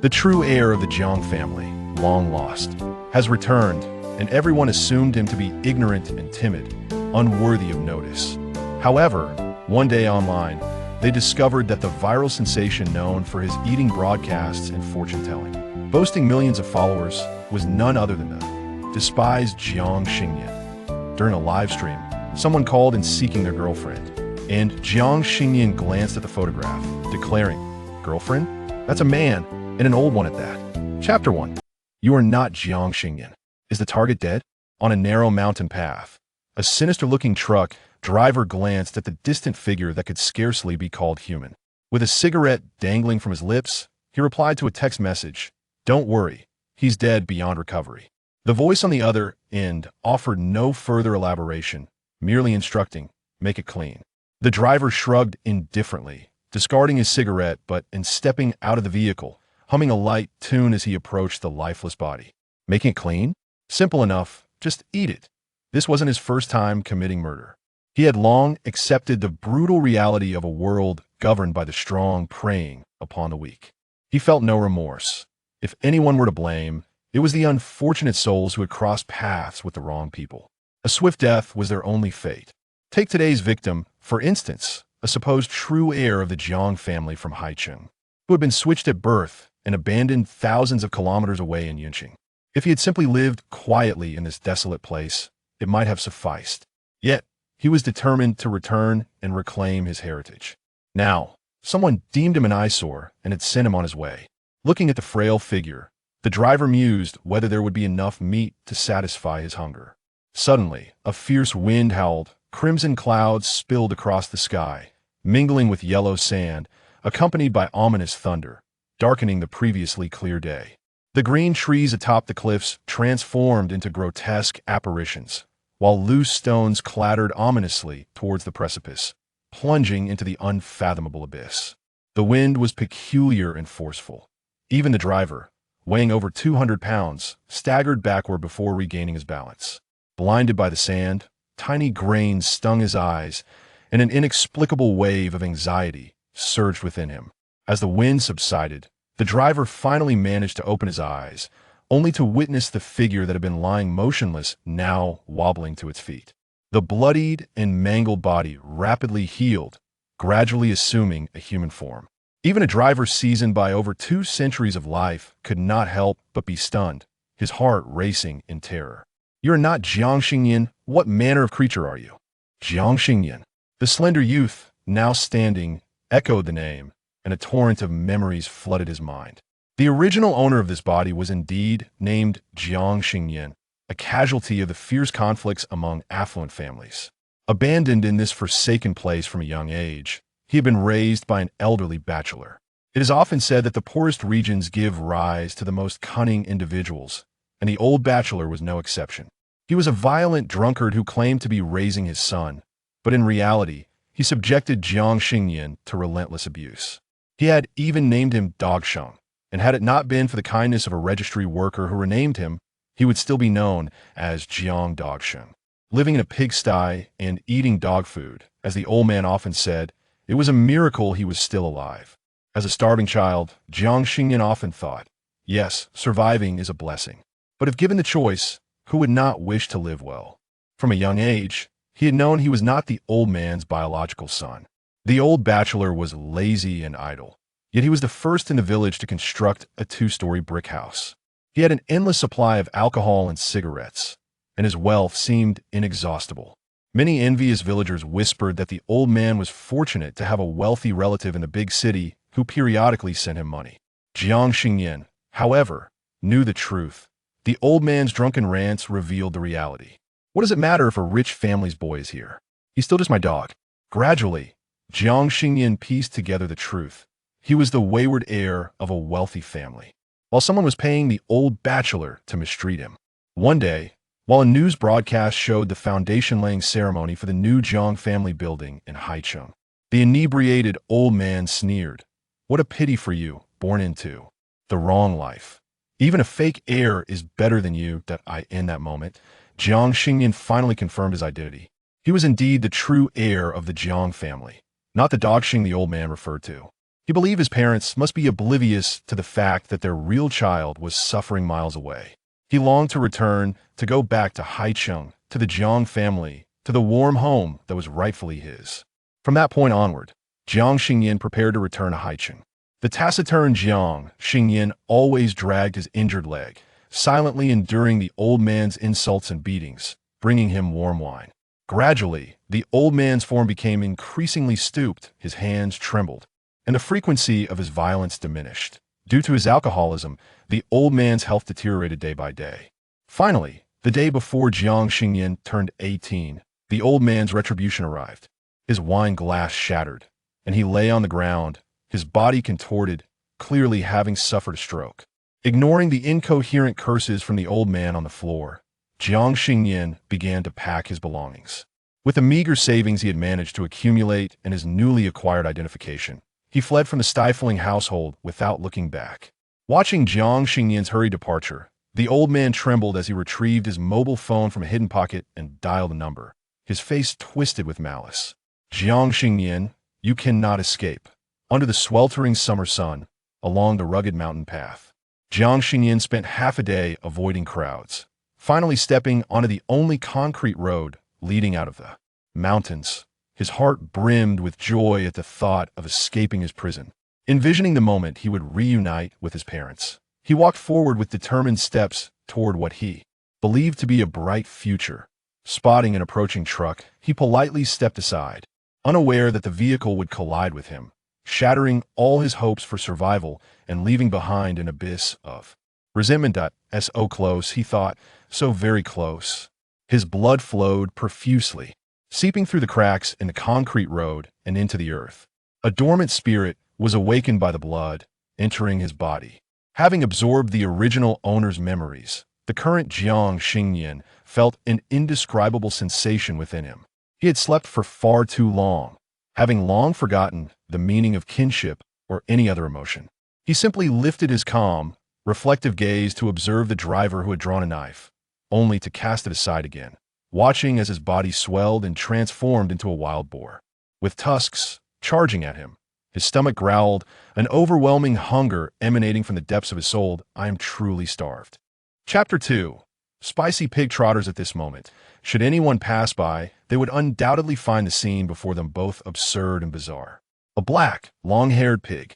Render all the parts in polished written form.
The true heir of the Jiang family, long lost, has returned, and everyone assumed him to be ignorant and timid, unworthy of notice. However, one day online, they discovered that the viral sensation known for his eating broadcasts and fortune-telling, boasting millions of followers, was none other than the despised Jiang Xingnian. During a live stream, someone called in seeking their girlfriend, and Jiang Xingnian glanced at the photograph, declaring, "Girlfriend? That's a man, and an old one at that." Chapter 1. You are not Jiang Xingnian. Is the target dead? On a narrow mountain path, a sinister-looking truck driver glanced at the distant figure that could scarcely be called human. With a cigarette dangling from his lips, he replied to a text message, "Don't worry, he's dead beyond recovery." The voice on the other end offered no further elaboration, merely instructing, "Make it clean." The driver shrugged indifferently, discarding his cigarette and stepping out of the vehicle, humming a light tune as he approached the lifeless body. Making it clean? Simple enough, just eat it. This wasn't his first time committing murder. He had long accepted the brutal reality of a world governed by the strong preying upon the weak. He felt no remorse. If anyone were to blame, it was the unfortunate souls who had crossed paths with the wrong people. A swift death was their only fate. Take today's victim, for instance, a supposed true heir of the Jiang family from Haicheng, who had been switched at birth and abandoned thousands of kilometers away in Yunqing. If he had simply lived quietly in this desolate place, it might have sufficed. Yet, he was determined to return and reclaim his heritage. Now, someone deemed him an eyesore and had sent him on his way. Looking at the frail figure, the driver mused whether there would be enough meat to satisfy his hunger. Suddenly, a fierce wind howled, crimson clouds spilled across the sky, mingling with yellow sand, accompanied by ominous thunder, darkening the previously clear day. The green trees atop the cliffs transformed into grotesque apparitions, while loose stones clattered ominously towards the precipice, plunging into the unfathomable abyss. The wind was peculiar and forceful. Even the driver, weighing over 200 pounds, staggered backward before regaining his balance. Blinded by the sand, tiny grains stung his eyes, and an inexplicable wave of anxiety surged within him. As the wind subsided, the driver finally managed to open his eyes, only to witness the figure that had been lying motionless now wobbling to its feet. The bloodied and mangled body rapidly healed, gradually assuming a human form. Even a driver seasoned by over 2 centuries of life could not help but be stunned, his heart racing in terror. "You are not Jiang Xingnian. What manner of creature are you?" Jiang Xingnian. The slender youth, now standing, echoed the name, and a torrent of memories flooded his mind. The original owner of this body was indeed named Jiang Xingnian, a casualty of the fierce conflicts among affluent families. Abandoned in this forsaken place from a young age, he had been raised by an elderly bachelor. It is often said that the poorest regions give rise to the most cunning individuals, and the old bachelor was no exception. He was a violent drunkard who claimed to be raising his son, but in reality, he subjected Jiang Xingnian to relentless abuse. He had even named him Dogsheng, and had it not been for the kindness of a registry worker who renamed him, he would still be known as Jiang Dogsheng. Living in a pigsty and eating dog food, as the old man often said, it was a miracle he was still alive. As a starving child, Jiang Xingnian often thought, yes, surviving is a blessing. But if given the choice, who would not wish to live well? From a young age, he had known he was not the old man's biological son. The old bachelor was lazy and idle, yet he was the first in the village to construct a 2-story brick house. He had an endless supply of alcohol and cigarettes, and his wealth seemed inexhaustible. Many envious villagers whispered that the old man was fortunate to have a wealthy relative in the big city who periodically sent him money. Jiang Xingnian, however, knew the truth. The old man's drunken rants revealed the reality. What does it matter if a rich family's boy is here? He's still just my dog. Gradually, Jiang Xingnian pieced together the truth. He was the wayward heir of a wealthy family, while someone was paying the old bachelor to mistreat him. One day, while a news broadcast showed the foundation-laying ceremony for the new Jiang family building in Haicheng, the inebriated old man sneered, "What a pity for you, born into the wrong life. Even a fake heir is better than you." In that moment, Jiang Xingnian finally confirmed his identity. He was indeed the true heir of the Jiang family, not the Dogsheng the old man referred to. He believed his parents must be oblivious to the fact that their real child was suffering miles away. He longed to return, to go back to Haicheng, to the Jiang family, to the warm home that was rightfully his. From that point onward, Jiang Xingnian prepared to return to Haicheng. The taciturn Jiang Xingnian always dragged his injured leg, silently enduring the old man's insults and beatings, bringing him warm wine. Gradually, the old man's form became increasingly stooped, his hands trembled, and the frequency of his violence diminished. Due to his alcoholism, the old man's health deteriorated day by day. Finally, the day before Jiang Xingnian turned 18, the old man's retribution arrived. His wine glass shattered, and he lay on the ground, his body contorted, clearly having suffered a stroke. Ignoring the incoherent curses from the old man on the floor, Jiang Xingnian began to pack his belongings. With the meager savings he had managed to accumulate and his newly acquired identification, he fled from the stifling household without looking back. Watching Jiang Xingnian's hurried departure, the old man trembled as he retrieved his mobile phone from a hidden pocket and dialed a number, his face twisted with malice. Jiang Xingnian, you cannot escape. Under the sweltering summer sun, along the rugged mountain path, Jiang Xingnian spent half a day avoiding crowds, finally stepping onto the only concrete road leading out of the mountains. His heart brimmed with joy at the thought of escaping his prison. Envisioning the moment he would reunite with his parents, he walked forward with determined steps toward what he believed to be a bright future. Spotting an approaching truck, he politely stepped aside, unaware that the vehicle would collide with him, shattering all his hopes for survival and leaving behind an abyss of resentment. So close, he thought, so very close. His blood flowed profusely, seeping through the cracks in the concrete road and into the earth. A dormant spirit was awakened by the blood, entering his body. Having absorbed the original owner's memories, the current Jiang Xingnian felt an indescribable sensation within him. He had slept for far too long, having long forgotten the meaning of kinship or any other emotion. He simply lifted his calm, reflective gaze to observe the driver who had drawn a knife, only to cast it aside again, watching as his body swelled and transformed into a wild boar. With tusks charging at him, his stomach growled, an overwhelming hunger emanating from the depths of his soul. I am truly starved. Chapter 2. Spicy pig trotters. At this moment, should anyone pass by, they would undoubtedly find the scene before them both absurd and bizarre. A black, long-haired pig,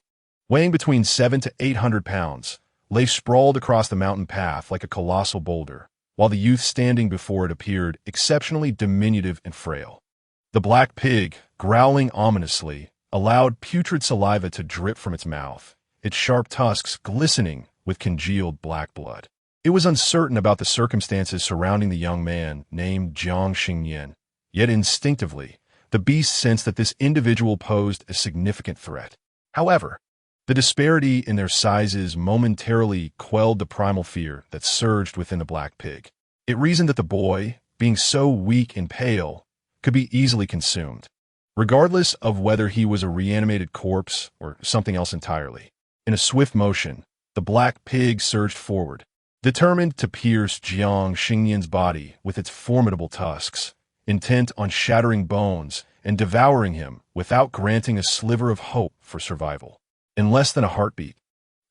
weighing between 700 to 800 pounds, lay sprawled across the mountain path like a colossal boulder, while the youth standing before it appeared exceptionally diminutive and frail. The black pig, growling ominously, allowed putrid saliva to drip from its mouth, its sharp tusks glistening with congealed black blood. It was uncertain about the circumstances surrounding the young man named Jiang Xingnian, yet instinctively, the beast sensed that this individual posed a significant threat. However, the disparity in their sizes momentarily quelled the primal fear that surged within the black pig. It reasoned that the boy, being so weak and pale, could be easily consumed, regardless of whether he was a reanimated corpse or something else entirely. In a swift motion, the black pig surged forward, determined to pierce Jiang Xingnian's body with its formidable tusks, intent on shattering bones and devouring him without granting a sliver of hope for survival. In less than a heartbeat,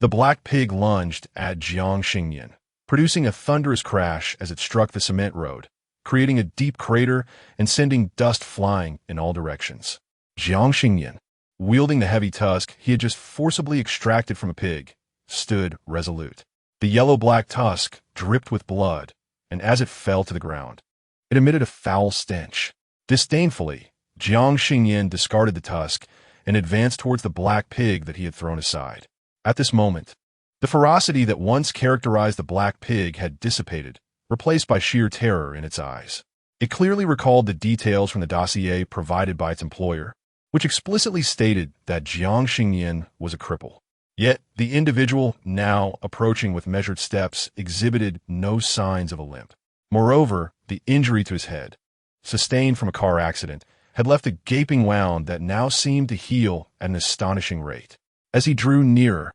the black pig lunged at Jiang Xingnian, producing a thunderous crash as it struck the cement road, creating a deep crater and sending dust flying in all directions. Jiang Xingnian, wielding the heavy tusk he had just forcibly extracted from a pig, stood resolute. The yellow-black tusk dripped with blood, and as it fell to the ground, it emitted a foul stench. Disdainfully, Jiang Xingnian discarded the tusk and advanced towards the black pig that he had thrown aside. At this moment, the ferocity that once characterized the black pig had dissipated, replaced by sheer terror in its eyes. It clearly recalled the details from the dossier provided by its employer, which explicitly stated that Jiang Xingnian was a cripple. Yet, the individual, now approaching with measured steps, exhibited no signs of a limp. Moreover, the injury to his head, sustained from a car accident, had left a gaping wound that now seemed to heal at an astonishing rate. As he drew nearer,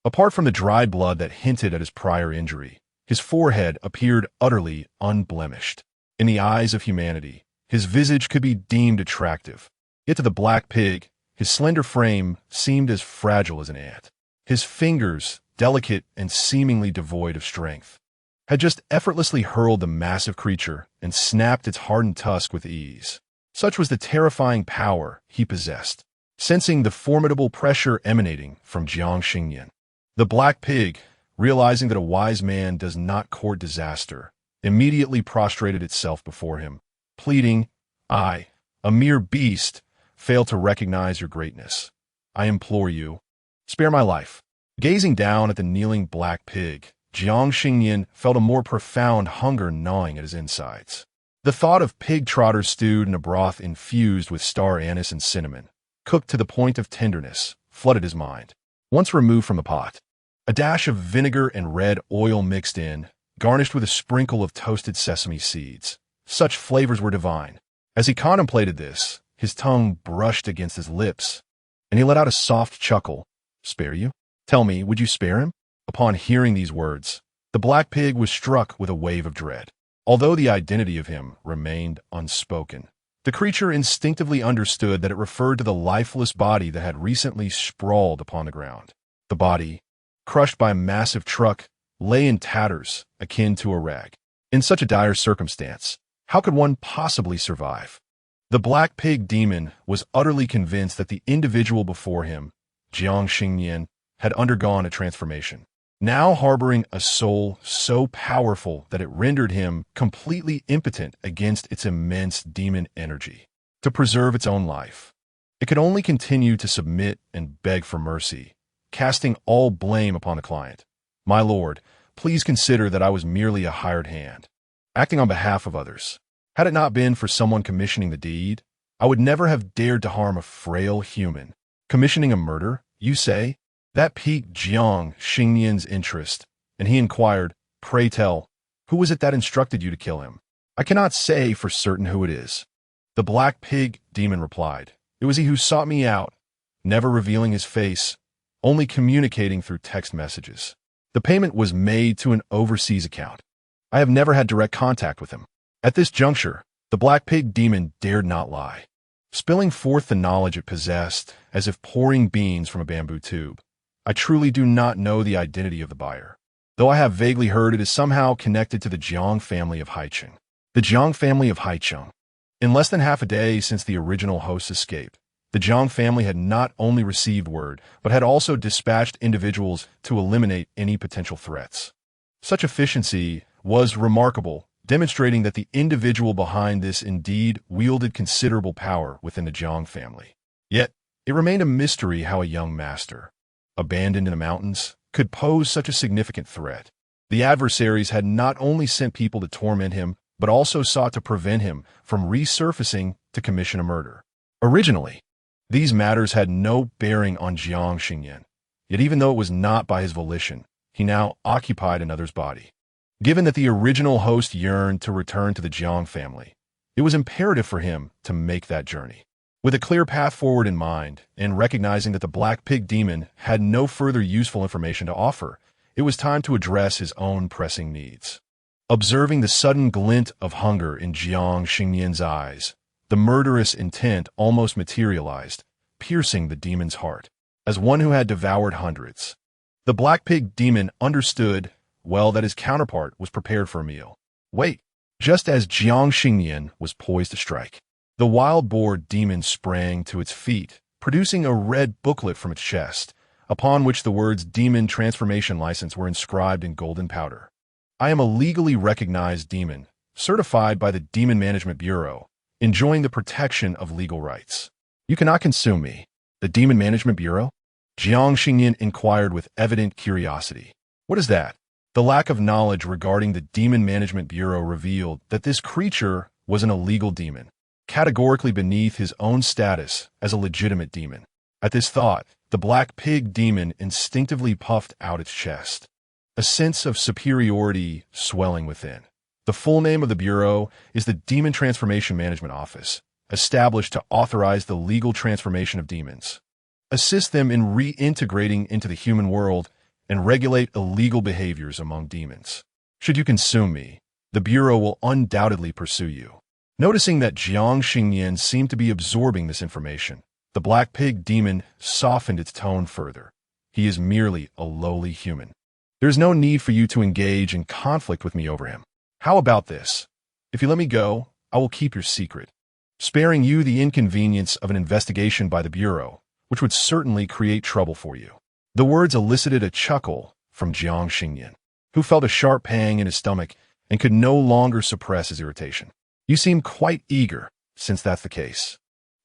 apart from the dried blood that hinted at his prior injury, his forehead appeared utterly unblemished. In the eyes of humanity, his visage could be deemed attractive. Yet to the black pig, His slender frame seemed as fragile as an ant. His fingers, delicate and seemingly devoid of strength, had just effortlessly hurled the massive creature and snapped its hardened tusk with ease. Such was the terrifying power he possessed. Sensing the formidable pressure emanating from Jiang Xingnian, the black pig, realizing that a wise man does not court disaster, immediately prostrated itself before him, pleading, "I, a mere beast, fail to recognize your greatness. I implore you, spare my life." Gazing down at the kneeling black pig, Jiang Xingnian felt a more profound hunger gnawing at his insides. The thought of pig trotters stewed in a broth infused with star anise and cinnamon, cooked to the point of tenderness, flooded his mind. Once removed from the pot, a dash of vinegar and red oil mixed in, garnished with a sprinkle of toasted sesame seeds. Such flavors were divine. As he contemplated this, his tongue brushed against his lips, and he let out a soft chuckle. "Spare you? Tell me, would you spare him?" Upon hearing these words, the black pig was struck with a wave of dread. Although the identity of him remained unspoken, the creature instinctively understood that it referred to the lifeless body that had recently sprawled upon the ground. The body, crushed by a massive truck, lay in tatters, akin to a rag. In such a dire circumstance, how could one possibly survive? The black pig demon was utterly convinced that the individual before him, Jiang Xingnian, had undergone a transformation, now harboring a soul so powerful that it rendered him completely impotent against its immense demon energy. To preserve its own life, it could only continue to submit and beg for mercy, casting all blame upon the client. "My lord, please consider that I was merely a hired hand, acting on behalf of others. Had it not been for someone commissioning the deed, I would never have dared to harm a frail human." Commissioning a murder, you say? That piqued Jiang Xingnian's interest, and he inquired, "Pray tell, who was it that instructed you to kill him?" "I cannot say for certain who it is," the black pig demon replied. "It was he who sought me out, never revealing his face, only communicating through text messages. The payment was made to an overseas account. I have never had direct contact with him." At this juncture, the black pig demon dared not lie, spilling forth the knowledge it possessed as if pouring beans from a bamboo tube. "I truly do not know the identity of the buyer, though I have vaguely heard it is somehow connected to the Jiang family of Haicheng." The Jiang family of Haicheng. In less than half a day since the original hosts escaped, the Jiang family had not only received word, but had also dispatched individuals to eliminate any potential threats. Such efficiency was remarkable, demonstrating that the individual behind this indeed wielded considerable power within the Jiang family. Yet, it remained a mystery how a young master, abandoned in the mountains, could pose such a significant threat. The adversaries had not only sent people to torment him, but also sought to prevent him from resurfacing to commission a murder. Originally, these matters had no bearing on Jiang Xingnian, yet even though it was not by his volition, he now occupied another's body. Given that the original host yearned to return to the Jiang family, it was imperative for him to make that journey. With a clear path forward in mind, and recognizing that the black pig demon had no further useful information to offer, it was time to address his own pressing needs. Observing the sudden glint of hunger in Jiang Xingnian's eyes, the murderous intent almost materialized, piercing the demon's heart. As one who had devoured hundreds, the black pig demon understood well that his counterpart was prepared for a meal. Wait! Just as Jiang Xingnian was poised to strike, the wild boar demon sprang to its feet, producing a red booklet from its chest, upon which the words "Demon Transformation License" were inscribed in golden powder. "I am a legally recognized demon, certified by the Demon Management Bureau, enjoying the protection of legal rights. You cannot consume me." "The Demon Management Bureau?" Jiang Xingnian inquired with evident curiosity. "What is that?" The lack of knowledge regarding the Demon Management Bureau revealed that this creature was an illegal demon, categorically beneath his own status as a legitimate demon. At this thought, the black pig demon instinctively puffed out its chest, a sense of superiority swelling within. The full name of the Bureau is the Demon Transformation Management Office, established to authorize the legal transformation of demons, assist them in reintegrating into the human world, and regulate illegal behaviors among demons. Should you consume me, the Bureau will undoubtedly pursue you. Noticing that Jiang Xingnian seemed to be absorbing this information, The black pig demon softened its tone further. He is merely a lowly human. There is no need for you to engage in conflict with me over him. How about this? If you let me go, I will keep your secret, sparing you the inconvenience of an investigation by the Bureau, which would certainly create trouble for you. The words elicited a chuckle from Jiang Xingnian, who felt a sharp pang in his stomach and could no longer suppress his irritation. You seem quite eager, since that's the case.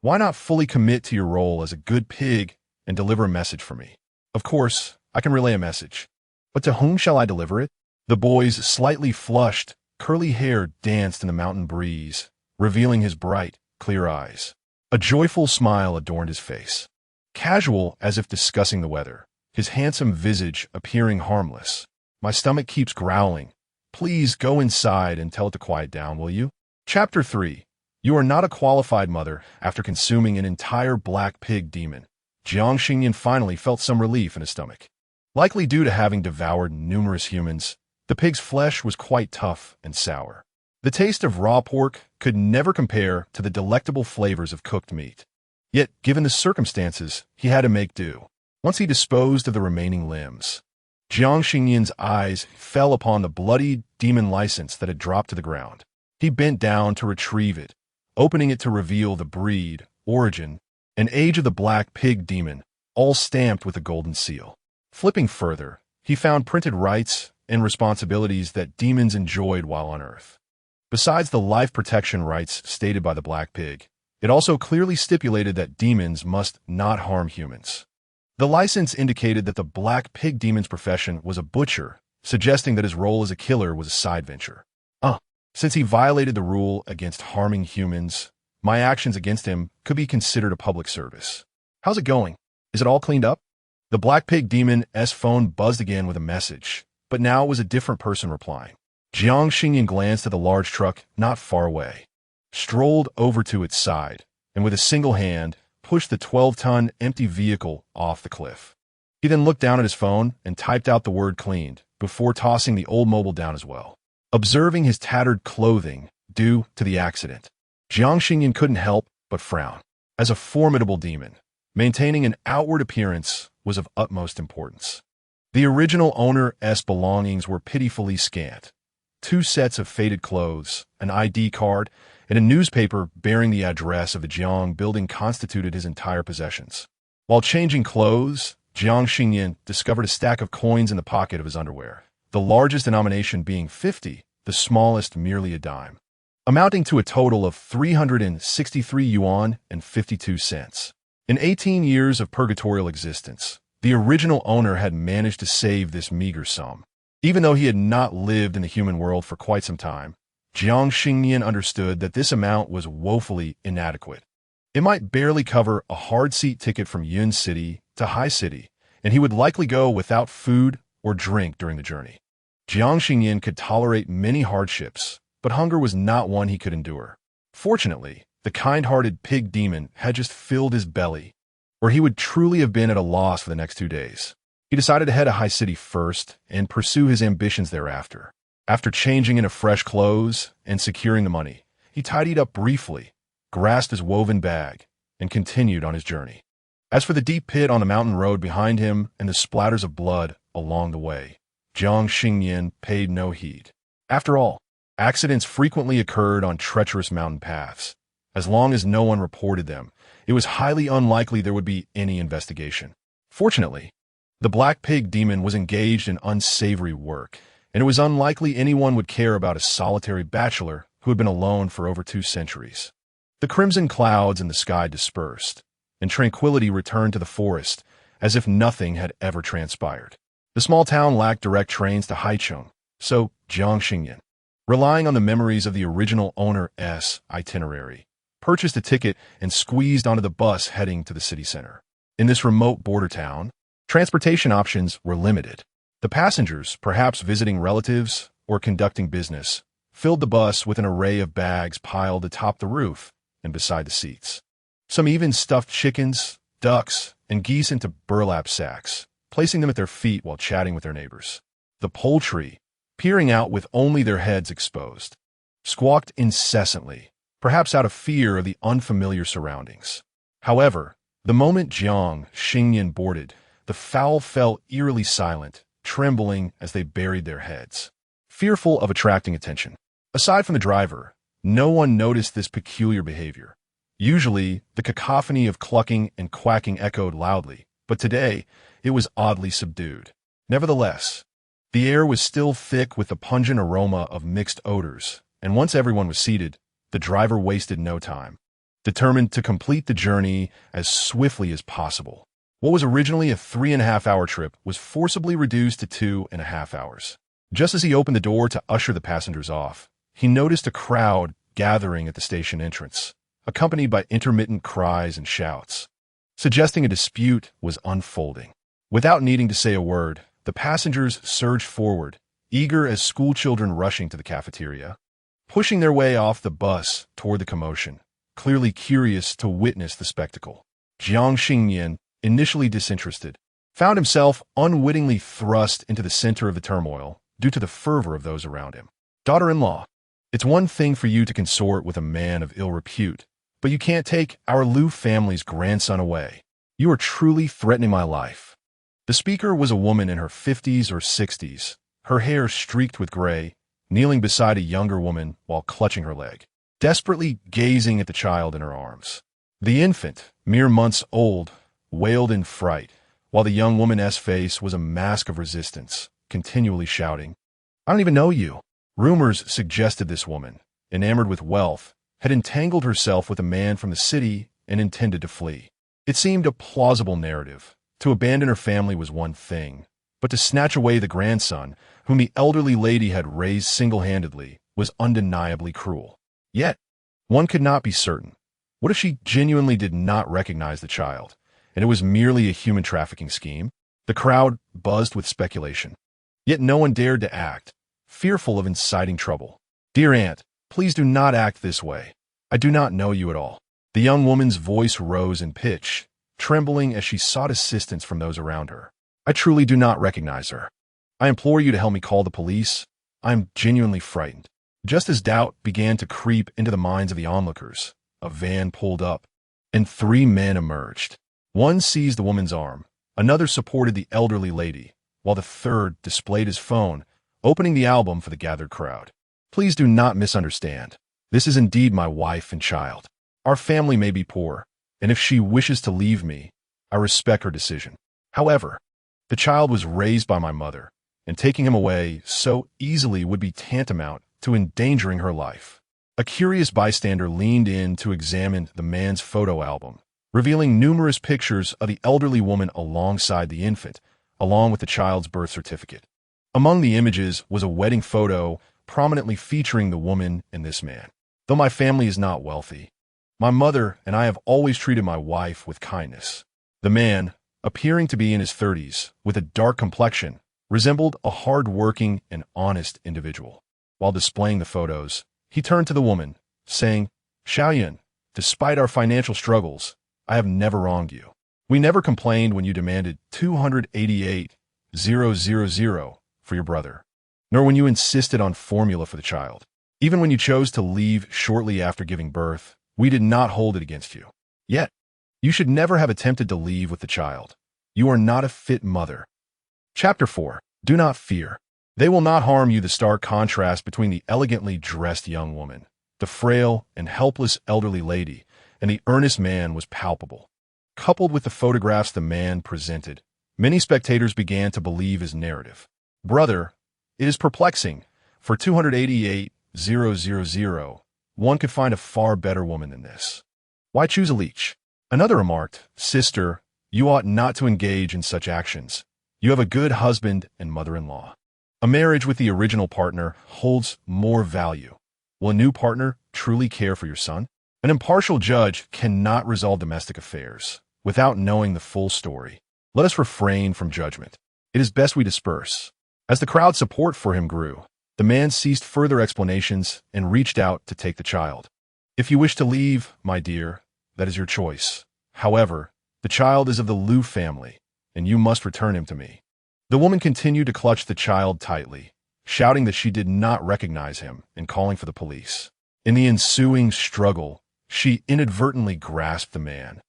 Why not fully commit to your role as a good pig and deliver a message for me? Of course, I can relay a message. But to whom shall I deliver it? The boy's slightly flushed, curly hair danced in the mountain breeze, revealing his bright, clear eyes. A joyful smile adorned his face. Casual as if discussing the weather, his handsome visage appearing harmless. My stomach keeps growling. Please go inside and tell it to quiet down, will you? Chapter 3. You are not a qualified mother after consuming an entire black pig demon. Jiang Xingnian finally felt some relief in his stomach. Likely due to having devoured numerous humans, the pig's flesh was quite tough and sour. The taste of raw pork could never compare to the delectable flavors of cooked meat. Yet, given the circumstances, he had to make do. Once he disposed of the remaining limbs, Jiang Xingnian's eyes fell upon the bloody demon license that had dropped to the ground. He bent down to retrieve it, opening it to reveal the breed, origin, and age of the black pig demon, all stamped with a golden seal. Flipping further, he found printed rights and responsibilities that demons enjoyed while on Earth. Besides the life protection rights stated by the black pig, it also clearly stipulated that demons must not harm humans. The license indicated that the black pig demon's profession was a butcher, suggesting that his role as a killer was a side venture. Since he violated the rule against harming humans, my actions against him could be considered a public service. How's it going? Is it all cleaned up? The black pig demon's phone buzzed again with a message, but now it was a different person replying. Jiang Xingnian glanced at the large truck not far away, strolled over to its side, and with a single hand, pushed the 12-ton empty vehicle off the cliff. He then looked down at his phone and typed out the word cleaned, before tossing the old mobile down as well. Observing his tattered clothing due to the accident, Jiang Xingnian couldn't help but frown. As a formidable demon, maintaining an outward appearance was of utmost importance. The original owner's belongings were pitifully scant. 2 sets of faded clothes, an ID card, and a newspaper bearing the address of the Jiang building constituted his entire possessions. While changing clothes, Jiang Xingnian discovered a stack of coins in the pocket of his underwear, the largest denomination being 50, the smallest merely a dime, amounting to a total of 363 yuan and 52 cents. In 18 years of purgatorial existence, the original owner had managed to save this meager sum. Even though he had not lived in the human world for quite some time, Jiang Xingnian understood that this amount was woefully inadequate. It might barely cover a hard seat ticket from Yun City to Hai City, and he would likely go without food or drink during the journey. Jiang Xingnian could tolerate many hardships, but hunger was not one he could endure. Fortunately, the kind-hearted pig demon had just filled his belly, or he would truly have been at a loss for the next 2 days. He decided to head to Hai City first and pursue his ambitions thereafter. After changing into fresh clothes and securing the money, he tidied up briefly, grasped his woven bag, and continued on his journey. As for the deep pit on the mountain road behind him and the splatters of blood along the way, Jiang Xingnian paid no heed. After all, accidents frequently occurred on treacherous mountain paths. As long as no one reported them, it was highly unlikely there would be any investigation. Fortunately, the black pig demon was engaged in unsavory work, and it was unlikely anyone would care about a solitary bachelor who had been alone for over 2 centuries. The crimson clouds in the sky dispersed, and tranquility returned to the forest as if nothing had ever transpired. The small town lacked direct trains to Haicheng, so Jiang Xingnian, relying on the memories of the original owner's itinerary, purchased a ticket and squeezed onto the bus heading to the city center. In this remote border town, transportation options were limited. The passengers, perhaps visiting relatives or conducting business, filled the bus with an array of bags piled atop the roof and beside the seats. Some even stuffed chickens, ducks, and geese into burlap sacks, placing them at their feet while chatting with their neighbors. The poultry, peering out with only their heads exposed, squawked incessantly, perhaps out of fear of the unfamiliar surroundings. However, The moment Jiang Xingnian boarded, the fowl fell eerily silent, trembling as they buried their heads, fearful of attracting attention. Aside from the driver, no one noticed this peculiar behavior. Usually, the cacophony of clucking and quacking echoed loudly, but today, it was oddly subdued. Nevertheless, the air was still thick with the pungent aroma of mixed odors, and once everyone was seated, the driver wasted no time, determined to complete the journey as swiftly as possible. What was originally a 3.5-hour trip was forcibly reduced to 2.5 hours. Just as he opened the door to usher the passengers off, he noticed a crowd gathering at the station entrance, accompanied by intermittent cries and shouts, suggesting a dispute was unfolding. Without needing to say a word, the passengers surged forward, eager as schoolchildren rushing to the cafeteria, pushing their way off the bus toward the commotion, clearly curious to witness the spectacle. Jiang Xingnian, initially disinterested, found himself unwittingly thrust into the center of the turmoil due to the fervor of those around him. Daughter-in-law, it's one thing for you to consort with a man of ill repute, but you can't take our Liu family's grandson away. You are truly threatening my life. The speaker was a woman in her 50s or 60s, her hair streaked with gray, kneeling beside a younger woman while clutching her leg, desperately gazing at the child in her arms. The infant, mere months old, wailed in fright, while the young woman's face was a mask of resistance, continually shouting, "I don't even know you." Rumors suggested this woman, enamored with wealth, had entangled herself with a man from the city and intended to flee. It seemed a plausible narrative. To abandon her family was one thing, but to snatch away the grandson, whom the elderly lady had raised single-handedly, was undeniably cruel. Yet, one could not be certain. What if she genuinely did not recognize the child, and it was merely a human trafficking scheme? The crowd buzzed with speculation. Yet no one dared to act, fearful of inciting trouble. "Dear aunt, please do not act this way. I do not know you at all." The young woman's voice rose in pitch, trembling as she sought assistance from those around her. "I truly do not recognize her. I implore you to help me call the police. I am genuinely frightened." Just as doubt began to creep into the minds of the onlookers, a van pulled up, and 3 men emerged. One seized the woman's arm, another supported the elderly lady, while the third displayed his phone, opening the album for the gathered crowd. "Please do not misunderstand. This is indeed my wife and child. Our family may be poor, and if she wishes to leave me, I respect her decision. However, the child was raised by my mother, and taking him away so easily would be tantamount to endangering her life." A curious bystander leaned in to examine the man's photo album, revealing numerous pictures of the elderly woman alongside the infant, along with the child's birth certificate. Among the images was a wedding photo prominently featuring the woman and this man. "Though my family is not wealthy, my mother and I have always treated my wife with kindness." The man, appearing to be in his 30s, with a dark complexion, resembled a hard-working and honest individual. While displaying the photos, he turned to the woman, saying, "Xiaoyan, despite our financial struggles, I have never wronged you. We never complained when you demanded 288,000 for your brother, nor when you insisted on formula for the child. Even when you chose to leave shortly after giving birth, we did not hold it against you. Yet, you should never have attempted to leave with the child. You are not a fit mother." Chapter 4. Do not fear. They will not harm you. The stark contrast between the elegantly dressed young woman, the frail and helpless elderly lady, and the earnest man was palpable. Coupled with the photographs the man presented, many spectators began to believe his narrative. "Brother, it is perplexing. For 288,000, one could find a far better woman than this. Why choose a leech?" Another remarked, "Sister, you ought not to engage in such actions. You have a good husband and mother-in-law. A marriage with the original partner holds more value. Will a new partner truly care for your son?" An impartial judge cannot resolve domestic affairs without knowing the full story. Let us refrain from judgment. It is best we disperse. As the crowd's support for him grew, the man ceased further explanations and reached out to take the child. "If you wish to leave, my dear, that is your choice. However, the child is of the Liu family, and you must return him to me." The woman continued to clutch the child tightly, shouting that she did not recognize him and calling for the police. In the ensuing struggle, she inadvertently grasped the man.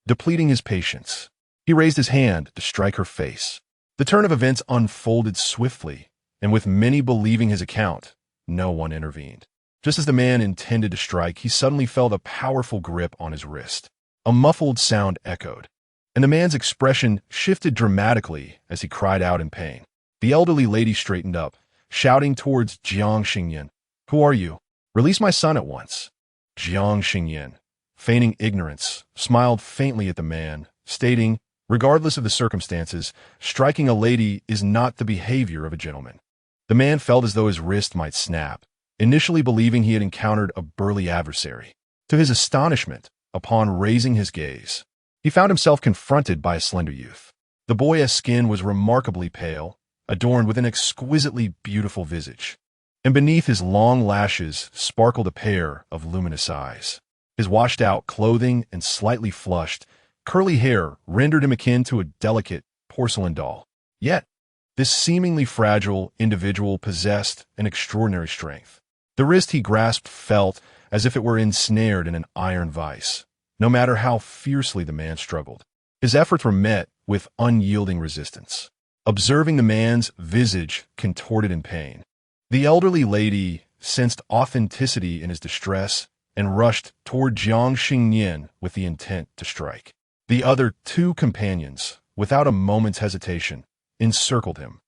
depleting his patience. He raised his hand to strike her face. The turn of events unfolded swiftly, and with many believing his account, no one intervened. Just as the man intended to strike, he suddenly felt a powerful grip on his wrist. A muffled sound echoed, and the man's expression shifted dramatically as he cried out in pain. The elderly lady straightened up, shouting towards Jiang Xingnian, "Who are you? Release my son at once." Jiang Xingnian, feigning ignorance, smiled faintly at the man, stating, "Regardless of the circumstances, striking a lady is not the behavior of a gentleman." The man felt as though his wrist might snap, initially believing he had encountered a burly adversary. To his astonishment, upon raising his gaze, he found himself confronted by a slender youth. The boy's skin was remarkably pale, adorned with an exquisitely beautiful visage, and beneath his long lashes sparkled a pair of luminous eyes. His washed-out clothing and slightly flushed, curly hair rendered him akin to a delicate porcelain doll. Yet, this seemingly fragile individual possessed an extraordinary strength. The wrist he grasped felt as if it were ensnared in an iron vise, no matter how fiercely the man struggled. His efforts were met with unyielding resistance. Observing the man's visage contorted in pain, the elderly lady sensed authenticity in his distress and rushed toward Jiang Xingnian with the intent to strike. The other two companions, without a moment's hesitation, encircled him,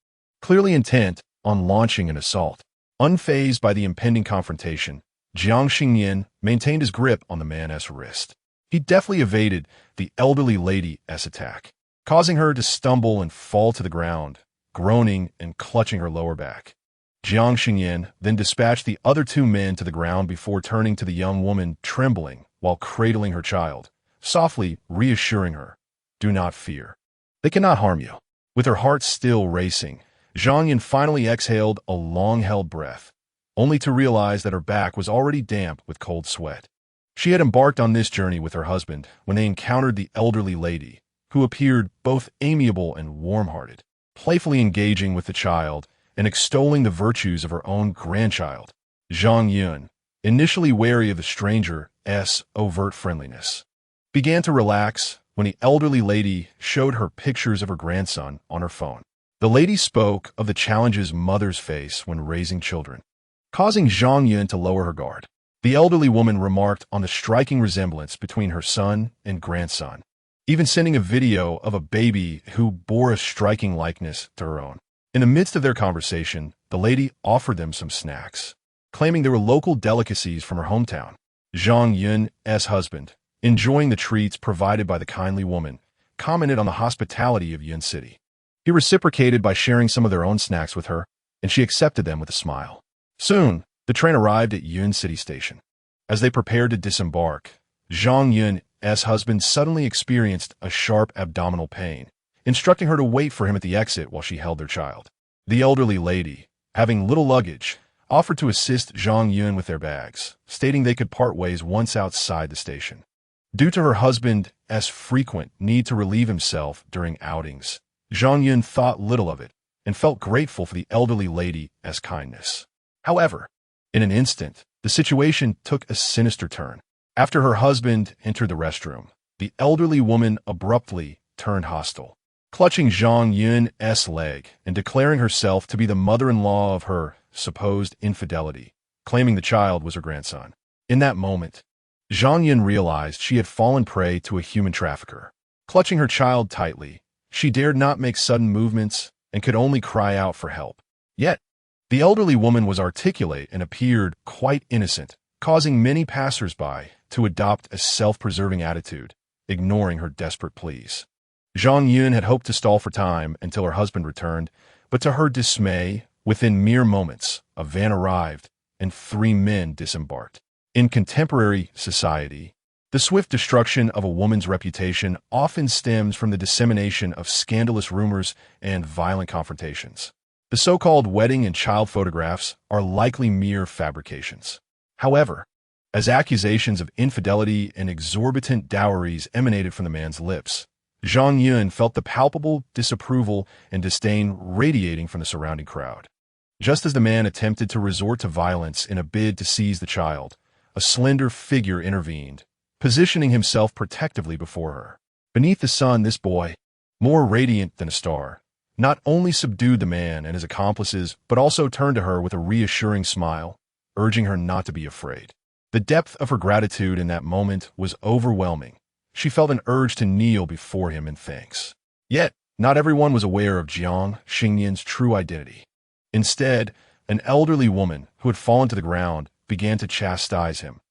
clearly intent on launching an assault. Unfazed by the impending confrontation, Jiang Xingnian maintained his grip on the man's wrist. He deftly evaded the elderly lady's attack, causing her to stumble and fall to the ground, groaning and clutching her lower back. Jiang Xingnian then dispatched the other two men to the ground before turning to the young woman, trembling while cradling her child, softly reassuring her, "Do not fear. They cannot harm you." With her heart still racing, Zhang Yan finally exhaled a long-held breath, only to realize that her back was already damp with cold sweat. She had embarked on this journey with her husband when they encountered the elderly lady, who appeared both amiable and warm-hearted, playfully engaging with the child and extolling the virtues of her own grandchild. Zhang Yun, initially wary of the stranger's overt friendliness, began to relax when the elderly lady showed her pictures of her grandson on her phone. The lady spoke of the challenges mothers face when raising children, causing Zhang Yun to lower her guard. The elderly woman remarked on the striking resemblance between her son and grandson, even sending a video of a baby who bore a striking likeness to her own. In the midst of their conversation, the lady offered them some snacks, claiming they were local delicacies from her hometown. Zhang Yun's husband, enjoying the treats provided by the kindly woman, commented on the hospitality of Yun City. He reciprocated by sharing some of their own snacks with her, and she accepted them with a smile. Soon, the train arrived at Yun City Station. As they prepared to disembark, Zhang Yun's husband suddenly experienced a sharp abdominal pain, instructing her to wait for him at the exit while she held their child. The elderly lady, having little luggage, offered to assist Zhang Yun with their bags, stating they could part ways once outside the station. Due to her husband's frequent need to relieve himself during outings, Zhang Yun thought little of it and felt grateful for the elderly lady's kindness. However, in an instant, the situation took a sinister turn. After her husband entered the restroom, the elderly woman abruptly turned hostile, clutching Zhang Yun's leg and declaring herself to be the mother-in-law of her supposed infidelity, claiming the child was her grandson. In that moment, Zhang Yun realized she had fallen prey to a human trafficker. Clutching her child tightly, she dared not make sudden movements and could only cry out for help. Yet, the elderly woman was articulate and appeared quite innocent, causing many passers-by to adopt a self-preserving attitude, ignoring her desperate pleas. Zhang Yun had hoped to stall for time until her husband returned, but to her dismay, within mere moments, a van arrived and 3 men disembarked. In contemporary society, the swift destruction of a woman's reputation often stems from the dissemination of scandalous rumors and violent confrontations. The so-called wedding and child photographs are likely mere fabrications. However, as accusations of infidelity and exorbitant dowries emanated from the man's lips, Zhang Yun felt the palpable disapproval and disdain radiating from the surrounding crowd. Just as the man attempted to resort to violence in a bid to seize the child, a slender figure intervened, positioning himself protectively before her. Beneath the sun, this boy, more radiant than a star, not only subdued the man and his accomplices, but also turned to her with a reassuring smile, urging her not to be afraid. The depth of her gratitude in that moment was overwhelming. She felt an urge to kneel before him in thanks. Yet, not everyone was aware of Jiang Xingnian's true identity. Instead, an elderly woman who had fallen to the ground began to chastise him.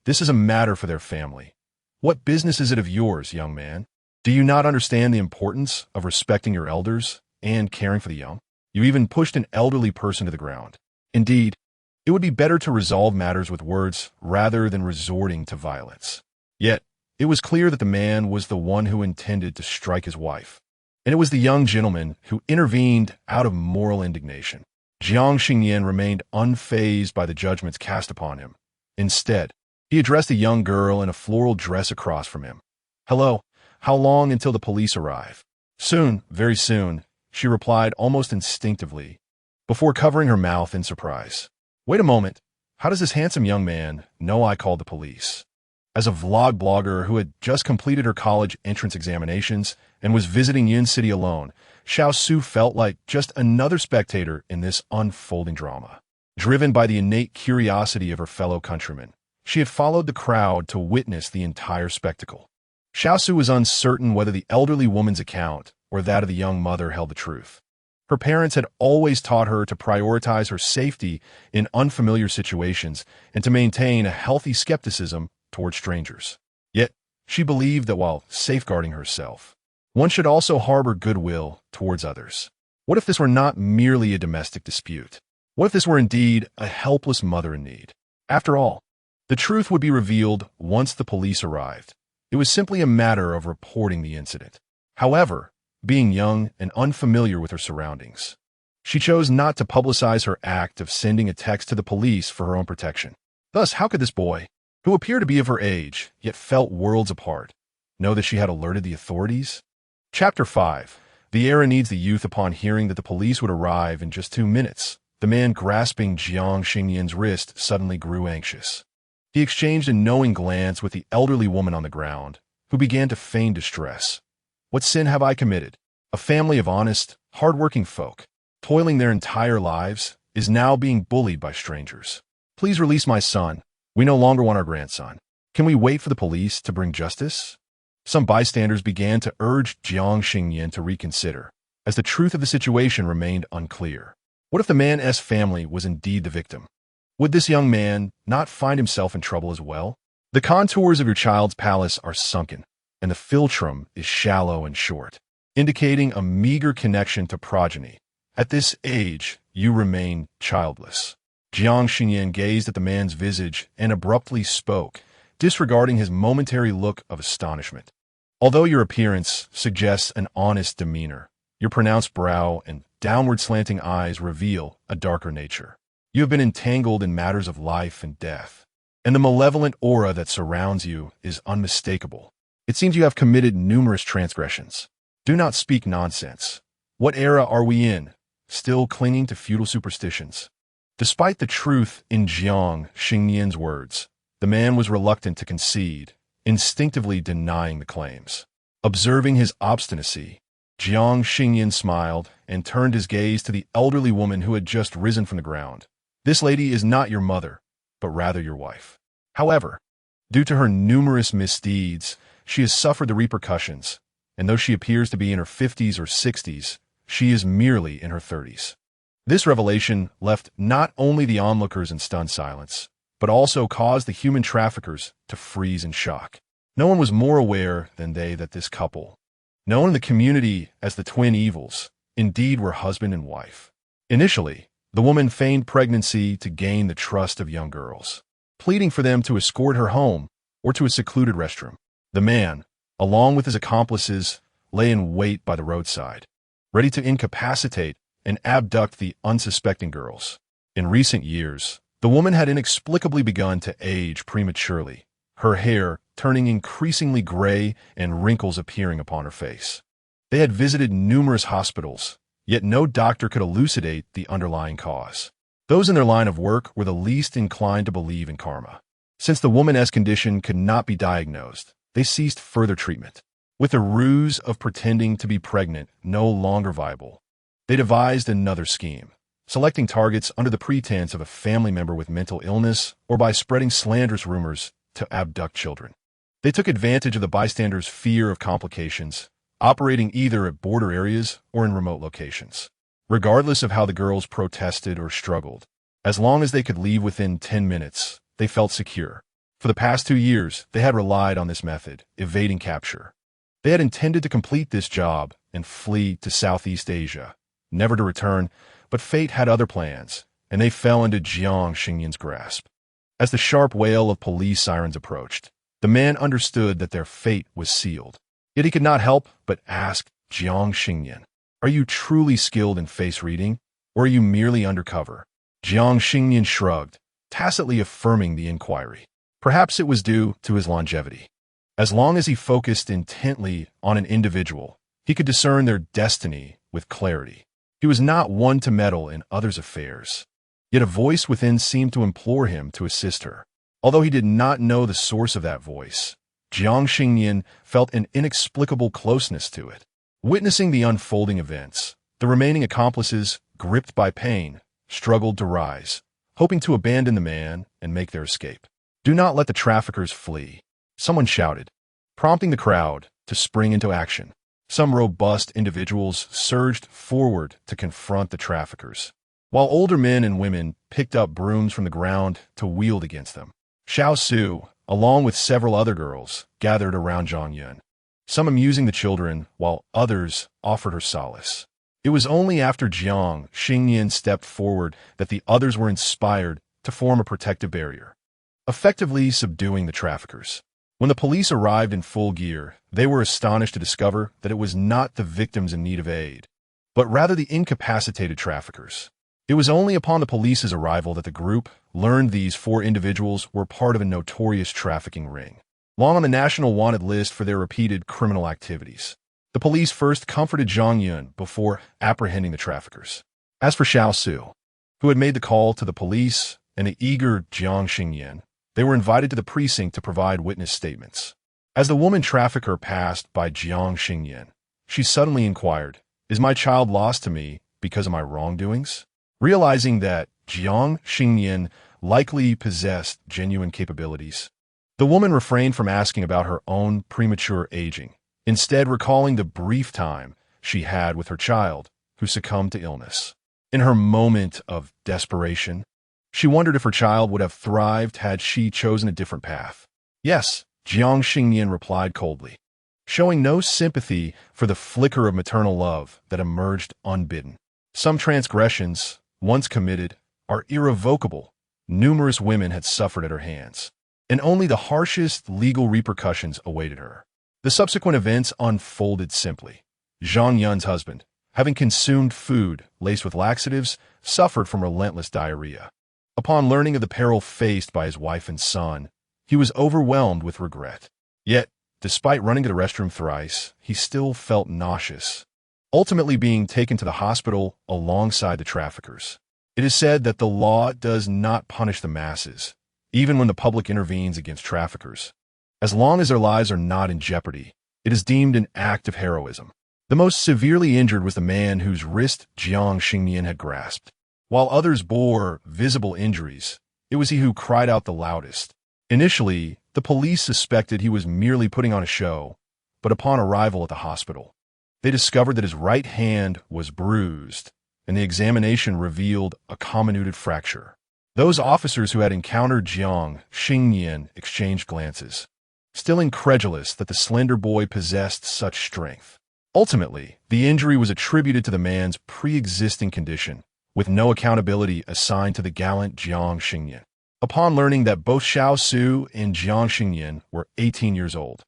"This is a matter for their family. What business is it of yours, young man? Do you not understand the importance of respecting your elders and caring for the young? You even pushed an elderly person to the ground. Indeed, it would be better to resolve matters with words rather than resorting to violence." Yet, it was clear that the man was the one who intended to strike his wife, and it was the young gentleman who intervened out of moral indignation. Jiang Xingnian remained unfazed by the judgments cast upon him. Instead, he addressed a young girl in a floral dress across from him. "Hello, how long until the police arrive?" "Soon, very soon," she replied almost instinctively, before covering her mouth in surprise. "Wait a moment, how does this handsome young man know I called the police?" As a vlog blogger who had just completed her college entrance examinations and was visiting Yun City alone, Xiao Su felt like just another spectator in this unfolding drama. Driven by the innate curiosity of her fellow countrymen, she had followed the crowd to witness the entire spectacle. Xiao Su was uncertain whether the elderly woman's account or that of the young mother held the truth. Her parents had always taught her to prioritize her safety in unfamiliar situations and to maintain a healthy skepticism toward strangers. Yet, she believed that while safeguarding herself, one should also harbor goodwill towards others. What if this were not merely a domestic dispute? What if this were indeed a helpless mother in need? After all, the truth would be revealed once the police arrived. It was simply a matter of reporting the incident. However, being young and unfamiliar with her surroundings, she chose not to publicize her act of sending a text to the police for her own protection. Thus, how could this boy, who appeared to be of her age, yet felt worlds apart, know that she had alerted the authorities? Chapter 5. The heir needs the youth. Upon hearing that the police would arrive in just 2 minutes, the man grasping Jiang Xingnian's wrist suddenly grew anxious. He exchanged a knowing glance with the elderly woman on the ground, who began to feign distress. "What sin have I committed? A family of honest, hard-working folk, toiling their entire lives, is now being bullied by strangers. Please release my son. We no longer want our grandson. Can we wait for the police to bring justice?" Some bystanders began to urge Jiang Xingnian to reconsider, as the truth of the situation remained unclear. What if the man's family was indeed the victim? Would this young man not find himself in trouble as well? The contours of your child's palace are sunken, and the philtrum is shallow and short, indicating a meager connection to progeny. At this age, you remain childless. Jiang Xingnian gazed at the man's visage and abruptly spoke, disregarding his momentary look of astonishment. "Although your appearance suggests an honest demeanor, your pronounced brow and downward slanting eyes reveal a darker nature. You have been entangled in matters of life and death, and the malevolent aura that surrounds you is unmistakable. It seems you have committed numerous transgressions. Do not speak nonsense. What era are we in, still clinging to feudal superstitions?" Despite the truth in Jiang Xingnian's words, the man was reluctant to concede, instinctively denying the claims. Observing his obstinacy, Jiang Xingnian smiled and turned his gaze to the elderly woman who had just risen from the ground. "This lady is not your mother, but rather your wife. However, due to her numerous misdeeds, she has suffered the repercussions, and though she appears to be in her 50s or 60s, she is merely in her 30s. This revelation left not only the onlookers in stunned silence, but also caused the human traffickers to freeze in shock. No one was more aware than they that this couple, known in the community as the twin evils, indeed were husband and wife. Initially, the woman feigned pregnancy to gain the trust of young girls, pleading for them to escort her home or to a secluded restroom. The man, along with his accomplices, lay in wait by the roadside, ready to incapacitate and abduct the unsuspecting girls. In recent years, the woman had inexplicably begun to age prematurely, her hair turning increasingly gray and wrinkles appearing upon her face. They had visited numerous hospitals, yet no doctor could elucidate the underlying cause. Those in their line of work were the least inclined to believe in karma. Since the woman's condition could not be diagnosed, they ceased further treatment. With the ruse of pretending to be pregnant no longer viable, they devised another scheme, selecting targets under the pretense of a family member with mental illness or by spreading slanderous rumors to abduct children. They took advantage of the bystanders' fear of complications, operating either at border areas or in remote locations. Regardless of how the girls protested or struggled, as long as they could leave within 10 minutes, they felt secure. For the past 2 years, they had relied on this method, evading capture. They had intended to complete this job and flee to Southeast Asia, never to return, but fate had other plans, and they fell into Jiang Xingnian's grasp. As the sharp wail of police sirens approached, the man understood that their fate was sealed. Yet he could not help but ask Jiang Xingnian, "Are you truly skilled in face reading, or are you merely undercover?" Jiang Xingnian shrugged, tacitly affirming the inquiry. Perhaps it was due to his longevity. As long as he focused intently on an individual, he could discern their destiny with clarity. He was not one to meddle in others' affairs. Yet a voice within seemed to implore him to assist her. Although he did not know the source of that voice, Jiang Xingnian felt an inexplicable closeness to it. Witnessing the unfolding events, the remaining accomplices, gripped by pain, struggled to rise, hoping to abandon the man and make their escape. "Do not let the traffickers flee," someone shouted, prompting the crowd to spring into action. Some robust individuals surged forward to confront the traffickers, while older men and women picked up brooms from the ground to wield against them. Xiao Su, along with several other girls, gathered around Zhang Yun, some amusing the children while others offered her solace. It was only after Jiang Xingnian stepped forward that the others were inspired to form a protective barrier, effectively subduing the traffickers. When the police arrived in full gear, they were astonished to discover that it was not the victims in need of aid, but rather the incapacitated traffickers. It was only upon the police's arrival that the group learned these 4 individuals were part of a notorious trafficking ring, long on the national wanted list for their repeated criminal activities. The police first comforted Zhang Yun before apprehending the traffickers. As for Xiao Su, who had made the call to the police, and the eager Jiang Xingnian, they were invited to the precinct to provide witness statements. As the woman trafficker passed by Jiang Xingnian, she suddenly inquired, "Is my child lost to me because of my wrongdoings?" Realizing that Jiang Xingnian likely possessed genuine capabilities, the woman refrained from asking about her own premature aging, instead recalling the brief time she had with her child, who succumbed to illness. In her moment of desperation, she wondered if her child would have thrived had she chosen a different path. "Yes," Jiang Xingnian replied coldly, showing no sympathy for the flicker of maternal love that emerged unbidden. Some transgressions, once committed, are irrevocable. Numerous women had suffered at her hands, and only the harshest legal repercussions awaited her. The subsequent events unfolded simply. Zhang Yun's husband, having consumed food laced with laxatives, suffered from relentless diarrhea. Upon learning of the peril faced by his wife and son, he was overwhelmed with regret. Yet, despite running to the restroom thrice, he still felt nauseous, ultimately being taken to the hospital alongside the traffickers. It is said that the law does not punish the masses, even when the public intervenes against traffickers. As long as their lives are not in jeopardy, it is deemed an act of heroism. The most severely injured was the man whose wrist Jiang Xingnian had grasped. While others bore visible injuries, it was he who cried out the loudest. Initially, the police suspected he was merely putting on a show, but upon arrival at the hospital, they discovered that his right hand was bruised, and the examination revealed a comminuted fracture. Those officers who had encountered Jiang Xingnian exchanged glances, still incredulous that the slender boy possessed such strength. Ultimately, the injury was attributed to the man's pre-existing condition, with no accountability assigned to the gallant Jiang Xingnian. Upon learning that both Xiao Su and Jiang Xingnian were 18 years old,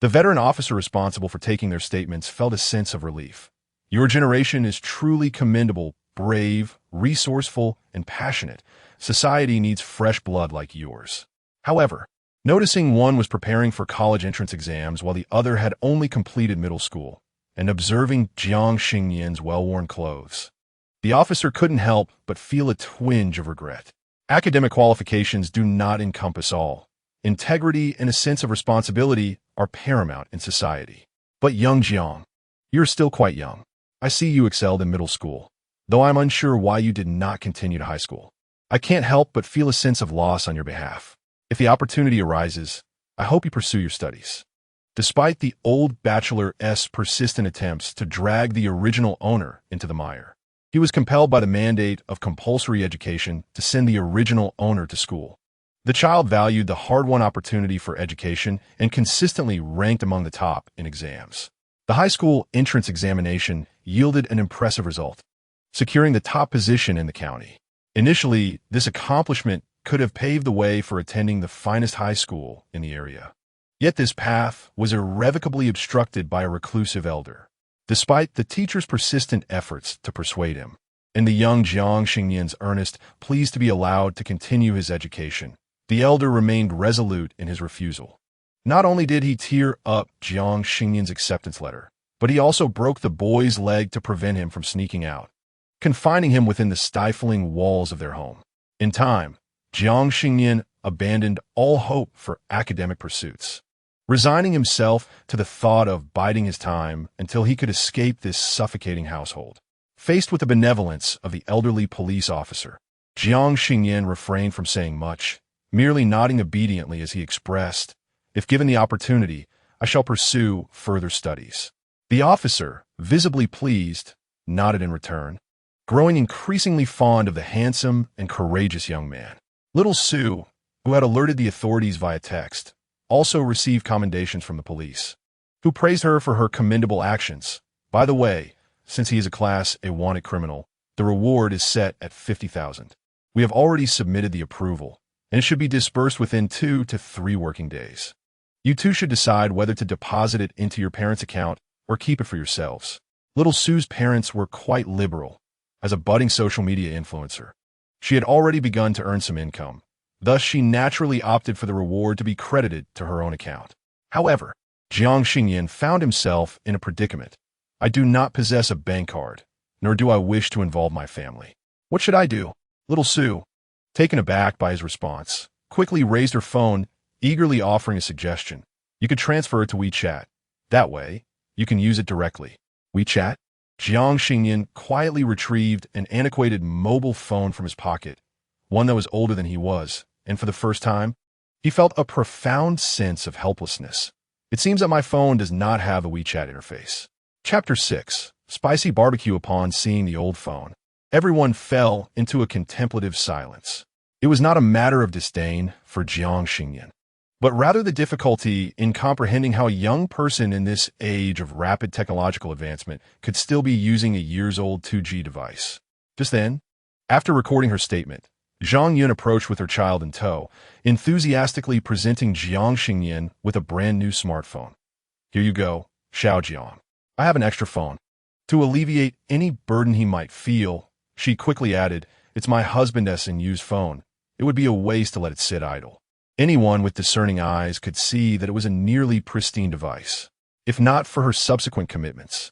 the veteran officer responsible for taking their statements felt a sense of relief. "Your generation is truly commendable, brave, resourceful, and passionate. Society needs fresh blood like yours." However, noticing one was preparing for college entrance exams while the other had only completed middle school, and observing Jiang Xingnian's well-worn clothes, the officer couldn't help but feel a twinge of regret. Academic qualifications do not encompass all. Integrity and a sense of responsibility are paramount in society. But young Jiang, you're still quite young. I see you excelled in middle school, though I'm unsure why you did not continue to high school. I can't help but feel a sense of loss on your behalf. If the opportunity arises, I hope you pursue your studies. Despite the old bachelor's persistent attempts to drag the original owner into the mire, he was compelled by the mandate of compulsory education to send the original owner to school. The child valued the hard-won opportunity for education and consistently ranked among the top in exams. The high school entrance examination yielded an impressive result, securing the top position in the county. Initially, this accomplishment could have paved the way for attending the finest high school in the area. Yet this path was irrevocably obstructed by a reclusive elder. Despite the teacher's persistent efforts to persuade him, and the young Jiang Xingnian's earnest pleas to be allowed to continue his education, the elder remained resolute in his refusal. Not only did he tear up Jiang Xingnian's acceptance letter, but he also broke the boy's leg to prevent him from sneaking out, confining him within the stifling walls of their home. In time, Jiang Xingnian abandoned all hope for academic pursuits, resigning himself to the thought of biding his time until he could escape this suffocating household. Faced with the benevolence of the elderly police officer, Jiang Xingnian refrained from saying much, merely nodding obediently as he expressed, "If given the opportunity, I shall pursue further studies." The officer, visibly pleased, nodded in return, growing increasingly fond of the handsome and courageous young man. Little Sue, who had alerted the authorities via text, also received commendations from the police, who praised her for her commendable actions. By the way, since he is a Class A wanted criminal, the reward is set at 50,000. We have already submitted the approval, and it should be disbursed within 2 to 3 working days. You two should decide whether to deposit it into your parents' account or keep it for yourselves. Little Sue's parents were quite liberal. As a budding social media influencer, she had already begun to earn some income. Thus, she naturally opted for the reward to be credited to her own account. However, Jiang Xingnian found himself in a predicament. "I do not possess a bank card, nor do I wish to involve my family. What should I do?" Little Sue, taken aback by his response, quickly raised her phone, eagerly offering a suggestion. "You could transfer it to WeChat. That way, you can use it directly." WeChat? Jiang Xingnian quietly retrieved an antiquated mobile phone from his pocket, one that was older than he was, and for the first time, he felt a profound sense of helplessness. "It seems that my phone does not have a WeChat interface." Chapter 6. Spicy Barbecue. Upon seeing the old phone, everyone fell into a contemplative silence. It was not a matter of disdain for Jiang Xingnian, but rather the difficulty in comprehending how a young person in this age of rapid technological advancement could still be using a years-old 2G device. Just then, after recording her statement, Zhang Yun approached with her child in tow, enthusiastically presenting Jiang Xingnian with a brand-new smartphone. "Here you go, Xiao Jiang. I have an extra phone." To alleviate any burden he might feel, she quickly added, "It's my husband's used phone. It would be a waste to let it sit idle." Anyone with discerning eyes could see that it was a nearly pristine device. If not for her subsequent commitments,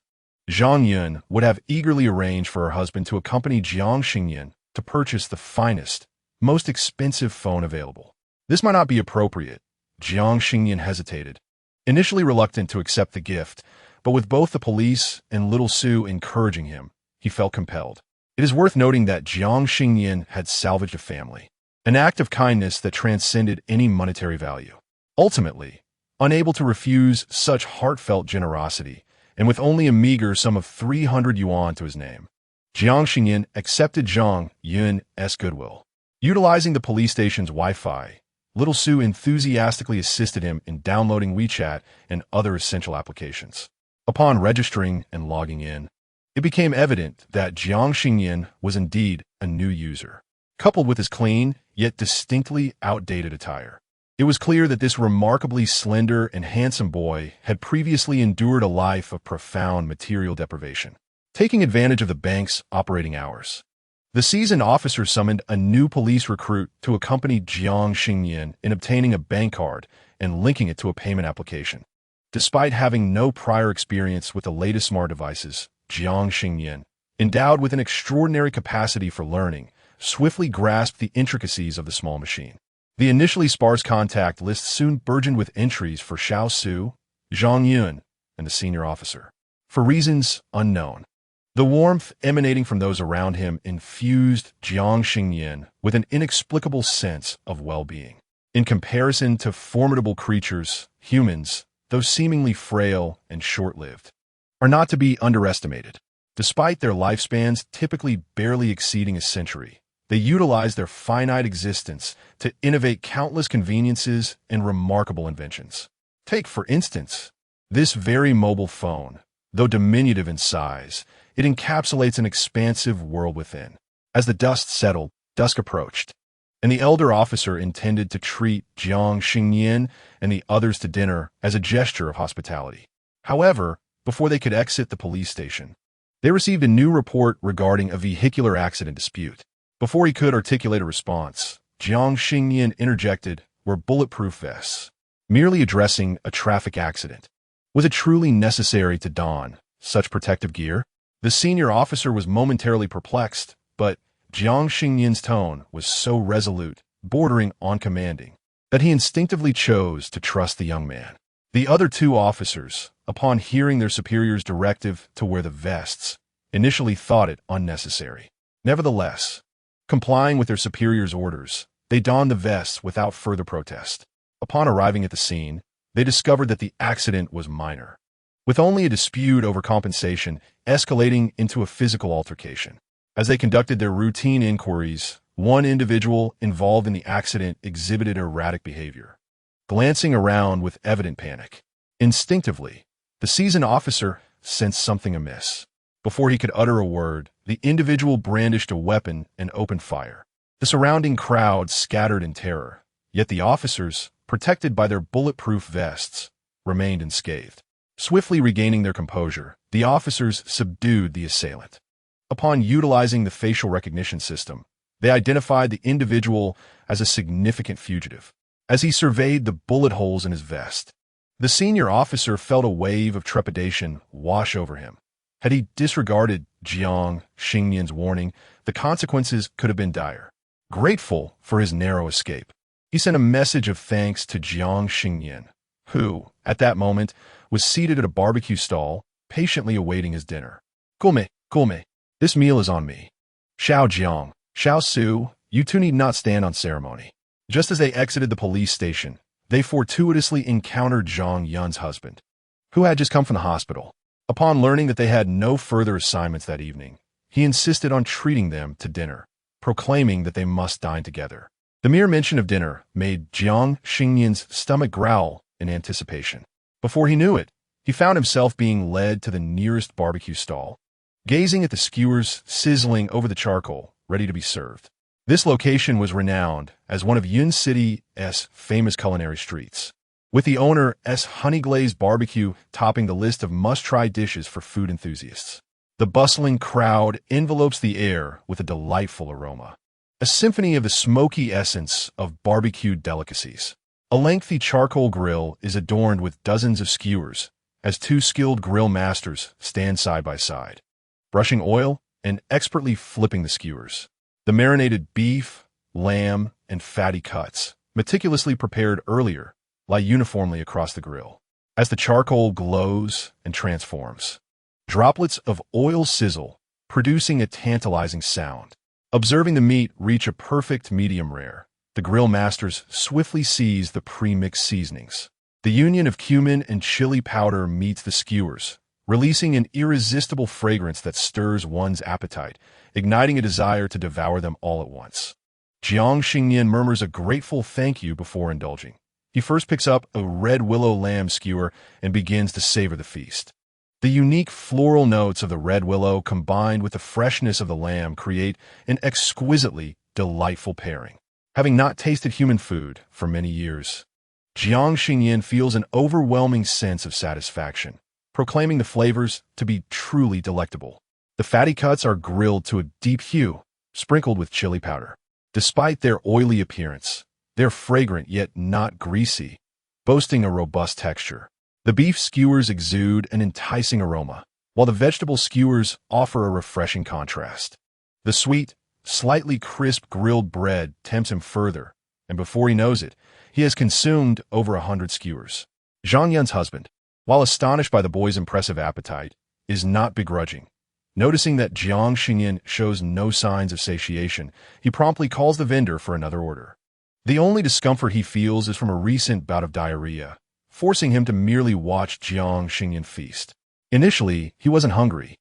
Zhang Yun would have eagerly arranged for her husband to accompany Jiang Xingnian to purchase the finest, most expensive phone available. This might not be appropriate. Jiang Xingnian hesitated, initially reluctant to accept the gift, but with both the police and Little Sue encouraging him, he felt compelled. It is worth noting that Jiang Xingnian had salvaged a family, an act of kindness that transcended any monetary value. Ultimately, unable to refuse such heartfelt generosity, and with only a meager sum of 300 yuan to his name, Jiang Xingnian accepted Zhang Yun's goodwill. Utilizing the police station's Wi-Fi, Little Sue enthusiastically assisted him in downloading WeChat and other essential applications. Upon registering and logging in, it became evident that Jiang Xingnian was indeed a new user. Coupled with his clean, yet distinctly outdated attire, it was clear that this remarkably slender and handsome boy had previously endured a life of profound material deprivation. Taking advantage of the bank's operating hours, the seasoned officer summoned a new police recruit to accompany Jiang Xingnian in obtaining a bank card and linking it to a payment application. Despite having no prior experience with the latest smart devices, Jiang Xingnian, endowed with an extraordinary capacity for learning, swiftly grasped the intricacies of the small machine. The initially sparse contact list soon burgeoned with entries for Xiao Su, Zhang Yun, and the senior officer. For reasons unknown, the warmth emanating from those around him infused Jiang Xingnian with an inexplicable sense of well-being. In comparison to formidable creatures, humans, though seemingly frail and short-lived, are not to be underestimated. Despite their lifespans typically barely exceeding a century, they utilize their finite existence to innovate countless conveniences and remarkable inventions. Take, for instance, this very mobile phone. Though diminutive in size, it encapsulates an expansive world within. As the dust settled, dusk approached, and the elder officer intended to treat Jiang Xingnian and the others to dinner as a gesture of hospitality. However, before they could exit the police station, they received a new report regarding a vehicular accident dispute. Before he could articulate a response, Jiang Xingnian interjected, "Wear bulletproof vests." Merely addressing a traffic accident. Was it truly necessary to don such protective gear? The senior officer was momentarily perplexed, but Jiang Xingnian's tone was so resolute, bordering on commanding, that he instinctively chose to trust the young man. The other two officers, upon hearing their superior's directive to wear the vests, initially thought it unnecessary. Nevertheless, complying with their superior's orders, they donned the vests without further protest. Upon arriving at the scene, they discovered that the accident was minor, with only a dispute over compensation escalating into a physical altercation. As they conducted their routine inquiries, one individual involved in the accident exhibited erratic behavior, glancing around with evident panic. Instinctively, the seasoned officer sensed something amiss. Before he could utter a word, the individual brandished a weapon and opened fire. The surrounding crowd scattered in terror, yet the officers, protected by their bulletproof vests, remained unscathed. Swiftly regaining their composure, the officers subdued the assailant. Upon utilizing the facial recognition system, they identified the individual as a significant fugitive. As he surveyed the bullet holes in his vest, the senior officer felt a wave of trepidation wash over him. Had he disregarded Jiang Xingnian's warning, the consequences could have been dire. Grateful for his narrow escape, he sent a message of thanks to Jiang Xingnian, who, at that moment, was seated at a barbecue stall, patiently awaiting his dinner. Gulme, this meal is on me. Xiao Jiang, Xiao Su, you two need not stand on ceremony. Just as they exited the police station, they fortuitously encountered Zhang Yun's husband, who had just come from the hospital. Upon learning that they had no further assignments that evening, he insisted on treating them to dinner, proclaiming that they must dine together. The mere mention of dinner made Jiang Xingnian's stomach growl in anticipation. Before he knew it, he found himself being led to the nearest barbecue stall, gazing at the skewers sizzling over the charcoal, ready to be served. This location was renowned as one of Yun City's famous culinary streets, with the owner's honey-glazed barbecue topping the list of must-try dishes for food enthusiasts. The bustling crowd envelopes the air with a delightful aroma, a symphony of the smoky essence of barbecued delicacies. A lengthy charcoal grill is adorned with dozens of skewers, as two skilled grill masters stand side by side, brushing oil and expertly flipping the skewers. The marinated beef, lamb, and fatty cuts, meticulously prepared earlier, lie uniformly across the grill. As the charcoal glows and transforms, droplets of oil sizzle, producing a tantalizing sound. Observing the meat reach a perfect medium rare, the grill masters swiftly seize the pre-mixed seasonings. The union of cumin and chili powder meets the skewers, releasing an irresistible fragrance that stirs one's appetite, igniting a desire to devour them all at once. Jiang Xingnian murmurs a grateful thank you before indulging. He first picks up a red willow lamb skewer and begins to savor the feast. The unique floral notes of the red willow combined with the freshness of the lamb create an exquisitely delightful pairing. Having not tasted human food for many years, Jiang Xingnian feels an overwhelming sense of satisfaction, proclaiming the flavors to be truly delectable. The fatty cuts are grilled to a deep hue, sprinkled with chili powder. Despite their oily appearance, they're fragrant yet not greasy, boasting a robust texture. The beef skewers exude an enticing aroma, while the vegetable skewers offer a refreshing contrast. The sweet, slightly crisp grilled bread tempts him further, and before he knows it, he has consumed over 100 skewers. Zhang Yun's husband, while astonished by the boy's impressive appetite, is not begrudging. Noticing that Jiang Xingnian shows no signs of satiation, he promptly calls the vendor for another order. The only discomfort he feels is from a recent bout of diarrhea, forcing him to merely watch Jiang Xingnian feast. Initially, he wasn't hungry,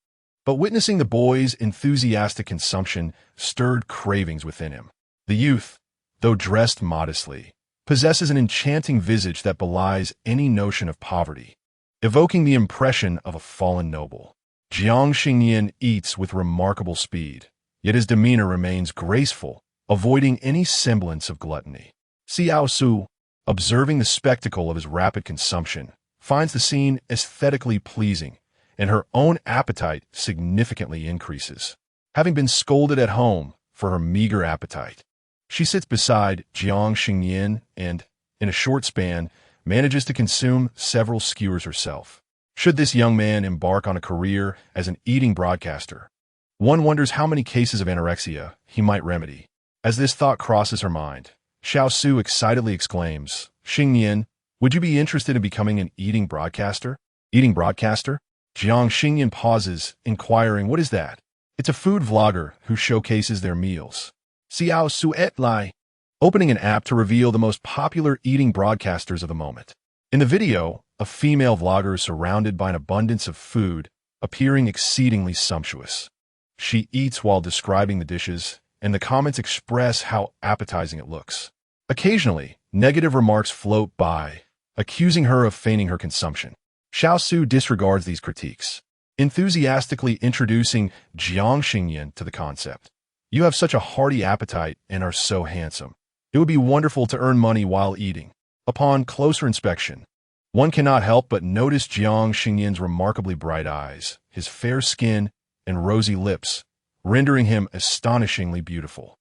but witnessing the boy's enthusiastic consumption stirred cravings within him. The youth, though dressed modestly, possesses an enchanting visage that belies any notion of poverty, evoking the impression of a fallen noble. Jiang Xingnian eats with remarkable speed, yet his demeanor remains graceful, avoiding any semblance of gluttony. Xiao Su, observing the spectacle of his rapid consumption, finds the scene aesthetically pleasing, and her own appetite significantly increases. Having been scolded at home for her meager appetite, she sits beside Jiang Xingnian and, in a short span, manages to consume several skewers herself. Should this young man embark on a career as an eating broadcaster, one wonders how many cases of anorexia he might remedy. As this thought crosses her mind, Xiao Su excitedly exclaims, "Xingnian, would you be interested in becoming an eating broadcaster?" Eating broadcaster? Jiang Xingnian pauses, inquiring, "What is that?" "It's a food vlogger who showcases their meals." Xiao Su et Lai, opening an app to reveal the most popular eating broadcasters of the moment. In the video, a female vlogger is surrounded by an abundance of food, appearing exceedingly sumptuous. She eats while describing the dishes, and the comments express how appetizing it looks. Occasionally, negative remarks float by, accusing her of feigning her consumption. Xiao Su disregards these critiques, enthusiastically introducing Jiang Xingnian to the concept. "You have such a hearty appetite and are so handsome. It would be wonderful to earn money while eating." Upon closer inspection, one cannot help but notice Jiang Xingnian's remarkably bright eyes, his fair skin, and rosy lips, rendering him astonishingly beautiful.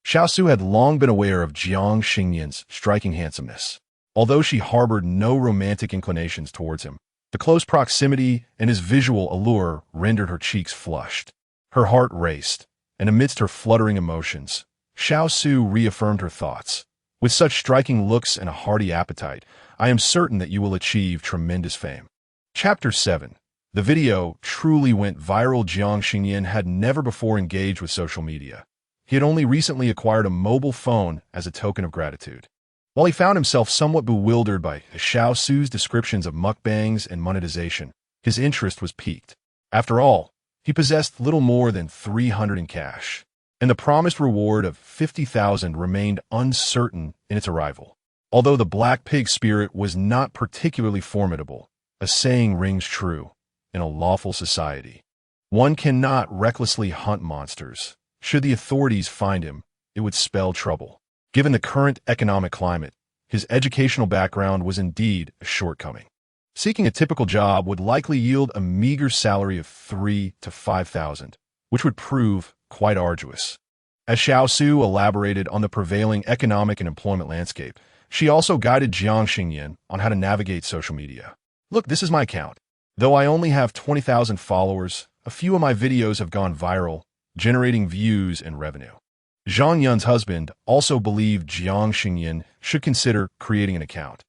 Xiao Su had long been aware of Jiang Xingnian's striking handsomeness. Although she harbored no romantic inclinations towards him, the close proximity and his visual allure rendered her cheeks flushed. Her heart raced, and amidst her fluttering emotions, Xiao Su reaffirmed her thoughts. "With such striking looks and a hearty appetite, I am certain that you will achieve tremendous fame." Chapter 7. The video truly went viral. Jiang Xingnian had never before engaged with social media. He had only recently acquired a mobile phone as a token of gratitude. While he found himself somewhat bewildered by Xiao Su's descriptions of mukbangs and monetization, his interest was piqued. After all, he possessed little more than 300 in cash, and the promised reward of 50,000 remained uncertain in its arrival. Although the black pig spirit was not particularly formidable, a saying rings true: in a lawful society, one cannot recklessly hunt monsters. Should the authorities find him, it would spell trouble. Given the current economic climate, his educational background was indeed a shortcoming. Seeking a typical job would likely yield a meager salary of 3,000 to 5,000, which would prove quite arduous. As Xiao Su elaborated on the prevailing economic and employment landscape, she also guided Jiang Xingnian on how to navigate social media. "Look, this is my account. Though I only have 20,000 followers, a few of my videos have gone viral, generating views and revenue." Zhang Yun's husband also believed Jiang Xingnian should consider creating an account,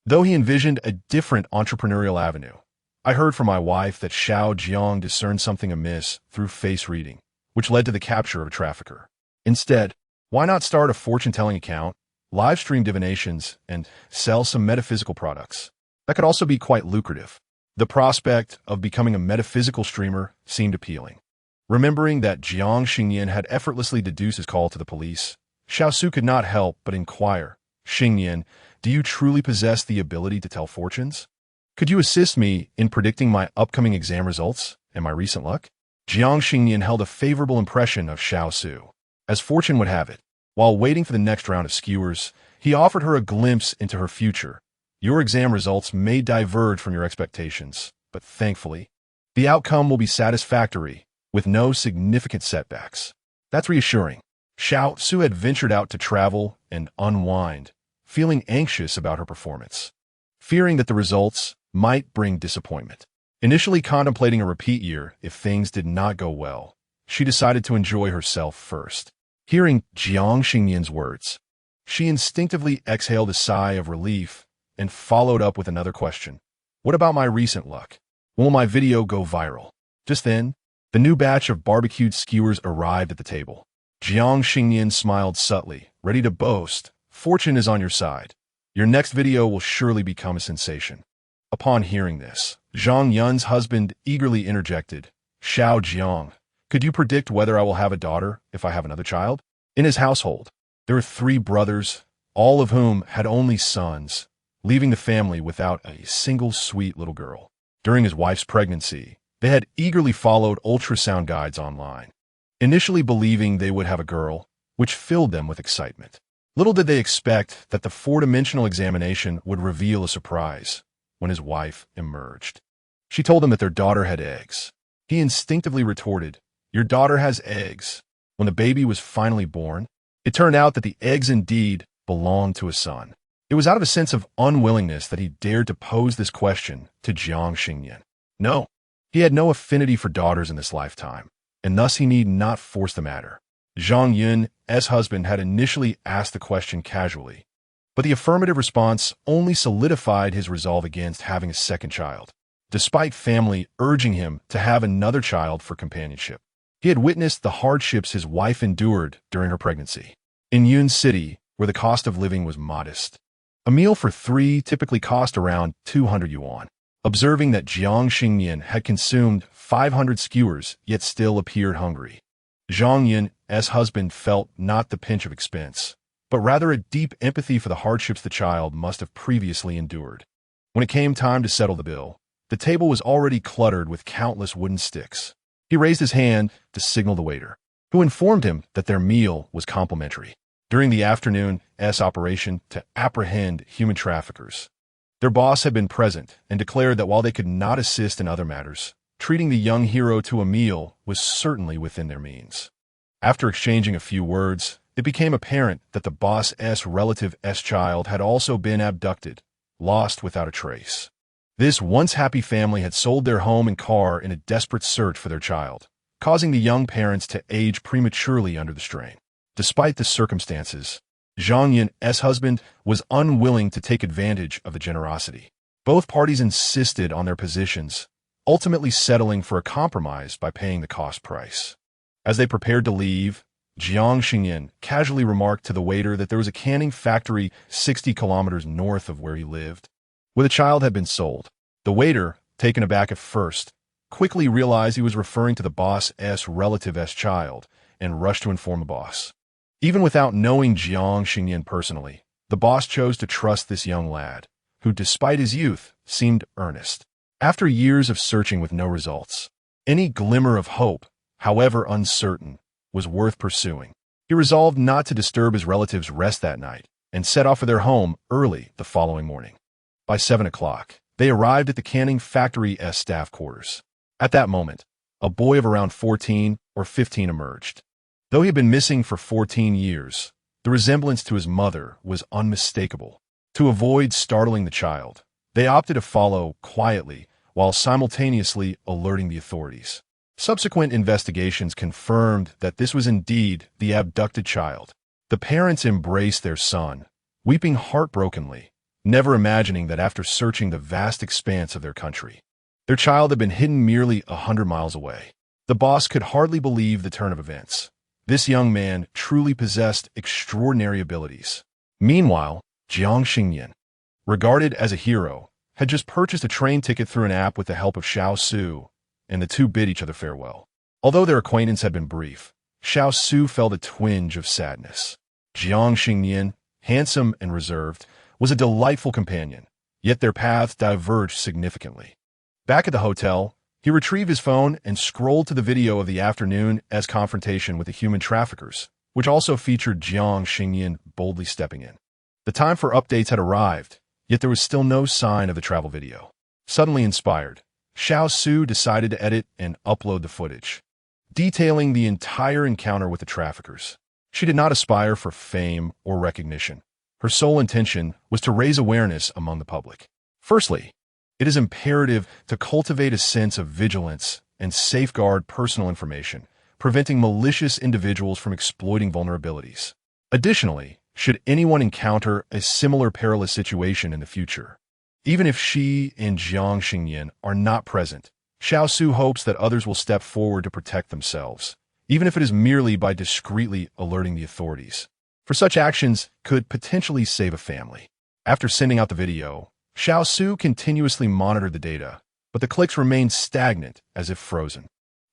though he envisioned a different entrepreneurial avenue. "I heard from my wife that Xiao Jiang discerned something amiss through face reading, which led to the capture of a trafficker. Instead, why not start a fortune-telling account, live stream divinations, and sell some metaphysical products? That could also be quite lucrative." The prospect of becoming a metaphysical streamer seemed appealing. Remembering that Jiang Xingnian had effortlessly deduced his call to the police, Xiao Su could not help but inquire, "Xingnian, do you truly possess the ability to tell fortunes? Could you assist me in predicting my upcoming exam results and my recent luck?" Jiang Xingnian held a favorable impression of Xiao Su. As fortune would have it, while waiting for the next round of skewers, he offered her a glimpse into her future. "Your exam results may diverge from your expectations, but thankfully, the outcome will be satisfactory, with no significant setbacks." That's reassuring. Xiao Su had ventured out to travel and unwind, feeling anxious about her performance, fearing that the results might bring disappointment. Initially contemplating a repeat year if things did not go well, she decided to enjoy herself first. Hearing Jiang Xingnian's words, she instinctively exhaled a sigh of relief and followed up with another question. What about my recent luck? Will my video go viral? Just then, the new batch of barbecued skewers arrived at the table. Jiang Xingnian smiled subtly, ready to boast. Fortune is on your side. Your next video will surely become a sensation. Upon hearing this, Zhang Yun's husband eagerly interjected, Xiao Jiang, could you predict whether I will have a daughter if I have another child? In his household, there were 3 brothers, all of whom had only sons, leaving the family without a single sweet little girl. During his wife's pregnancy, they had eagerly followed ultrasound guides online, initially believing they would have a girl, which filled them with excitement. Little did they expect that the 4-dimensional examination would reveal a surprise when his wife emerged. She told him that their daughter had eggs. He instinctively retorted, your daughter has eggs. When the baby was finally born, it turned out that the eggs indeed belonged to a son. It was out of a sense of unwillingness that he dared to pose this question to Jiang Xingnian. No, he had no affinity for daughters in this lifetime, and thus he need not force the matter. Zhang Yun's husband had initially asked the question casually, but the affirmative response only solidified his resolve against having a second child, despite family urging him to have another child for companionship. He had witnessed the hardships his wife endured during her pregnancy. In Yun City, where the cost of living was modest, a meal for 3 typically cost around 200 yuan. Observing that Jiang Xingnian had consumed 500 skewers yet still appeared hungry, Zhang Yun's husband felt not the pinch of expense, but rather a deep empathy for the hardships the child must have previously endured. When it came time to settle the bill, the table was already cluttered with countless wooden sticks. He raised his hand to signal the waiter, who informed him that their meal was complimentary. During the afternoon's operation to apprehend human traffickers, their boss had been present and declared that while they could not assist in other matters, treating the young hero to a meal was certainly within their means. After exchanging a few words, it became apparent that the boss's relative's child had also been abducted, lost without a trace. This once happy family had sold their home and car in a desperate search for their child, causing the young parents to age prematurely under the strain. Despite the circumstances, Zhang Yun's husband was unwilling to take advantage of the generosity. Both parties insisted on their positions, ultimately settling for a compromise by paying the cost price. As they prepared to leave, Jiang Xingnian casually remarked to the waiter that there was a canning factory 60 kilometers north of where he lived, where the child had been sold. The waiter, taken aback at first, quickly realized he was referring to the boss's relative's child and rushed to inform the boss. Even without knowing Jiang Xingnian personally, the boss chose to trust this young lad, who, despite his youth, seemed earnest. After years of searching with no results, any glimmer of hope, however uncertain, was worth pursuing. He resolved not to disturb his relatives' rest that night and set off for their home early the following morning. By 7 o'clock, they arrived at the canning factory's staff quarters. At that moment, a boy of around 14 or 15 emerged. Though he had been missing for 14 years, the resemblance to his mother was unmistakable. To avoid startling the child, they opted to follow quietly while simultaneously alerting the authorities. Subsequent investigations confirmed that this was indeed the abducted child. The parents embraced their son, weeping heartbrokenly, never imagining that after searching the vast expanse of their country, their child had been hidden merely 100 miles away. The boss could hardly believe the turn of events. This young man truly possessed extraordinary abilities. Meanwhile, Jiang Xingnian, regarded as a hero, had just purchased a train ticket through an app with the help of Xiao Su, and the two bid each other farewell. Although their acquaintance had been brief, Xiao Su felt a twinge of sadness. Jiang Xingnian, handsome and reserved, was a delightful companion, yet their paths diverged significantly. Back at the hotel, he retrieved his phone and scrolled to the video of the afternoon's confrontation with the human traffickers, which also featured Jiang Xingnian boldly stepping in. The time for updates had arrived, yet there was still no sign of the travel video. Suddenly inspired, Xiao Su decided to edit and upload the footage, detailing the entire encounter with the traffickers. She did not aspire for fame or recognition. Her sole intention was to raise awareness among the public. Firstly, it is imperative to cultivate a sense of vigilance and safeguard personal information, preventing malicious individuals from exploiting vulnerabilities. Additionally, should anyone encounter a similar perilous situation in the future, Even if she and Jiang Xingnian are not present, Xiaosu hopes that others will step forward to protect themselves, even if it is merely by discreetly alerting the authorities. For such actions could potentially save a family. After sending out the video, Xiaosu continuously monitored the data, but the clicks remained stagnant, as if frozen.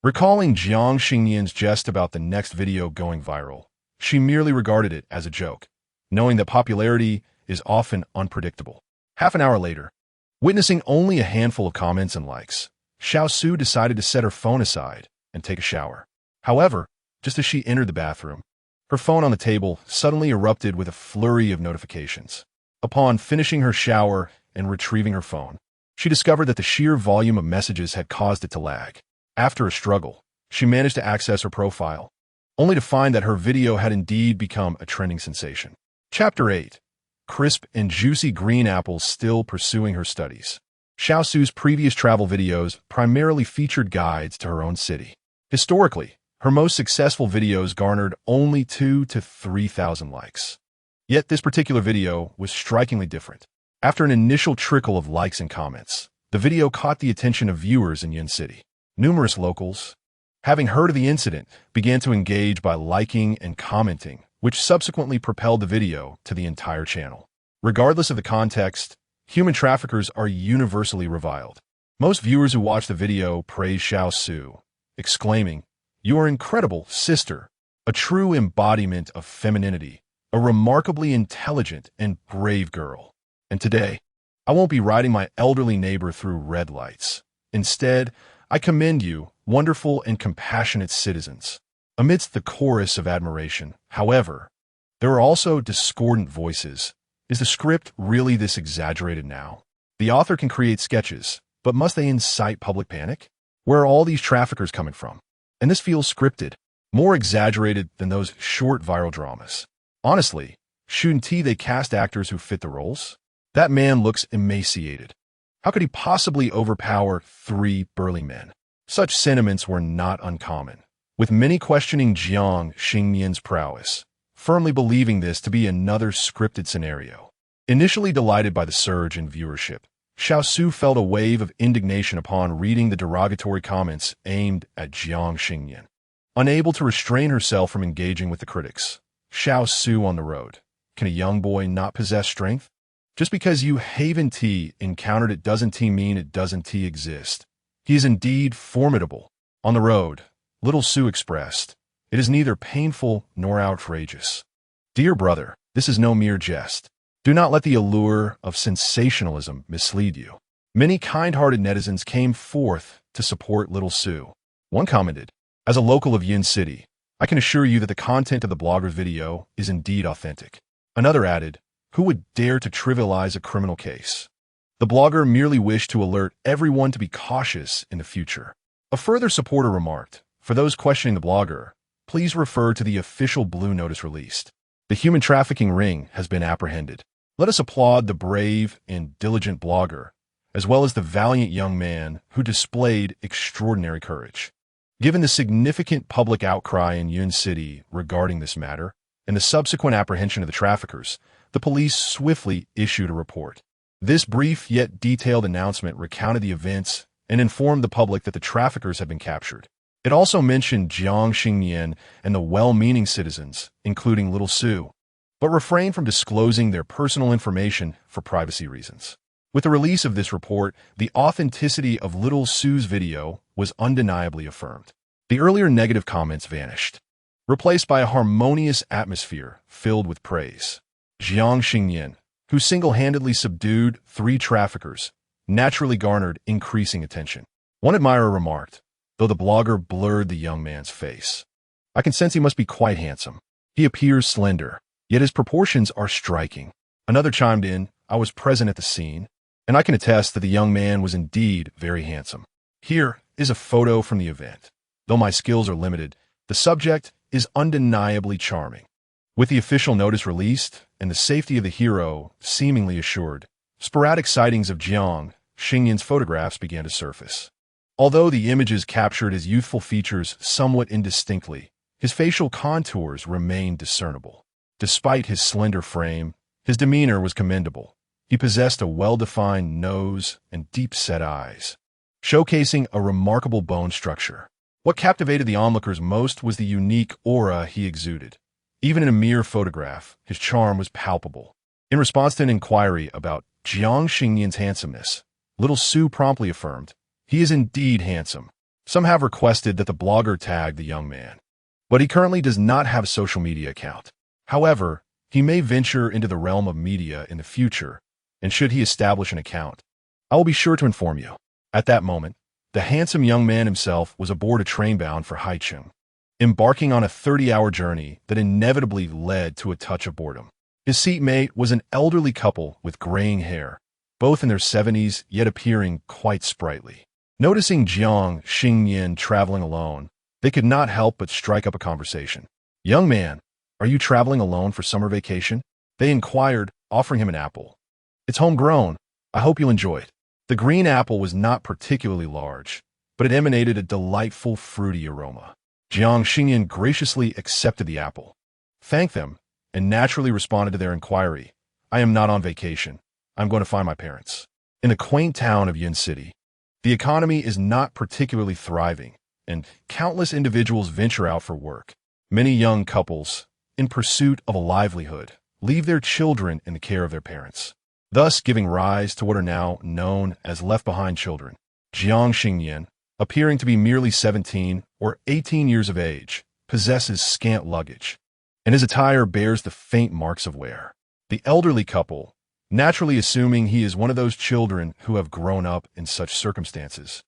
Recalling Jiang Xingnian's jest about the next video going viral, she merely regarded it as a joke, knowing that popularity is often unpredictable. Half an hour later, witnessing only a handful of comments and likes, Xiaosu decided to set her phone aside and take a shower. However, just as she entered the bathroom, her phone on the table suddenly erupted with a flurry of notifications. Upon finishing her shower and retrieving her phone, she discovered that the sheer volume of messages had caused it to lag. After a struggle, she managed to access her profile, only to find that her video had indeed become a trending sensation. Chapter 8. Crisp and juicy green apples still pursuing her studies. Xiaosu's previous travel videos primarily featured guides to her own city. Historically, her most successful videos garnered only 2,000 to 3,000 likes. Yet this particular video was strikingly different. After an initial trickle of likes and comments, the video caught the attention of viewers in Yun City. Numerous locals, having heard of the incident, began to engage by liking and commenting, which subsequently propelled the video to the entire channel. Regardless of the context, human traffickers are universally reviled. Most viewers who watch the video praise Xiaosu, exclaiming, "You are incredible, sister, a true embodiment of femininity, a remarkably intelligent and brave girl. And today, I won't be riding my elderly neighbor through red lights. Instead, I commend you, wonderful and compassionate citizens." Amidst the chorus of admiration, however, there are also discordant voices. Is the script really this exaggerated now? The author can create sketches, but must they incite public panic? Where are all these traffickers coming from? And this feels scripted, more exaggerated than those short viral dramas. Honestly, shouldn't they cast actors who fit the roles? That man looks emaciated. How could he possibly overpower 3 burly men? Such sentiments were not uncommon, with many questioning Jiang Xingnian's prowess, firmly believing this to be another scripted scenario. Initially delighted by the surge in viewership, Xiaosu felt a wave of indignation upon reading the derogatory comments aimed at Jiang Xingnian. Unable to restrain herself from engaging with the critics, Xiaosu on the road. Can a young boy not possess strength? Just because you haven't encountered it doesn't mean it doesn't exist. He is indeed formidable. On the road, little Sue expressed, "It is neither painful nor outrageous. Dear brother, this is no mere jest. Do not let the allure of sensationalism mislead you." Many kind-hearted netizens came forth to support little Sue. One commented, "As a local of Yun City, I can assure you that the content of the blogger's video is indeed authentic." Another added, "Who would dare to trivialize a criminal case?" The blogger merely wished to alert everyone to be cautious in the future. A further supporter remarked, "For those questioning the blogger, please refer to the official Blue Notice released. The human trafficking ring has been apprehended." Let us applaud the brave and diligent blogger, as well as the valiant young man who displayed extraordinary courage. Given the significant public outcry in Yun City regarding this matter, and the subsequent apprehension of the traffickers, the police swiftly issued a report. This brief yet detailed announcement recounted the events and informed the public that the traffickers had been captured. It also mentioned Jiang Xingnian and the well-meaning citizens, including little Sue, but refrained from disclosing their personal information for privacy reasons. With the release of this report, the authenticity of little Sue's video was undeniably affirmed. The earlier negative comments vanished, replaced by a harmonious atmosphere filled with praise. Jiang Xingnian, who single-handedly subdued 3 traffickers, naturally garnered increasing attention. One admirer remarked, though the blogger blurred the young man's face, "I can sense he must be quite handsome. He appears slender, yet his proportions are striking." Another chimed in, "I was present at the scene, and I can attest that the young man was indeed very handsome. Here is a photo from the event. Though my skills are limited, the subject is undeniably charming." With the official notice released and the safety of the hero seemingly assured, sporadic sightings of Jiang Xingnian's photographs began to surface. Although the images captured his youthful features somewhat indistinctly, his facial contours remained discernible. Despite his slender frame, his demeanor was commendable. He possessed a well-defined nose and deep-set eyes, showcasing a remarkable bone structure. What captivated the onlookers most was the unique aura he exuded. Even in a mere photograph, his charm was palpable. In response to an inquiry about Jiang Xingnian's handsomeness, little Sue promptly affirmed, "He is indeed handsome." Some have requested that the blogger tag the young man, but he currently does not have a social media account. However, he may venture into the realm of media in the future, and should he establish an account, I will be sure to inform you. At that moment, the handsome young man himself was aboard a train bound for Haicheng, embarking on a 30-hour journey that inevitably led to a touch of boredom. His seatmate was an elderly couple with graying hair, both in their 70s yet appearing quite sprightly. Noticing Jiang Xingnian traveling alone, they could not help but strike up a conversation. "Young man, are you traveling alone for summer vacation?" they inquired, offering him an apple. "It's homegrown. I hope you'll enjoy it." The green apple was not particularly large, but it emanated a delightful fruity aroma. Jiang Xingnian graciously accepted the apple, thanked them, and naturally responded to their inquiry. "I am not on vacation. I'm going to find my parents." In the quaint town of Yin City, the economy is not particularly thriving, and countless individuals venture out for work. Many young couples, in pursuit of a livelihood, leave their children in the care of their parents, thus giving rise to what are now known as left-behind children. Jiang Xingnian, appearing to be merely 17 or 18 years of age, possesses scant luggage, and his attire bears the faint marks of wear. The elderly couple, naturally assuming he is one of those children who have grown up in such circumstances,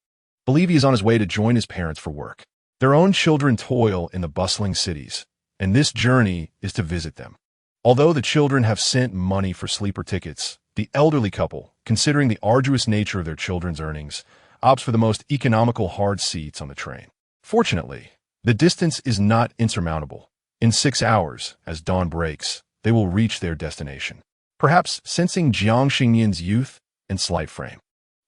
believe he is on his way to join his parents for work. Their own children toil in the bustling cities, and this journey is to visit them. Although the children have sent money for sleeper tickets, the elderly couple, considering the arduous nature of their children's earnings, opts for the most economical hard seats on the train. Fortunately, the distance is not insurmountable. In 6 hours, as dawn breaks, they will reach their destination. Perhaps sensing Jiang Xingnian's youth and slight frame,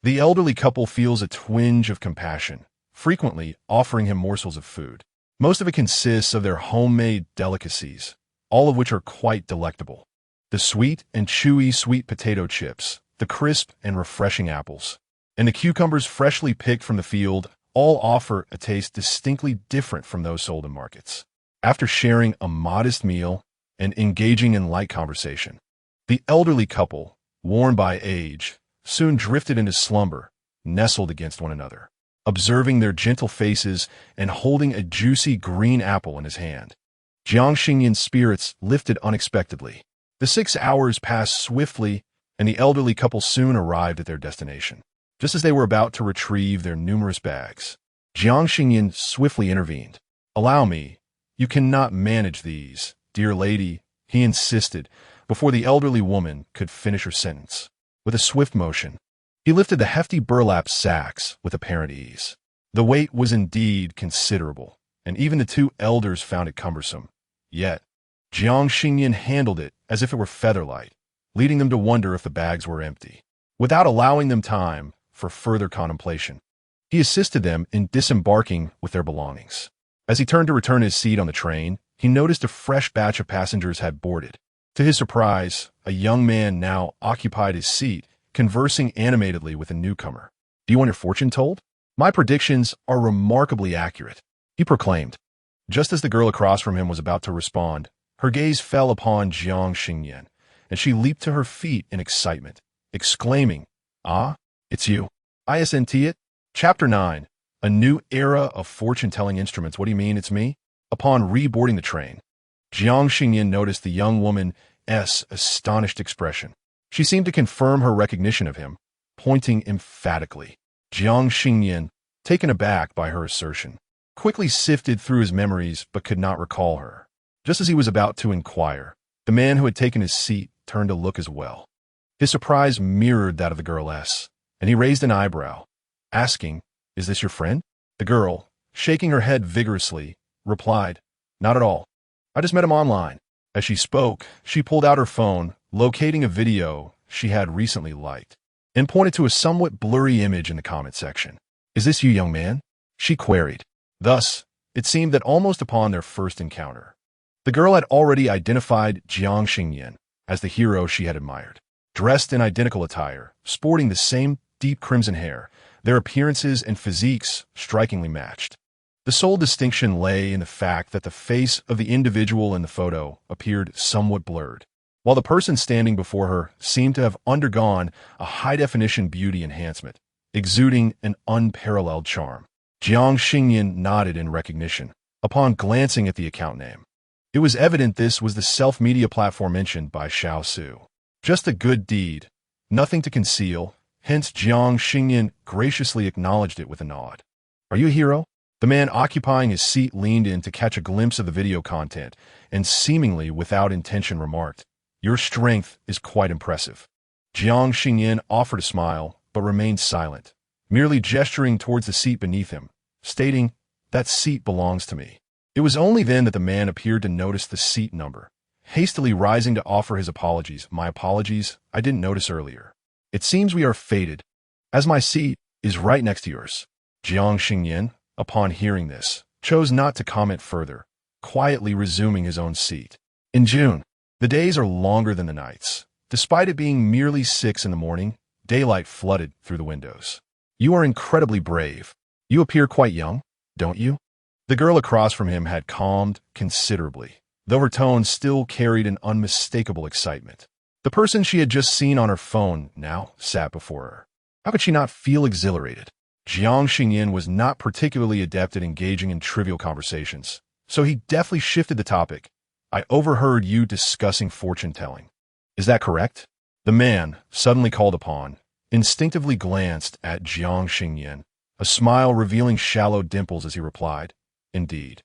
the elderly couple feels a twinge of compassion, frequently offering him morsels of food. Most of it consists of their homemade delicacies, all of which are quite delectable. The sweet and chewy sweet potato chips, the crisp and refreshing apples, and the cucumbers freshly picked from the field all offer a taste distinctly different from those sold in markets. After sharing a modest meal and engaging in light conversation, the elderly couple, worn by age, soon drifted into slumber, nestled against one another, observing their gentle faces and holding a juicy green apple in his hand. Jiang Xingnian's spirits lifted unexpectedly. The 6 hours passed swiftly, and the elderly couple soon arrived at their destination. Just as they were about to retrieve their numerous bags, Jiang Xingnian swiftly intervened. "Allow me. You cannot manage these, dear lady," he insisted, before the elderly woman could finish her sentence. With a swift motion, he lifted the hefty burlap sacks with apparent ease. The weight was indeed considerable, and even the two elders found it cumbersome. Yet, Jiang Xingnian handled it as if it were featherlight, leading them to wonder if the bags were empty. Without allowing them time for further contemplation, he assisted them in disembarking with their belongings. As he turned to return his seat on the train, he noticed a fresh batch of passengers had boarded. To his surprise, a young man now occupied his seat, conversing animatedly with a newcomer. "Do you want your fortune told? My predictions are remarkably accurate," he proclaimed. Just as the girl across from him was about to respond, her gaze fell upon Jiang Xingnian, and she leaped to her feet in excitement, exclaiming, "Ah, it's you. Isn't it?" Chapter 9. A New Era of Fortune-Telling Instruments. What do you mean it's me? Upon reboarding the train, Jiang Xingnian noticed the young woman's astonished expression. She seemed to confirm her recognition of him, pointing emphatically. Jiang Xingnian, taken aback by her assertion, quickly sifted through his memories but could not recall her. Just as he was about to inquire, the man who had taken his seat turned to look as well. His surprise mirrored that of the girl's, and he raised an eyebrow, asking, "Is this your friend?" The girl, shaking her head vigorously, replied, "Not at all. I just met him online." As she spoke, she pulled out her phone, locating a video she had recently liked, and pointed to a somewhat blurry image in the comment section. "Is this you, young man?" she queried. Thus, it seemed that almost upon their first encounter, the girl had already identified Jiang Xingnian as the hero she had admired. dressed in identical attire, sporting the same deep crimson hair. Their appearances and physiques strikingly matched. The sole distinction lay in the fact that the face of the individual in the photo appeared somewhat blurred, while the person standing before her seemed to have undergone a high-definition beauty enhancement, exuding an unparalleled charm. Jiang Xingnian nodded in recognition upon glancing at the account name. It was evident this was the self-media platform mentioned by Xiao Su. Just a good deed, nothing to conceal, hence Jiang Xingnian graciously acknowledged it with a nod. Are you a hero? The man occupying his seat leaned in to catch a glimpse of the video content and seemingly without intention remarked, "Your strength is quite impressive." Jiang Xingnian offered a smile, but remained silent, merely gesturing towards the seat beneath him, stating, "That seat belongs to me." It was only then that the man appeared to notice the seat number, hastily rising to offer his apologies. "My apologies, I didn't notice earlier. It seems we are fated, as my seat is right next to yours." Jiang Xingnian, upon hearing this, chose not to comment further, quietly resuming his own seat. In June, the days are longer than the nights. Despite it being merely 6 in the morning, daylight flooded through the windows. "You are incredibly brave. You appear quite young, don't you?" The girl across from him had calmed considerably, though her tone still carried an unmistakable excitement. The person she had just seen on her phone now sat before her. How could she not feel exhilarated? Jiang Xingnian was not particularly adept at engaging in trivial conversations, so he deftly shifted the topic. "I overheard you discussing fortune-telling. Is that correct?" The man, suddenly called upon, instinctively glanced at Jiang Xingnian, a smile revealing shallow dimples as he replied, "Indeed.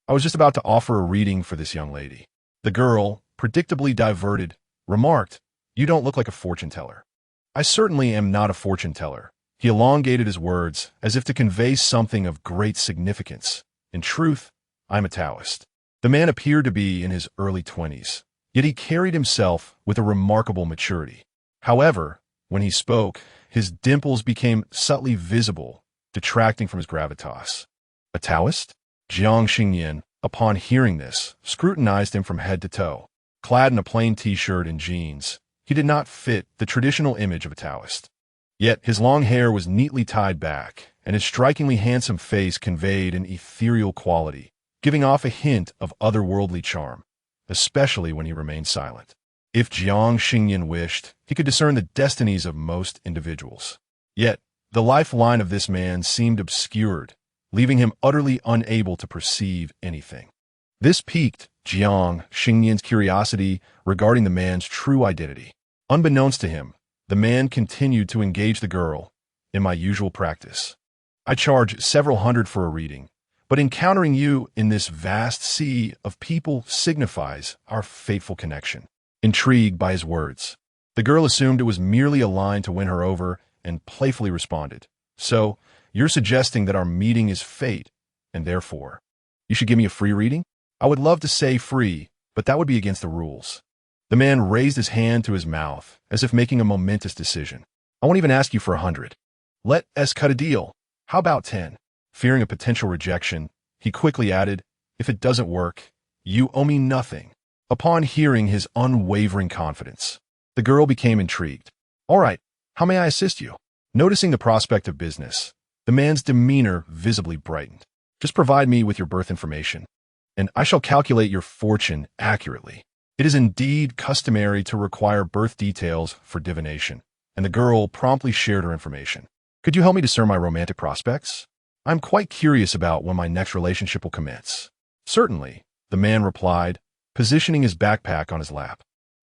I was just about to offer a reading for this young lady." The girl, predictably diverted, remarked, "You don't look like a fortune-teller." "I certainly am not a fortune-teller." He elongated his words as if to convey something of great significance. "In truth, I'm a Taoist." The man appeared to be in his early 20s, yet he carried himself with a remarkable maturity. However, when he spoke, his dimples became subtly visible, detracting from his gravitas. "A Taoist?" Jiang Xingnian, upon hearing this, scrutinized him from head to toe. Clad in a plain t-shirt and jeans, he did not fit the traditional image of a Taoist. Yet his long hair was neatly tied back, and his strikingly handsome face conveyed an ethereal quality, giving off a hint of otherworldly charm, especially when he remained silent. If Jiang Xingnian wished, he could discern the destinies of most individuals. Yet, the lifeline of this man seemed obscured, leaving him utterly unable to perceive anything. This piqued Jiang Xingnian's curiosity regarding the man's true identity. Unbeknownst to him, the man continued to engage the girl. "In my usual practice, I charge several hundred for a reading, but encountering you in this vast sea of people signifies our fateful connection." Intrigued by his words, the girl assumed it was merely a line to win her over and playfully responded, "So, you're suggesting that our meeting is fate, and therefore, you should give me a free reading?" "I would love to say free, but that would be against the rules." The man raised his hand to his mouth, as if making a momentous decision. "I won't even ask you for 100. Let us cut a deal. How about 10? Fearing a potential rejection, he quickly added, "If it doesn't work, you owe me nothing." Upon hearing his unwavering confidence, the girl became intrigued. "All right, how may I assist you?" Noticing the prospect of business, the man's demeanor visibly brightened. "Just provide me with your birth information, and I shall calculate your fortune accurately." It is indeed customary to require birth details for divination, and the girl promptly shared her information. "Could you help me discern my romantic prospects? I'm quite curious about when my next relationship will commence." "Certainly," the man replied, positioning his backpack on his lap.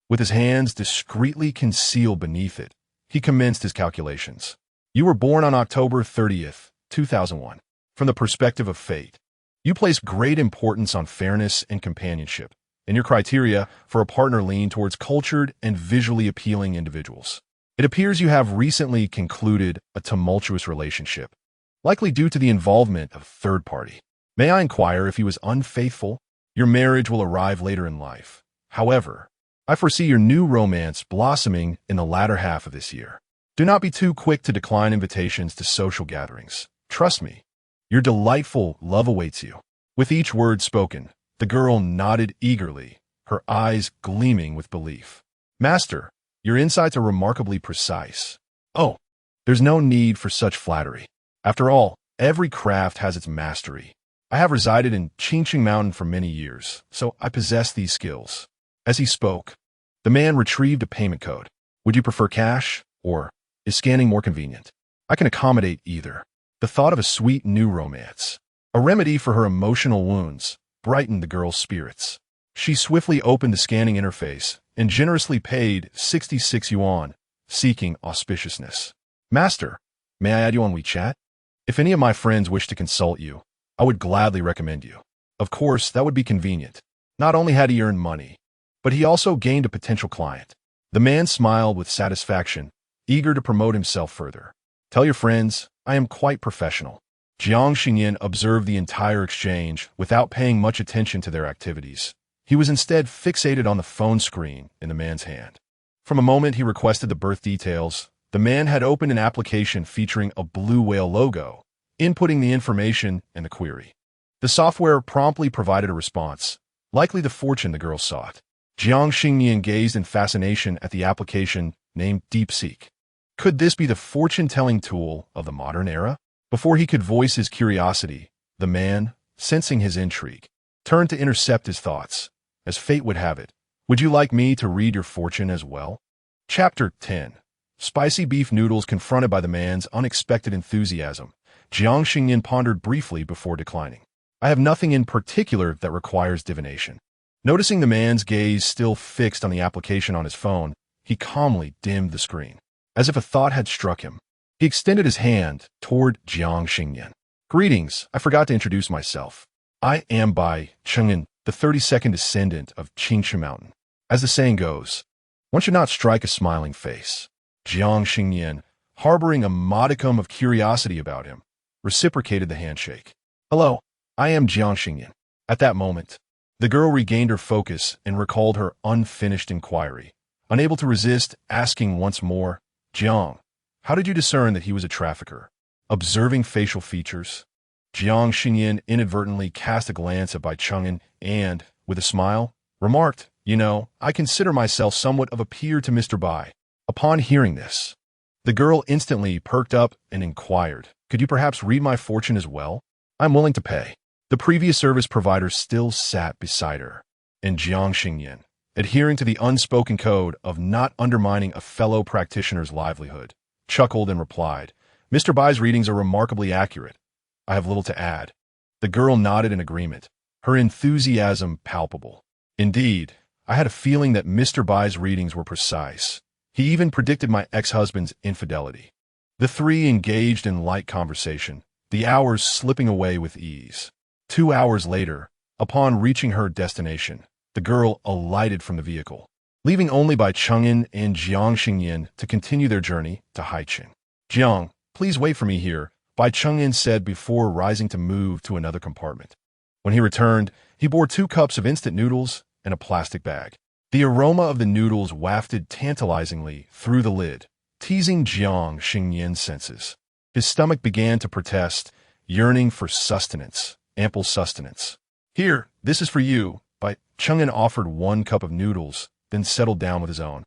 With his hands discreetly concealed beneath it, he commenced his calculations. "You were born on October 30th, 2001. From the perspective of fate, you place great importance on fairness and companionship, and your criteria for a partner lean towards cultured and visually appealing individuals. It appears you have recently concluded a tumultuous relationship, likely due to the involvement of a third party. May I inquire if he was unfaithful? Your marriage will arrive later in life. However, I foresee your new romance blossoming in the latter half of this year. Do not be too quick to decline invitations to social gatherings. Trust me, your delightful love awaits you." With each word spoken, the girl nodded eagerly, her eyes gleaming with belief. "Master, Your insights are remarkably precise. Oh, there's no need for such flattery. After all, every craft has its mastery. I have resided in Qingqing Mountain for many years, so I possess these skills. As he spoke, the man retrieved a payment code. Would you prefer cash, or is scanning more convenient? I can accommodate either. The thought of a sweet new romance, a remedy for her emotional wounds, brightened the girl's spirits. She swiftly opened the scanning interface and generously paid 66 yuan, seeking auspiciousness. Master, may I add you on WeChat? If any of my friends wish to consult you, I would gladly recommend you. Of course, that would be convenient. Not only had he earned money, but he also gained a potential client. The man smiled with satisfaction, eager to promote himself further. Tell your friends, I am quite professional. Jiang Xingnian observed the entire exchange without paying much attention to their activities. He was instead fixated on the phone screen in the man's hand. From a moment he requested the birth details, the man had opened an application featuring a blue whale logo, inputting the information in the query. The software promptly provided a response, likely the fortune the girl sought. Jiang Xingnian gazed in fascination at the application named DeepSeek. Could this be the fortune-telling tool of the modern era? Before he could voice his curiosity, the man, sensing his intrigue, turned to intercept his thoughts. As fate would have it, would you like me to read your fortune as well? Chapter 10. Spicy beef noodles. Confronted by the man's unexpected enthusiasm, Jiang Xingnian pondered briefly before declining. I have nothing in particular that requires divination. Noticing the man's gaze still fixed on the application on his phone, he calmly dimmed the screen. As if a thought had struck him, he extended his hand toward Jiang Xingnian. Greetings, I forgot to introduce myself. I am Bai Cheng'an, the 32nd descendant of Qingqing Mountain. As the saying goes, one should not strike a smiling face. Jiang Xingnian, harboring a modicum of curiosity about him, reciprocated the handshake. Hello, I am Jiang Xingnian. At that moment, the girl regained her focus and recalled her unfinished inquiry. Unable to resist, asking once more, Jiang, how did you discern that he was a trafficker? Observing facial features, Jiang Xingnian inadvertently cast a glance at Bai Cheng'an and, with a smile, remarked, I consider myself somewhat of a peer to Mr. Bai. Upon hearing this, the girl instantly perked up and inquired, could you perhaps read my fortune as well? I'm willing to pay. The previous service provider still sat beside her, and Jiang Xingnian, adhering to the unspoken code of not undermining a fellow practitioner's livelihood, chuckled and replied, Mr. Bai's readings are remarkably accurate. I have little to add. The girl nodded in agreement, her enthusiasm palpable. Indeed, I had a feeling that Mr. Bai's readings were precise. He even predicted my ex-husband's infidelity. The three engaged in light conversation, the hours slipping away with ease. 2 hours later, upon reaching her destination, the girl alighted from the vehicle, leaving only Bai Cheng'an and Jiang Xingnian to continue their journey to Haiqing. Jiang, please wait for me here, Bai Cheng'an said before rising to move to another compartment. When he returned, he bore 2 cups of instant noodles and a plastic bag. The aroma of the noodles wafted tantalizingly through the lid, teasing Jiang Xingnian's senses. His stomach began to protest, yearning for sustenance, ample sustenance. Here, this is for you, Bai Cheng'an offered 1 cup of noodles, then settled down with his own.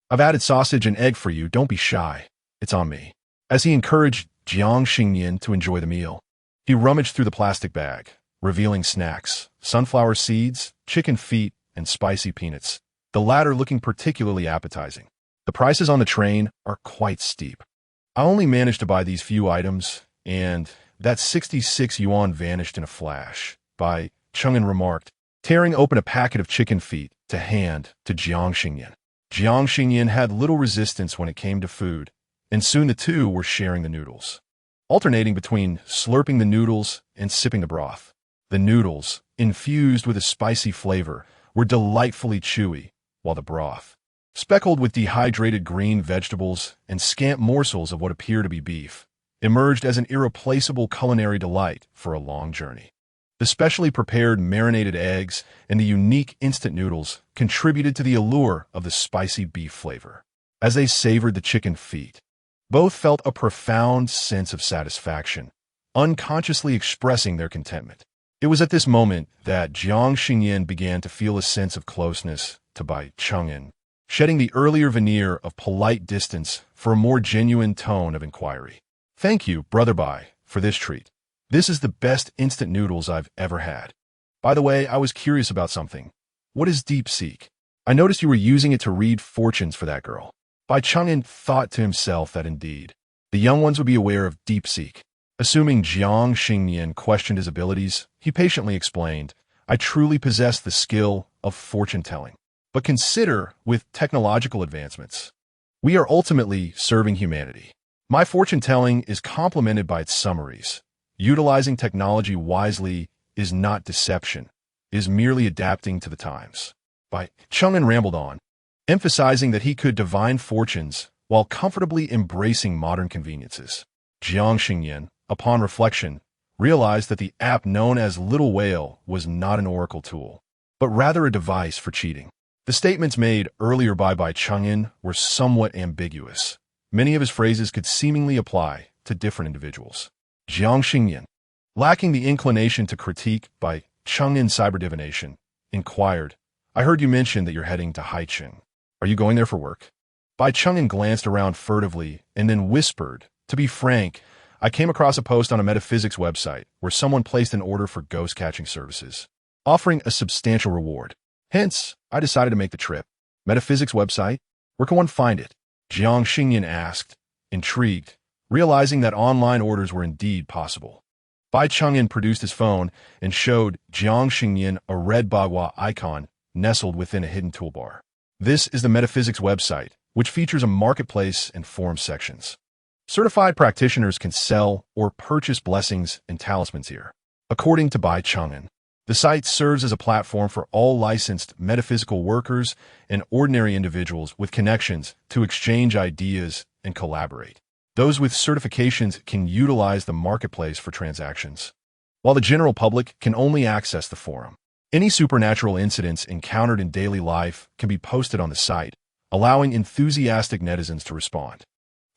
I've added sausage and egg for you, don't be shy. It's on me. As he encouraged Jiang Xingnian to enjoy the meal, he rummaged through the plastic bag, revealing snacks, sunflower seeds, chicken feet, and spicy peanuts, the latter looking particularly appetizing. The prices on the train are quite steep. I only managed to buy these few items, and that 66 yuan vanished in a flash, Bai Cheng'an remarked, tearing open a packet of chicken feet to hand to Jiang Xingnian. Jiang Xingnian had little resistance when it came to food, and soon the two were sharing the noodles, alternating between slurping the noodles and sipping the broth. The noodles, infused with a spicy flavor, were delightfully chewy, while the broth, speckled with dehydrated green vegetables and scant morsels of what appeared to be beef, emerged as an irreplaceable culinary delight for a long journey. The specially prepared marinated eggs and the unique instant noodles contributed to the allure of the spicy beef flavor. As they savored the chicken feet, both felt a profound sense of satisfaction, unconsciously expressing their contentment. It was at this moment that Jiang Xingnian began to feel a sense of closeness to Bai Cheng'an. shedding the earlier veneer of polite distance for a more genuine tone of inquiry. Thank you, Brother Bai, for this treat. This is the best instant noodles I've ever had. By the way, I was curious about something. What is DeepSeek? I noticed you were using it to read fortunes for that girl. Bai Chang'an thought to himself that indeed, the young ones would be aware of DeepSeek. Assuming Jiang Xingnian questioned his abilities, he patiently explained, I truly possess the skill of fortune-telling. But consider, with technological advancements, we are ultimately serving humanity. My fortune-telling is complemented by its summaries. Utilizing technology wisely is not deception, is merely adapting to the times. Bai Chang'an rambled on, emphasizing that he could divine fortunes while comfortably embracing modern conveniences. Jiang Xingnian, upon reflection, realized that the app known as Little Whale was not an oracle tool, but rather a device for cheating. The statements made earlier by Bai Chang'an were somewhat ambiguous. Many of his phrases could seemingly apply to different individuals. Jiang Xingnian, lacking the inclination to critique Bai Chang'an's cyber divination, inquired, I heard you mention that you're heading to Haicheng. Are you going there for work? Bai Chang'an glanced around furtively and then whispered, to be frank, I came across a post on a metaphysics website where someone placed an order for ghost-catching services, offering a substantial reward. Hence, I decided to make the trip. Metaphysics website? Where can one find it? Jiang Xingnian asked, intrigued, realizing that online orders were indeed possible. Bai Chang'an produced his phone and showed Jiang Xingnian a red bagua icon nestled within a hidden toolbar. This is the Metaphysics website, which features a marketplace and forum sections. Certified practitioners can sell or purchase blessings and talismans here. According to Bai Chang'an, the site serves as a platform for all licensed metaphysical workers and ordinary individuals with connections to exchange ideas and collaborate. Those with certifications can utilize the marketplace for transactions, while the general public can only access the forum. Any supernatural incidents encountered in daily life can be posted on the site, allowing enthusiastic netizens to respond.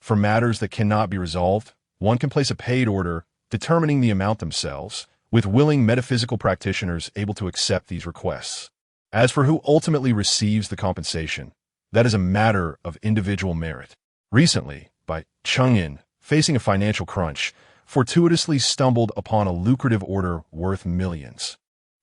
For matters that cannot be resolved, one can place a paid order, determining the amount themselves, with willing metaphysical practitioners able to accept these requests. As for who ultimately receives the compensation, that is a matter of individual merit. Recently, Bai Chang'an, facing a financial crunch, fortuitously stumbled upon a lucrative order worth millions,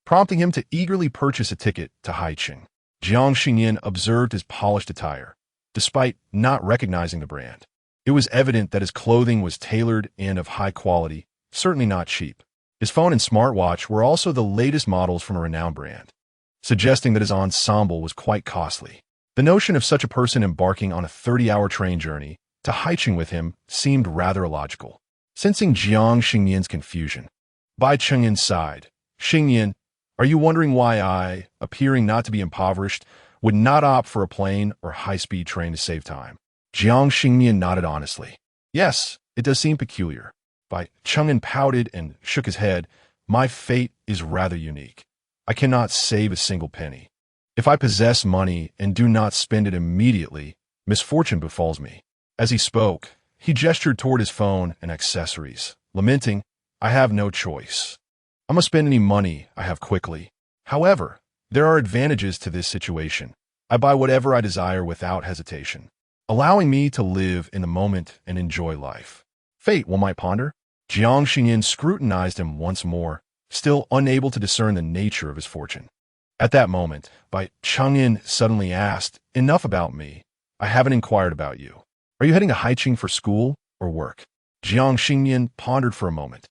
prompting him to eagerly purchase a ticket to Haicheng. Jiang Xingnian observed his polished attire, despite not recognizing the brand. It was evident that his clothing was tailored and of high quality, certainly not cheap. His phone and smartwatch were also the latest models from a renowned brand, suggesting that his ensemble was quite costly. The notion of such a person embarking on a 30-hour train journey to Haicheng with him seemed rather illogical. Sensing Jiang Xingnian's confusion, Bai Chang'an sighed. Xingnian, are you wondering why I, appearing not to be impoverished, would not opt for a plane or high-speed train to save time? Jiang Xingnian nodded honestly. Yes, it does seem peculiar. Bai Chang'an pouted and shook his head. My fate is rather unique. I cannot save a single penny. If I possess money and do not spend it immediately, misfortune befalls me. As he spoke, he gestured toward his phone and accessories, lamenting, I have no choice. I must spend any money I have quickly. However, there are advantages to this situation. I buy whatever I desire without hesitation, allowing me to live in the moment and enjoy life. Fate, one might ponder. Jiang Xingnian scrutinized him once more, still unable to discern the nature of his fortune. At that moment, Bai Chang'an suddenly asked, Enough about me. I haven't inquired about you. Are you heading to Haicheng for school or work? Jiang Xingnian pondered for a moment,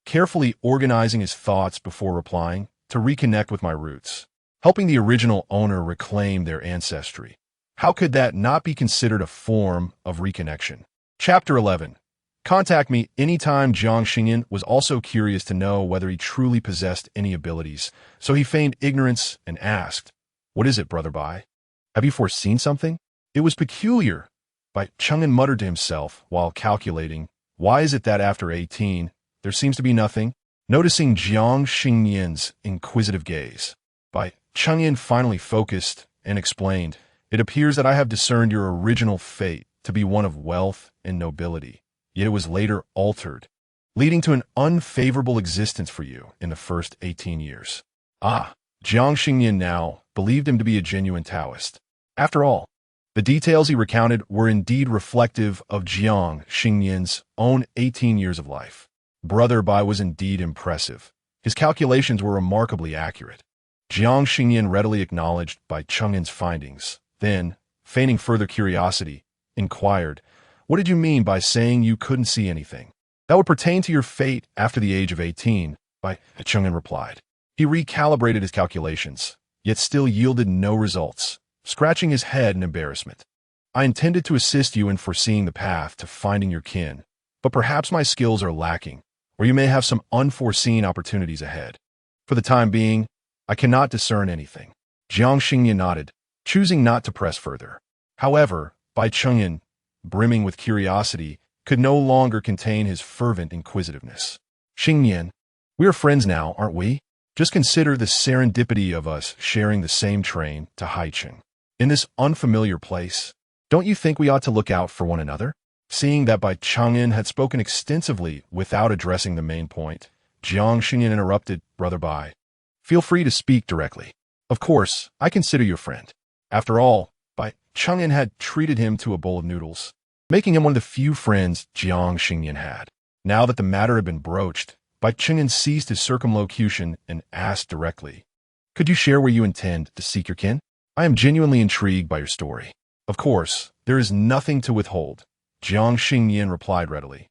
carefully organizing his thoughts before replying, to reconnect with my roots, helping the original owner reclaim their ancestry. How could that not be considered a form of reconnection? Chapter 11. Contact me anytime. Jiang Xingnian was also curious to know whether he truly possessed any abilities, so he feigned ignorance and asked, What is it, Brother Bai? Have you foreseen something? It was peculiar. Bai Chang'an muttered to himself while calculating, Why is it that after 18, there seems to be nothing? Noticing Jiang Xingnian's inquisitive gaze, Bai Chang'an finally focused and explained, It appears that I have discerned your original fate to be one of wealth and nobility. Yet it was later altered, leading to an unfavorable existence for you in the first 18 years. Jiang Xingnian now believed him to be a genuine Taoist. After all, The details he recounted were indeed reflective of Jiang Xingnian's own 18 years of life. Brother Bai was indeed impressive. His calculations were remarkably accurate. Jiang Xingnian readily acknowledged Bai Cheng'in's findings, then, feigning further curiosity, inquired, "What did you mean by saying you couldn't see anything?" "That would pertain to your fate after the age of 18, Bai Cheng'in replied. He recalibrated his calculations, yet still yielded no results, scratching his head in embarrassment. "I intended to assist you in foreseeing the path to finding your kin, but perhaps my skills are lacking, or you may have some unforeseen opportunities ahead. For the time being, I cannot discern anything." Jiang Xingnian nodded, choosing not to press further. However, Bai Cheng'in, brimming with curiosity, could no longer contain his fervent inquisitiveness. "Xingnian, we are friends now, aren't we? Just consider the serendipity of us sharing the same train to Haicheng. In this unfamiliar place, don't you think we ought to look out for one another?" Seeing that Bai Cheng'in had spoken extensively without addressing the main point, Jiang Xingnian interrupted, "Brother Bai, feel free to speak directly. Of course, I consider you a friend." After all, Bai Cheng'in had treated him to a bowl of noodles, making him one of the few friends Jiang Xingnian had. Now that the matter had been broached, Bai Cheng'in ceased his circumlocution and asked directly, "Could you share where you intend to seek your kin? I am genuinely intrigued by your story." "Of course, there is nothing to withhold," Jiang Xingnian replied readily,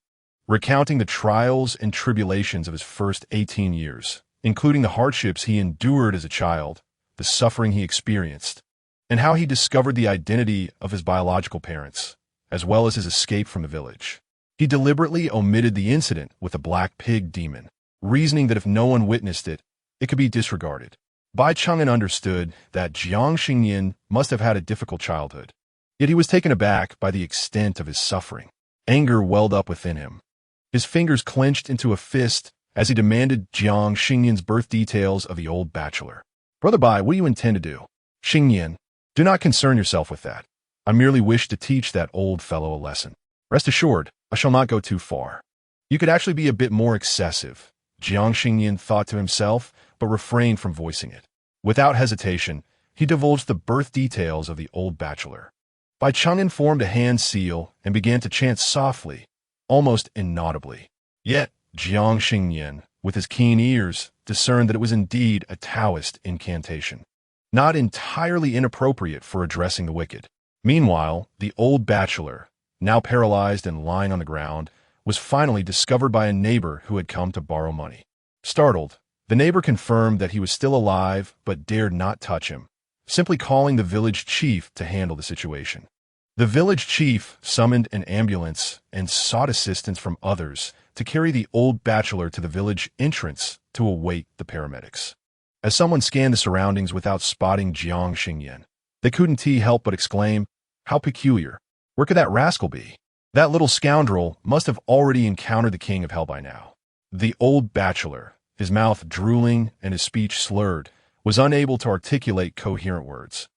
recounting the trials and tribulations of his first 18 years, including the hardships he endured as a child, the suffering he experienced, and how he discovered the identity of his biological parents, as well as his escape from the village. He deliberately omitted the incident with the black pig demon, reasoning that if no one witnessed it, it could be disregarded. Bai Cheng'in understood that Jiang Xingnian must have had a difficult childhood, yet he was taken aback by the extent of his suffering. Anger welled up within him. His fingers clenched into a fist as he demanded Jiang Xingnian's birth details of the old bachelor. "Brother Bai, what do you intend to do?" "Xingnian, do not concern yourself with that. I merely wish to teach that old fellow a lesson. Rest assured, I shall not go too far." "You could actually be a bit more excessive," Jiang Xingnian thought to himself, but refrained from voicing it. Without hesitation, he divulged the birth details of the old bachelor. Bai Cheng'in formed a hand seal and began to chant softly, almost inaudibly. Yet, Jiang Xingnian, with his keen ears, discerned that it was indeed a Taoist incantation, not entirely inappropriate for addressing the wicked. Meanwhile, the old bachelor, now paralyzed and lying on the ground, was finally discovered by a neighbor who had come to borrow money. Startled, the neighbor confirmed that he was still alive but dared not touch him, simply calling the village chief to handle the situation. The village chief summoned an ambulance and sought assistance from others to carry the old bachelor to the village entrance to await the paramedics. As someone scanned the surroundings without spotting Jiang Xingnian, they couldn't help but exclaim, "How peculiar! Where could that rascal be? That little scoundrel must have already encountered the king of hell by now." The old bachelor, his mouth drooling and his speech slurred, was unable to articulate coherent words.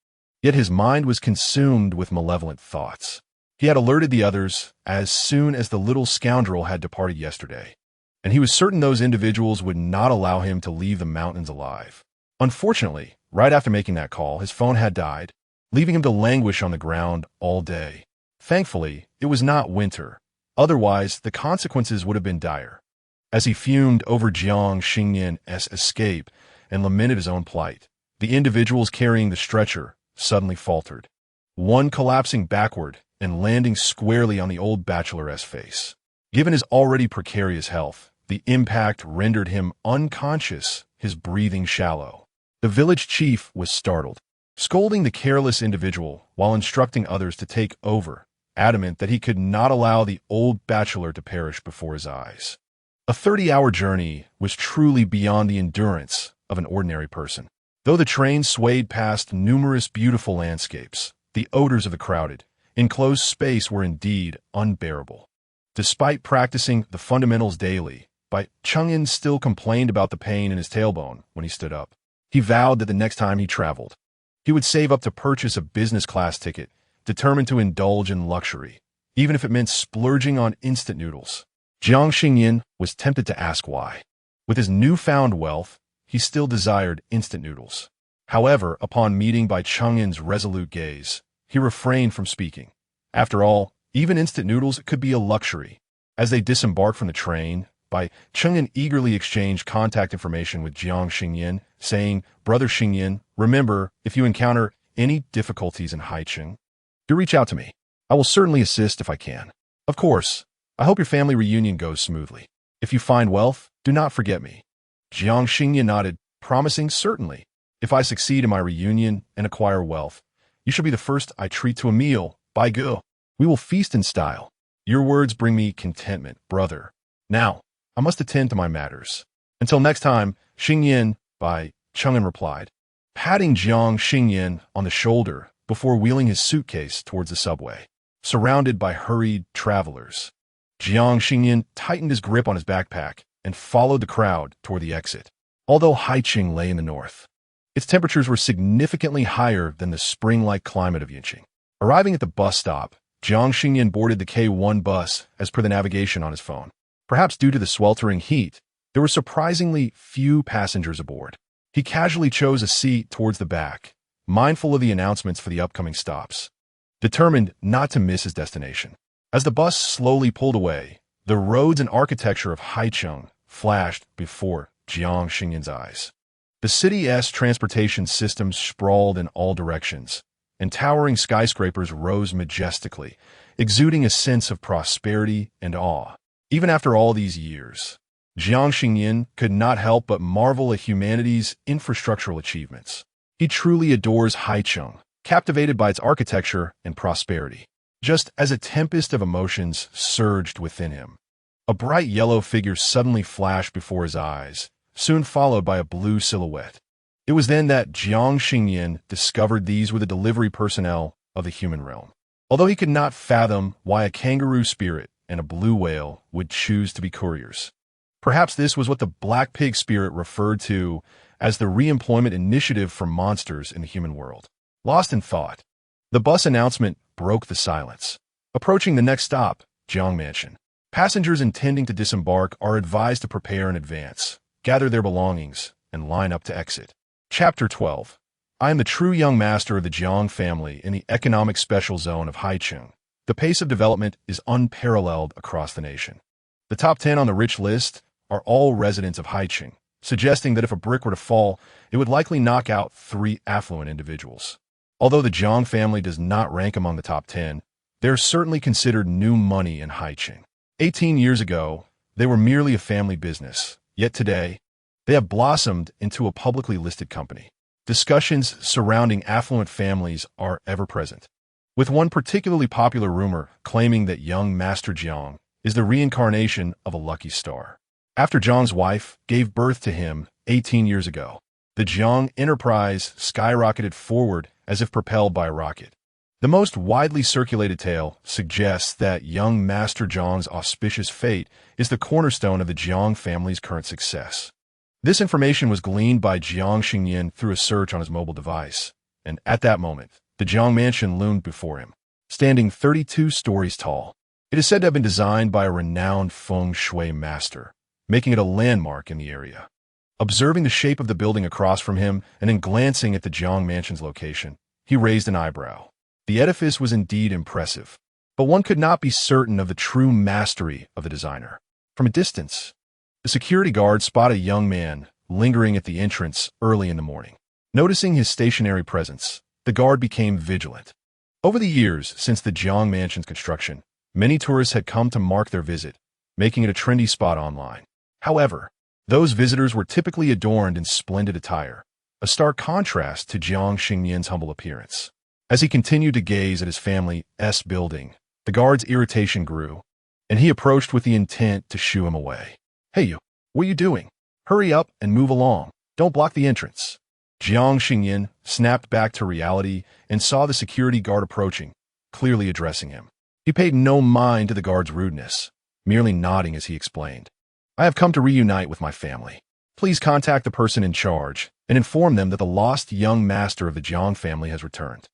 Yet his mind was consumed with malevolent thoughts. He had alerted the others as soon as the little scoundrel had departed yesterday, and he was certain those individuals would not allow him to leave the mountains alive. Unfortunately, right after making that call, his phone had died, leaving him to languish on the ground all day. Thankfully, it was not winter. Otherwise, the consequences would have been dire. As he fumed over Jiang Xingnian's escape and lamented his own plight, the individuals carrying the stretcher suddenly faltered, one collapsing backward and landing squarely on the old bachelor's face. Given his already precarious health, the impact rendered him unconscious, his breathing shallow. The village chief was startled, scolding the careless individual while instructing others to take over, adamant that he could not allow the old bachelor to perish before his eyes. A 30-hour journey was truly beyond the endurance of an ordinary person. Though the train swayed past numerous beautiful landscapes, the odors of the crowded, enclosed space were indeed unbearable. Despite practicing the fundamentals daily, Bai Cheng'in still complained about the pain in his tailbone when he stood up. He vowed that the next time he traveled, he would save up to purchase a business-class ticket, determined to indulge in luxury, even if it meant splurging on instant noodles. Jiang Xingnian was tempted to ask why. With his newfound wealth, he still desired instant noodles. However, upon meeting Bai Cheng'in's resolute gaze, he refrained from speaking. After all, even instant noodles could be a luxury. As they disembarked from the train, Xingnian eagerly exchanged contact information with Jiang Xingnian, saying, "Brother Xingnian, remember, if you encounter any difficulties in Haicheng, do reach out to me. I will certainly assist if I can. Of course, I hope your family reunion goes smoothly. If you find wealth, do not forget me." Jiang Xingnian nodded, promising, "Certainly. If I succeed in my reunion and acquire wealth, you shall be the first I treat to a meal. By Go, we will feast in style. Your words bring me contentment, brother. Now, I must attend to my matters. Until next time, Xingnian," Cheng'an replied, patting Jiang Xingnian on the shoulder before wheeling his suitcase towards the subway. Surrounded by hurried travelers, Jiang Xingnian tightened his grip on his backpack and followed the crowd toward the exit. Although Haicheng lay in the north, its temperatures were significantly higher than the spring-like climate of Yinqing. Arriving at the bus stop, Jiang Xingnian boarded the K1 bus as per the navigation on his phone. Perhaps due to the sweltering heat, there were surprisingly few passengers aboard. He casually chose a seat towards the back, mindful of the announcements for the upcoming stops, determined not to miss his destination. As the bus slowly pulled away, the roads and architecture of Haicheng flashed before Jiang Xingnian's eyes. The city's transportation systems sprawled in all directions, and towering skyscrapers rose majestically, exuding a sense of prosperity and awe. Even after all these years, Jiang Xingnian could not help but marvel at humanity's infrastructural achievements. He truly adores Haicheng, captivated by its architecture and prosperity. Just as a tempest of emotions surged within him, a bright yellow figure suddenly flashed before his eyes, soon followed by a blue silhouette. It was then that Jiang Xingnian discovered these were the delivery personnel of the human realm. Although he could not fathom why a kangaroo spirit and a blue whale would choose to be couriers. Perhaps this was what the black pig spirit referred to as the re-employment initiative for monsters in the human world. Lost in thought, the bus announcement broke the silence. Approaching the next stop, Jiang Mansion. Passengers intending to disembark are advised to prepare in advance, gather their belongings, and line up to exit. Chapter 12. I am the true young master of the Jiang family in the economic special zone of Haicheng. The pace of development is unparalleled across the nation. The top 10 on the rich list are all residents of Haicheng, suggesting that if a brick were to fall, it would likely knock out 3 affluent individuals. Although the Jiang family does not rank among the top 10, they are certainly considered new money in Haicheng. 18 years ago, they were merely a family business, yet today, they have blossomed into a publicly listed company. Discussions surrounding affluent families are ever present, with one particularly popular rumor claiming that young Master Jiang is the reincarnation of a lucky star. After Jiang's wife gave birth to him 18 years ago, the Jiang enterprise skyrocketed forward as if propelled by a rocket. The most widely circulated tale suggests that young Master Jiang's auspicious fate is the cornerstone of the Jiang family's current success. This information was gleaned by Jiang Xingnian through a search on his mobile device, and at that moment, the Jiang mansion loomed before him, standing 32 stories tall. It is said to have been designed by a renowned feng shui master, making it a landmark in the area. Observing the shape of the building across from him and then glancing at the Jiang mansion's location, he raised an eyebrow. The edifice was indeed impressive, but one could not be certain of the true mastery of the designer. From a distance, the security guard spotted a young man lingering at the entrance early in the morning. Noticing his stationary presence, the guard became vigilant. Over the years since the Jiang mansion's construction, many tourists had come to mark their visit, making it a trendy spot online. However, those visitors were typically adorned in splendid attire, a stark contrast to Jiang Xingnian's humble appearance. As he continued to gaze at his family's building, the guard's irritation grew, and he approached with the intent to shoo him away. "Hey you, what are you doing? Hurry up and move along. Don't block the entrance." Jiang Xingnian snapped back to reality and saw the security guard approaching, clearly addressing him. He paid no mind to the guard's rudeness, merely nodding as he explained. "I have come to reunite with my family. Please contact the person in charge and inform them that the lost young master of the Jiang family has returned."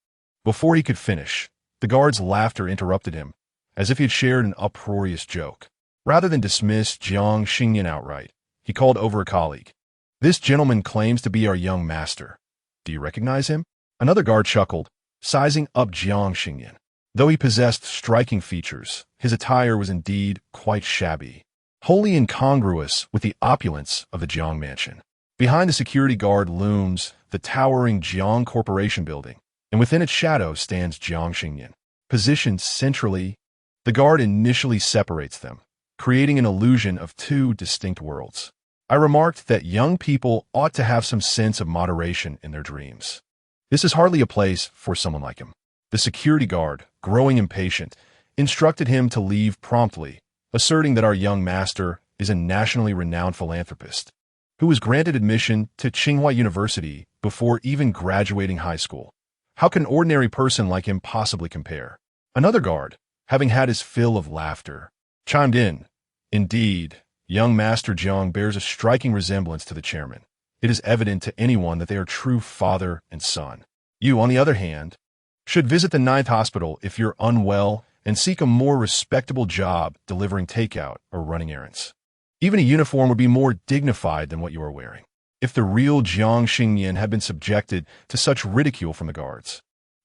Before he could finish, the guard's laughter interrupted him, as if he had shared an uproarious joke. Rather than dismiss Jiang Xingnian outright, he called over a colleague. "This gentleman claims to be our young master. Do you recognize him?" Another guard chuckled, sizing up Jiang Xingnian. Though he possessed striking features, his attire was indeed quite shabby, wholly incongruous with the opulence of the Jiang mansion. Behind the security guard looms the towering Jiang Corporation building, and within its shadow stands Jiang Xingnian. Positioned centrally, the guard initially separates them, creating an illusion of two distinct worlds. I remarked that young people ought to have some sense of moderation in their dreams. This is hardly a place for someone like him. The security guard, growing impatient, instructed him to leave promptly, asserting that our young master is a nationally renowned philanthropist who was granted admission to Tsinghua University before even graduating high school. How can an ordinary person like him possibly compare? Another guard, having had his fill of laughter, chimed in. Indeed, young Master Jiang bears a striking resemblance to the chairman. It is evident to anyone that they are true father and son. You, on the other hand, should visit the 9th hospital if you're unwell and seek a more respectable job delivering takeout or running errands. Even a uniform would be more dignified than what you are wearing. If the real Jiang Xingnian had been subjected to such ridicule from the guards,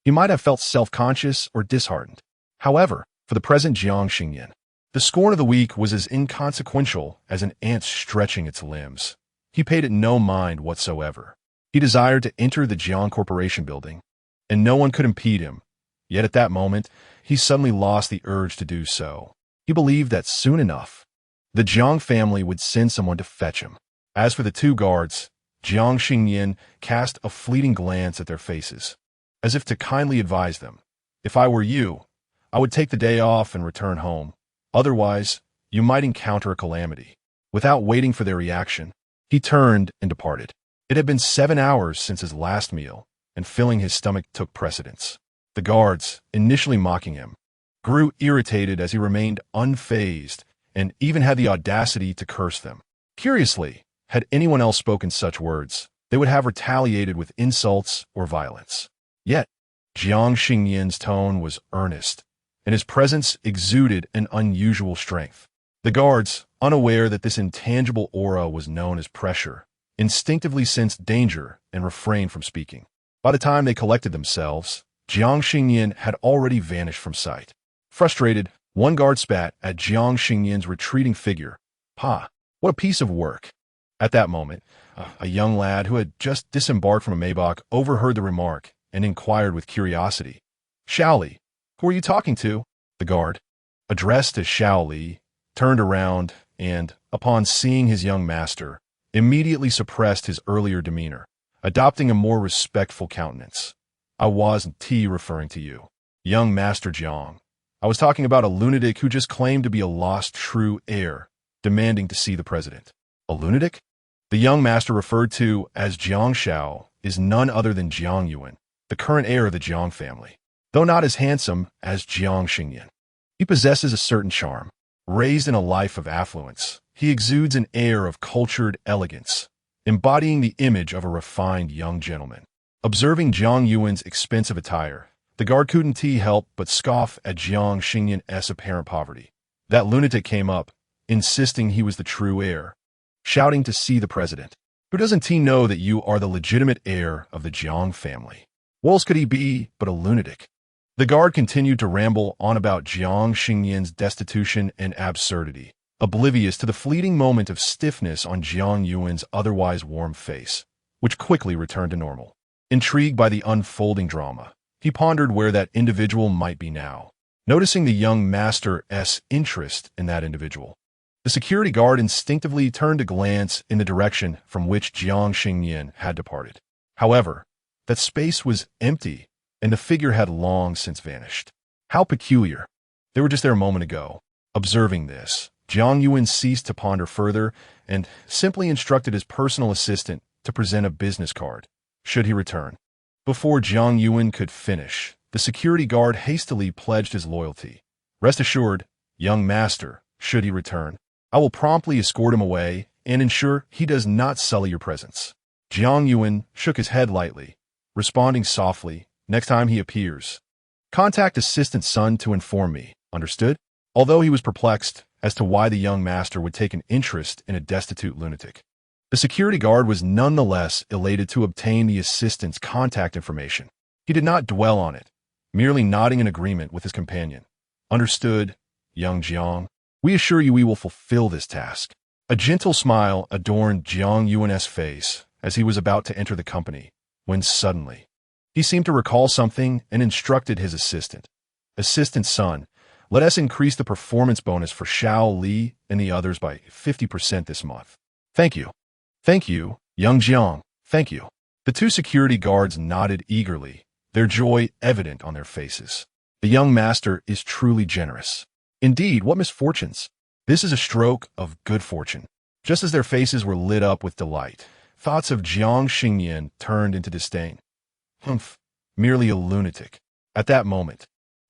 he might have felt self-conscious or disheartened. However, for the present Jiang Xingnian, the scorn of the weak was as inconsequential as an ant stretching its limbs. He paid it no mind whatsoever. He desired to enter the Jiang Corporation building, and no one could impede him. Yet at that moment, he suddenly lost the urge to do so. He believed that soon enough, the Jiang family would send someone to fetch him. As for the two guards, Jiang Xingnian cast a fleeting glance at their faces, as if to kindly advise them. If I were you, I would take the day off and return home. Otherwise, you might encounter a calamity. Without waiting for their reaction, he turned and departed. It had been 7 hours since his last meal, and filling his stomach took precedence. The guards, initially mocking him, grew irritated as he remained unfazed and even had the audacity to curse them. Curiously, had anyone else spoken such words, they would have retaliated with insults or violence. Yet, Jiang Xingnian's tone was earnest, and his presence exuded an unusual strength. The guards, unaware that this intangible aura was known as pressure, instinctively sensed danger and refrained from speaking. By the time they collected themselves, Jiang Xingnian had already vanished from sight. Frustrated, one guard spat at Jiang Xingnian's retreating figure. "Ha, what a piece of work." At that moment, a young lad who had just disembarked from a Maybach overheard the remark and inquired with curiosity. "Xiao Li, who are you talking to?" The guard, addressed as Xiao Li, turned around and, upon seeing his young master, immediately suppressed his earlier demeanor, adopting a more respectful countenance. "I wasn't referring to you, young Master Jiang. I was talking about a lunatic who just claimed to be a lost true heir, demanding to see the president." "A lunatic?" The young master referred to as Jiang Xiao is none other than Jiang Yuan, the current heir of the Jiang family. Though not as handsome as Jiang Xingnian, he possesses a certain charm. Raised in a life of affluence, he exudes an air of cultured elegance, embodying the image of a refined young gentleman. Observing Jiang Yuan's expensive attire, the guard couldn't help but scoff at Jiang Xingnian's apparent poverty. That lunatic came up, insisting he was the true heir, shouting to see the president. "Who doesn't he know that you are the legitimate heir of the Jiang family? What else could he be but a lunatic?" The guard continued to ramble on about Jiang Xingnian's destitution and absurdity, oblivious to the fleeting moment of stiffness on Jiang Yuan's otherwise warm face, which quickly returned to normal. Intrigued by the unfolding drama, he pondered where that individual might be now. Noticing the young master's interest in that individual, the security guard instinctively turned a glance in the direction from which Jiang Xingnian had departed. However, that space was empty, and the figure had long since vanished. How peculiar. They were just there a moment ago. Observing this, Jiang Yuan ceased to ponder further and simply instructed his personal assistant to present a business card, should he return. Before Jiang Yuan could finish, the security guard hastily pledged his loyalty. "Rest assured, young master, should he return, I will promptly escort him away and ensure he does not sully your presence." Jiang Yuan shook his head lightly, responding softly, "Next time he appears, contact assistant Sun to inform me, understood?" Although he was perplexed as to why the young master would take an interest in a destitute lunatic, the security guard was nonetheless elated to obtain the assistant's contact information. He did not dwell on it, merely nodding in agreement with his companion. Understood, young Jiang. We assure you we will fulfill this task. A gentle smile adorned Jiang Yuan's face as he was about to enter the company, when suddenly, he seemed to recall something and instructed his assistant. Assistant son, let us increase the performance bonus for Xiao Li and the others by 50% this month. Thank you. Thank you, young Jiang. Thank you. The two security guards nodded eagerly, their joy evident on their faces. The young master is truly generous. Indeed, what misfortunes! This is a stroke of good fortune. Just as their faces were lit up with delight, thoughts of Jiang Xingnian turned into disdain. Humph, merely a lunatic. At that moment,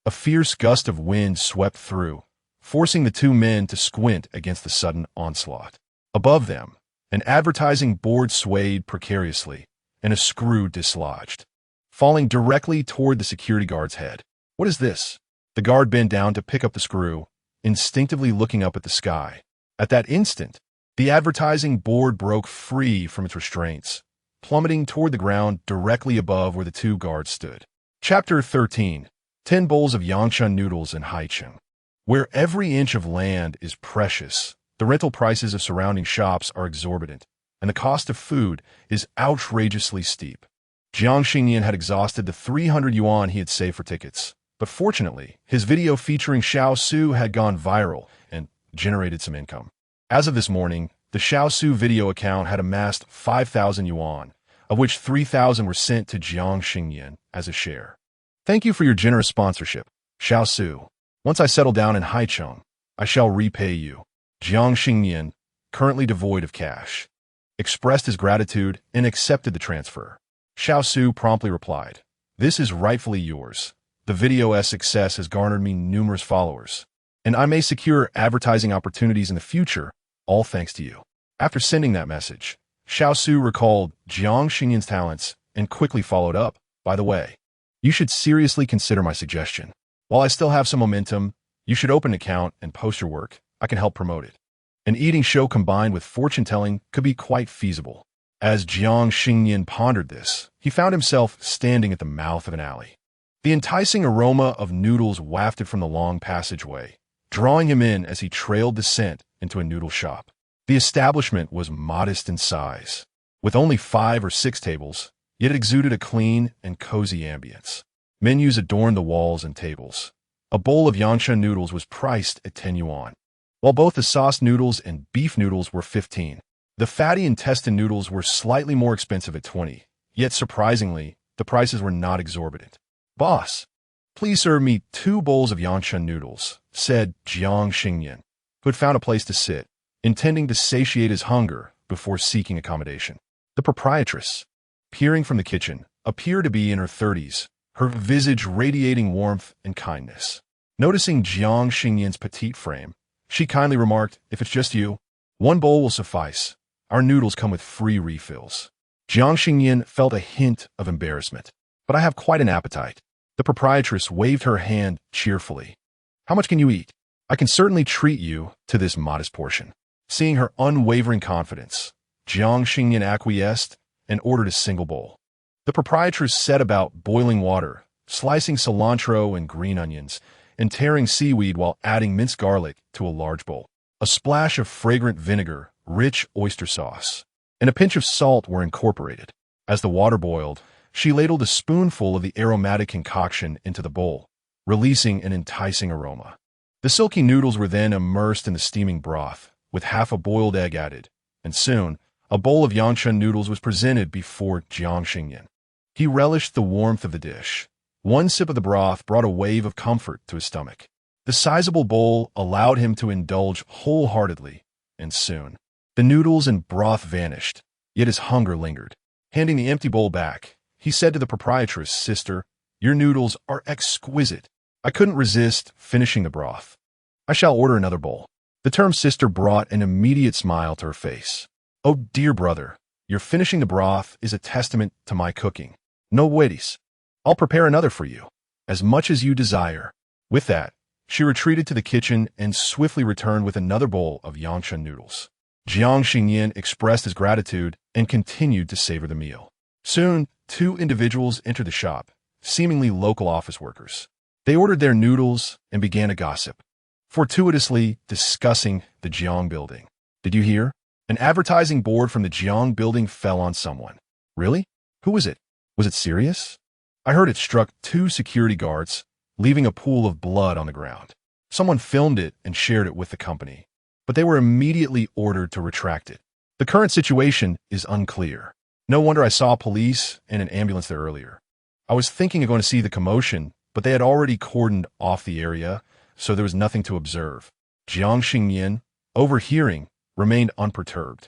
a fierce gust of wind swept through, forcing the two men to squint against the sudden onslaught. Above them, an advertising board swayed precariously, and a screw dislodged, falling directly toward the security guard's head. What is this? The guard bent down to pick up the screw, instinctively looking up at the sky. At that instant, the advertising board broke free from its restraints, plummeting toward the ground directly above where the two guards stood. Chapter 13. 10 bowls of Yangshan noodles in Haicheng. Where every inch of land is precious, the rental prices of surrounding shops are exorbitant, and the cost of food is outrageously steep. Jiang Xingnian had exhausted the 300 yuan he had saved for tickets, but fortunately, his video featuring Xiao Su had gone viral and generated some income. As of this morning, the Xiao Su video account had amassed 5,000 yuan, of which 3,000 were sent to Jiang Xingnian as a share. Thank you for your generous sponsorship, Xiao Su. Once I settle down in Haicheng, I shall repay you. Jiang Xingnian, currently devoid of cash, expressed his gratitude and accepted the transfer. Xiao Su promptly replied, "This is rightfully yours. The video's success has garnered me numerous followers, and I may secure advertising opportunities in the future, all thanks to you." After sending that message, Xiao Su recalled Jiang Xingnian's talents and quickly followed up, "By the way, you should seriously consider my suggestion. While I still have some momentum, you should open an account and post your work. I can help promote it." An eating show combined with fortune-telling could be quite feasible. As Jiang Xingnian pondered this, he found himself standing at the mouth of an alley. The enticing aroma of noodles wafted from the long passageway, drawing him in as he trailed the scent into a noodle shop. The establishment was modest in size, with only 5 or 6 tables, yet it exuded a clean and cozy ambience. Menus adorned the walls and tables. A bowl of Yangshan noodles was priced at 10 yuan, while both the sauce noodles and beef noodles were 15. The fatty intestine noodles were slightly more expensive at 20, yet surprisingly, the prices were not exorbitant. "Boss, please serve me 2 bowls of Yangshan noodles," said Jiang Xingnian, who had found a place to sit, intending to satiate his hunger before seeking accommodation. The proprietress, peering from the kitchen, appeared to be in her 30s, her visage radiating warmth and kindness. Noticing Jiang Xingnian's petite frame, she kindly remarked, "If it's just you, 1 bowl will suffice. Our noodles come with free refills." Jiang Xingnian felt a hint of embarrassment. "But I have quite an appetite." The proprietress waved her hand cheerfully. "How much can you eat? I can certainly treat you to this modest portion." Seeing her unwavering confidence, Jiang Xingnian acquiesced and ordered a single bowl. The proprietress set about boiling water, slicing cilantro and green onions, and tearing seaweed while adding minced garlic to a large bowl. A splash of fragrant vinegar, rich oyster sauce, and a pinch of salt were incorporated. As the water boiled, she ladled a spoonful of the aromatic concoction into the bowl, releasing an enticing aroma. The silky noodles were then immersed in the steaming broth, with half a boiled egg added, and soon, a bowl of Yangshan noodles was presented before Jiang Xingnian. He relished the warmth of the dish. One sip of the broth brought a wave of comfort to his stomach. The sizable bowl allowed him to indulge wholeheartedly, and soon, the noodles and broth vanished, yet his hunger lingered. Handing the empty bowl back, he said to the proprietress, "Sister, your noodles are exquisite. I couldn't resist finishing the broth. I shall order another bowl." The term sister brought an immediate smile to her face. "Oh, dear brother, your finishing the broth is a testament to my cooking. No worries. I'll prepare another for you, as much as you desire." With that, she retreated to the kitchen and swiftly returned with another bowl of Yangshan noodles. Jiang Xingnian expressed his gratitude and continued to savor the meal. Soon, 2 individuals entered the shop, seemingly local office workers. They ordered their noodles and began a gossip, fortuitously discussing the Jiang building. Did you hear? An advertising board from the Jiang building fell on someone. Really? Who was it? Was it serious? I heard it struck 2 security guards, leaving a pool of blood on the ground. Someone filmed it and shared it with the company, but they were immediately ordered to retract it. The current situation is unclear. No wonder I saw police and an ambulance there earlier. I was thinking of going to see the commotion, but they had already cordoned off the area, so there was nothing to observe. Jiang Xingnian, overhearing, remained unperturbed,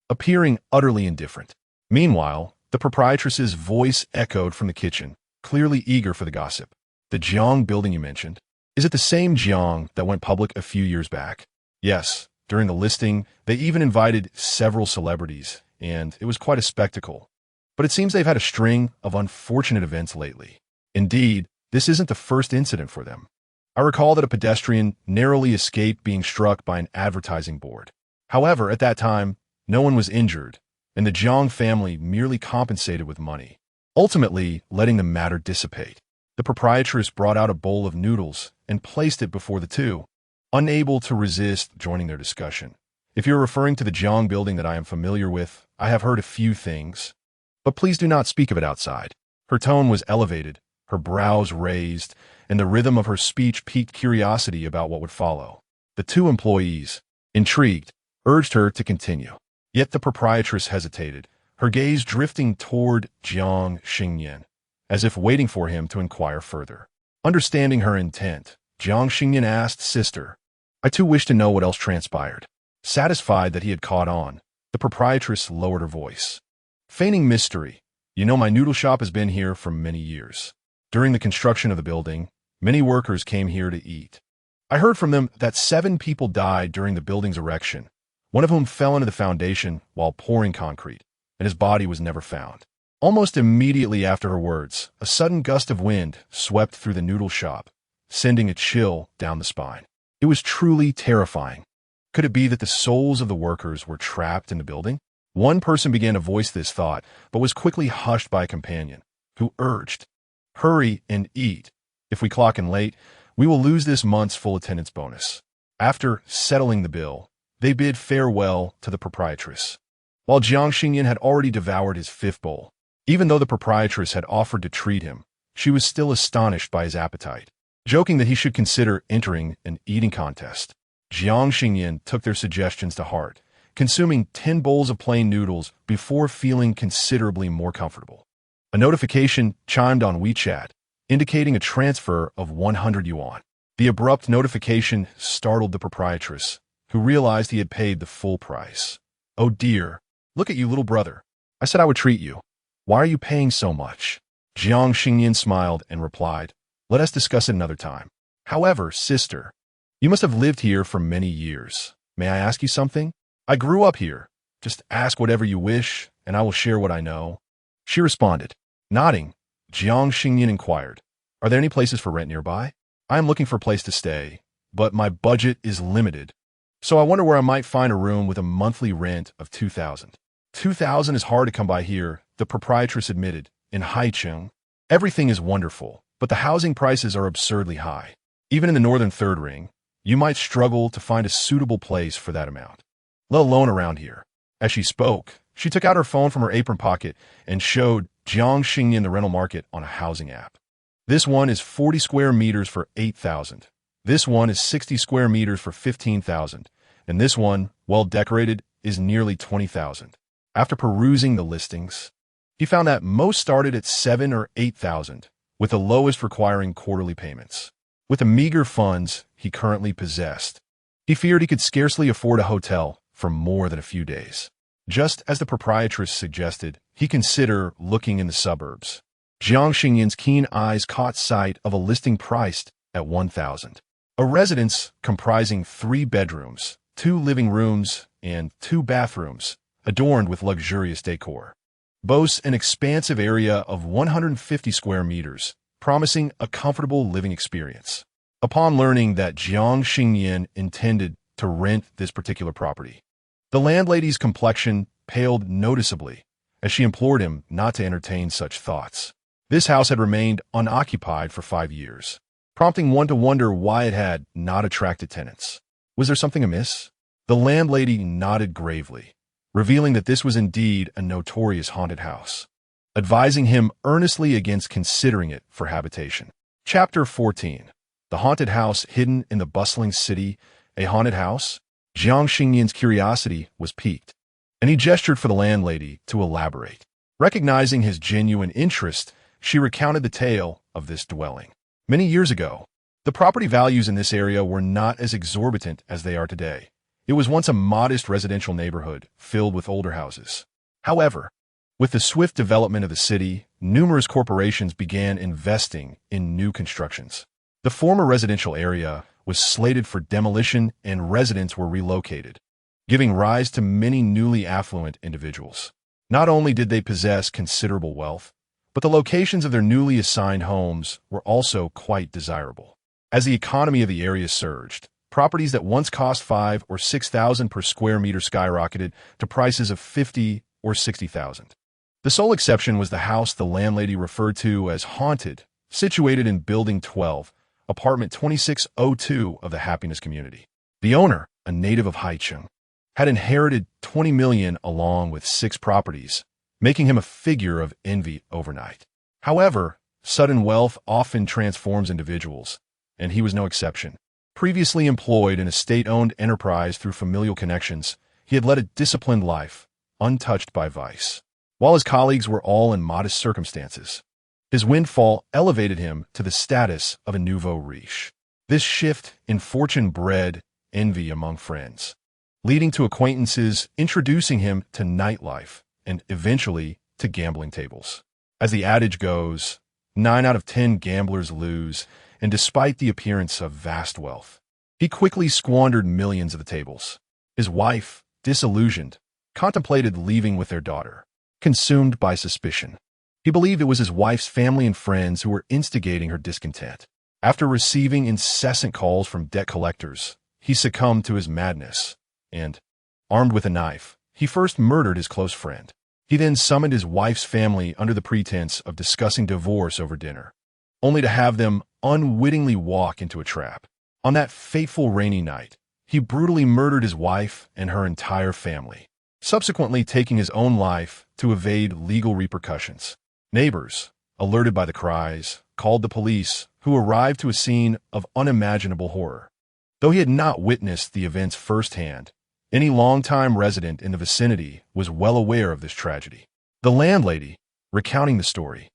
appearing utterly indifferent. Meanwhile, the proprietress's voice echoed from the kitchen, clearly eager for the gossip. The Jiang building you mentioned, is it the same Jiang that went public a few years back? Yes, during the listing, they even invited several celebrities, and it was quite a spectacle. But it seems they've had a string of unfortunate events lately. Indeed, this isn't the first incident for them. I recall that a pedestrian narrowly escaped being struck by an advertising board. However, at that time, no one was injured, and the Jiang family merely compensated with money, ultimately letting the matter dissipate. The proprietress brought out a bowl of noodles and placed it before the two, unable to resist joining their discussion. If you're referring to the Jiang building that I am familiar with, I have heard a few things, but please do not speak of it outside. Her tone was elevated, her brows raised, and the rhythm of her speech piqued curiosity about what would follow. The 2 employees, intrigued, urged her to continue. Yet the proprietress hesitated, her gaze drifting toward Jiang Xingnian, as if waiting for him to inquire further. Understanding her intent, Jiang Xingnian asked, "Sister, I too wish to know what else transpired." Satisfied that he had caught on, the proprietress lowered her voice. Feigning mystery, "You know, my noodle shop has been here for many years. During the construction of the building, many workers came here to eat. I heard from them that 7 people died during the building's erection, one of whom fell into the foundation while pouring concrete, and his body was never found." Almost immediately after her words, a sudden gust of wind swept through the noodle shop, sending a chill down the spine. It was truly terrifying. Could it be that the souls of the workers were trapped in the building? One person began to voice this thought, but was quickly hushed by a companion, who urged, "Hurry and eat. If we clock in late, we will lose this month's full attendance bonus." After settling the bill, they bid farewell to the proprietress. While Jiang Xingnian had already devoured his 5th bowl, even though the proprietress had offered to treat him, she was still astonished by his appetite. Joking that he should consider entering an eating contest, Jiang Xingnian took their suggestions to heart, consuming 10 bowls of plain noodles before feeling considerably more comfortable. A notification chimed on WeChat, indicating a transfer of 100 yuan. The abrupt notification startled the proprietress, who realized he had paid the full price. "Oh dear, look at you, little brother. I said I would treat you. Why are you paying so much?" Jiang Xingnian smiled and replied, "Let us discuss it another time. However, sister, you must have lived here for many years. May I ask you something? I grew up here. Just ask whatever you wish, and I will share what I know." She responded. Nodding, Jiang Xingnian inquired, "Are there any places for rent nearby? I am looking for a place to stay, but my budget is limited. So I wonder where I might find a room with a monthly rent of 2,000. 2,000 is hard to come by here," the proprietress admitted. "In Haicheng, everything is wonderful, but the housing prices are absurdly high. Even in the northern third ring, you might struggle to find a suitable place for that amount, let alone around here." As she spoke, she took out her phone from her apron pocket and showed Jiang Xingnian the rental market on a housing app. "This one is 40 square meters for 8,000. This one is 60 square meters for 15,000. And this one, well decorated, is nearly 20,000. After perusing the listings, he found that most started at 7 or 8,000, with the lowest requiring quarterly payments. With the meager funds he currently possessed, he feared he could scarcely afford a hotel for more than a few days. Just as the proprietress suggested, he considered looking in the suburbs. Jiang Xingnian's keen eyes caught sight of a listing priced at 1,000. A residence comprising 3 bedrooms, 2 living rooms, and 2 bathrooms, adorned with luxurious decor. Boasts an expansive area of 150 square meters, promising a comfortable living experience. Upon learning that Jiang Xingnian intended to rent this particular property, the landlady's complexion paled noticeably as she implored him not to entertain such thoughts. This house had remained unoccupied for 5 years, prompting one to wonder why it had not attracted tenants. Was there something amiss? The landlady nodded gravely, revealing that this was indeed a notorious haunted house, advising him earnestly against considering it for habitation. Chapter 14. The Haunted House Hidden in the Bustling City. A haunted house? Jiang Xingnian's curiosity was piqued, and he gestured for the landlady to elaborate. Recognizing his genuine interest, she recounted the tale of this dwelling. Many years ago, the property values in this area were not as exorbitant as they are today. It was once a modest residential neighborhood filled with older houses. However, with the swift development of the city, numerous corporations began investing in new constructions. The former residential area was slated for demolition and residents were relocated, giving rise to many newly affluent individuals. Not only did they possess considerable wealth, but the locations of their newly assigned homes were also quite desirable. As the economy of the area surged, properties that once cost $5,000 or $6,000 per square meter skyrocketed to prices of $50,000 or $60,000. The sole exception was the house the landlady referred to as haunted, situated in Building 12, Apartment 2602 of the Happiness Community. The owner, a native of Haicheng, had inherited $20 million along with 6 properties, making him a figure of envy overnight. However, sudden wealth often transforms individuals, and he was no exception. Previously employed in a state-owned enterprise through familial connections, he had led a disciplined life, untouched by vice. While his colleagues were all in modest circumstances, his windfall elevated him to the status of a nouveau riche. This shift in fortune bred envy among friends, leading to acquaintances introducing him to nightlife and eventually to gambling tables. As the adage goes, 9 out of 10 gamblers lose, and despite the appearance of vast wealth, he quickly squandered millions of the tables. His wife, disillusioned, contemplated leaving with their daughter, consumed by suspicion. He believed it was his wife's family and friends who were instigating her discontent. After receiving incessant calls from debt collectors, he succumbed to his madness, and, armed with a knife, he first murdered his close friend. He then summoned his wife's family under the pretense of discussing divorce over dinner, only to have them unwittingly walk into a trap. On that fateful rainy night, he brutally murdered his wife and her entire family, subsequently taking his own life to evade legal repercussions. Neighbors, alerted by the cries, called the police, who arrived to a scene of unimaginable horror. Though he had not witnessed the events firsthand, any longtime resident in the vicinity was well aware of this tragedy. The landlady, recounting the story,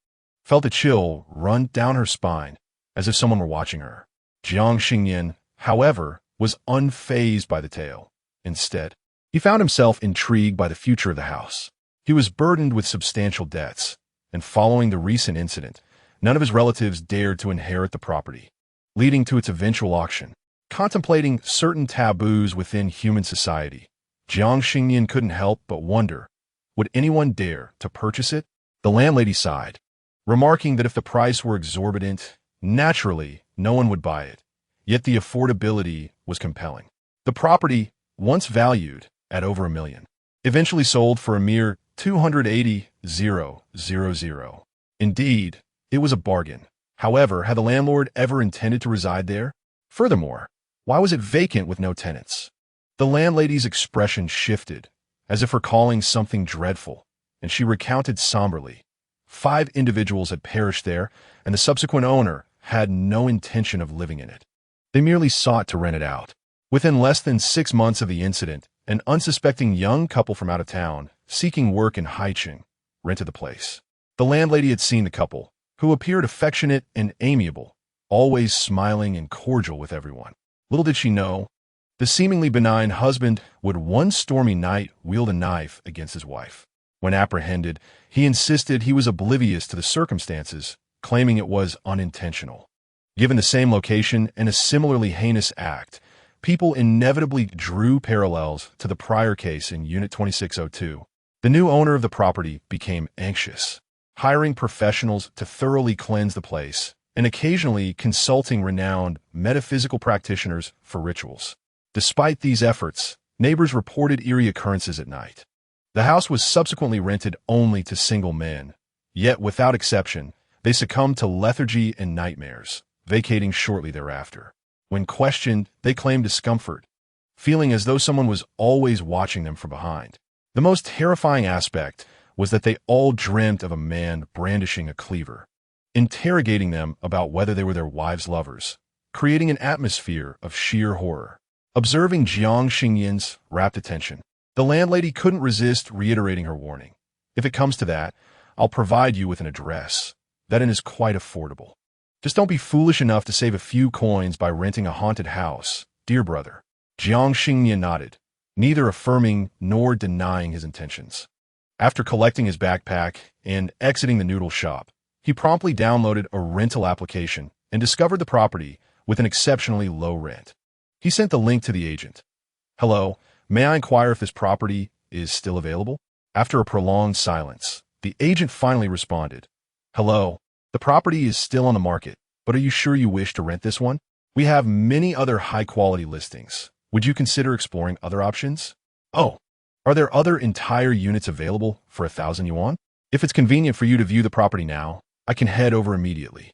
felt a chill run down her spine as if someone were watching her. Jiang Xingnian, however, was unfazed by the tale. Instead, he found himself intrigued by the future of the house. He was burdened with substantial debts, and following the recent incident, none of his relatives dared to inherit the property, leading to its eventual auction. Contemplating certain taboos within human society, Jiang Xingnian couldn't help but wonder, would anyone dare to purchase it? The landlady sighed, remarking that if the price were exorbitant, naturally no one would buy it, yet the affordability was compelling. The property, once valued at over $1 million, eventually sold for a mere $280,000. Indeed, it was a bargain. However, had the landlord ever intended to reside there? Furthermore, why was it vacant with no tenants? The landlady's expression shifted, as if recalling something dreadful, and she recounted somberly. 5 individuals had perished there, and the subsequent owner had no intention of living in it. They merely sought to rent it out. Within less than 6 months of the incident, an unsuspecting young couple from out of town, seeking work in Haicheng, rented the place. The landlady had seen the couple, who appeared affectionate and amiable, always smiling and cordial with everyone. Little did she know, the seemingly benign husband would one stormy night wield a knife against his wife. When apprehended, he insisted he was oblivious to the circumstances, claiming it was unintentional. Given the same location and a similarly heinous act, people inevitably drew parallels to the prior case in Unit 2602. The new owner of the property became anxious, hiring professionals to thoroughly cleanse the place and occasionally consulting renowned metaphysical practitioners for rituals. Despite these efforts, neighbors reported eerie occurrences at night. The house was subsequently rented only to single men, yet without exception, They succumbed to lethargy and nightmares, vacating shortly thereafter. When questioned, they claimed discomfort, feeling as though someone was always watching them from behind. The most terrifying aspect was that they all dreamt of a man brandishing a cleaver, interrogating them about whether they were their wives' lovers, creating an atmosphere of sheer horror. Observing Jiang Xingnian's rapt attention, the landlady couldn't resist reiterating her warning. If it comes to that, I'll provide you with an address. That inn is quite affordable. Just don't be foolish enough to save a few coins by renting a haunted house, dear brother. Jiang Xingnian nodded, neither affirming nor denying his intentions. After collecting his backpack and exiting the noodle shop, he promptly downloaded a rental application and discovered the property with an exceptionally low rent. He sent the link to the agent. "Hello, may I inquire if this property is still available?" After a prolonged silence, the agent finally responded. "Hello, the property is still on the market, but are you sure you wish to rent this one? We have many other high-quality listings. Would you consider exploring other options? Oh, are there other entire units available for 1,000 yuan? If it's convenient for you to view the property now, I can head over immediately."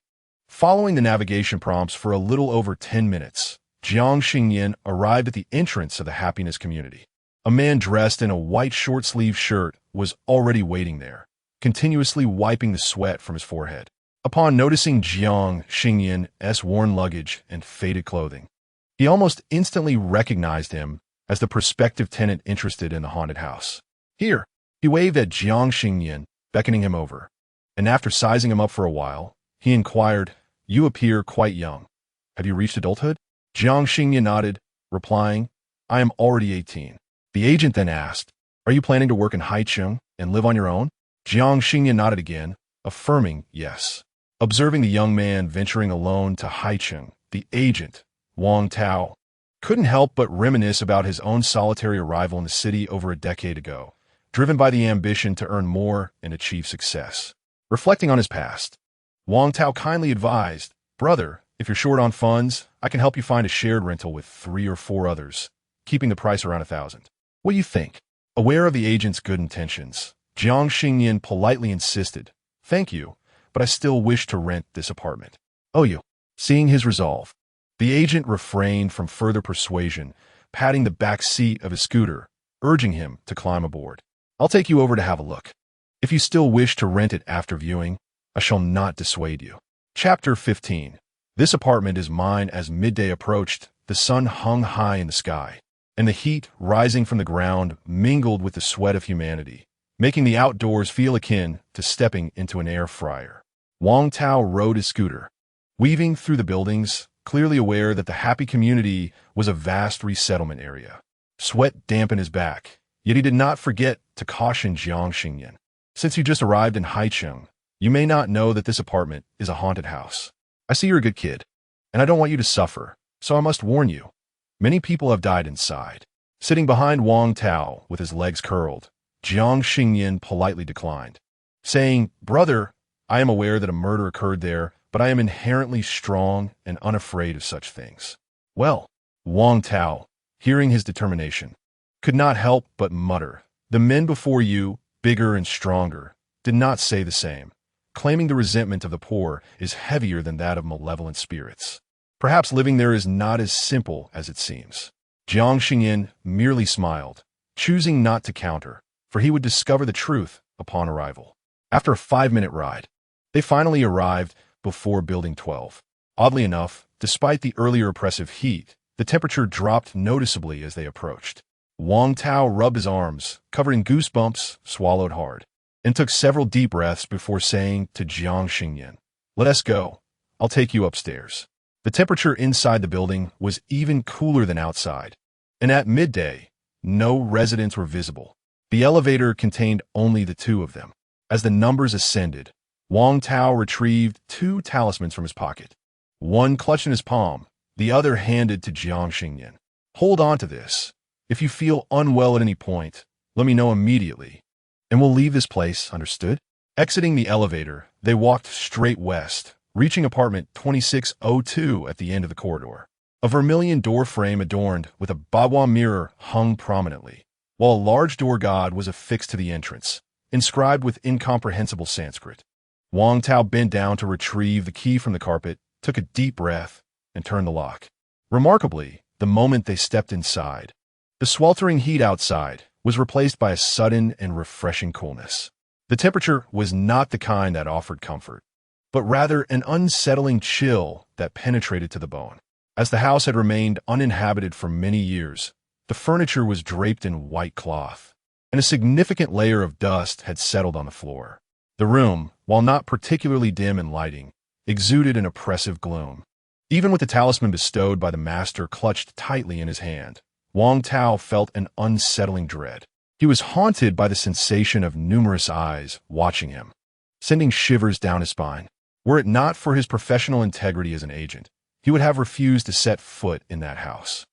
Following the navigation prompts for a little over 10 minutes, Jiang Xingnian arrived at the entrance of the happiness community. A man dressed in a white short-sleeved shirt was already waiting there, continuously wiping the sweat from his forehead. Upon noticing Jiang Xingnian's worn luggage and faded clothing, he almost instantly recognized him as the prospective tenant interested in the haunted house. "Here," he waved at Jiang Xingnian, beckoning him over. And after sizing him up for a while, he inquired, "You appear quite young. Have you reached adulthood?" Jiang Xingnian nodded, replying, "I am already 18. The agent then asked, "Are you planning to work in Haicheng and live on your own?" Jiang Xingnian nodded again, affirming yes. Observing the young man venturing alone to Haicheng, the agent, Wang Tao, couldn't help but reminisce about his own solitary arrival in the city over a decade ago, driven by the ambition to earn more and achieve success. Reflecting on his past, Wang Tao kindly advised, "Brother, if you're short on funds, I can help you find a shared rental with 3 or 4 others, keeping the price around 1,000. What do you think?" Aware of the agent's good intentions, Jiang Xingnian politely insisted, "Thank you, but I still wish to rent this apartment." "Oh, you." Seeing his resolve, the agent refrained from further persuasion, patting the back seat of his scooter, urging him to climb aboard. "I'll take you over to have a look. If you still wish to rent it after viewing, I shall not dissuade you." Chapter 15. This apartment is mine. As midday approached, the sun hung high in the sky, and the heat rising from the ground mingled with the sweat of humanity, making the outdoors feel akin to stepping into an air fryer. Wang Tao rode his scooter, weaving through the buildings, clearly aware that the happy community was a vast resettlement area. Sweat dampened his back, yet he did not forget to caution Jiang Xingnian. "Since you just arrived in Haicheng, you may not know that this apartment is a haunted house. I see you're a good kid, and I don't want you to suffer, so I must warn you. Many people have died inside." Sitting behind Wang Tao with his legs curled, Jiang Xingnian politely declined, saying, "Brother, I am aware that a murder occurred there, but I am inherently strong and unafraid of such things." "Well," Wang Tao, hearing his determination, could not help but mutter, "The men before you, bigger and stronger, did not say the same, claiming the resentment of the poor is heavier than that of malevolent spirits. Perhaps living there is not as simple as it seems." Jiang Xingnian merely smiled, choosing not to counter, for he would discover the truth upon arrival. After a 5-minute ride, they finally arrived before Building 12. Oddly enough, despite the earlier oppressive heat, the temperature dropped noticeably as they approached. Wang Tao rubbed his arms, covered in goosebumps, swallowed hard, and took several deep breaths before saying to Jiang Xingnian, "Let us go. I'll take you upstairs." The temperature inside the building was even cooler than outside, and at midday, no residents were visible. The elevator contained only the 2 of them. As the numbers ascended, Wang Tao retrieved 2 talismans from his pocket, one clutched in his palm, the other handed to Jiang Xingnian. "Hold on to this. If you feel unwell at any point, let me know immediately, and we'll leave this place, understood?" Exiting the elevator, they walked straight west, reaching apartment 2602 at the end of the corridor. A vermilion door frame adorned with a bagua mirror hung prominently, while a large door god was affixed to the entrance, inscribed with incomprehensible Sanskrit. Wang Tao bent down to retrieve the key from the carpet, took a deep breath, and turned the lock. Remarkably, the moment they stepped inside, the sweltering heat outside was replaced by a sudden and refreshing coolness. The temperature was not the kind that offered comfort, but rather an unsettling chill that penetrated to the bone. As the house had remained uninhabited for many years, the furniture was draped in white cloth, and a significant layer of dust had settled on the floor. The room, while not particularly dim in lighting, exuded an oppressive gloom. Even with the talisman bestowed by the master clutched tightly in his hand, Wang Tao felt an unsettling dread. He was haunted by the sensation of numerous eyes watching him, sending shivers down his spine. Were it not for his professional integrity as an agent, he would have refused to set foot in that house.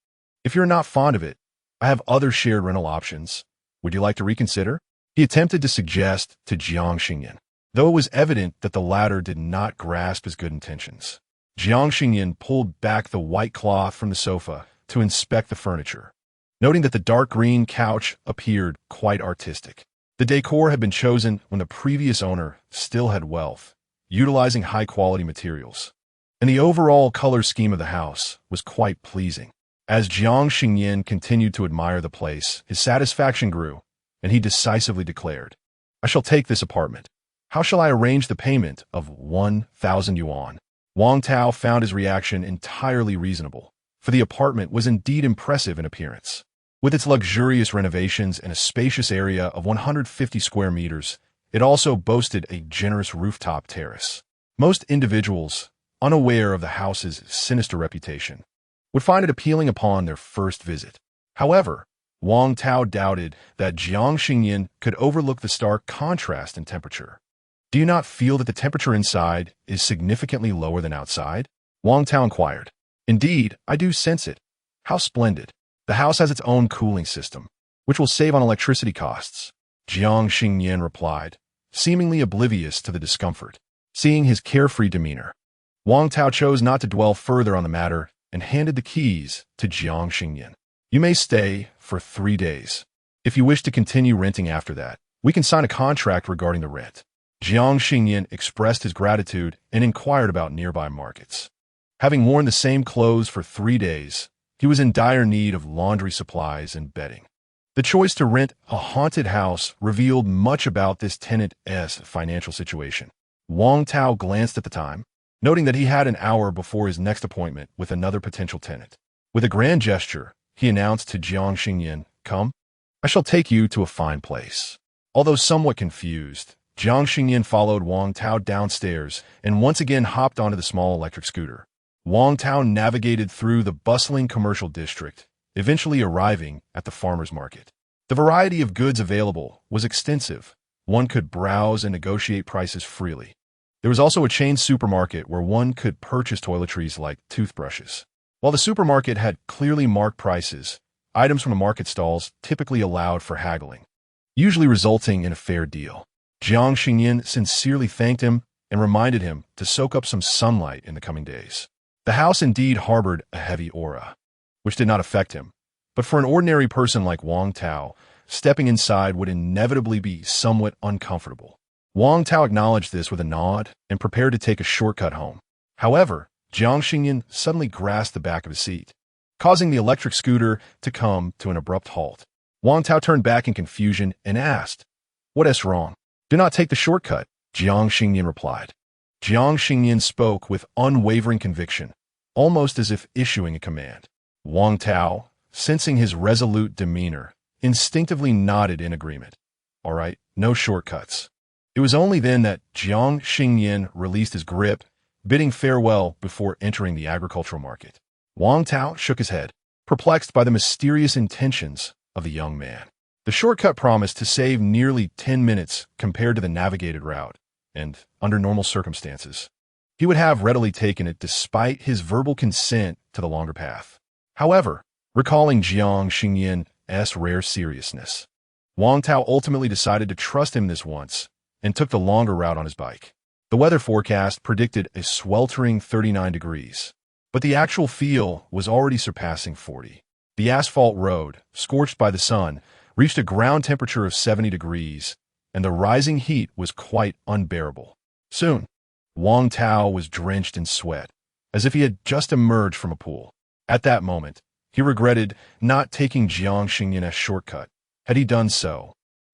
If you're not fond of it, I have other shared rental options. Would you like to reconsider? He attempted to suggest to Jiang Xingnian, though it was evident that the latter did not grasp his good intentions. Jiang Xingnian pulled back the white cloth from the sofa to inspect the furniture, noting that the dark green couch appeared quite artistic. The decor had been chosen when the previous owner still had wealth, utilizing high-quality materials, and the overall color scheme of the house was quite pleasing. As Jiang Xingnian continued to admire the place, his satisfaction grew, and he decisively declared, "I shall take this apartment. How shall I arrange the payment of 1,000 yuan?" Wang Tao found his reaction entirely reasonable, for the apartment was indeed impressive in appearance. With its luxurious renovations and a spacious area of 150 square meters, it also boasted a generous rooftop terrace. Most individuals, unaware of the house's sinister reputation, would find it appealing upon their first visit. However, Wang Tao doubted that Jiang Xingnian could overlook the stark contrast in temperature. "Do you not feel that the temperature inside is significantly lower than outside?" Wang Tao inquired. "Indeed, I do sense it. How splendid. The house has its own cooling system, which will save on electricity costs," Jiang Xingnian replied, seemingly oblivious to the discomfort. Seeing his carefree demeanor, Wang Tao chose not to dwell further on the matter and handed the keys to Jiang Xingnian. "You may stay for 3 days. If you wish to continue renting after that, we can sign a contract regarding the rent." Jiang Xingnian expressed his gratitude and inquired about nearby markets. Having worn the same clothes for 3 days, he was in dire need of laundry supplies and bedding. The choice to rent a haunted house revealed much about this tenant's financial situation. Wang Tao glanced at the time, noting that he had an hour before his next appointment with another potential tenant. With a grand gesture, he announced to Jiang Xingnian, "Come, I shall take you to a fine place." Although somewhat confused, Jiang Xingnian followed Wang Tao downstairs and once again hopped onto the small electric scooter. Wang Tao navigated through the bustling commercial district, eventually arriving at the farmer's market. The variety of goods available was extensive. One could browse and negotiate prices freely. There was also a chain supermarket where one could purchase toiletries like toothbrushes. While the supermarket had clearly marked prices, items from the market stalls typically allowed for haggling, usually resulting in a fair deal. Jiang Xingnian sincerely thanked him and reminded him to soak up some sunlight in the coming days. The house indeed harbored a heavy aura, which did not affect him, but for an ordinary person like Wang Tao, stepping inside would inevitably be somewhat uncomfortable. Wang Tao acknowledged this with a nod and prepared to take a shortcut home. However, Jiang Xingnian suddenly grasped the back of his seat, causing the electric scooter to come to an abrupt halt. Wang Tao turned back in confusion and asked, "What is wrong?" "Do not take the shortcut," Jiang Xingnian replied. Jiang Xingnian spoke with unwavering conviction, almost as if issuing a command. Wang Tao, sensing his resolute demeanor, instinctively nodded in agreement. "All right, no shortcuts." It was only then that Jiang Xingnian released his grip, bidding farewell before entering the agricultural market. Wang Tao shook his head, perplexed by the mysterious intentions of the young man. The shortcut promised to save nearly 10 minutes compared to the navigated route, and, under normal circumstances, he would have readily taken it despite his verbal consent to the longer path. However, recalling Jiang Xingnian's rare seriousness, Wang Tao ultimately decided to trust him this once and took the longer route on his bike. The weather forecast predicted a sweltering 39 degrees, but the actual feel was already surpassing 40. The asphalt road, scorched by the sun, reached a ground temperature of 70 degrees, and the rising heat was quite unbearable. Soon, Wang Tao was drenched in sweat, as if he had just emerged from a pool. At that moment, he regretted not taking Jiang Xingnian as shortcut. Had he done so,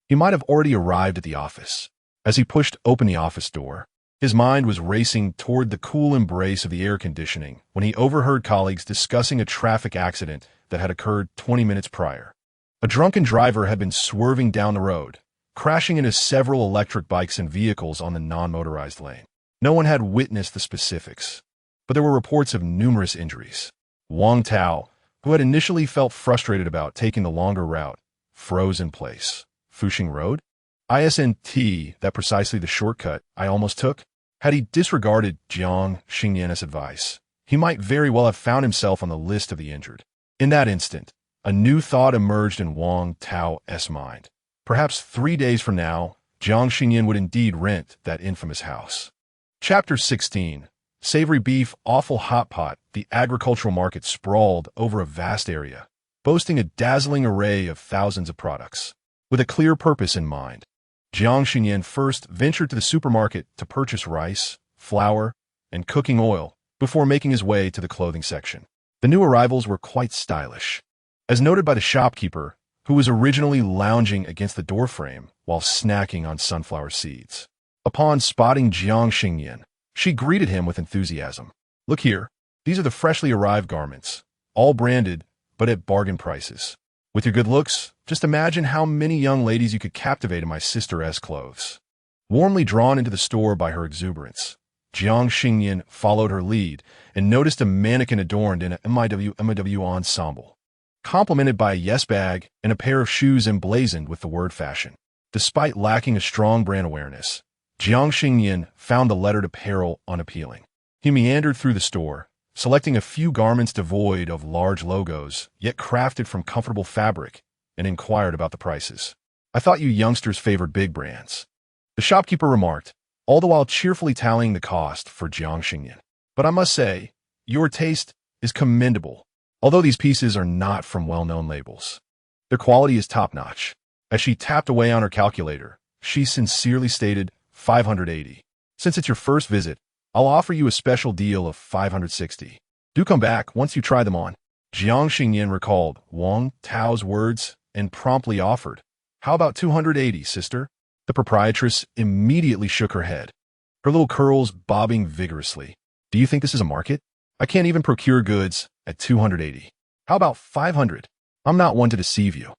he might have already arrived at the office. As he pushed open the office door, his mind was racing toward the cool embrace of the air conditioning when he overheard colleagues discussing a traffic accident that had occurred 20 minutes prior. A drunken driver had been swerving down the road, crashing into several electric bikes and vehicles on the non-motorized lane. No one had witnessed the specifics, but there were reports of numerous injuries. Wang Tao, who had initially felt frustrated about taking the longer route, froze in place. Fuxing Road? Isn't that precisely the shortcut I almost took? Had he disregarded Jiang Xingnian's advice, he might very well have found himself on the list of the injured. In that instant, a new thought emerged in Wang Tao's mind. Perhaps 3 days from now, Jiang Xingnian would indeed rent that infamous house. Chapter 16. Savory beef, awful hot pot. The agricultural market sprawled over a vast area, boasting a dazzling array of thousands of products. With a clear purpose in mind, Jiang Xingnian first ventured to the supermarket to purchase rice, flour, and cooking oil before making his way to the clothing section. The new arrivals were quite stylish, as noted by the shopkeeper, who was originally lounging against the doorframe while snacking on sunflower seeds. Upon spotting Jiang Xingnian, she greeted him with enthusiasm. "Look here, these are the freshly arrived garments, all branded, but at bargain prices. With your good looks, just imagine how many young ladies you could captivate in my sister's clothes." Warmly drawn into the store by her exuberance, Jiang Xingnian followed her lead and noticed a mannequin adorned in a MIW ensemble, complemented by a yes bag and a pair of shoes emblazoned with the word fashion. Despite lacking a strong brand awareness, Jiang Xingnian found the lettered apparel unappealing. He meandered through the store, selecting a few garments devoid of large logos, yet crafted from comfortable fabric, and inquired about the prices. "I thought you youngsters favored big brands," the shopkeeper remarked, all the while cheerfully tallying the cost for Jiang Xingnian. "But I must say, your taste is commendable, although these pieces are not from well-known labels. Their quality is top-notch." As she tapped away on her calculator, she sincerely stated, 580. "Since it's your first visit, I'll offer you a special deal of 560. Do come back once you try them on." Jiang Xingnian recalled Wang Tao's words and promptly offered, "How about 280, sister?" The proprietress immediately shook her head, her little curls bobbing vigorously. "Do you think this is a market? I can't even procure goods at 280. How about 500? I'm not one to deceive you."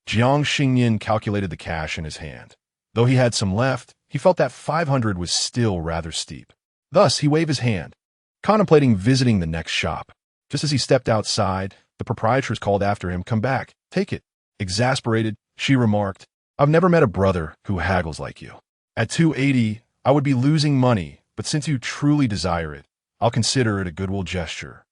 Jiang Xingnian calculated the cash in his hand. Though he had some left, he felt that 500 was still rather steep. Thus, he waved his hand, contemplating visiting the next shop. Just as he stepped outside, the proprietress called after him, "Come back, take it." Exasperated, she remarked, "I've never met a brother who haggles like you. At 280, I would be losing money, but since you truly desire it, I'll consider it a goodwill gesture.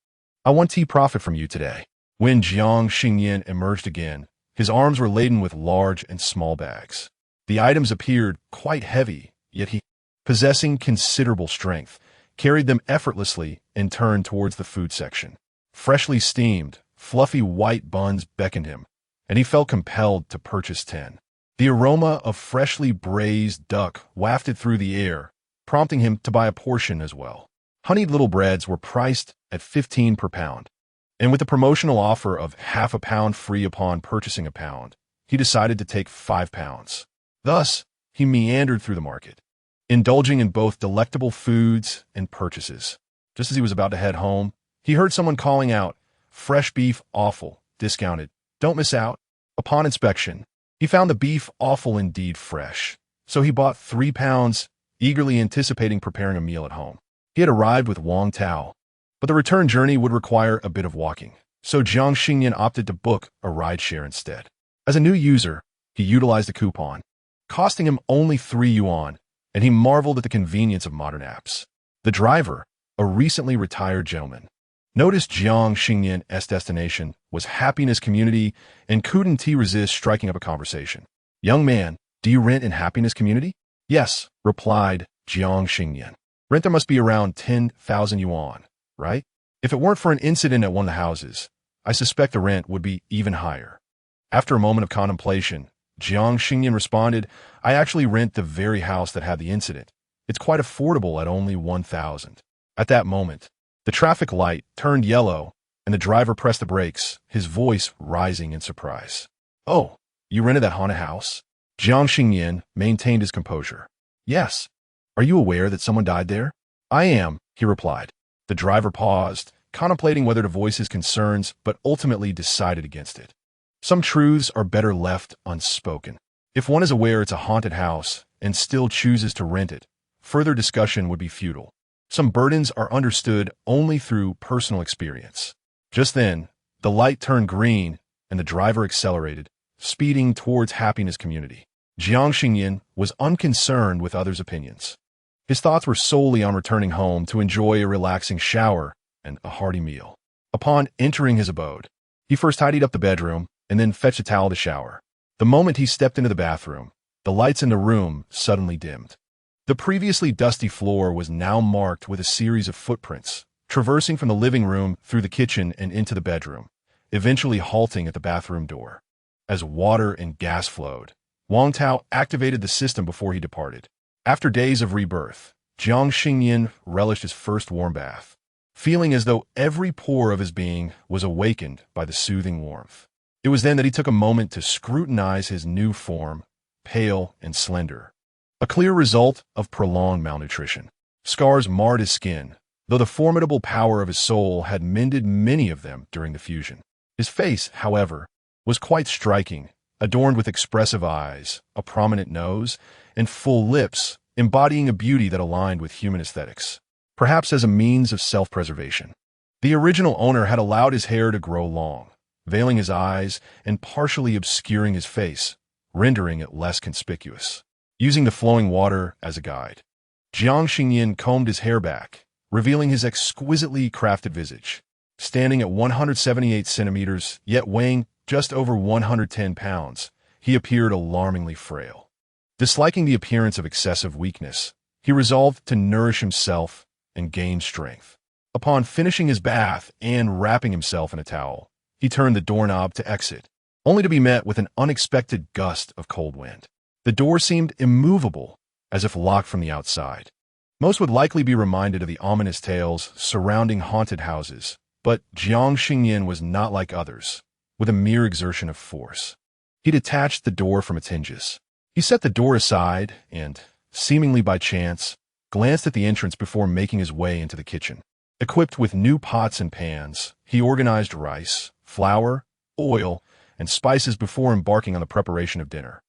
I want tea profit from you today." When Jiang Xingnian emerged again, his arms were laden with large and small bags. The items appeared quite heavy, yet he, possessing considerable strength, carried them effortlessly and turned towards the food section. Freshly steamed, fluffy white buns beckoned him, and he felt compelled to purchase 10. The aroma of freshly braised duck wafted through the air, prompting him to buy a portion as well. Honeyed little breads were priced at 15 per pound, and with a promotional offer of half a pound free upon purchasing a pound, he decided to take 5 pounds. Thus, he meandered through the market, indulging in both delectable foods and purchases. Just as he was about to head home, he heard someone calling out, "Fresh beef, awful, discounted. Don't miss out." Upon inspection, he found the beef awful indeed fresh, so he bought 3 pounds, eagerly anticipating preparing a meal at home. He had arrived with Wang Tao, but the return journey would require a bit of walking, so Jiang Xingnian opted to book a rideshare instead. As a new user, he utilized a coupon, costing him only 3 yuan, and he marveled at the convenience of modern apps. The driver, a recently retired gentleman, noticed Jiang Xingnian's destination was Happiness Community and couldn't resist striking up a conversation. "Young man, do you rent in Happiness Community?" "Yes," replied Jiang Xingnian. "Rent there must be around 10,000 yuan, right? If it weren't for an incident at one of the houses, I suspect the rent would be even higher." After a moment of contemplation, Jiang Xingnian responded, "I actually rent the very house that had the incident, It's quite affordable at only 1,000. At that moment, the traffic light turned yellow, and the driver pressed the brakes, his voice rising in surprise. "Oh, you rented that haunted house?" Jiang Xingnian maintained his composure. "Yes. Are you aware that someone died there?" "I am," he replied. The driver paused, contemplating whether to voice his concerns, but ultimately decided against it. Some truths are better left unspoken. If one is aware it's a haunted house and still chooses to rent it, further discussion would be futile. Some burdens are understood only through personal experience. Just then, the light turned green and the driver accelerated, speeding towards Happiness Community. Jiang Xingnian was unconcerned with others' opinions. His thoughts were solely on returning home to enjoy a relaxing shower and a hearty meal. Upon entering his abode, he first tidied up the bedroom and then fetched a towel to shower. The moment he stepped into the bathroom, the lights in the room suddenly dimmed. The previously dusty floor was now marked with a series of footprints, traversing from the living room through the kitchen and into the bedroom, eventually halting at the bathroom door. As water and gas flowed, Wang Tao activated the system before he departed. After days of rebirth, Jiang Xingnian relished his first warm bath, feeling as though every pore of his being was awakened by the soothing warmth. It was then that he took a moment to scrutinize his new form, pale and slender, a clear result of prolonged malnutrition. Scars marred his skin, though the formidable power of his soul had mended many of them during the fusion. His face, however, was quite striking, adorned with expressive eyes, a prominent nose, and full lips, embodying a beauty that aligned with human aesthetics, perhaps as a means of self-preservation. The original owner had allowed his hair to grow long, veiling his eyes and partially obscuring his face, rendering it less conspicuous. Using the flowing water as a guide, Jiang Xingnian combed his hair back, revealing his exquisitely crafted visage. Standing at 178 centimeters, yet weighing just over 110 pounds, he appeared alarmingly frail. Disliking the appearance of excessive weakness, he resolved to nourish himself and gain strength. Upon finishing his bath and wrapping himself in a towel, he turned the doorknob to exit, only to be met with an unexpected gust of cold wind. The door seemed immovable, as if locked from the outside. Most would likely be reminded of the ominous tales surrounding haunted houses, but Jiang Xingnian was not like others, with a mere exertion of force. He detached the door from its hinges. He set the door aside and, seemingly by chance, glanced at the entrance before making his way into the kitchen. Equipped with new pots and pans, he organized rice, flour, oil, and spices before embarking on the preparation of dinner.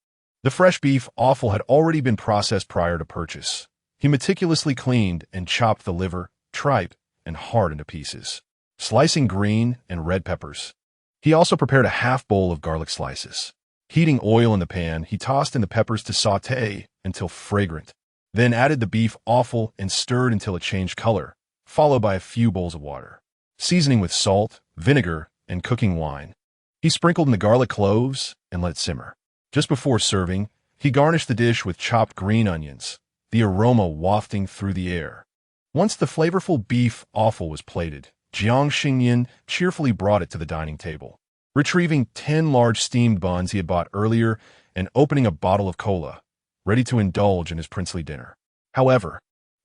The fresh beef offal had already been processed prior to purchase. He meticulously cleaned and chopped the liver, tripe, and heart into pieces, slicing green and red peppers. He also prepared a half bowl of garlic slices. Heating oil in the pan, he tossed in the peppers to sauté until fragrant, then added the beef offal and stirred until it changed color, followed by a few bowls of water. Seasoning with salt, vinegar, and cooking wine, he sprinkled in the garlic cloves and let it simmer. Just before serving, he garnished the dish with chopped green onions, the aroma wafting through the air. Once the flavorful beef offal was plated, Jiang Xingnian cheerfully brought it to the dining table. Retrieving 10 large steamed buns he had bought earlier and opening a bottle of cola, ready to indulge in his princely dinner. However,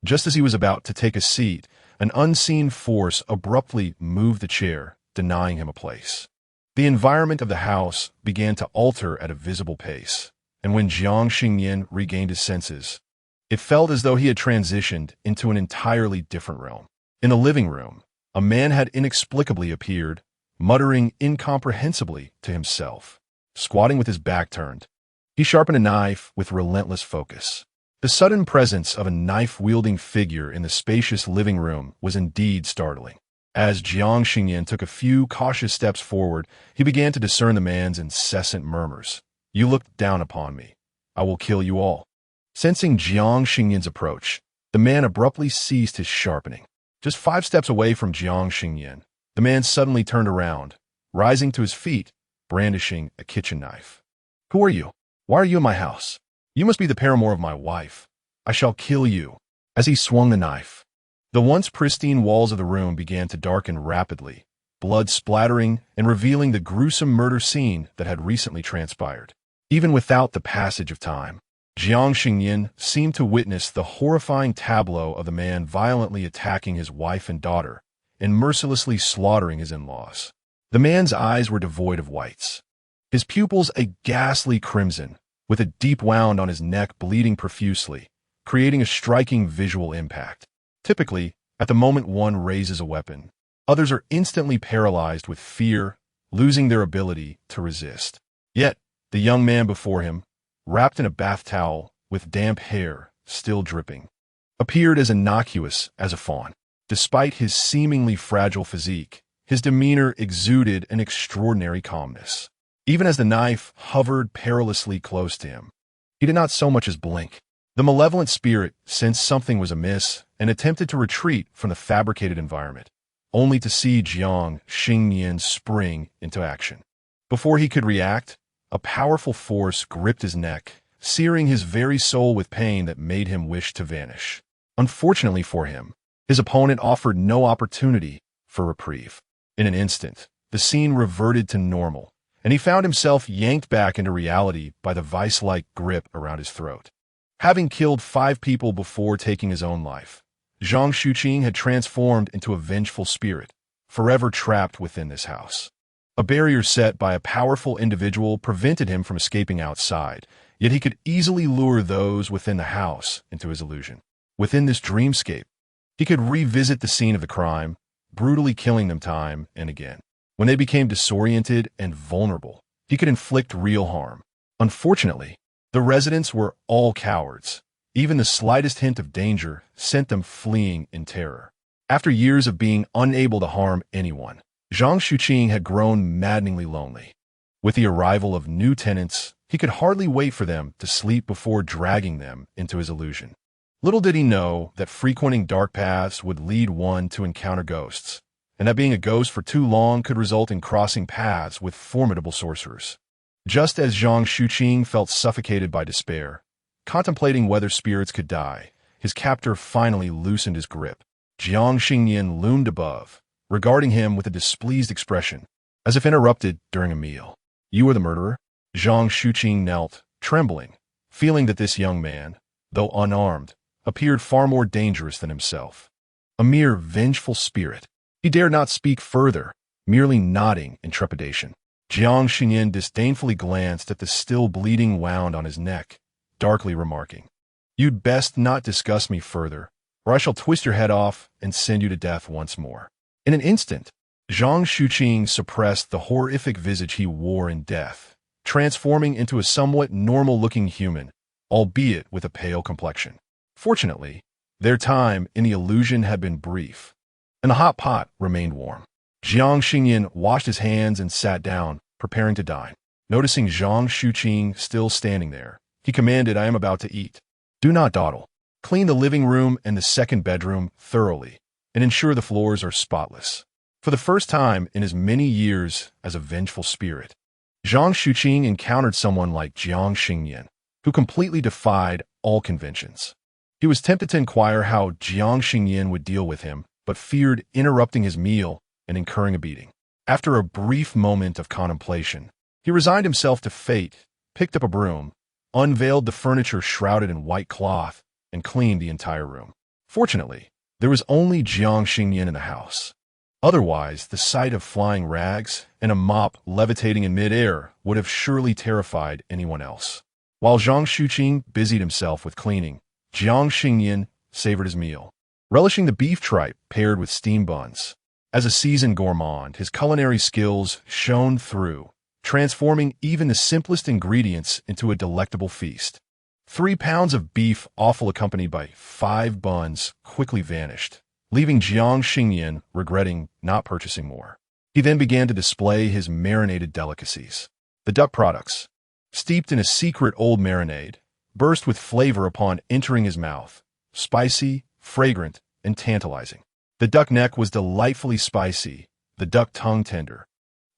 just as he was about to take a seat, an unseen force abruptly moved the chair, denying him a place. The environment of the house began to alter at a visible pace, and when Jiang Xingnian regained his senses, it felt as though he had transitioned into an entirely different realm. In the living room, a man had inexplicably appeared, muttering incomprehensibly to himself. Squatting with his back turned, he sharpened a knife with relentless focus. The sudden presence of a knife-wielding figure in the spacious living room was indeed startling. As Jiang Xingnian took a few cautious steps forward, he began to discern the man's incessant murmurs. "You looked down upon me. I will kill you all." Sensing Jiang Xingnian's approach, the man abruptly ceased his sharpening. Just 5 steps away from Jiang Xingnian, the man suddenly turned around, rising to his feet, brandishing a kitchen knife. "Who are you? Why are you in my house? You must be the paramour of my wife. I shall kill you." As he swung the knife, the once pristine walls of the room began to darken rapidly, blood splattering and revealing the gruesome murder scene that had recently transpired. Even without the passage of time, Jiang Xingnian seemed to witness the horrifying tableau of the man violently attacking his wife and daughter and mercilessly slaughtering his in-laws. The man's eyes were devoid of whites, his pupils a ghastly crimson, with a deep wound on his neck bleeding profusely, creating a striking visual impact. Typically, at the moment one raises a weapon, others are instantly paralyzed with fear, losing their ability to resist. Yet, the young man before him, wrapped in a bath towel with damp hair still dripping, appeared as innocuous as a fawn. Despite his seemingly fragile physique, his demeanor exuded an extraordinary calmness. Even as the knife hovered perilously close to him, he did not so much as blink. The malevolent spirit sensed something was amiss and attempted to retreat from the fabricated environment, only to see Jiang Xingnian spring into action. Before he could react, a powerful force gripped his neck, searing his very soul with pain that made him wish to vanish. Unfortunately for him, his opponent offered no opportunity for reprieve. In an instant, the scene reverted to normal, and he found himself yanked back into reality by the vice-like grip around his throat. Having killed 5 people before taking his own life, Jiang Xingnian had transformed into a vengeful spirit, forever trapped within this house. A barrier set by a powerful individual prevented him from escaping outside, yet he could easily lure those within the house into his illusion. Within this dreamscape, he could revisit the scene of the crime, brutally killing them time and again. When they became disoriented and vulnerable, he could inflict real harm. Unfortunately, the residents were all cowards. Even the slightest hint of danger sent them fleeing in terror. After years of being unable to harm anyone, Jiang Xingnian had grown maddeningly lonely. With the arrival of new tenants, he could hardly wait for them to sleep before dragging them into his illusion. Little did he know that frequenting dark paths would lead one to encounter ghosts, and that being a ghost for too long could result in crossing paths with formidable sorcerers. Just as Jiang Xingnian felt suffocated by despair, contemplating whether spirits could die, his captor finally loosened his grip. Jiang Xingnian loomed above, regarding him with a displeased expression, as if interrupted during a meal. "You are the murderer?" Jiang Xingnian knelt, trembling, feeling that this young man, though unarmed, appeared far more dangerous than himself. A mere vengeful spirit. He dared not speak further, merely nodding in trepidation. Jiang Xingnian disdainfully glanced at the still bleeding wound on his neck, darkly remarking, "You'd best not discuss me further, or I shall twist your head off and send you to death once more." In an instant, Jiang Xingnian suppressed the horrific visage he wore in death, transforming into a somewhat normal-looking human, albeit with a pale complexion. Fortunately, their time in the illusion had been brief, and the hot pot remained warm. Jiang Xingnian washed his hands and sat down, preparing to dine. Noticing Jiang Xingnian still standing there, he commanded, "I am about to eat. Do not dawdle. Clean the living room and the second bedroom thoroughly, and ensure the floors are spotless." For the first time in his many years as a vengeful spirit, Jiang Xingnian encountered someone like Jiang Xingnian, who completely defied all conventions. He was tempted to inquire how Jiang Xingnian would deal with him, but feared interrupting his meal and incurring a beating. After a brief moment of contemplation, he resigned himself to fate, picked up a broom, unveiled the furniture shrouded in white cloth, and cleaned the entire room. Fortunately, there was only Jiang Xingnian in the house. Otherwise, the sight of flying rags and a mop levitating in midair would have surely terrified anyone else. While Jiang Xingnian busied himself with cleaning, Jiang Xingnian savored his meal, relishing the beef tripe paired with steamed buns. As a seasoned gourmand, his culinary skills shone through, transforming even the simplest ingredients into a delectable feast. 3 pounds of beef offal accompanied by 5 buns quickly vanished, leaving Jiang Xingnian regretting not purchasing more. He then began to display his marinated delicacies. The duck products, steeped in a secret old marinade, burst with flavor upon entering his mouth, spicy, fragrant, and tantalizing. The duck neck was delightfully spicy, the duck tongue tender,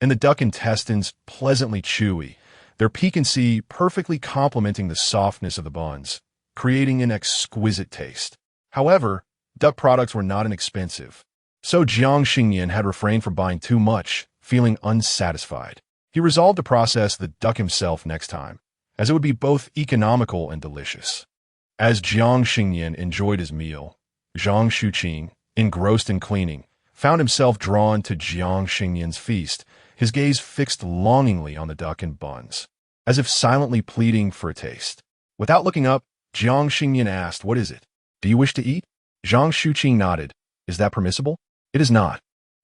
and the duck intestines pleasantly chewy, their piquancy perfectly complementing the softness of the buns, creating an exquisite taste. However, duck products were not inexpensive, so Jiang Xingnian had refrained from buying too much, feeling unsatisfied. He resolved to process the duck himself next time, as it would be both economical and delicious. As Jiang Xingnian enjoyed his meal, Zhang Shuqing, engrossed in cleaning, found himself drawn to Jiang Xingnian's feast, his gaze fixed longingly on the duck and buns, as if silently pleading for a taste. Without looking up, Jiang Xingnian asked, "What is it? Do you wish to eat?" Zhang Shuqing nodded. "Is that permissible?" "It is not."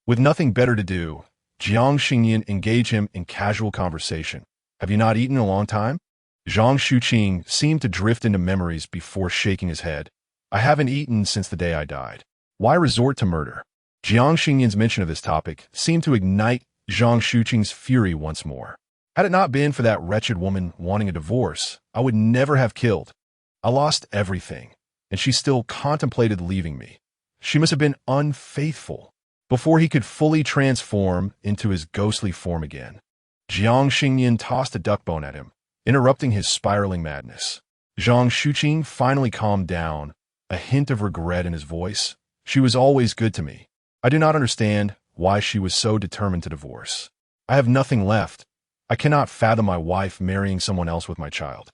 With nothing better to do, Jiang Xingnian engaged him in casual conversation. "Have you not eaten in a long time?" Zhang Shuqing seemed to drift into memories before shaking his head. "I haven't eaten since the day I died." "Why resort to murder?" Jiang Xingnian's mention of this topic seemed to ignite Zhang Shuqing's fury once more. "Had it not been for that wretched woman wanting a divorce, I would never have killed. I lost everything, and she still contemplated leaving me. She must have been unfaithful." Before he could fully transform into his ghostly form again, Jiang Xingnian tossed a duck bone at him, interrupting his spiraling madness. Zhang Shuqing finally calmed down, a hint of regret in his voice. "She was always good to me. I do not understand why she was so determined to divorce. I have nothing left. I cannot fathom my wife marrying someone else with my child.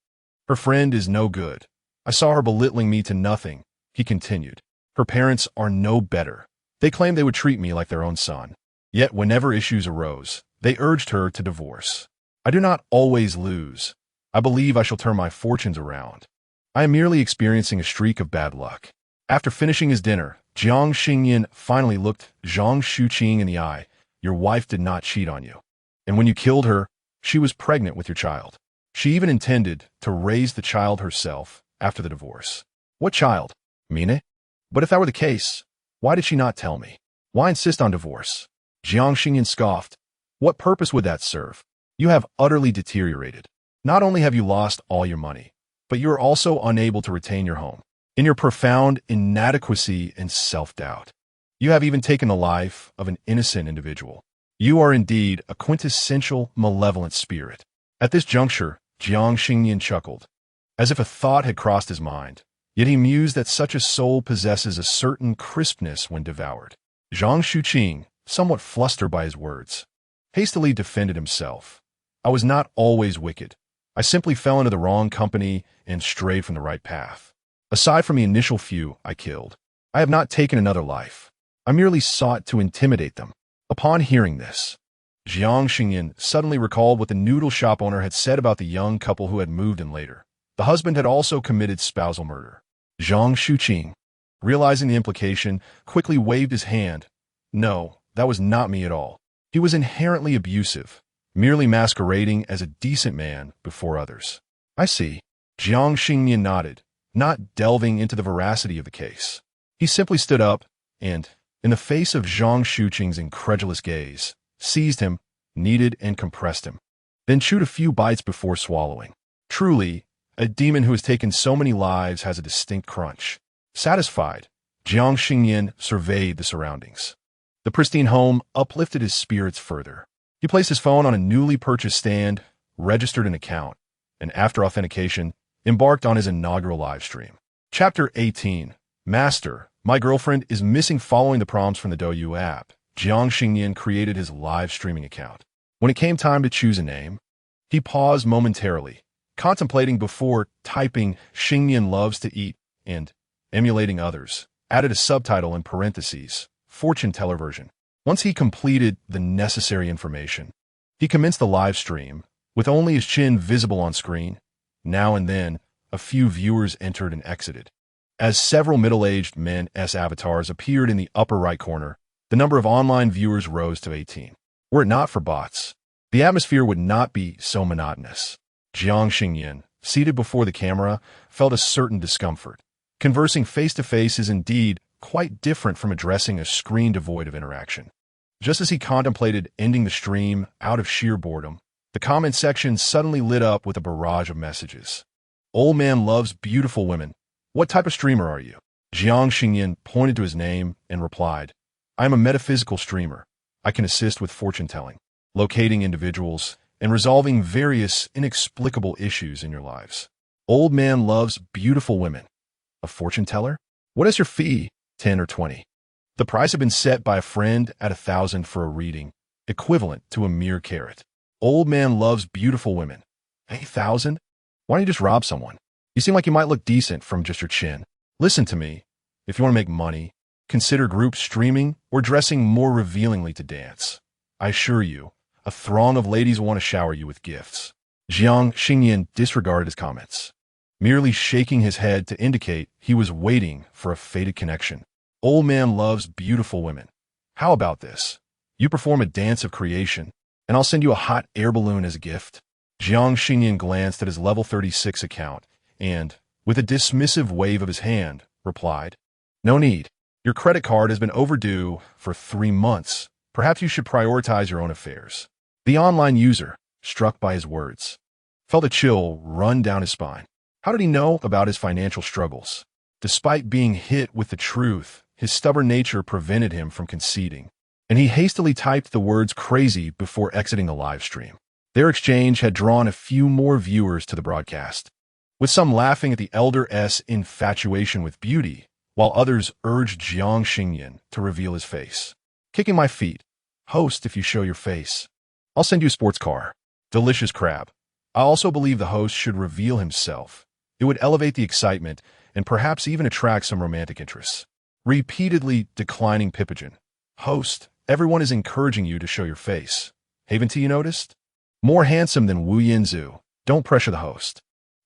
Her friend is no good. I saw her belittling me to nothing," he continued. "Her parents are no better. They claimed they would treat me like their own son. Yet whenever issues arose, they urged her to divorce. I do not always lose. I believe I shall turn my fortunes around. I am merely experiencing a streak of bad luck." After finishing his dinner, Jiang Xingnian finally looked Zhang Shuqing in the eye. "Your wife did not cheat on you. And when you killed her, she was pregnant with your child. She even intended to raise the child herself after the divorce." "What child?" "Mine? But if that were the case, why did she not tell me? Why insist on divorce?" Jiang Xingnian scoffed. "What purpose would that serve? You have utterly deteriorated. Not only have you lost all your money, but you are also unable to retain your home. In your profound inadequacy and self-doubt, you have even taken the life of an innocent individual. You are indeed a quintessential malevolent spirit." At this juncture, Jiang Xingnian chuckled, as if a thought had crossed his mind. Yet he mused that such a soul possesses a certain crispness when devoured. Zhang Shuqing, somewhat flustered by his words, hastily defended himself. "I was not always wicked. I simply fell into the wrong company and strayed from the right path. Aside from the initial few I killed, I have not taken another life. I merely sought to intimidate them." Upon hearing this, Jiang Xingnian suddenly recalled what the noodle shop owner had said about the young couple who had moved in later. The husband had also committed spousal murder. Zhang Shuqing, realizing the implication, quickly waved his hand. "No, that was not me at all. He was inherently abusive, merely masquerading as a decent man before others." "I see." Jiang Xingnian nodded, not delving into the veracity of the case. He simply stood up and, in the face of Zhang Shuqing's incredulous gaze, seized him, kneaded and compressed him, then chewed a few bites before swallowing. Truly, a demon who has taken so many lives has a distinct crunch. Satisfied, Jiang Xingnian surveyed the surroundings. The pristine home uplifted his spirits further. He placed his phone on a newly purchased stand, registered an account, and after authentication, embarked on his inaugural live stream. Chapter 18. Master, my girlfriend is missing. Following the prompts from the Douyu app, Jiang Xingnian created his live streaming account. When it came time to choose a name, he paused momentarily, contemplating before typing "Xingnian loves to eat" and, emulating others, added a subtitle in parentheses, "Fortune Teller version." Once he completed the necessary information, he commenced the live stream, with only his chin visible on screen. Now and then, a few viewers entered and exited. As several middle-aged men's avatars appeared in the upper right corner, the number of online viewers rose to 18. Were it not for bots, the atmosphere would not be so monotonous. Jiang Xingnian, seated before the camera, felt a certain discomfort. Conversing face-to-face is indeed quite different from addressing a screen devoid of interaction. Just as he contemplated ending the stream out of sheer boredom, the comment section suddenly lit up with a barrage of messages. "Old man loves beautiful women. What type of streamer are you?" Jiang Xingnian pointed to his name and replied, "I am a metaphysical streamer. I can assist with fortune-telling, locating individuals, and resolving various inexplicable issues in your lives." "Old man loves beautiful women. A fortune teller? What is your fee, 10 or 20? The price had been set by a friend at 1,000 for a reading, equivalent to a mere carrot. Old man loves beautiful women. 8,000? Why don't you just rob someone? You seem like you might look decent from just your chin. Listen to me. If you want to make money, consider group streaming or dressing more revealingly to dance. I assure you, a throng of ladies will want to shower you with gifts. Jiang Xingnian disregarded his comments, merely shaking his head to indicate he was waiting for a fated connection. Old man loves beautiful women. How about this? You perform a dance of creation, and I'll send you a hot air balloon as a gift. Jiang Xingnian glanced at his level 36 account and, with a dismissive wave of his hand, replied, "No need. Your credit card has been overdue for 3 months. Perhaps you should prioritize your own affairs." The online user, struck by his words, felt a chill run down his spine. How did he know about his financial struggles? Despite being hit with the truth, his stubborn nature prevented him from conceding, and he hastily typed the words crazy before exiting the live stream. Their exchange had drawn a few more viewers to the broadcast, with some laughing at the elder's infatuation with beauty, while others urged Jiang Xingnian to reveal his face. "Kicking my feet. Host, if you show your face, I'll send you a sports car. Delicious crab." I also believe the host should reveal himself. It would elevate the excitement and perhaps even attract some romantic interests. Repeatedly declining Pipigen. "Host, everyone is encouraging you to show your face. Haven't you noticed? More handsome than Wu Yinzu. Don't pressure the host.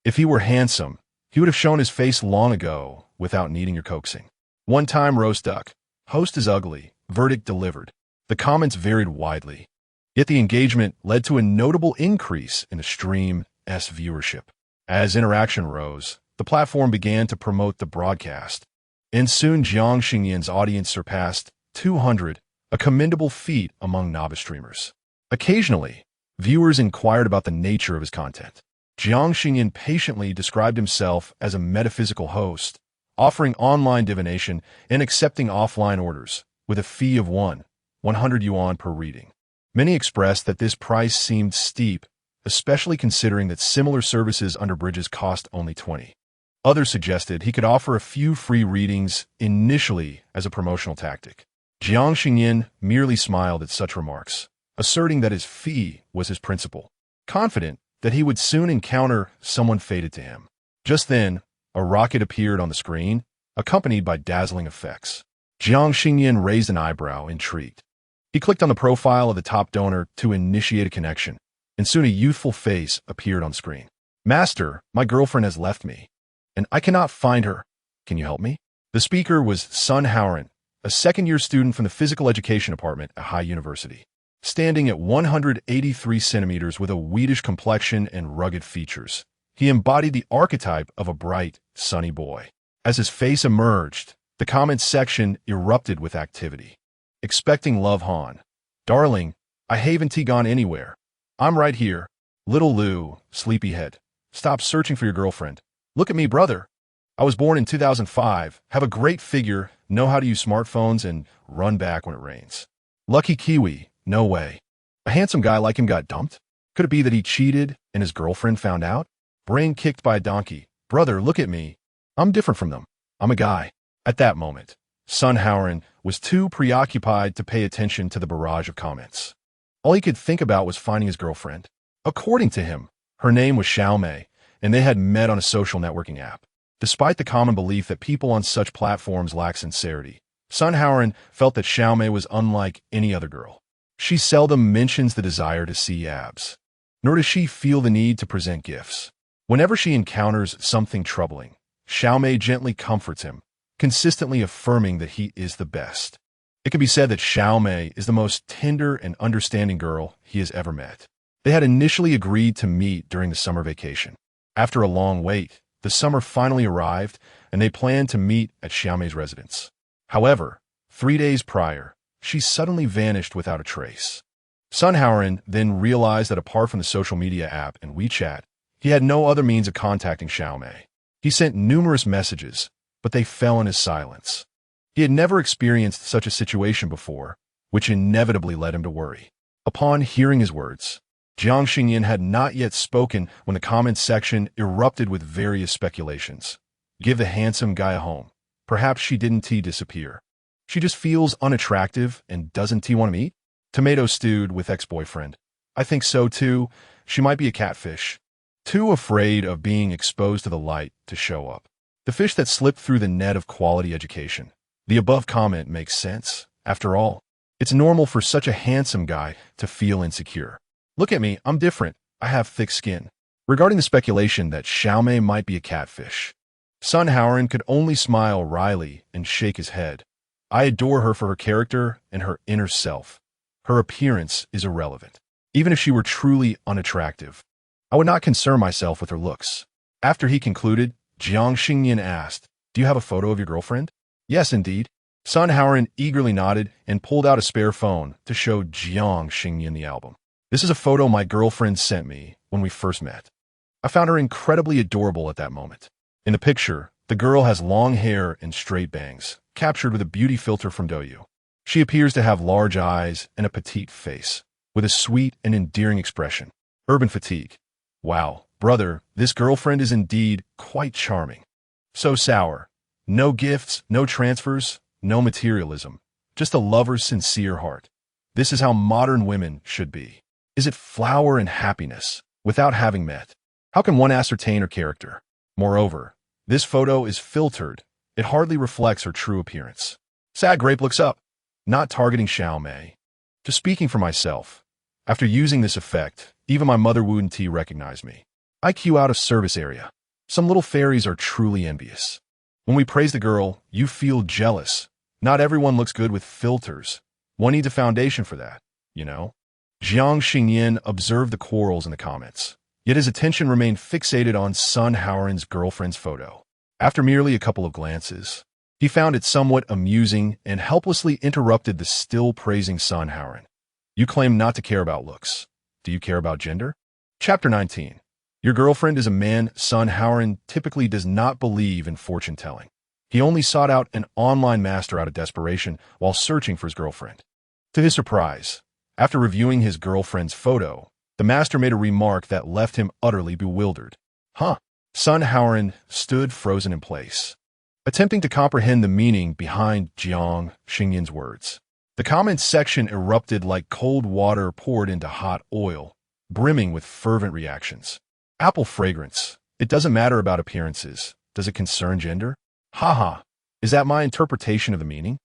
If he were handsome, he would have shown his face long ago without needing your coaxing." One time roast duck. "Host is ugly. Verdict delivered." The comments varied widely, yet the engagement led to a notable increase in the stream's viewership. As interaction rose, the platform began to promote the broadcast, and soon Jiang Xingnian's audience surpassed 200, a commendable feat among novice streamers. Occasionally, viewers inquired about the nature of his content. Jiang Xingnian patiently described himself as a metaphysical host, offering online divination and accepting offline orders, with a fee of 100 yuan per reading. Many expressed that this price seemed steep, especially considering that similar services under bridges cost only 20. Others suggested he could offer a few free readings initially as a promotional tactic. Jiang Xingnian merely smiled at such remarks, asserting that his fee was his principle, confident that he would soon encounter someone fated to him. Just then, a rocket appeared on the screen, accompanied by dazzling effects. Jiang Xingnian raised an eyebrow, intrigued. He clicked on the profile of the top donor to initiate a connection, and soon a youthful face appeared on screen. "Master, my girlfriend has left me, and I cannot find her. Can you help me?" The speaker was Sun Haoran, a second-year student from the physical education department at Hai University. Standing at 183 centimeters with a wheatish complexion and rugged features, he embodied the archetype of a bright, sunny boy. As his face emerged, the comments section erupted with activity. "Expecting love, Han. Darling, I haven't gone anywhere. I'm right here. Little Lou, sleepyhead. Stop searching for your girlfriend. Look at me, brother. I was born in 2005, have a great figure, know how to use smartphones, and run back when it rains. Lucky Kiwi, no way. A handsome guy like him got dumped? Could it be that he cheated and his girlfriend found out? Brain kicked by a donkey. Brother, look at me. I'm different from them. I'm a guy." At that moment, Sun Haoran was too preoccupied to pay attention to the barrage of comments. All he could think about was finding his girlfriend. According to him, her name was Xiaomei, and they had met on a social networking app. Despite the common belief that people on such platforms lack sincerity, Sun Haoran felt that Xiaomei was unlike any other girl. She seldom mentions the desire to see abs, nor does she feel the need to present gifts. Whenever she encounters something troubling, Xiaomei gently comforts him, consistently affirming that he is the best. It can be said that Xiaomei is the most tender and understanding girl he has ever met. They had initially agreed to meet during the summer vacation. After a long wait, the summer finally arrived, and they planned to meet at Xiaomei's residence. However, 3 days prior, she suddenly vanished without a trace. Sun Haoran then realized that apart from the social media app and WeChat, he had no other means of contacting Xiaomei. He sent numerous messages, but they fell in his silence. He had never experienced such a situation before, which inevitably led him to worry. Upon hearing his words, Jiang Xingnian had not yet spoken when the comments section erupted with various speculations. Give the handsome guy a home. Perhaps she didn't disappear. She just feels unattractive and doesn't want to meet? Tomato stewed with ex-boyfriend. I think so too. She might be a catfish. too afraid of being exposed to the light to show up. The fish that slipped through the net of quality education. The above comment makes sense. After all, it's normal for such a handsome guy to feel insecure. Look at me, I'm different. I have thick skin. Regarding the speculation that Xiaomei might be a catfish, Sun Haoran could only smile wryly and shake his head. I adore her for her character and her inner self. Her appearance is irrelevant. Even if she were truly unattractive, I would not concern myself with her looks. After he concluded, Jiang Xingnian asked, "Do you have a photo of your girlfriend?" "Yes, indeed." Sun Haoran eagerly nodded and pulled out a spare phone to show Jiang Xingnian the album. "This is a photo my girlfriend sent me when we first met. I found her incredibly adorable at that moment. In the picture, the girl has long hair and straight bangs, captured with a beauty filter from Douyu. She appears to have large eyes and a petite face, with a sweet and endearing expression. Urban fatigue. Wow, brother, this girlfriend is indeed quite charming. So sour. No gifts, no transfers, no materialism. Just a lover's sincere heart. This is how modern women should be. Is it flower and happiness, without having met? How can one ascertain her character? Moreover, this photo is filtered. It hardly reflects her true appearance." Sad Grape looks up, not targeting Xiaomei. Just speaking for myself. After using this effect, even my mother wouldn't recognize me. IQ out of service area. Some little fairies are truly envious. When we praise the girl, you feel jealous. Not everyone looks good with filters. One needs a foundation for that, you know? Jiang Xingnian observed the quarrels in the comments, yet his attention remained fixated on Sun Haoran's girlfriend's photo. After merely a couple of glances, he found it somewhat amusing and helplessly interrupted the still praising Sun Haoran. "You claim not to care about looks. Do you care about gender?" Chapter 19. Your girlfriend is a man. Sun Haoran typically does not believe in fortune-telling. He only sought out an online master out of desperation while searching for his girlfriend. To his surprise, after reviewing his girlfriend's photo, the master made a remark that left him utterly bewildered. Huh? Sun Haoran stood frozen in place, attempting to comprehend the meaning behind Jiang Xingnian's words. The comments section erupted like cold water poured into hot oil, brimming with fervent reactions. Apple fragrance. It doesn't matter about appearances. Does it concern gender? Haha. Is that my interpretation of the meaning?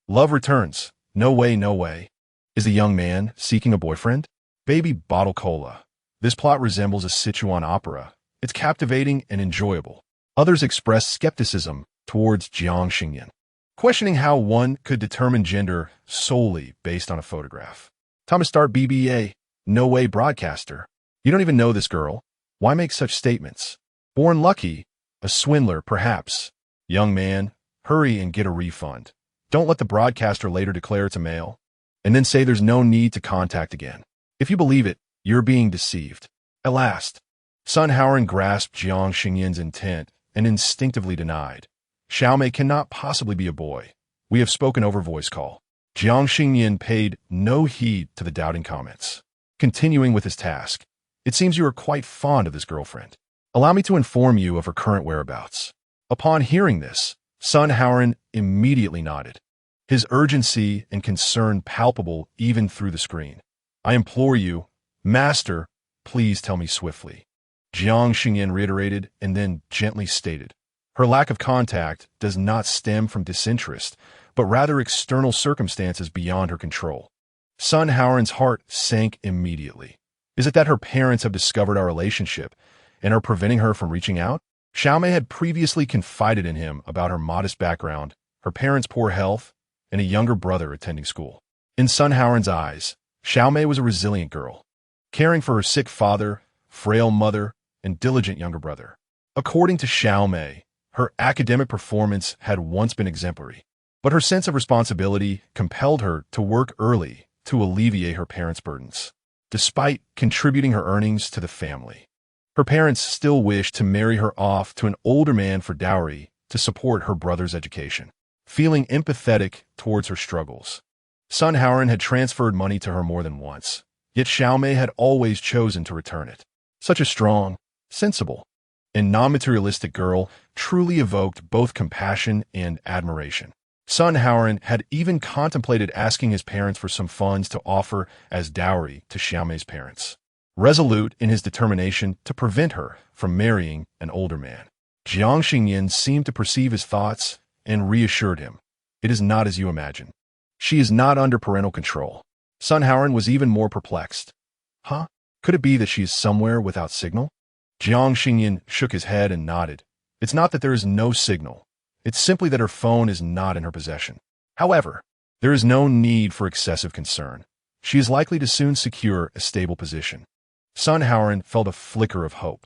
Love returns. No way, no way. Is the young man seeking a boyfriend? Baby bottle cola. This plot resembles a Sichuan opera. It's captivating and enjoyable. Others express skepticism towards Jiang Xingnian, questioning how one could determine gender solely based on a photograph. Time to start BBA. No way, broadcaster. You don't even know this girl. Why make such statements? Born lucky, a swindler, perhaps. Young man, hurry and get a refund. Don't let the broadcaster later declare it's a male, and then say there's no need to contact again. If you believe it, you're being deceived. At last, Sun Haoran grasped Jiang Xingnian's intent and instinctively denied. Xiaomei cannot possibly be a boy. We have spoken over voice call. Jiang Xingnian paid no heed to the doubting comments. Continuing with his task, it seems you are quite fond of this girlfriend. Allow me to inform you of her current whereabouts. Upon hearing this, Sun Haoran immediately nodded, his urgency and concern palpable even through the screen. I implore you, master, please tell me swiftly. Jiang Xingnian reiterated and then gently stated. Her lack of contact does not stem from disinterest, but rather external circumstances beyond her control. Sun Haoran's heart sank immediately. Is it that her parents have discovered our relationship and are preventing her from reaching out? Xiaomei had previously confided in him about her modest background, her parents' poor health, and a younger brother attending school. In Sun Haoran's eyes, Xiaomei was a resilient girl, caring for her sick father, frail mother, and diligent younger brother. According to Xiaomei, her academic performance had once been exemplary, but her sense of responsibility compelled her to work early to alleviate her parents' burdens. Despite contributing her earnings to the family, her parents still wished to marry her off to an older man for dowry to support her brother's education. Feeling empathetic towards her struggles, Sun Haoran had transferred money to her more than once, yet Xiaomei had always chosen to return it. Such a strong, sensible, and non-materialistic girl truly evoked both compassion and admiration. Sun Haoran had even contemplated asking his parents for some funds to offer as dowry to Xiaomei's parents. resolute in his determination to prevent her from marrying an older man. Jiang Xingnian seemed to perceive his thoughts and reassured him. It is not as you imagine. She is not under parental control. Sun Haoran was even more perplexed. Huh? Could it be that she is somewhere without signal? Jiang Xingnian shook his head and nodded. It's not that there is no signal. It's simply that her phone is not in her possession. However, there is no need for excessive concern. She is likely to soon secure a stable position. Sun Haoran felt a flicker of hope.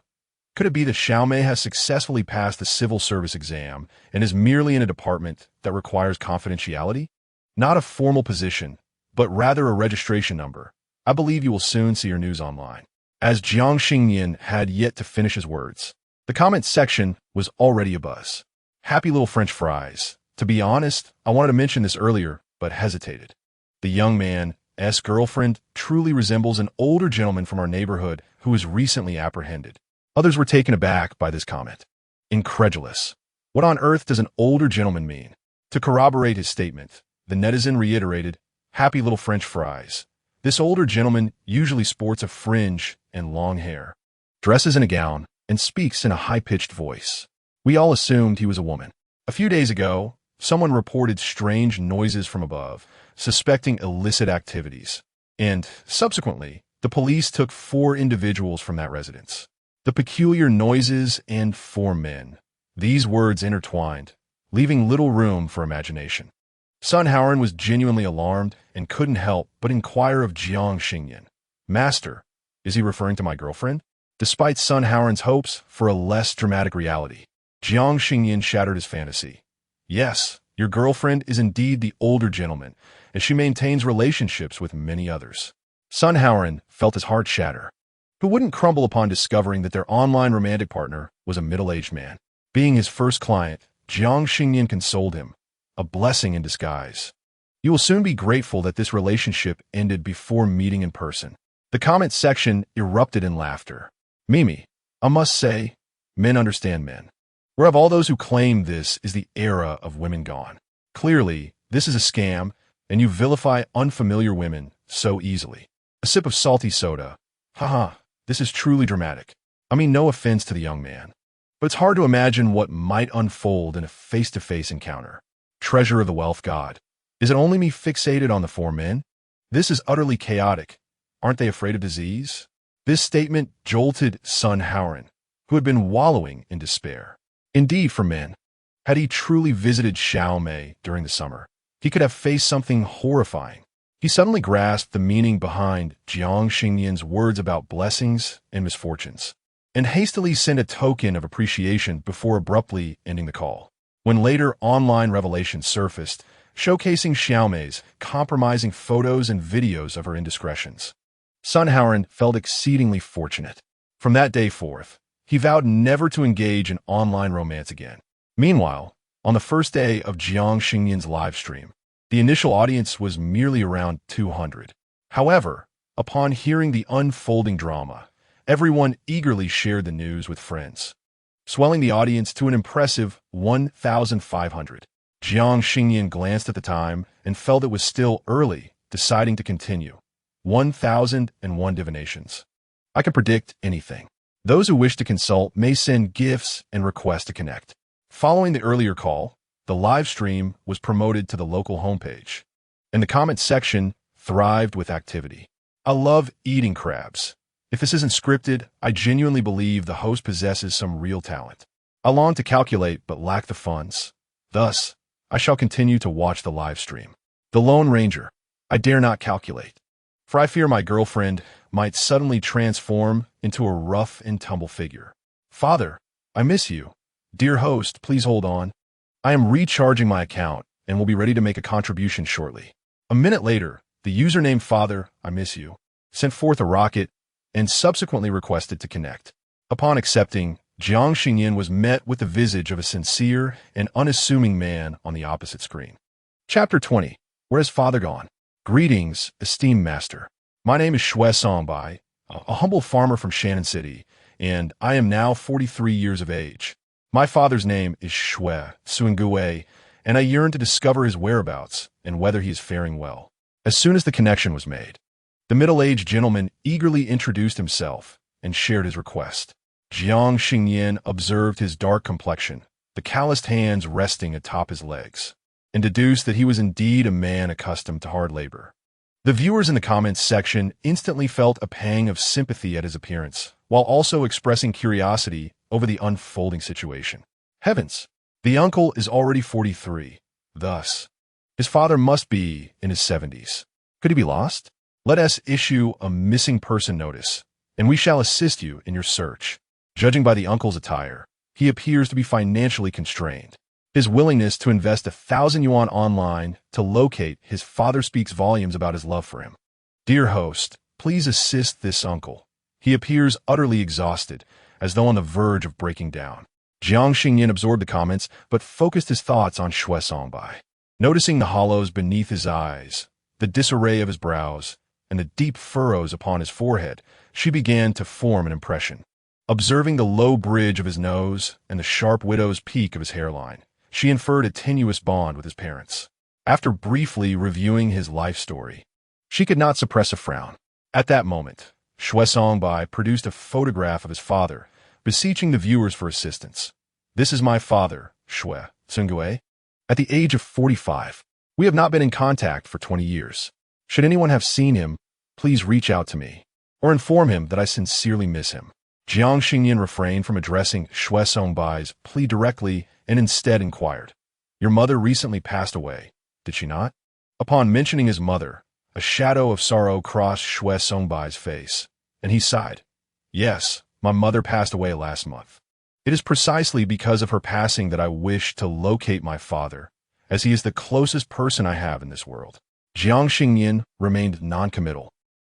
Could it be that Xiaomei has successfully passed the civil service exam and is merely in a department that requires confidentiality? Not a formal position, but rather a registration number. I believe you will soon see your news online. As Jiang Xingnian had yet to finish his words, the comment section was already abuzz. Happy little French fries. To be honest, I wanted to mention this earlier, but hesitated. The young man's girlfriend truly resembles an older gentleman from our neighborhood who was recently apprehended. Others were taken aback by this comment. Incredulous. What on earth does an older gentleman mean? To corroborate his statement, the netizen reiterated, happy little French fries. This older gentleman usually sports a fringe and long hair, dresses in a gown, and speaks in a high-pitched voice. We all assumed he was a woman. A few days ago, someone reported strange noises from above, suspecting illicit activities. And, subsequently, the police took 4 individuals from that residence. The peculiar noises and 4 men. These words intertwined, leaving little room for imagination. Sun Haoran was genuinely alarmed and couldn't help but inquire of Jiang Xingnian. Master, is he referring to my girlfriend? Despite Sun Haoran's hopes for a less dramatic reality, Jiang Xingnian shattered his fantasy. Yes, your girlfriend is indeed the older gentleman, as she maintains relationships with many others. Sun Haoran felt his heart shatter. Who wouldn't crumble upon discovering that their online romantic partner was a middle-aged man? Being his first client, Jiang Xingnian consoled him. A blessing in disguise. You will soon be grateful that this relationship ended before meeting in person. The comment section erupted in laughter. Mimi, I must say, men understand men. Whereof all those who claim this is the era of women gone. Clearly, this is a scam, and you vilify unfamiliar women so easily. A sip of salty soda. Haha, this is truly dramatic. I mean no offense to the young man, but it's hard to imagine what might unfold in a face-to-face encounter. Treasure of the wealth god. Is it only me fixated on the 4 men? This is utterly chaotic. Aren't they afraid of disease? This statement jolted Sun Haoran, who had been wallowing in despair. Indeed, for men, had he truly visited Xiaomei during the summer, he could have faced something horrifying. He suddenly grasped the meaning behind Jiang Xingnian's words about blessings and misfortunes, and hastily sent a token of appreciation before abruptly ending the call. When later online revelations surfaced, showcasing Xiaomei's compromising photos and videos of her indiscretions, Sun Haoran felt exceedingly fortunate. From that day forth, he vowed never to engage in online romance again. Meanwhile, on the first day of Jiang Xingnian's live stream, the initial audience was merely around 200. However, upon hearing the unfolding drama, everyone eagerly shared the news with friends, swelling the audience to an impressive 1,500. Jiang Xingnian glanced at the time and felt it was still early, deciding to continue. 1,001 divinations. I can predict anything. Those who wish to consult may send gifts and request to connect. Following the earlier call, the live stream was promoted to the local homepage, and the comment section thrived with activity. I love eating crabs. If this isn't scripted, I genuinely believe the host possesses some real talent. I long to calculate but lack the funds. Thus, I shall continue to watch the live stream. The Lone Ranger. I dare not calculate, for I fear my girlfriend might suddenly transform into a rough and tumble figure. Father, I miss you. Dear host, please hold on. I am recharging my account and will be ready to make a contribution shortly. A minute later, the username Father, I miss you, sent forth a rocket and subsequently requested to connect. Upon accepting, Jiang Xingnian was met with the visage of a sincere and unassuming man on the opposite screen. Chapter 20. Where has Father gone? Greetings, esteemed master. My name is Xue Songbai, a humble farmer from Shannon City, and I am now 43 years of age. My father's name is Xue Suingui, and I yearn to discover his whereabouts and whether he is faring well. As soon as the connection was made, The middle-aged gentleman eagerly introduced himself and shared his request. Jiang Xingnian observed his dark complexion, the calloused hands resting atop his legs, and deduced that he was indeed a man accustomed to hard labor. The viewers in the comments section instantly felt a pang of sympathy at his appearance, while also expressing curiosity over the unfolding situation. Heavens! The uncle is already 43. Thus, his father must be in his 70s. Could he be lost? Let us issue a missing person notice, and we shall assist you in your search. Judging by the uncle's attire, he appears to be financially constrained. His willingness to invest 1,000 yuan online to locate his father speaks volumes about his love for him. Dear host, please assist this uncle. He appears utterly exhausted, as though on the verge of breaking down. Jiang Xingnian absorbed the comments, but focused his thoughts on Xue Songbai. Noticing the hollows beneath his eyes, the disarray of his brows, and the deep furrows upon his forehead, she began to form an impression. Observing the low bridge of his nose and the sharp widow's peak of his hairline, she inferred a tenuous bond with his parents. After briefly reviewing his life story, she could not suppress a frown. At that moment, Xue Songbai produced a photograph of his father, beseeching the viewers for assistance. This is my father, Xue Tsungui. At the age of 45, we have not been in contact for 20 years. Should anyone have seen him, please reach out to me, or inform him that I sincerely miss him. Jiang Xingnian refrained from addressing Xue Songbai's plea directly and instead inquired, Your mother recently passed away, did she not? Upon mentioning his mother, a shadow of sorrow crossed Xue Songbai's face, and he sighed. Yes, my mother passed away last month. It is precisely because of her passing that I wish to locate my father, as he is the closest person I have in this world. Jiang Xingnian remained noncommittal,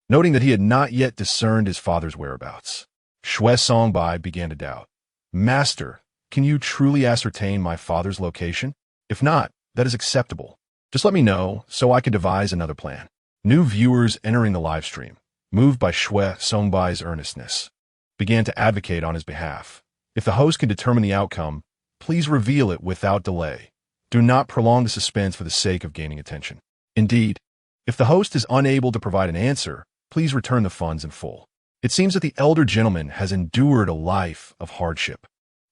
noting that he had not yet discerned his father's whereabouts. Xue Songbai began to doubt. Master, can you truly ascertain my father's location? If not, that is acceptable. Just let me know so I can devise another plan. New viewers entering the live stream, moved by Xue Songbai's earnestness, began to advocate on his behalf. If the host can determine the outcome, please reveal it without delay. Do not prolong the suspense for the sake of gaining attention. Indeed, if the host is unable to provide an answer, please return the funds in full. It seems that the elder gentleman has endured a life of hardship.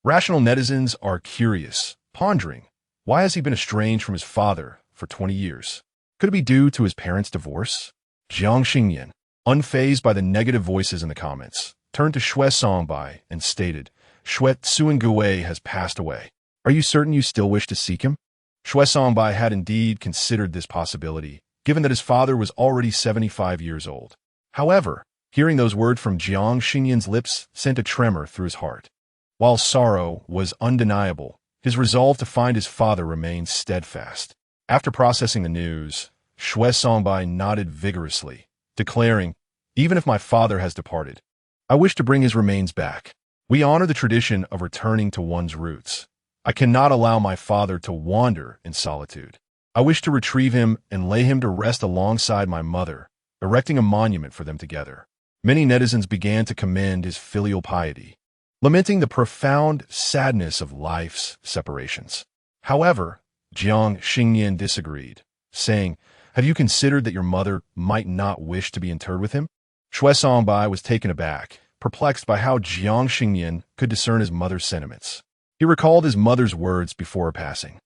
Rational netizens are curious, pondering, why has he been estranged from his father for 20 years? Could it be due to his parents' divorce? Jiang Xingnian, unfazed by the negative voices in the comments, turned to Xue Songbai and stated, Xue Tsungui has passed away. Are you certain you still wish to seek him? Xue Songbai had indeed considered this possibility, given that his father was already 75 years old. However, hearing those words from Jiang Xingnian's lips sent a tremor through his heart. While sorrow was undeniable, his resolve to find his father remained steadfast. After processing the news, Xue Songbai nodded vigorously, declaring, Even if my father has departed, I wish to bring his remains back. We honor the tradition of returning to one's roots. I cannot allow my father to wander in solitude. I wish to retrieve him and lay him to rest alongside my mother, erecting a monument for them together. Many netizens began to commend his filial piety, lamenting the profound sadness of life's separations. However, Jiang Xingnian disagreed, saying, Have you considered that your mother might not wish to be interred with him? Xue Songbai was taken aback, perplexed by how Jiang Xingnian could discern his mother's sentiments. He recalled his mother's words before her passing,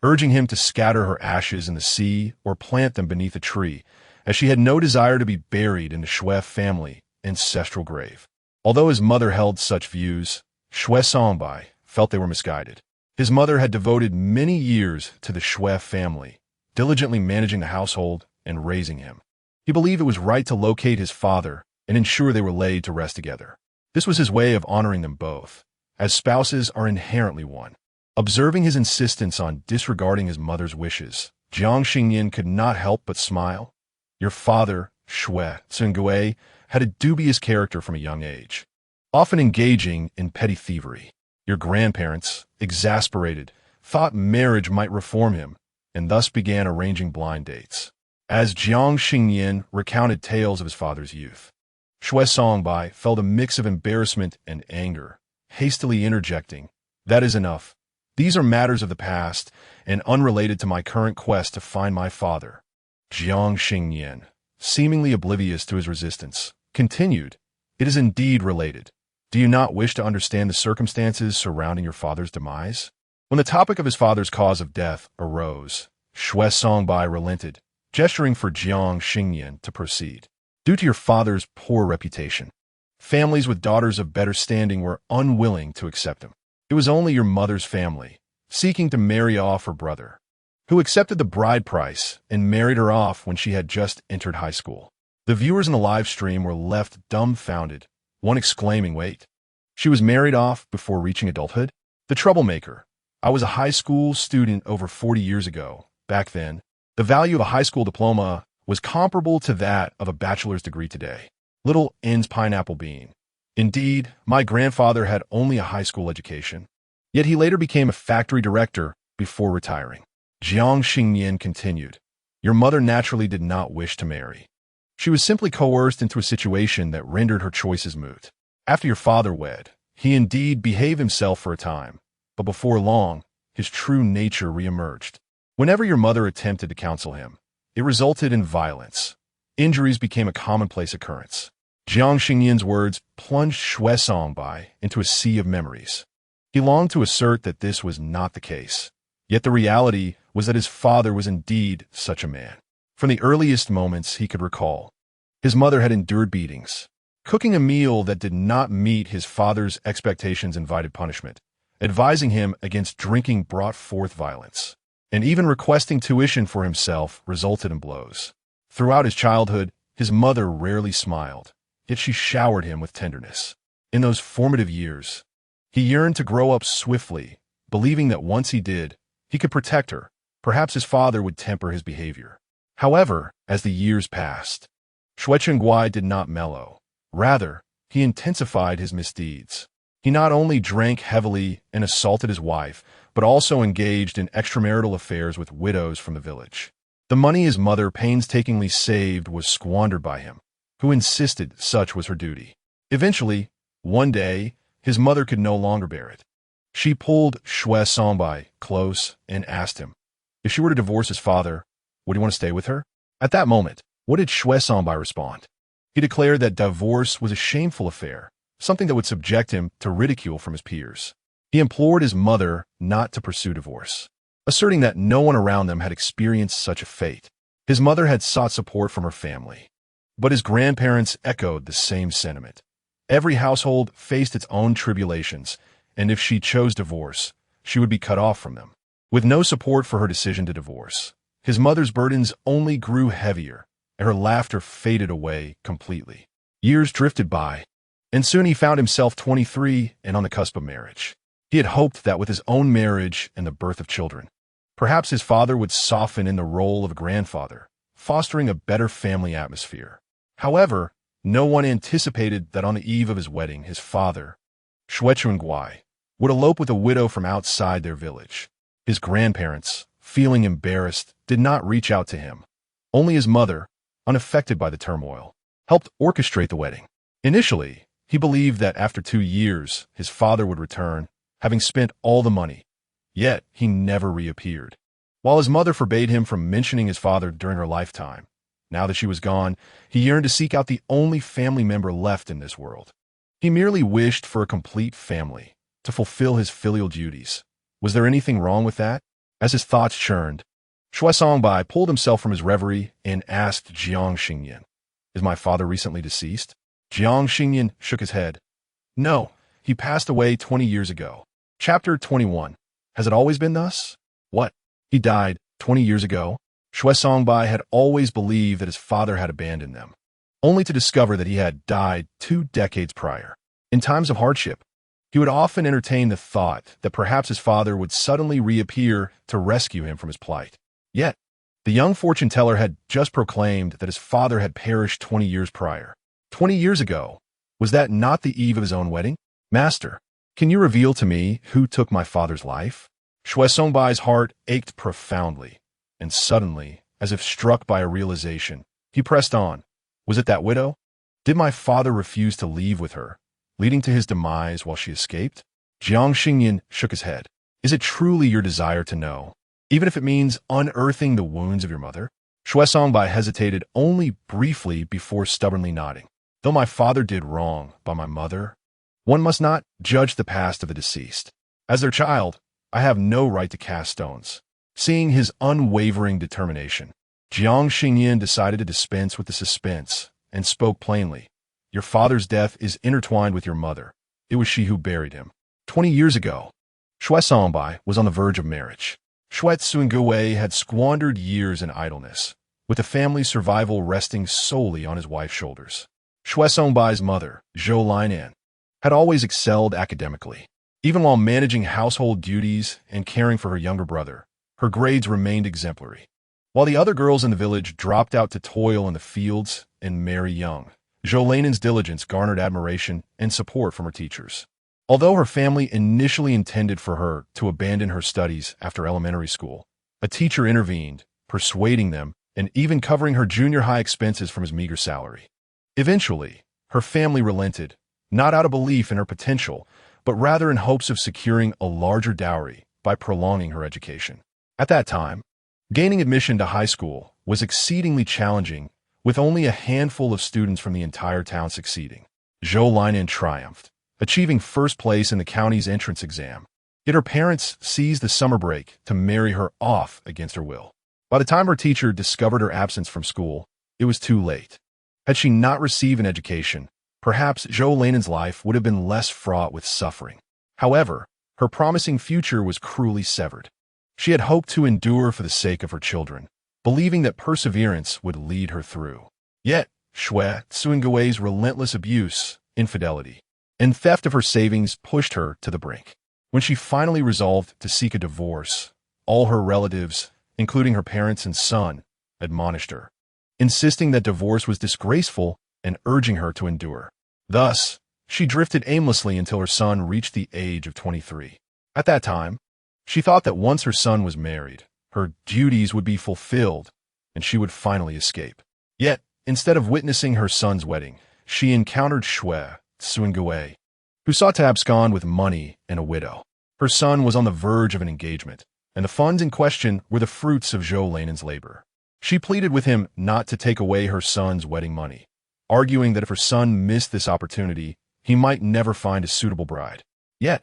urging him to scatter her ashes in the sea or plant them beneath a tree, as she had no desire to be buried in the Xue family ancestral grave. Although his mother held such views, Xue Songbai felt they were misguided. His mother had devoted many years to the Xue family, diligently managing the household and raising him. He believed it was right to locate his father and ensure they were laid to rest together. This was his way of honoring them both, as spouses are inherently one. Observing his insistence on disregarding his mother's wishes, Jiang Xingnian could not help but smile. Your father, Xue Tsungui, had a dubious character from a young age, often engaging in petty thievery. Your grandparents, exasperated, thought marriage might reform him, and thus began arranging blind dates. As Jiang Xingnian recounted tales of his father's youth, Xue Songbai felt a mix of embarrassment and anger, hastily interjecting, That is enough. These are matters of the past and unrelated to my current quest to find my father. Jiang Xingnian, seemingly oblivious to his resistance, continued, "It is indeed related. Do you not wish to understand the circumstances surrounding your father's demise?" When the topic of his father's cause of death arose, Xue Songbai relented, gesturing for Jiang Xingnian to proceed. "Due to your father's poor reputation, families with daughters of better standing were unwilling to accept him. It was only your mother's family, seeking to marry off her brother, who accepted the bride price and married her off when she had just entered high school." The viewers in the live stream were left dumbfounded, one exclaiming, "Wait, she was married off before reaching adulthood?" The troublemaker: "I was a high school student over 40 years ago. Back then, the value of a high school diploma was comparable to that of a bachelor's degree today. Little ends pineapple bean. Indeed, my grandfather had only a high school education, yet he later became a factory director before retiring." Jiang Xingnian continued, "Your mother naturally did not wish to marry. She was simply coerced into a situation that rendered her choices moot. After your father wed, he indeed behaved himself for a time, but before long, his true nature reemerged. Whenever your mother attempted to counsel him, it resulted in violence. Injuries became a commonplace occurrence." Jiang Xingnian's words plunged Xue Songbai into a sea of memories. He longed to assert that this was not the case, yet the reality was that his father was indeed such a man. From the earliest moments he could recall, his mother had endured beatings. Cooking a meal that did not meet his father's expectations invited punishment. Advising him against drinking brought forth violence. And even requesting tuition for himself resulted in blows. Throughout his childhood, his mother rarely smiled, yet she showered him with tenderness. In those formative years, he yearned to grow up swiftly, believing that once he did, he could protect her. Perhaps his father would temper his behavior. However, as the years passed, Xue Chengguai did not mellow. Rather, he intensified his misdeeds. He not only drank heavily and assaulted his wife, but also engaged in extramarital affairs with widows from the village. The money his mother painstakingly saved was squandered by him, who insisted such was her duty. Eventually, one day, his mother could no longer bear it. She pulled Xue Songbai close and asked him, if she were to divorce his father, would he want to stay with her? At that moment, what did Xue Songbai respond? He declared that divorce was a shameful affair, something that would subject him to ridicule from his peers. He implored his mother not to pursue divorce, asserting that no one around them had experienced such a fate. His mother had sought support from her family, but his grandparents echoed the same sentiment. Every household faced its own tribulations, and if she chose divorce, she would be cut off from them. With no support for her decision to divorce, his mother's burdens only grew heavier, and her laughter faded away completely. Years drifted by, and soon he found himself 23 and on the cusp of marriage. He had hoped that with his own marriage and the birth of children, perhaps his father would soften in the role of a grandfather, fostering a better family atmosphere. However, no one anticipated that on the eve of his wedding, his father, Xue Chengguai, would elope with a widow from outside their village. His grandparents, feeling embarrassed, did not reach out to him. Only his mother, unaffected by the turmoil, helped orchestrate the wedding. Initially, he believed that after 2 years, his father would return, having spent all the money. Yet, he never reappeared. While his mother forbade him from mentioning his father during her lifetime, now that she was gone, he yearned to seek out the only family member left in this world. He merely wished for a complete family, to fulfill his filial duties. Was there anything wrong with that? As his thoughts churned, Xue Songbai pulled himself from his reverie and asked Jiang Xingnian, "Is my father recently deceased?" Jiang Xingnian shook his head. "No, he passed away 20 years ago." Chapter 21. Has it always been thus? What? He died 20 years ago? Xue Songbai had always believed that his father had abandoned them, only to discover that he had died 2 decades prior. In times of hardship, he would often entertain the thought that perhaps his father would suddenly reappear to rescue him from his plight. Yet, the young fortune teller had just proclaimed that his father had perished 20 years prior. 20 years ago, was that not the eve of his own wedding? "Master, can you reveal to me who took my father's life?" Xue Songbai's heart ached profoundly, and suddenly, as if struck by a realization, he pressed on. Was it that widow? Did my father refuse to leave with her, leading to his demise while she escaped? Jiang Xingnian shook his head. Is it truly your desire to know, even if it means unearthing the wounds of your mother? Xue Songbai hesitated only briefly before stubbornly nodding. Though my father did wrong by my mother, one must not judge the past of the deceased. As their child, I have no right to cast stones. Seeing his unwavering determination, Jiang Xingnian decided to dispense with the suspense and spoke plainly. Your father's death is intertwined with your mother. It was she who buried him. 20 years ago, Xue Songbai was on the verge of marriage. Xue Tsungui had squandered years in idleness, with the family's survival resting solely on his wife's shoulders. Xue Songbai's mother, Zhou Lainan, had always excelled academically. Even while managing household duties and caring for her younger brother, her grades remained exemplary. While the other girls in the village dropped out to toil in the fields and marry young, Zhou Lainan's diligence garnered admiration and support from her teachers. Although her family initially intended for her to abandon her studies after elementary school, a teacher intervened, persuading them and even covering her junior high expenses from his meager salary. Eventually, her family relented, not out of belief in her potential, but rather in hopes of securing a larger dowry by prolonging her education. At that time, gaining admission to high school was exceedingly challenging, with only a handful of students from the entire town succeeding. Zhou Lainan triumphed, achieving first place in the county's entrance exam. Yet her parents seized the summer break to marry her off against her will. By the time her teacher discovered her absence from school, it was too late. Had she not received an education, perhaps Zhou Lainan's life would have been less fraught with suffering. However, her promising future was cruelly severed. She had hoped to endure for the sake of her children, believing that perseverance would lead her through. Yet, Xue Tsungui's relentless abuse, infidelity, and theft of her savings pushed her to the brink. When she finally resolved to seek a divorce, all her relatives, including her parents and son, admonished her, insisting that divorce was disgraceful and urging her to endure. Thus, she drifted aimlessly until her son reached the age of 23. At that time, she thought that once her son was married, her duties would be fulfilled and she would finally escape. Yet, instead of witnessing her son's wedding, she encountered Xue Tsungui, who sought to abscond with money and a widow. Her son was on the verge of an engagement, and the funds in question were the fruits of Zhou Lainan's labor. She pleaded with him not to take away her son's wedding money, arguing that if her son missed this opportunity, he might never find a suitable bride. Yet,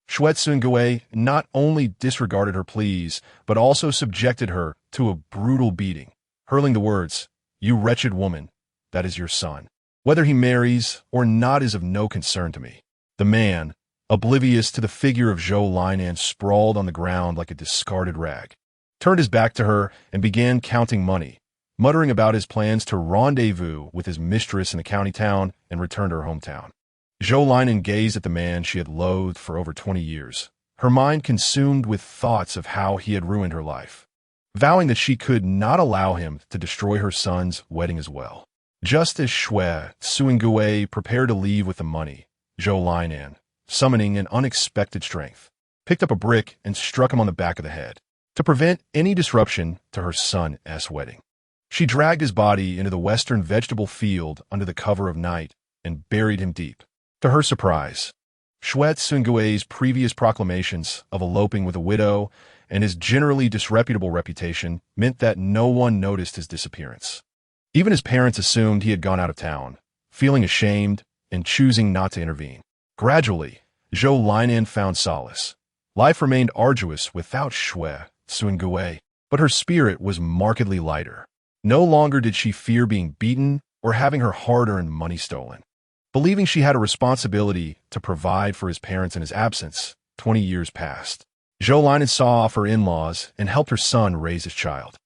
Xue Tsungui not only disregarded her pleas, but also subjected her to a brutal beating, hurling the words, "You wretched woman, that is your son. Whether he marries or not is of no concern to me." The man, oblivious to the figure of Zhou Lainan sprawled on the ground like a discarded rag, turned his back to her and began counting money, muttering about his plans to rendezvous with his mistress in the county town and return to her hometown. Zhou Lainan gazed at the man she had loathed for over 20 years, her mind consumed with thoughts of how he had ruined her life, vowing that she could not allow him to destroy her son's wedding as well. Just as Xue Tsungui prepared to leave with the money, Zhou Lainan, summoning an unexpected strength, picked up a brick and struck him on the back of the head to prevent any disruption to her son's wedding. She dragged his body into the western vegetable field under the cover of night and buried him deep. To her surprise, Xue Tsungui's previous proclamations of eloping with a widow and his generally disreputable reputation meant that no one noticed his disappearance. Even his parents assumed he had gone out of town, feeling ashamed and choosing not to intervene. Gradually, Zhou Lainan found solace. Life remained arduous without Xue Tsungui, but her spirit was markedly lighter. No longer did she fear being beaten or having her hard-earned money stolen. Believing she had a responsibility to provide for his parents in his absence, 20 years passed. Zhou Lainan saw off her in-laws and helped her son raise his child.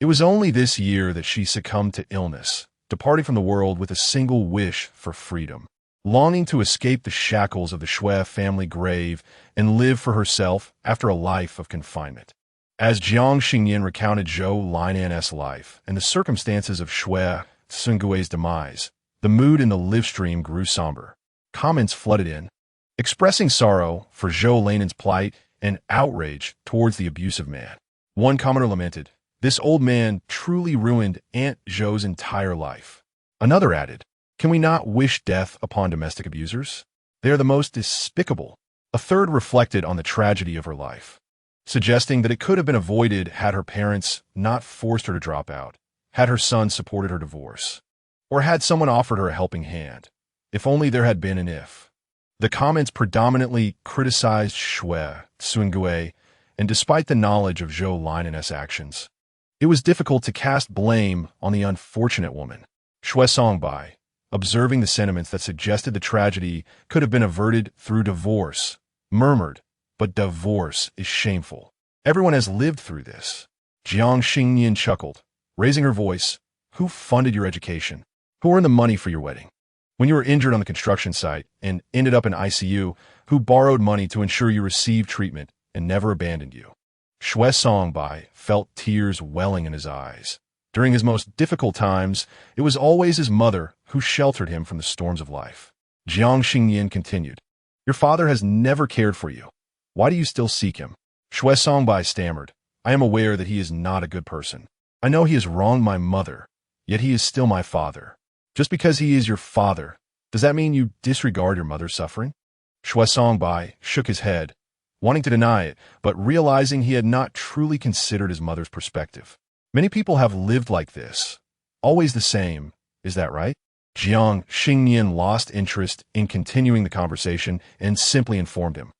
It was only this year that she succumbed to illness, departing from the world with a single wish for freedom, longing to escape the shackles of the Xue family grave and live for herself after a life of confinement. As Jiang Xingnian recounted Zhou Lainan's life and the circumstances of Xue Tsungui's demise, the mood in the live stream grew somber. Comments flooded in, expressing sorrow for Zhou Lainan's plight and outrage towards the abusive man. One commenter lamented, "This old man truly ruined Aunt Zhou's entire life." Another added, "Can we not wish death upon domestic abusers? They are the most despicable." A third reflected on the tragedy of her life, suggesting that it could have been avoided had her parents not forced her to drop out. Had her son supported her divorce? Or had someone offered her a helping hand? If only there had been an if. The comments predominantly criticized Xue Xingnian, and despite the knowledge of Zhou Linan's actions, it was difficult to cast blame on the unfortunate woman. Xue Songbai, observing the sentiments that suggested the tragedy could have been averted through divorce, murmured, "But divorce is shameful. Everyone has lived through this." Jiang Xingnian chuckled, raising her voice. "Who funded your education? Who earned the money for your wedding? When you were injured on the construction site and ended up in ICU, who borrowed money to ensure you received treatment and never abandoned you?" Xue Songbai felt tears welling in his eyes. During his most difficult times, it was always his mother who sheltered him from the storms of life. Jiang Xingnian continued, "Your father has never cared for you. Why do you still seek him?" Xue Songbai stammered, "I am aware that he is not a good person. I know he has wronged my mother, yet he is still my father. Just because he is your father, does that mean you disregard your mother's suffering?" Xue Songbai shook his head, wanting to deny it, but realizing he had not truly considered his mother's perspective. Many people have lived like this. Always the same, is that right? Jiang Xingnian lost interest in continuing the conversation and simply informed him.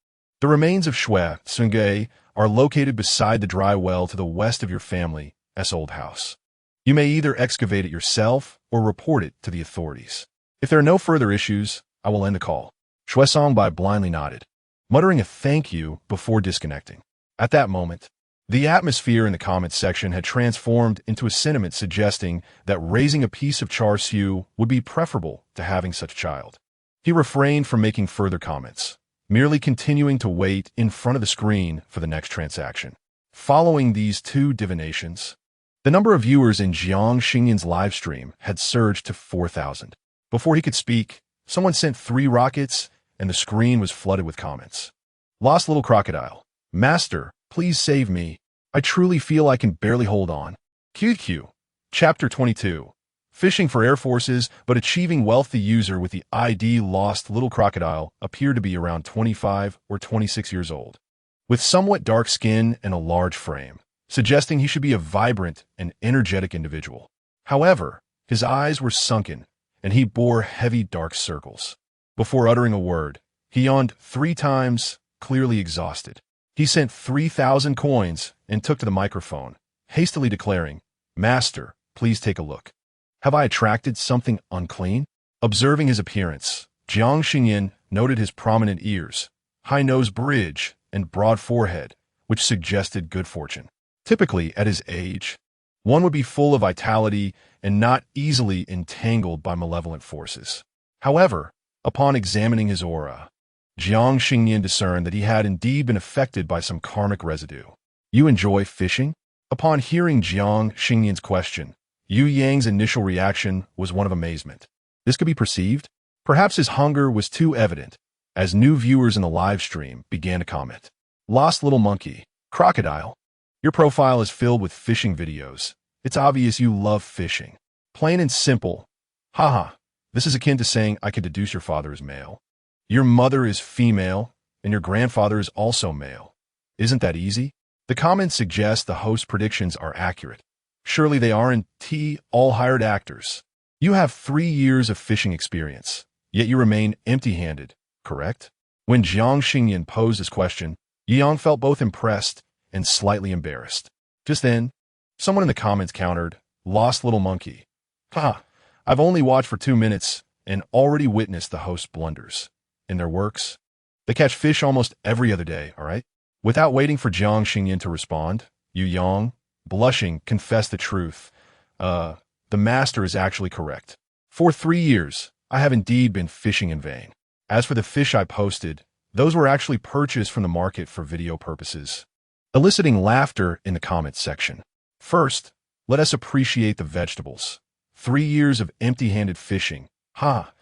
"The remains of Xue Xingnian are located beside the dry well to the west of your family's old house. You may either excavate it yourself or report it to the authorities. If there are no further issues, I will end the call." Xue Songbai blindly nodded, muttering a thank you before disconnecting. At that moment, the atmosphere in the comments section had transformed into a sentiment suggesting that raising a piece of char siu would be preferable to having such a child. He refrained from making further comments, merely continuing to wait in front of the screen for the next transaction. Following these two divinations, the number of viewers in Jiang Xingnian's livestream had surged to 4,000. Before he could speak, someone sent 3 rockets, and the screen was flooded with comments. "Lost little crocodile. Master, please save me. I truly feel I can barely hold on." QQ. Chapter 22. Fishing for Air Forces, but achieving wealth. The user with the ID Lost Little Crocodile appeared to be around 25 or 26 years old, with somewhat dark skin and a large frame, suggesting he should be a vibrant and energetic individual. However, his eyes were sunken, and he bore heavy dark circles. Before uttering a word, he yawned 3 times, clearly exhausted. He sent 3,000 coins and took to the microphone, hastily declaring, "Master, please take a look. Have I attracted something unclean?" Observing his appearance, Jiang Xingnian noted his prominent ears, high nose bridge, and broad forehead, which suggested good fortune. Typically, at his age, one would be full of vitality and not easily entangled by malevolent forces. However, upon examining his aura, Jiang Xingnian discerned that he had indeed been affected by some karmic residue. "You enjoy fishing?" Upon hearing Jiang Xingnian's question, Yu Yang's initial reaction was one of amazement. This could be perceived. Perhaps his hunger was too evident, as new viewers in the live stream began to comment. "Lost little monkey. Crocodile. Your profile is filled with fishing videos. It's obvious you love fishing. Plain and simple. Haha. This is akin to saying I could deduce your father is male. Your mother is female, and your grandfather is also male. Isn't that easy?" The comments suggest the host's predictions are accurate. Surely they aren't all hired actors. You have 3 years of fishing experience, yet you remain empty-handed, correct? When Jiang Xingnian posed his question, Yang felt both impressed and slightly embarrassed. Just then, someone in the comments countered, "Lost little monkey. Ha! I've only watched for 2 minutes and already witnessed the host's blunders. In their works, they catch fish almost every other day, all right?" Without waiting for Jiang Xingnian to respond, Yu Yang, blushing, confessed the truth. The master is actually correct. For 3 years, I have indeed been fishing in vain. As for the fish I posted, those were actually purchased from the market for video purposes," eliciting laughter in the comments section. "First, let us appreciate the vegetables. 3 years of empty-handed fishing. Ha!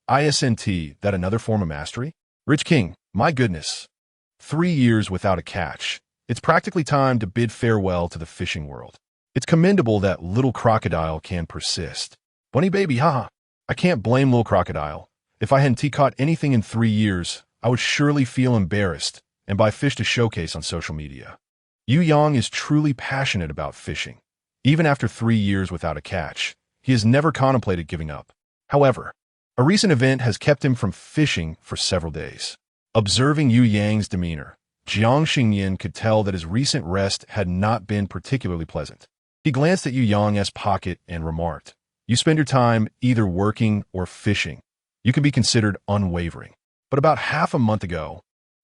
Isn't that another form of mastery? Rich King, my goodness. 3 years without a catch. It's practically time to bid farewell to the fishing world. It's commendable that little crocodile can persist. Bunny baby, haha. I can't blame little crocodile. If I hadn't caught anything in 3 years, I would surely feel embarrassed and buy fish to showcase on social media." Yu Yang is truly passionate about fishing. Even after 3 years without a catch, he has never contemplated giving up. However, a recent event has kept him from fishing for several days. Observing Yu Yang's demeanor, Jiang Xingnian could tell that his recent rest had not been particularly pleasant. He glanced at Yu Yang's pocket and remarked, "You spend your time either working or fishing. You can be considered unwavering. But about half a month ago,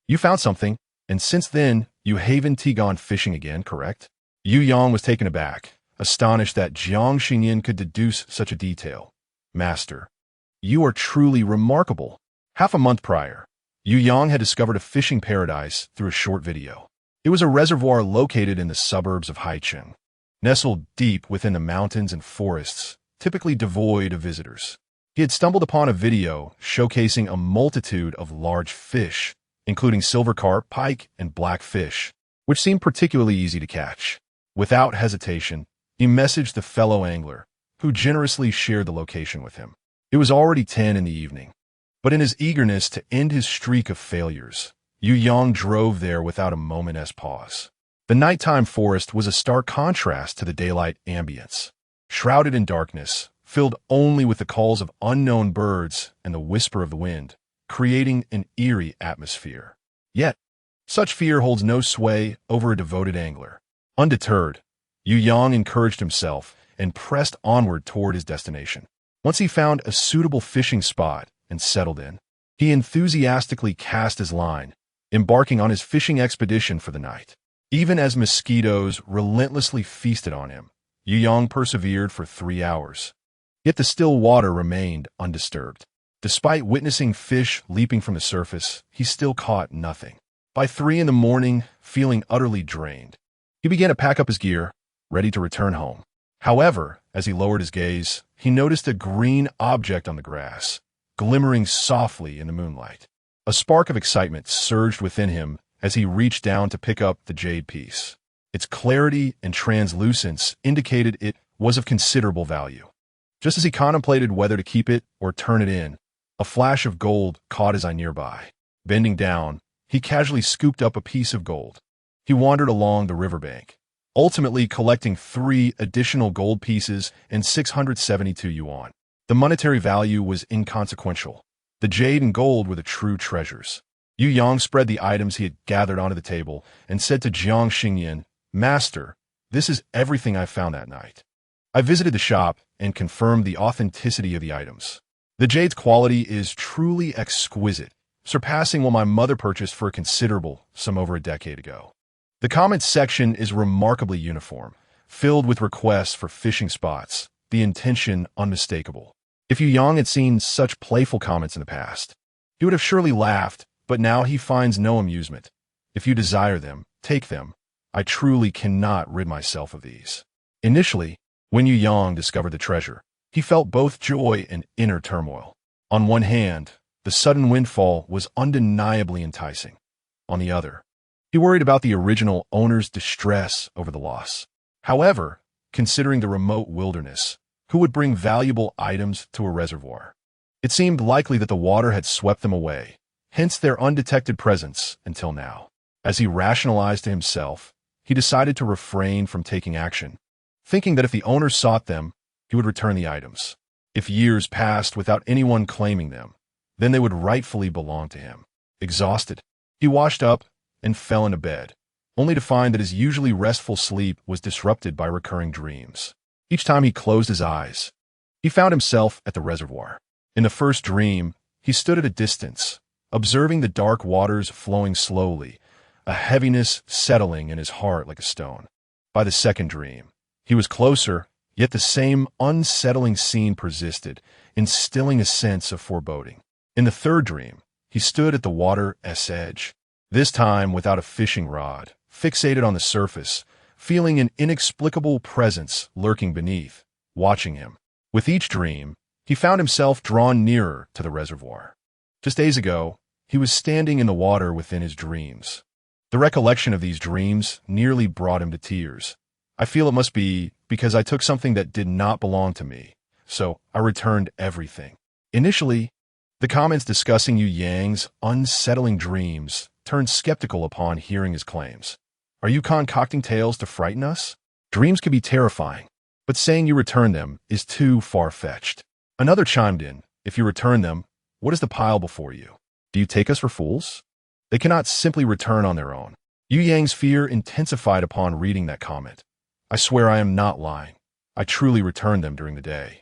you found something, and since then, you haven't gone fishing again, correct?" Yu Yang was taken aback, astonished that Jiang Xingnian could deduce such a detail. "Master, you are truly remarkable." Half a month prior, Yu Yang had discovered a fishing paradise through a short video. It was a reservoir located in the suburbs of Haicheng, nestled deep within the mountains and forests, typically devoid of visitors. He had stumbled upon a video showcasing a multitude of large fish, including silver carp, pike, and blackfish, which seemed particularly easy to catch. Without hesitation, he messaged the fellow angler, who generously shared the location with him. It was already 10 in the evening, but in his eagerness to end his streak of failures, Yu Yang drove there without a moment's pause. The nighttime forest was a stark contrast to the daylight ambience. Shrouded in darkness, filled only with the calls of unknown birds and the whisper of the wind, creating an eerie atmosphere. Yet, such fear holds no sway over a devoted angler. Undeterred, Yu Yang encouraged himself and pressed onward toward his destination. Once he found a suitable fishing spot and settled in, he enthusiastically cast his line, embarking on his fishing expedition for the night. Even as mosquitoes relentlessly feasted on him, Yu Yang persevered for 3 hours. Yet the still water remained undisturbed. Despite witnessing fish leaping from the surface, he still caught nothing. By 3 in the morning, feeling utterly drained, he began to pack up his gear, ready to return home. However, as he lowered his gaze, he noticed a green object on the grass, glimmering softly in the moonlight. A spark of excitement surged within him as he reached down to pick up the jade piece. Its clarity and translucence indicated it was of considerable value. Just as he contemplated whether to keep it or turn it in, a flash of gold caught his eye nearby. Bending down, he casually scooped up a piece of gold. He wandered along the riverbank, ultimately collecting 3 additional gold pieces and 672 yuan. The monetary value was inconsequential. The jade and gold were the true treasures. Yu Yang spread the items he had gathered onto the table and said to Jiang Xingnian, "Master, this is everything I found that night. I visited the shop and confirmed the authenticity of the items. The jade's quality is truly exquisite, surpassing what my mother purchased for a considerable sum over a decade ago." The comments section is remarkably uniform, filled with requests for fishing spots, the intention unmistakable. If Yu Yang had seen such playful comments in the past, he would have surely laughed, but now he finds no amusement. "If you desire them, take them. I truly cannot rid myself of these." Initially, when Yu Yang discovered the treasure, he felt both joy and inner turmoil. On one hand, the sudden windfall was undeniably enticing. On the other, he worried about the original owner's distress over the loss. However, considering the remote wilderness, who would bring valuable items to a reservoir? It seemed likely that the water had swept them away, hence their undetected presence until now. As he rationalized to himself, he decided to refrain from taking action, thinking that if the owner sought them, he would return the items. If years passed without anyone claiming them, then they would rightfully belong to him. Exhausted, he washed up and fell into bed, only to find that his usually restful sleep was disrupted by recurring dreams. Each time he closed his eyes, he found himself at the reservoir. In the first dream, he stood at a distance, observing the dark waters flowing slowly, a heaviness settling in his heart like a stone. By the second dream, he was closer, yet the same unsettling scene persisted, instilling a sense of foreboding. In the third dream, he stood at the water's edge, this time without a fishing rod, fixated on the surface, feeling an inexplicable presence lurking beneath, watching him. With each dream, he found himself drawn nearer to the reservoir. Just days ago, he was standing in the water within his dreams. The recollection of these dreams nearly brought him to tears. "I feel it must be because I took something that did not belong to me, so I returned everything." Initially, the comments discussing Yu Yang's unsettling dreams turned skeptical upon hearing his claims. "Are you concocting tales to frighten us?" Dreams can be terrifying, but saying you return them is too far-fetched. Another chimed in, if you return them, what is the pile before you? Do you take us for fools? They cannot simply return on their own. Yu Yang's fear intensified upon reading that comment. I swear I am not lying. I truly returned them during the day.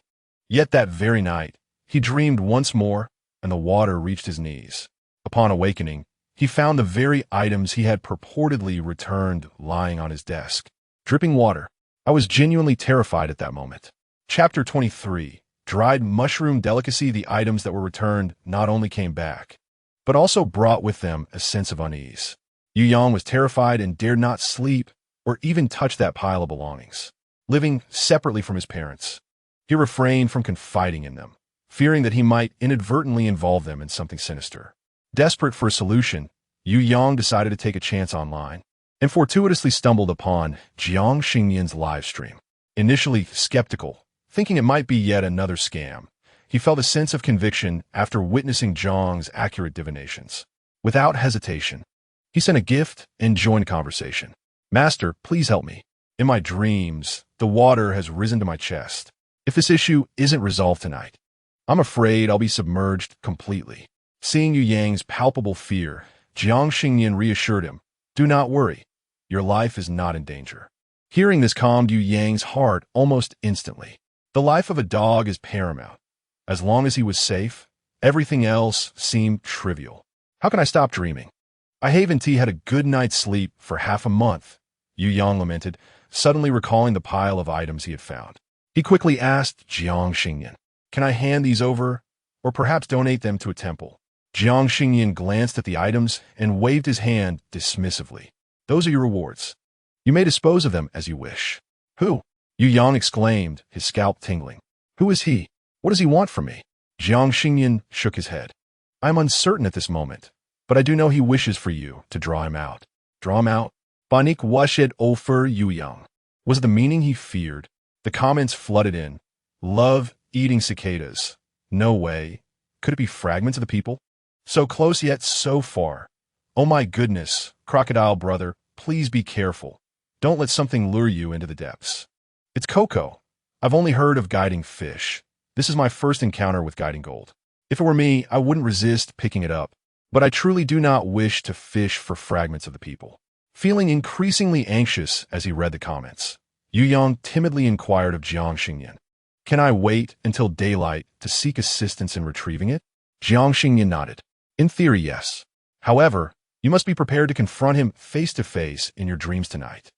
Yet that very night, he dreamed once more, and the water reached his knees. Upon awakening, he found the very items he had purportedly returned lying on his desk. Dripping water. I was genuinely terrified at that moment. Chapter 23. Dried mushroom delicacy. The items that were returned not only came back, but also brought with them a sense of unease. Yu Yang was terrified and dared not sleep or even touch that pile of belongings. Living separately from his parents, he refrained from confiding in them, fearing that he might inadvertently involve them in something sinister. Desperate for a solution, Yu Yang decided to take a chance online and fortuitously stumbled upon Jiang Xingnian's live stream. Initially skeptical, thinking it might be yet another scam, he felt a sense of conviction after witnessing Jiang's accurate divinations. Without hesitation, he sent a gift and joined conversation. Master, please help me. In my dreams, the water has risen to my chest. If this issue isn't resolved tonight, I'm afraid I'll be submerged completely. Seeing Yu Yang's palpable fear, Jiang Xingnian reassured him, do not worry. Your life is not in danger. Hearing this calmed Yu Yang's heart almost instantly. The life of a dog is paramount. As long as he was safe, everything else seemed trivial. How can I stop dreaming? I haven't had a good night's sleep for half a month, Yu Yang lamented, suddenly recalling the pile of items he had found. He quickly asked Jiang Xingnian, can I hand these over, or perhaps donate them to a temple? Jiang Xingnian glanced at the items and waved his hand dismissively. Those are your rewards. You may dispose of them as you wish. Who? Yu Yang exclaimed, his scalp tingling. Who is he? What does he want from me? Jiang Xingnian shook his head. I am uncertain at this moment, but I do know he wishes for you to draw him out. Draw him out? Banik washed over Yu Yang. Was it the meaning he feared? The comments flooded in. Love eating cicadas. No way. Could it be fragments of the people? So close yet so far. Oh my goodness, crocodile brother, please be careful. Don't let something lure you into the depths. It's Coco. I've only heard of guiding fish. This is my first encounter with guiding gold. If it were me, I wouldn't resist picking it up, but I truly do not wish to fish for fragments of the people. Feeling increasingly anxious as he read the comments, Yu Yang timidly inquired of Jiang Xingnian, can I wait until daylight to seek assistance in retrieving it? Jiang Xingnian nodded. In theory, yes. However, you must be prepared to confront him face-to-face in your dreams tonight.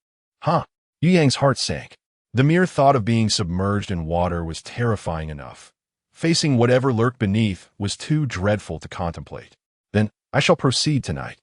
Huh? Yu Yang's heart sank. The mere thought of being submerged in water was terrifying enough. Facing whatever lurked beneath was too dreadful to contemplate. Then, I shall proceed tonight.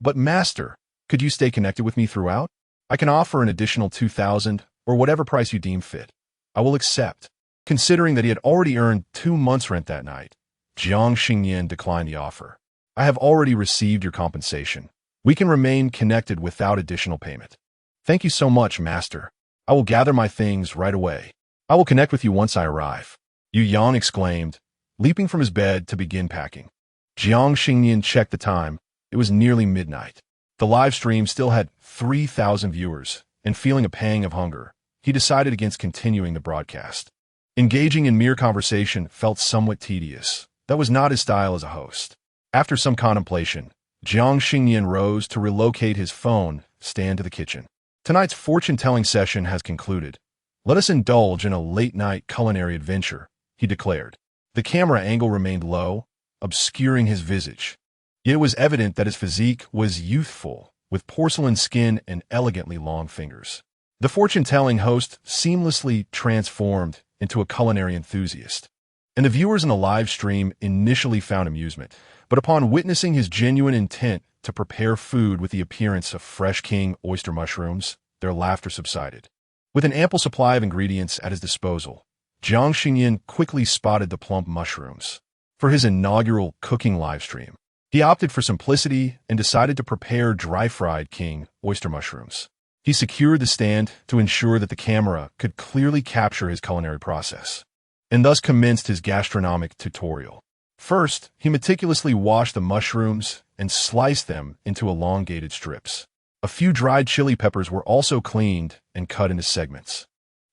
But master, could you stay connected with me throughout? I can offer an additional 2,000 or whatever price you deem fit. I will accept. Considering that he had already earned 2 months' rent that night, Jiang Xingnian declined the offer. I have already received your compensation. We can remain connected without additional payment. Thank you so much, master. I will gather my things right away. I will connect with you once I arrive. Yu Yang exclaimed, leaping from his bed to begin packing. Jiang Xingnian checked the time. It was nearly midnight. The live stream still had 3,000 viewers, and feeling a pang of hunger, he decided against continuing the broadcast. Engaging in mere conversation felt somewhat tedious. That was not his style as a host. After some contemplation, Jiang Xingnian rose to relocate his phone stand to the kitchen. Tonight's fortune-telling session has concluded. Let us indulge in a late-night culinary adventure, he declared. The camera angle remained low, obscuring his visage. Yet it was evident that his physique was youthful, with porcelain skin and elegantly long fingers. The fortune-telling host seamlessly transformed into a culinary enthusiast. And the viewers in the live stream initially found amusement, but upon witnessing his genuine intent to prepare food with the appearance of fresh king oyster mushrooms, their laughter subsided. With an ample supply of ingredients at his disposal, Jiang Xingnian quickly spotted the plump mushrooms. For his inaugural cooking livestream, he opted for simplicity and decided to prepare dry-fried king oyster mushrooms. He secured the stand to ensure that the camera could clearly capture his culinary process, and thus commenced his gastronomic tutorial. First, he meticulously washed the mushrooms and sliced them into elongated strips. A few dried chili peppers were also cleaned and cut into segments,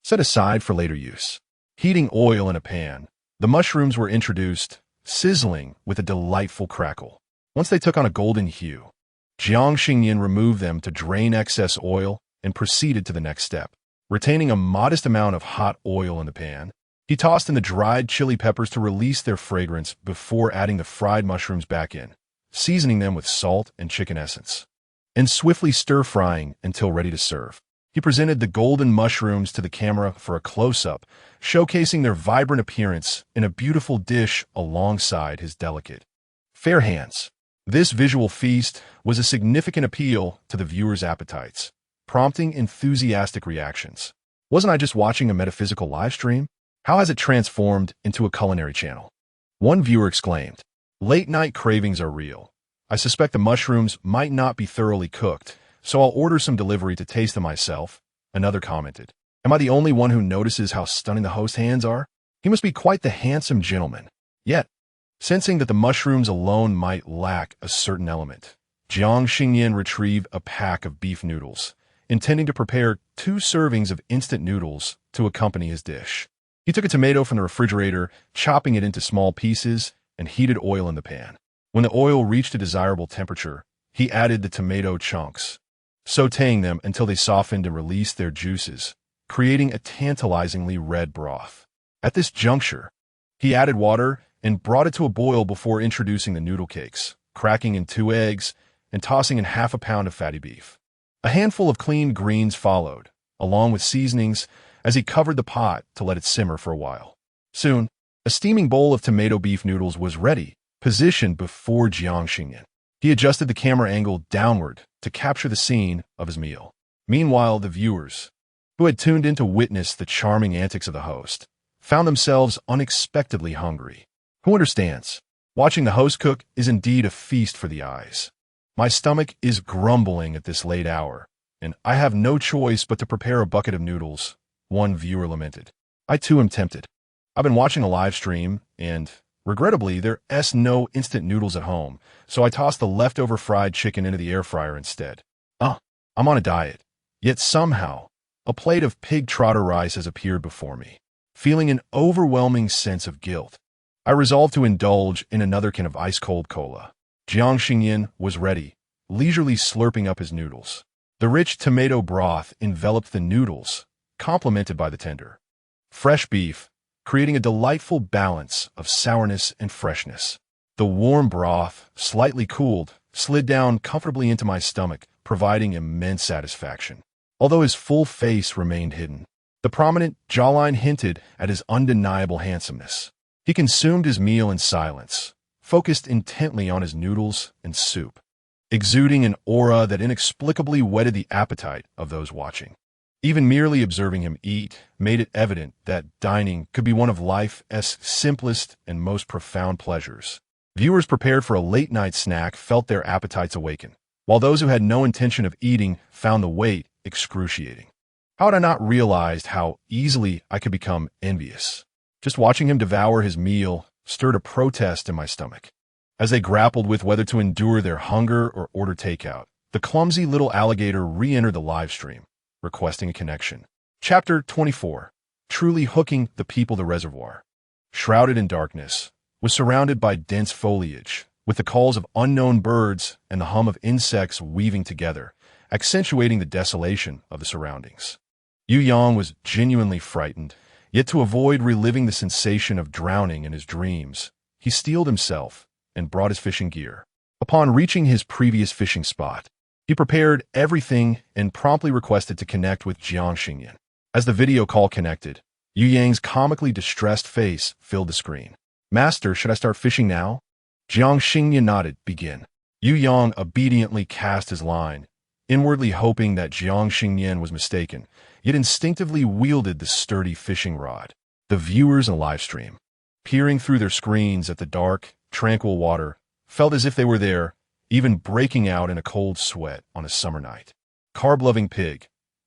set aside for later use. Heating oil in a pan, the mushrooms were introduced, sizzling with a delightful crackle. Once they took on a golden hue, Jiang Xingnian removed them to drain excess oil and proceeded to the next step. Retaining a modest amount of hot oil in the pan, he tossed in the dried chili peppers to release their fragrance before adding the fried mushrooms back in, seasoning them with salt and chicken essence, and swiftly stir-frying until ready to serve. He presented the golden mushrooms to the camera for a close-up, showcasing their vibrant appearance in a beautiful dish alongside his delicate, fair hands. This visual feast was a significant appeal to the viewers' appetites, prompting enthusiastic reactions. Wasn't I just watching a metaphysical live stream? How has it transformed into a culinary channel? One viewer exclaimed, "Late-night cravings are real. I suspect the mushrooms might not be thoroughly cooked, so I'll order some delivery to taste them myself." Another commented, "Am I the only one who notices how stunning the host's hands are? He must be quite the handsome gentleman." Yet, sensing that the mushrooms alone might lack a certain element, Jiang Xingnian retrieved a pack of beef noodles, intending to prepare 2 servings of instant noodles to accompany his dish. He took a tomato from the refrigerator, chopping it into small pieces, and heated oil in the pan. When the oil reached a desirable temperature, he added the tomato chunks, sautéing them until they softened and released their juices, creating a tantalizingly red broth. At this juncture, he added water and brought it to a boil before introducing the noodle cakes, cracking in 2 eggs, and tossing in half a pound of fatty beef. A handful of cleaned greens followed, along with seasonings, as he covered the pot to let it simmer for a while. Soon, a steaming bowl of tomato beef noodles was ready, positioned before Jiang Xingnian. He adjusted the camera angle downward to capture the scene of his meal. Meanwhile, the viewers, who had tuned in to witness the charming antics of the host, found themselves unexpectedly hungry. Who understands? Watching the host cook is indeed a feast for the eyes. My stomach is grumbling at this late hour, and I have no choice but to prepare a bucket of noodles, one viewer lamented. I too am tempted. I've been watching a live stream, and regrettably, there's no instant noodles at home, so I tossed the leftover fried chicken into the air fryer instead. I'm on a diet. Yet somehow, a plate of pig trotter rice has appeared before me. Feeling an overwhelming sense of guilt, I resolved to indulge in another can of ice-cold cola. Jiang Xingnian was ready, leisurely slurping up his noodles. The rich tomato broth enveloped the noodles, complemented by the tender, fresh beef, creating a delightful balance of sourness and freshness. The warm broth, slightly cooled, slid down comfortably into my stomach, providing immense satisfaction. Although his full face remained hidden, the prominent jawline hinted at his undeniable handsomeness. He consumed his meal in silence, focused intently on his noodles and soup, exuding an aura that inexplicably whetted the appetite of those watching. Even merely observing him eat made it evident that dining could be one of life's simplest and most profound pleasures. Viewers prepared for a late-night snack felt their appetites awaken, while those who had no intention of eating found the wait excruciating. How had I not realized how easily I could become envious? Just watching him devour his meal stirred a protest in my stomach. As they grappled with whether to endure their hunger or order takeout, the clumsy little alligator re-entered the live stream, requesting a connection. Chapter 24. Truly hooking the people. The reservoir, shrouded in darkness, was surrounded by dense foliage, with the calls of unknown birds and the hum of insects weaving together, accentuating the desolation of the surroundings. Yu Yang was genuinely frightened, yet to avoid reliving the sensation of drowning in his dreams, he steeled himself and brought his fishing gear. Upon reaching his previous fishing spot, he prepared everything and promptly requested to connect with Jiang Xingnian. As the video call connected, Yu Yang's comically distressed face filled the screen. "Master, should I start fishing now?" Jiang Xingnian nodded. "Begin." Yu Yang obediently cast his line, inwardly hoping that Jiang Xingnian was mistaken, yet instinctively wielded the sturdy fishing rod. The viewers in the live stream, peering through their screens at the dark, tranquil water, felt as if they were there, even breaking out in a cold sweat on a summer night. Carb-loving pig,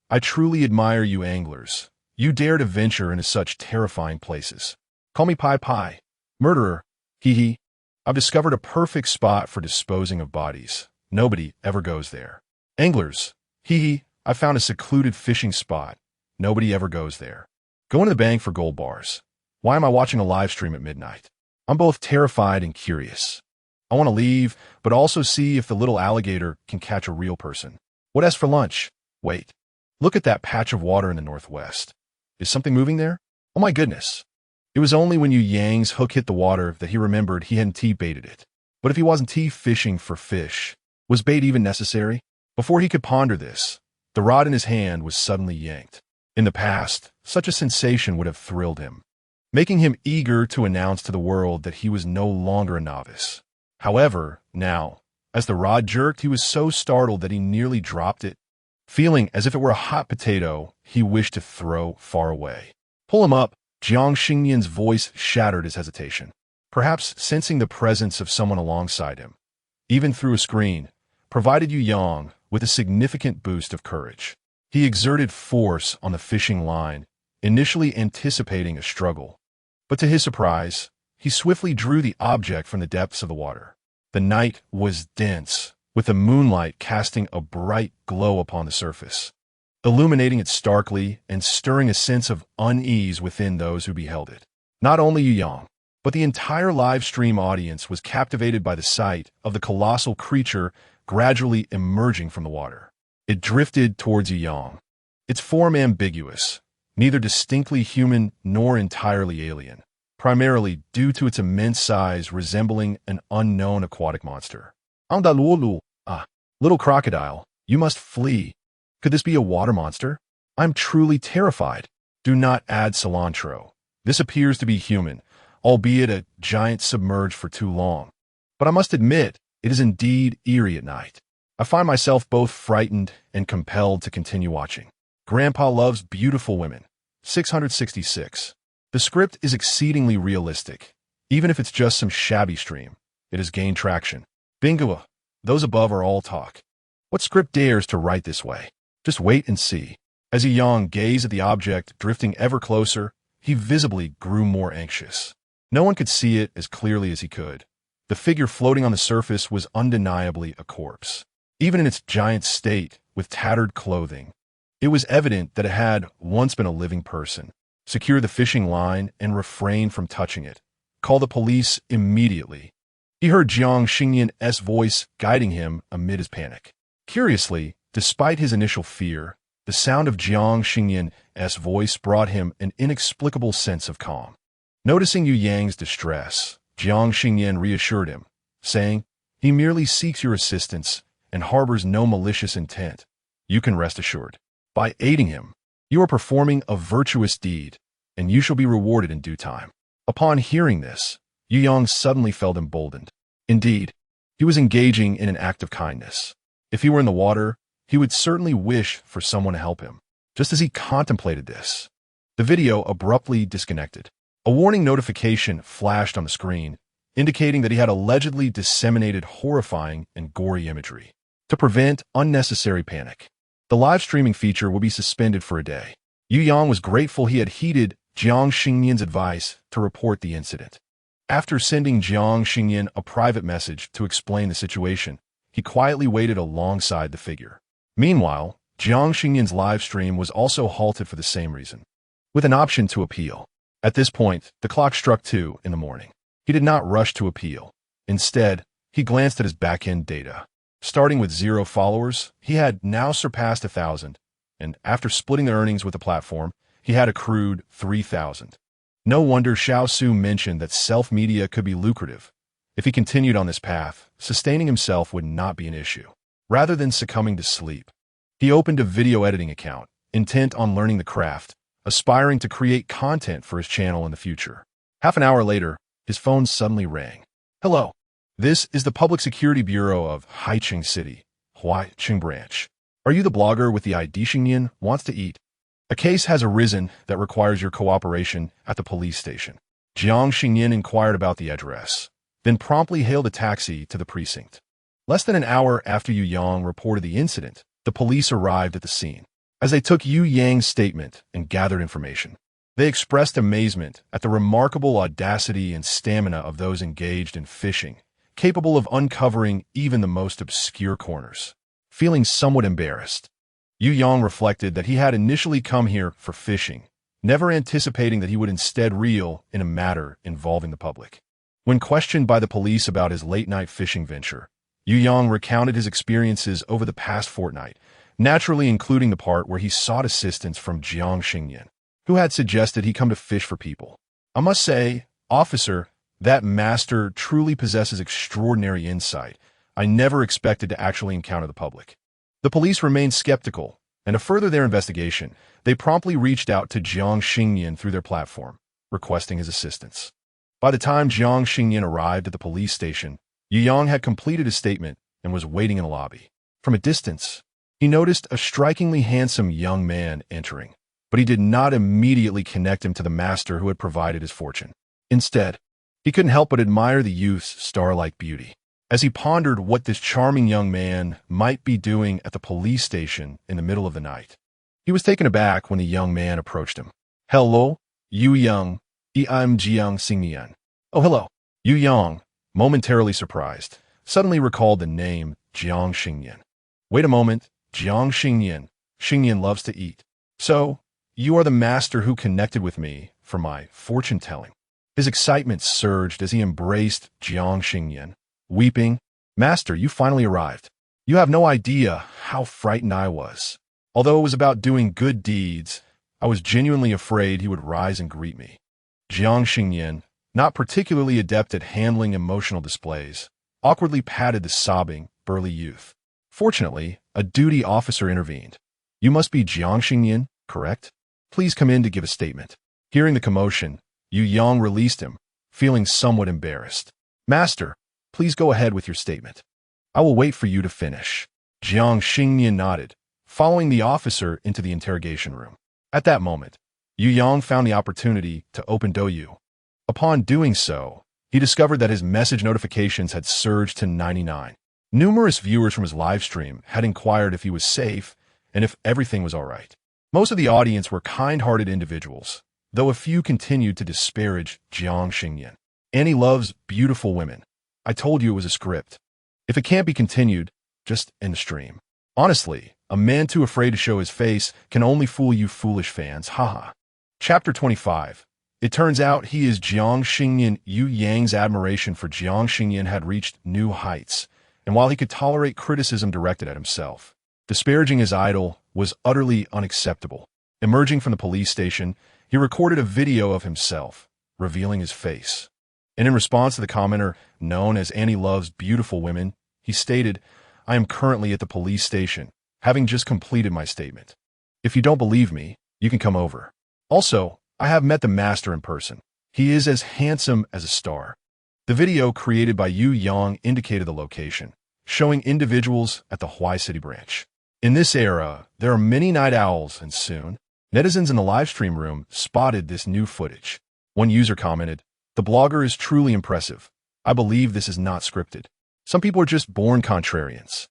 I truly admire you anglers. You dare to venture into such terrifying places. Call me Pai Pai. Murderer. Hee hee. I've discovered a perfect spot for disposing of bodies. Nobody ever goes there. Anglers, hee, I found a secluded fishing spot. Nobody ever goes there. Going to the bank for gold bars. Why am I watching a live stream at midnight? I'm both terrified and curious. I want to leave, but also see if the little alligator can catch a real person. What as for lunch? Wait. Look at that patch of water in the northwest. Is something moving there? Oh my goodness. It was only when Yang's hook hit the water that he remembered he hadn't baited it. But if he wasn't fishing for fish, was bait even necessary? Before he could ponder this, the rod in his hand was suddenly yanked. In the past, such a sensation would have thrilled him, making him eager to announce to the world that he was no longer a novice. However, now, as the rod jerked, he was so startled that he nearly dropped it. Feeling as if it were a hot potato, he wished to throw far away. Pull him up, Jiang Xingnian's voice shattered his hesitation. Perhaps sensing the presence of someone alongside him, even through a screen, provided Yang with a significant boost of courage. He exerted force on the fishing line, initially anticipating a struggle. But to his surprise, he swiftly drew the object from the depths of the water. The night was dense, with the moonlight casting a bright glow upon the surface, illuminating it starkly and stirring a sense of unease within those who beheld it. Not only Yang, but the entire live stream audience was captivated by the sight of the colossal creature gradually emerging from the water. It drifted towards Yang, its form ambiguous, neither distinctly human nor entirely alien, primarily due to its immense size resembling an unknown aquatic monster. Little crocodile, you must flee. Could this be a water monster? I'm truly terrified. Do not add cilantro. This appears to be human, albeit a giant submerged for too long. But I must admit, it is indeed eerie at night. I find myself both frightened and compelled to continue watching. Grandpa loves beautiful women. 666. The script is exceedingly realistic. Even if it's just some shabby stream, it has gained traction. Bingo! Those above are all talk. What script dares to write this way? Just wait and see. As Yang gazed at the object drifting ever closer, he visibly grew more anxious. No one could see it as clearly as he could. The figure floating on the surface was undeniably a corpse. Even in its giant state, with tattered clothing, it was evident that it had once been a living person. Secure the fishing line and refrain from touching it. Call the police immediately. He heard Jiang Xingnian's voice guiding him amid his panic. Curiously, despite his initial fear, the sound of Jiang Xingnian's voice brought him an inexplicable sense of calm. Noticing Yang's distress, Jiang Xingnian reassured him, saying, "He merely seeks your assistance and harbors no malicious intent. You can rest assured. By aiding him, you are performing a virtuous deed, and you shall be rewarded in due time." Upon hearing this, Yang suddenly felt emboldened. Indeed, he was engaging in an act of kindness. If he were in the water, he would certainly wish for someone to help him. Just as he contemplated this, the video abruptly disconnected. A warning notification flashed on the screen, indicating that he had allegedly disseminated horrifying and gory imagery. To prevent unnecessary panic, the live streaming feature will be suspended for a day. Yang was grateful he had heeded Jiang Xingnian's advice to report the incident. After sending Jiang Xingnian a private message to explain the situation, he quietly waited alongside the figure. Meanwhile, Jiang Xingnian's live stream was also halted for the same reason, with an option to appeal. At this point, the clock struck 2 in the morning. He did not rush to appeal. Instead, he glanced at his back-end data. Starting with 0 followers, he had now surpassed 1,000, and after splitting the earnings with the platform, he had accrued 3,000. No wonder Xiao Su mentioned that self-media could be lucrative. If he continued on this path, sustaining himself would not be an issue. Rather than succumbing to sleep, he opened a video editing account, intent on learning the craft, aspiring to create content for his channel in the future. Half an hour later, his phone suddenly rang. "Hello. This is the Public Security Bureau of Haicheng City, Huaicheng Branch. Are you the blogger with the ID Xingnian wants to eat? A case has arisen that requires your cooperation at the police station." Jiang Xingnian inquired about the address, then promptly hailed a taxi to the precinct. Less than an hour after Yu Yang reported the incident, the police arrived at the scene. As they took Yu Yang's statement and gathered information, they expressed amazement at the remarkable audacity and stamina of those engaged in fishing, capable of uncovering even the most obscure corners. feeling somewhat embarrassed. Yu Yang reflected that he had initially come here for fishing, never anticipating that he would instead reel in a matter involving the public. When questioned by the police about his late-night fishing venture, Yu Yang recounted his experiences over the past fortnight, naturally including the part where he sought assistance from Jiang Xingnian, who had suggested he come to fish for people. I must say, officer, that master truly possesses extraordinary insight. I never expected to actually encounter the public. The police remained skeptical, and to further their investigation, they promptly reached out to Jiang Xingnian through their platform, requesting his assistance. By the time Jiang Xingnian arrived at the police station, Yu Yang had completed his statement and was waiting in the lobby. From a distance, he noticed a strikingly handsome young man entering, but he did not immediately connect him to the master who had provided his fortune. Instead, he couldn't help but admire the youth's star-like beauty. As he pondered what this charming young man might be doing at the police station in the middle of the night, he was taken aback when the young man approached him. "Hello, Yu Yang. I'm Jiang Xingnian." "Oh, hello." Yu Yang, momentarily surprised, suddenly recalled the name Jiang Xingnian. "Wait a moment, Jiang Xingnian. Xingnian loves to eat. So, you are the master who connected with me for my fortune-telling." His excitement surged as he embraced Jiang Xingnian, weeping. "Master, you finally arrived. You have no idea how frightened I was. Although it was about doing good deeds, I was genuinely afraid he would rise and greet me." Jiang Xingnian, not particularly adept at handling emotional displays, awkwardly patted the sobbing, burly youth. Fortunately, a duty officer intervened. "You must be Jiang Xingnian, correct? Please come in to give a statement." Hearing the commotion, Yu Yang released him, feeling somewhat embarrassed. "Master, please go ahead with your statement. I will wait for you to finish." Jiang Xingnian nodded, following the officer into the interrogation room. At that moment, Yu Yang found the opportunity to open Douyu. Upon doing so, he discovered that his message notifications had surged to 99. Numerous viewers from his live stream had inquired if he was safe and if everything was all right. Most of the audience were kind-hearted individuals, though a few continued to disparage Jiang Xingnian. "Annie loves beautiful women. I told you it was a script. If it can't be continued, just end the stream. Honestly, a man too afraid to show his face can only fool you foolish fans, haha." Chapter 25. It turns out he is Jiang Xingnian. Yu Yang's admiration for Jiang Xingnian had reached new heights, and while he could tolerate criticism directed at himself, disparaging his idol was utterly unacceptable. Emerging from the police station, he recorded a video of himself, revealing his face. And in response to the commenter, known as Annie Loves Beautiful Women, he stated, "I am currently at the police station, having just completed my statement. If you don't believe me, you can come over. Also, I have met the master in person. He is as handsome as a star." The video created by Yu Yang indicated the location, showing individuals at the Huai City branch. In this era, there are many night owls, and soon, netizens in the livestream room spotted this new footage. One user commented, "The blogger is truly impressive. I believe this is not scripted. Some people are just born contrarians,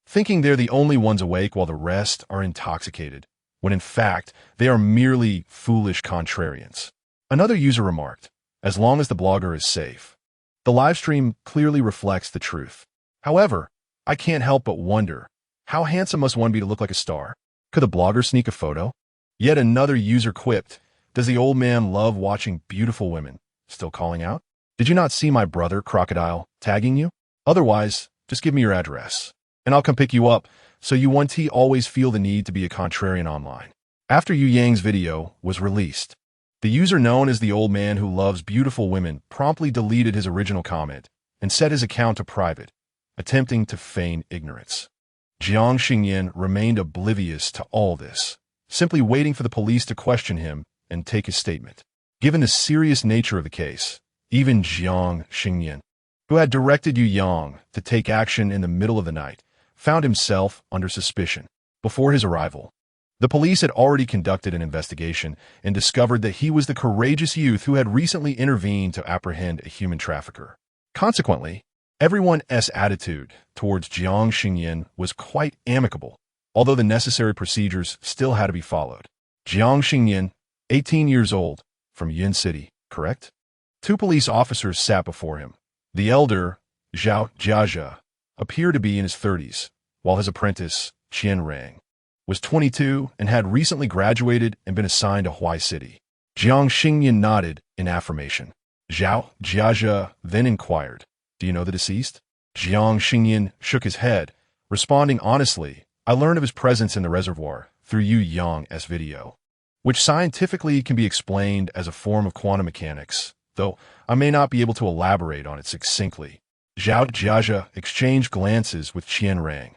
thinking they're the only ones awake while the rest are intoxicated, when in fact, they are merely foolish contrarians." Another user remarked, "As long as the blogger is safe, the livestream clearly reflects the truth. However, I can't help but wonder, how handsome must one be to look like a star? Could the blogger sneak a photo?" Yet another user quipped, "Does the old man love watching beautiful women?" Still calling out, "Did you not see my brother, Crocodile, tagging you? Otherwise, just give me your address, and I'll come pick you up, so you won't always feel the need to be a contrarian online." After Yu Yang's video was released, the user known as the old man who loves beautiful women promptly deleted his original comment and set his account to private, attempting to feign ignorance. Jiang Xingnian remained oblivious to all this, simply waiting for the police to question him and take his statement. Given the serious nature of the case, even Jiang Xingnian, who had directed Yu Yang to take action in the middle of the night, found himself under suspicion. Before his arrival, the police had already conducted an investigation and discovered that he was the courageous youth who had recently intervened to apprehend a human trafficker. Consequently, everyone's attitude towards Jiang Xingnian was quite amicable, although the necessary procedures still had to be followed. Jiang Xingnian, 18 years old, from Yin City, correct? Two police officers sat before him. The elder, Zhao Jiajia, appeared to be in his 30s, while his apprentice, Qian Rang, was 22 and had recently graduated and been assigned to Huai City. Jiang Xingnian nodded in affirmation. Zhao Jiazhe then inquired, "Do you know the deceased?" Jiang Xingnian shook his head, responding honestly, "I learned of his presence in the reservoir through Yu Yang's video, which scientifically can be explained as a form of quantum mechanics, though I may not be able to elaborate on it succinctly." Zhao Jiazhe exchanged glances with Qian Rang,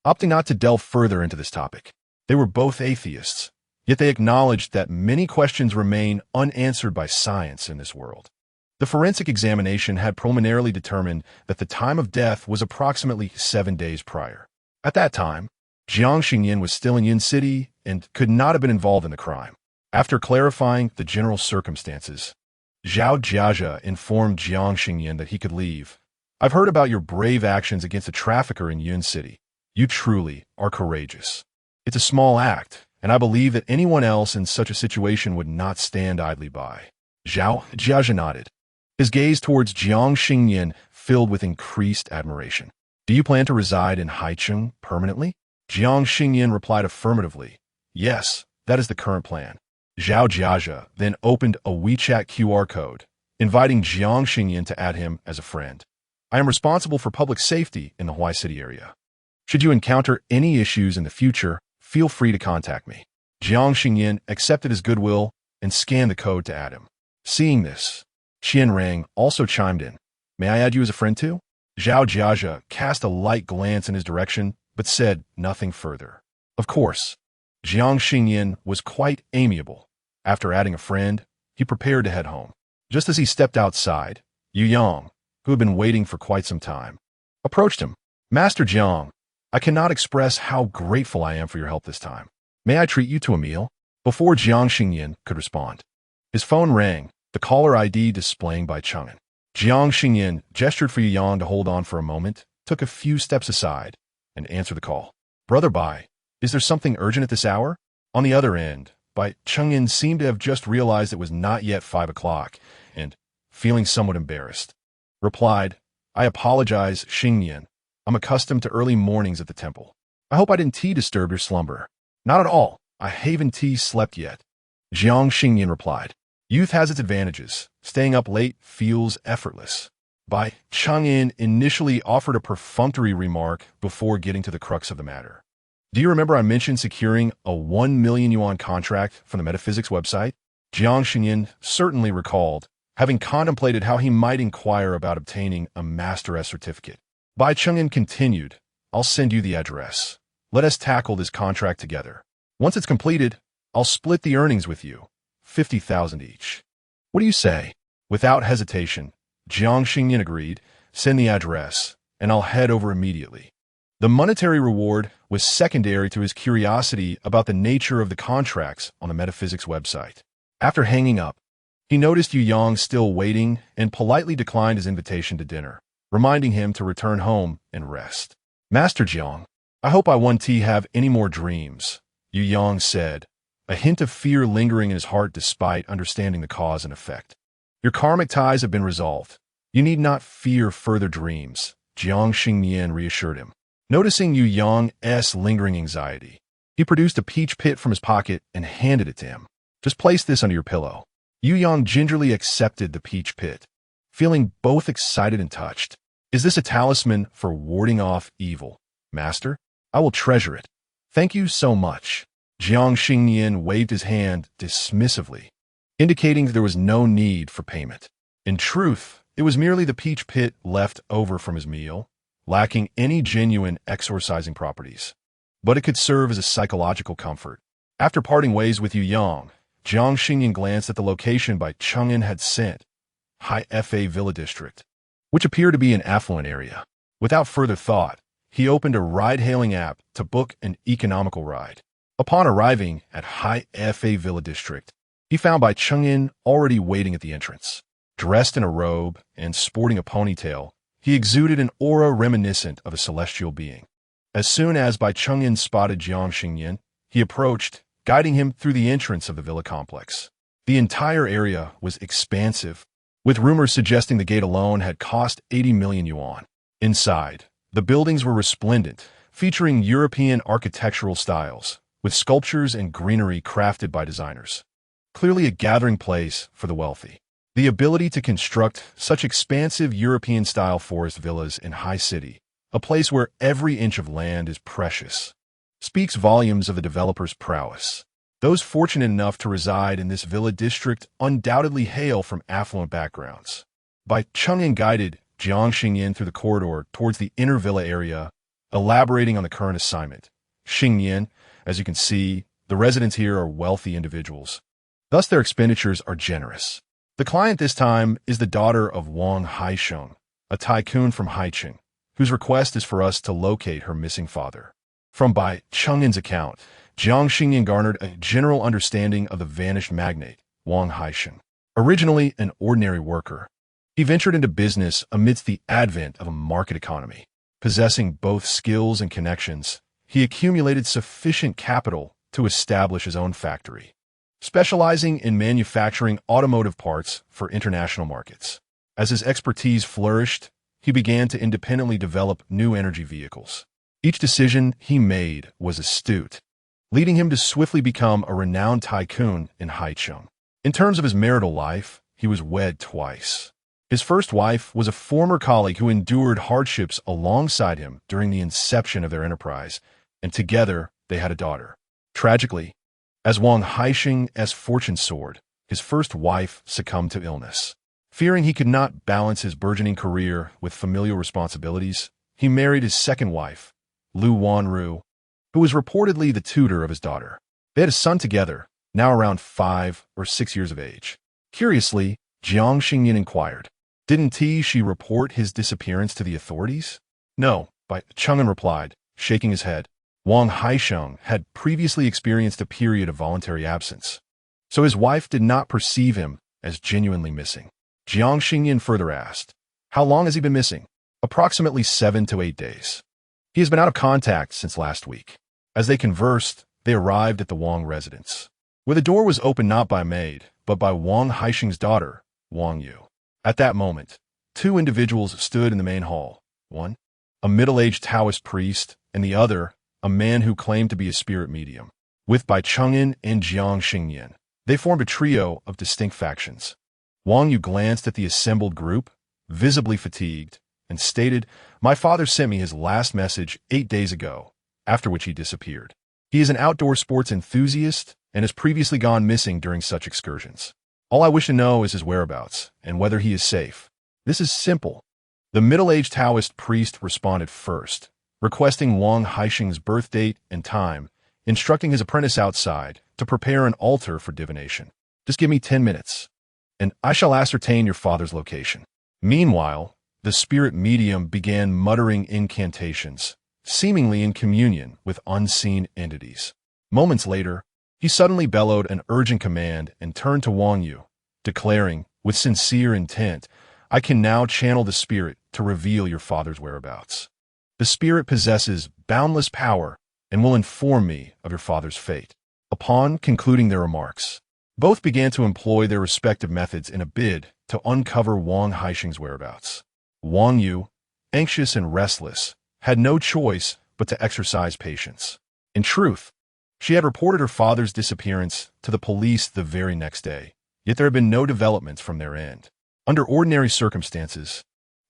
opting not to delve further into this topic. They were both atheists, yet they acknowledged that many questions remain unanswered by science in this world. The forensic examination had preliminarily determined that the time of death was approximately 7 days prior. At that time, Jiang Xingnian was still in Yin City and could not have been involved in the crime. After clarifying the general circumstances, Zhao Jiazhe informed Jiang Xingnian that he could leave. "I've heard about your brave actions against a trafficker in Yin City. You truly are courageous. It's a small act, and I believe that anyone else in such a situation would not stand idly by." Zhao Jiazhe nodded, his gaze towards Jiang Xingnian filled with increased admiration. "Do you plan to reside in Haicheng permanently?" Jiang Xingnian replied affirmatively. "Yes, that is the current plan." Zhao Jiazhe then opened a WeChat QR code, inviting Jiang Xingnian to add him as a friend. "I am responsible for public safety in the Huai City area. Should you encounter any issues in the future, feel free to contact me." Jiang Xingnian accepted his goodwill and scanned the code to add him. Seeing this, Qian Rang also chimed in. "May I add you as a friend too?" Zhao Jiazhe cast a light glance in his direction, but said nothing further. Of course, Jiang Xingnian was quite amiable. After adding a friend, he prepared to head home. Just as he stepped outside, Yu Yang, who had been waiting for quite some time, approached him. "Master Jiang, I cannot express how grateful I am for your help this time. May I treat you to a meal?" Before Jiang Xingnian could respond, his phone rang, the caller ID displaying by Chang'an. Jiang Xingnian gestured for Yu Yang to hold on for a moment, took a few steps aside, and answered the call. "Brother Bai, is there something urgent at this hour?" On the other end, Bai Chang'an seemed to have just realized it was not yet 5 o'clock, and, feeling somewhat embarrassed, replied, "I apologize, Xingnian. I'm accustomed to early mornings at the temple. I hope I didn't disturb your slumber." "Not at all. I haven't slept yet," Jiang Xingnian replied. "Youth has its advantages. Staying up late feels effortless." Bai Chang'an initially offered a perfunctory remark before getting to the crux of the matter. "Do you remember I mentioned securing a 1 million yuan contract from the metaphysics website?" Jiang Xingnian certainly recalled, having contemplated how he might inquire about obtaining a Master S certificate. Bai Chang'an continued, "I'll send you the address. Let us tackle this contract together. Once it's completed, I'll split the earnings with you, 50,000 each. What do you say?" Without hesitation, Jiang Xingnian agreed. "Send the address, and I'll head over immediately." The monetary reward was secondary to his curiosity about the nature of the contracts on the metaphysics website. After hanging up, he noticed Yu Yang still waiting and politely declined his invitation to dinner, reminding him to return home and rest. "Master Jiang, I hope I won't have any more dreams," Yu Yang said, a hint of fear lingering in his heart despite understanding the cause and effect. "Your karmic ties have been resolved. You need not fear further dreams," Jiang Xingnian reassured him. Noticing Yu Yang's lingering anxiety, he produced a peach pit from his pocket and handed it to him. "Just place this under your pillow." Yu Yang gingerly accepted the peach pit, feeling both excited and touched. "Is this a talisman for warding off evil, Master? I will treasure it. Thank you so much." Jiang Xingnian waved his hand dismissively, indicating that there was no need for payment. In truth, it was merely the peach pit left over from his meal, lacking any genuine exorcising properties. But it could serve as a psychological comfort. After parting ways with Yu Yang, Jiang Xingnian glanced at the location Bai Chang'an had sent, High Fa Villa District, which appeared to be an affluent area. Without further thought, he opened a ride-hailing app to book an economical ride. Upon arriving at High Fa Villa District, he found Bai Chang'an already waiting at the entrance. Dressed in a robe and sporting a ponytail, he exuded an aura reminiscent of a celestial being. As soon as Bai Chang'an spotted Jiang Xingnian, he approached, guiding him through the entrance of the villa complex. The entire area was expansive, with rumors suggesting the gate alone had cost 80 million yuan. Inside, the buildings were resplendent, featuring European architectural styles, with sculptures and greenery crafted by designers. Clearly a gathering place for the wealthy. The ability to construct such expansive European-style forest villas in High City, a place where every inch of land is precious, speaks volumes of the developer's prowess. Those fortunate enough to reside in this villa district undoubtedly hail from affluent backgrounds. By Chang'an guided Jiang Xingnian through the corridor towards the inner villa area, elaborating on the current assignment. Xingnian, as you can see, the residents here are wealthy individuals. Thus their expenditures are generous. The client this time is the daughter of Wang Haisheng, a tycoon from Haicheng, whose request is for us to locate her missing father. From Bai Cheng'an's account, Jiang Xingnian garnered a general understanding of the vanished magnate, Wang Haisheng. Originally an ordinary worker, he ventured into business amidst the advent of a market economy. Possessing both skills and connections, he accumulated sufficient capital to establish his own factory, specializing in manufacturing automotive parts for international markets. As his expertise flourished, he began to independently develop new energy vehicles. Each decision he made was astute, leading him to swiftly become a renowned tycoon in Haicheng. In terms of his marital life, he was wed twice. His first wife was a former colleague who endured hardships alongside him during the inception of their enterprise, and together they had a daughter. Tragically, as Wang Haisheng's fortune soared, his first wife succumbed to illness. Fearing he could not balance his burgeoning career with familial responsibilities, he married his second wife, Lu Wanru, who was reportedly the tutor of his daughter. They had a son together, now around 5 or 6 years of age. Curiously, Jiang Xingnian inquired, "Didn't she report his disappearance to the authorities?" "No," Bai Cheng'an replied, shaking his head. Wang Haisheng had previously experienced a period of voluntary absence, so his wife did not perceive him as genuinely missing. Jiang Xingnian further asked, "How long has he been missing?" "Approximately 7 to 8 days. He has been out of contact since last week." As they conversed, they arrived at the Wang residence, where the door was opened not by a maid, but by Wang Haisheng's daughter, Wang Yu. At that moment, 2 individuals stood in the main hall. One, a middle-aged Taoist priest, and the other, a man who claimed to be a spirit medium. With Bai Cheng'an and Jiang Xingnian, they formed a trio of distinct factions. Wang Yu glanced at the assembled group, visibly fatigued, and stated, "My father sent me his last message 8 days ago," after which he disappeared. He is an outdoor sports enthusiast and has previously gone missing during such excursions. All I wish to know is his whereabouts and whether he is safe. This is simple. The middle-aged Taoist priest responded first, requesting Wang Haisheng's birth date and time, instructing his apprentice outside to prepare an altar for divination. "Just give me 10 minutes, and I shall ascertain your father's location." Meanwhile, the spirit medium began muttering incantations, seemingly in communion with unseen entities. Moments later, he suddenly bellowed an urgent command and turned to Wang Yu, declaring, with sincere intent, "I can now channel the spirit to reveal your father's whereabouts. The spirit possesses boundless power and will inform me of your father's fate." Upon concluding their remarks, both began to employ their respective methods in a bid to uncover Wang Haisheng's whereabouts. Wang Yu, anxious and restless, had no choice but to exercise patience. In truth, she had reported her father's disappearance to the police the very next day, yet there had been no developments from their end. Under ordinary circumstances,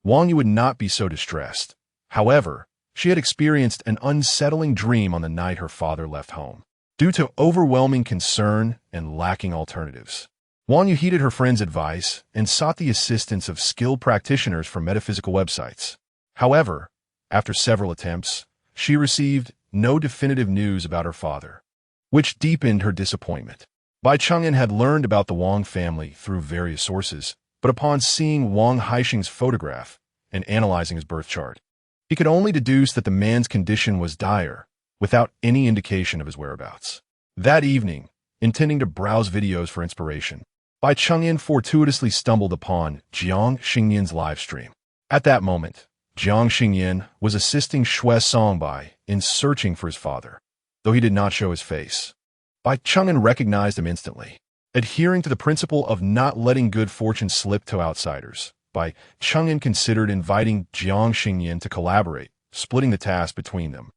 Wang Yu would not be so distressed. However, she had experienced an unsettling dream on the night her father left home. Due to overwhelming concern and lacking alternatives, Wang Yu heeded her friend's advice and sought the assistance of skilled practitioners from metaphysical websites. However, after several attempts, she received no definitive news about her father, which deepened her disappointment. Bai Cheng'an had learned about the Wang family through various sources, but upon seeing Wang Haisheng's photograph and analyzing his birth chart, he could only deduce that the man's condition was dire, without any indication of his whereabouts. That evening, intending to browse videos for inspiration, Bai Cheng'an fortuitously stumbled upon Jiang Xingnian's live stream. At that moment, Jiang Xingnian was assisting Shui Songbai in searching for his father, though he did not show his face. Bai Cheng'an recognized him instantly. Adhering to the principle of not letting good fortune slip to outsiders, Bai Cheng'an considered inviting Jiang Xingnian to collaborate, splitting the task between them.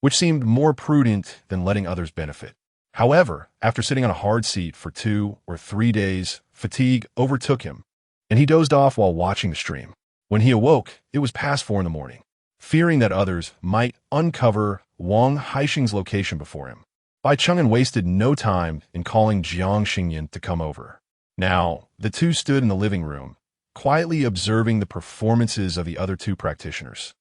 which seemed more prudent than letting others benefit. However, after sitting on a hard seat for 2 or 3 days, fatigue overtook him, and he dozed off while watching the stream. When he awoke, it was past 4 in the morning. Fearing that others might uncover Wang Haixing's location before him, Bai Cheng'an wasted no time in calling Jiang Xingnian to come over. Now, the two stood in the living room, quietly observing the performances of the other 2 practitioners.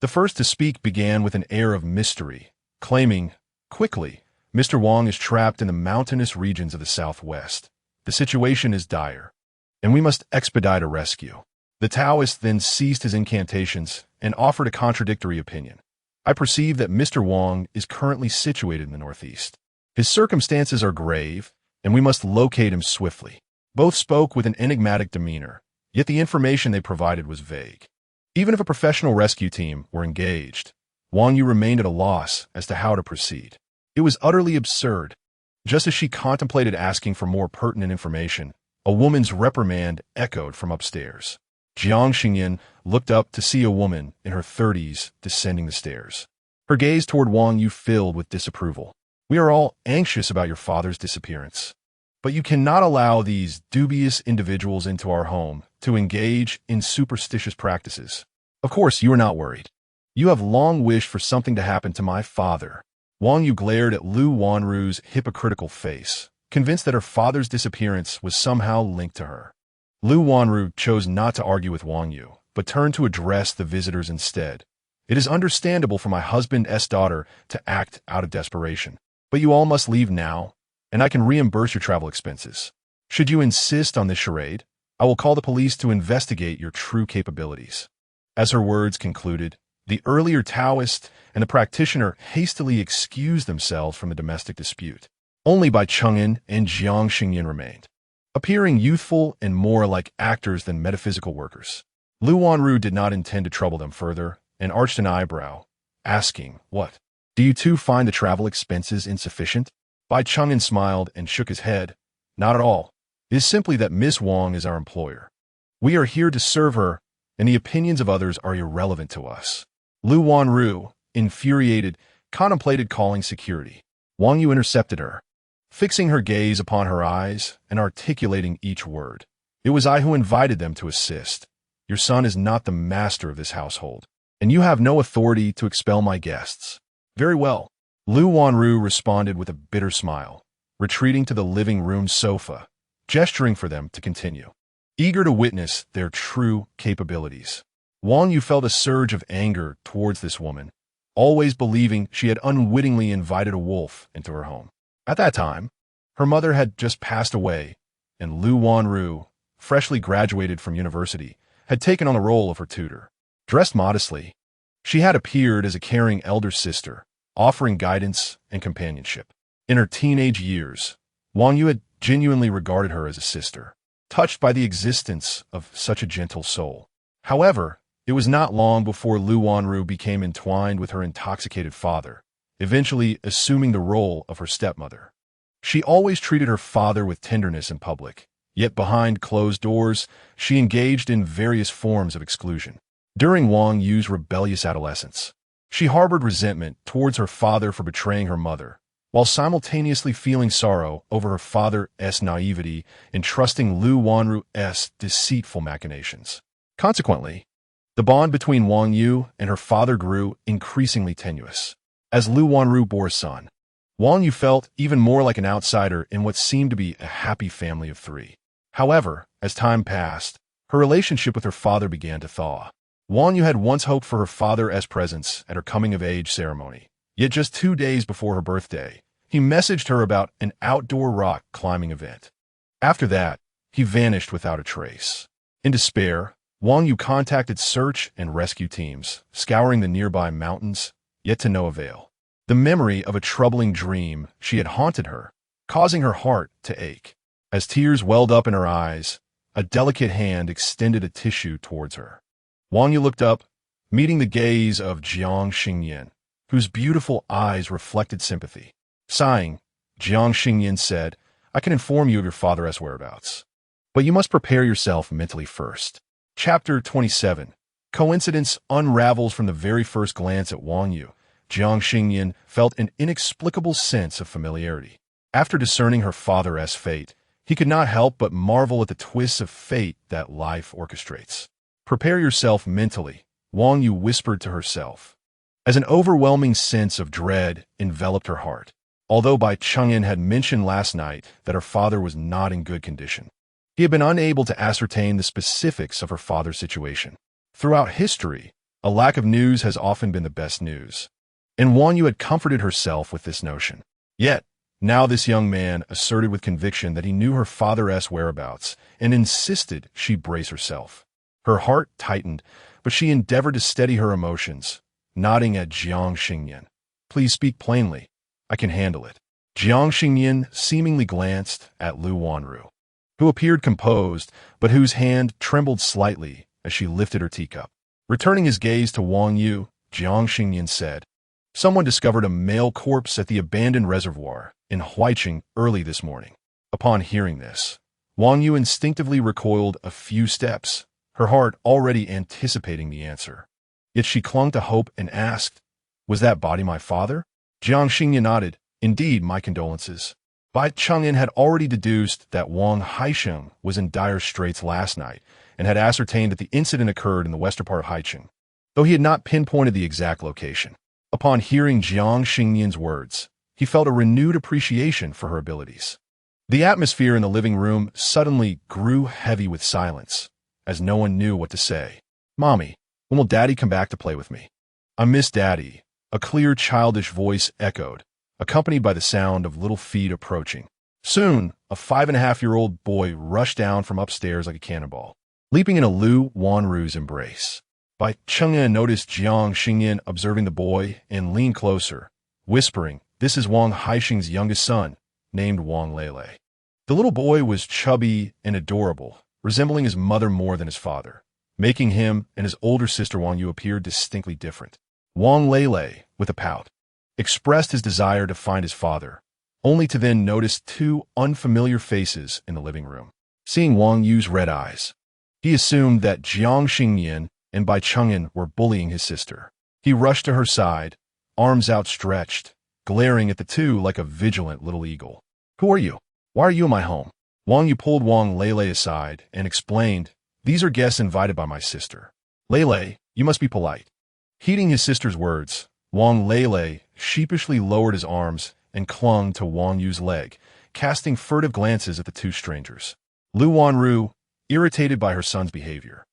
The first to speak began with an air of mystery, claiming, quickly, Mr. Wang is trapped in the mountainous regions of the southwest. The situation is dire, and we must expedite a rescue. The Taoist then ceased his incantations and offered a contradictory opinion. I perceive that Mr. Wang is currently situated in the northeast. His circumstances are grave, and we must locate him swiftly. Both spoke with an enigmatic demeanor, yet the information they provided was vague. Even if a professional rescue team were engaged, Wang Yu remained at a loss as to how to proceed. It was utterly absurd. Just as she contemplated asking for more pertinent information, a woman's reprimand echoed from upstairs. Jiang Xingnian looked up to see a woman in her 30s descending the stairs. Her gaze toward Wang Yu filled with disapproval. We are all anxious about your father's disappearance, but you cannot allow these dubious individuals into our home to engage in superstitious practices. Of course, you are not worried. You have long wished for something to happen to my father. Wang Yu glared at Lu Wanru's hypocritical face, convinced that her father's disappearance was somehow linked to her. Lu Wanru chose not to argue with Wang Yu, but turned to address the visitors instead. It is understandable for my husband's daughter to act out of desperation, but you all must leave now, and I can reimburse your travel expenses. Should you insist on this charade, I will call the police to investigate your true capabilities. As her words concluded, the earlier Taoist and the practitioner hastily excused themselves from the domestic dispute. Only Bai Cheng'an and Jiang Xingnian remained, appearing youthful and more like actors than metaphysical workers. Lu Wanru did not intend to trouble them further and arched an eyebrow, asking, "What? Do you two find the travel expenses insufficient?" Bai Cheng'an smiled and shook his head. "Not at all. It is simply that Miss Wang is our employer. We are here to serve her, and the opinions of others are irrelevant to us." Lu Wanru, infuriated, contemplated calling security. Wang Yu intercepted her, fixing her gaze upon her eyes and articulating each word. "It was I who invited them to assist. Your son is not the master of this household, and you have no authority to expel my guests." "Very well." Lu Wanru responded with a bitter smile, retreating to the living room sofa, gesturing for them to continue, eager to witness their true capabilities. Wang Yu felt a surge of anger towards this woman, always believing she had unwittingly invited a wolf into her home. At that time, her mother had just passed away, and Lu Wanru, freshly graduated from university, had taken on the role of her tutor. Dressed modestly, she had appeared as a caring elder sister, offering guidance and companionship. In her teenage years, Wang Yu had genuinely regarded her as a sister, touched by the existence of such a gentle soul. However, it was not long before Lu Wanru became entwined with her intoxicated father, eventually assuming the role of her stepmother. She always treated her father with tenderness in public, yet behind closed doors, she engaged in various forms of exclusion. During Wang Yu's rebellious adolescence, she harbored resentment towards her father for betraying her mother, while simultaneously feeling sorrow over her father's naivety in trusting Lu Wanru's deceitful machinations. Consequently, the bond between Wang Yu and her father grew increasingly tenuous. As Lu Wanru bore a son, Wang Yu felt even more like an outsider in what seemed to be a happy family of 3. However, as time passed, her relationship with her father began to thaw. Wang Yu had once hoped for her father's presence at her coming-of-age ceremony, yet just 2 days before her birthday, he messaged her about an outdoor rock climbing event. After that, he vanished without a trace. In despair, Wang Yu contacted search and rescue teams, scouring the nearby mountains, yet to no avail. The memory of a troubling dream she had haunted her, causing her heart to ache. As tears welled up in her eyes, a delicate hand extended a tissue towards her. Wang Yu looked up, meeting the gaze of Jiang Xingnian, whose beautiful eyes reflected sympathy. Sighing, Jiang Xingnian said, "I can inform you of your father's whereabouts, but you must prepare yourself mentally first." Chapter 27. Coincidence unravels from the very first glance at Wang Yu. Jiang Xingnian felt an inexplicable sense of familiarity. After discerning her father's fate, he could not help but marvel at the twists of fate that life orchestrates. "Prepare yourself mentally," Wang Yu whispered to herself, as an overwhelming sense of dread enveloped her heart. Although Bai Chengyan had mentioned last night that her father was not in good condition, he had been unable to ascertain the specifics of her father's situation. Throughout history, a lack of news has often been the best news, and Wang Yu had comforted herself with this notion. Yet, now this young man asserted with conviction that he knew her father's whereabouts and insisted she brace herself. Her heart tightened, but she endeavored to steady her emotions, nodding at Jiang Xingnian. "Please speak plainly. I can handle it." Jiang Xingnian seemingly glanced at Lu Wanru, who appeared composed, but whose hand trembled slightly as she lifted her teacup. Returning his gaze to Wang Yu, Jiang Xingnian said, "Someone discovered a male corpse at the abandoned reservoir in Huaiqing early this morning." Upon hearing this, Wang Yu instinctively recoiled a few steps, her heart already anticipating the answer. Yet she clung to hope and asked, "Was that body my father?" Jiang Xingnian nodded. "Indeed, my condolences." Bai Chengyan had already deduced that Wang Haisheng was in dire straits last night and had ascertained that the incident occurred in the western part of Haiqing, though he had not pinpointed the exact location. Upon hearing Jiang Xingnian's words, he felt a renewed appreciation for her abilities. The atmosphere in the living room suddenly grew heavy with silence, as no one knew what to say. "Mommy, when will Daddy come back to play with me?" "I miss Daddy," a clear childish voice echoed, accompanied by the sound of little feet approaching. Soon, a 5.5-year-old boy rushed down from upstairs like a cannonball, leaping into Lu Wanru's embrace. Bai Chengyan noticed Jiang Xingnian observing the boy and leaned closer, whispering, "This is Wang Haisheng's youngest son, named Wang Lele." The little boy was chubby and adorable, resembling his mother more than his father, making him and his older sister Wang Yu appear distinctly different. Wang Lele, with a pout, expressed his desire to find his father, only to then notice two unfamiliar faces in the living room. Seeing Wang Yu's red eyes, he assumed that Jiang Xingnian and Bai Chengyan were bullying his sister. He rushed to her side, arms outstretched, glaring at the two like a vigilant little eagle. "Who are you? Why are you in my home?" Wang Yu pulled Wang Lele aside and explained, "These are guests invited by my sister." "Lele, you must be polite." Heeding his sister's words, Wang Lele sheepishly lowered his arms and clung to Wang Yu's leg, casting furtive glances at the two strangers. Lu Wanru, irritated by her son's behavior,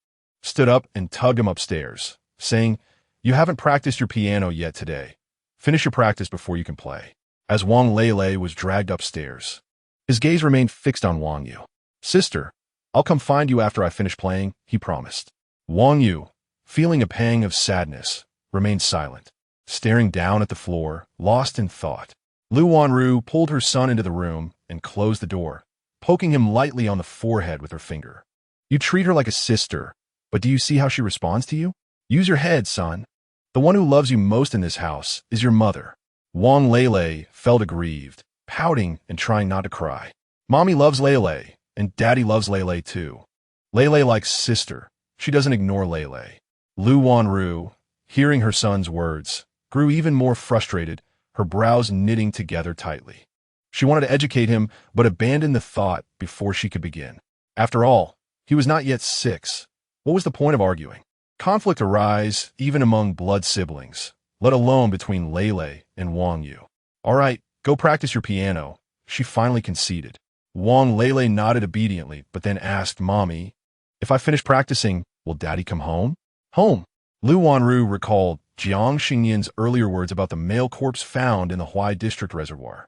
stood up and tugged him upstairs, saying, "You haven't practiced your piano yet today. Finish your practice before you can play." As Wang Lele was dragged upstairs, his gaze remained fixed on Wang Yu. "Sister, I'll come find you after I finish playing," he promised. Wang Yu, feeling a pang of sadness, remained silent, staring down at the floor, lost in thought. Lu Wanru pulled her son into the room and closed the door, poking him lightly on the forehead with her finger. "You treat her like a sister, but do you see how she responds to you? Use your head, son. The one who loves you most in this house is your mother." Wang Lele felt aggrieved, pouting and trying not to cry. "Mommy loves Lele, and Daddy loves Lele too. Lele likes sister. She doesn't ignore Lele." Lu Wanru, hearing her son's words, grew even more frustrated, her brows knitting together tightly. She wanted to educate him, but abandoned the thought before she could begin. After all, he was not yet 6. What was the point of arguing? Conflict arise even among blood siblings, let alone between Lele and Wang Yu. "All right, go practice your piano," she finally conceded. Wang Lele nodded obediently, but then asked, "Mommy, if I finish practicing, will Daddy come home?" "Home?" Lu Wanru recalled Jiang Xingnian's earlier words about the male corpse found in the Huai district reservoir.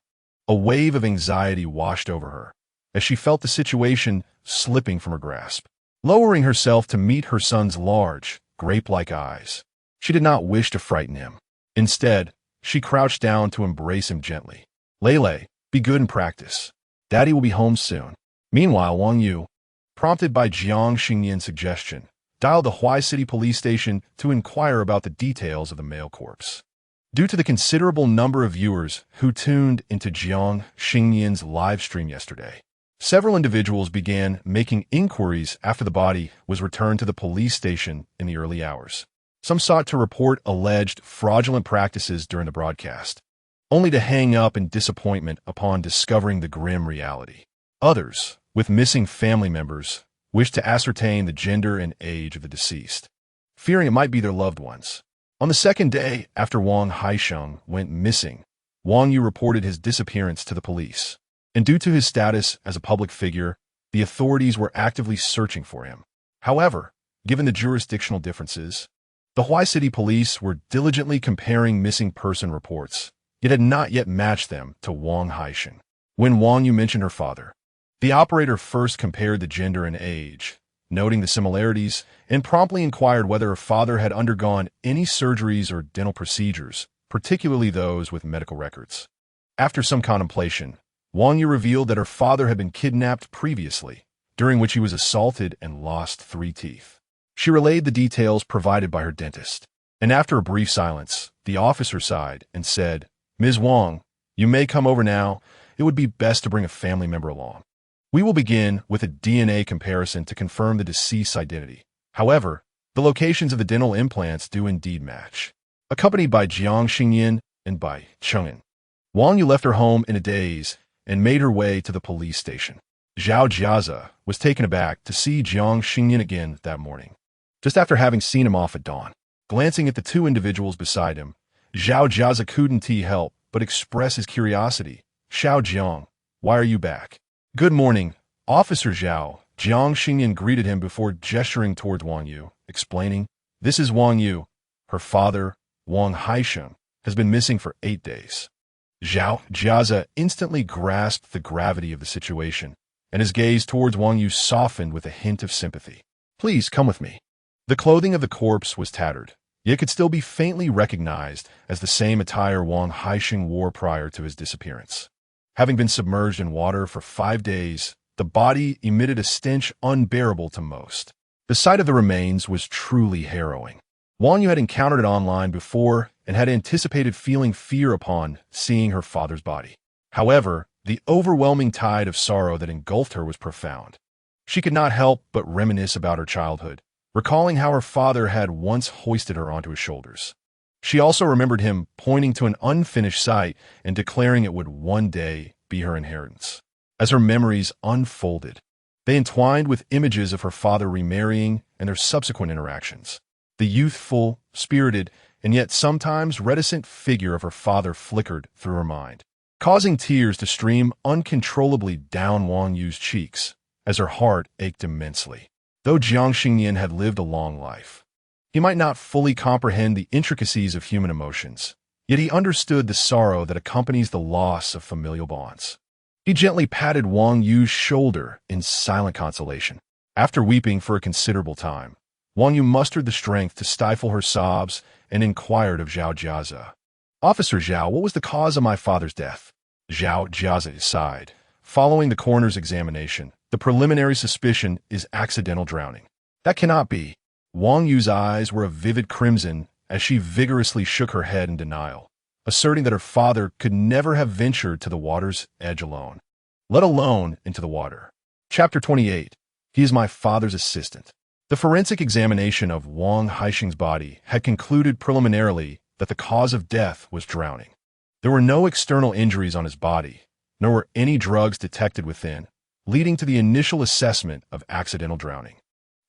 A wave of anxiety washed over her, as she felt the situation slipping from her grasp. Lowering herself to meet her son's large, grape-like eyes, she did not wish to frighten him. Instead, she crouched down to embrace him gently. "Lele, be good in practice. Daddy will be home soon." Meanwhile, Wang Yu, prompted by Jiang Xingnian's suggestion, dialed the Huai City police station to inquire about the details of the male corpse. Due to the considerable number of viewers who tuned into Jiang Xingnian's live stream yesterday, several individuals began making inquiries after the body was returned to the police station in the early hours. Some sought to report alleged fraudulent practices during the broadcast, only to hang up in disappointment upon discovering the grim reality. Others, with missing family members, wished to ascertain the gender and age of the deceased, fearing it might be their loved ones. On the second day after Wang Haisheng went missing, Wang Yu reported his disappearance to the police, and due to his status as a public figure, the authorities were actively searching for him. However, given the jurisdictional differences, the Huai City police were diligently comparing missing person reports, yet had not yet matched them to Wang Haisheng. When Wang Yu mentioned her father, the operator first compared the gender and age, noting the similarities, and promptly inquired whether her father had undergone any surgeries or dental procedures, particularly those with medical records. After some contemplation, Wang Yu revealed that her father had been kidnapped previously, during which he was assaulted and lost 3 teeth. She relayed the details provided by her dentist, and after a brief silence, the officer sighed and said, "Ms. Wang, you may come over now. It would be best to bring a family member along. We will begin with a DNA comparison to confirm the deceased's identity. However, the locations of the dental implants do indeed match." Accompanied by Jiang Xingnian and by Cheng'an, Wang Yu left her home in a daze and made her way to the police station. Zhao Jiazi was taken aback to see Jiang Xingnian again that morning, just after having seen him off at dawn. Glancing at the 2 individuals beside him, Zhao Jiazi couldn't help but express his curiosity. "Xiao Jiang, why are you back?" "Good morning, Officer Zhao." Jiang Xingnian greeted him before gesturing towards Wang Yu, explaining, "This is Wang Yu. Her father, Wang Haisheng, has been missing for 8 days." Zhao Jiazi instantly grasped the gravity of the situation, and his gaze towards Wang Yu softened with a hint of sympathy. "Please come with me." The clothing of the corpse was tattered, yet could still be faintly recognized as the same attire Wang Haisheng wore prior to his disappearance. Having been submerged in water for 5 days, the body emitted a stench unbearable to most. The sight of the remains was truly harrowing. Wang Yu had encountered it online before and had anticipated feeling fear upon seeing her father's body. However, the overwhelming tide of sorrow that engulfed her was profound. She could not help but reminisce about her childhood, recalling how her father had once hoisted her onto his shoulders. She also remembered him pointing to an unfinished site and declaring it would one day be her inheritance. As her memories unfolded, they entwined with images of her father remarrying and their subsequent interactions. The youthful, spirited, and yet sometimes reticent figure of her father flickered through her mind, causing tears to stream uncontrollably down Wang Yu's cheeks as her heart ached immensely. Though Jiang Xingnian had lived a long life, he might not fully comprehend the intricacies of human emotions, yet he understood the sorrow that accompanies the loss of familial bonds. He gently patted Wang Yu's shoulder in silent consolation. After weeping for a considerable time, Wang Yu mustered the strength to stifle her sobs and inquired of Zhao Jiazi. "Officer Zhao, what was the cause of my father's death?" Zhao Jiazi sighed. "Following the coroner's examination, the preliminary suspicion is accidental drowning." "That cannot be." Wang Yu's eyes were a vivid crimson as she vigorously shook her head in denial, asserting that her father could never have ventured to the water's edge alone, let alone into the water. Chapter 28. He is my father's assistant. The forensic examination of Wang Haisheng's body had concluded preliminarily that the cause of death was drowning. There were no external injuries on his body, nor were any drugs detected within, leading to the initial assessment of accidental drowning.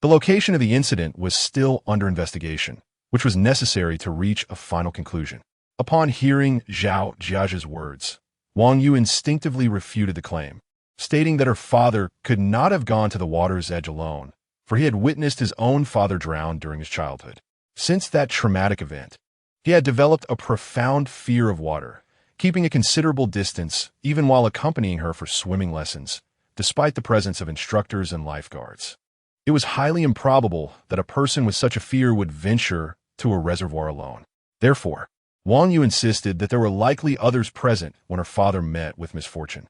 The location of the incident was still under investigation, which was necessary to reach a final conclusion. Upon hearing Zhao Jiazi's words, Wang Yu instinctively refuted the claim, stating that her father could not have gone to the water's edge alone, for he had witnessed his own father drown during his childhood. Since that traumatic event, he had developed a profound fear of water, keeping a considerable distance even while accompanying her for swimming lessons, despite the presence of instructors and lifeguards. It was highly improbable that a person with such a fear would venture to a reservoir alone. Therefore, Wang Yu insisted that there were likely others present when her father met with misfortune.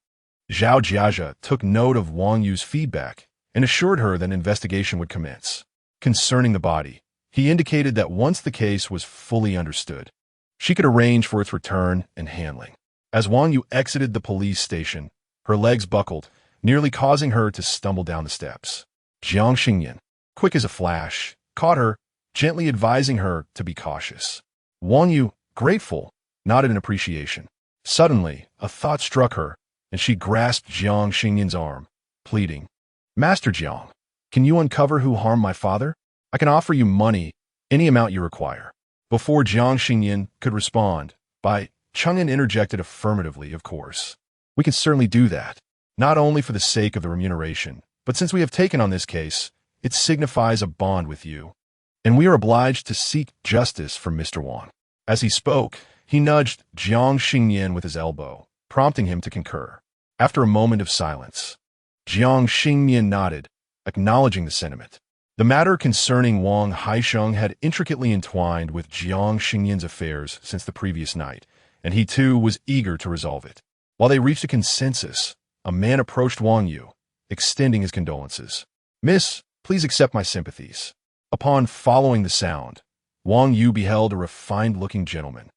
Zhao Jiazi took note of Wang Yu's feedback and assured her that an investigation would commence. Concerning the body, he indicated that once the case was fully understood, she could arrange for its return and handling. As Wang Yu exited the police station, her legs buckled, nearly causing her to stumble down the steps. Jiang Xingnian, quick as a flash, caught her gently advising her to be cautious. Wang Yu, grateful, nodded in appreciation. Suddenly, a thought struck her, and she grasped Jiang Xingnian's arm, pleading, "Master Jiang, can you uncover who harmed my father? I can offer you money, any amount you require." Before Jiang Xingnian could respond, Bai Chang'an interjected affirmatively, "Of course. We can certainly do that, not only for the sake of the remuneration, but since we have taken on this case, it signifies a bond with you, and we are obliged to seek justice for Mr. Wang." As he spoke, he nudged Jiang Xingnian with his elbow, prompting him to concur. After a moment of silence, Jiang Xingnian nodded, acknowledging the sentiment. The matter concerning Wang Haisheng had intricately entwined with Jiang Xingnian's affairs since the previous night, and he too was eager to resolve it. While they reached a consensus, a man approached Wang Yu, extending his condolences. "Miss, please accept my sympathies." Upon following the sound, Wang Yu beheld a refined-looking gentleman,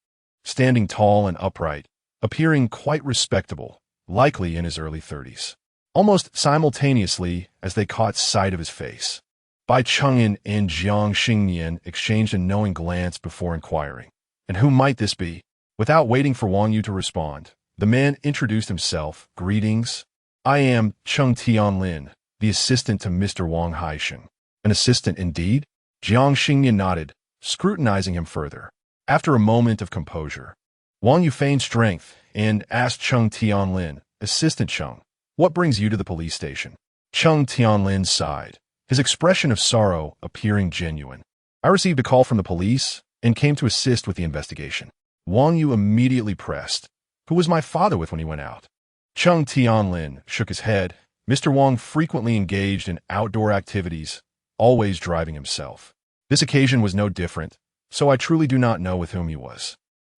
standing tall and upright, appearing quite respectable, likely in his early 30s. Almost simultaneously as they caught sight of his face, Bai Chang'an and Jiang Xingnian exchanged a knowing glance before inquiring, "And who might this be?" Without waiting for Wang Yu to respond, the man introduced himself. "Greetings. I am Cheng Tianlin, the assistant to Mr. Wang Haisheng." "An assistant indeed?" Jiang Xingnian nodded, scrutinizing him further. After a moment of composure, Wang Yu feigned strength and asked Cheng Tianlin, "Assistant Cheng, what brings you to the police station?" Cheng Tianlin sighed, his expression of sorrow appearing genuine. "I received a call from the police and came to assist with the investigation." Wang Yu immediately pressed, "Who was my father with when he went out?" Cheng Tianlin shook his head. Mr. Wang frequently engaged in outdoor activities, always driving himself. This occasion was no different, so I truly do not know with whom he was.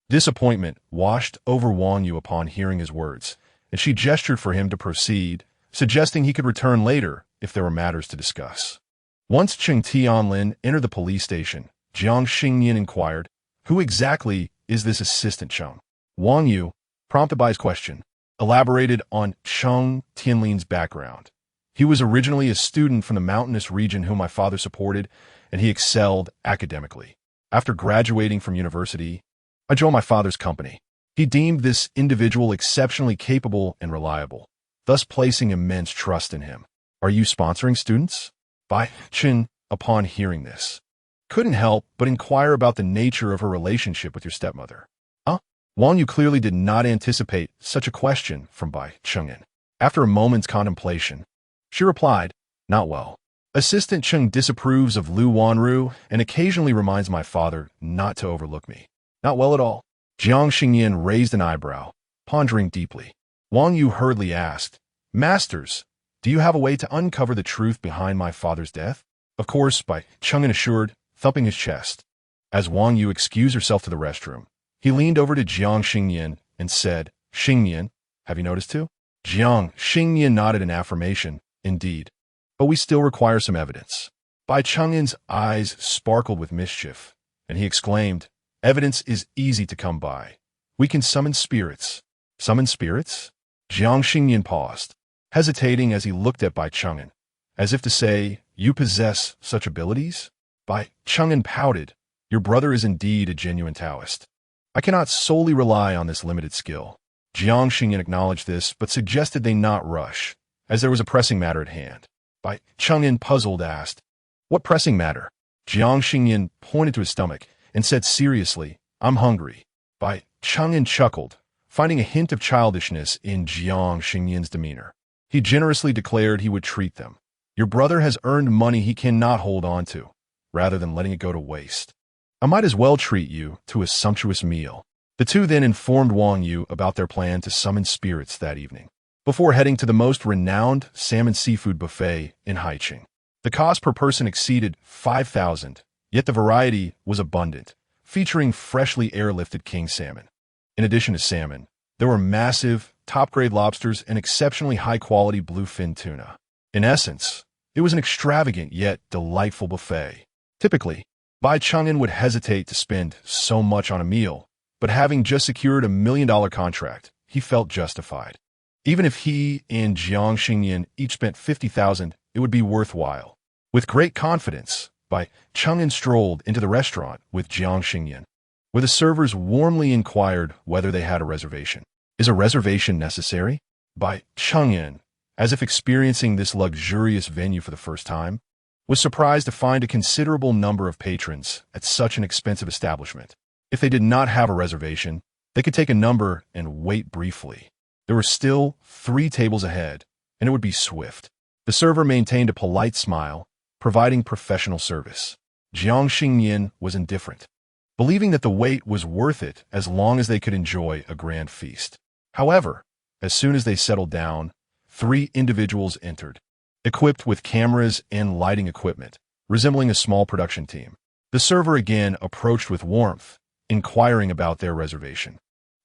Disappointment washed over Wang Yu upon hearing his words, and she gestured for him to proceed, suggesting he could return later if there were matters to discuss. Once Cheng Tianlin entered the police station, Jiang Xingnian inquired, "Who exactly is this assistant Cheng?" Wang Yu, prompted by his question, elaborated on Cheng Tianlin's background. "He was originally a student from the mountainous region whom my father supported, and he excelled academically. After graduating from university, I joined my father's company. He deemed this individual exceptionally capable and reliable, thus placing immense trust in him." "Are you sponsoring students?" Bai Chen, upon hearing this, couldn't help but inquire about the nature of her relationship with your stepmother. Wang Yu clearly did not anticipate such a question from Bai Cheng'an. After a moment's contemplation, she replied, "Not well. Assistant Cheng disapproves of Lu Wanru and occasionally reminds my father not to overlook me." "Not well at all?" Jiang Xingnian raised an eyebrow, pondering deeply. Wang Yu hurriedly asked, "Masters, do you have a way to uncover the truth behind my father's death?" "Of course," Bai Cheng'an assured, thumping his chest. As Wang Yu excused herself to the restroom, he leaned over to Jiang Xingnian and said, "Xingnian, have you noticed too?" Jiang Xingnian nodded in affirmation, "Indeed. But we still require some evidence." Bai Cheng'an's eyes sparkled with mischief, and he exclaimed, "Evidence is easy to come by. We can summon spirits." "Summon spirits?" Jiang Xingnian paused, hesitating as he looked at Bai Cheng'an, as if to say, "You possess such abilities?" Bai Cheng'an pouted, "Your brother is indeed a genuine Taoist. I cannot solely rely on this limited skill." Jiang Xingnian acknowledged this, but suggested they not rush, as there was a pressing matter at hand. Bai Cheng'an, puzzled, asked, "What pressing matter?" Jiang Xingnian pointed to his stomach and said seriously, "I'm hungry." Bai Cheng'an chuckled, finding a hint of childishness in Jiang Xingnian's demeanor. He generously declared he would treat them. "Your brother has earned money he cannot hold on to, rather than letting it go to waste. I might as well treat you to a sumptuous meal." The two then informed Wang Yu about their plan to summon spirits that evening, before heading to the most renowned salmon seafood buffet in Haicheng. The cost per person exceeded 5,000, yet the variety was abundant, featuring freshly airlifted king salmon. In addition to salmon, there were massive, top-grade lobsters and exceptionally high-quality bluefin tuna. In essence, it was an extravagant yet delightful buffet. Typically, Bai Cheng'an would hesitate to spend so much on a meal, but having just secured $1 million contract, he felt justified. Even if he and Jiang Xingnian each spent 50,000, it would be worthwhile. With great confidence, By Chang'an strolled into the restaurant with Jiang Xingnian, where the servers warmly inquired whether they had a reservation. Is a reservation necessary? By Chang'an, as if experiencing this luxurious venue for the first time, was surprised to find a considerable number of patrons at such an expensive establishment. If they did not have a reservation, they could take a number and wait briefly. There were still 3 tables ahead, and it would be swift. The server maintained a polite smile, providing professional service. Jiang Xingnian was indifferent, believing that the wait was worth it as long as they could enjoy a grand feast. However, as soon as they settled down, 3 individuals entered, equipped with cameras and lighting equipment, resembling a small production team. The server again approached with warmth, inquiring about their reservation.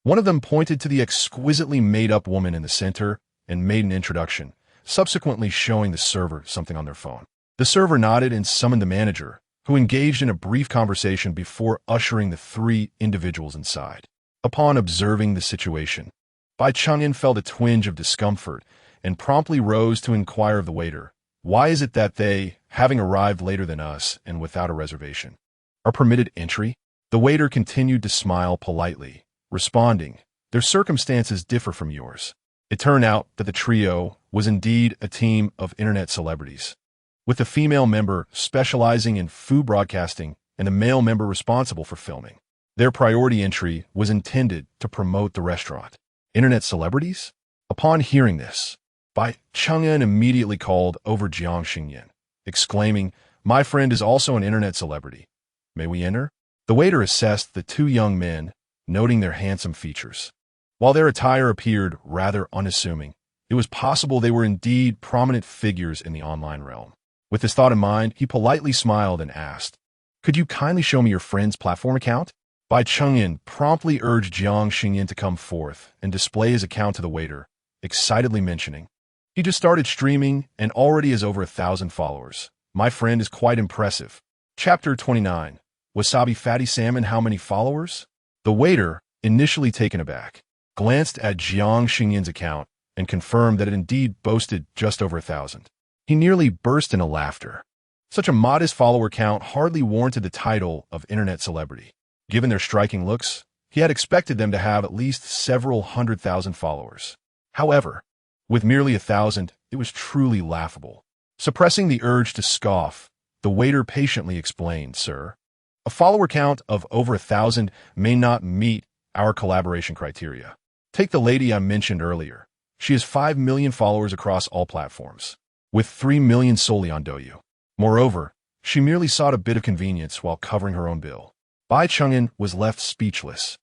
One of them pointed to the exquisitely made-up woman in the center and made an introduction, subsequently showing the server something on their phone. The server nodded and summoned the manager, who engaged in a brief conversation before ushering the 3 individuals inside. Upon observing the situation, Bai Chang'an felt a twinge of discomfort and promptly rose to inquire of the waiter, "Why is it that they, having arrived later than us and without a reservation, are permitted entry?" The waiter continued to smile politely, responding, "Their circumstances differ from yours." It turned out that the trio was indeed a team of internet celebrities, with the female member specializing in food broadcasting and the male member responsible for filming. Their priority entry was intended to promote the restaurant. Internet celebrities? Upon hearing this, Bai Chang'an immediately called over Jiang Xingnian, exclaiming, "My friend is also an internet celebrity. May we enter?" The waiter assessed the 2 young men, noting their handsome features. While their attire appeared rather unassuming, it was possible they were indeed prominent figures in the online realm. With this thought in mind, he politely smiled and asked, "Could you kindly show me your friend's platform account?" Bai Chang'an promptly urged Jiang Xingnian to come forth and display his account to the waiter, excitedly mentioning, "He just started streaming and already has over 1,000 followers. My friend is quite impressive." Chapter 29. Wasabi Fatty Salmon, how many followers? The waiter, initially taken aback, glanced at Jiang Xingnian's account and confirmed that it indeed boasted just over 1,000. He nearly burst into laughter. Such a modest follower count hardly warranted the title of internet celebrity. Given their striking looks, he had expected them to have at least several 100,000 followers. However, with merely 1,000, it was truly laughable. Suppressing the urge to scoff, the waiter patiently explained, "Sir, a follower count of over 1,000 may not meet our collaboration criteria. Take the lady I mentioned earlier. She has 5 million followers across all platforms, with 3 million solely on Douyu. Moreover, she merely sought a bit of convenience while covering her own bill." Bai Chang'an was left speechless,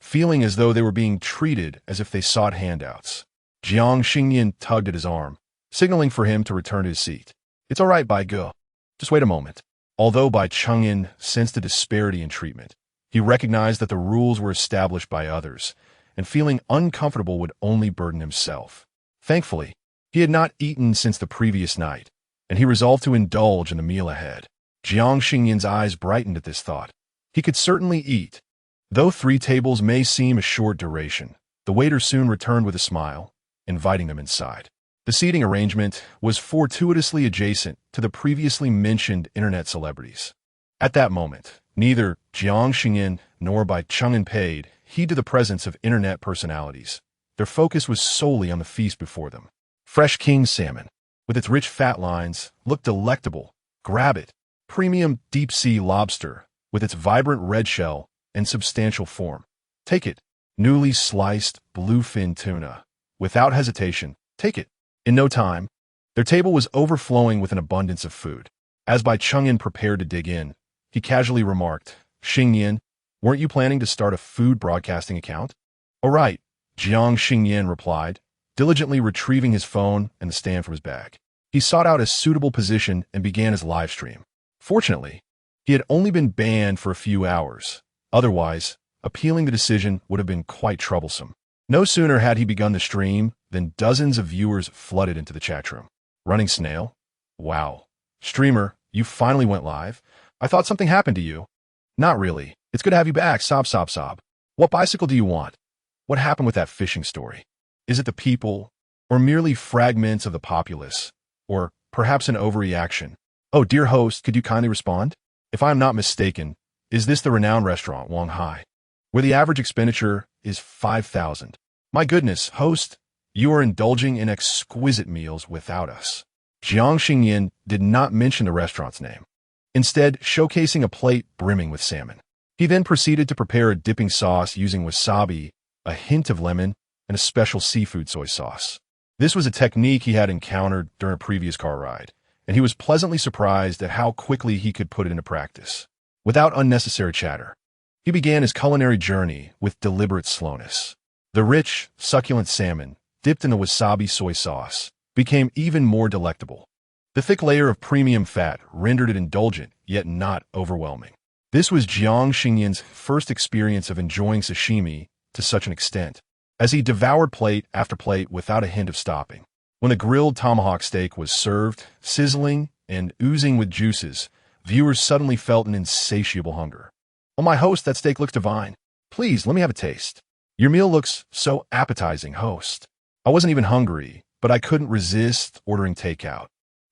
feeling as though they were being treated as if they sought handouts. Jiang Xingnian tugged at his arm, signaling for him to return to his seat. "It's all right, Bai Ge. Just wait a moment." Although Bai Chang'an sensed a disparity in treatment, he recognized that the rules were established by others, and feeling uncomfortable would only burden himself. Thankfully, he had not eaten since the previous night, and he resolved to indulge in the meal ahead. Jiang Xingnian's eyes brightened at this thought. He could certainly eat. Though 3 tables may seem a short duration, the waiter soon returned with a smile, inviting them inside. The seating arrangement was fortuitously adjacent to the previously mentioned internet celebrities. At that moment, neither Jiang Xingnian nor Bai Chang'an paid heed to the presence of internet personalities. Their focus was solely on the feast before them. Fresh king salmon, with its rich fat lines, looked delectable. Grab it. Premium deep-sea lobster, with its vibrant red shell and substantial form. Take it. Newly sliced bluefin tuna. Without hesitation, take it. In no time, their table was overflowing with an abundance of food. As Bai Chang'an prepared to dig in, he casually remarked, "Xingnian, weren't you planning to start a food broadcasting account?" "All right," Jiang Xingnian replied, diligently retrieving his phone and the stand from his bag. He sought out a suitable position and began his live stream. Fortunately, he had only been banned for a few hours. Otherwise, appealing the decision would have been quite troublesome. No sooner had he begun the stream than dozens of viewers flooded into the chat room. "Running snail? Wow. Streamer, you finally went live. I thought something happened to you." "Not really. It's good to have you back. Sob, sob, sob. What bicycle do you want? What happened with that fishing story? Is it the people, or merely fragments of the populace, or perhaps an overreaction?" Oh, dear host, could you kindly respond? If I am not mistaken, is this the renowned restaurant Wang Hai, where the average expenditure is 5,000? My goodness, host, you are indulging in exquisite meals without us. Jiang Xingnian did not mention the restaurant's name, instead showcasing a plate brimming with salmon. He then proceeded to prepare a dipping sauce using wasabi, a hint of lemon, and a special seafood soy sauce. This was a technique he had encountered during a previous car ride, and he was pleasantly surprised at how quickly he could put it into practice. Without unnecessary chatter, he began his culinary journey with deliberate slowness. The rich, succulent salmon, dipped in a wasabi soy sauce, became even more delectable. The thick layer of premium fat rendered it indulgent, yet not overwhelming. This was Jiang Xingnian's first experience of enjoying sashimi to such an extent, as he devoured plate after plate without a hint of stopping. When the grilled tomahawk steak was served, sizzling and oozing with juices, viewers suddenly felt an insatiable hunger. "Oh, my host, that steak looks divine. Please, let me have a taste. Your meal looks so appetizing, host." I wasn't even hungry, but I couldn't resist ordering takeout.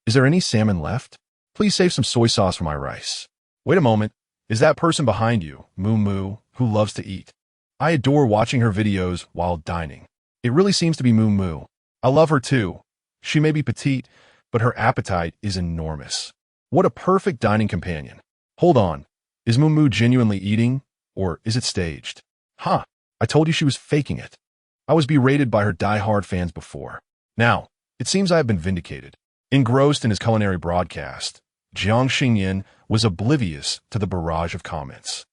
"Is there any salmon left? Please save some soy sauce for my rice." Wait a moment. Is that person behind you, Moo, who loves to eat? I adore watching her videos while dining. It really seems to be Moo. I love her too. She may be petite, but her appetite is enormous. What a perfect dining companion. Hold on. Is Moo genuinely eating, or is it staged? Huh, I told you she was faking it. I was berated by her die-hard fans before. Now, it seems I have been vindicated. Engrossed in his culinary broadcast, Jiang Xingnian was oblivious to the barrage of comments,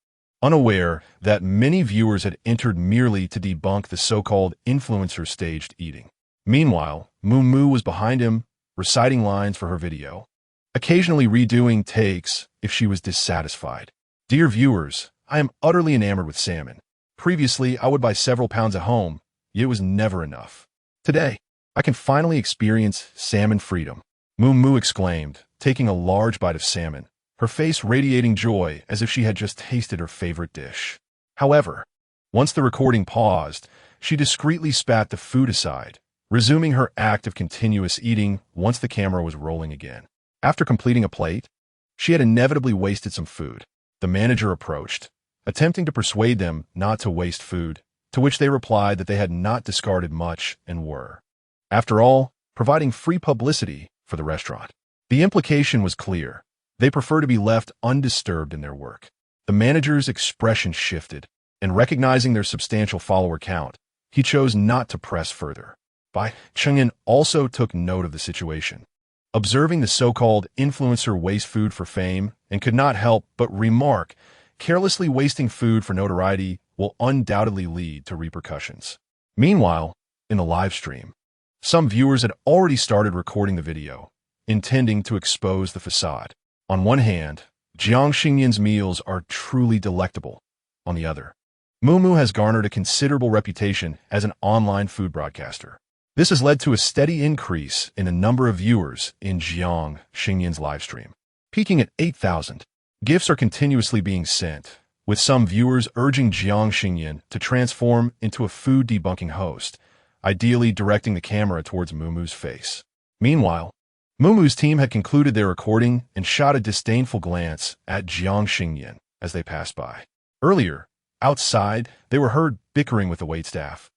unaware that many viewers had entered merely to debunk the so-called influencer staged eating. Meanwhile, Moo was behind him, reciting lines for her video, occasionally redoing takes if she was dissatisfied. Dear viewers, I am utterly enamored with salmon. Previously, I would buy several pounds at home, yet it was never enough. Today, I can finally experience salmon freedom. Moo exclaimed, taking a large bite of salmon, her face radiating joy as if she had just tasted her favorite dish. However, once the recording paused, she discreetly spat the food aside, resuming her act of continuous eating once the camera was rolling again. After completing a plate, she had inevitably wasted some food. The manager approached, attempting to persuade them not to waste food, to which they replied that they had not discarded much and were, after all, providing free publicity for the restaurant. The implication was clear. They prefer to be left undisturbed in their work. The manager's expression shifted, and recognizing their substantial follower count, he chose not to press further. Xingnian also took note of the situation, observing the so-called influencer waste food for fame, and could not help but remark, carelessly wasting food for notoriety will undoubtedly lead to repercussions. Meanwhile, in the live stream, some viewers had already started recording the video, intending to expose the facade. On one hand, Jiang Xingnian's meals are truly delectable. On the other, Moo has garnered a considerable reputation as an online food broadcaster. This has led to a steady increase in the number of viewers in Jiang Xingnian's livestream, peaking at 8,000. Gifts are continuously being sent, with some viewers urging Jiang Xingnian to transform into a food debunking host, ideally directing the camera towards Moo's face. Meanwhile, Moo's team had concluded their recording and shot a disdainful glance at Jiang Xingnian as they passed by. Earlier, outside, they were heard bickering with the waitstaff,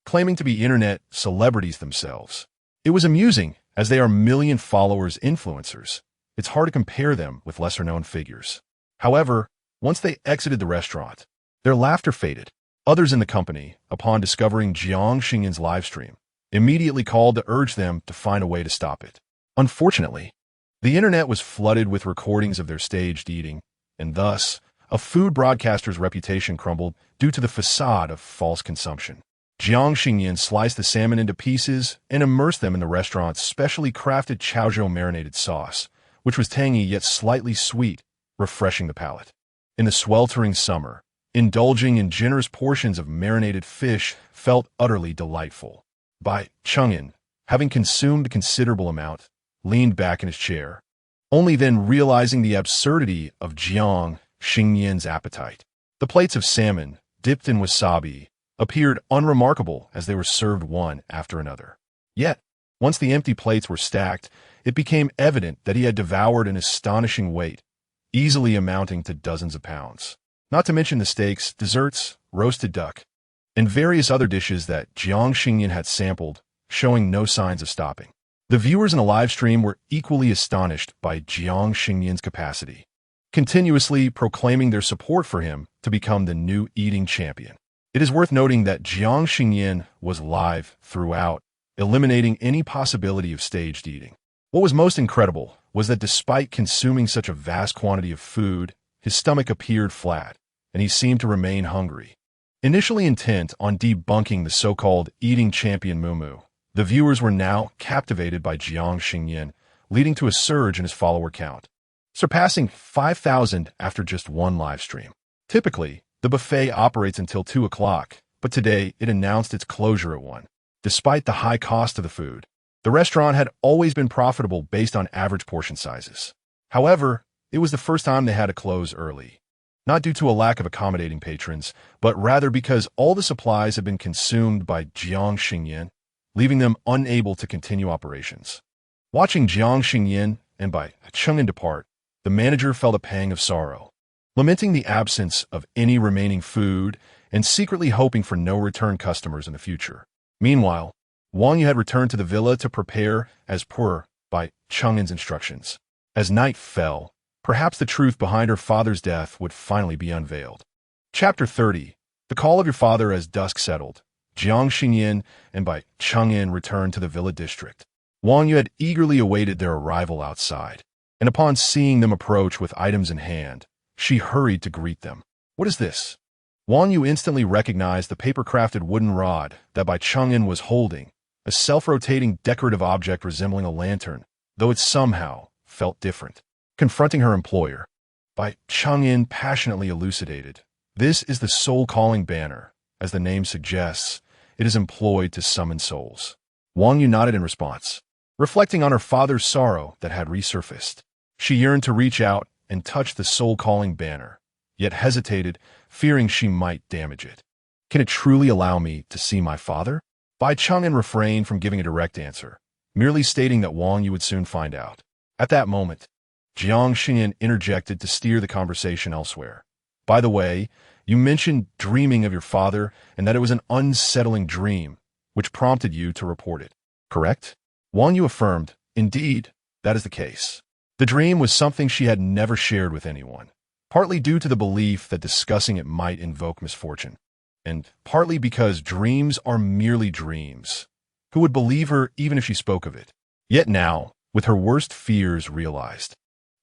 claiming to be internet celebrities themselves. It was amusing, as they are million followers influencers. It's hard to compare them with lesser-known figures. However, once they exited the restaurant, their laughter faded. Others in the company, upon discovering Jiang Xingnian's livestream, immediately called to urge them to find a way to stop it. Unfortunately, the internet was flooded with recordings of their staged eating, and thus, a food broadcaster's reputation crumbled due to the facade of false consumption. Jiang Xingnian sliced the salmon into pieces and immersed them in the restaurant's specially crafted chaozhou marinated sauce, which was tangy yet slightly sweet, refreshing the palate. In the sweltering summer, indulging in generous portions of marinated fish felt utterly delightful. Xingnian, having consumed a considerable amount, leaned back in his chair, only then realizing the absurdity of Jiang Xingnian's appetite. The plates of salmon, dipped in wasabi, appeared unremarkable as they were served one after another. Yet, Once the empty plates were stacked, it became evident that he had devoured an astonishing weight, easily amounting to dozens of pounds. Not to mention the steaks, desserts, roasted duck, and various other dishes that Jiang Xingnian had sampled, showing no signs of stopping. The viewers in the live stream were equally astonished by Jiang Xingnian's capacity, continuously proclaiming their support for him to become the new eating champion. It is worth noting that Jiang Xingnian was live throughout, eliminating any possibility of staged eating. What was most incredible was that despite consuming such a vast quantity of food, his stomach appeared flat, and he seemed to remain hungry. Initially intent on debunking the so-called eating champion Mumu, the viewers were now captivated by Jiang Xingnian, leading to a surge in his follower count, surpassing 5,000 after just one live stream. Typically, the buffet operates until 2 o'clock, but today it announced its closure at 1. Despite the high cost of the food, the restaurant had always been profitable based on average portion sizes. However, it was the first time they had to close early, not due to a lack of accommodating patrons, but rather because all the supplies had been consumed by Jiang Xingnian, leaving them unable to continue operations. Watching Jiang Xingnian and by Cheng'an depart, the manager felt a pang of sorrow, lamenting the absence of any remaining food and secretly hoping for no return customers in the future. Meanwhile, Wang Yu had returned to the villa to prepare as per by Cheng'an's instructions. As night fell, perhaps the truth behind her father's death would finally be unveiled. Chapter 30. The Call of Your Father. As dusk settled, Jiang Xingnian and by Cheng'an returned to the villa district. Wang Yu had eagerly awaited their arrival outside, and upon seeing them approach with items in hand, she hurried to greet them. What is this? Wang Yu instantly recognized the paper-crafted wooden rod that Bai Cheng'an was holding, a self-rotating decorative object resembling a lantern, though it somehow felt different. Confronting her employer, Bai Cheng'an passionately elucidated, "This is the soul-calling banner. As the name suggests, it is employed to summon souls." Wang Yu nodded in response, reflecting on her father's sorrow that had resurfaced. She yearned to reach out and touch the soul-calling banner, yet hesitated, fearing she might damage it. "Can it truly allow me to see my father?" Bai Cheng'an refrained from giving a direct answer, merely stating that Wang Yu would soon find out. At that moment, Jiang Xingnian interjected to steer the conversation elsewhere. "By the way, you mentioned dreaming of your father and that it was an unsettling dream, which prompted you to report it, correct?" Wang Yu affirmed, "Indeed, that is the case." The dream was something she had never shared with anyone, partly due to the belief that discussing it might invoke misfortune, and partly because dreams are merely dreams. Who would believe her even if she spoke of it? Yet now, with her worst fears realized,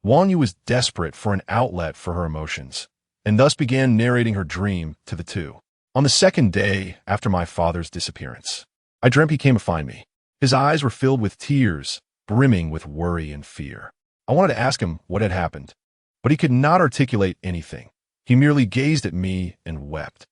Wang Yu was desperate for an outlet for her emotions, and thus began narrating her dream to the two. "On the second day after my father's disappearance, I dreamt he came to find me. His eyes were filled with tears, brimming with worry and fear. I wanted to ask him what had happened, but he could not articulate anything. He merely gazed at me and wept.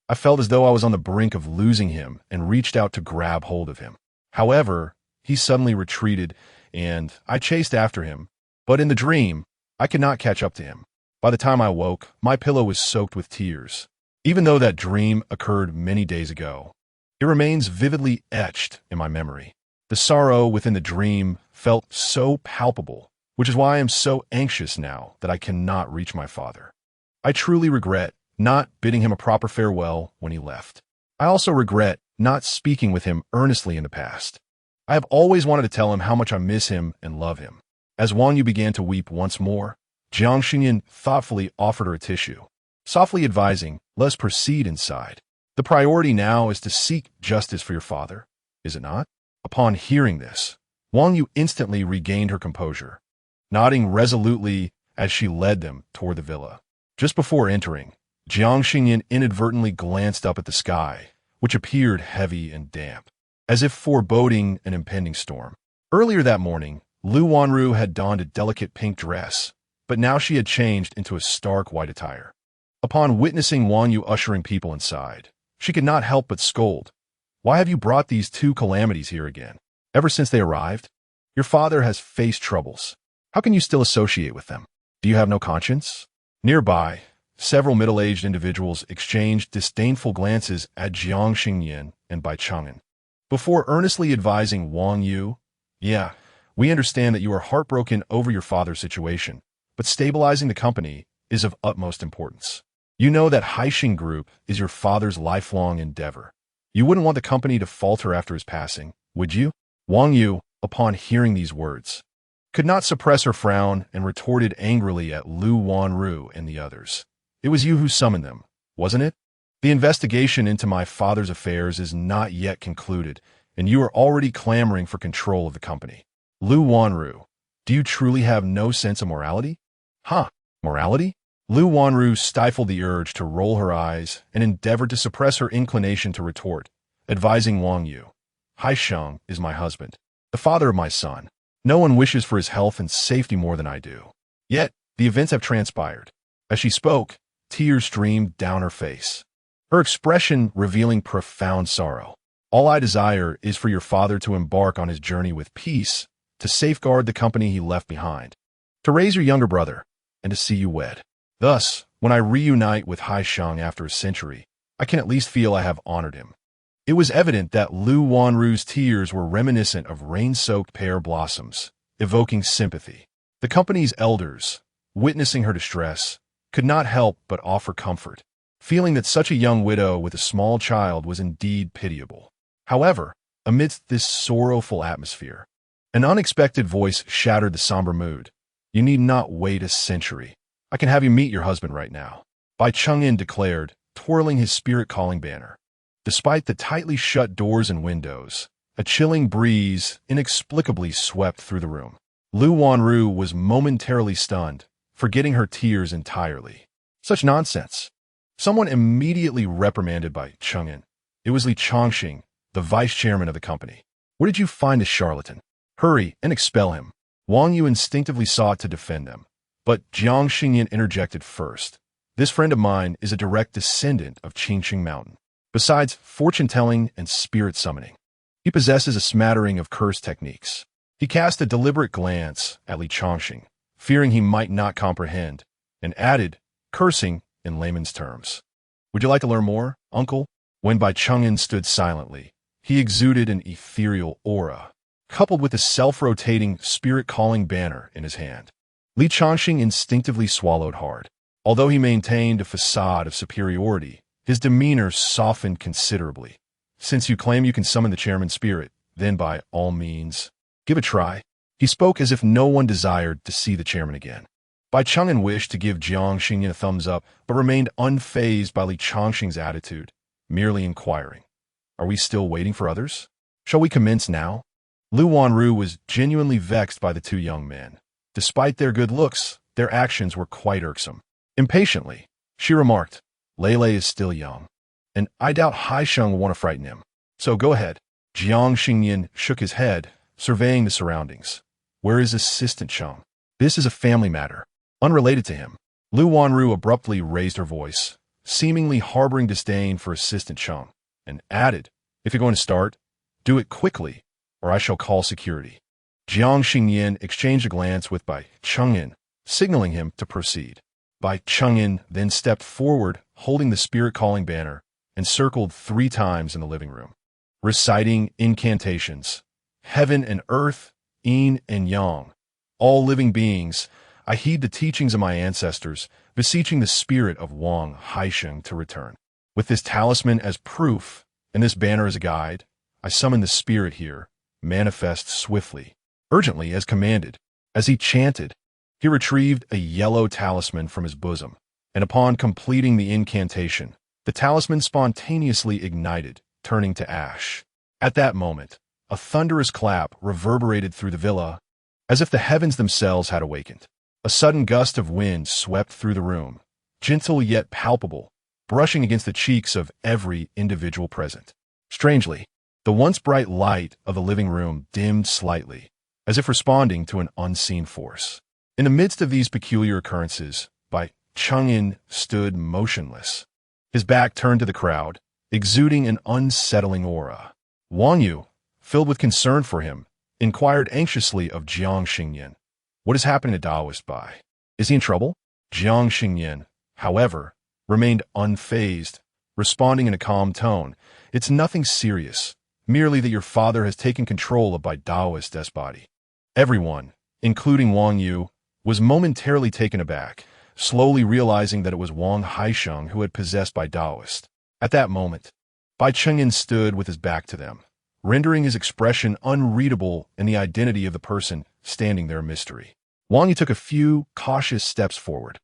I felt as though I was on the brink of losing him and reached out to grab hold of him. However, he suddenly retreated, and I chased after him, but in the dream, I could not catch up to him. By the time I woke, my pillow was soaked with tears. Even though that dream occurred many days ago, it remains vividly etched in my memory. The sorrow within the dream felt so palpable, which is why I am so anxious now that I cannot reach my father. I truly regret not bidding him a proper farewell when he left. I also regret not speaking with him earnestly in the past. I have always wanted to tell him how much I miss him and love him." As Wang Yu began to weep once more, Jiang Xingnian thoughtfully offered her a tissue, softly advising, "Let's proceed inside. The priority now is to seek justice for your father, is it not?" Upon hearing this, Wang Yu instantly regained her composure, nodding resolutely as she led them toward the villa. Just before entering, Jiang Xingnian inadvertently glanced up at the sky, which appeared heavy and damp, as if foreboding an impending storm. Earlier that morning, Lu Wanru had donned a delicate pink dress, but now she had changed into a stark white attire. Upon witnessing Wang Yu ushering people inside, she could not help but scold. "Why have you brought these two calamities here again? Ever since they arrived? Your father has faced troubles. How can you still associate with them? Do you have no conscience?" Nearby, several middle-aged individuals exchanged disdainful glances at Jiang Xingnian and Bai Cheng'an. before earnestly advising Wang Yu, "Yeah, we understand that you are heartbroken over your father's situation, but stabilizing the company is of utmost importance. You know that Haixing Group is your father's lifelong endeavor. You wouldn't want the company to falter after his passing, would you?" Wang Yu, upon hearing these words, could not suppress her frown and retorted angrily at Lu Wanru and the others. "It was you who summoned them, wasn't it? The investigation into my father's affairs is not yet concluded, and you are already clamoring for control of the company. Lu Wanru, do you truly have no sense of morality?" "Huh, morality?" Lu Wanru stifled the urge to roll her eyes and endeavored to suppress her inclination to retort, advising Wang Yu, "Haisheng is my husband, the father of my son. No one wishes for his health and safety more than I do. Yet, the events have transpired." As she spoke, tears streamed down her face, her expression revealing profound sorrow. "All I desire is for your father to embark on his journey with peace, to safeguard the company he left behind, to raise your younger brother, and to see you wed. Thus, when I reunite with Haisheng after a century, I can at least feel I have honored him." It was evident that Lu Wanru's tears were reminiscent of rain-soaked pear blossoms, evoking sympathy. The company's elders, witnessing her distress, could not help but offer comfort, feeling that such a young widow with a small child was indeed pitiable. However, amidst this sorrowful atmosphere, an unexpected voice shattered the somber mood. "You need not wait a century. I can have you meet your husband right now," Bai Chang'in declared, twirling his spirit-calling banner. Despite the tightly shut doors and windows, a chilling breeze inexplicably swept through the room. Lu Wanru was momentarily stunned, forgetting her tears entirely. Such nonsense! Someone immediately reprimanded Bai Chang'in. It was Li Chongqing, the vice-chairman of the company. "Where did you find this charlatan? Hurry and expel him." Wang Yu instinctively sought to defend them, but Jiang Xingnian interjected first. "This friend of mine is a direct descendant of Qingqing Mountain. Besides fortune-telling and spirit summoning, he possesses a smattering of curse techniques." He cast a deliberate glance at Li Chongqing, fearing he might not comprehend, and added, cursing in layman's terms. "Would you like to learn more, uncle?" When Bai Chang'in stood silently, he exuded an ethereal aura, coupled with a self-rotating, spirit-calling banner in his hand. Li Chongqing instinctively swallowed hard. Although he maintained a facade of superiority, his demeanor softened considerably. "Since you claim you can summon the chairman's spirit, then by all means, give a try." He spoke as if no one desired to see the chairman again. Bai Chang'in wished to give Jiang Xingnian a thumbs up, but remained unfazed by Li Chongqing's attitude, merely inquiring, "Are we still waiting for others? Shall we commence now?" Lu Wanru was genuinely vexed by the two young men. Despite their good looks, their actions were quite irksome. Impatiently, she remarked, "Lele is still young, and I doubt Haisheng will want to frighten him. So go ahead." Jiang Xingnian shook his head, surveying the surroundings. "Where is Assistant Cheng? This is a family matter, unrelated to him." Lu Wanru abruptly raised her voice, seemingly harboring disdain for Assistant Cheng, and added, "If you're going to start, do it quickly, or I shall call security." Jiang Xingnian exchanged a glance with Bai Chang'in, signaling him to proceed. Bai Chang'in then stepped forward, holding the spirit-calling banner, and circled 3 times in the living room, reciting incantations. "Heaven and earth, yin and yang, all living beings, I heed the teachings of my ancestors, beseeching the spirit of Wang Haisheng to return. With this talisman as proof, and this banner as a guide, I summon the spirit here, manifest swiftly, urgently as commanded." As he chanted, he retrieved a yellow talisman from his bosom, and upon completing the incantation, the talisman spontaneously ignited, turning to ash. At that moment, a thunderous clap reverberated through the villa, as if the heavens themselves had awakened. A sudden gust of wind swept through the room, gentle yet palpable, brushing against the cheeks of every individual present. Strangely, the once bright light of the living room dimmed slightly, as if responding to an unseen force. In the midst of these peculiar occurrences, Bai Chang'in stood motionless, his back turned to the crowd, exuding an unsettling aura. Wang Yu, filled with concern for him, inquired anxiously of Jiang Xingnian, "What is happening to Taoist Bai? Is he in trouble?" Jiang Xingnian, however, remained unfazed, responding in a calm tone, "It's nothing serious, merely that your father has taken control of by Taoist despoti. Everyone, including Wang Yu, was momentarily taken aback, slowly realizing that it was Wang Haisheng who had possessed by Taoist. At that moment, Bai Chengyan stood with his back to them, rendering his expression unreadable and the identity of the person standing there a mystery. Wang Yu took a few cautious steps forward,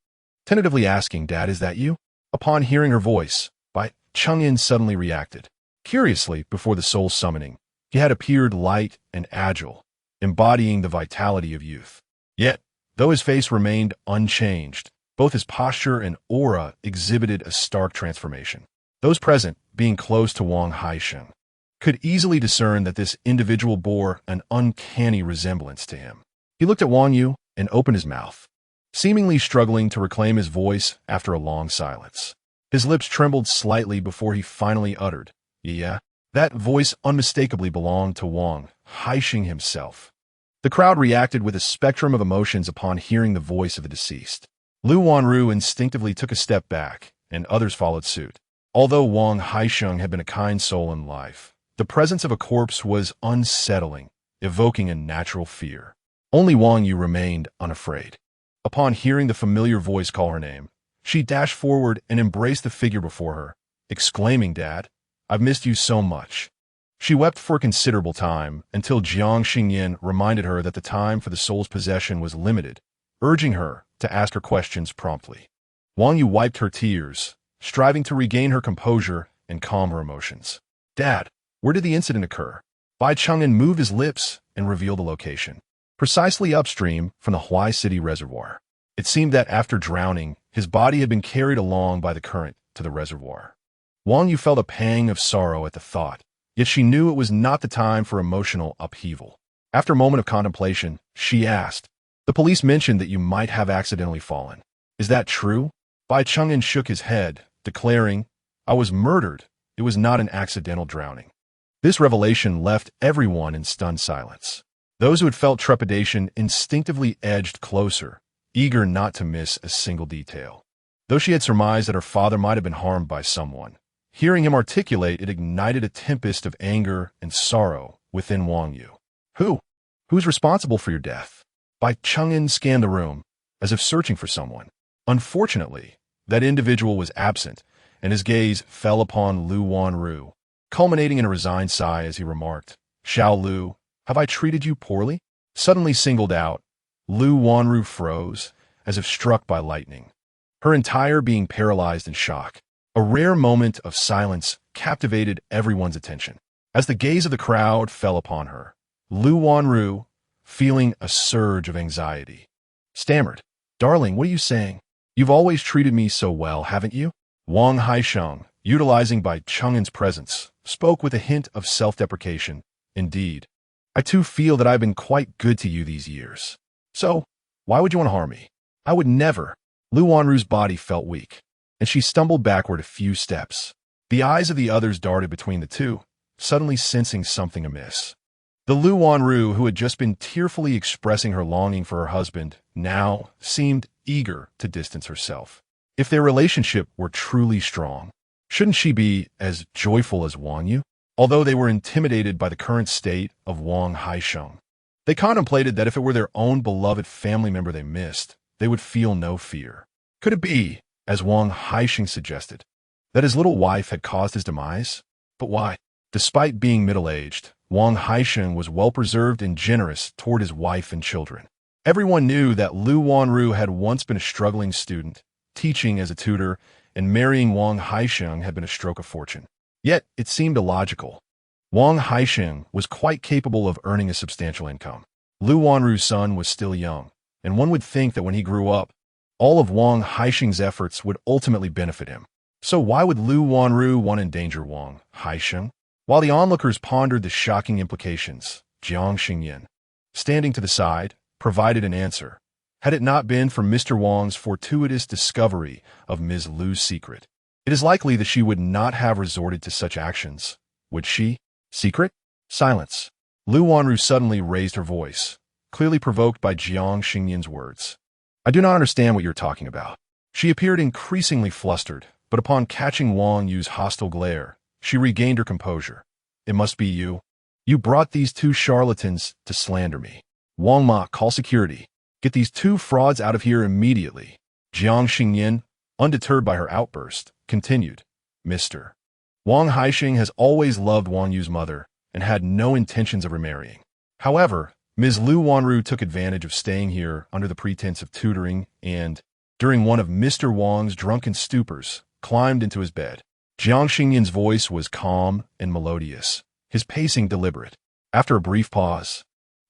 tentatively asking, "Dad, is that you?" Upon hearing her voice, Bai Chengyan suddenly reacted. Curiously, before the soul summoning, he had appeared light and agile, embodying the vitality of youth. Yet, though his face remained unchanged, both his posture and aura exhibited a stark transformation. Those present, being close to Wang Haisheng, could easily discern that this individual bore an uncanny resemblance to him. He looked at Wang Yu and opened his mouth, seemingly struggling to reclaim his voice after a long silence. His lips trembled slightly before he finally uttered, "Yeah." That voice unmistakably belonged to Wang Haisheng himself. The crowd reacted with a spectrum of emotions upon hearing the voice of the deceased. Lu Wanru instinctively took a step back, and others followed suit. Although Wang Haisheng had been a kind soul in life, the presence of a corpse was unsettling, evoking a natural fear. Only Wang Yu remained unafraid. Upon hearing the familiar voice call her name, she dashed forward and embraced the figure before her, exclaiming, "Dad, I've missed you so much." She wept for a considerable time until Jiang Xingnian reminded her that the time for the soul's possession was limited, urging her to ask her questions promptly. Wang Yu wiped her tears, striving to regain her composure and calm her emotions. "Dad, where did the incident occur?" Bai Chengyan moved his lips and revealed the location. Precisely upstream from the Huai City Reservoir. It seemed that after drowning, his body had been carried along by the current to the reservoir. Wang Yu felt a pang of sorrow at the thought, yet she knew it was not the time for emotional upheaval. After a moment of contemplation, she asked, "The police mentioned that you might have accidentally fallen. Is that true?" Bai Chengyan shook his head, declaring, "I was murdered. It was not an accidental drowning." This revelation left everyone in stunned silence. Those who had felt trepidation instinctively edged closer, eager not to miss a single detail. Though she had surmised that her father might have been harmed by someone, hearing him articulate it ignited a tempest of anger and sorrow within Wang Yu. Who's responsible for your death?" Bai Chengyan scanned the room, as if searching for someone. Unfortunately, that individual was absent, and his gaze fell upon Lu Wanru, culminating in a resigned sigh as he remarked, "Xiao Lu, have I treated you poorly?" Suddenly singled out, Lu Wanru froze, as if struck by lightning, her entire being paralyzed in shock. A rare moment of silence captivated everyone's attention. As the gaze of the crowd fell upon her, Lu Wanru, feeling a surge of anxiety, stammered, "Darling, what are you saying? You've always treated me so well, haven't you?" Wang Haisheng, utilizing Bai Chengyan's presence, spoke with a hint of self-deprecation. "Indeed, I too feel that I've been quite good to you these years. So, why would you want to harm me?" "I would never." Lu Wanru's body felt weak, and she stumbled backward a few steps. The eyes of the others darted between the two, suddenly sensing something amiss. The Lu Wanru, who had just been tearfully expressing her longing for her husband, now seemed eager to distance herself. If their relationship were truly strong, shouldn't she be as joyful as Wang Yu? Although they were intimidated by the current state of Wang Haisheng, they contemplated that if it were their own beloved family member they missed, they would feel no fear. Could it be, as Wang Haisheng suggested, that his little wife had caused his demise? But why? Despite being middle-aged, Wang Haisheng was well-preserved and generous toward his wife and children. Everyone knew that Lu Wanru had once been a struggling student, teaching as a tutor, and marrying Wang Haisheng had been a stroke of fortune. Yet, it seemed illogical. Wang Haisheng was quite capable of earning a substantial income. Lu Wanru's son was still young, and one would think that when he grew up, all of Wang Haisheng's efforts would ultimately benefit him. So why would Lu Wanru want to endanger Wang Haisheng? While the onlookers pondered the shocking implications, Jiang Xingnian, standing to the side, provided an answer. Had it not been for Mr. Wang's fortuitous discovery of Ms. Lu's secret, it is likely that she would not have resorted to such actions. Would she? Secret? Silence. Lu Wanru suddenly raised her voice, clearly provoked by Jiang Xingnian's words. "I do not understand what you're talking about." She appeared increasingly flustered, but upon catching Wang Yu's hostile glare, she regained her composure. It must be you. You brought these two charlatans to slander me. Wang Ma, call security. Get these two frauds out of here immediately. Jiang Xingnian, undeterred by her outburst, continued. Mr. Wang Haixing has always loved Wang Yu's mother and had no intentions of remarrying. However, Ms. Lu Wanru took advantage of staying here under the pretense of tutoring and, during one of Mr. Wang's drunken stupors, climbed into his bed. Jiang Xingnian's voice was calm and melodious, his pacing deliberate. After a brief pause,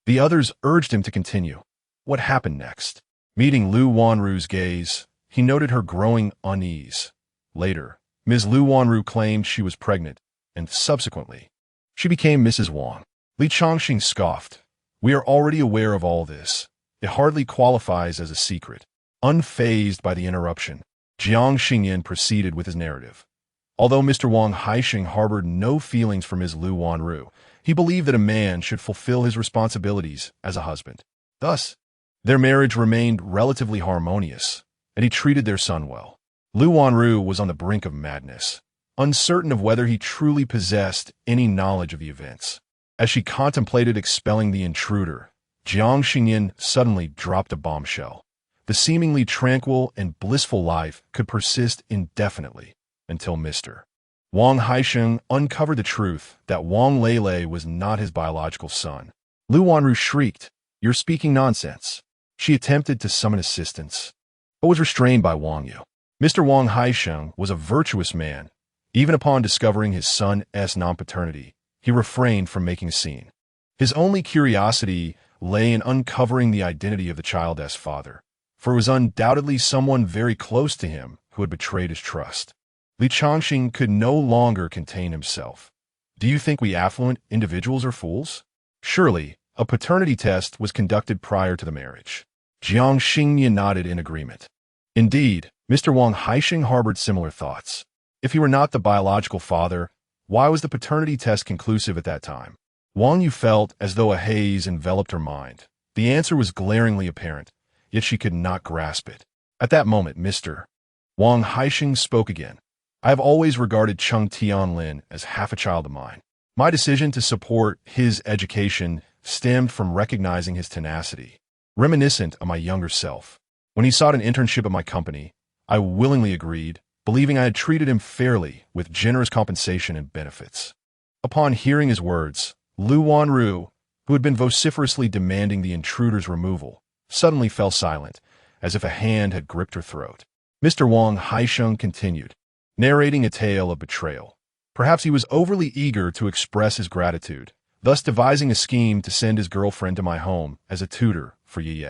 the others urged him to continue. What happened next? Meeting Lu Wanru's gaze, he noted her growing unease. Later, Ms. Lu Wanru claimed she was pregnant, and subsequently, she became Mrs. Wang. Li Chongqing scoffed. We are already aware of all this. It hardly qualifies as a secret. Unfazed by the interruption, Jiang Xingnian proceeded with his narrative. Although Mr. Wang Haixing harbored no feelings for Ms. Lu Wanru, he believed that a man should fulfill his responsibilities as a husband. Thus, their marriage remained relatively harmonious, and he treated their son well. Lu Wanru was on the brink of madness, uncertain of whether he truly possessed any knowledge of the events. As she contemplated expelling the intruder, Jiang Xingnian suddenly dropped a bombshell. The seemingly tranquil and blissful life could persist indefinitely until Mr. Wang Haixing uncovered the truth that Wang Lele was not his biological son. Lu Wanru shrieked, "You're speaking nonsense." She attempted to summon assistance, but was restrained by Wang Yu. Mr. Wang Haixing was a virtuous man. Even upon discovering his son's non-paternity, he refrained from making a scene. His only curiosity lay in uncovering the identity of the child's father, for it was undoubtedly someone very close to him who had betrayed his trust. Li Chongqing could no longer contain himself. Do you think we affluent individuals are fools? Surely, a paternity test was conducted prior to the marriage. Jiang Xingnian nodded in agreement. Indeed, Mr. Wang Haixing harbored similar thoughts. If he were not the biological father, why was the paternity test conclusive at that time? Wang Yu felt as though a haze enveloped her mind. The answer was glaringly apparent, yet she could not grasp it. At that moment, Mr. Wang Haixing spoke again. I have always regarded Cheng Tianlin as half a child of mine. My decision to support his education stemmed from recognizing his tenacity, reminiscent of my younger self. When he sought an internship at my company, I willingly agreed, believing I had treated him fairly with generous compensation and benefits. Upon hearing his words, Lu Wanru, who had been vociferously demanding the intruder's removal, suddenly fell silent, as if a hand had gripped her throat. Mr. Wang Haixing continued, narrating a tale of betrayal. Perhaps he was overly eager to express his gratitude, thus devising a scheme to send his girlfriend to my home as a tutor for Yi.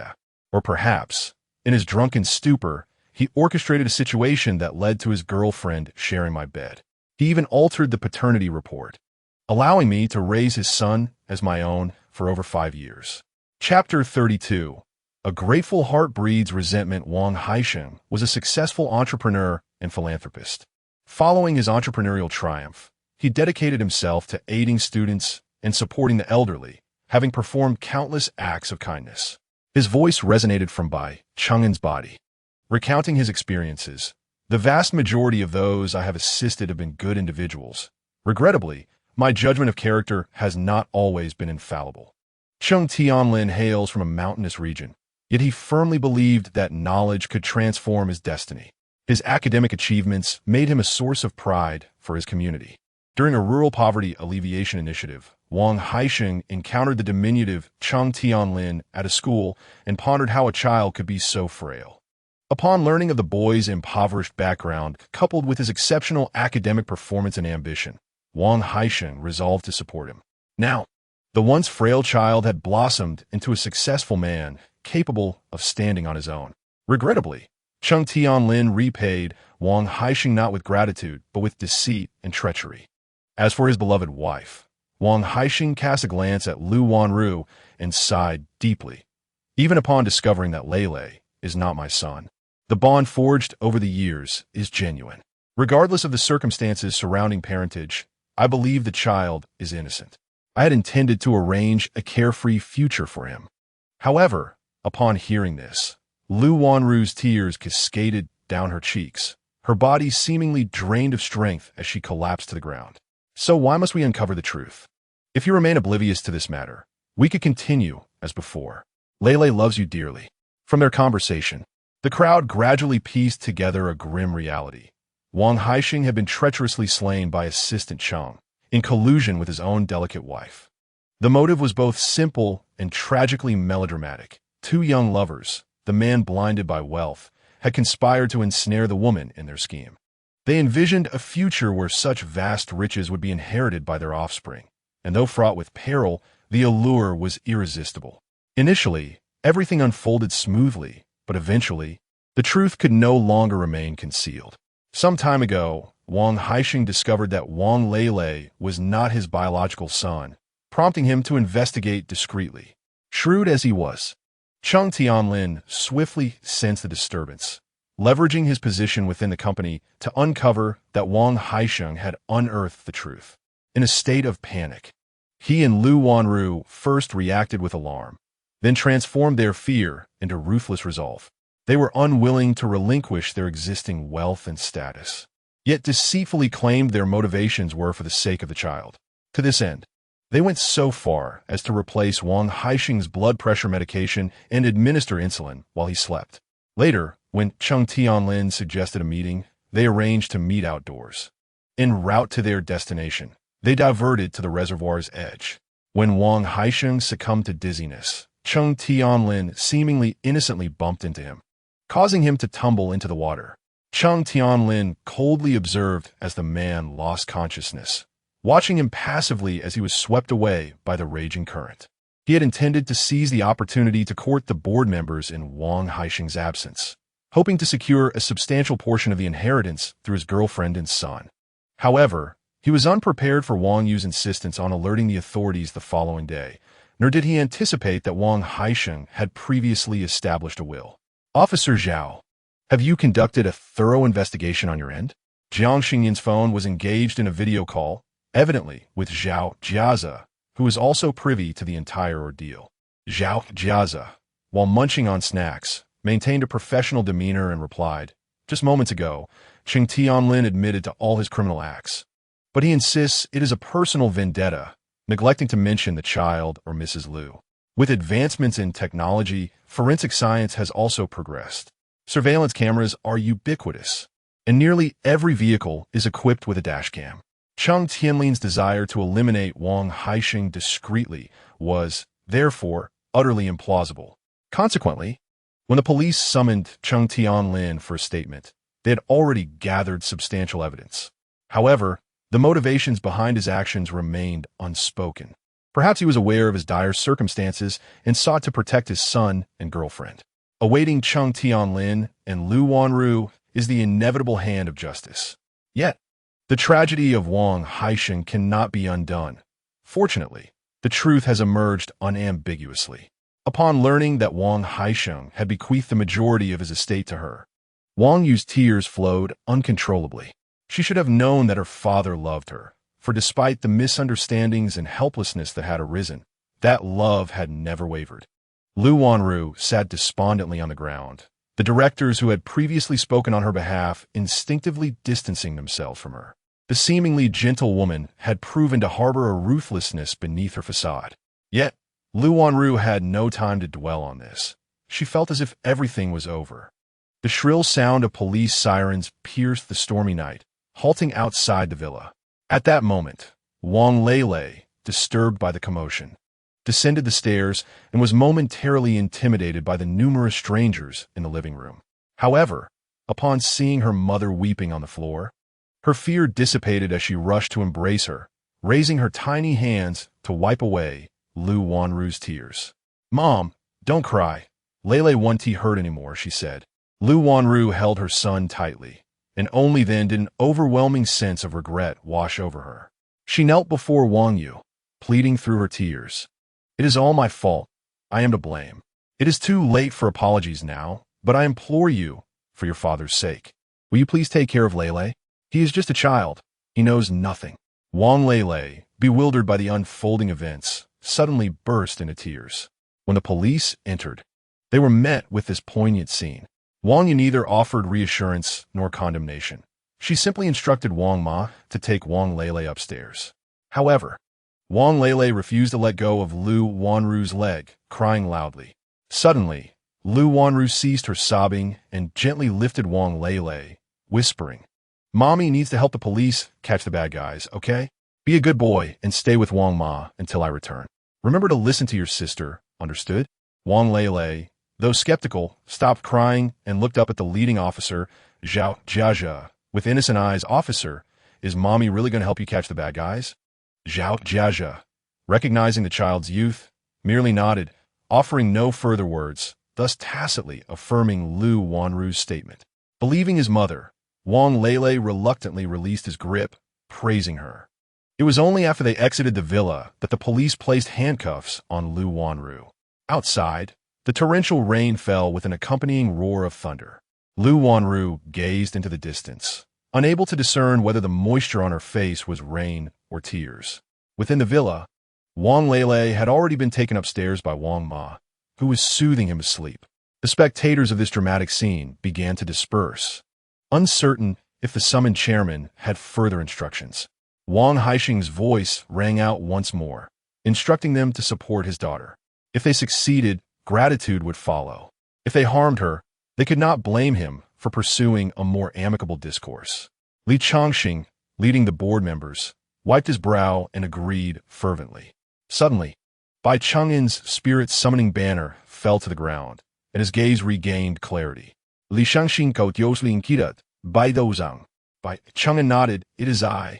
Or perhaps, in his drunken stupor, he orchestrated a situation that led to his girlfriend sharing my bed. He even altered the paternity report, allowing me to raise his son as my own for over 5 years. Chapter 32. A grateful heart breeds resentment. Wang Haixing was a successful entrepreneur and philanthropist. Following his entrepreneurial triumph, he dedicated himself to aiding students and supporting the elderly, having performed countless acts of kindness. His voice resonated from Bai Cheng'en's body. Recounting his experiences, the vast majority of those I have assisted have been good individuals. Regrettably, my judgment of character has not always been infallible. Cheng Tianlin hails from a mountainous region, yet he firmly believed that knowledge could transform his destiny. His academic achievements made him a source of pride for his community. During a rural poverty alleviation initiative, Wang Haixing encountered the diminutive Cheng Tianlin at a school and pondered how a child could be so frail. Upon learning of the boy's impoverished background, coupled with his exceptional academic performance and ambition, Wang Haixing resolved to support him. Now, the once frail child had blossomed into a successful man, capable of standing on his own. Regrettably, Cheng Tianlin repaid Wang Haixing not with gratitude, but with deceit and treachery. As for his beloved wife, Wang Haixing cast a glance at Lu Wanru and sighed deeply. Even upon discovering that Lele is not my son, the bond forged over the years is genuine. Regardless of the circumstances surrounding parentage, I believe the child is innocent. I had intended to arrange a carefree future for him. However, upon hearing this, Lu Wanru's tears cascaded down her cheeks, her body seemingly drained of strength as she collapsed to the ground. So why must we uncover the truth? If you remain oblivious to this matter, we could continue as before. Lele loves you dearly. From their conversation, the crowd gradually pieced together a grim reality. Wang Haixing had been treacherously slain by assistant Cheng, in collusion with his own delicate wife. The motive was both simple and tragically melodramatic. Two young lovers, the man blinded by wealth, had conspired to ensnare the woman in their scheme. They envisioned a future where such vast riches would be inherited by their offspring, and though fraught with peril, the allure was irresistible. Initially, everything unfolded smoothly, but eventually, the truth could no longer remain concealed. Some time ago, Wang Haixing discovered that Wang Lele was not his biological son, prompting him to investigate discreetly. Shrewd as he was, Cheng Tianlin swiftly sensed the disturbance, leveraging his position within the company to uncover that Wang Haixing had unearthed the truth. In a state of panic, he and Lu Wanru first reacted with alarm, then transformed their fear into ruthless resolve. They were unwilling to relinquish their existing wealth and status, yet deceitfully claimed their motivations were for the sake of the child. To this end, they went so far as to replace Wang Haixing's blood pressure medication and administer insulin while he slept. Later, when Cheng Tianlin suggested a meeting, they arranged to meet outdoors. En route to their destination, they diverted to the reservoir's edge. When Wang Haixing succumbed to dizziness, Cheng Tianlin seemingly innocently bumped into him, causing him to tumble into the water. Cheng Tianlin coldly observed as the man lost consciousness, watching him passively as he was swept away by the raging current. He had intended to seize the opportunity to court the board members in Wang Haixing's absence, hoping to secure a substantial portion of the inheritance through his girlfriend and son. However, he was unprepared for Wang Yu's insistence on alerting the authorities the following day, nor did he anticipate that Wang Haixing had previously established a will. Officer Zhao, have you conducted a thorough investigation on your end? Jiang Xingnian's phone was engaged in a video call, evidently with Zhao Jiaza, who was also privy to the entire ordeal. Zhao Jiaza, while munching on snacks, maintained a professional demeanor and replied, "Just moments ago, Cheng Tianlin admitted to all his criminal acts. But he insists it is a personal vendetta, neglecting to mention the child or Mrs. Liu. With advancements in technology, forensic science has also progressed. Surveillance cameras are ubiquitous, and nearly every vehicle is equipped with a dashcam." Cheng Tianlin's desire to eliminate Wang Haixing discreetly was, therefore, utterly implausible. Consequently, when the police summoned Cheng Tianlin for a statement, they had already gathered substantial evidence. However, the motivations behind his actions remained unspoken. Perhaps he was aware of his dire circumstances and sought to protect his son and girlfriend. Awaiting Cheng Tianlin and Lu Wanru is the inevitable hand of justice. Yet, the tragedy of Wang Haixing cannot be undone. Fortunately, the truth has emerged unambiguously. Upon learning that Wang Haixing had bequeathed the majority of his estate to her, Wang Yu's tears flowed uncontrollably. She should have known that her father loved her, for despite the misunderstandings and helplessness that had arisen, that love had never wavered. Lu Wanru sat despondently on the ground, the directors who had previously spoken on her behalf instinctively distancing themselves from her. The seemingly gentle woman had proven to harbor a ruthlessness beneath her facade. Yet, Lu Wanru had no time to dwell on this. She felt as if everything was over. The shrill sound of police sirens pierced the stormy night, halting outside the villa. At that moment, Wang Lele, disturbed by the commotion, descended the stairs and was momentarily intimidated by the numerous strangers in the living room. However, upon seeing her mother weeping on the floor, her fear dissipated as she rushed to embrace her, raising her tiny hands to wipe away Lu Wanru's tears. "Mom, don't cry. Lele won't hurt anymore," she said. Lu Wanru held her son tightly, and only then did an overwhelming sense of regret wash over her. She knelt before Wang Yu, pleading through her tears. "It is all my fault. I am to blame. It is too late for apologies now, but I implore you, for your father's sake, will you please take care of Lele? He is just a child. He knows nothing." Wang Lele, bewildered by the unfolding events, suddenly burst into tears. When the police entered, they were met with this poignant scene. Wang Yu neither offered reassurance nor condemnation. She simply instructed Wang Ma to take Wang Lele upstairs. However, Wang Lele refused to let go of Lu Wanru's leg, crying loudly. Suddenly, Lu Wanru ceased her sobbing and gently lifted Wang Lele, whispering, "Mommy needs to help the police catch the bad guys, okay? Be a good boy and stay with Wang Ma until I return. Remember to listen to your sister, understood?" Wang Lele, though skeptical, stopped crying and looked up at the leading officer, Zhao Jiazhe, with innocent eyes. "Officer, is Mommy really going to help you catch the bad guys?" Zhao Jiazhe, recognizing the child's youth, merely nodded, offering no further words, thus tacitly affirming Lu Wanru's statement. Believing his mother, Wang Lele reluctantly released his grip, praising her. It was only after they exited the villa that the police placed handcuffs on Lu Wanru. Outside, the torrential rain fell with an accompanying roar of thunder. Lu Wanru gazed into the distance, unable to discern whether the moisture on her face was rain or tears. Within the villa, Wang Lele had already been taken upstairs by Wang Ma, who was soothing him to sleep. The spectators of this dramatic scene began to disperse, uncertain if the summoned chairman had further instructions. Wang Haixing's voice rang out once more, instructing them to support his daughter. If they succeeded, gratitude would follow. If they harmed her, they could not blame him for pursuing a more amicable discourse. Li Changxing, leading the board members, wiped his brow and agreed fervently. Suddenly, Bai Chang'an's spirit-summoning banner fell to the ground, and his gaze regained clarity. Li Shangxing ko diuslin kirat, Bai Dozang. Bai Chang'an nodded, "It is I."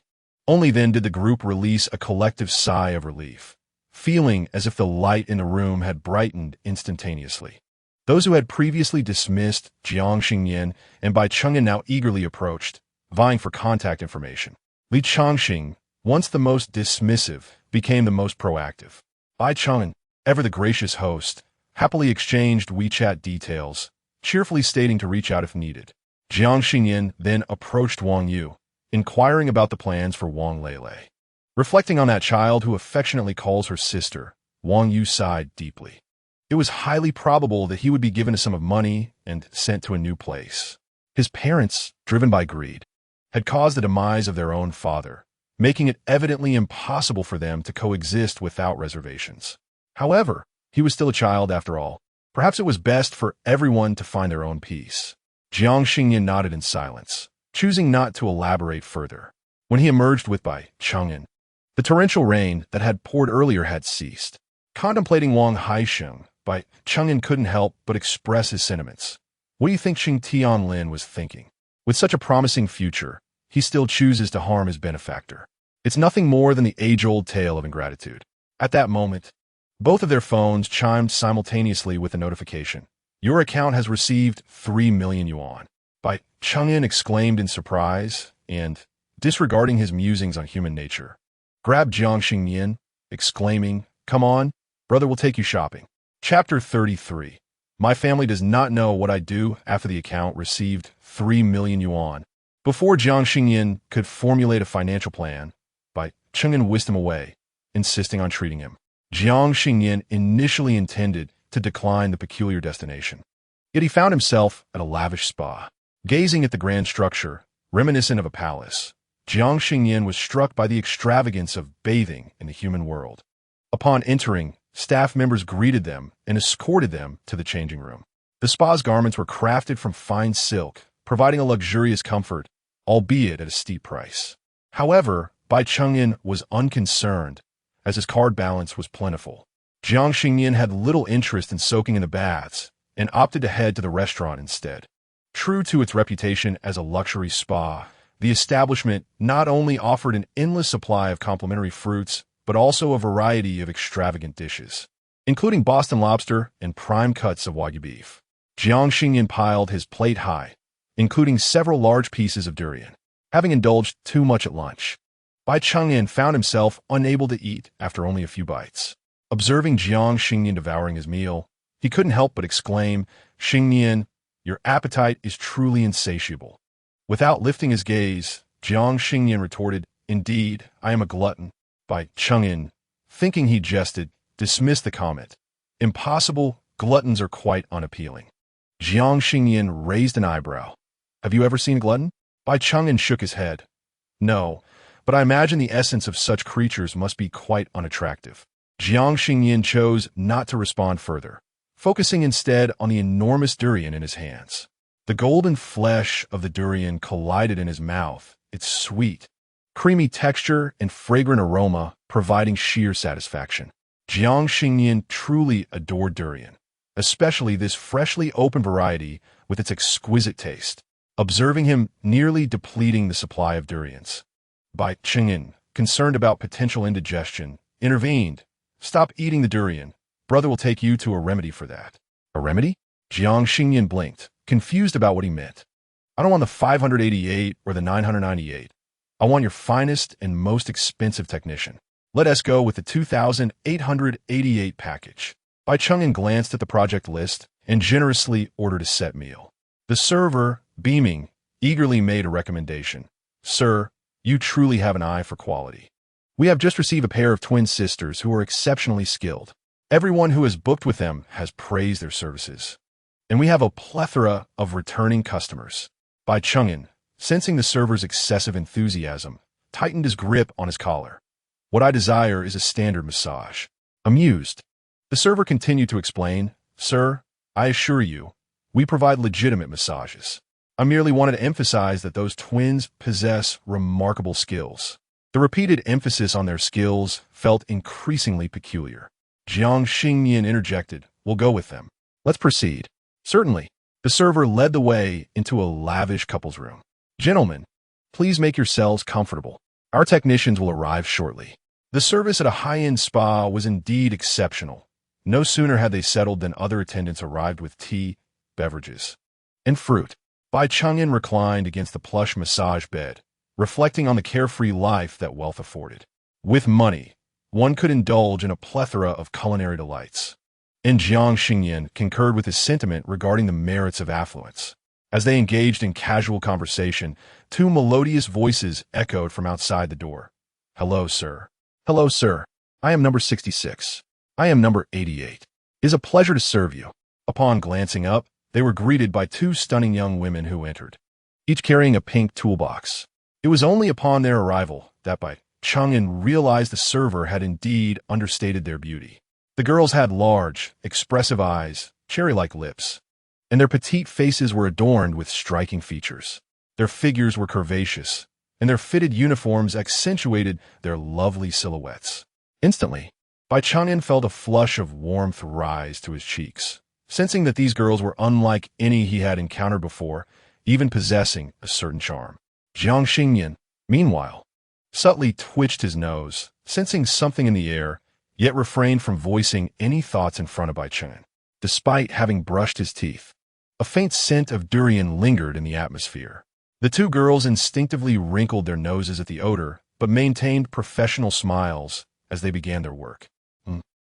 Only then did the group release a collective sigh of relief, feeling as if the light in the room had brightened instantaneously. Those who had previously dismissed Jiang Xingnian and Bai Chang'an now eagerly approached, vying for contact information. Li Changxing, once the most dismissive, became the most proactive. Bai Chang'an, ever the gracious host, happily exchanged WeChat details, cheerfully stating to reach out if needed. Jiang Xingnian then approached Wang Yu, inquiring about the plans for Wang Lele. Reflecting on that child who affectionately calls her sister, Wang Yu sighed deeply. It was highly probable that he would be given a sum of money and sent to a new place. His parents, driven by greed, had caused the demise of their own father, making it evidently impossible for them to coexist without reservations. However, he was still a child after all. Perhaps it was best for everyone to find their own peace. Jiang Xingnian nodded in silence, choosing not to elaborate further. When he emerged with Bai Chang'an, the torrential rain that had poured earlier had ceased. Contemplating Wang Haixing, Bai Chang'an couldn't help but express his sentiments. What do you think Xing Tianlin was thinking? With such a promising future, he still chooses to harm his benefactor. It's nothing more than the age-old tale of ingratitude. At that moment, both of their phones chimed simultaneously with a notification. "Your account has received 3 million yuan. Bai Chang'an exclaimed in surprise and, disregarding his musings on human nature, grabbed Jiang Xingnian, exclaiming, "Come on, brother will take you shopping." Chapter 33. My family does not know what I do after the account received 3 million yuan. Before Jiang Xingnian could formulate a financial plan, Bai Chang'an whisked him away, insisting on treating him. Jiang Xingnian initially intended to decline the peculiar destination. Yet he found himself at a lavish spa. Gazing at the grand structure, reminiscent of a palace, Jiang Xingnian was struck by the extravagance of bathing in the human world. Upon entering, staff members greeted them and escorted them to the changing room. The spa's garments were crafted from fine silk, providing a luxurious comfort, albeit at a steep price. However, Bai Chang'an was unconcerned, as his card balance was plentiful. Jiang Xingnian had little interest in soaking in the baths and opted to head to the restaurant instead. True to its reputation as a luxury spa, the establishment not only offered an endless supply of complimentary fruits, but also a variety of extravagant dishes, including Boston lobster and prime cuts of Wagyu beef. Jiang Xingnian piled his plate high, including several large pieces of durian, having indulged too much at lunch. Bai Chang'an found himself unable to eat after only a few bites. Observing Jiang Xingnian devouring his meal, he couldn't help but exclaim, "Xingnian, your appetite is truly insatiable." Without lifting his gaze, Jiang Xingnian retorted, "Indeed, I am a glutton." Bai Chang'an, thinking he jested, dismissed the comment. "Impossible, gluttons are quite unappealing." Jiang Xingnian raised an eyebrow. "Have you ever seen a glutton?" Bai Chang'an shook his head. No, but I imagine the essence of such creatures must be quite unattractive. Jiang Xingnian chose not to respond further, focusing instead on the enormous durian in his hands. The golden flesh of the durian collided in his mouth, its sweet, creamy texture and fragrant aroma providing sheer satisfaction. Jiang Xingnian truly adored durian, especially this freshly opened variety with its exquisite taste. Observing him nearly depleting the supply of durians, Bai Chang'an, concerned about potential indigestion, intervened. Stop eating the durian. Brother will take you to a remedy for that. A remedy? Jiang Xingnian blinked, confused about what he meant. I don't want the 588 or the 998. I want your finest and most expensive technician. Let us go with the 2,888 package. Bai Chang'an glanced at the project list and generously ordered a set meal. The server, beaming, eagerly made a recommendation. Sir, you truly have an eye for quality. We have just received a pair of twin sisters who are exceptionally skilled. Everyone who has booked with them has praised their services. And we have a plethora of returning customers. Bai Chang'an, sensing the server's excessive enthusiasm, tightened his grip on his collar. What I desire is a standard massage. Amused, the server continued to explain, Sir, I assure you, we provide legitimate massages. I merely wanted to emphasize that those twins possess remarkable skills. The repeated emphasis on their skills felt increasingly peculiar. Jiang Xingnian interjected, We'll go with them. Let's proceed. Certainly. The server led the way into a lavish couple's room. Gentlemen, please make yourselves comfortable. Our technicians will arrive shortly. The service at a high-end spa was indeed exceptional. No sooner had they settled than other attendants arrived with tea, beverages, and fruit. Bai Chang'an reclined against the plush massage bed, reflecting on the carefree life that wealth afforded. With money, one could indulge in a plethora of culinary delights. And Jiang Xingnian concurred with his sentiment regarding the merits of affluence. As they engaged in casual conversation, two melodious voices echoed from outside the door. Hello, sir. Hello, sir. I am number 66. I am number 88. It is a pleasure to serve you. Upon glancing up, they were greeted by two stunning young women who entered, each carrying a pink toolbox. It was only upon their arrival that Bai Chang'an realized the server had indeed understated their beauty. The girls had large, expressive eyes, cherry-like lips, and their petite faces were adorned with striking features. Their figures were curvaceous, and their fitted uniforms accentuated their lovely silhouettes. Instantly, Bai Chang'an felt a flush of warmth rise to his cheeks, sensing that these girls were unlike any he had encountered before, even possessing a certain charm. Jiang Xingnian, meanwhile, subtly twitched his nose, sensing something in the air, yet refrained from voicing any thoughts in front of Bai Chang'an. Despite having brushed his teeth, a faint scent of durian lingered in the atmosphere. The two girls instinctively wrinkled their noses at the odor, but maintained professional smiles as they began their work.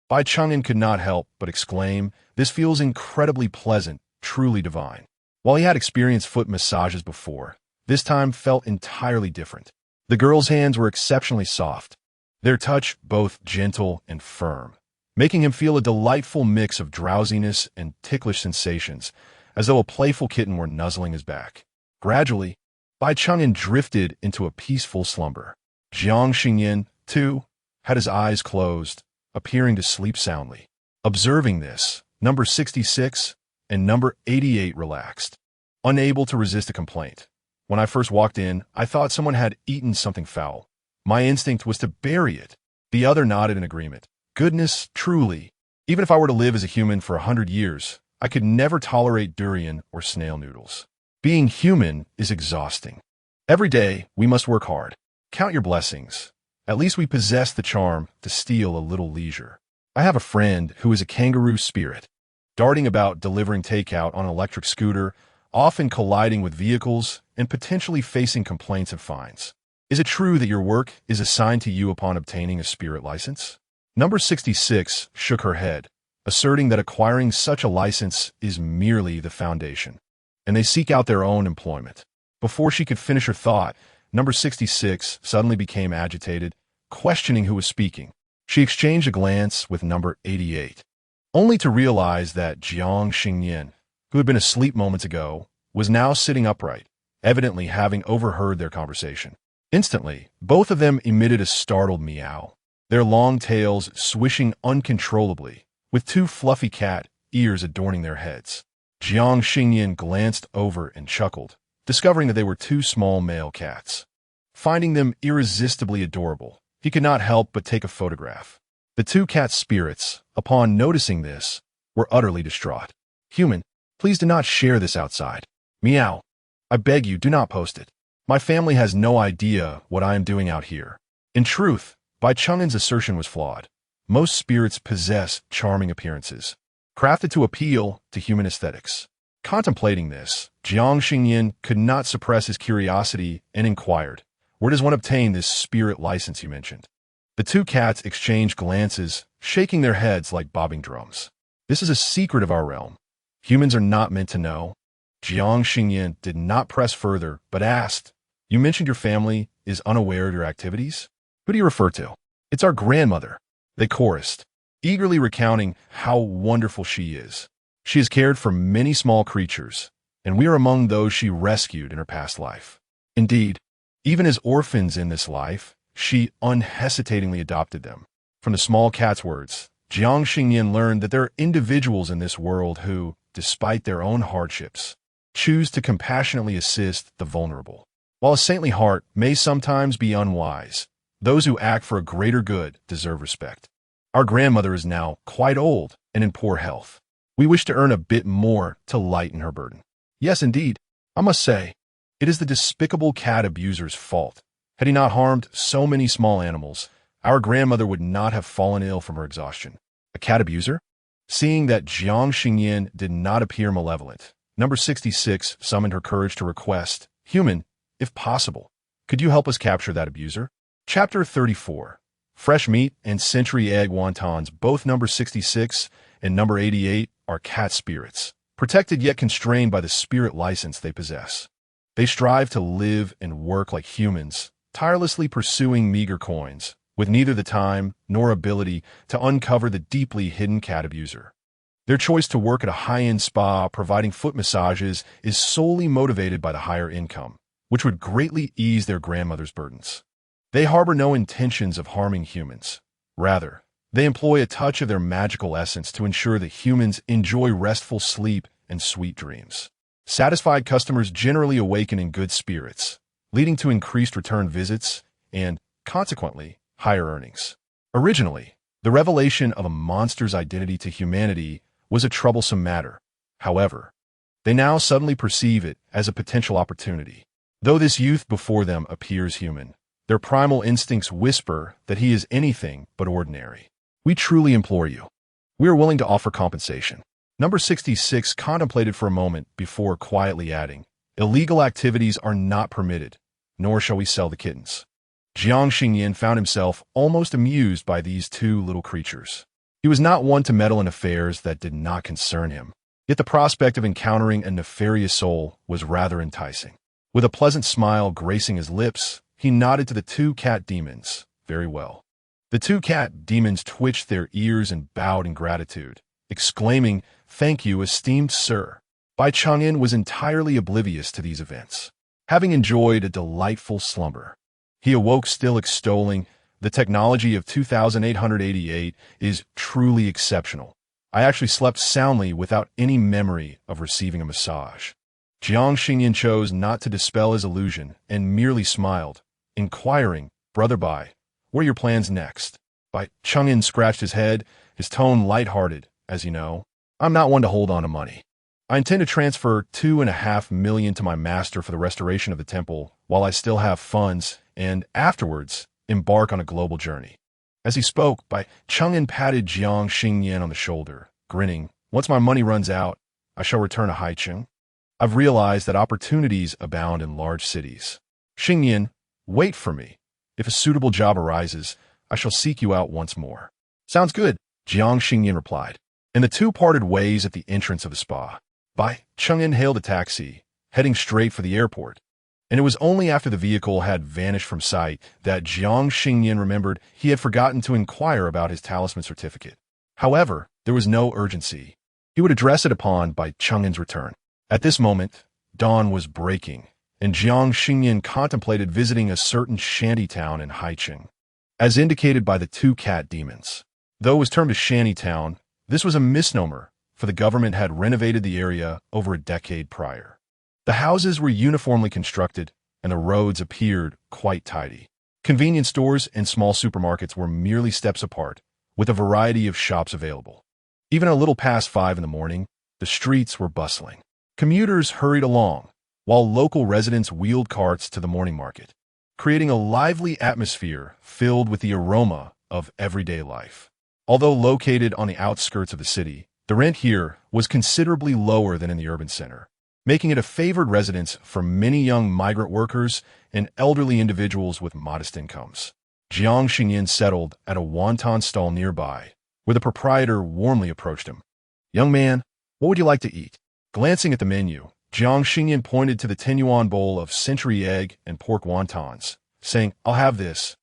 Bai Chang'an could not help but exclaim, This feels incredibly pleasant, truly divine. While he had experienced foot massages before, this time felt entirely different. The girls' hands were exceptionally soft, their touch both gentle and firm, making him feel a delightful mix of drowsiness and ticklish sensations, as though a playful kitten were nuzzling his back. Gradually, Bai Chang'an drifted into a peaceful slumber. Jiang Xingnian, too, had his eyes closed, appearing to sleep soundly. Observing this, number 66 and number 88 relaxed, unable to resist a complaint. When I first walked in, I thought someone had eaten something foul. My instinct was to bury it. The other nodded in agreement. Goodness, truly. Even if I were to live as a human for 100 years, I could never tolerate durian or snail noodles. Being human is exhausting. Every day, we must work hard. Count your blessings. At least we possess the charm to steal a little leisure. I have a friend who is a kangaroo spirit, darting about delivering takeout on an electric scooter, often colliding with vehicles and potentially facing complaints and fines. Is it true that your work is assigned to you upon obtaining a spirit license? Number 66 shook her head, asserting that acquiring such a license is merely the foundation, and they seek out their own employment. Before she could finish her thought, number 66 suddenly became agitated, questioning who was speaking. She exchanged a glance with number 88, only to realize that Jiang Xingnian, who had been asleep moments ago, was now sitting upright, evidently having overheard their conversation. Instantly, both of them emitted a startled meow, their long tails swishing uncontrollably, with two fluffy cat ears adorning their heads. Jiang Xingnian glanced over and chuckled, discovering that they were two small male cats. Finding them irresistibly adorable, he could not help but take a photograph. The two cat spirits, upon noticing this, were utterly distraught. "Human, please do not share this outside. Meow. I beg you, do not post it. My family has no idea what I am doing out here." In truth, Bai Chang'an's assertion was flawed. Most spirits possess charming appearances, crafted to appeal to human aesthetics. Contemplating this, Jiang Xingnian could not suppress his curiosity and inquired, "Where does one obtain this spirit license you mentioned?" The two cats exchanged glances, shaking their heads like bobbing drums. "This is a secret of our realm. Humans are not meant to know." Jiang Xingnian did not press further, but asked, "You mentioned your family is unaware of your activities? Who do you refer to?" "It's our grandmother," they chorused, eagerly recounting how wonderful she is. "She has cared for many small creatures, and we are among those she rescued in her past life. Indeed, even as orphans in this life, she unhesitatingly adopted them." From the small cat's words, Jiang Xingnian learned that there are individuals in this world who, despite their own hardships, choose to compassionately assist the vulnerable. While a saintly heart may sometimes be unwise, those who act for a greater good deserve respect. Our grandmother is now quite old and in poor health. We wish to earn a bit more to lighten her burden. Yes, indeed, I must say, it is the despicable cat abuser's fault. Had he not harmed so many small animals, our grandmother would not have fallen ill from her exhaustion. A cat abuser? Seeing that Jiang Xingnian did not appear malevolent, number 66 summoned her courage to request, "Human, if possible, could you help us capture that abuser?" Chapter 34. Fresh meat and century egg wontons, both number 66 and number 88, are cat spirits, protected yet constrained by the spirit license they possess. They strive to live and work like humans, tirelessly pursuing meager coins, with neither the time nor ability to uncover the deeply hidden cat abuser. Their choice to work at a high-end spa providing foot massages is solely motivated by the higher income, which would greatly ease their grandmother's burdens. They harbor no intentions of harming humans. Rather, they employ a touch of their magical essence to ensure that humans enjoy restful sleep and sweet dreams. Satisfied customers generally awaken in good spirits, leading to increased return visits and, consequently, higher earnings. Originally, the revelation of a monster's identity to humanity was a troublesome matter. However, they now suddenly perceive it as a potential opportunity. Though this youth before them appears human, their primal instincts whisper that he is anything but ordinary. "We truly implore you. We are willing to offer compensation." Number 66 contemplated for a moment before quietly adding, "Illegal activities are not permitted, nor shall we sell the kittens." Jiang Xingnian found himself almost amused by these two little creatures. He was not one to meddle in affairs that did not concern him, yet the prospect of encountering a nefarious soul was rather enticing. With a pleasant smile gracing his lips, he nodded to the two cat demons. "Very well." The two cat demons twitched their ears and bowed in gratitude, exclaiming, "Thank you, esteemed sir." Bai Chang'an was entirely oblivious to these events. Having enjoyed a delightful slumber, he awoke still extolling, "The technology of 2888 is truly exceptional. I actually slept soundly without any memory of receiving a massage." Jiang Xingnian chose not to dispel his illusion and merely smiled, inquiring, "Brother Bai, what are your plans next?" Bai Chang'an scratched his head, his tone lighthearted. "As you know, I'm not one to hold on to money. I intend to transfer 2.5 million to my master for the restoration of the temple while I still have funds, and afterwards embark on a global journey." As he spoke, Bai Chang'an patted Jiang Xingnian on the shoulder, grinning, "Once my money runs out, I shall return to Haicheng. I've realized that opportunities abound in large cities. Xingnian, wait for me. If a suitable job arises, I shall seek you out once more." "Sounds good," Jiang Xingnian replied, and the two parted ways at the entrance of the spa. Bai Chang'an hailed a taxi, heading straight for the airport, and it was only after the vehicle had vanished from sight that Jiang Xingnian remembered he had forgotten to inquire about his talisman certificate. However, there was no urgency. He would address it upon Bai Chang'an's return. At this moment, dawn was breaking, and Jiang Xingnian contemplated visiting a certain shanty town in Haicheng, as indicated by the two cat demons. Though it was termed a shanty town, this was a misnomer, for the government had renovated the area over a decade prior. The houses were uniformly constructed, and the roads appeared quite tidy. Convenience stores and small supermarkets were merely steps apart, with a variety of shops available. Even a little past 5 in the morning, the streets were bustling. Commuters hurried along, while local residents wheeled carts to the morning market, creating a lively atmosphere filled with the aroma of everyday life. Although located on the outskirts of the city, the rent here was considerably lower than in the urban center, making it a favored residence for many young migrant workers and elderly individuals with modest incomes. Jiang Xingnian settled at a wonton stall nearby, where the proprietor warmly approached him. "Young man, what would you like to eat?" Glancing at the menu, Jiang Xingnian pointed to the 10 yuan bowl of century egg and pork wontons, saying, "I'll have this,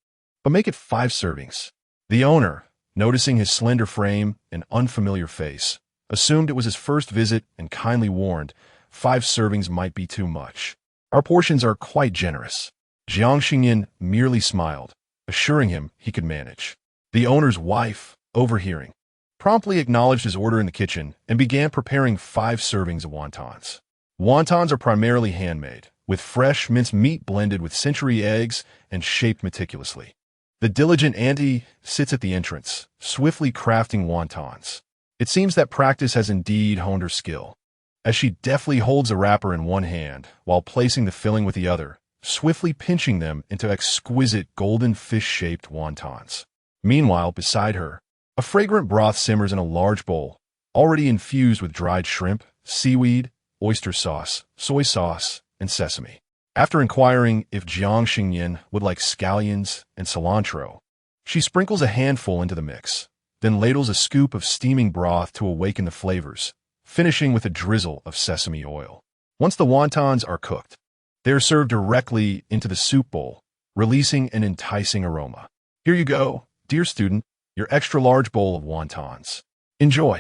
but make it 5 servings. The owner, noticing his slender frame and unfamiliar face, assumed it was his first visit and kindly warned, 5 servings might be too much. "Our portions are quite generous." Jiang Xingnian merely smiled, assuring him he could manage. The owner's wife, overhearing, promptly acknowledged his order in the kitchen and began preparing 5 servings of wontons. Wontons are primarily handmade, with fresh minced meat blended with century eggs and shaped meticulously. The diligent auntie sits at the entrance, swiftly crafting wontons. It seems that practice has indeed honed her skill, as she deftly holds a wrapper in one hand while placing the filling with the other, swiftly pinching them into exquisite golden fish-shaped wontons. Meanwhile, beside her, a fragrant broth simmers in a large bowl, already infused with dried shrimp, seaweed, oyster sauce, soy sauce, and sesame. After inquiring if Jiang Xingnian would like scallions and cilantro, she sprinkles a handful into the mix, then ladles a scoop of steaming broth to awaken the flavors, finishing with a drizzle of sesame oil. Once the wontons are cooked, they are served directly into the soup bowl, releasing an enticing aroma. "Here you go, dear student, your extra-large bowl of wontons. Enjoy."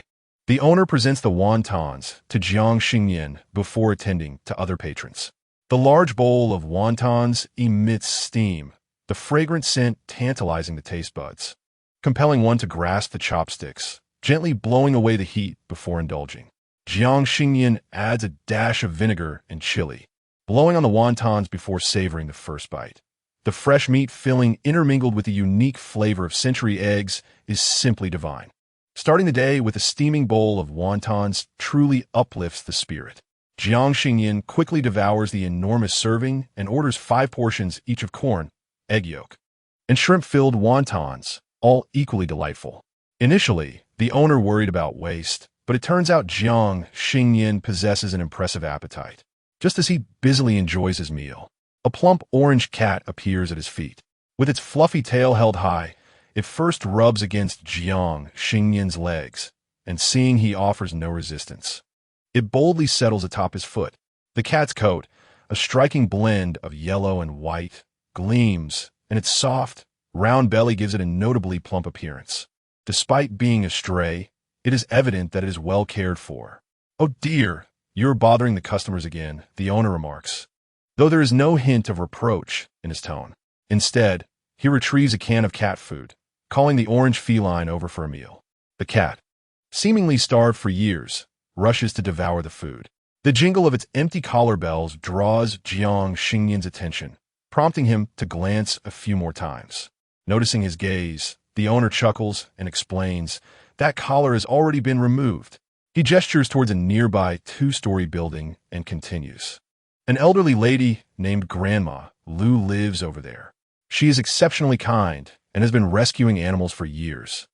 The owner presents the wontons to Jiang Xingnian before attending to other patrons. The large bowl of wontons emits steam, the fragrant scent tantalizing the taste buds, compelling one to grasp the chopsticks, gently blowing away the heat before indulging. Jiang Xingnian adds a dash of vinegar and chili, blowing on the wontons before savoring the first bite. The fresh meat filling intermingled with the unique flavor of century eggs is simply divine. Starting the day with a steaming bowl of wontons truly uplifts the spirit. Jiang Xingnian quickly devours the enormous serving and orders 5 portions each of corn, egg yolk, and shrimp-filled wontons, all equally delightful. Initially, the owner worried about waste, but it turns out Jiang Xingnian possesses an impressive appetite. Just as he busily enjoys his meal, a plump orange cat appears at his feet. With its fluffy tail held high, it first rubs against Jiang Xingnian's legs, and seeing he offers no resistance, it boldly settles atop his foot. The cat's coat, a striking blend of yellow and white, gleams, and its soft, round belly gives it a notably plump appearance. Despite being a stray, it is evident that it is well cared for. "Oh dear, you're bothering the customers again," the owner remarks, though there is no hint of reproach in his tone. Instead, he retrieves a can of cat food, calling the orange feline over for a meal. The cat, seemingly starved for years, rushes to devour the food. The jingle of its empty collar bells draws Jiang Xingnian's attention, prompting him to glance a few more times. Noticing his gaze, the owner chuckles and explains that collar has already been removed. He gestures towards a nearby 2-story building and continues. "An elderly lady named Grandma Lu lives over there. She is exceptionally kind and has been rescuing animals for years.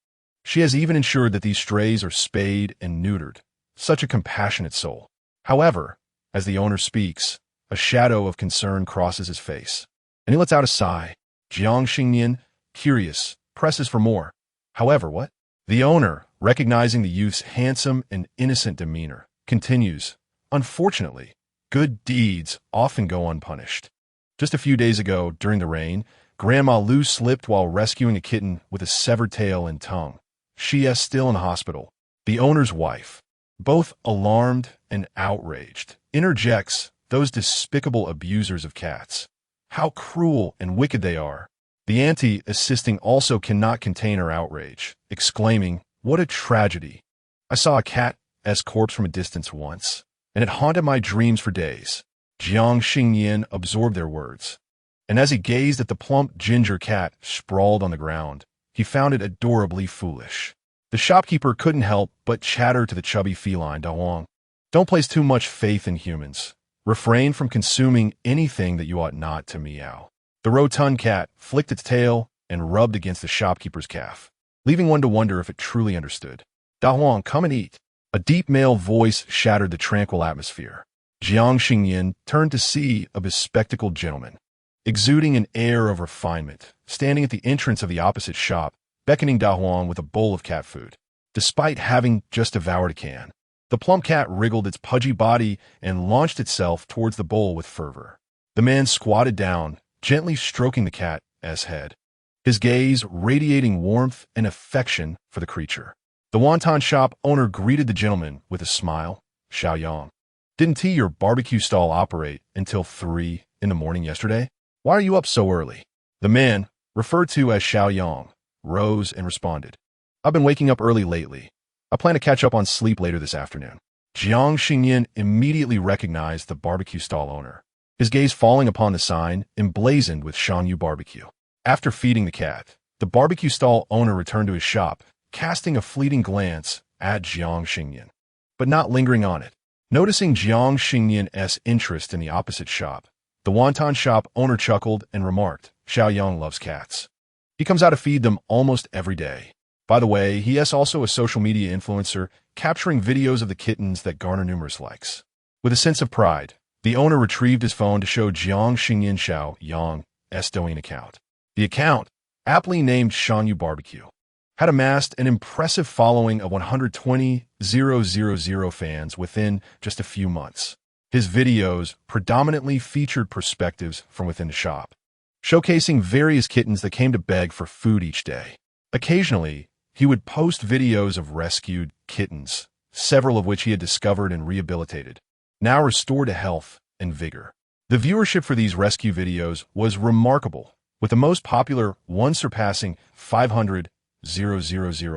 She has even ensured that these strays are spayed and neutered. Such a compassionate soul." However, as the owner speaks, a shadow of concern crosses his face, and he lets out a sigh. Jiang Xingnian, curious, presses for more. "However, what?" The owner, recognizing the youth's handsome and innocent demeanor, continues, "Unfortunately, good deeds often go unpunished. Just a few days ago, during the rain, Grandma Lu slipped while rescuing a kitten with a severed tail and tongue. She is still in hospital." The owner's wife, both alarmed and outraged, interjects, those despicable abusers of cats. How cruel and wicked they are. The auntie assisting also cannot contain her outrage, exclaiming, "What a tragedy. I saw a cat's corpse from a distance once, and it haunted my dreams for days." Jiang Xingnian absorbed their words, and as he gazed at the plump ginger cat sprawled on the ground, he found it adorably foolish. The shopkeeper couldn't help but chatter to the chubby feline, "Dahuang, don't place too much faith in humans. Refrain from consuming anything that you ought not to meow." The rotund cat flicked its tail and rubbed against the shopkeeper's calf, leaving one to wonder if it truly understood. "Dahuang, come and eat." A deep male voice shattered the tranquil atmosphere. Jiang Xingnian turned to see a bespectacled gentleman, exuding an air of refinement, standing at the entrance of the opposite shop, beckoning Dahuang with a bowl of cat food. Despite having just devoured a can, the plump cat wriggled its pudgy body and launched itself towards the bowl with fervor. The man squatted down, gently stroking the cat's head, his gaze radiating warmth and affection for the creature. The wonton shop owner greeted the gentleman with a smile. "Xiaoyang, didn't your barbecue stall operate until 3 in the morning yesterday? Why are you up so early?" The man, referred to as Xiaoyang, rose and responded, "I've been waking up early lately. I plan to catch up on sleep later this afternoon." Jiang Xingnian immediately recognized the barbecue stall owner, his gaze falling upon the sign emblazoned with Shanyu Barbecue. After feeding the cat, the barbecue stall owner returned to his shop, casting a fleeting glance at Jiang Xingnian, but not lingering on it. Noticing Jiang Xingnian's interest in the opposite shop, the wonton shop owner chuckled and remarked, "Xiaoyang loves cats. He comes out to feed them almost every day. By the way, he is also a social media influencer, capturing videos of the kittens that garner numerous likes." With a sense of pride, the owner retrieved his phone to show Jiang Xingnian Xiaoyang's Douyin account. The account, aptly named Shanyu Barbecue, had amassed an impressive following of 120,000 fans within just a few months. His videos predominantly featured perspectives from within the shop, showcasing various kittens that came to beg for food each day. Occasionally, he would post videos of rescued kittens, several of which he had discovered and rehabilitated, now restored to health and vigor. The viewership for these rescue videos was remarkable, with the most popular one surpassing 500,000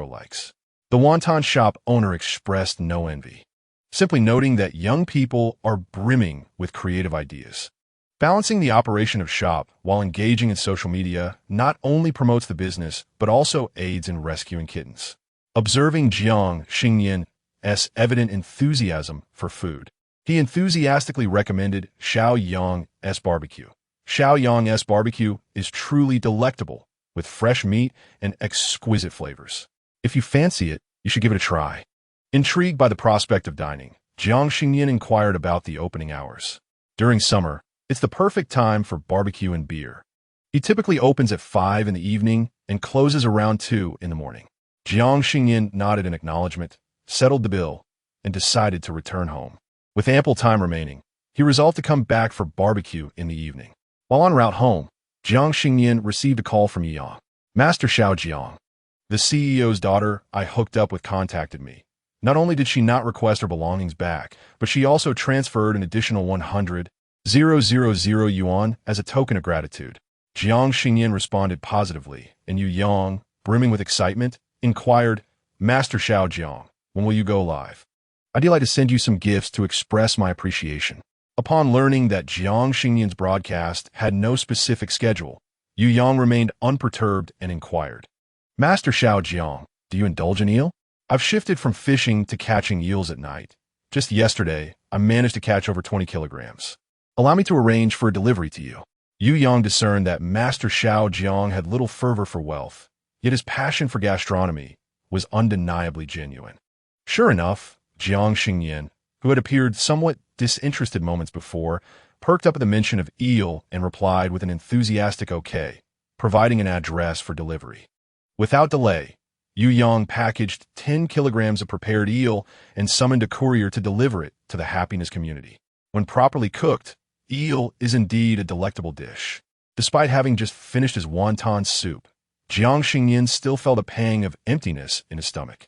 likes. The wonton shop owner expressed no envy, simply noting that young people are brimming with creative ideas. Balancing the operation of shop while engaging in social media not only promotes the business, but also aids in rescuing kittens. Observing Jiang Xingnian's evident enthusiasm for food, he enthusiastically recommended Xiaoyang's barbecue. Xiaoyang's barbecue is truly delectable, with fresh meat and exquisite flavors. If you fancy it, you should give it a try. Intrigued by the prospect of dining, Jiang Xingnian inquired about the opening hours. During summer, it's the perfect time for barbecue and beer. He typically opens at 5 in the evening and closes around 2 in the morning. Jiang Xingnian nodded in acknowledgement, settled the bill, and decided to return home. With ample time remaining, he resolved to come back for barbecue in the evening. While en route home, Jiang Xingnian received a call from Yang. "Master Xiao Jiang, the CEO's daughter I hooked up with contacted me. Not only did she not request her belongings back, but she also transferred an additional 100,000 yuan as a token of gratitude." Jiang Xingnian responded positively, and Yu Yang, brimming with excitement, inquired, "Master Xiao Jiang, when will you go live? I'd like to send you some gifts to express my appreciation." Upon learning that Jiang Xingnian's broadcast had no specific schedule, Yu Yang remained unperturbed and inquired, "Master Xiao Jiang, do you indulge in eel? I've shifted from fishing to catching eels at night. Just yesterday, I managed to catch over 20 kilograms. Allow me to arrange for a delivery to you." Yu Yang discerned that Master Xiao Jiang had little fervor for wealth, yet his passion for gastronomy was undeniably genuine. Sure enough, Jiang Xingnian, who had appeared somewhat disinterested moments before, perked up at the mention of eel and replied with an enthusiastic okay, providing an address for delivery. Without delay, Yu Yang packaged 10 kilograms of prepared eel and summoned a courier to deliver it to the happiness community. When properly cooked, eel is indeed a delectable dish. Despite having just finished his wonton soup, Jiang Xingnian still felt a pang of emptiness in his stomach.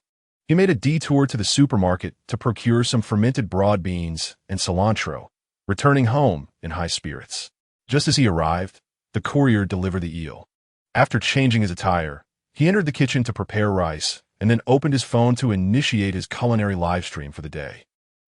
He made a detour to the supermarket to procure some fermented broad beans and cilantro, returning home in high spirits. Just as he arrived, the courier delivered the eel. After changing his attire, he entered the kitchen to prepare rice and then opened his phone to initiate his culinary livestream for the day.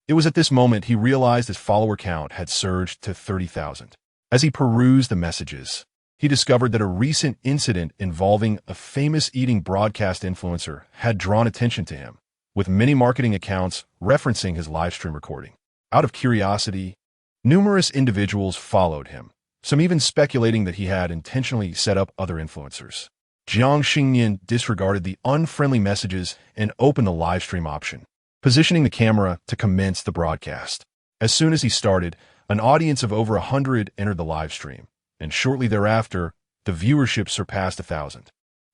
It was at this moment he realized his follower count had surged to 30,000. As he perused the messages, he discovered that a recent incident involving a famous eating broadcast influencer had drawn attention to him, with many marketing accounts referencing his livestream recording. Out of curiosity, numerous individuals followed him, some even speculating that he had intentionally set up other influencers. Jiang Xingnian disregarded the unfriendly messages and opened the livestream option, positioning the camera to commence the broadcast. As soon as he started, an audience of over 100 entered the livestream, and shortly thereafter, the viewership surpassed 1,000.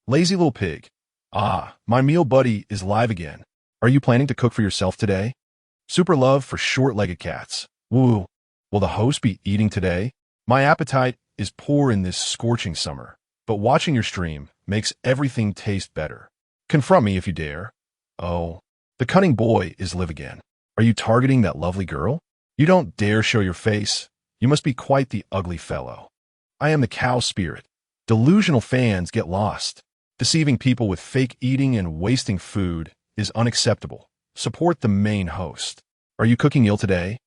Lazy little pig. Ah, my meal buddy is live again. Are you planning to cook for yourself today? Super love for short-legged cats. Woo. Will the host be eating today? My appetite is poor in this scorching summer, but watching your stream makes everything taste better. Confront me if you dare. Oh, the cunning boy is live again. Are you targeting that lovely girl? You don't dare show your face. You must be quite the ugly fellow. I am the cow spirit. Delusional fans get lost. Deceiving people with fake eating and wasting food is unacceptable. Support the main host. Are you cooking eel today?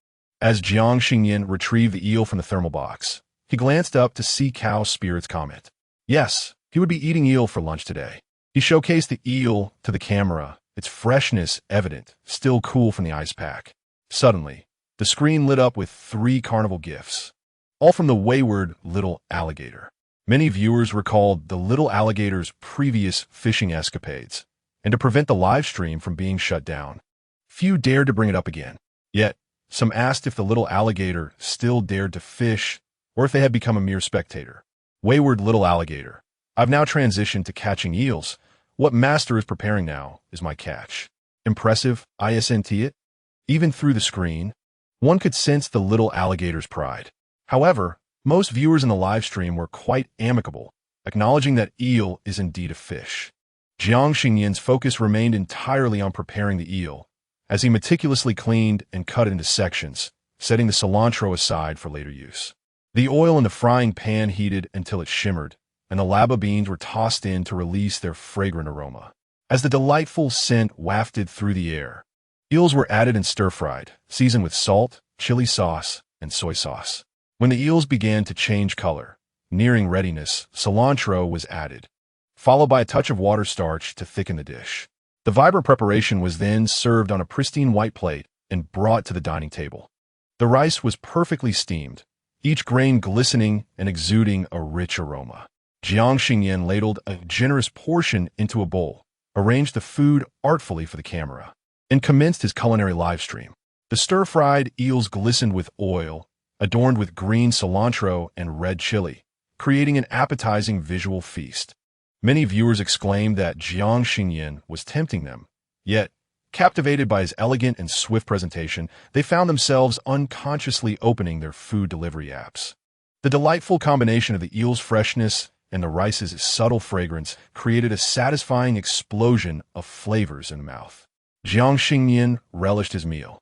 As Jiang Xingnian retrieved the eel from the thermal box, he glanced up to see cow spirit's comment. Yes, he would be eating eel for lunch today. He showcased the eel to the camera, its freshness evident, still cool from the ice pack. Suddenly, the screen lit up with 3 carnival gifs, all from the wayward little alligator. Many viewers recalled the little alligator's previous fishing escapades, and to prevent the live stream from being shut down, few dared to bring it up again. Yet, some asked if the little alligator still dared to fish or if they had become a mere spectator. Wayward little alligator. I've now transitioned to catching eels. What master is preparing now is my catch. Impressive, isn't it? Even through the screen, one could sense the little alligator's pride. However, most viewers in the live stream were quite amicable, acknowledging that eel is indeed a fish. Jiang Xingnian's focus remained entirely on preparing the eel, as he meticulously cleaned and cut it into sections, setting the cilantro aside for later use. The oil in the frying pan heated until it shimmered, and the laba beans were tossed in to release their fragrant aroma. As the delightful scent wafted through the air, eels were added and stir-fried, seasoned with salt, chili sauce, and soy sauce. When the eels began to change color, nearing readiness, cilantro was added, followed by a touch of water starch to thicken the dish. The vibrant preparation was then served on a pristine white plate and brought to the dining table. The rice was perfectly steamed, each grain glistening and exuding a rich aroma. Jiang Xingnian ladled a generous portion into a bowl, arranged the food artfully for the camera, and commenced his culinary livestream. The stir-fried eels glistened with oil, adorned with green cilantro and red chili, creating an appetizing visual feast. Many viewers exclaimed that Jiang Xingnian was tempting them, yet, captivated by his elegant and swift presentation, they found themselves unconsciously opening their food delivery apps. The delightful combination of the eel's freshness and the rice's subtle fragrance created a satisfying explosion of flavors in the mouth. Jiang Xingnian relished his meal,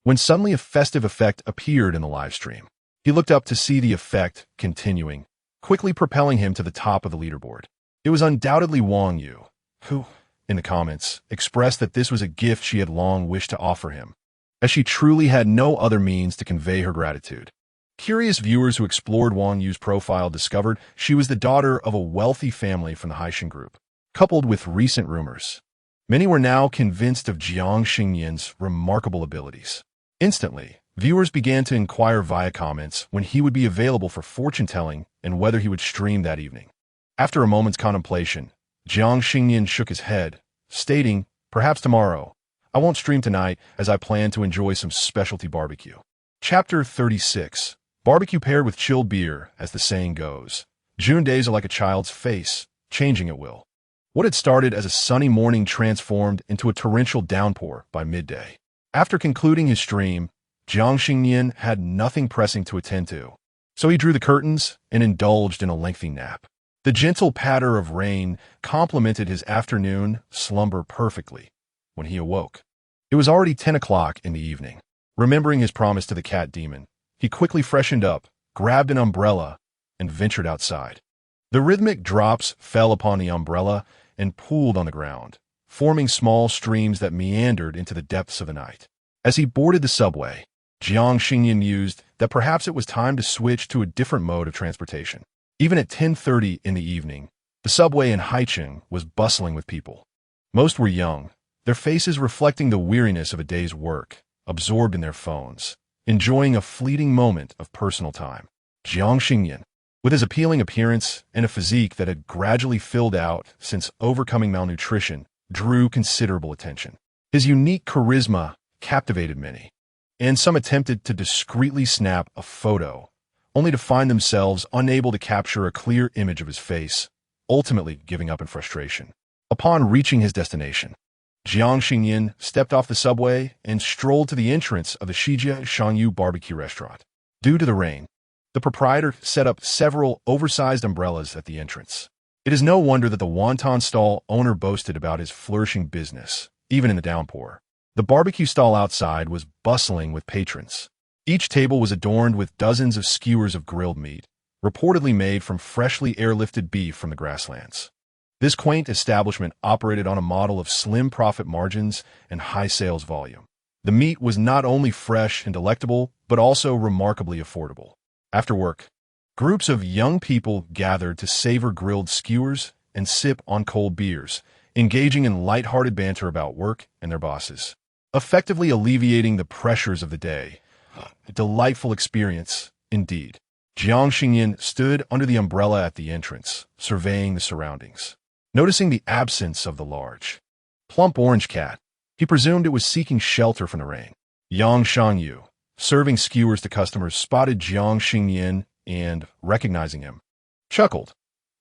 when suddenly a festive effect appeared in the live stream. He looked up to see the effect continuing, quickly propelling him to the top of the leaderboard. It was undoubtedly Wang Yu, who, in the comments, expressed that this was a gift she had long wished to offer him, as she truly had no other means to convey her gratitude. Curious viewers who explored Wang Yu's profile discovered she was the daughter of a wealthy family from the Haishan group, coupled with recent rumors. Many were now convinced of Jiang Xingnian's remarkable abilities. Instantly, viewers began to inquire via comments when he would be available for fortune-telling and whether he would stream that evening. After a moment's contemplation, Jiang Xingnian shook his head, stating, "Perhaps tomorrow. I won't stream tonight as I plan to enjoy some specialty barbecue." Chapter 36. Barbecue paired with chilled beer, as the saying goes. June days are like a child's face, changing at will. What had started as a sunny morning transformed into a torrential downpour by midday. After concluding his stream, Jiang Xingnian had nothing pressing to attend to, so he drew the curtains and indulged in a lengthy nap. The gentle patter of rain complemented his afternoon slumber perfectly when he awoke. It was already 10 o'clock in the evening. Remembering his promise to the cat demon, He quickly freshened up, grabbed an umbrella, and ventured outside. The rhythmic drops fell upon the umbrella and pooled on the ground, forming small streams that meandered into the depths of the night. As he boarded the subway, Jiang Xingnian mused that perhaps it was time to switch to a different mode of transportation. Even at 10:30 in the evening, the subway in Haicheng was bustling with people. Most were young, their faces reflecting the weariness of a day's work, absorbed in their phones, enjoying a fleeting moment of personal time. Jiang Xingnian, with his appealing appearance and a physique that had gradually filled out since overcoming malnutrition, drew considerable attention. His unique charisma captivated many, and some attempted to discreetly snap a photo, only to find themselves unable to capture a clear image of his face, ultimately giving up in frustration. Upon reaching his destination, Jiang Xingnian stepped off the subway and strolled to the entrance of the Shijia Shangyu barbecue restaurant. Due to the rain, the proprietor set up several oversized umbrellas at the entrance. It is no wonder that the wonton stall owner boasted about his flourishing business, even in the downpour. The barbecue stall outside was bustling with patrons. Each table was adorned with dozens of skewers of grilled meat, reportedly made from freshly airlifted beef from the grasslands. This quaint establishment operated on a model of slim profit margins and high sales volume. The meat was not only fresh and delectable, but also remarkably affordable. After work, groups of young people gathered to savor grilled skewers and sip on cold beers, engaging in light-hearted banter about work and their bosses, effectively alleviating the pressures of the day. A delightful experience, indeed. Jiang Xingnian stood under the umbrella at the entrance, surveying the surroundings. Noticing the absence of the large, plump orange cat, he presumed it was seeking shelter from the rain. Yang Shangyu, serving skewers to customers, spotted Jiang Xingnian and, recognizing him, chuckled.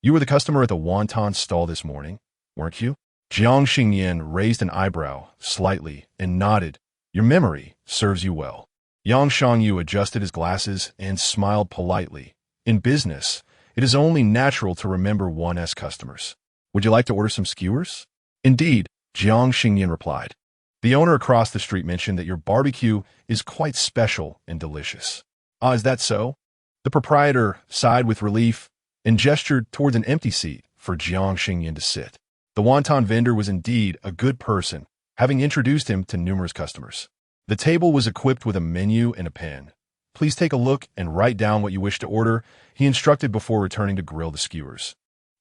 "You were the customer at the wonton stall this morning, weren't you?" Jiang Xingnian raised an eyebrow slightly and nodded. "Your memory serves you well." Yang Shangyu adjusted his glasses and smiled politely. In business, it is only natural to remember one's customers. "Would you like to order some skewers?" "Indeed," Jiang Xingnian replied. "The owner across the street mentioned that your barbecue is quite special and delicious." "Ah, is that so?" The proprietor sighed with relief and gestured towards an empty seat for Jiang Xingnian to sit. The wonton vendor was indeed a good person, having introduced him to numerous customers. The table was equipped with a menu and a pen. "Please take a look and write down what you wish to order," he instructed before returning to grill the skewers.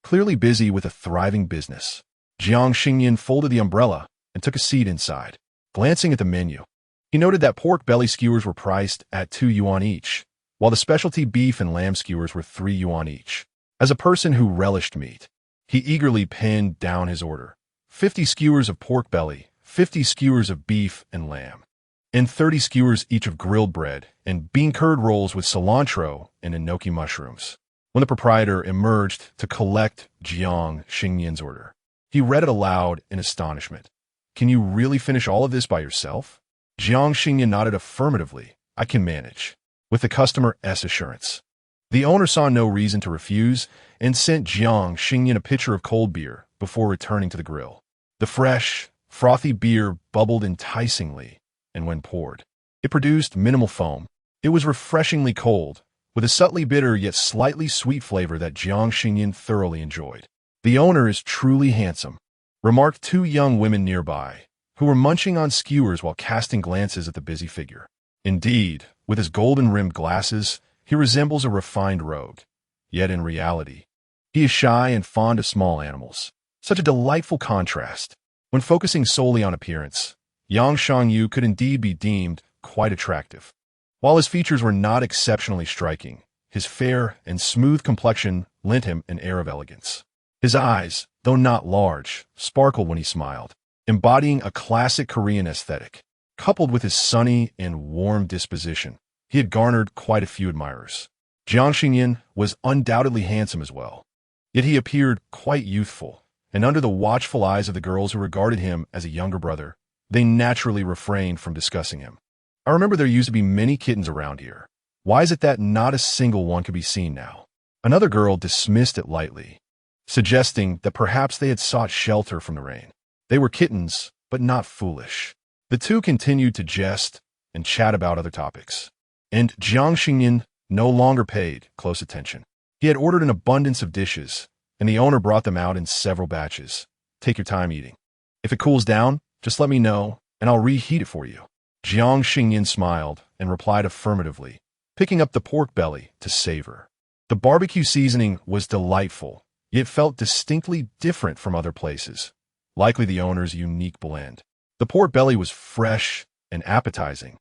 Clearly busy with a thriving business, Jiang Xingnian folded the umbrella and took a seat inside. Glancing at the menu, he noted that pork belly skewers were priced at 2 yuan each, while the specialty beef and lamb skewers were 3 yuan each. As a person who relished meat, he eagerly penned down his order: 50 skewers of pork belly, 50 skewers of beef and lamb, and 30 skewers each of grilled bread and bean curd rolls with cilantro and enoki mushrooms. When the proprietor emerged to collect Jiang Xingnian's order, he read it aloud in astonishment. "Can you really finish all of this by yourself?" Jiang Xingnian nodded affirmatively. "I can manage," with the customer's assurance. The owner saw no reason to refuse and sent Jiang Xingnian a pitcher of cold beer before returning to the grill. The fresh, frothy beer bubbled enticingly, and when poured, it produced minimal foam. It was refreshingly cold, with a subtly bitter yet slightly sweet flavor that Jiang Xingnian thoroughly enjoyed. "The owner is truly handsome," remarked 2 young women nearby, who were munching on skewers while casting glances at the busy figure. Indeed, with his golden-rimmed glasses, he resembles a refined rogue. Yet in reality, he is shy and fond of small animals. Such a delightful contrast. When focusing solely on appearance, Yang Shangyu could indeed be deemed quite attractive. While his features were not exceptionally striking, his fair and smooth complexion lent him an air of elegance. His eyes, though not large, sparkled when he smiled, embodying a classic Korean aesthetic. Coupled with his sunny and warm disposition, he had garnered quite a few admirers. Jiang Xingnian was undoubtedly handsome as well, yet he appeared quite youthful, and under the watchful eyes of the girls who regarded him as a younger brother, they naturally refrained from discussing him. "I remember there used to be many kittens around here. Why is it that not a single one could be seen now?" Another girl dismissed it lightly, suggesting that perhaps they had sought shelter from the rain. They were kittens, but not foolish. The two continued to jest and chat about other topics. And Jiang Xingnian no longer paid close attention. He had ordered an abundance of dishes, and the owner brought them out in several batches. Take your time eating. If it cools down, just let me know, and I'll reheat it for you. Jiang Xingnian smiled and replied affirmatively, picking up the pork belly to savor. The barbecue seasoning was delightful, yet felt distinctly different from other places, likely the owner's unique blend. The pork belly was fresh and appetizing,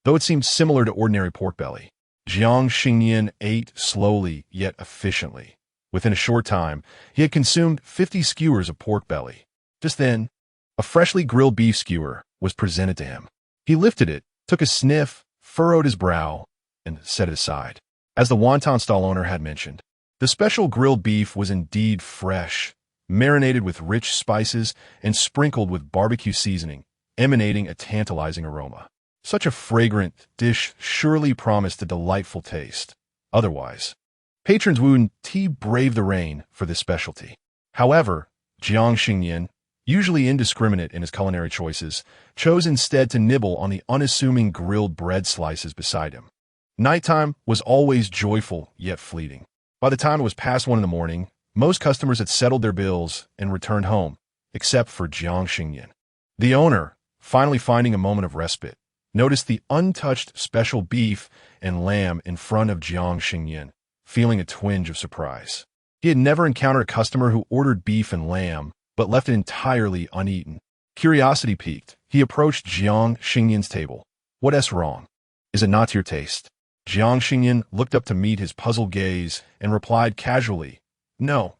though it seemed similar to ordinary pork belly. Jiang Xingnian ate slowly yet efficiently. Within a short time, he had consumed 50 skewers of pork belly. Just then, a freshly grilled beef skewer was presented to him. He lifted it, took a sniff, furrowed his brow, and set it aside. As the wonton stall owner had mentioned, the special grilled beef was indeed fresh, marinated with rich spices and sprinkled with barbecue seasoning, emanating a tantalizing aroma. Such a fragrant dish surely promised a delightful taste. Otherwise, patrons would brave the rain for this specialty. However, Jiang Xingnian, usually indiscriminate in his culinary choices, chose instead to nibble on the unassuming grilled bread slices beside him. Nighttime was always joyful yet fleeting. By the time it was past 1 a.m, most customers had settled their bills and returned home, except for Jiang Xingnian. The owner, finally finding a moment of respite, noticed the untouched special beef and lamb in front of Jiang Xingnian, feeling a twinge of surprise. He had never encountered a customer who ordered beef and lamb, but left it entirely uneaten. Curiosity piqued, he approached Jiang Xingnian's table. "What's wrong? Is it not to your taste?" Jiang Xingnian looked up to meet his puzzled gaze and replied casually, "No,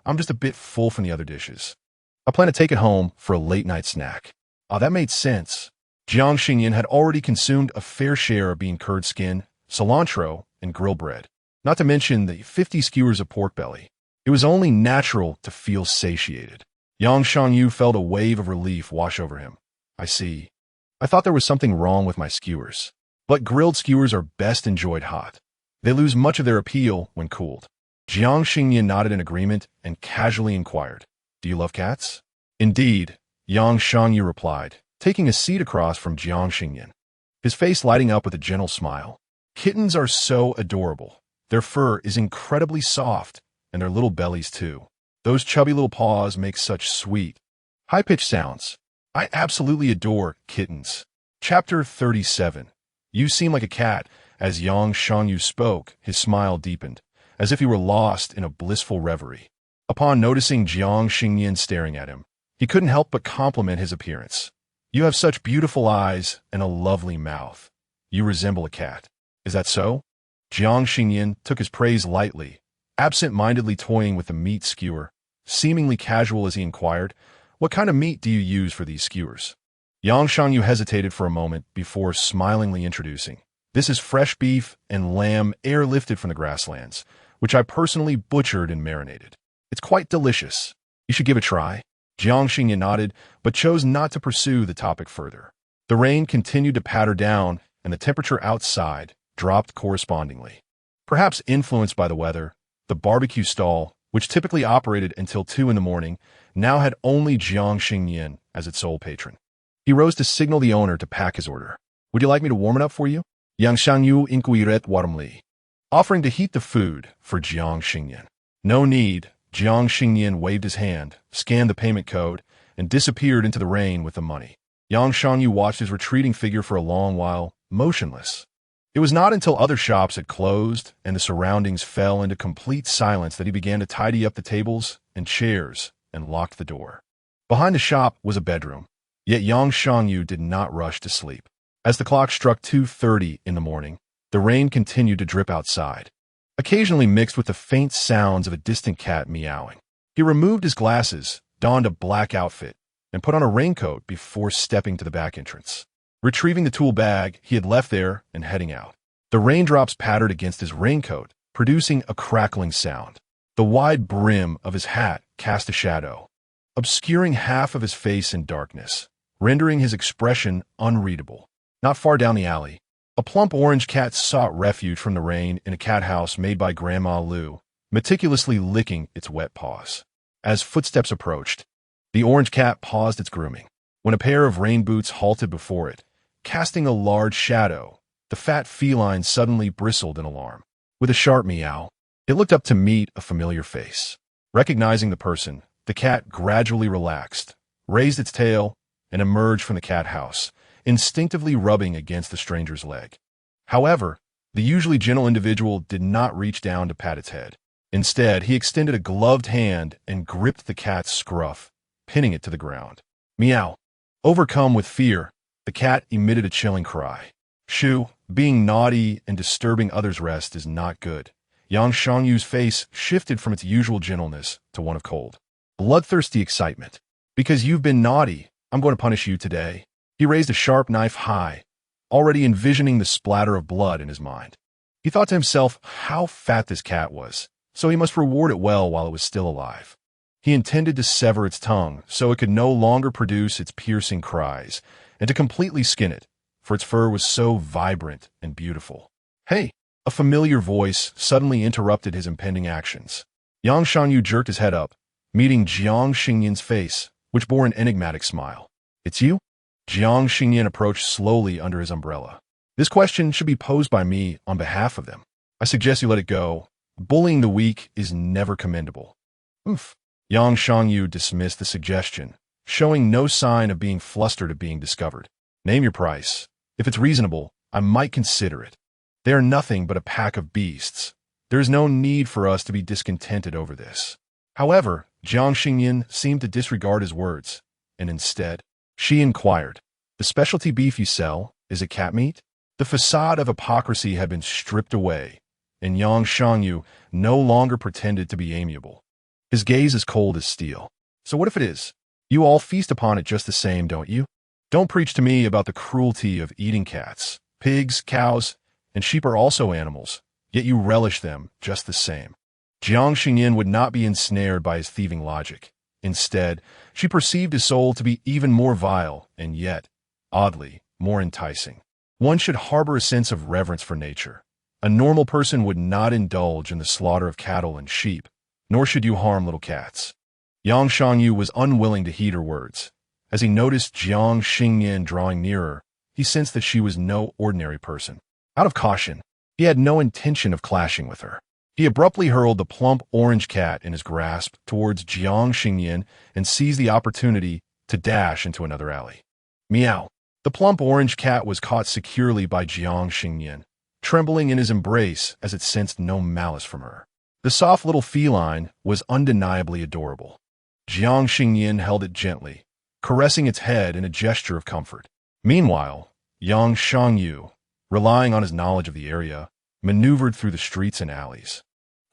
I'm just a bit full from the other dishes. I plan to take it home for a late-night snack." That made sense. Jiang Xingnian had already consumed a fair share of bean curd skin, cilantro, and grilled bread, not to mention the 50 skewers of pork belly. It was only natural to feel satiated. Yang Shangyu felt a wave of relief wash over him. "I see. I thought there was something wrong with my skewers. But grilled skewers are best enjoyed hot. They lose much of their appeal when cooled." Jiang Xingnian nodded in agreement and casually inquired, "Do you love cats?" "Indeed," Yang Shangyu replied, taking a seat across from Jiang Xingnian, his face lighting up with a gentle smile. "Kittens are so adorable. Their fur is incredibly soft, and their little bellies too. Those chubby little paws make such sweet, high-pitched sounds. I absolutely adore kittens." Chapter 37. You seem like a cat. As Yang Shangyu spoke, his smile deepened, as if he were lost in a blissful reverie. Upon noticing Jiang Xingnian staring at him, he couldn't help but compliment his appearance. "You have such beautiful eyes and a lovely mouth. You resemble a cat. Is that so?" Jiang Xingnian took his praise lightly, absent-mindedly toying with the meat skewer, seemingly casual as he inquired, "What kind of meat do you use for these skewers?" Yang Shangyu hesitated for a moment before smilingly introducing, "This is fresh beef and lamb airlifted from the grasslands, which I personally butchered and marinated. It's quite delicious. You should give it a try." Jiang Xingnian nodded, but chose not to pursue the topic further. The rain continued to patter down, and the temperature outside dropped correspondingly. Perhaps influenced by the weather, the barbecue stall, which typically operated until 2 a.m, now had only Jiang Xingnian as its sole patron. He rose to signal the owner to pack his order. "Would you like me to warm it up for you?" Yang Shangyu inquired warmly, offering to heat the food for Jiang Xingnian. "No need." Jiang Xingnian waved his hand, scanned the payment code, and disappeared into the rain with the money. Yang Shangyu watched his retreating figure for a long while, motionless. It was not until other shops had closed and the surroundings fell into complete silence that he began to tidy up the tables and chairs and locked the door. Behind the shop was a bedroom, yet Yang Shangyu did not rush to sleep. As the clock struck 2:30 in the morning, the rain continued to drip outside, occasionally mixed with the faint sounds of a distant cat meowing. He removed his glasses, donned a black outfit, and put on a raincoat before stepping to the back entrance. Retrieving the tool bag he had left there and heading out. The raindrops pattered against his raincoat, producing a crackling sound. The wide brim of his hat cast a shadow, obscuring half of his face in darkness, rendering his expression unreadable. Not far down the alley, a plump orange cat sought refuge from the rain in a cat house made by Grandma Lu, meticulously licking its wet paws. As footsteps approached, the orange cat paused its grooming. When a pair of rain boots halted before it, casting a large shadow, the fat feline suddenly bristled in alarm. With a sharp meow, it looked up to meet a familiar face. Recognizing the person, the cat gradually relaxed, raised its tail, and emerged from the cat house, instinctively rubbing against the stranger's leg. However, the usually gentle individual did not reach down to pat its head. Instead, he extended a gloved hand and gripped the cat's scruff, pinning it to the ground. Meow. Overcome with fear, the cat emitted a chilling cry. Shoo, being naughty and disturbing others' rest is not good. Jiang Xingnan's face shifted from its usual gentleness to one of cold, bloodthirsty excitement. Because you've been naughty, I'm going to punish you today. He raised a sharp knife high, already envisioning the splatter of blood in his mind. He thought to himself how fat this cat was, so he must reward it well while it was still alive. He intended to sever its tongue so it could no longer produce its piercing cries, and to completely skin it, for its fur was so vibrant and beautiful. Hey! A familiar voice suddenly interrupted his impending actions. Jiang Xingnian jerked his head up, meeting Jiang Xingnian's face, which bore an enigmatic smile. It's you? Jiang Xingnian approached slowly under his umbrella. This question should be posed by me on behalf of them. I suggest you let it go. Bullying the weak is never commendable. Oof. Jiang Xingnian dismissed the suggestion, showing no sign of being flustered at being discovered. Name your price. If it's reasonable, I might consider it. They are nothing but a pack of beasts. There is no need for us to be discontented over this. However, Jiang Xingnian seemed to disregard his words, and instead, she inquired, the specialty beef you sell, is it cat meat? The facade of hypocrisy had been stripped away, and Jiang Xingnian no longer pretended to be amiable. His gaze as cold as steel. So what if it is? You all feast upon it just the same, don't you? Don't preach to me about the cruelty of eating cats. Pigs, cows, and sheep are also animals, yet you relish them just the same. Jiang Xingnian would not be ensnared by his thieving logic. Instead, she perceived his soul to be even more vile and yet, oddly, more enticing. One should harbor a sense of reverence for nature. A normal person would not indulge in the slaughter of cattle and sheep, nor should you harm little cats. Jiang Xingnian was unwilling to heed her words. As he noticed Jiang Xingnian drawing nearer, he sensed that she was no ordinary person. Out of caution, he had no intention of clashing with her. He abruptly hurled the plump orange cat in his grasp towards Jiang Xingnian and seized the opportunity to dash into another alley. Meow. The plump orange cat was caught securely by Jiang Xingnian, trembling in his embrace as it sensed no malice from her. The soft little feline was undeniably adorable. Jiang Xingnian held it gently, caressing its head in a gesture of comfort. Meanwhile, Jiang Xingnian, relying on his knowledge of the area, maneuvered through the streets and alleys,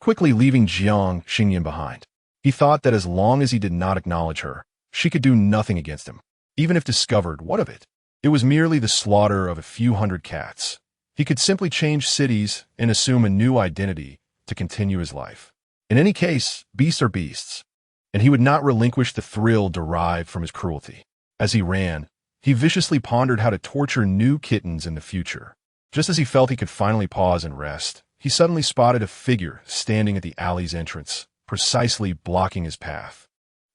quickly leaving Jiang Xingnian behind. He thought that as long as he did not acknowledge her, she could do nothing against him. Even if discovered, what of it? It was merely the slaughter of a few hundred cats. He could simply change cities and assume a new identity to continue his life. In any case, beasts are beasts, and he would not relinquish the thrill derived from his cruelty. As he ran, he viciously pondered how to torture new kittens in the future. Just as he felt he could finally pause and rest, he suddenly spotted a figure standing at the alley's entrance, precisely blocking his path.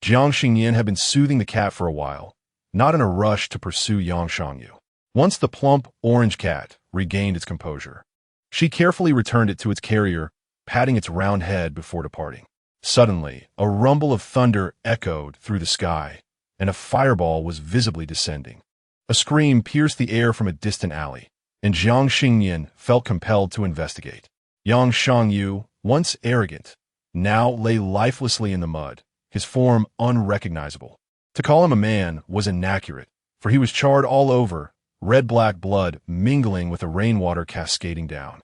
Jiang Xingnian had been soothing the cat for a while, not in a rush to pursue Jiang Xingnian. Once the plump orange cat regained its composure, she carefully returned it to its carrier, patting its round head before departing. Suddenly, a rumble of thunder echoed through the sky, and a fireball was visibly descending. A scream pierced the air from a distant alley, and Jiang Xingnian felt compelled to investigate. Jiang Xingnian, once arrogant, now lay lifelessly in the mud, his form unrecognizable. To call him a man was inaccurate, for he was charred all over, red-black blood mingling with the rainwater cascading down.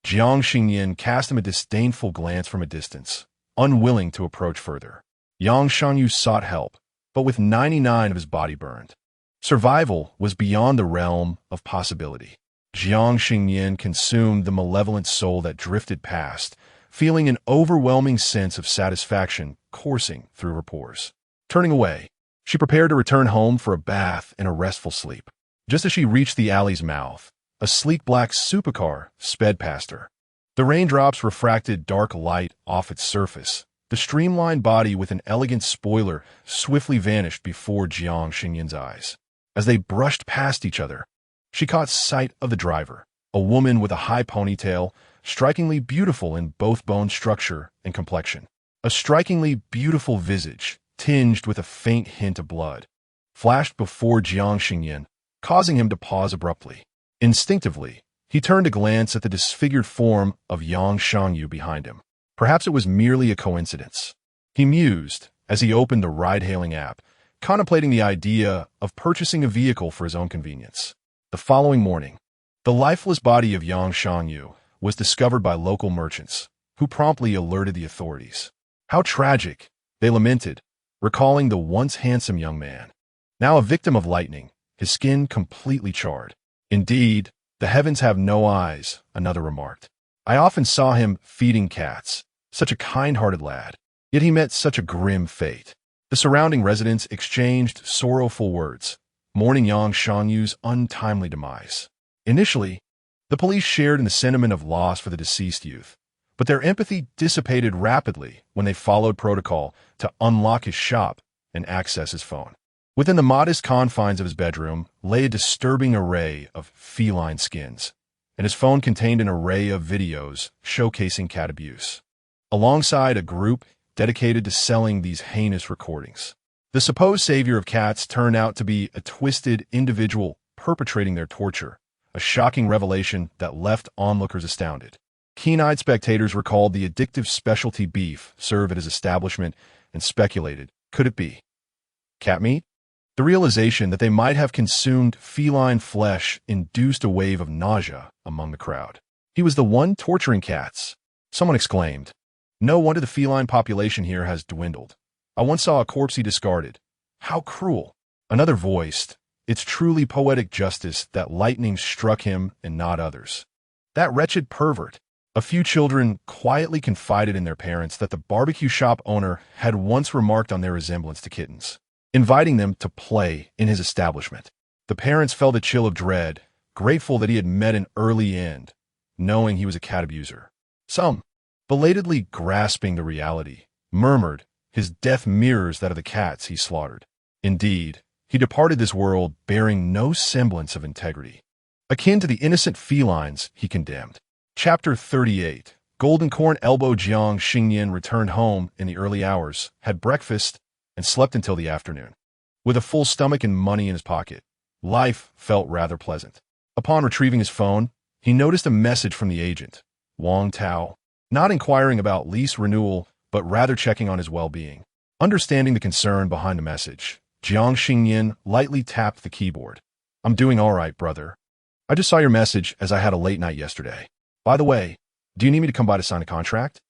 Jiang Xingnian cast him a disdainful glance from a distance, unwilling to approach further. Jiang Xingnian sought help, but with 99 of his body burned. Survival was beyond the realm of possibility. Jiang Xingnian consumed the malevolent soul that drifted past, feeling an overwhelming sense of satisfaction coursing through her pores. Turning away, she prepared to return home for a bath and a restful sleep. Just as she reached the alley's mouth, a sleek black supercar sped past her. The raindrops refracted dark light off its surface. The streamlined body with an elegant spoiler swiftly vanished before Jiang Xingnian's eyes. As they brushed past each other, she caught sight of the driver, a woman with a high ponytail, strikingly beautiful in both bone structure and complexion. A strikingly beautiful visage, tinged with a faint hint of blood, flashed before Jiang Xingnian, causing him to pause abruptly. Instinctively, he turned to glance at the disfigured form of Yang Shangyu behind him. Perhaps it was merely a coincidence. He mused as he opened the ride-hailing app, contemplating the idea of purchasing a vehicle for his own convenience. The following morning, the lifeless body of Yang Shangyu was discovered by local merchants, who promptly alerted the authorities. How tragic, they lamented, recalling the once handsome young man. Now a victim of lightning, his skin completely charred. Indeed, the heavens have no eyes, another remarked. I often saw him feeding cats, such a kind-hearted lad, yet he met such a grim fate. The surrounding residents exchanged sorrowful words, mourning Yang Shangyu's untimely demise. Initially, the police shared in the sentiment of loss for the deceased youth, but their empathy dissipated rapidly when they followed protocol to unlock his shop and access his phone. Within the modest confines of his bedroom lay a disturbing array of feline skins, and his phone contained an array of videos showcasing cat abuse, alongside a group dedicated to selling these heinous recordings. The supposed savior of cats turned out to be a twisted individual perpetrating their torture, a shocking revelation that left onlookers astounded. Keen-eyed spectators recalled the addictive specialty beef served at his establishment and speculated, could it be cat meat? The realization that they might have consumed feline flesh induced a wave of nausea among the crowd. He was the one torturing cats, someone exclaimed. No wonder the feline population here has dwindled. I once saw a corpse he discarded. How cruel. Another voiced, it's truly poetic justice that lightning struck him and not others. That wretched pervert. A few children quietly confided in their parents that the barbecue shop owner had once remarked on their resemblance to kittens, inviting them to play in his establishment. The parents felt a chill of dread, grateful that he had met an early end, knowing he was a cat abuser. Some, belatedly grasping the reality, murmured, his death mirrors that of the cats he slaughtered. Indeed, he departed this world bearing no semblance of integrity, akin to the innocent felines he condemned. Chapter 38. Golden Corn Elbow. Jiang Xingnian returned home in the early hours, had breakfast, and slept until the afternoon. With a full stomach and money in his pocket, life felt rather pleasant. Upon retrieving his phone, he noticed a message from the agent, Wang Tao, not inquiring about lease renewal, but rather checking on his well-being. Understanding the concern behind the message, Jiang Xingnian lightly tapped the keyboard. I'm doing all right, brother. I just saw your message as I had a late night yesterday. By the way, do you need me to come by to sign a contract?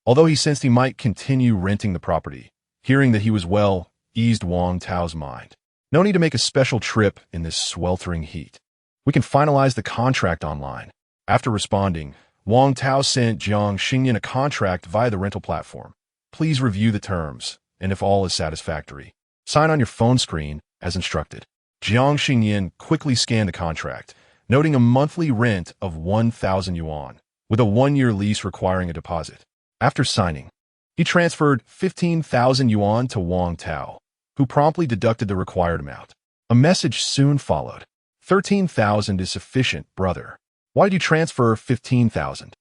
Although he sensed he might continue renting the property, hearing that he was well eased Wang Tao's mind. No need to make a special trip in this sweltering heat. We can finalize the contract online. After responding, Wang Tao sent Jiang Xingnian a contract via the rental platform. Please review the terms, and if all is satisfactory, sign on your phone screen as instructed. Jiang Xingnian quickly scanned the contract, noting a monthly rent of 1,000 yuan, with a one-year lease requiring a deposit. After signing, he transferred 15,000 yuan to Wang Tao, who promptly deducted the required amount. A message soon followed. 13,000 is sufficient, brother. Why did you transfer 15,000?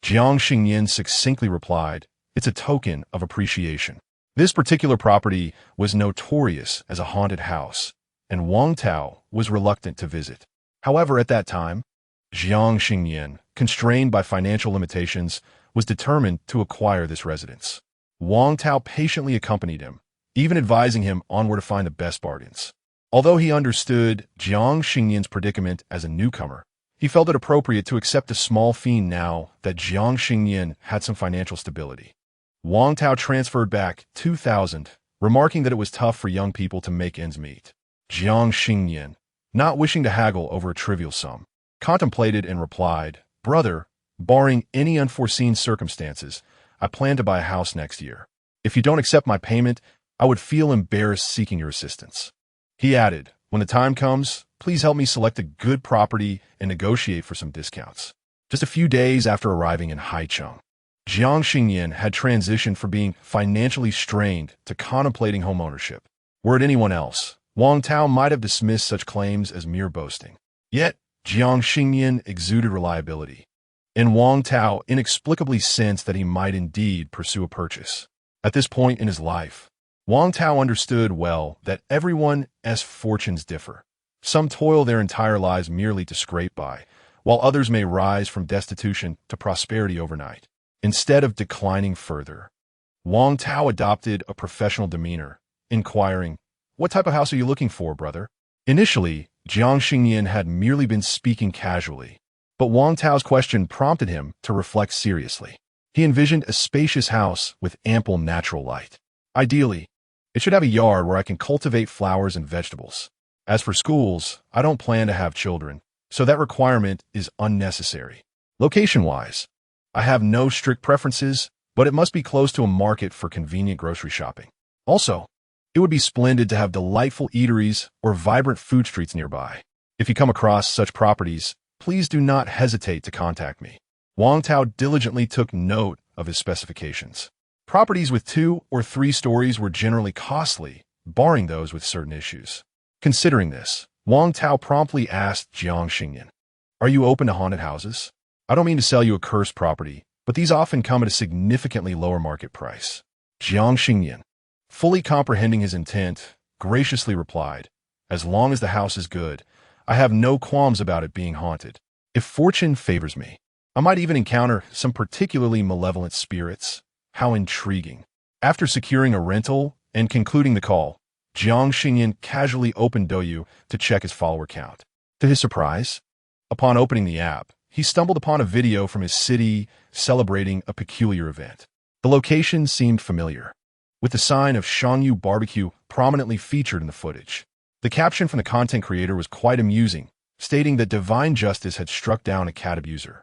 Jiang Xingnian succinctly replied, it's a token of appreciation. This particular property was notorious as a haunted house, and Wang Tao was reluctant to visit. However, at that time, Jiang Xingnian, constrained by financial limitations, was determined to acquire this residence. Wang Tao patiently accompanied him, even advising him on where to find the best bargains. Although he understood Jiang Xingnian's predicament as a newcomer, he felt it appropriate to accept a small fee now that Jiang Xingnian had some financial stability. Wang Tao transferred back 2,000, remarking that it was tough for young people to make ends meet. Jiang Xingnian, not wishing to haggle over a trivial sum, contemplated and replied, brother, barring any unforeseen circumstances, I plan to buy a house next year. If you don't accept my payment, I would feel embarrassed seeking your assistance. He added, when the time comes, please help me select a good property and negotiate for some discounts. Just a few days after arriving in Haicheng, Jiang Xingnian had transitioned from being financially strained to contemplating homeownership. Were it anyone else, Wang Tao might have dismissed such claims as mere boasting. Yet, Jiang Xingnian exuded reliability, and Wang Tao inexplicably sensed that he might indeed pursue a purchase. At this point in his life, Wang Tao understood well that everyone's fortunes differ. Some toil their entire lives merely to scrape by, while others may rise from destitution to prosperity overnight. Instead of declining further, Wang Tao adopted a professional demeanor, inquiring, "What type of house are you looking for, brother?" Initially, Jiang Xingnian had merely been speaking casually, but Wang Tao's question prompted him to reflect seriously. He envisioned a spacious house with ample natural light. Ideally, it should have a yard where I can cultivate flowers and vegetables. As for schools, I don't plan to have children, so that requirement is unnecessary. Location-wise, I have no strict preferences, but it must be close to a market for convenient grocery shopping. Also, it would be splendid to have delightful eateries or vibrant food streets nearby. If you come across such properties, please do not hesitate to contact me. Wang Tao diligently took note of his specifications. Properties with 2 or 3 stories were generally costly, barring those with certain issues. Considering this, Wang Tao promptly asked Jiang Xingnian, "Are you open to haunted houses? I don't mean to sell you a cursed property, but these often come at a significantly lower market price." Jiang Xingnian, fully comprehending his intent, graciously replied, "As long as the house is good, I have no qualms about it being haunted. If fortune favors me, I might even encounter some particularly malevolent spirits. How intriguing." After securing a rental and concluding the call, Jiang Xingnian casually opened Douyu to check his follower count. To his surprise, upon opening the app, he stumbled upon a video from his city celebrating a peculiar event. The location seemed familiar, with the sign of Shangyu Barbecue prominently featured in the footage. The caption from the content creator was quite amusing, stating that divine justice had struck down a cat abuser.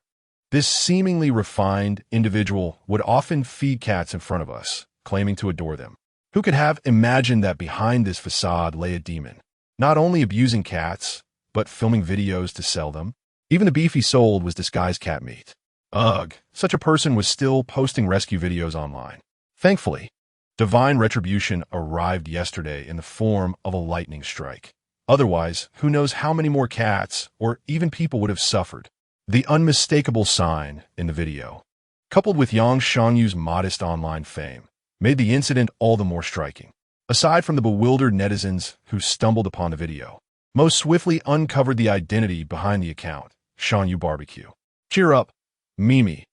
This seemingly refined individual would often feed cats in front of us, claiming to adore them. Who could have imagined that behind this facade lay a demon, not only abusing cats, but filming videos to sell them? Even the beef he sold was disguised cat meat. Ugh, such a person was still posting rescue videos online. Thankfully, divine retribution arrived yesterday in the form of a lightning strike. Otherwise, who knows how many more cats or even people would have suffered. The unmistakable sign in the video, coupled with Yang Shangyu's modest online fame, made the incident all the more striking. Aside from the bewildered netizens who stumbled upon the video, most swiftly uncovered the identity behind the account, Shangyu Barbecue. "Cheer up, Mimi.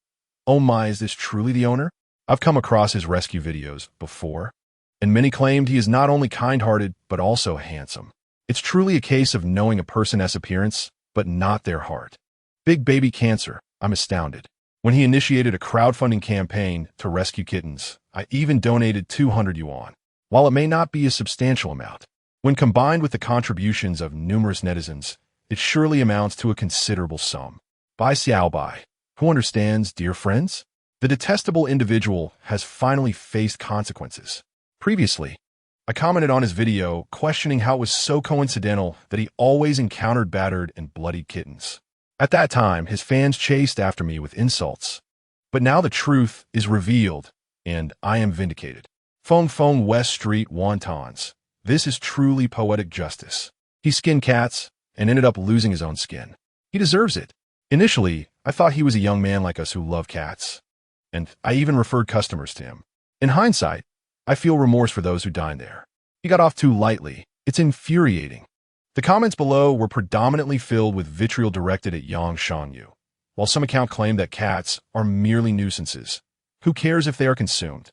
Oh my, is this truly the owner? I've come across his rescue videos before, and many claimed he is not only kind-hearted, but also handsome. It's truly a case of knowing a person's appearance, but not their heart. Big baby cancer, I'm astounded. When he initiated a crowdfunding campaign to rescue kittens, I even donated 200 yuan. While it may not be a substantial amount, when combined with the contributions of numerous netizens, it surely amounts to a considerable sum. Bai Xiao Bai. Who understands, dear friends? The detestable individual has finally faced consequences. Previously, I commented on his video questioning how it was so coincidental that he always encountered battered and bloodied kittens. At that time, his fans chased after me with insults. But now the truth is revealed, and I am vindicated. Feng Feng West Street wontons. This is truly poetic justice. He skinned cats and ended up losing his own skin. He deserves it. Initially, I thought he was a young man like us who love cats, and I even referred customers to him. In hindsight, I feel remorse for those who dined there. He got off too lightly. It's infuriating. The comments below were predominantly filled with vitriol directed at Yang Shanyu. While some account claimed that cats are merely nuisances, who cares if they are consumed?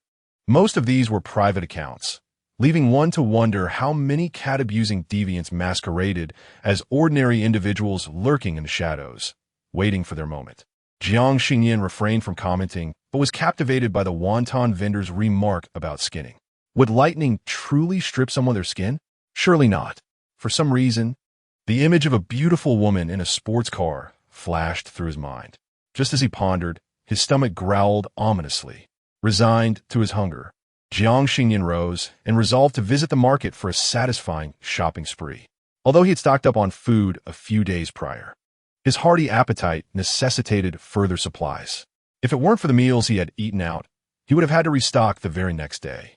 Most of these were private accounts, leaving one to wonder how many cat-abusing deviants masqueraded as ordinary individuals lurking in the shadows, waiting for their moment. Jiang Xingnian refrained from commenting, but was captivated by the wonton vendor's remark about skinning. Would lightning truly strip someone of their skin? Surely not. For some reason, the image of a beautiful woman in a sports car flashed through his mind. Just as he pondered, his stomach growled ominously. Resigned to his hunger, Jiang Xingnian rose and resolved to visit the market for a satisfying shopping spree. Although he had stocked up on food a few days prior, his hearty appetite necessitated further supplies. If it weren't for the meals he had eaten out, he would have had to restock the very next day.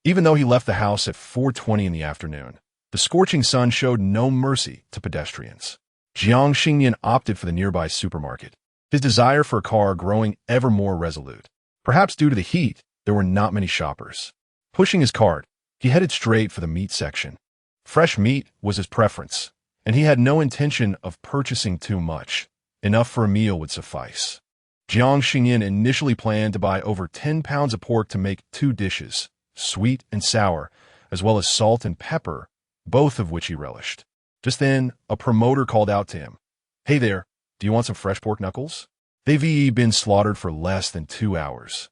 Even though he left the house at 4:20 in the afternoon, the scorching sun showed no mercy to pedestrians. Jiang Xingnian opted for the nearby supermarket, his desire for a car growing ever more resolute. Perhaps due to the heat, there were not many shoppers. Pushing his cart, he headed straight for the meat section. Fresh meat was his preference, and he had no intention of purchasing too much. Enough for a meal would suffice. Jiang Xingnian initially planned to buy over 10 pounds of pork to make 2 dishes, sweet and sour, as well as salt and pepper, both of which he relished. Just then, a promoter called out to him. "Hey there, do you want some fresh pork knuckles? They've been slaughtered for less than 2 hours.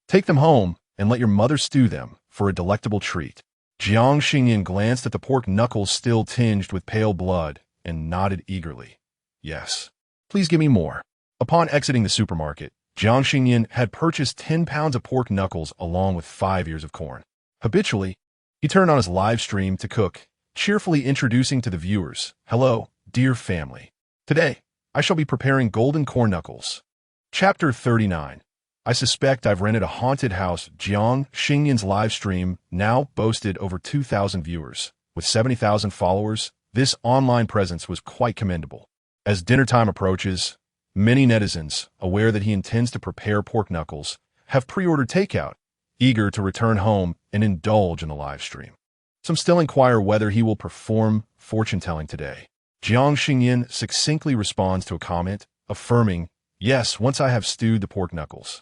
Take them home and let your mother stew them for a delectable treat." Jiang Xingnian glanced at the pork knuckles still tinged with pale blood and nodded eagerly. "Yes, please give me more." Upon exiting the supermarket, Jiang Xingnian had purchased 10 pounds of pork knuckles along with 5 ears of corn. Habitually, he turned on his live stream to cook, cheerfully introducing to the viewers, "Hello, dear family. Today, I shall be preparing golden corn knuckles." Chapter 39. I suspect I've rented a haunted house. Jiang Xingnian's live stream now boasted over 2,000 viewers. With 70,000 followers, this online presence was quite commendable. As dinner time approaches, many netizens, aware that he intends to prepare pork knuckles, have pre-ordered takeout, eager to return home and indulge in the live stream. Some still inquire whether he will perform fortune-telling today. Jiang Xingnian succinctly responds to a comment, affirming, "Yes, once I have stewed the pork knuckles."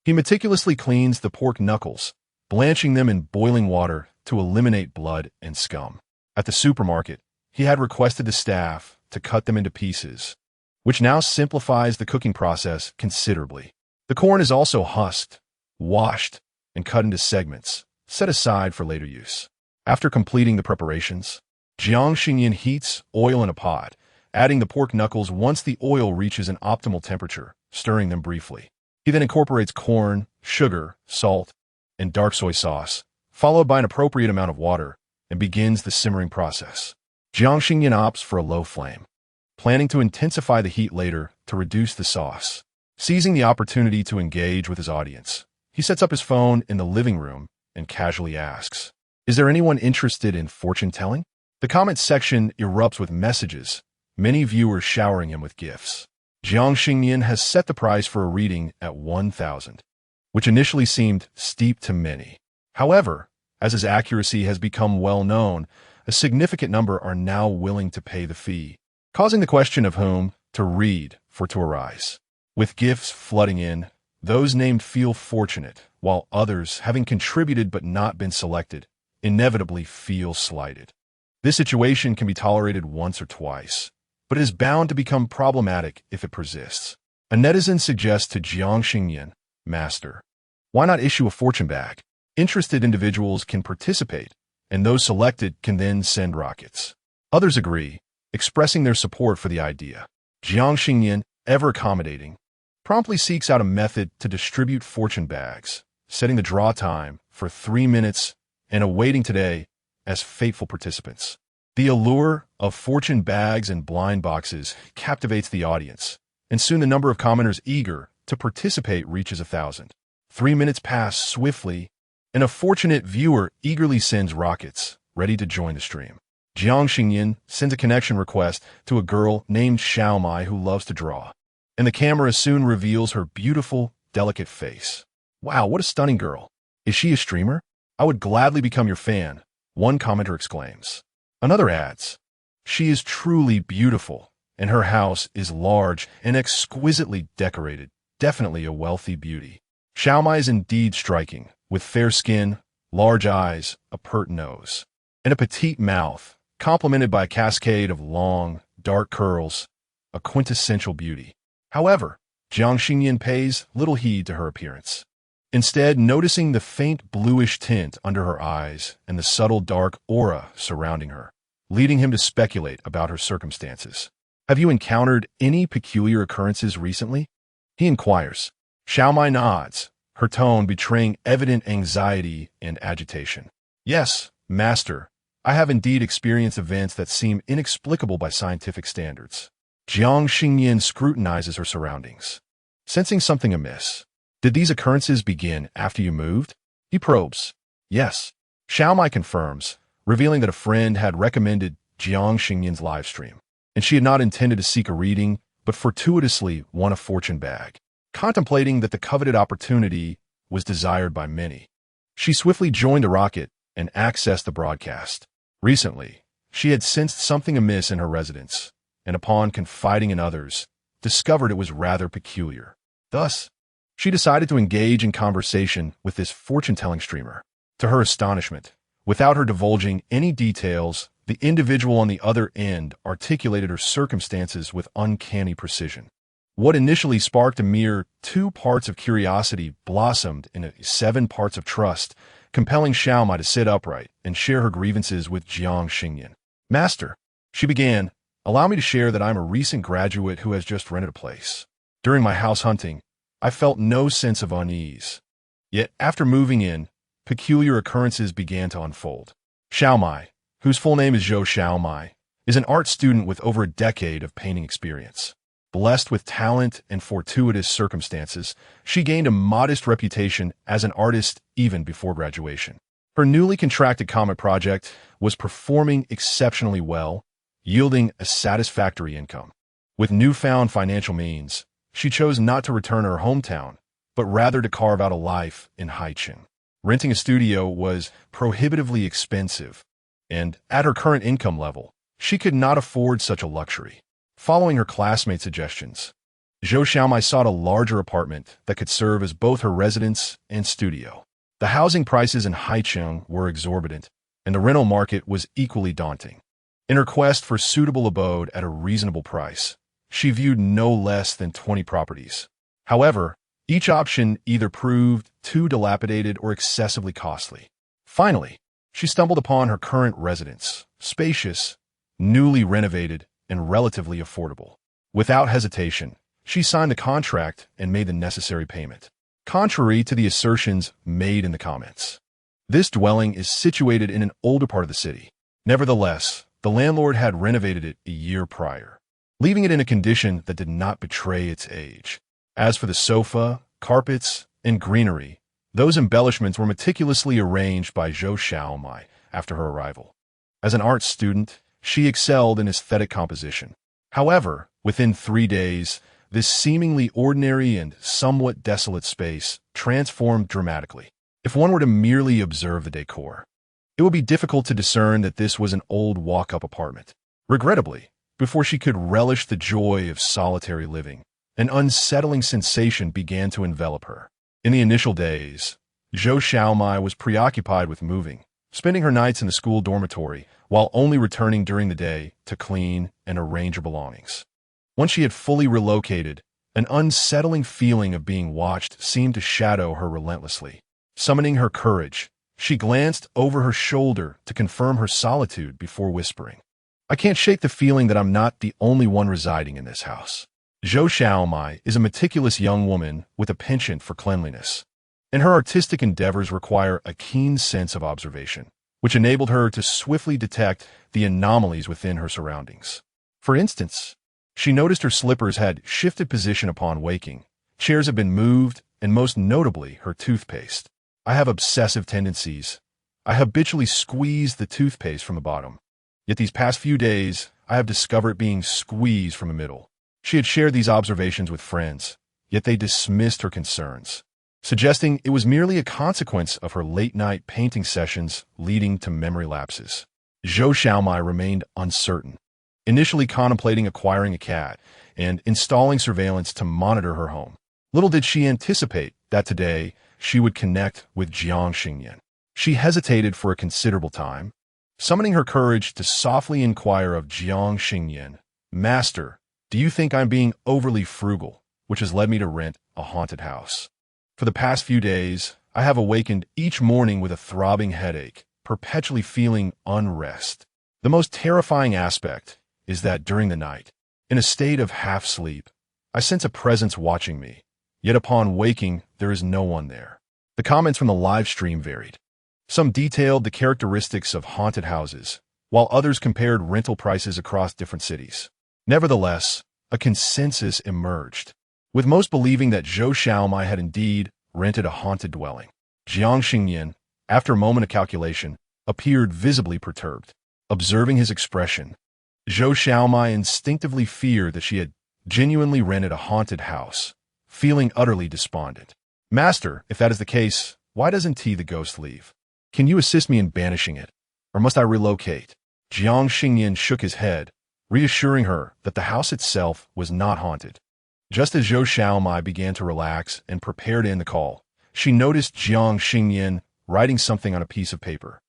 He meticulously cleans the pork knuckles, blanching them in boiling water to eliminate blood and scum. At the supermarket, he had requested the staff to cut them into pieces, which now simplifies the cooking process considerably. The corn is also husked, washed, and cut into segments, set aside for later use. After completing the preparations, Jiang Xingnian heats oil in a pot, adding the pork knuckles once the oil reaches an optimal temperature, stirring them briefly. He then incorporates corn, sugar, salt, and dark soy sauce, followed by an appropriate amount of water, and begins the simmering process. Jiang Xingnian opts for a low flame, planning to intensify the heat later to reduce the sauce. Seizing the opportunity to engage with his audience, he sets up his phone in the living room and casually asks, "Is there anyone interested in fortune-telling?" The comment section erupts with messages, many viewers showering him with gifts. Jiang Xingnian has set the price for a reading at 1,000, which initially seemed steep to many. However, as his accuracy has become well known, a significant number are now willing to pay the fee, causing the question of whom to read for to arise. With gifts flooding in, those named feel fortunate, while others, having contributed but not been selected, inevitably feel slighted. This situation can be tolerated once or twice, but it is bound to become problematic if it persists. A netizen suggests to Jiang Xingnian, "Master, why not issue a fortune bag? Interested individuals can participate, and those selected can then send rockets." Others agree, expressing their support for the idea. Jiang Xingnian, ever accommodating, promptly seeks out a method to distribute fortune bags, setting the draw time for 3 minutes and awaiting today as faithful participants. The allure of fortune bags and blind boxes captivates the audience, and soon the number of commenters eager to participate reaches 1,000. 3 minutes pass swiftly, and a fortunate viewer eagerly sends rockets, ready to join the stream. Jiang Xingnian sends a connection request to a girl named Xiaomai who loves to draw, and the camera soon reveals her beautiful, delicate face. "Wow, what a stunning girl. Is she a streamer? I would gladly become your fan," one commenter exclaims. Another adds, "She is truly beautiful, and her house is large and exquisitely decorated, definitely a wealthy beauty." Xiaomai is indeed striking, with fair skin, large eyes, a pert nose, and a petite mouth, complemented by a cascade of long, dark curls, a quintessential beauty. However, Jiang Xingnian pays little heed to her appearance, instead noticing the faint bluish tint under her eyes and the subtle dark aura surrounding her, leading him to speculate about her circumstances. "Have you encountered any peculiar occurrences recently?" he inquires. Xiaomai nods, her tone betraying evident anxiety and agitation. "Yes, master, I have indeed experienced events that seem inexplicable by scientific standards." Jiang Xingnian scrutinizes her surroundings, sensing something amiss. "Did these occurrences begin after you moved?" He probes. "Yes." Xiaomai confirms, revealing that a friend had recommended Jiang Xingnian's live stream. and she had not intended to seek a reading, but fortuitously won a fortune bag. Contemplating that the coveted opportunity was desired by many, she swiftly joined a rocket and accessed the broadcast. Recently, she had sensed something amiss in her residence, and upon confiding in others, discovered it was rather peculiar. Thus, she decided to engage in conversation with this fortune-telling streamer. To her astonishment, without her divulging any details, the individual on the other end articulated her circumstances with uncanny precision. What initially sparked a mere 2 parts of curiosity blossomed into 7 parts of trust, compelling Xiaomai to sit upright and share her grievances with Jiang Xingnian. "Master," she began, "allow me to share that I'm a recent graduate who has just rented a place. During my house hunting, I felt no sense of unease. Yet after moving in, peculiar occurrences began to unfold." Xiaomai, whose full name is Zhou Xiaomai, is an art student with over a decade of painting experience. Blessed with talent and fortuitous circumstances, she gained a modest reputation as an artist even before graduation. Her newly contracted comic project was performing exceptionally well, yielding a satisfactory income. With newfound financial means, she chose not to return to her hometown, but rather to carve out a life in Haicheng. Renting a studio was prohibitively expensive, and at her current income level, she could not afford such a luxury. Following her classmates' suggestions, Zhou Xiaomai sought a larger apartment that could serve as both her residence and studio. The housing prices in Haicheng were exorbitant, and the rental market was equally daunting. In her quest for suitable abode at a reasonable price, she viewed no less than 20 properties. However, each option either proved too dilapidated or excessively costly. Finally, she stumbled upon her current residence, spacious, newly renovated, and relatively affordable. Without hesitation, she signed the contract and made the necessary payment. Contrary to the assertions made in the comments, this dwelling is situated in an older part of the city. Nevertheless, the landlord had renovated it a year prior, leaving it in a condition that did not betray its age. As for the sofa, carpets, and greenery, those embellishments were meticulously arranged by Zhou Xiaomai after her arrival. As an art student, she excelled in aesthetic composition. However, within 3 days, this seemingly ordinary and somewhat desolate space transformed dramatically. If one were to merely observe the decor, it would be difficult to discern that this was an old walk-up apartment. Regrettably, before she could relish the joy of solitary living, an unsettling sensation began to envelop her. In the initial days, Zhou Xiaomai was preoccupied with moving, spending her nights in the school dormitory while only returning during the day to clean and arrange her belongings. Once she had fully relocated, an unsettling feeling of being watched seemed to shadow her relentlessly. Summoning her courage, she glanced over her shoulder to confirm her solitude before whispering, "I can't shake the feeling that I'm not the only one residing in this house." Zhou Xiaomai is a meticulous young woman with a penchant for cleanliness, and her artistic endeavors require a keen sense of observation, which enabled her to swiftly detect the anomalies within her surroundings. For instance, she noticed her slippers had shifted position upon waking, chairs had been moved, and most notably, her toothpaste. "I have obsessive tendencies. I habitually squeeze the toothpaste from the bottom. Yet these past few days, I have discovered it being squeezed from the middle." She had shared these observations with friends, yet they dismissed her concerns, suggesting it was merely a consequence of her late-night painting sessions leading to memory lapses. Zhou Xiaomai remained uncertain, initially contemplating acquiring a cat and installing surveillance to monitor her home. Little did she anticipate that today she would connect with Jiang Xingnian. She hesitated for a considerable time, summoning her courage to softly inquire of Jiang Xingnian, "Master, do you think I'm being overly frugal, which has led me to rent a haunted house? For the past few days, I have awakened each morning with a throbbing headache, perpetually feeling unrest. The most terrifying aspect is that during the night, in a state of half-sleep, I sense a presence watching me, yet upon waking, there is no one there." The comments from the live stream varied. Some detailed the characteristics of haunted houses, while others compared rental prices across different cities. Nevertheless, a consensus emerged, with most believing that Zhou Xiaomai had indeed rented a haunted dwelling. Jiang Xingnian, after a moment of calculation, appeared visibly perturbed. Observing his expression, Zhou Xiaomai instinctively feared that she had genuinely rented a haunted house, feeling utterly despondent. Master, if that is the case, why doesn't T the ghost leave? Can you assist me in banishing it? Or must I relocate? Jiang Xingnian shook his head, reassuring her that the house itself was not haunted. Just as Zhou Xiaomai began to relax and prepare to end the call, she noticed Jiang Xingnian writing something on a piece of paper.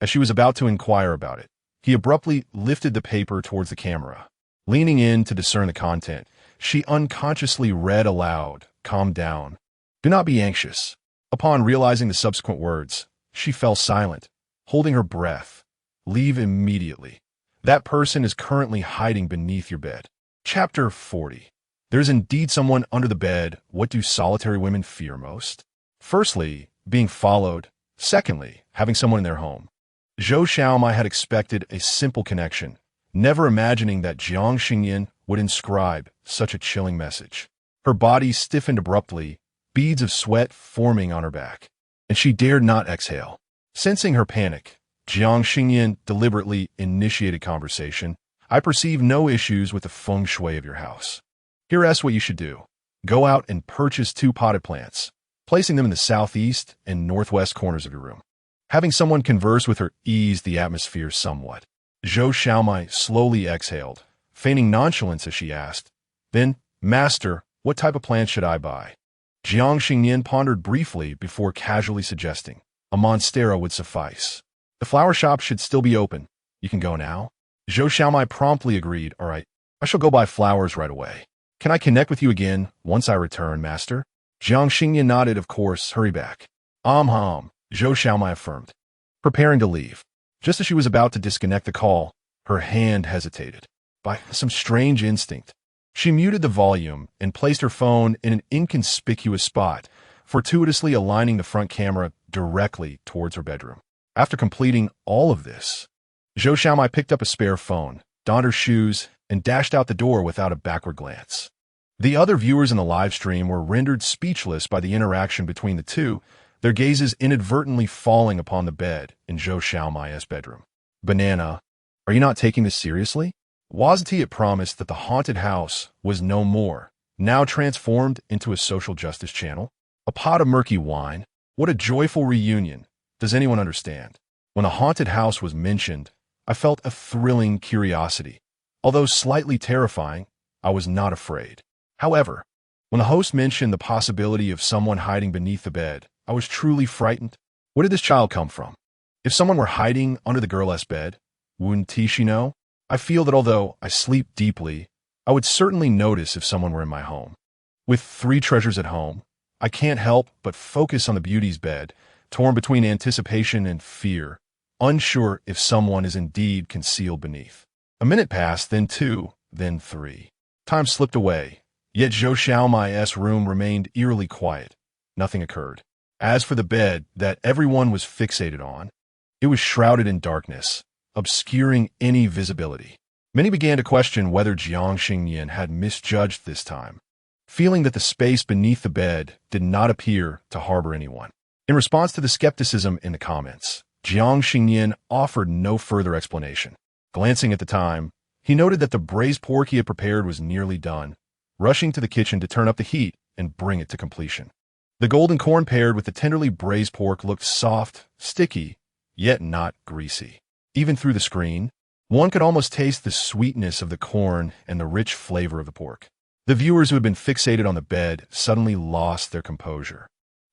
As she was about to inquire about it, he abruptly lifted the paper towards the camera. Leaning in to discern the content, she unconsciously read aloud, "Calm down. Do not be anxious." Upon realizing the subsequent words, she fell silent, holding her breath. "Leave immediately. That person is currently hiding beneath your bed." Chapter 40. There's indeed someone under the bed. What do solitary women fear most? Firstly, being followed. Secondly, having someone in their home. Zhou Xiaomai had expected a simple connection, never imagining that Jiang Xingnian would inscribe such a chilling message. Her body stiffened abruptly, beads of sweat forming on her back, and she dared not exhale. Sensing her panic, Jiang Xingnian deliberately initiated conversation. "I perceive no issues with the feng shui of your house. Here's what you should do. Go out and purchase 2 potted plants, placing them in the southeast and northwest corners of your room." Having someone converse with her eased the atmosphere somewhat. Zhou Xiaomai slowly exhaled, feigning nonchalance as she asked, "Then, Master, what type of plant should I buy?" Jiang Xingnian pondered briefly before casually suggesting, "A monstera would suffice. The flower shop should still be open. You can go now." Zhou Xiaomai promptly agreed. "All right, I shall go buy flowers right away. Can I connect with you again once I return, Master?" Jiang Xingnian nodded. "Of course, hurry back." Zhou Xiaomai affirmed, preparing to leave. Just as she was about to disconnect the call, her hand hesitated. By some strange instinct, she muted the volume and placed her phone in an inconspicuous spot, fortuitously aligning the front camera directly towards her bedroom. After completing all of this, Zhou Xiaomai picked up a spare phone, donned her shoes, and dashed out the door without a backward glance. The other viewers in the live stream were rendered speechless by the interaction between the two, their gazes inadvertently falling upon the bed in Zhou Xiaomai's bedroom. "Banana, are you not taking this seriously? Wasn't it promised that the haunted house was no more, now transformed into a social justice channel? A pot of murky wine? What a joyful reunion. Does anyone understand?" When the haunted house was mentioned, I felt a thrilling curiosity. Although slightly terrifying, I was not afraid. However, when the host mentioned the possibility of someone hiding beneath the bed, I was truly frightened. Where did this child come from? If someone were hiding under the girl's bed, wouldn't she know? I feel that although I sleep deeply, I would certainly notice if someone were in my home. With 3 treasures at home, I can't help but focus on the beauty's bed, torn between anticipation and fear, unsure if someone is indeed concealed beneath. A minute passed, then 2, then 3. Time slipped away, yet Zhou Xiaomai's room remained eerily quiet. Nothing occurred. As for the bed that everyone was fixated on, it was shrouded in darkness, obscuring any visibility. Many began to question whether Jiang Xingnian had misjudged this time, feeling that the space beneath the bed did not appear to harbor anyone. In response to the skepticism in the comments, Jiang Xingnian offered no further explanation. Glancing at the time, he noted that the braised pork he had prepared was nearly done, rushing to the kitchen to turn up the heat and bring it to completion. The golden corn paired with the tenderly braised pork looked soft, sticky, yet not greasy. Even through the screen, one could almost taste the sweetness of the corn and the rich flavor of the pork. The viewers who had been fixated on the bed suddenly lost their composure,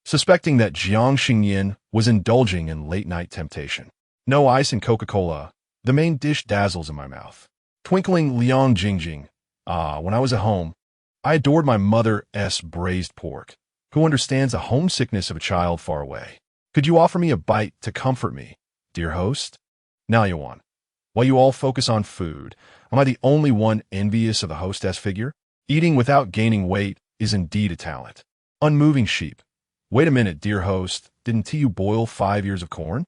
suspecting that Jiang Xingnian was indulging in late-night temptation. No ice and Coca-Cola, the main dish dazzles in my mouth. Twinkling Liang Jingjing, when I was at home, I adored my mother's braised pork, who understands the homesickness of a child far away. Could you offer me a bite to comfort me, dear host? Now, Yuan, while you all focus on food, am I the only one envious of the hostess figure? Eating without gaining weight is indeed a talent. Unmoving sheep. Wait a minute, dear host, didn't you boil 5 ears of corn?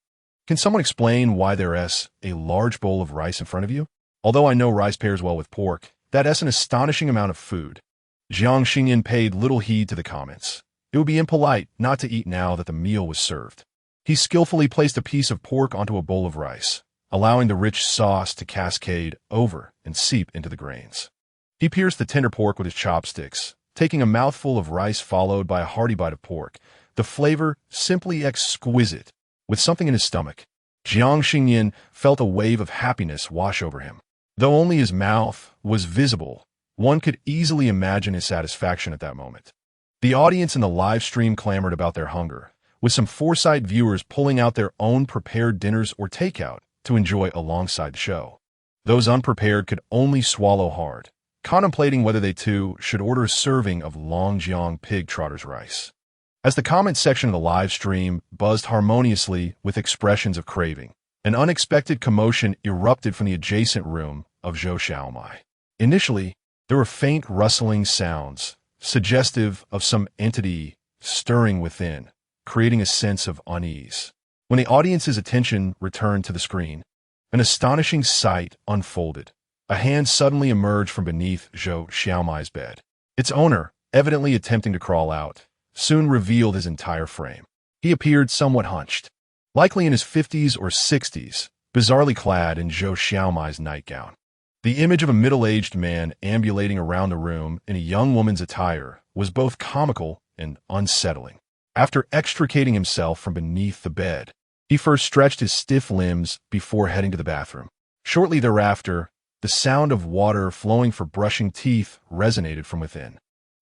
Can someone explain why there's a large bowl of rice in front of you? Although I know rice pairs well with pork, that's an astonishing amount of food. Jiang Xingnian paid little heed to the comments. It would be impolite not to eat now that the meal was served. He skillfully placed a piece of pork onto a bowl of rice, allowing the rich sauce to cascade over and seep into the grains. He pierced the tender pork with his chopsticks, taking a mouthful of rice followed by a hearty bite of pork, the flavor simply exquisite. With something in his stomach, Jiang Xingnian felt a wave of happiness wash over him. Though only his mouth was visible, one could easily imagine his satisfaction at that moment. The audience in the live stream clamored about their hunger, with some foresight viewers pulling out their own prepared dinners or takeout to enjoy alongside the show. Those unprepared could only swallow hard, contemplating whether they too should order a serving of Longjiang pig trotter's rice. As the comment section of the live stream buzzed harmoniously with expressions of craving, an unexpected commotion erupted from the adjacent room of Zhou Xiaomai. Initially, there were faint rustling sounds, suggestive of some entity stirring within, creating a sense of unease. When the audience's attention returned to the screen, an astonishing sight unfolded. A hand suddenly emerged from beneath Zhou Xiaomai's bed. Its owner, evidently attempting to crawl out, soon revealed his entire frame. He appeared somewhat hunched, likely in his 50s or 60s, bizarrely clad in Zhou Xiaomai's nightgown. The image of a middle-aged man ambulating around the room in a young woman's attire was both comical and unsettling. After extricating himself from beneath the bed, he first stretched his stiff limbs before heading to the bathroom. Shortly thereafter, the sound of water flowing for brushing teeth resonated from within.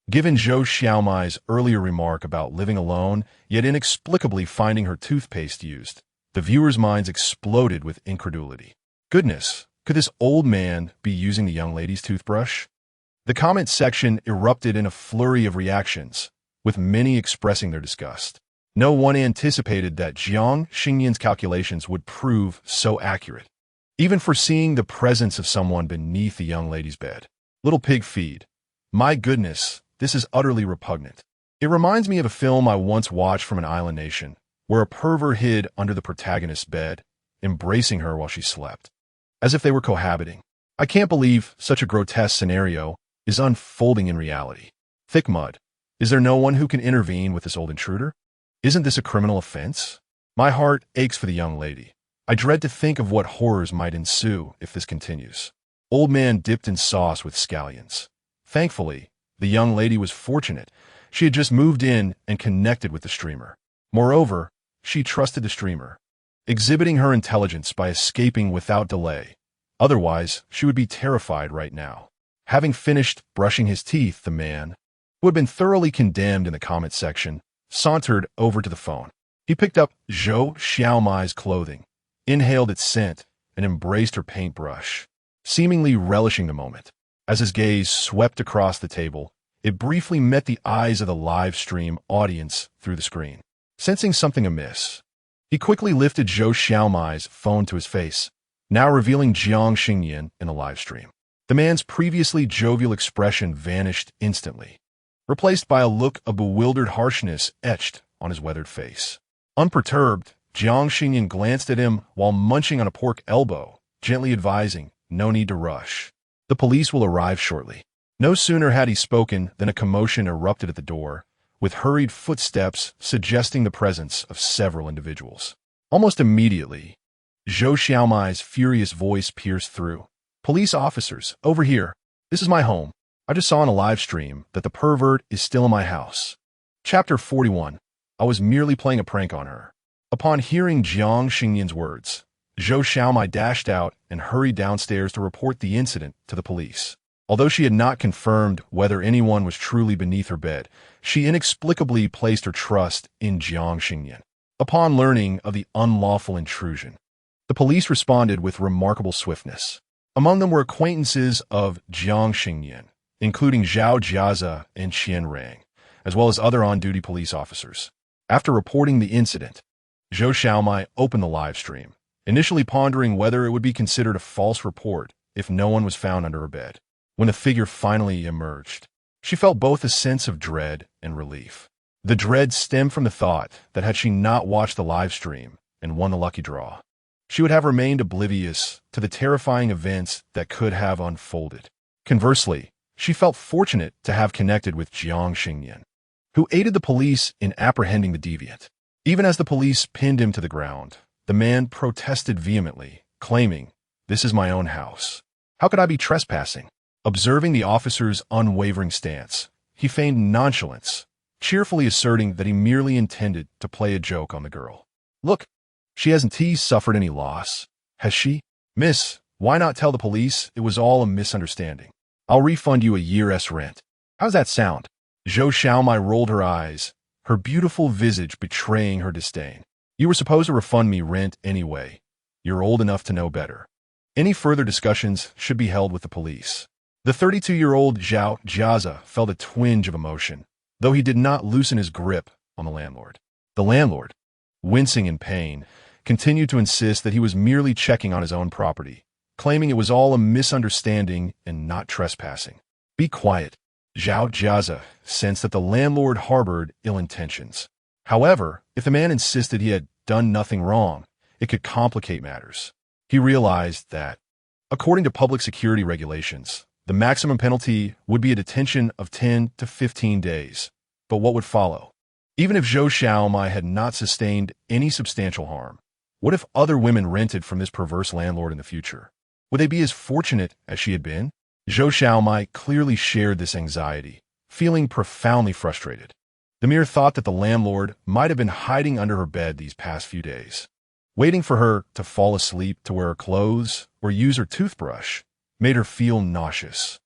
Given Zhou Xiaomai's earlier remark about living alone, yet inexplicably finding her toothpaste used, the viewers' minds exploded with incredulity. Goodness, could this old man be using the young lady's toothbrush? The comment section erupted in a flurry of reactions, with many expressing their disgust. No one anticipated that Jiang Xingnian's calculations would prove so accurate, even foreseeing the presence of someone beneath the young lady's bed. Little pig feed. My goodness, this is utterly repugnant. It reminds me of a film I once watched from an island nation, where a pervert hid under the protagonist's bed, embracing her while she slept, as if they were cohabiting. I can't believe such a grotesque scenario is unfolding in reality. Thick mud. Is there no one who can intervene with this old intruder? Isn't this a criminal offense? My heart aches for the young lady. I dread to think of what horrors might ensue if this continues. Old man dipped in sauce with scallions. Thankfully, the young lady was fortunate. She had just moved in and connected with the streamer. Moreover, she trusted the streamer, exhibiting her intelligence by escaping without delay. Otherwise, she would be terrified right now. Having finished brushing his teeth, the man, who had been thoroughly condemned in the comment section, sauntered over to the phone. He picked up Zhou Xiaomai's clothing, inhaled its scent, and embraced her paintbrush, seemingly relishing the moment. As his gaze swept across the table, it briefly met the eyes of the live stream audience through the screen. Sensing something amiss, he quickly lifted Zhou Xiaomai's phone to his face, now revealing Jiang Xingnian in the live stream. The man's previously jovial expression vanished instantly, replaced by a look of bewildered harshness etched on his weathered face. Unperturbed, Jiang Xingnian glanced at him while munching on a pork elbow, gently advising, "No need to rush. The police will arrive shortly." No sooner had he spoken than a commotion erupted at the door, with hurried footsteps suggesting the presence of several individuals. Almost immediately, Zhou Xiaomai's furious voice pierced through. "Police officers, over here. This is my home. I just saw on a live stream that the pervert is still in my house." Chapter 41. I was merely playing a prank on her. Upon hearing Jiang Xingnian's words, Zhou Xiaomai dashed out and hurried downstairs to report the incident to the police. Although she had not confirmed whether anyone was truly beneath her bed, she inexplicably placed her trust in Jiang Xingnian. Upon learning of the unlawful intrusion, the police responded with remarkable swiftness. Among them were acquaintances of Jiang Xingnian, including Zhao Jiaza and Qian Rang, as well as other on-duty police officers. After reporting the incident, Zhou Xiaomai opened the live stream, initially pondering whether it would be considered a false report if no one was found under her bed. When the figure finally emerged, she felt both a sense of dread and relief. The dread stemmed from the thought that had she not watched the live stream and won the lucky draw, she would have remained oblivious to the terrifying events that could have unfolded. Conversely, she felt fortunate to have connected with Jiang Xingnian, who aided the police in apprehending the deviant. Even as the police pinned him to the ground, the man protested vehemently, claiming, "This is my own house. How could I be trespassing?" Observing the officer's unwavering stance, he feigned nonchalance, cheerfully asserting that he merely intended to play a joke on the girl. "Look, she hasn't suffered any loss, has she? Miss, why not tell the police it was all a misunderstanding? I'll refund you a year's rent. How's that sound?" Zhou Xiaomai rolled her eyes, her beautiful visage betraying her disdain. "You were supposed to refund me rent anyway. You're old enough to know better. Any further discussions should be held with the police." The 32-year-old Zhao Jiaza felt a twinge of emotion, though he did not loosen his grip on the landlord. The landlord, wincing in pain, continued to insist that he was merely checking on his own property, claiming it was all a misunderstanding and not trespassing. "Be quiet." Zhao Jiaza sensed that the landlord harbored ill intentions. However, if the man insisted he had done nothing wrong, it could complicate matters. He realized that, according to public security regulations, the maximum penalty would be a detention of 10 to 15 days. But what would follow? Even if Zhou Xiaomai had not sustained any substantial harm, what if other women rented from this perverse landlord in the future? Would they be as fortunate as she had been? Zhou Xiaomai clearly shared this anxiety, feeling profoundly frustrated. The mere thought that the landlord might have been hiding under her bed these past few days, waiting for her to fall asleep to wear her clothes or use her toothbrush, made her feel nauseous.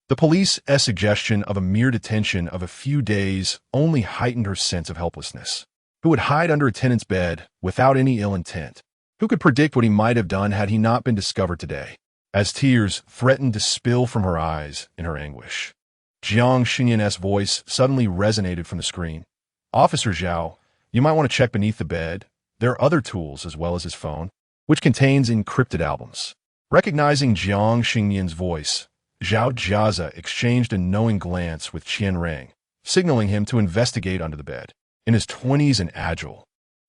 The police's suggestion of a mere detention of a few days only heightened her sense of helplessness. Who would hide under a tenant's bed without any ill intent? Who could predict what he might have done had he not been discovered today? As tears threatened to spill from her eyes in her anguish, Jiang Xingnian's voice suddenly resonated from the screen. "Officer Zhao, you might want to check beneath the bed. There are other tools as well as his phone, which contains encrypted albums." Recognizing Jiang Xingnian's voice, Zhao Jiaza exchanged a knowing glance with Qian Rang, signaling him to investigate under the bed. In his 20s and agile,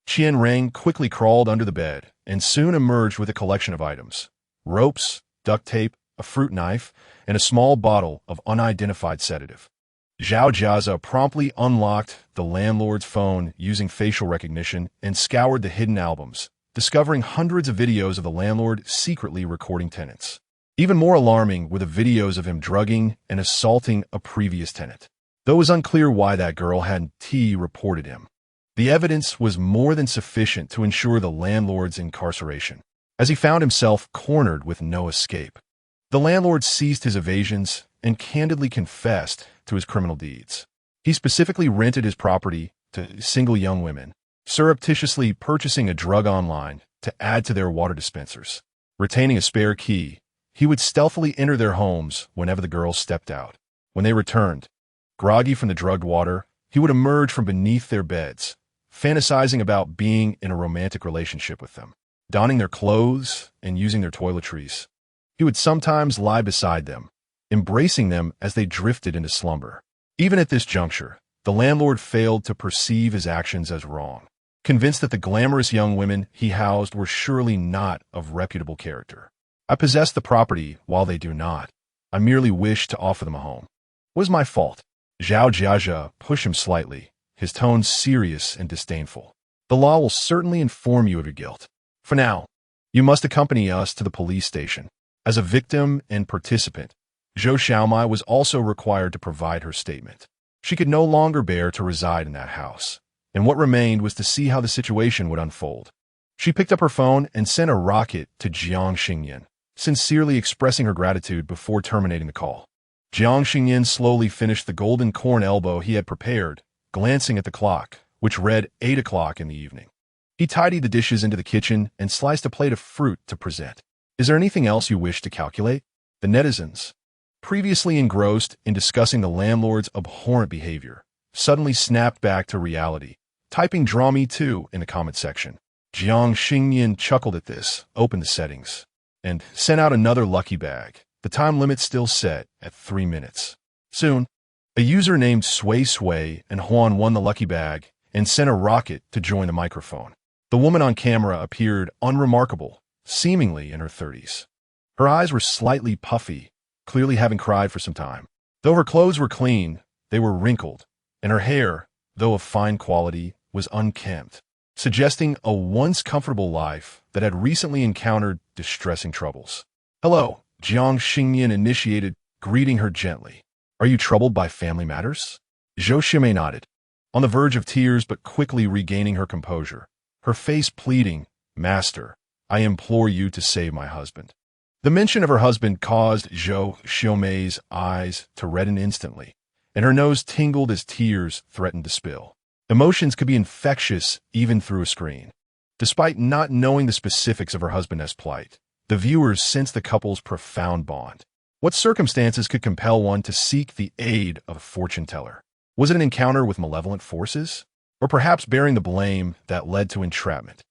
Qian Rang quickly crawled under the bed and soon emerged with a collection of items: ropes, duct tape, a fruit knife, and a small bottle of unidentified sedative. Zhao Jiaza promptly unlocked the landlord's phone using facial recognition and scoured the hidden albums, discovering hundreds of videos of the landlord secretly recording tenants. Even more alarming were the videos of him drugging and assaulting a previous tenant. Though it was unclear why that girl hadn't reported him, the evidence was more than sufficient to ensure the landlord's incarceration, as he found himself cornered with no escape. The landlord ceased his evasions and candidly confessed to his criminal deeds. He specifically rented his property to single young women, surreptitiously purchasing a drug online to add to their water dispensers. Retaining a spare key, he would stealthily enter their homes whenever the girls stepped out. When they returned, groggy from the drugged water, he would emerge from beneath their beds, fantasizing about being in a romantic relationship with them, donning their clothes and using their toiletries. He would sometimes lie beside them, embracing them as they drifted into slumber. Even at this juncture, the landlord failed to perceive his actions as wrong, convinced that the glamorous young women he housed were surely not of reputable character. "I possess the property while they do not. I merely wish to offer them a home. What is my fault?" Zhao Jiaja pushed him slightly, his tone serious and disdainful. "The law will certainly inform you of your guilt. For now, you must accompany us to the police station." As a victim and participant, Zhou Xiaomai was also required to provide her statement. She could no longer bear to reside in that house, and what remained was to see how the situation would unfold. She picked up her phone and sent a rocket to Jiang Xingnian, sincerely expressing her gratitude before terminating the call. Jiang Xingnian slowly finished the golden corn elbow he had prepared, glancing at the clock, which read 8 o'clock in the evening. He tidied the dishes into the kitchen and sliced a plate of fruit to present. "Is there anything else you wish to calculate?" The netizens, previously engrossed in discussing the landlord's abhorrent behavior, suddenly snapped back to reality, typing "Draw me too" in the comment section. Jiang Xingnian chuckled at this, opened the settings, and sent out another lucky bag, the time limit still set at 3 minutes. Soon, a user named Sui Sui and Huan won the lucky bag and sent a rocket to join the microphone. The woman on camera appeared unremarkable, seemingly in her 30s. Her eyes were slightly puffy, clearly having cried for some time. Though her clothes were clean, they were wrinkled, and her hair, though of fine quality, was unkempt, suggesting a once comfortable life that had recently encountered distressing troubles. "Hello," Jiang Xingnian initiated, greeting her gently. "Are you troubled by family matters?" Zhou Ximei nodded, on the verge of tears but quickly regaining her composure, her face pleading, "Master, I implore you to save my husband." The mention of her husband caused Zhou Xiaomei's eyes to redden instantly, and her nose tingled as tears threatened to spill. Emotions could be infectious even through a screen. Despite not knowing the specifics of her husband's plight, the viewers sensed the couple's profound bond. What circumstances could compel one to seek the aid of a fortune teller? Was it an encounter with malevolent forces? Or perhaps bearing the blame that led to entrapment?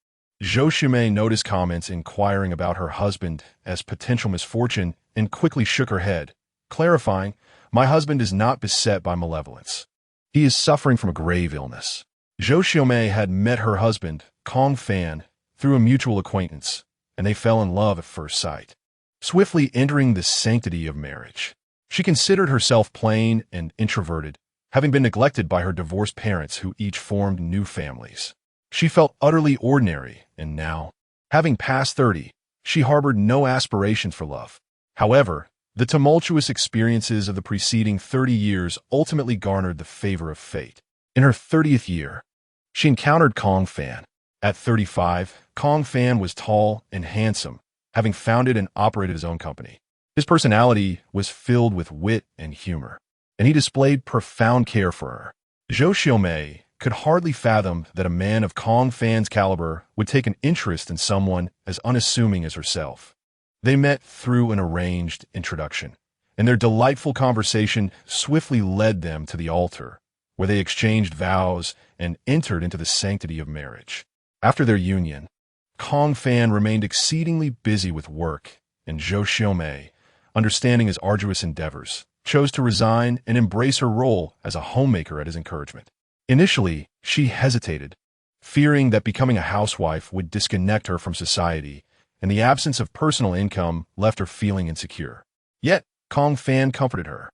Zhou Ximei noticed comments inquiring about her husband as potential misfortune and quickly shook her head, clarifying, "My husband is not beset by malevolence. He is suffering from a grave illness." Zhou Xiaomei had met her husband, Kong Fan, through a mutual acquaintance, and they fell in love at first sight, swiftly entering the sanctity of marriage. She considered herself plain and introverted, having been neglected by her divorced parents who each formed new families. She felt utterly ordinary, and now, having passed 30, she harbored no aspirations for love. However, the tumultuous experiences of the preceding 30 years ultimately garnered the favor of fate. In her 30th year, she encountered Kong Fan. At 35, Kong Fan was tall and handsome, having founded and operated his own company. His personality was filled with wit and humor, and he displayed profound care for her. Zhou Xiaomei could hardly fathom that a man of Kong Fan's caliber would take an interest in someone as unassuming as herself. They met through an arranged introduction, and their delightful conversation swiftly led them to the altar, where they exchanged vows and entered into the sanctity of marriage. After their union, Kong Fan remained exceedingly busy with work, and Zhou Xiaomei, understanding his arduous endeavors, chose to resign and embrace her role as a homemaker at his encouragement. Initially, she hesitated, fearing that becoming a housewife would disconnect her from society, and the absence of personal income left her feeling insecure. Yet, Kong Fan comforted her,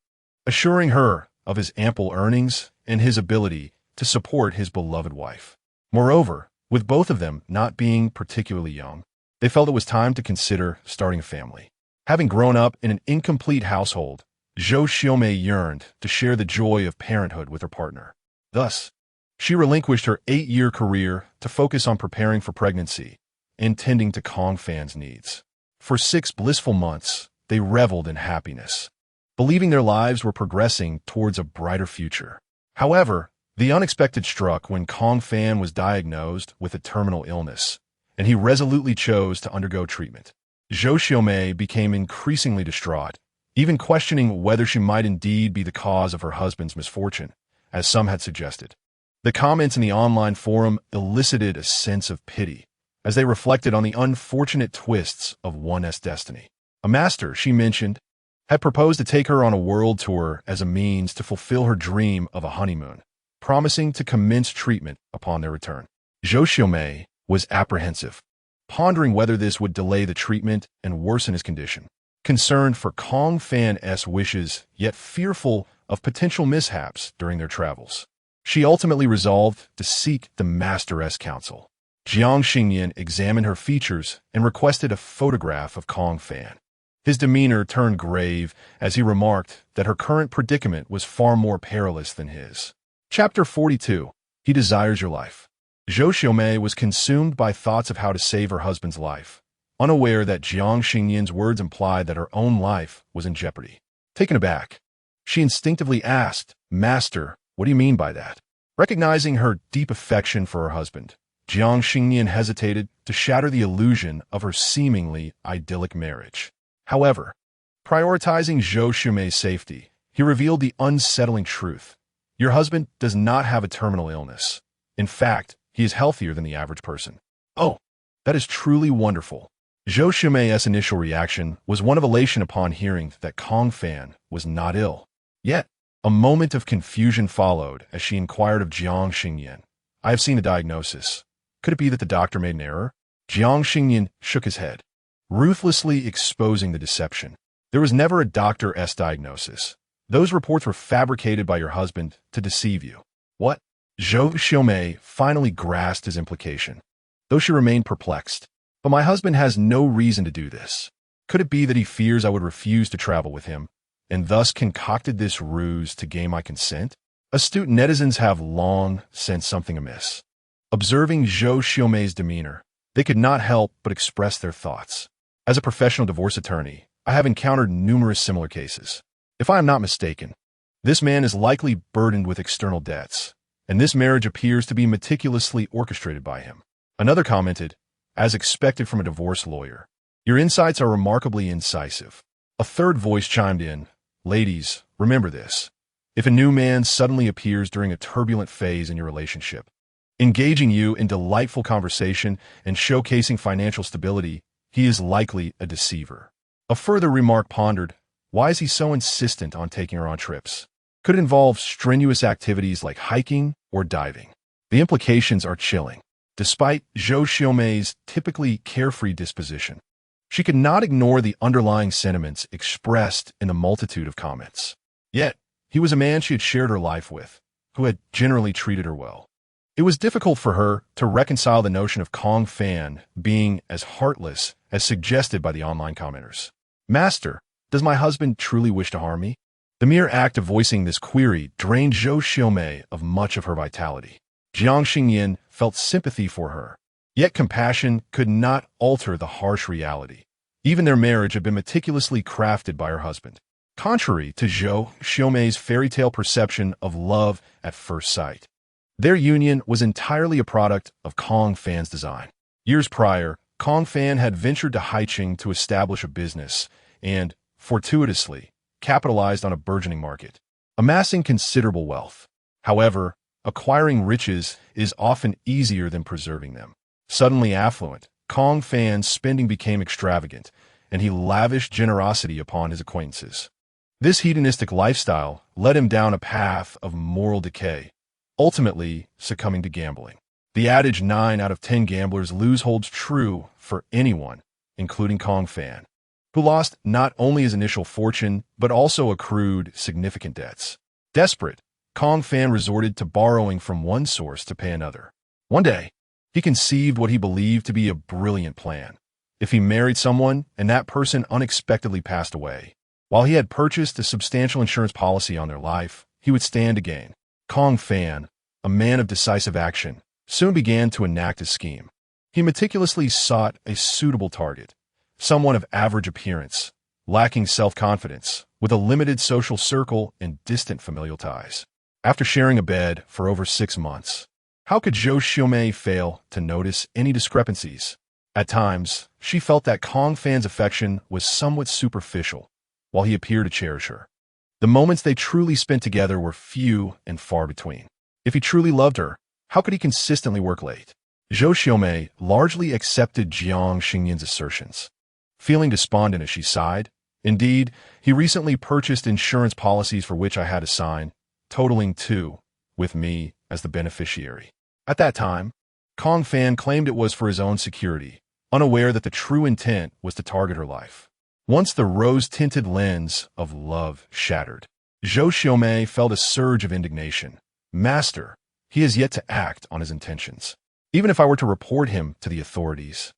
assuring her of his ample earnings and his ability to support his beloved wife. Moreover, with both of them not being particularly young, they felt it was time to consider starting a family. Having grown up in an incomplete household, Zhou Xiaomei yearned to share the joy of parenthood with her partner. Thus, she relinquished her 8-year career to focus on preparing for pregnancy and tending to Kong Fan's needs. For 6 blissful months, they reveled in happiness, believing their lives were progressing towards a brighter future. However, the unexpected struck when Kong Fan was diagnosed with a terminal illness, and he resolutely chose to undergo treatment. Zhou Xiaomei became increasingly distraught, even questioning whether she might indeed be the cause of her husband's misfortune, as some had suggested. The comments in the online forum elicited a sense of pity, as they reflected on the unfortunate twists of one's destiny. A master, she mentioned, had proposed to take her on a world tour as a means to fulfill her dream of a honeymoon, promising to commence treatment upon their return. Zhou Xiaomei was apprehensive, pondering whether this would delay the treatment and worsen his condition. Concerned for Kong Fan's wishes, yet fearful of potential mishaps during their travels, she ultimately resolved to seek the master's counsel. Jiang Xingnian examined her features and requested a photograph of Kong Fan. His demeanor turned grave as he remarked that her current predicament was far more perilous than his. Chapter 42. He Desires Your Life. Zhou Xiaomei was consumed by thoughts of how to save her husband's life, unaware that Jiang Xingnian's words implied that her own life was in jeopardy. Taken aback, she instinctively asked, "Master, what do you mean by that?" Recognizing her deep affection for her husband, Jiang Xingnian hesitated to shatter the illusion of her seemingly idyllic marriage. However, prioritizing Zhou Xiaomei's safety, he revealed the unsettling truth. Your husband does not have a terminal illness. In fact, he is healthier than the average person. Oh, that is truly wonderful. Zhou Xiaomei's initial reaction was one of elation upon hearing that Kong Fan was not ill. Yet, a moment of confusion followed as she inquired of Jiang Xingnian. "I have seen the diagnosis. Could it be that the doctor made an error?" Jiang Xingnian shook his head, ruthlessly exposing the deception. "There was never a doctor's diagnosis. Those reports were fabricated by your husband to deceive you." "What?" Zhou Xiaomei finally grasped his implication, though she remained perplexed. But my husband has no reason to do this. Could it be that he fears I would refuse to travel with him, and thus concocted this ruse to gain my consent? Astute netizens have long sensed something amiss. Observing Zhou Xiaomei's demeanor, they could not help but express their thoughts. As a professional divorce attorney, I have encountered numerous similar cases. If I am not mistaken, this man is likely burdened with external debts, and this marriage appears to be meticulously orchestrated by him. Another commented, as expected from a divorce lawyer, "Your insights are remarkably incisive." A third voice chimed in, "Ladies, remember this. If a new man suddenly appears during a turbulent phase in your relationship, engaging you in delightful conversation and showcasing financial stability, he is likely a deceiver." A further remark pondered, "Why is he so insistent on taking her on trips? Could it involve strenuous activities like hiking or diving?" The implications are chilling. Despite Zhou Xiaomei's typically carefree disposition, she could not ignore the underlying sentiments expressed in the multitude of comments. Yet, he was a man she had shared her life with, who had generally treated her well. It was difficult for her to reconcile the notion of Kong Fan being as heartless as suggested by the online commenters. "Master, does my husband truly wish to harm me?" The mere act of voicing this query drained Zhou Xiaomei of much of her vitality. Jiang Xingnian felt sympathy for her, yet compassion could not alter the harsh reality. Even their marriage had been meticulously crafted by her husband, contrary to Zhou Xiaomei's fairy tale perception of love at first sight. Their union was entirely a product of Kong Fan's design. Years prior, Kong Fan had ventured to Haicheng to establish a business and, fortuitously, capitalized on a burgeoning market, amassing considerable wealth. However, acquiring riches is often easier than preserving them. Suddenly affluent, Kong Fan's spending became extravagant, and he lavished generosity upon his acquaintances. This hedonistic lifestyle led him down a path of moral decay, ultimately succumbing to gambling. The adage 9 out of 10 gamblers lose holds true for anyone, including Kong Fan, who lost not only his initial fortune, but also accrued significant debts. Desperate, Kong Fan resorted to borrowing from one source to pay another. One day, he conceived what he believed to be a brilliant plan. If he married someone and that person unexpectedly passed away, while he had purchased a substantial insurance policy on their life, he would stand to gain. Kong Fan, a man of decisive action, soon began to enact his scheme. He meticulously sought a suitable target, someone of average appearance, lacking self-confidence, with a limited social circle and distant familial ties. After sharing a bed for over 6 months, how could Zhou Xiaomei fail to notice any discrepancies? At times, she felt that Kong Fan's affection was somewhat superficial, while he appeared to cherish her. The moments they truly spent together were few and far between. If he truly loved her, how could he consistently work late? Zhou Xiaomei largely accepted Jiang Xingnian's assertions, feeling despondent as she sighed. "Indeed, he recently purchased insurance policies for which I had to sign, totaling 2, with me as the beneficiary." At that time, Kong Fan claimed it was for his own security, unaware that the true intent was to target her life. Once the rose-tinted lens of love shattered, Zhou Xiaomei felt a surge of indignation. "Master, he has yet to act on his intentions. Even if I were to report him to the authorities,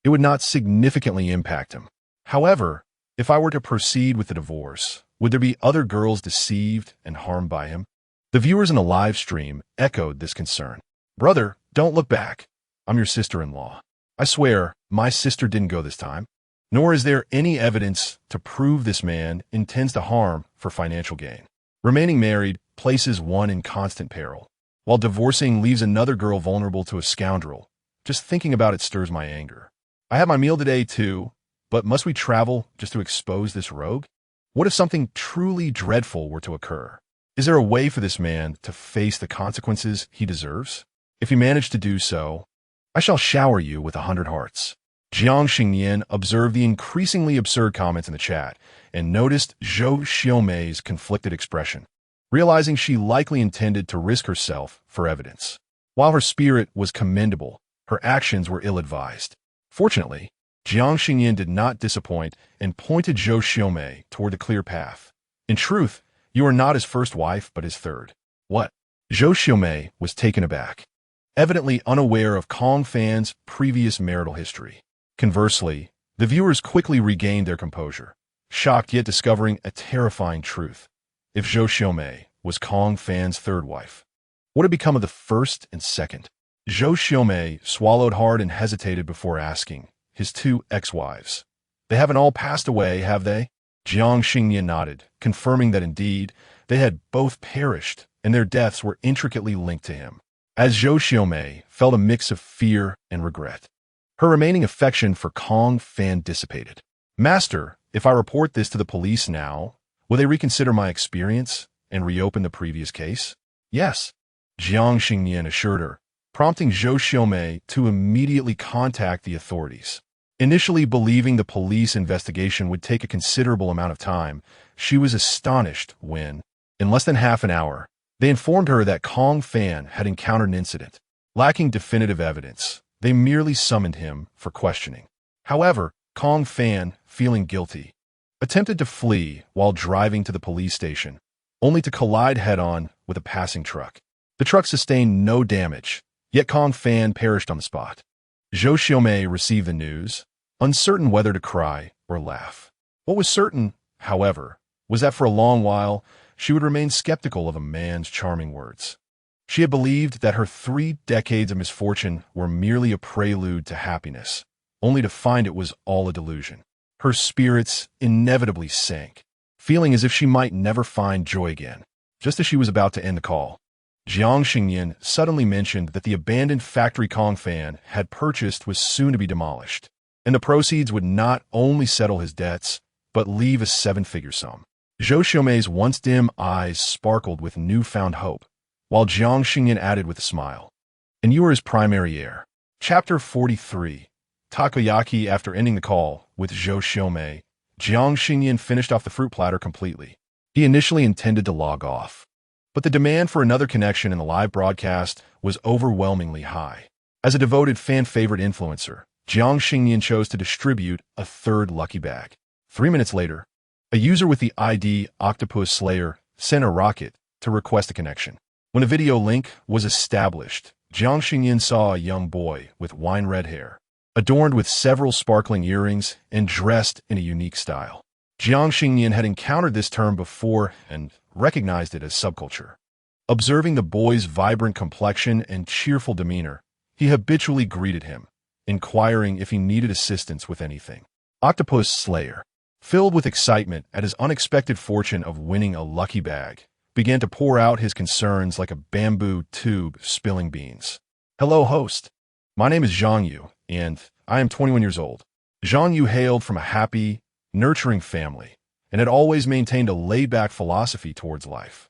it would not significantly impact him. However, if I were to proceed with the divorce, would there be other girls deceived and harmed by him?" The viewers in the live stream echoed this concern. "Brother, don't look back. I'm your sister-in-law. I swear, my sister didn't go this time. Nor is there any evidence to prove this man intends to harm for financial gain. Remaining married places one in constant peril, while divorcing leaves another girl vulnerable to a scoundrel. Just thinking about it stirs my anger. I had my meal today too, but must we travel just to expose this rogue? What if something truly dreadful were to occur? Is there a way for this man to face the consequences he deserves? If he managed to do so, I shall shower you with 100 hearts." Jiang Xingnian observed the increasingly absurd comments in the chat and noticed Zhou Xiaomei's conflicted expression, realizing she likely intended to risk herself for evidence. While her spirit was commendable, her actions were ill-advised. Fortunately, Jiang Xingnian did not disappoint and pointed Zhou Xiaomei toward the clear path. "In truth, you are not his first wife, but his third." "What?" Zhou Xiaomei was taken aback, evidently unaware of Kong Fan's previous marital history. Conversely, the viewers quickly regained their composure, shocked yet discovering a terrifying truth. If Zhou Xiaomei was Kong Fan's third wife, what had become of the first and second? Zhou Xiaomei swallowed hard and hesitated before asking. His two ex-wives. They haven't all passed away, have they? Jiang Xingnian nodded, confirming that indeed, they had both perished, and their deaths were intricately linked to him. As Zhou Xiaomei felt a mix of fear and regret, her remaining affection for Kong Fan dissipated. Master, if I report this to the police now, will they reconsider my experience and reopen the previous case? Yes, Jiang Xingnian assured her, prompting Zhou Xiaomei to immediately contact the authorities. Initially believing the police investigation would take a considerable amount of time, she was astonished when, in less than half an hour, they informed her that Kong Fan had encountered an incident. Lacking definitive evidence, they merely summoned him for questioning. However, Kong Fan, feeling guilty, attempted to flee while driving to the police station, only to collide head-on with a passing truck. The truck sustained no damage, yet Kong Fan perished on the spot. Zhou Xiaomei received the news, uncertain whether to cry or laugh. What was certain, however, was that for a long while, she would remain skeptical of a man's charming words. She had believed that her 3 decades of misfortune were merely a prelude to happiness, only to find it was all a delusion. Her spirits inevitably sank, feeling as if she might never find joy again. Just as she was about to end the call, Jiang Xingnian suddenly mentioned that the abandoned factory Kong Fan had purchased was soon to be demolished, and the proceeds would not only settle his debts, but leave a 7-figure sum. Zhou Xiaomei's once dim eyes sparkled with newfound hope, while Jiang Xingnian added with a smile, "And you are his primary heir." Chapter 43. Takoyaki. After ending the call with Zhou Xiaomei, Jiang Xingnian finished off the fruit platter completely. He initially intended to log off, but the demand for another connection in the live broadcast was overwhelmingly high. As a devoted fan-favorite influencer, Jiang Xingnian chose to distribute a third lucky bag. 3 minutes later, a user with the ID Octopus Slayer sent a rocket to request a connection. When a video link was established, Jiang Xingnian saw a young boy with wine-red hair, adorned with several sparkling earrings and dressed in a unique style. Jiang Xingnian had encountered this term before and recognized it as subculture. Observing the boy's vibrant complexion and cheerful demeanor, he habitually greeted him, inquiring if he needed assistance with anything. Octopus Slayer, filled with excitement at his unexpected fortune of winning a lucky bag, began to pour out his concerns like a bamboo tube spilling beans. "Hello, host. My name is Zhang Yu, and I am 21 years old." Zhang Yu hailed from a happy, nurturing family, and had always maintained a laid-back philosophy towards life.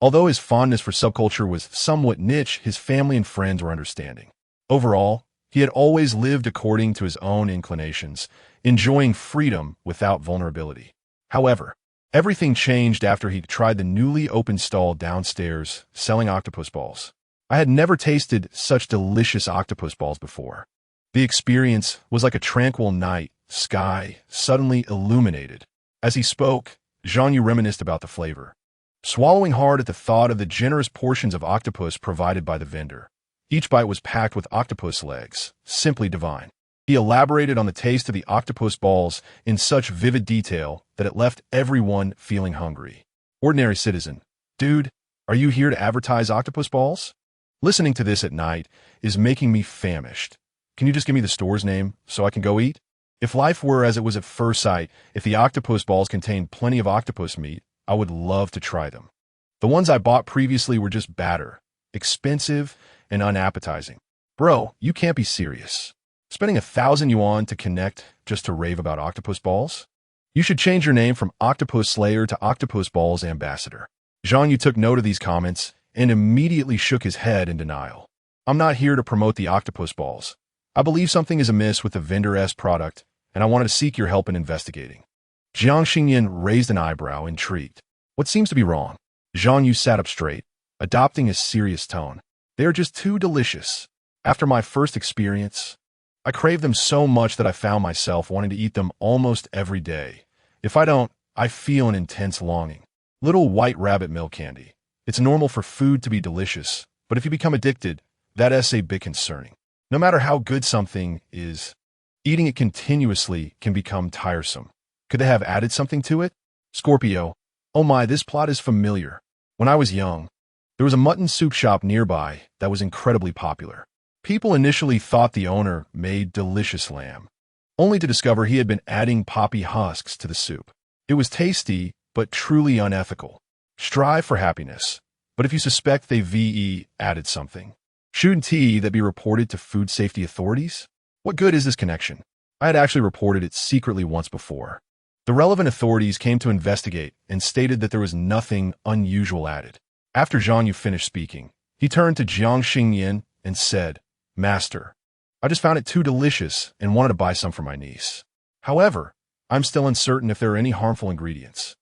Although his fondness for subculture was somewhat niche, his family and friends were understanding. Overall, he had always lived according to his own inclinations, enjoying freedom without vulnerability. However, everything changed after he tried the newly opened stall downstairs selling octopus balls. I had never tasted such delicious octopus balls before. The experience was like a tranquil night sky suddenly illuminated. As he spoke, Zhang Yu reminisced about the flavor, swallowing hard at the thought of the generous portions of octopus provided by the vendor. Each bite was packed with octopus legs, simply divine. He elaborated on the taste of the octopus balls in such vivid detail that it left everyone feeling hungry. "Ordinary citizen, dude, are you here to advertise octopus balls? Listening to this at night is making me famished. Can you just give me the store's name so I can go eat? If life were as it was at first sight, if the octopus balls contained plenty of octopus meat, I would love to try them. The ones I bought previously were just batter, expensive, and unappetizing." "Bro, you can't be serious. Spending 1,000 yuan to connect just to rave about octopus balls? You should change your name from Octopus Slayer to Octopus Balls Ambassador." Zhang Yu took note of these comments and immediately shook his head in denial. "I'm not here to promote the octopus balls. I believe something is amiss with the vendor's product, and I wanted to seek your help in investigating." Jiang Xingnian raised an eyebrow, intrigued. "What seems to be wrong?" Zhang Yu sat up straight, adopting a serious tone. "They are just too delicious. After my first experience, I craved them so much that I found myself wanting to eat them almost every day. If I don't, I feel an intense longing. Little white rabbit milk candy. It's normal for food to be delicious, but if you become addicted, that's a bit concerning. No matter how good something is, Eating it continuously can become tiresome. Could they have added something to it? Scorpio. Oh my, this plot is familiar. When I was young, there was a mutton soup shop nearby that was incredibly popular. People initially thought the owner made delicious lamb, only to discover he had been adding poppy husks to the soup. It was tasty, but truly unethical. Strive for happiness, but if you suspect they VE added something, shouldn't that be reported to food safety authorities? What good is this connection? I had actually reported it secretly once before. The relevant authorities came to investigate and stated that there was nothing unusual added. After Zhang Yu finished speaking, he turned to Jiang Xingnian and said, Master, I just found it too delicious and wanted to buy some for my niece. However, I'm still uncertain if there are any harmful ingredients.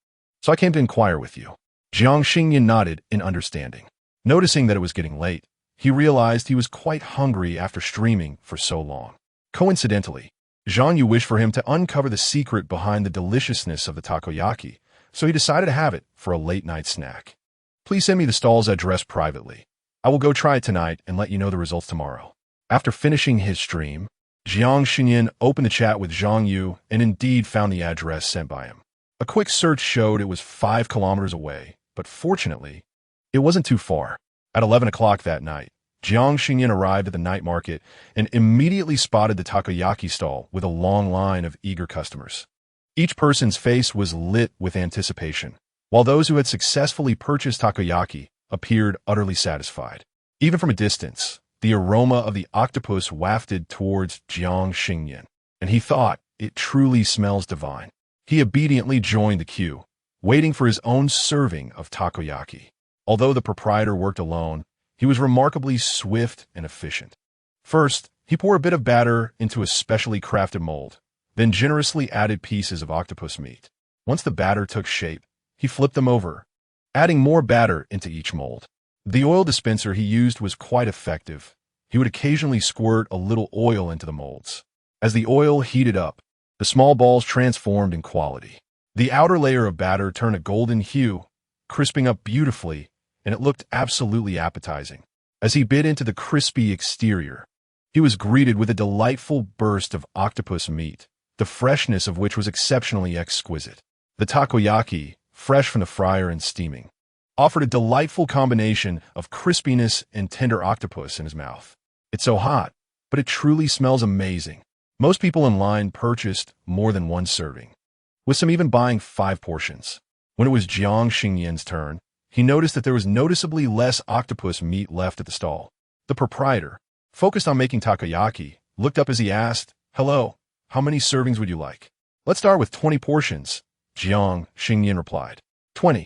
So I came to inquire with you. Jiang Xingnian nodded in understanding. Noticing that it was getting late, he realized he was quite hungry after streaming for so long. Coincidentally, Zhang Yu wished for him to uncover the secret behind the deliciousness of the takoyaki, so he decided to have it for a late-night snack. Please send me the stall's address privately. I will go try it tonight and let you know the results tomorrow. After finishing his stream, Jiang Xingnian opened the chat with Zhang Yu and indeed found the address sent by him. A quick search showed it was 5 kilometers away, but fortunately, it wasn't too far. At 11 o'clock that night, Jiang Xingnian arrived at the night market and immediately spotted the takoyaki stall with a long line of eager customers. Each person's face was lit with anticipation, while those who had successfully purchased takoyaki appeared utterly satisfied. Even from a distance, the aroma of the octopus wafted towards Jiang Xingnian, and he thought, it truly smells divine. He obediently joined the queue, waiting for his own serving of takoyaki. Although the proprietor worked alone, he was remarkably swift and efficient. First, he poured a bit of batter into a specially crafted mold, then generously added pieces of octopus meat. Once the batter took shape, he flipped them over, adding more batter into each mold. The oil dispenser he used was quite effective. He would occasionally squirt a little oil into the molds. As the oil heated up, the small balls transformed in quality. The outer layer of batter turned a golden hue, crisping up beautifully, and it looked absolutely appetizing. As he bit into the crispy exterior, he was greeted with a delightful burst of octopus meat, the freshness of which was exceptionally exquisite. The takoyaki, fresh from the fryer and steaming, offered a delightful combination of crispiness and tender octopus in his mouth. It's so hot, but it truly smells amazing. Most people in line purchased more than one serving, with some even buying 5 portions. When it was Jiang Xingnian's turn, he noticed that there was noticeably less octopus meat left at the stall. The proprietor, focused on making takoyaki, looked up as he asked, Hello, how many servings would you like? Let's start with 20 portions, Jiang Xingnian replied. 20.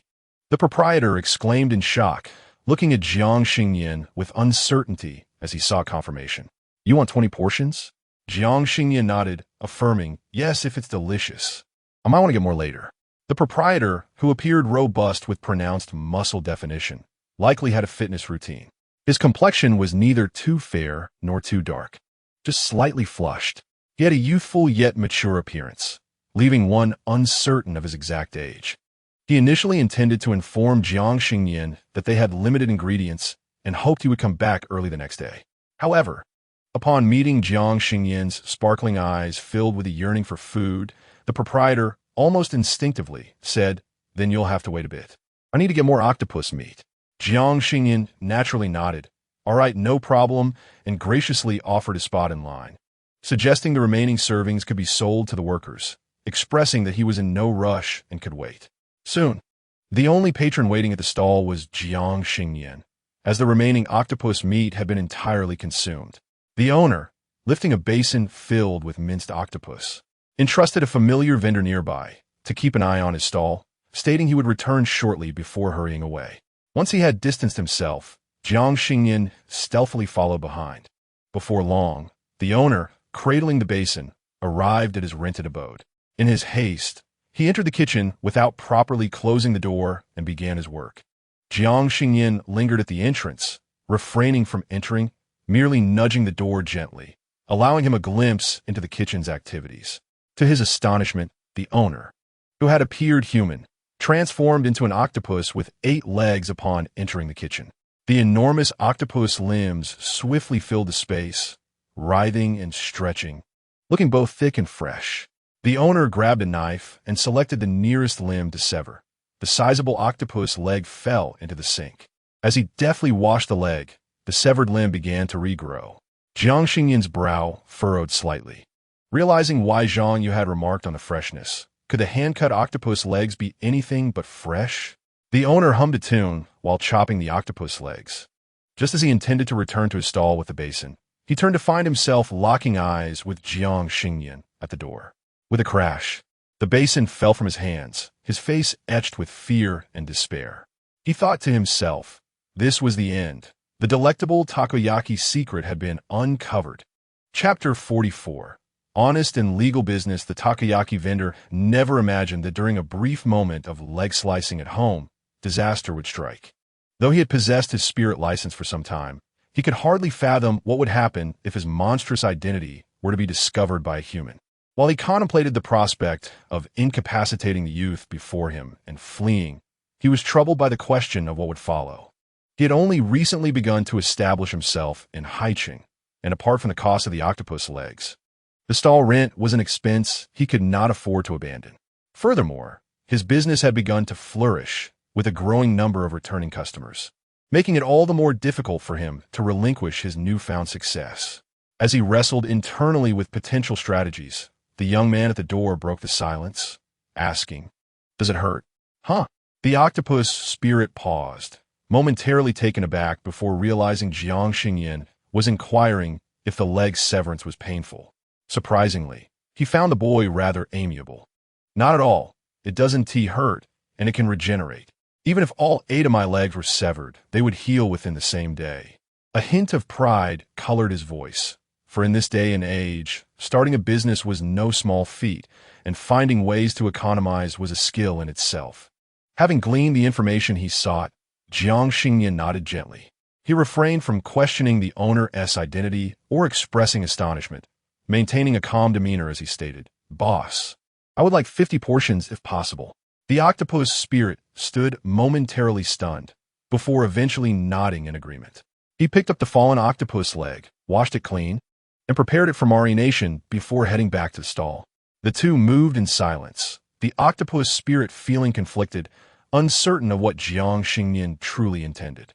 The proprietor exclaimed in shock, looking at Jiang Xingnian with uncertainty as he saw confirmation. You want 20 portions? Jiang Xingnian nodded, affirming, Yes, if it's delicious. I might want to get more later. The proprietor, who appeared robust with pronounced muscle definition, likely had a fitness routine. His complexion was neither too fair nor too dark, just slightly flushed. He had a youthful yet mature appearance, leaving one uncertain of his exact age. He initially intended to inform Jiang Xingnian that they had limited ingredients and hoped he would come back early the next day. However, upon meeting Jiang Xingnian's sparkling eyes filled with a yearning for food, the proprietor, almost instinctively, said, Then you'll have to wait a bit. I need to get more octopus meat. Jiang Xingnian naturally nodded, All right, no problem, and graciously offered a spot in line, suggesting the remaining servings could be sold to the workers, expressing that he was in no rush and could wait. Soon, the only patron waiting at the stall was Jiang Xingnian, as the remaining octopus meat had been entirely consumed. The owner, lifting a basin filled with minced octopus, entrusted a familiar vendor nearby to keep an eye on his stall, stating he would return shortly before hurrying away. Once he had distanced himself, Jiang Xingnian stealthily followed behind. Before long, the owner, cradling the basin, arrived at his rented abode. In his haste, he entered the kitchen without properly closing the door and began his work. Jiang Xingnian lingered at the entrance, refraining from entering, merely nudging the door gently, allowing him a glimpse into the kitchen's activities. To his astonishment, the owner, who had appeared human, transformed into an octopus with 8 legs upon entering the kitchen. The enormous octopus limbs swiftly filled the space, writhing and stretching, looking both thick and fresh. The owner grabbed a knife and selected the nearest limb to sever. The sizable octopus leg fell into the sink. As he deftly washed the leg, the severed limb began to regrow. Jiang Xingnian's brow furrowed slightly. Realizing why Zhang Yu had remarked on the freshness, could the hand-cut octopus legs be anything but fresh? The owner hummed a tune while chopping the octopus legs. Just as he intended to return to his stall with the basin, he turned to find himself locking eyes with Jiang Xingnian at the door. With a crash, the basin fell from his hands, his face etched with fear and despair. He thought to himself, this was the end. The delectable takoyaki secret had been uncovered. Chapter 44. Honest and legal business. The takoyaki vendor never imagined that during a brief moment of leg slicing at home, disaster would strike. Though he had possessed his spirit license for some time, he could hardly fathom what would happen if his monstrous identity were to be discovered by a human. While he contemplated the prospect of incapacitating the youth before him and fleeing, he was troubled by the question of what would follow. He had only recently begun to establish himself in Haicheng, and apart from the cost of the octopus legs, the stall rent was an expense he could not afford to abandon. Furthermore, his business had begun to flourish with a growing number of returning customers, making it all the more difficult for him to relinquish his newfound success. As he wrestled internally with potential strategies, the young man at the door broke the silence, asking, "Does it hurt?" "Huh?" The octopus spirit paused, momentarily taken aback before realizing Jiang Xingnian was inquiring if the leg severance was painful. Surprisingly, he found the boy rather amiable. "Not at all. It doesn't hurt, and it can regenerate. Even if all 8 of my legs were severed, they would heal within the same day." A hint of pride colored his voice, for in this day and age, starting a business was no small feat, and finding ways to economize was a skill in itself. Having gleaned the information he sought, Jiang Xingnian nodded gently. He refrained from questioning the owner's identity or expressing astonishment, maintaining a calm demeanor as he stated, "Boss, I would like 50 portions if possible." The octopus spirit stood momentarily stunned, before eventually nodding in agreement. He picked up the fallen octopus leg, washed it clean, and prepared it for marination before heading back to the stall. The two moved in silence, the octopus spirit feeling conflicted, uncertain of what Jiang Xingnian truly intended.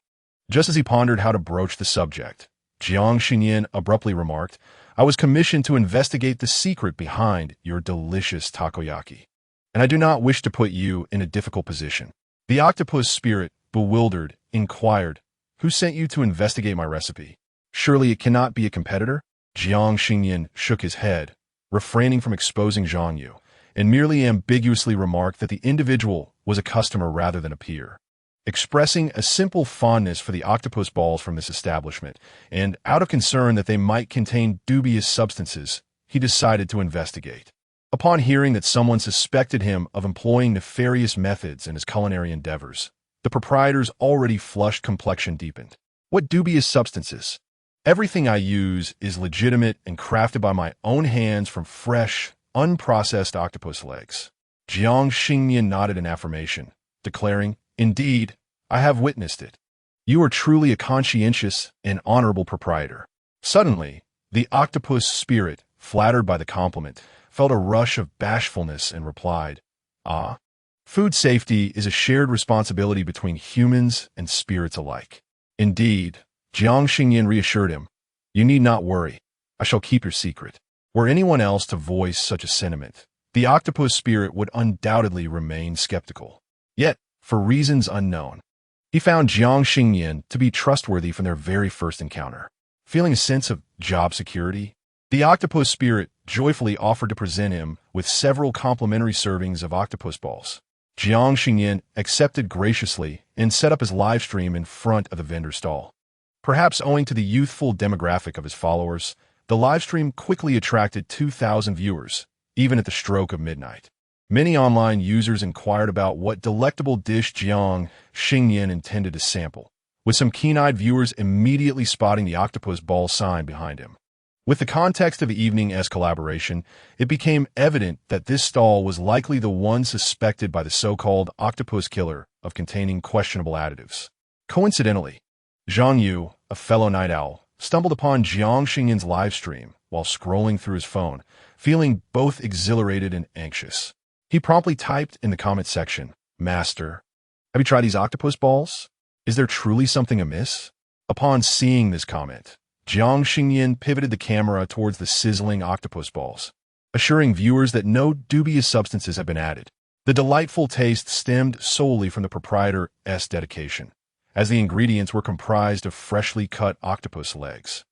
Just as he pondered how to broach the subject, Jiang Xingnian abruptly remarked, "I was commissioned to investigate the secret behind your delicious takoyaki, and I do not wish to put you in a difficult position." The octopus spirit, bewildered, inquired, "Who sent you to investigate my recipe? Surely it cannot be a competitor?" Jiang Xingnian shook his head, refraining from exposing Zhang Yu, and merely ambiguously remarked that the individual was a customer rather than a peer. Expressing a simple fondness for the octopus balls from this establishment, and out of concern that they might contain dubious substances, he decided to investigate. Upon hearing that someone suspected him of employing nefarious methods in his culinary endeavors, the proprietor's already flushed complexion deepened. "What dubious substances?" "Everything I use is legitimate and crafted by my own hands from fresh, unprocessed octopus legs." Jiang Xingnian nodded in affirmation, declaring, "Indeed, I have witnessed it. You are truly a conscientious and honorable proprietor." Suddenly, the octopus spirit, flattered by the compliment, felt a rush of bashfulness and replied, "Ah, food safety is a shared responsibility between humans and spirits alike." "Indeed," Jiang Xingnian reassured him, "you need not worry. I shall keep your secret." Were anyone else to voice such a sentiment, the octopus spirit would undoubtedly remain skeptical. Yet, for reasons unknown, he found Jiang Xingnian to be trustworthy from their very first encounter. Feeling a sense of job security, the octopus spirit joyfully offered to present him with several complimentary servings of octopus balls. Jiang Xingnian accepted graciously and set up his live stream in front of the vendor stall. Perhaps owing to the youthful demographic of his followers, the livestream quickly attracted 2,000 viewers, even at the stroke of midnight. Many online users inquired about what delectable dish Jiang Xingnian intended to sample, with some keen-eyed viewers immediately spotting the octopus ball sign behind him. With the context of the evening's collaboration, it became evident that this stall was likely the one suspected by the so-called octopus killer of containing questionable additives. Coincidentally, Zhang Yu, a fellow night owl, stumbled upon Jiang Xingnian's live stream while scrolling through his phone, feeling both exhilarated and anxious. He promptly typed in the comment section, "Master, have you tried these octopus balls? Is there truly something amiss?" Upon seeing this comment, Jiang Xingnian pivoted the camera towards the sizzling octopus balls, assuring viewers that no dubious substances had been added. The delightful taste stemmed solely from the proprietor's dedication, as the ingredients were comprised of freshly cut octopus legs,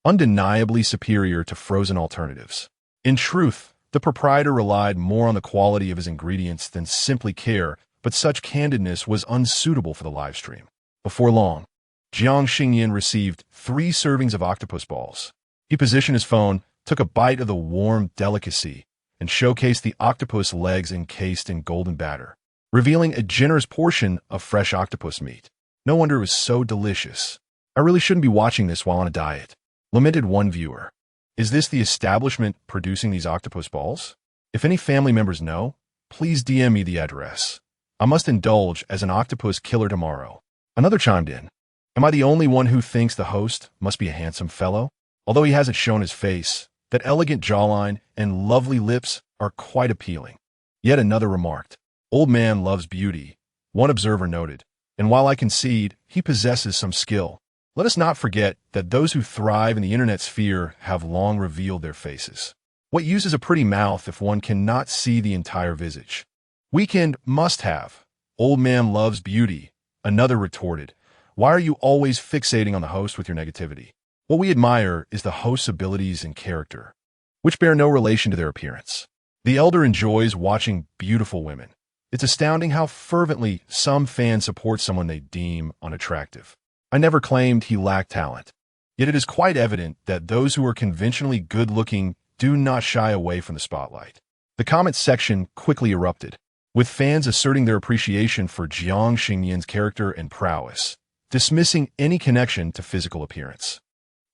undeniably superior to frozen alternatives. In truth, the proprietor relied more on the quality of his ingredients than simply care, but such candidness was unsuitable for the livestream. Before long, Jiang Xingnian received 3 servings of octopus balls. He positioned his phone, took a bite of the warm delicacy, and showcased the octopus legs encased in golden batter, revealing a generous portion of fresh octopus meat. "No wonder it was so delicious. I really shouldn't be watching this while on a diet," lamented one viewer. "Is this the establishment producing these octopus balls? If any family members know, please DM me the address. I must indulge as an octopus killer tomorrow." Another chimed in, "Am I the only one who thinks the host must be a handsome fellow? Although he hasn't shown his face, that elegant jawline and lovely lips are quite appealing." Yet another remarked, "Old man loves beauty," one observer noted, "and while I concede he possesses some skill, let us not forget that those who thrive in the internet sphere have long revealed their faces. What use is a pretty mouth if one cannot see the entire visage?" "Weekend must have. Old man loves beauty," another retorted. "Why are you always fixating on the host with your negativity? What we admire is the host's abilities and character, which bear no relation to their appearance." The elder enjoys watching beautiful women. It's astounding how fervently some fans support someone they deem unattractive. I never claimed he lacked talent. Yet it is quite evident that those who are conventionally good-looking do not shy away from the spotlight. The comment section quickly erupted, with fans asserting their appreciation for Jiang Xingnian's character and prowess, dismissing any connection to physical appearance.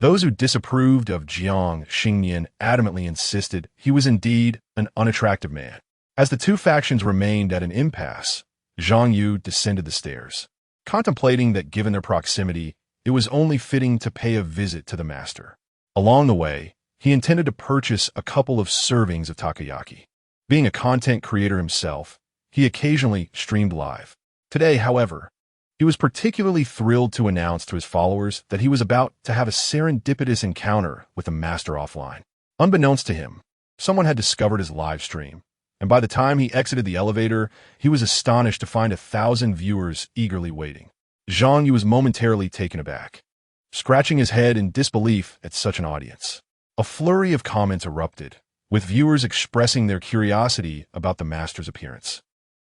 Those who disapproved of Jiang Xingnian adamantly insisted he was indeed an unattractive man. As the two factions remained at an impasse, Zhang Yu descended the stairs, contemplating that given their proximity, it was only fitting to pay a visit to the master. Along the way, he intended to purchase a couple of servings of takoyaki. Being a content creator himself, he occasionally streamed live. Today, however, he was particularly thrilled to announce to his followers that he was about to have a serendipitous encounter with the master offline. Unbeknownst to him, someone had discovered his live stream, and by the time he exited the elevator, he was astonished to find 1,000 viewers eagerly waiting. Zhang Yu was momentarily taken aback, scratching his head in disbelief at such an audience. A flurry of comments erupted, with viewers expressing their curiosity about the master's appearance.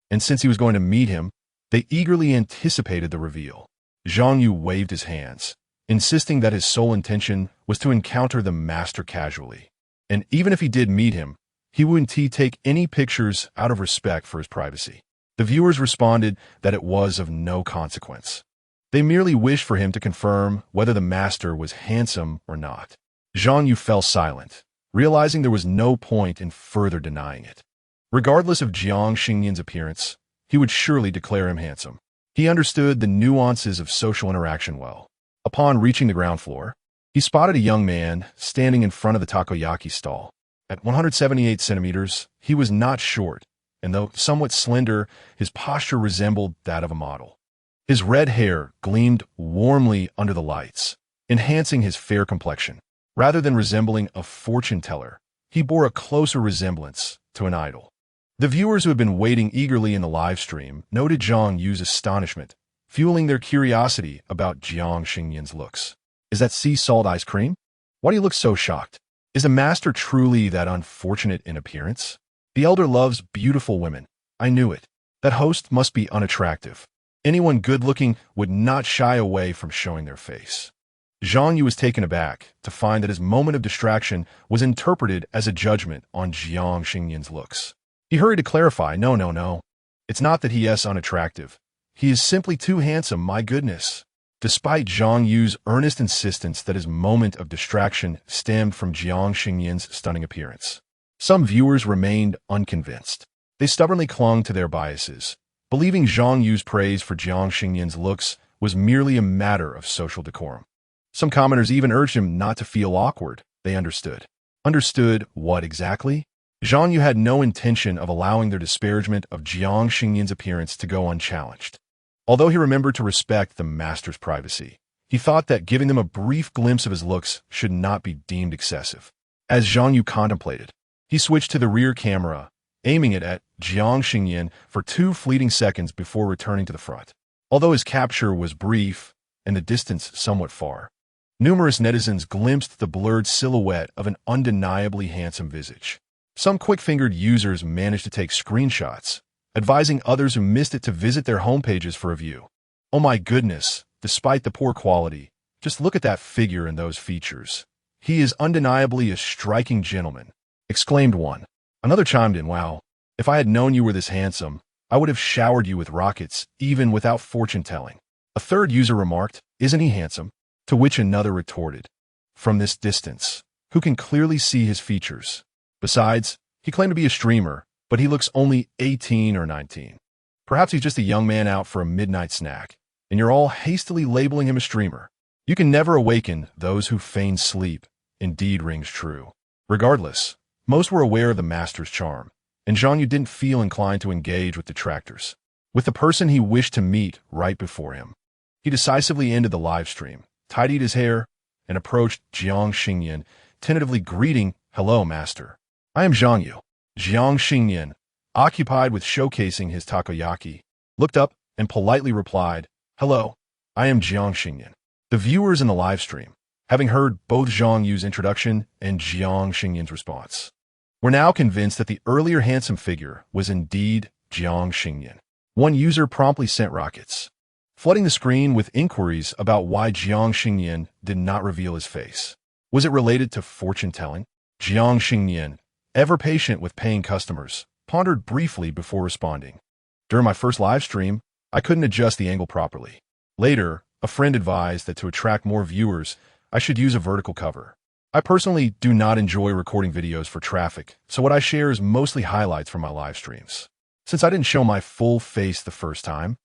And since he was going to meet him, they eagerly anticipated the reveal. Zhang Yu waved his hands, insisting that his sole intention was to encounter the master casually. And even if he did meet him, he wouldn't take any pictures out of respect for his privacy. The viewers responded that it was of no consequence. They merely wished for him to confirm whether the master was handsome or not. Zhang Yu fell silent, realizing there was no point in further denying it. Regardless of Jiang Xingnian's appearance, he would surely declare him handsome. He understood the nuances of social interaction well. Upon reaching the ground floor, he spotted a young man standing in front of the takoyaki stall. At 178 centimeters, he was not short, and though somewhat slender, his posture resembled that of a model. His red hair gleamed warmly under the lights, enhancing his fair complexion. Rather than resembling a fortune teller, he bore a closer resemblance to an idol. The viewers who had been waiting eagerly in the live stream noted Zhang Yu's astonishment, fueling their curiosity about Jiang Xingnian's looks. "Is that sea salt ice cream? Why do you look so shocked? Is the master truly that unfortunate in appearance? The elder loves beautiful women. I knew it. That host must be unattractive. Anyone good-looking would not shy away from showing their face." Zhang Yu was taken aback to find that his moment of distraction was interpreted as a judgment on Jiang Xingnian's looks. He hurried to clarify, No. It's not that he is unattractive. He is simply too handsome, my goodness." Despite Zhang Yu's earnest insistence that his moment of distraction stemmed from Jiang Xingnian's stunning appearance, some viewers remained unconvinced. They stubbornly clung to their biases, believing Zhang Yu's praise for Jiang Xingnian's looks was merely a matter of social decorum. Some commenters even urged him not to feel awkward. They understood. Understood what exactly? Zhang Yu had no intention of allowing their disparagement of Jiang Xingnian's appearance to go unchallenged. Although he remembered to respect the master's privacy, he thought that giving them a brief glimpse of his looks should not be deemed excessive. As Zhang Yu contemplated, he switched to the rear camera, aiming it at Jiang Xingnian for 2 fleeting seconds before returning to the front. Although his capture was brief and the distance somewhat far, numerous netizens glimpsed the blurred silhouette of an undeniably handsome visage. Some quick-fingered users managed to take screenshots, advising others who missed it to visit their homepages for a view. Oh my goodness, despite the poor quality, just look at that figure and those features. He is undeniably a striking gentleman, exclaimed one. Another chimed in, wow, if I had known you were this handsome, I would have showered you with rockets, even without fortune-telling. A third user remarked, isn't he handsome? To which another retorted, from this distance, who can clearly see his features? Besides, he claimed to be a streamer, but he looks only 18 or 19. Perhaps he's just a young man out for a midnight snack, and you're all hastily labeling him a streamer. You can never awaken those who feign sleep, indeed rings true. Regardless, most were aware of the master's charm, and Zhang Yu didn't feel inclined to engage with detractors. With the person he wished to meet right before him, he decisively ended the live stream, tidied his hair, and approached Jiang Xingnian, tentatively greeting, hello, master. I am Zhang Yu. Jiang Xingnian, occupied with showcasing his takoyaki, looked up and politely replied, hello, I am Jiang Xingnian. The viewers in the live stream, having heard both Zhang Yu's introduction and Jiang Xingnian's response, were now convinced that the earlier handsome figure was indeed Jiang Xingnian. One user promptly sent rockets, flooding the screen with inquiries about why Jiang Xingnian did not reveal his face. Was it related to fortune-telling? Jiang Xingnian, ever patient with paying customers, pondered briefly before responding. During my first live stream, I couldn't adjust the angle properly. Later, a friend advised that to attract more viewers, I should use a vertical cover. I personally do not enjoy recording videos for traffic, so what I share is mostly highlights from my live streams. Since I didn't show my full face the first time,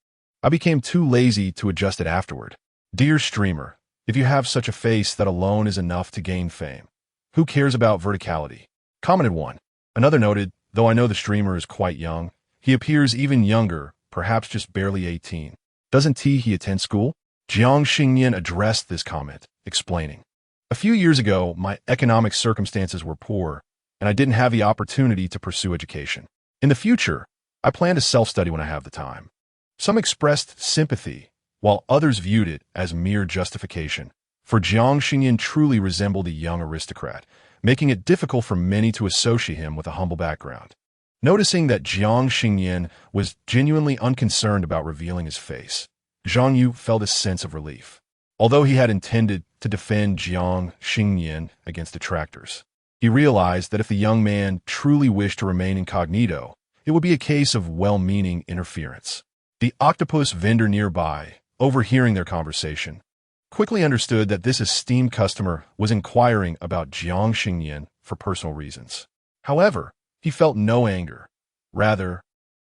I became too lazy to adjust it afterward. Dear streamer, if you have such a face that alone is enough to gain fame, who cares about verticality? Commented one. Another noted, though I know the streamer is quite young, he appears even younger, perhaps just barely 18. Doesn't he attend school? Jiang Xingnian addressed this comment, explaining, a few years ago, my economic circumstances were poor, and I didn't have the opportunity to pursue education. In the future, I plan to self-study when I have the time. Some expressed sympathy, while others viewed it as mere justification, for Jiang Xingnian truly resembled a young aristocrat, making it difficult for many to associate him with a humble background. Noticing that Jiang Xingnian was genuinely unconcerned about revealing his face, Zhang Yu felt a sense of relief. Although he had intended to defend Jiang Xingnian against detractors, he realized that if the young man truly wished to remain incognito, it would be a case of well-meaning interference. The octopus vendor nearby, overhearing their conversation, quickly understood that this esteemed customer was inquiring about Jiang Xingnian for personal reasons. However, he felt no anger. Rather,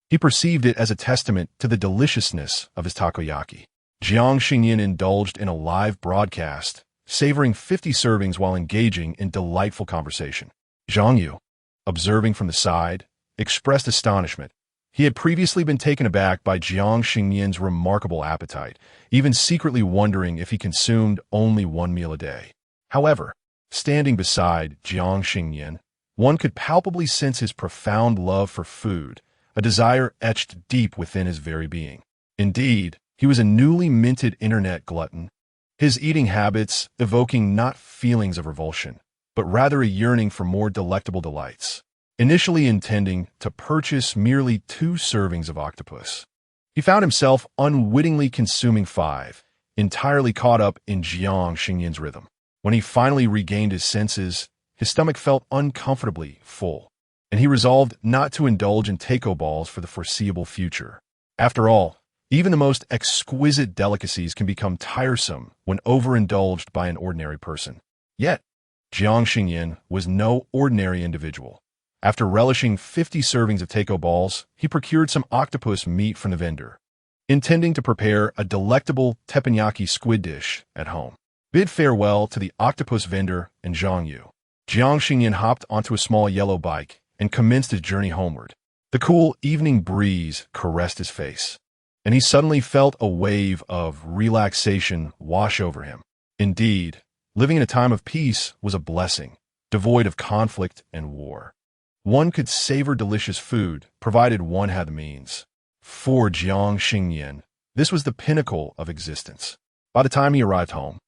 he perceived it as a testament to the deliciousness of his takoyaki. Jiang Xingnian indulged in a live broadcast, savoring 50 servings while engaging in delightful conversation. Zhang Yu, observing from the side, expressed astonishment. He had previously been taken aback by Jiang Xingnian's remarkable appetite, even secretly wondering if he consumed only one meal a day. However, standing beside Jiang Xingnian, one could palpably sense his profound love for food, a desire etched deep within his very being. Indeed, he was a newly minted internet glutton, his eating habits evoking not feelings of revulsion, but rather a yearning for more delectable delights. Initially intending to purchase merely 2 servings of octopus, he found himself unwittingly consuming 5, entirely caught up in Jiang Xingnian's rhythm. When he finally regained his senses, his stomach felt uncomfortably full, and he resolved not to indulge in taco balls for the foreseeable future. After all, even the most exquisite delicacies can become tiresome when overindulged by an ordinary person. Yet, Jiang Xingnian was no ordinary individual. After relishing 50 servings of taco balls, he procured some octopus meat from the vendor, intending to prepare a delectable teppanyaki squid dish at home. Bid farewell to the octopus vendor and Zhang Yu. Jiang Xingnian hopped onto a small yellow bike and commenced his journey homeward. The cool evening breeze caressed his face, and he suddenly felt a wave of relaxation wash over him. Indeed, living in a time of peace was a blessing, devoid of conflict and war. One could savor delicious food, provided one had the means. For Jiang Xingnian, this was the pinnacle of existence. By the time he arrived home,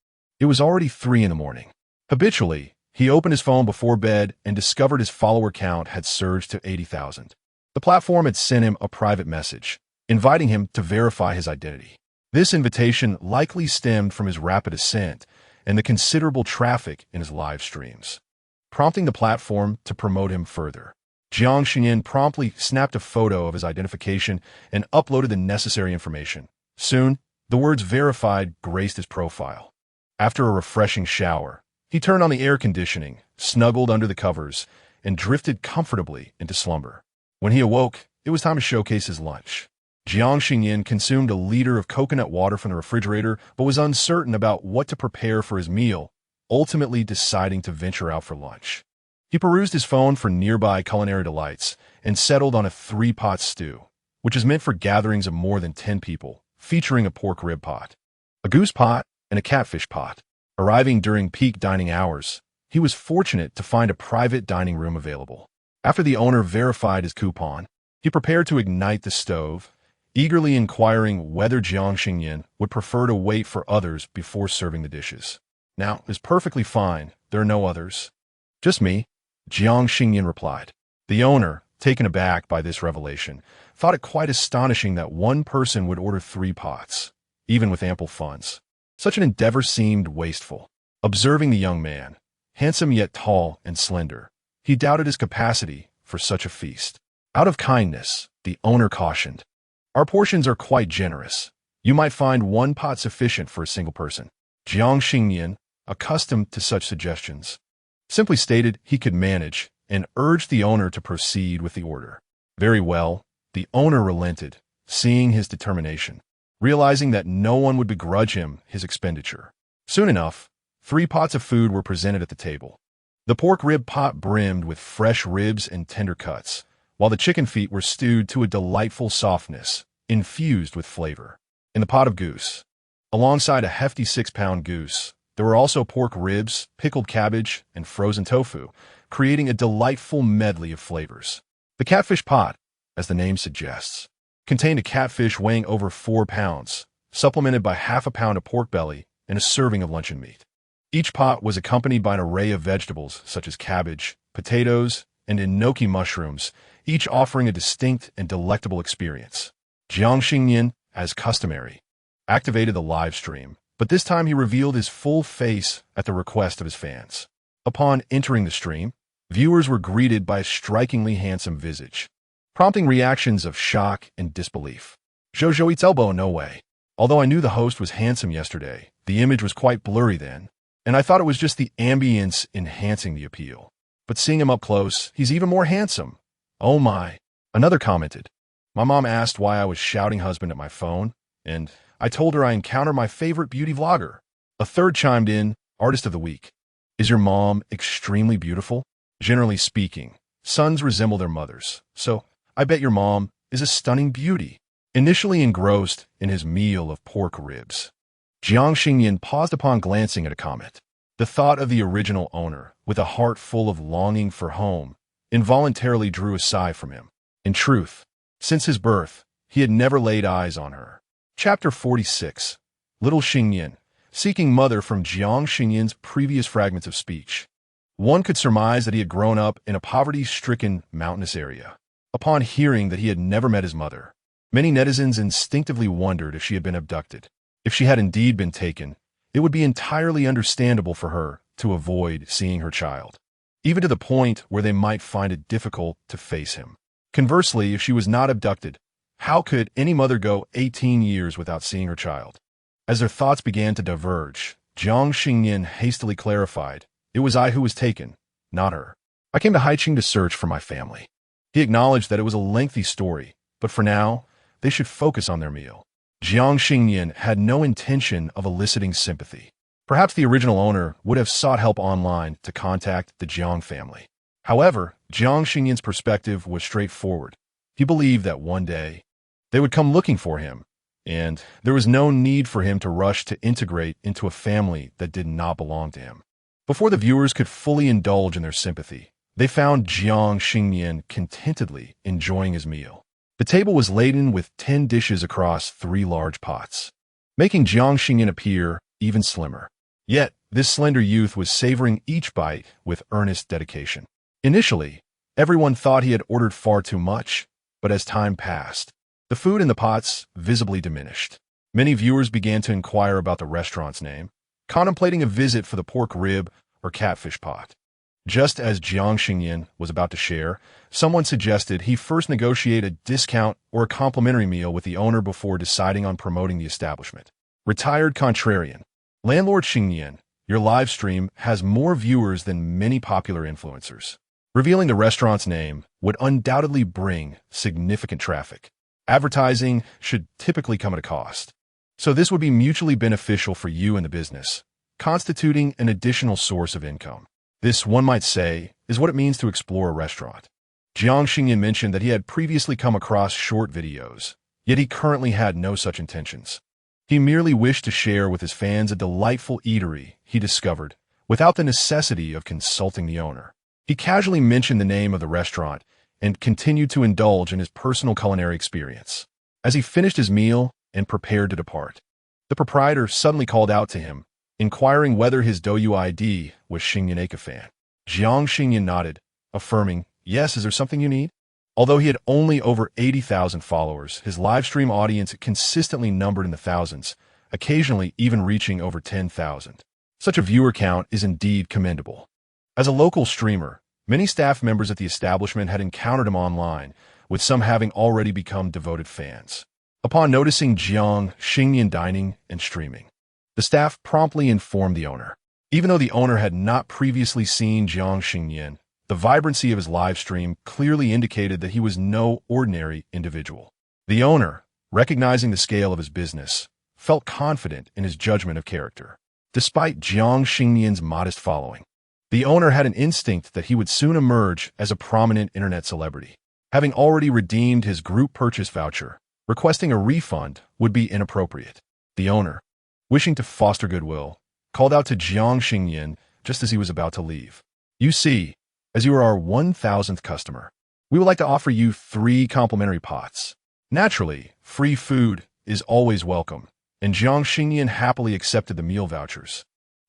it was already 3 in the morning. Habitually, he opened his phone before bed and discovered his follower count had surged to 80,000. The platform had sent him a private message, inviting him to verify his identity. This invitation likely stemmed from his rapid ascent and the considerable traffic in his live streams, prompting the platform to promote him further. Jiang Xingnian promptly snapped a photo of his identification and uploaded the necessary information. Soon, the words verified graced his profile. After a refreshing shower, he turned on the air conditioning, snuggled under the covers, and drifted comfortably into slumber. When he awoke, it was time to showcase his lunch. Jiang Xingnian consumed a liter of coconut water from the refrigerator, but was uncertain about what to prepare for his meal, ultimately deciding to venture out for lunch. He perused his phone for nearby culinary delights and settled on a 3-pot stew, which is meant for gatherings of more than 10 people, featuring a pork rib pot, a goose pot, and a catfish pot. Arriving during peak dining hours, he was fortunate to find a private dining room available. After the owner verified his coupon, he prepared to ignite the stove, eagerly inquiring whether Jiang Xingnian would prefer to wait for others before serving the dishes. "Now, it's perfectly fine. There are no others." "Just me," Jiang Xingnian replied. The owner, taken aback by this revelation, thought it quite astonishing that one person would order 3 pots, even with ample funds. Such an endeavor seemed wasteful. Observing the young man, handsome yet tall and slender, he doubted his capacity for such a feast. Out of kindness, the owner cautioned, "Our portions are quite generous. You might find 1 pot sufficient for a single person." Jiang Xingnian, accustomed to such suggestions, simply stated he could manage and urged the owner to proceed with the order. Very well, the owner relented, seeing his determination, realizing that no one would begrudge him his expenditure. Soon enough, 3 pots of food were presented at the table. The pork rib pot brimmed with fresh ribs and tender cuts, while the chicken feet were stewed to a delightful softness, infused with flavor. In the pot of goose, alongside a hefty 6-pound goose, there were also pork ribs, pickled cabbage, and frozen tofu, creating a delightful medley of flavors. The catfish pot, as the name suggests, contained a catfish weighing over 4 pounds, supplemented by half a pound of pork belly and a serving of luncheon meat. Each pot was accompanied by an array of vegetables such as cabbage, potatoes, and enoki mushrooms, each offering a distinct and delectable experience. Jiang Xingnian, as customary, activated the live stream, but this time he revealed his full face at the request of his fans. Upon entering the stream, viewers were greeted by a strikingly handsome visage, prompting reactions of shock and disbelief. "Jojo eats elbow, no way. Although I knew the host was handsome yesterday, the image was quite blurry then, and I thought it was just the ambience enhancing the appeal. But seeing him up close, he's even more handsome. Oh my." Another commented, "My mom asked why I was shouting husband at my phone, and I told her I encountered my favorite beauty vlogger." A third chimed in, "Artist of the week. Is your mom extremely beautiful? Generally speaking, sons resemble their mothers, so I bet your mom is a stunning beauty." Initially engrossed in his meal of pork ribs, Jiang Xingnian paused upon glancing at a comment. The thought of the original owner, with a heart full of longing for home, involuntarily drew a sigh from him. In truth, since his birth, he had never laid eyes on her. Chapter 46. Little Xingnian, seeking mother from Jiang Xingnian's previous fragments of speech. One could surmise that he had grown up in a poverty-stricken mountainous area. Upon hearing that he had never met his mother, many netizens instinctively wondered if she had been abducted. If she had indeed been taken, it would be entirely understandable for her to avoid seeing her child, even to the point where they might find it difficult to face him. Conversely, if she was not abducted, how could any mother go 18 years without seeing her child? As their thoughts began to diverge, Jiang Xingnian hastily clarified, "It was I who was taken, not her. I came to Haiqing to search for my family." He acknowledged that it was a lengthy story, but for now, they should focus on their meal. Jiang Xingnian had no intention of eliciting sympathy. Perhaps the original owner would have sought help online to contact the Jiang family. However, Jiang Xingnian's perspective was straightforward. He believed that one day they would come looking for him, and there was no need for him to rush to integrate into a family that did not belong to him. Before the viewers could fully indulge in their sympathy, they found Jiang Xingnian contentedly enjoying his meal. The table was laden with 10 dishes across 3 large pots, making Jiang Xingnian appear even slimmer. Yet, this slender youth was savoring each bite with earnest dedication. Initially, everyone thought he had ordered far too much, but as time passed, the food in the pots visibly diminished. Many viewers began to inquire about the restaurant's name, contemplating a visit for the pork rib or catfish pot. Just as Jiang Xingnian was about to share, someone suggested he first negotiate a discount or a complimentary meal with the owner before deciding on promoting the establishment. Retired contrarian. Landlord Xingnian, your live stream has more viewers than many popular influencers. Revealing the restaurant's name would undoubtedly bring significant traffic. Advertising should typically come at a cost, so this would be mutually beneficial for you and the business, constituting an additional source of income. This, one might say, is what it means to explore a restaurant. Jiang Xingnian mentioned that he had previously come across short videos, yet he currently had no such intentions. He merely wished to share with his fans a delightful eatery he discovered, without the necessity of consulting the owner. He casually mentioned the name of the restaurant and continued to indulge in his personal culinary experience. As he finished his meal and prepared to depart, the proprietor suddenly called out to him, inquiring whether his DouYuID was Xingnian fan. Jiang Xingnian nodded, affirming, "Yes, is there something you need?" Although he had only over 80,000 followers, his live stream audience consistently numbered in the thousands, occasionally even reaching over 10,000. Such a viewer count is indeed commendable. As a local streamer, many staff members at the establishment had encountered him online, with some having already become devoted fans. Upon noticing Jiang Xingnian dining and streaming, the staff promptly informed the owner. Even though the owner had not previously seen Jiang Xingnian, the vibrancy of his live stream clearly indicated that he was no ordinary individual. The owner, recognizing the scale of his business, felt confident in his judgment of character. Despite Jiang Xingnian's modest following, the owner had an instinct that he would soon emerge as a prominent internet celebrity. Having already redeemed his group purchase voucher, requesting a refund would be inappropriate. The owner, wishing to foster goodwill, called out to Jiang Xingnian just as he was about to leave. "You see, as you are our 1,000th customer, we would like to offer you 3 complimentary pots." Naturally, free food is always welcome, and Jiang Xingnian happily accepted the meal vouchers,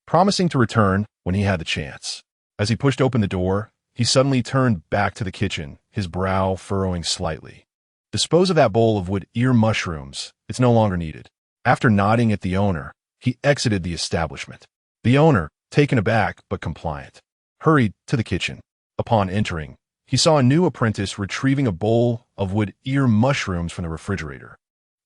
promising to return when he had the chance. As he pushed open the door, he suddenly turned back to the kitchen, his brow furrowing slightly. "Dispose of that bowl of wood ear mushrooms. It's no longer needed." After nodding at the owner, he exited the establishment. The owner, taken aback but compliant, hurried to the kitchen. Upon entering, he saw a new apprentice retrieving a bowl of wood ear mushrooms from the refrigerator,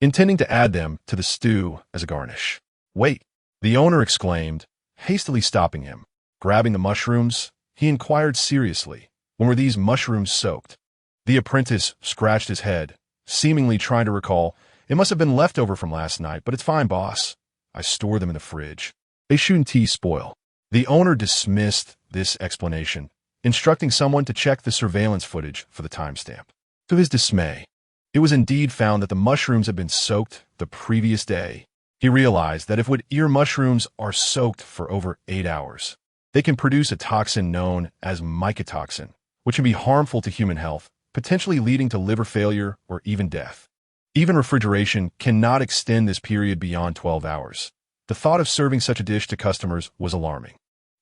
intending to add them to the stew as a garnish. "Wait," the owner exclaimed, hastily stopping him. Grabbing the mushrooms, he inquired seriously, "When were these mushrooms soaked?" The apprentice scratched his head, seemingly trying to recall. "It must have been leftover from last night, but it's fine, boss. I store them in the fridge. They shouldn't spoil." The owner dismissed this explanation, instructing someone to check the surveillance footage for the timestamp. To his dismay, it was indeed found that the mushrooms had been soaked the previous day. He realized that if wood ear mushrooms are soaked for over 8 hours, they can produce a toxin known as mycotoxin, which can be harmful to human health, potentially leading to liver failure or even death. Even refrigeration cannot extend this period beyond 12 hours. The thought of serving such a dish to customers was alarming.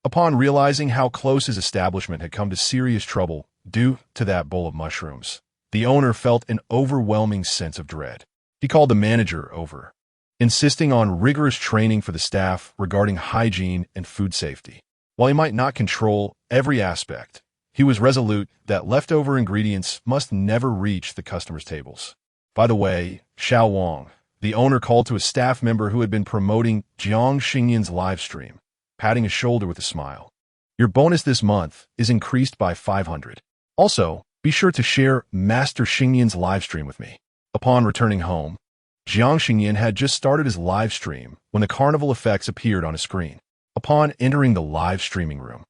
Upon realizing how close his establishment had come to serious trouble due to that bowl of mushrooms, the owner felt an overwhelming sense of dread. He called the manager over, insisting on rigorous training for the staff regarding hygiene and food safety. While he might not control every aspect, he was resolute that leftover ingredients must never reach the customers' tables. By the way, Xiao Wang, the owner, called to a staff member who had been promoting Jiang Xingnian's live stream, patting his shoulder with a smile. "Your bonus this month is increased by 500. Also, be sure to share Master Xingnian's live stream with me." Upon returning home, Jiang Xingnian had just started his live stream when the carnival effects appeared on his screen. Upon entering the live streaming room,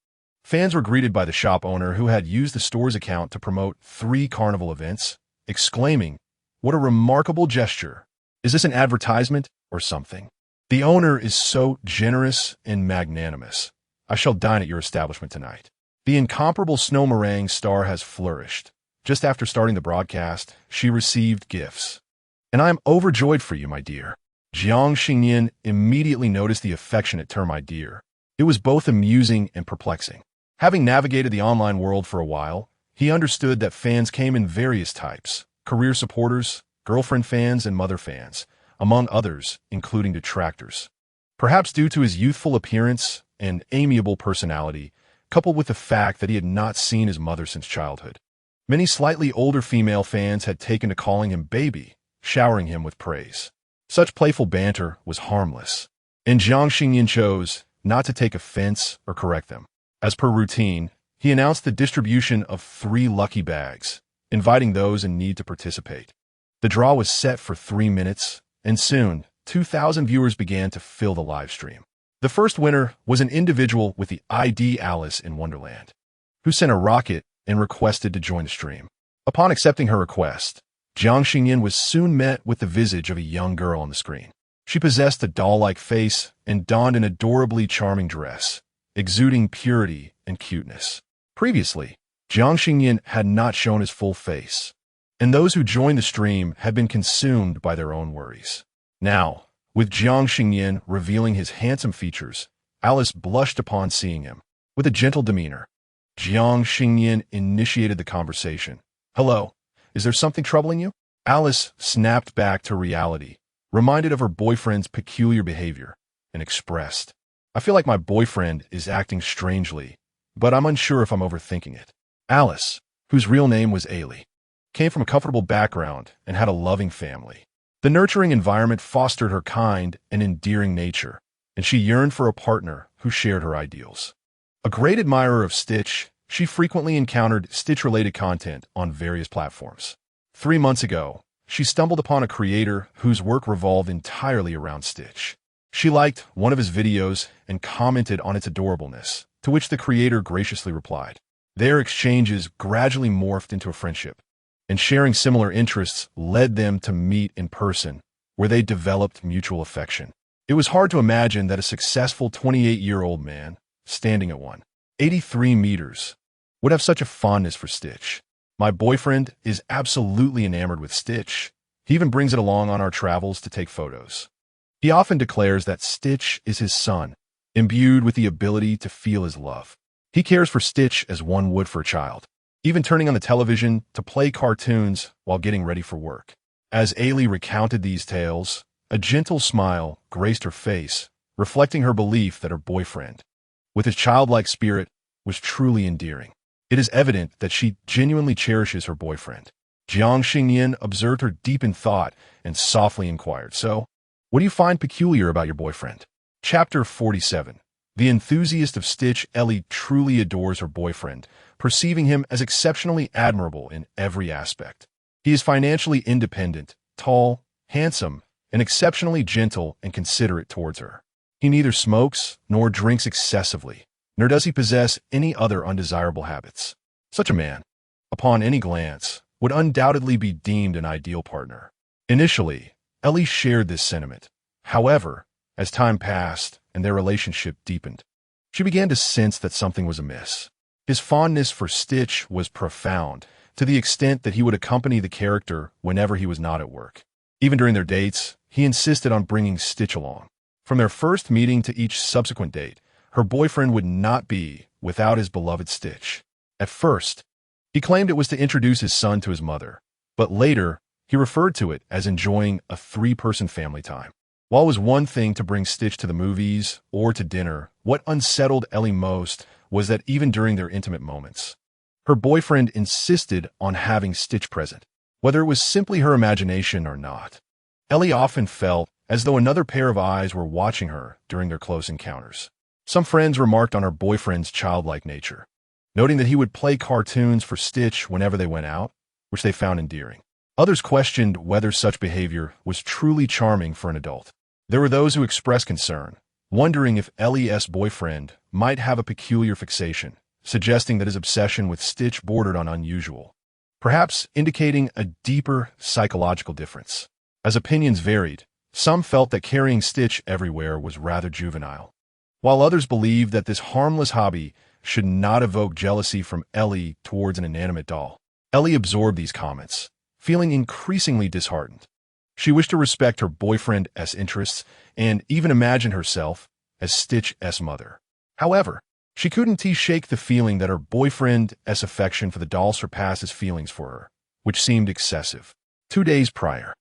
fans were greeted by the shop owner who had used the store's account to promote 3 carnival events, exclaiming, "What a remarkable gesture! Is this an advertisement or something? The owner is so generous and magnanimous. I shall dine at your establishment tonight." The incomparable snow meringue star has flourished. Just after starting the broadcast, she received gifts. "And I am overjoyed for you, my dear." Jiang Xingnian immediately noticed the affectionate term "my dear." It was both amusing and perplexing. Having navigated the online world for a while, he understood that fans came in various types: career supporters, girlfriend fans, and mother fans, among others, including detractors. Perhaps due to his youthful appearance and amiable personality, coupled with the fact that he had not seen his mother since childhood. Many slightly older female fans had taken to calling him baby, showering him with praise. Such playful banter was harmless, and Jiang Xingnian chose not to take offense or correct them. As per routine, he announced the distribution of 3 lucky bags, inviting those in need to participate. The draw was set for 3 minutes, and soon, 2,000 viewers began to fill the live stream. The first winner was an individual with the ID Alice in Wonderland, who sent a rocket and requested to join the stream. Upon accepting her request, Jiang Xingnian was soon met with the visage of a young girl on the screen. She possessed a doll-like face and donned an adorably charming dress, exuding purity and cuteness. Previously, Jiang Xingnian had not shown his full face, and those who joined the stream had been consumed by their own worries. Now, with Jiang Xingnian revealing his handsome features, Alice blushed upon seeing him. With a gentle demeanor, Jiang Xingnian initiated the conversation. "Hello, is there something troubling you?" Alice snapped back to reality, reminded of her boyfriend's peculiar behavior, and expressed, "I feel like my boyfriend is acting strangely, but I'm unsure if I'm overthinking it." Alice, whose real name was Ailey, came from a comfortable background and had a loving family. The nurturing environment fostered her kind and endearing nature, and she yearned for a partner who shared her ideals. A great admirer of Stitch, she frequently encountered Stitch-related content on various platforms. 3 months ago, she stumbled upon a creator whose work revolved entirely around Stitch. She liked one of his videos and commented on its adorableness, to which the creator graciously replied. Their exchanges gradually morphed into a friendship, and sharing similar interests led them to meet in person, where they developed mutual affection. It was hard to imagine that a successful 28-year-old man, standing at 183 meters, would have such a fondness for Stitch. "My boyfriend is absolutely enamored with Stitch. He even brings it along on our travels to take photos. He often declares that Stitch is his son, imbued with the ability to feel his love. He cares for Stitch as one would for a child, even turning on the television to play cartoons while getting ready for work." As Ailey recounted these tales, a gentle smile graced her face, reflecting her belief that her boyfriend, with his childlike spirit, was truly endearing. It is evident that she genuinely cherishes her boyfriend. Jiang Xingnian observed her deep in thought and softly inquired, "So, what do you find peculiar about your boyfriend?" Chapter 47. The enthusiast of Stitch, Ellie truly adores her boyfriend, perceiving him as exceptionally admirable in every aspect. He is financially independent, tall, handsome, and exceptionally gentle and considerate towards her. He neither smokes nor drinks excessively, nor does he possess any other undesirable habits. Such a man, upon any glance, would undoubtedly be deemed an ideal partner. Initially, Ellie shared this sentiment. However, as time passed and their relationship deepened, she began to sense that something was amiss. His fondness for Stitch was profound, to the extent that he would accompany the character whenever he was not at work. Even during their dates, he insisted on bringing Stitch along. From their first meeting to each subsequent date, her boyfriend would not be without his beloved Stitch. At first, he claimed it was to introduce his son to his mother, but later, he referred to it as enjoying a 3-person family time. While it was one thing to bring Stitch to the movies or to dinner, what unsettled Ellie most was that even during their intimate moments, her boyfriend insisted on having Stitch present, whether it was simply her imagination or not. Ellie often felt as though another pair of eyes were watching her during their close encounters. Some friends remarked on her boyfriend's childlike nature, noting that he would play cartoons for Stitch whenever they went out, which they found endearing. Others questioned whether such behavior was truly charming for an adult. There were those who expressed concern, wondering if Ellie's boyfriend might have a peculiar fixation, suggesting that his obsession with Stitch bordered on unusual, perhaps indicating a deeper psychological difference. As opinions varied, some felt that carrying Stitch everywhere was rather juvenile, while others believed that this harmless hobby should not evoke jealousy from Ellie towards an inanimate doll. Ellie absorbed these comments, feeling increasingly disheartened. She wished to respect her boyfriend's interests and even imagine herself as Stitch's mother. However, she couldn't shake the feeling that her boyfriend's affection for the doll surpassed his feelings for her, which seemed excessive. 2 days prior,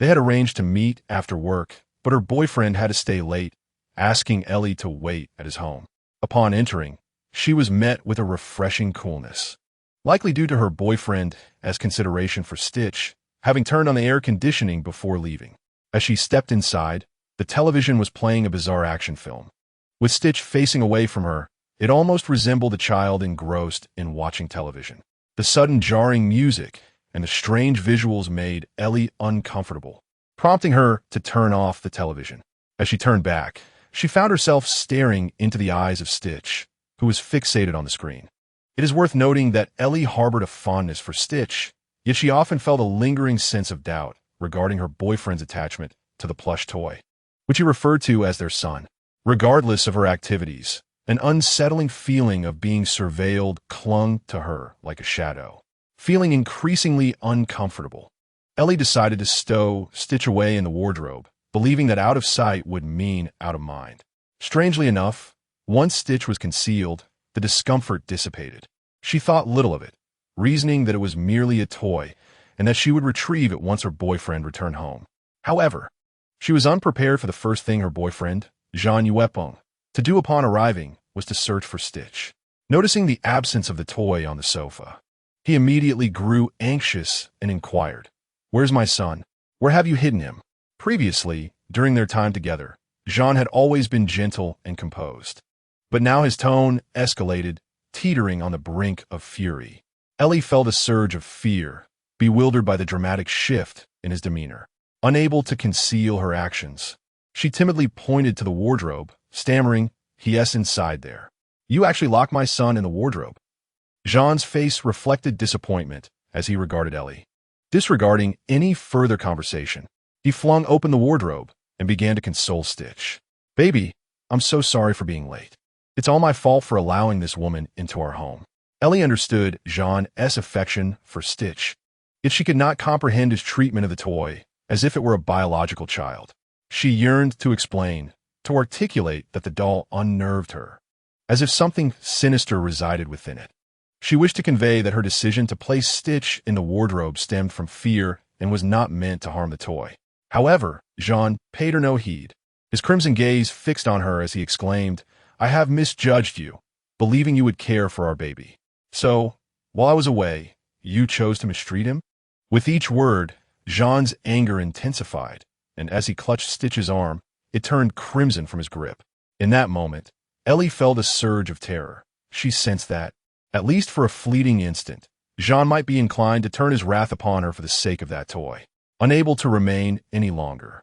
they had arranged to meet after work, but her boyfriend had to stay late, asking Ellie to wait at his home. Upon entering, she was met with a refreshing coolness, likely due to her boyfriend as consideration for Stitch, having turned on the air conditioning before leaving. As she stepped inside, the television was playing a bizarre action film. With Stitch facing away from her, it almost resembled a child engrossed in watching television. The sudden jarring music and the strange visuals made Ellie uncomfortable, prompting her to turn off the television. As she turned back, she found herself staring into the eyes of Stitch, who was fixated on the screen. It is worth noting that Ellie harbored a fondness for Stitch, yet she often felt a lingering sense of doubt regarding her boyfriend's attachment to the plush toy, which he referred to as their son. Regardless of her activities, an unsettling feeling of being surveilled clung to her like a shadow. Feeling increasingly uncomfortable, Ellie decided to stow Stitch away in the wardrobe, believing that out of sight would mean out of mind. Strangely enough, once Stitch was concealed, the discomfort dissipated. She thought little of it, reasoning that it was merely a toy and that she would retrieve it once her boyfriend returned home. However, she was unprepared for the first thing her boyfriend, Jiang Xingnian, to do upon arriving was to search for Stitch. Noticing the absence of the toy on the sofa, he immediately grew anxious and inquired, "Where's my son? Where have you hidden him?" Previously, during their time together, Jean had always been gentle and composed. But now his tone escalated, teetering on the brink of fury. Ellie felt a surge of fear, bewildered by the dramatic shift in his demeanor. Unable to conceal her actions, she timidly pointed to the wardrobe, stammering, "Yes, inside there. You actually locked my son in the wardrobe." Jean's face reflected disappointment as he regarded Ellie. Disregarding any further conversation, he flung open the wardrobe and began to console Stitch. "Baby, I'm so sorry for being late. It's all my fault for allowing this woman into our home." Ellie understood Jean's affection for Stitch, yet she could not comprehend his treatment of the toy as if it were a biological child. She yearned to explain, to articulate that the doll unnerved her, as if something sinister resided within it. She wished to convey that her decision to place Stitch in the wardrobe stemmed from fear and was not meant to harm the toy. However, Jean paid her no heed, his crimson gaze fixed on her as he exclaimed, "I have misjudged you, believing you would care for our baby. So, while I was away, you chose to mistreat him?" With each word, Jean's anger intensified, and as he clutched Stitch's arm, it turned crimson from his grip. In that moment, Ellie felt a surge of terror. She sensed that, at least for a fleeting instant, Jean might be inclined to turn his wrath upon her for the sake of that toy. Unable to remain any longer,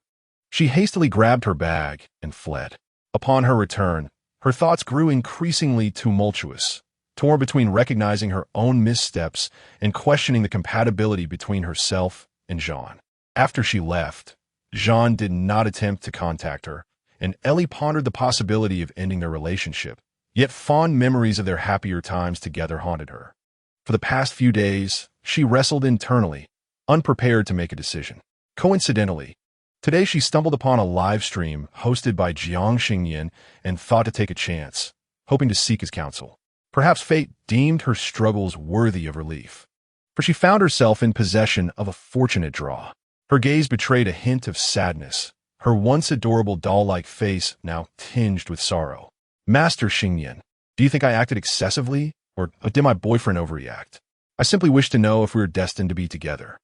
she hastily grabbed her bag and fled. Upon her return, her thoughts grew increasingly tumultuous, torn between recognizing her own missteps and questioning the compatibility between herself and Jean. After she left, Jean did not attempt to contact her, and Ellie pondered the possibility of ending their relationship, yet fond memories of their happier times together haunted her. For the past few days, she wrestled internally, unprepared to make a decision. Coincidentally, today she stumbled upon a live stream hosted by Jiang Xingnian and thought to take a chance, hoping to seek his counsel. Perhaps fate deemed her struggles worthy of relief, for she found herself in possession of a fortunate draw. Her gaze betrayed a hint of sadness, her once adorable doll-like face now tinged with sorrow. "Master Xingnian, do you think I acted excessively, or did my boyfriend overreact? I simply wish to know if we are destined to be together."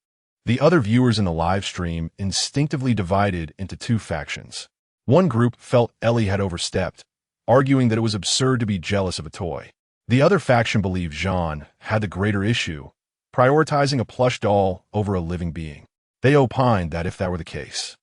The other viewers in the live stream instinctively divided into two factions. One group felt Ellie had overstepped, arguing that it was absurd to be jealous of a toy. The other faction believed Jean had the greater issue, prioritizing a plush doll over a living being. They opined that if that were the case,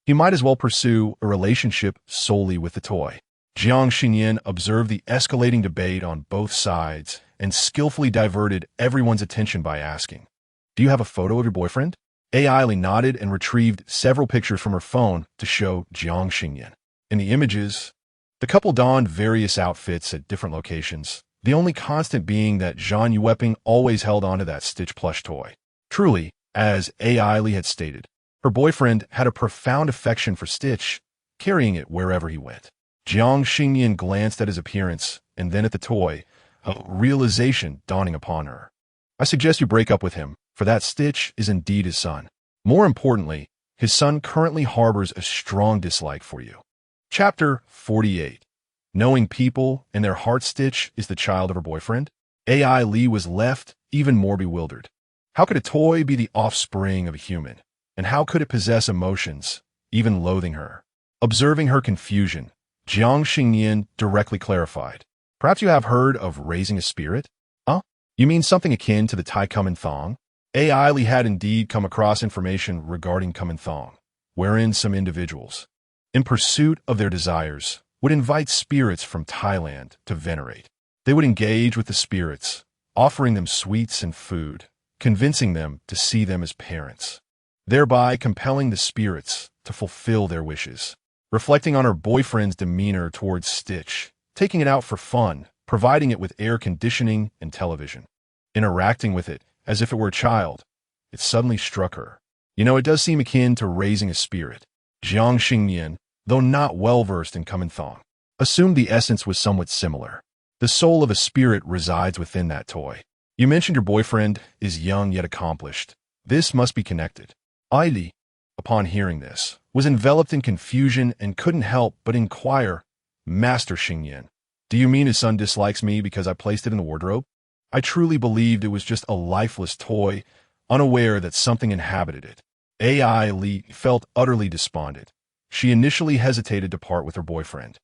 He might as well pursue a relationship solely with the toy. Jiang Xingnian observed the escalating debate on both sides and skillfully diverted everyone's attention by asking, "Do you have a photo of your boyfriend?" AI nodded and retrieved several pictures from her phone to show Jiang Xingnian. In the images, the couple donned various outfits at different locations, the only constant being that Zhang Yueping always held onto that Stitch plush toy. Truly, as AI had stated, her boyfriend had a profound affection for Stitch, carrying it wherever he went. Jiang Xingnian glanced at his appearance and then at the toy, a realization dawning upon her. "I suggest you break up with him, for that Stitch is indeed his son. More importantly, his son currently harbors a strong dislike for you." Chapter 48. Knowing people and their heart. Stitch is the child of her boyfriend? AI Li was left even more bewildered. How could a toy be the offspring of a human? And how could it possess emotions, even loathing her? Observing her confusion, Jiang Xingnian directly clarified. "Perhaps you have heard of raising a spirit? Huh? You mean something akin to the Tai Kumin Thong?" AI Li had indeed come across information regarding Kumin Thong, wherein some individuals, in pursuit of their desires, would invite spirits from Thailand to venerate. They would engage with the spirits, offering them sweets and food, convincing them to see them as parents, thereby compelling the spirits to fulfill their wishes. Reflecting on her boyfriend's demeanor towards Stitch, taking it out for fun, providing it with air conditioning and television, interacting with it as if it were a child, it suddenly struck her. It does seem akin to raising a spirit. Jiang Xingnian, though not well-versed in Kumin Thong, assumed the essence was somewhat similar. The soul of a spirit resides within that toy. You mentioned your boyfriend is young yet accomplished. This must be connected. Aili, upon hearing this, was enveloped in confusion and couldn't help but inquire, "Master Xingnian, do you mean his son dislikes me because I placed it in the wardrobe?" I truly believed it was just a lifeless toy, unaware that something inhabited it. AI Li felt utterly despondent. She initially hesitated to part with her boyfriend,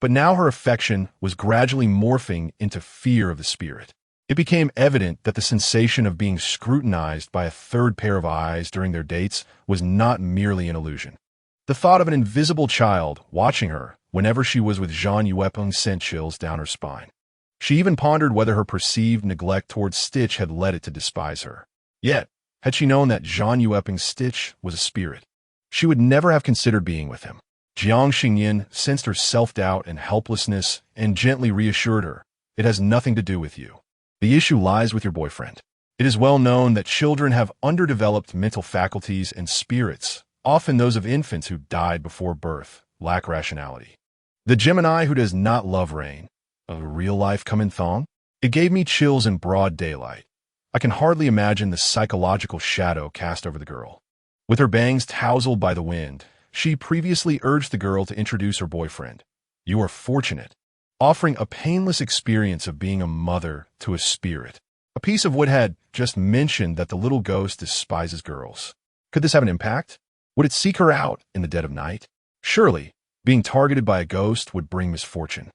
but now her affection was gradually morphing into fear of the spirit. It became evident that the sensation of being scrutinized by a third pair of eyes during their dates was not merely an illusion. The thought of an invisible child watching her whenever she was with Zhang Yueping sent chills down her spine. She even pondered whether her perceived neglect towards Stitch had led it to despise her. Yet, had she known that Zhang Yueping's Stitch was a spirit, she would never have considered being with him. Jiang Xingnian sensed her self-doubt and helplessness and gently reassured her, "It has nothing to do with you. The issue lies with your boyfriend. It is well known that children have underdeveloped mental faculties and spirits, often those of infants who died before birth, lack rationality. The Gemini who does not love rain, a real-life Kumin Thong? It gave me chills in broad daylight. I can hardly imagine the psychological shadow cast over the girl. With her bangs tousled by the wind, she previously urged the girl to introduce her boyfriend. You are fortunate, offering a painless experience of being a mother to a spirit. A piece of wood had just mentioned that the little ghost despises girls. Could this have an impact? Would it seek her out in the dead of night? Surely, being targeted by a ghost would bring misfortune.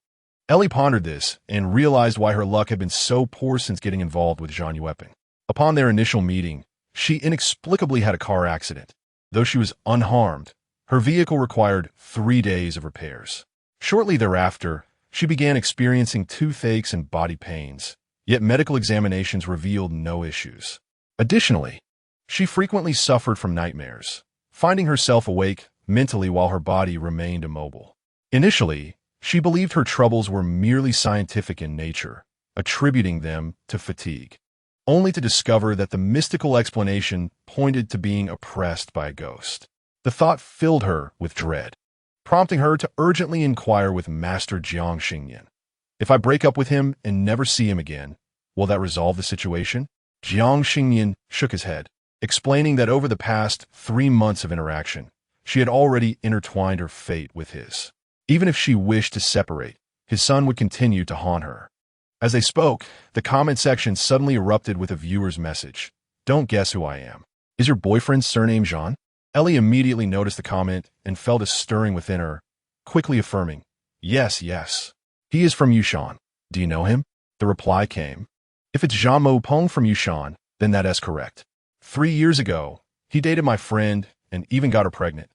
Ellie pondered this and realized why her luck had been so poor since getting involved with Zhang Yueping. Upon their initial meeting, she inexplicably had a car accident. Though she was unharmed, her vehicle required 3 days of repairs. Shortly thereafter, she began experiencing toothaches and body pains, yet medical examinations revealed no issues. Additionally, she frequently suffered from nightmares, finding herself awake mentally while her body remained immobile. Initially, she believed her troubles were merely scientific in nature, attributing them to fatigue, only to discover that the mystical explanation pointed to being oppressed by a ghost. The thought filled her with dread, prompting her to urgently inquire with Master Jiang Xingnian. If I break up with him and never see him again, will that resolve the situation? Jiang Xingnian shook his head, explaining that over the past 3 months of interaction, she had already intertwined her fate with his. Even if she wished to separate, his son would continue to haunt her. As they spoke, the comment section suddenly erupted with a viewer's message. Don't guess who I am. Is your boyfriend's surname Jean? Ellie immediately noticed the comment and felt a stirring within her, quickly affirming, Yes. He is from Yushan. Do you know him? The reply came. If it's Zhang Mo-peng from Yushan, then that is correct. 3 years ago, he dated my friend and even got her pregnant.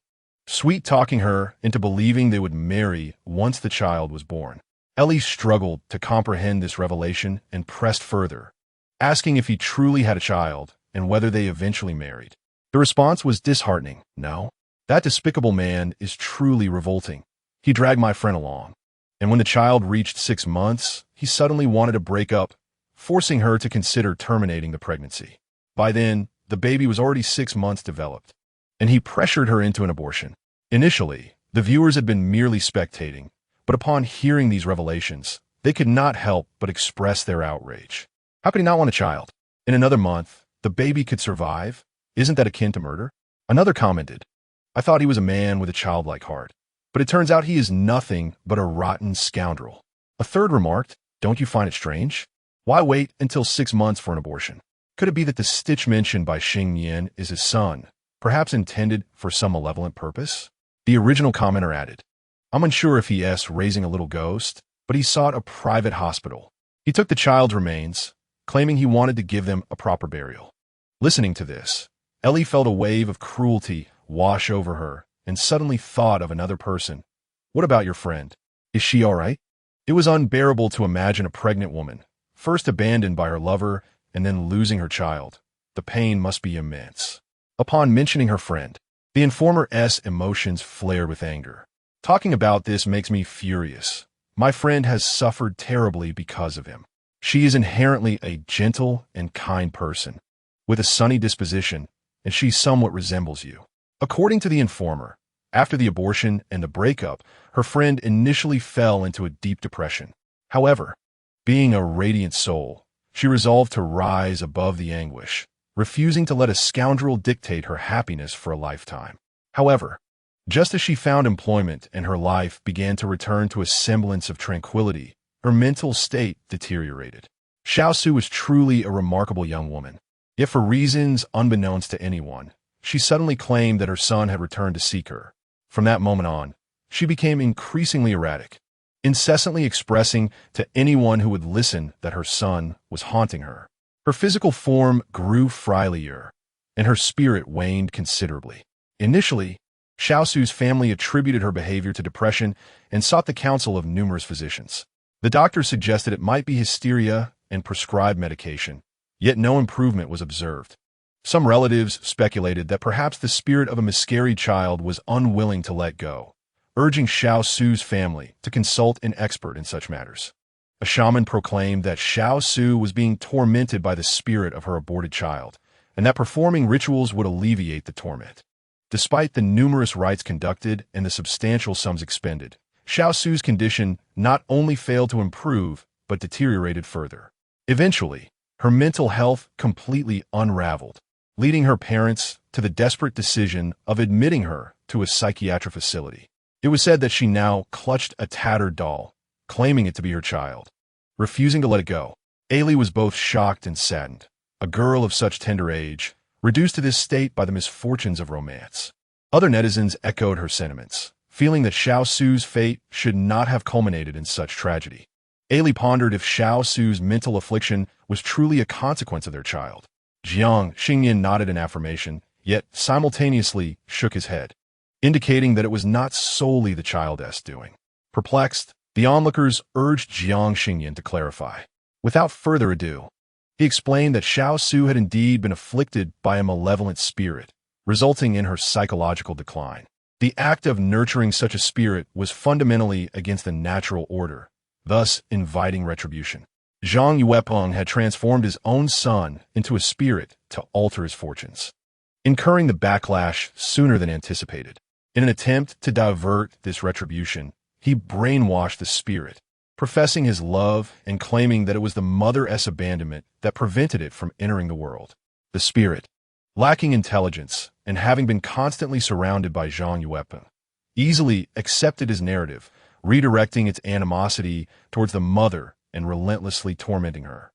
sweet-talking her into believing they would marry once the child was born. Ellie struggled to comprehend this revelation and pressed further, asking if he truly had a child and whether they eventually married. The response was disheartening. No. That despicable man is truly revolting. He dragged my friend along. And when the child reached 6 months, he suddenly wanted to break up, forcing her to consider terminating the pregnancy. By then, the baby was already 6 months developed, and he pressured her into an abortion. Initially, the viewers had been merely spectating, but upon hearing these revelations, they could not help but express their outrage. How could he not want a child? In another month, the baby could survive? Isn't that akin to murder? Another commented, I thought he was a man with a childlike heart, but it turns out he is nothing but a rotten scoundrel. A third remarked, don't you find it strange? Why wait until 6 months for an abortion? Could it be that the stitch mentioned by Xingnian is his son, perhaps intended for some malevolent purpose? The original commenter added, I'm unsure if he is raising a little ghost, but he sought a private hospital. He took the child's remains, claiming he wanted to give them a proper burial. Listening to this, Ellie felt a wave of cruelty wash over her and suddenly thought of another person. What about your friend? Is she all right? It was unbearable to imagine a pregnant woman, first abandoned by her lover and then losing her child. The pain must be immense. Upon mentioning her friend, the informer's emotions flared with anger. Talking about this makes me furious. My friend has suffered terribly because of him. She is inherently a gentle and kind person, with a sunny disposition, and she somewhat resembles you. According to the informer, after the abortion and the breakup, her friend initially fell into a deep depression. However, being a radiant soul, she resolved to rise above the anguish, refusing to let a scoundrel dictate her happiness for a lifetime. However, just as she found employment and her life began to return to a semblance of tranquility, her mental state deteriorated. Xiaosu was truly a remarkable young woman. Yet for reasons unbeknownst to anyone, she suddenly claimed that her son had returned to seek her. From that moment on, she became increasingly erratic, incessantly expressing to anyone who would listen that her son was haunting her. Her physical form grew frilier, and her spirit waned considerably. Initially, Xiaosu's family attributed her behavior to depression and sought the counsel of numerous physicians. The doctors suggested it might be hysteria and prescribed medication, yet no improvement was observed. Some relatives speculated that perhaps the spirit of a miscarried child was unwilling to let go, urging Xiaosu's family to consult an expert in such matters. A shaman proclaimed that Xiaosu was being tormented by the spirit of her aborted child, and that performing rituals would alleviate the torment. Despite the numerous rites conducted and the substantial sums expended, Xiaosu's condition not only failed to improve, but deteriorated further. Eventually, her mental health completely unraveled, leading her parents to the desperate decision of admitting her to a psychiatric facility. It was said that she now clutched a tattered doll, claiming it to be her child, refusing to let it go. Ailey was both shocked and saddened. A girl of such tender age, reduced to this state by the misfortunes of romance. Other netizens echoed her sentiments, feeling that Xiaosu's fate should not have culminated in such tragedy. Ailey pondered if Xiaosu's mental affliction was truly a consequence of their child. Jiang Xingnian nodded in affirmation, yet simultaneously shook his head, indicating that it was not solely the child's doing. Perplexed, the onlookers urged Jiang Xingnian to clarify. Without further ado, he explained that Xiaosu had indeed been afflicted by a malevolent spirit, resulting in her psychological decline. The act of nurturing such a spirit was fundamentally against the natural order, thus inviting retribution. Zhang Yuepeng had transformed his own son into a spirit to alter his fortunes, incurring the backlash sooner than anticipated. In an attempt to divert this retribution, he brainwashed the spirit, professing his love and claiming that it was the mother's abandonment that prevented it from entering the world. The spirit, lacking intelligence and having been constantly surrounded by Zhang Yuepeng, easily accepted his narrative, redirecting its animosity towards the mother and relentlessly tormenting her.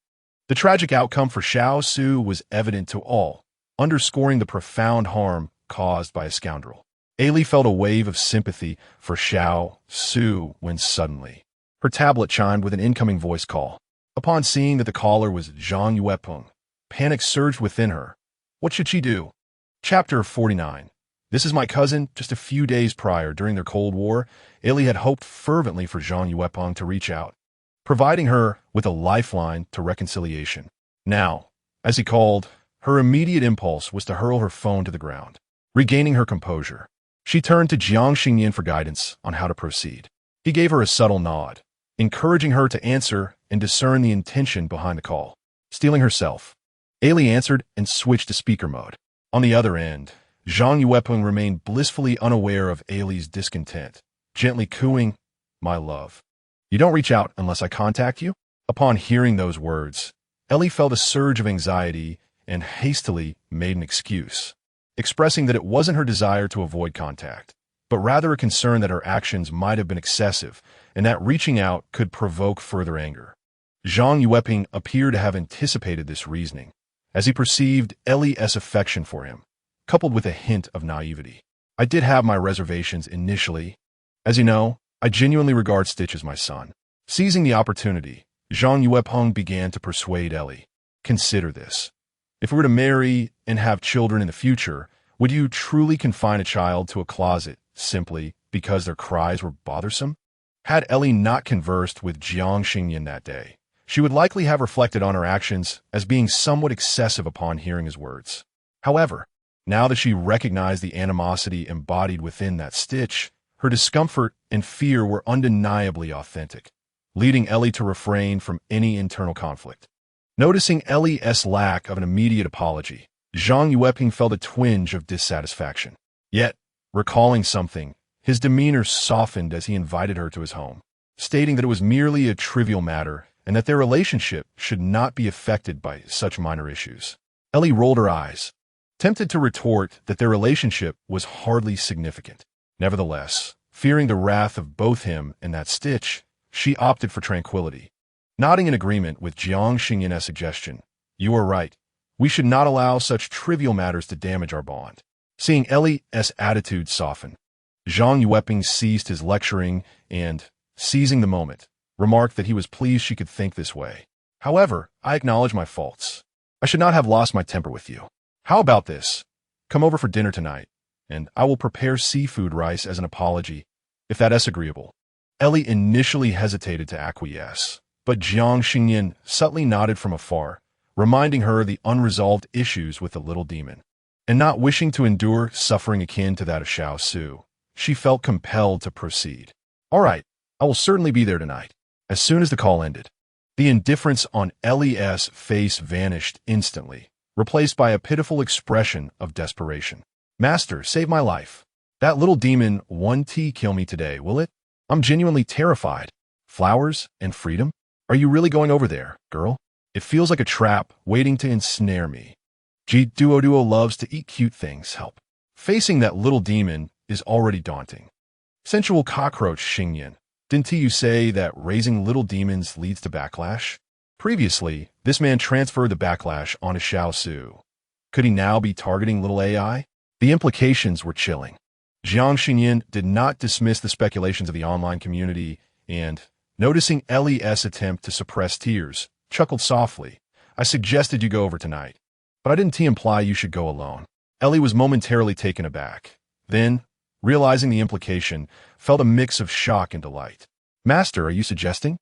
The tragic outcome for Xiaosu was evident to all, underscoring the profound harm caused by a scoundrel. Ailey felt a wave of sympathy for Xiaosu when suddenly her tablet chimed with an incoming voice call. Upon seeing that the caller was Zhang Yuepeng, panic surged within her. What should she do? Chapter 49. This is my cousin. Just a few days prior, during their Cold War, Ellie had hoped fervently for Jiang Xingnian to reach out, providing her with a lifeline to reconciliation. Now, as he called, her immediate impulse was to hurl her phone to the ground. Regaining her composure, she turned to Jiang Xingnian for guidance on how to proceed. He gave her a subtle nod, encouraging her to answer and discern the intention behind the call. Steeling herself, Ellie answered and switched to speaker mode. On the other end, Jiang Xingnian remained blissfully unaware of Ellie's discontent, gently cooing, "My love. You don't reach out unless I contact you?" Upon hearing those words, Ellie felt a surge of anxiety and hastily made an excuse, expressing that it wasn't her desire to avoid contact, but rather a concern that her actions might have been excessive and that reaching out could provoke further anger. Jiang Xingnian appeared to have anticipated this reasoning, as he perceived Ellie's affection for him, coupled with a hint of naivety. "I did have my reservations initially. As you know, I genuinely regard Stitch as my son." Seizing the opportunity, Jiang Xingnian began to persuade Ellie. "Consider this. If we were to marry and have children in the future, would you truly confine a child to a closet simply because their cries were bothersome?" Had Ellie not conversed with Jiang Xingnian that day, she would likely have reflected on her actions as being somewhat excessive upon hearing his words. However, now that she recognized the animosity embodied within that Stitch, her discomfort and fear were undeniably authentic, leading Ellie to refrain from any internal conflict. Noticing Ellie's lack of an immediate apology, Jiang Xingnian felt a twinge of dissatisfaction. Yet, recalling something, his demeanor softened as he invited her to his home, stating that it was merely a trivial matter and that their relationship should not be affected by such minor issues. Ellie rolled her eyes, tempted to retort that their relationship was hardly significant. Nevertheless, fearing the wrath of both him and that Stitch, she opted for tranquility. Nodding in agreement with Jiang Xingnian's suggestion, "You are right. We should not allow such trivial matters to damage our bond." Seeing Ellie's attitude soften, Jiang Xingnian ceased his lecturing and, seizing the moment, remarked that he was pleased she could think this way. "However, I acknowledge my faults. I should not have lost my temper with you. How about this? Come over for dinner tonight, and I will prepare seafood rice as an apology, if that is agreeable." Ellie initially hesitated to acquiesce, but Jiang Xingnian subtly nodded from afar, reminding her of the unresolved issues with the little demon. And not wishing to endure suffering akin to that of Xiao Su, she felt compelled to proceed. "All right, I will certainly be there tonight." As soon as the call ended, the indifference on Ellie's face vanished instantly, replaced by a pitiful expression of desperation. "Master, save my life. That little demon won't kill me today, will it? I'm genuinely terrified. Flowers and freedom? Are you really going over there, girl? It feels like a trap waiting to ensnare me. Duo loves to eat cute things, help." Facing that little demon is already daunting. Sensual cockroach Xingnian, didn't you say that raising little demons leads to backlash? Previously, this man transferred the backlash onto Xiao Su. Could he now be targeting little AI? The implications were chilling. Jiang Xingnian did not dismiss the speculations of the online community and, noticing Ellie's attempt to suppress tears, chuckled softly. "I suggested you go over tonight, but I didn't imply you should go alone." Ellie was momentarily taken aback. Then, realizing the implication, felt a mix of shock and delight. "Master, are you suggesting?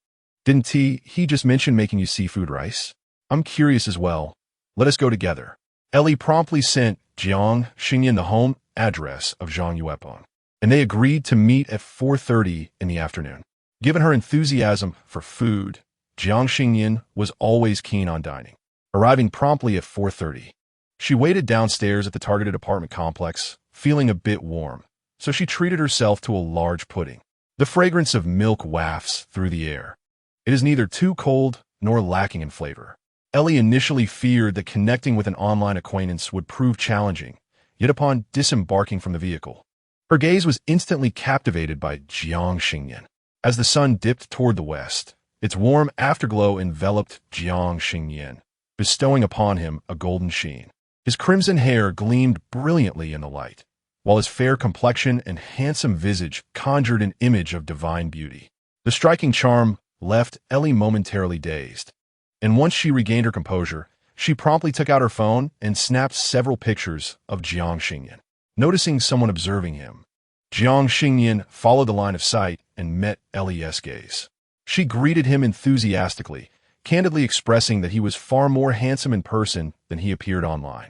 Didn't he just mention making you seafood rice? I'm curious as well. Let us go together." Ellie promptly sent Jiang Xingnian the home address of Jiang Xingnian, and they agreed to meet at 4:30 in the afternoon. Given her enthusiasm for food, Jiang Xingnian was always keen on dining. Arriving promptly at 4:30, she waited downstairs at the targeted apartment complex, feeling a bit warm, so she treated herself to a large pudding. The fragrance of milk wafts through the air. It is neither too cold nor lacking in flavor. Ellie initially feared that connecting with an online acquaintance would prove challenging, yet upon disembarking from the vehicle, her gaze was instantly captivated by Jiang Xingnian. As the sun dipped toward the west, its warm afterglow enveloped Jiang Xingnian, bestowing upon him a golden sheen. His crimson hair gleamed brilliantly in the light, while his fair complexion and handsome visage conjured an image of divine beauty. The striking charm left Ellie momentarily dazed, and once she regained her composure, she promptly took out her phone and snapped several pictures of Jiang Xingnian. Noticing someone observing him, Jiang Xingnian followed the line of sight and met Ellie's gaze. She greeted him enthusiastically, candidly expressing that he was far more handsome in person than he appeared online.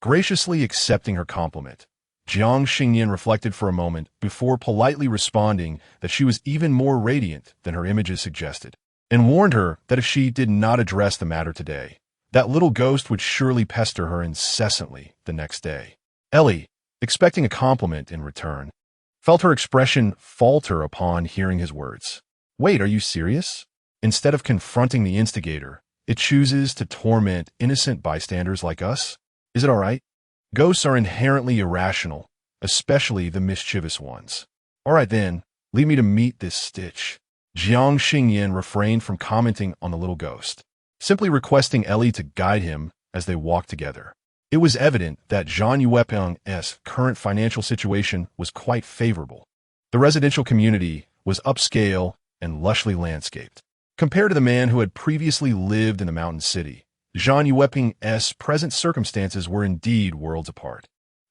Graciously accepting her compliment, Jiang Xingnian reflected for a moment before politely responding that she was even more radiant than her images suggested, and warned her that if she did not address the matter today, that little ghost would surely pester her incessantly the next day. Ellie, expecting a compliment in return, felt her expression falter upon hearing his words. Wait, are you serious? Instead of confronting the instigator, it chooses to torment innocent bystanders like us? Is it all right? Ghosts are inherently irrational, especially the mischievous ones. All right then, leave me to meet this Stitch. Jiang Xingnian refrained from commenting on the little ghost, simply requesting Ellie to guide him as they walked together. It was evident that Zhang Yuepeng's current financial situation was quite favorable. The residential community was upscale and lushly landscaped. Compared to the man who had previously lived in the mountain city, Zhang Yuepeng's present circumstances were indeed worlds apart.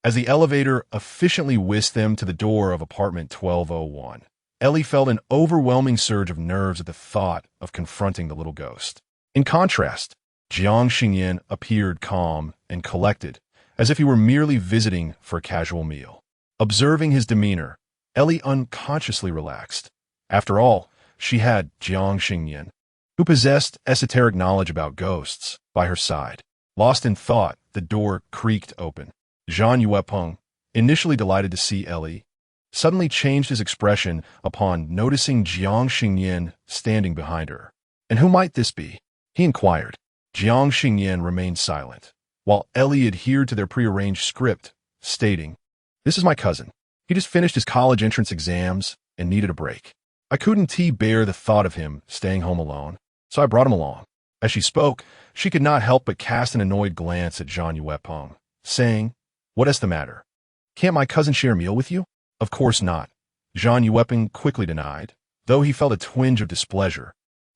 As the elevator efficiently whisked them to the door of apartment 1201, Ellie felt an overwhelming surge of nerves at the thought of confronting the little ghost. In contrast, Jiang Xingnian appeared calm and collected, as if he were merely visiting for a casual meal. Observing his demeanor, Ellie unconsciously relaxed. After all, she had Jiang Xingnian, who possessed esoteric knowledge about ghosts, by her side. Lost in thought, the door creaked open. Zhang Yuepeng, initially delighted to see Ellie, suddenly changed his expression upon noticing Jiang Xingnian standing behind her. And who might this be? He inquired. Jiang Xingnian remained silent, while Ellie adhered to their prearranged script, stating, "This is my cousin. He just finished his college entrance exams and needed a break. I couldn't bear the thought of him staying home alone, so I brought him along." As she spoke, she could not help but cast an annoyed glance at Zhang Yuepeng, saying, "What is the matter? Can't my cousin share a meal with you?" "Of course not," Zhang Yuepeng quickly denied, though he felt a twinge of displeasure.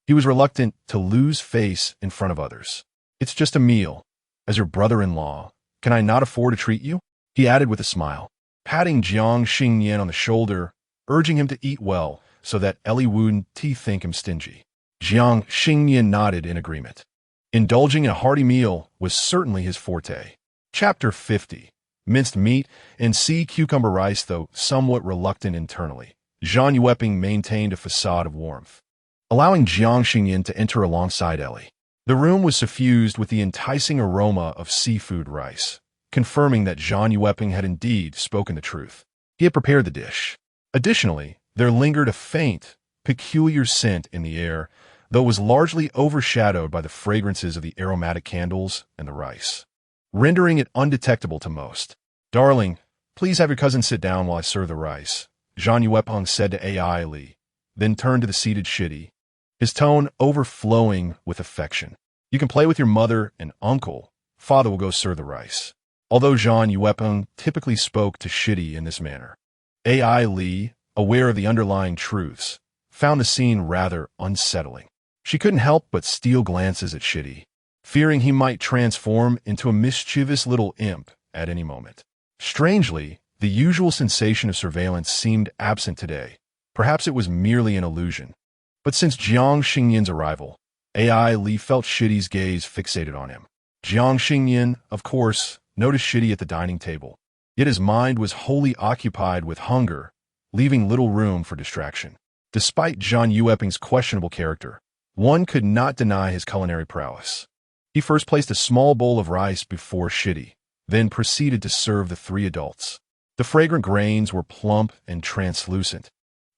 He was reluctant to lose face in front of others. "It's just a meal. As your brother-in-law, can I not afford to treat you?" he added with a smile, patting Jiang Xingnian on the shoulder, urging him to eat well so that Ellie wouldn't think him stingy. Jiang Xingnian nodded in agreement. Indulging in a hearty meal was certainly his forte. Chapter 50. Minced meat and sea cucumber rice. Though somewhat reluctant internally, Zhang Yuepeng maintained a facade of warmth, allowing Jiang Xingnian to enter alongside Ellie. The room was suffused with the enticing aroma of seafood rice, confirming that Zhang Yuepeng had indeed spoken the truth. He had prepared the dish. Additionally, there lingered a faint, peculiar scent in the air, though it was largely overshadowed by the fragrances of the aromatic candles and the rice, rendering it undetectable to most. "Darling, please have your cousin sit down while I serve the rice," Zhang Yuepeng said to Ai Li, then turned to the seated Shidi, his tone overflowing with affection. "You can play with your mother and uncle. Father will go serve the rice." Although Zhang Yuepeng typically spoke to Shidi in this manner, Ai Li, aware of the underlying truths, found the scene rather unsettling. She couldn't help but steal glances at Shidi, fearing he might transform into a mischievous little imp at any moment. Strangely, the usual sensation of surveillance seemed absent today. Perhaps it was merely an illusion. But since Jiang Xingnian's arrival, Ai Li felt Shidi's gaze fixated on him. Jiang Xingnian, of course, noticed Shidi at the dining table, yet his mind was wholly occupied with hunger, leaving little room for distraction. Despite Zhang Yuepeng's questionable character, one could not deny his culinary prowess. He first placed a small bowl of rice before Shidi, then proceeded to serve the three adults. The fragrant grains were plump and translucent,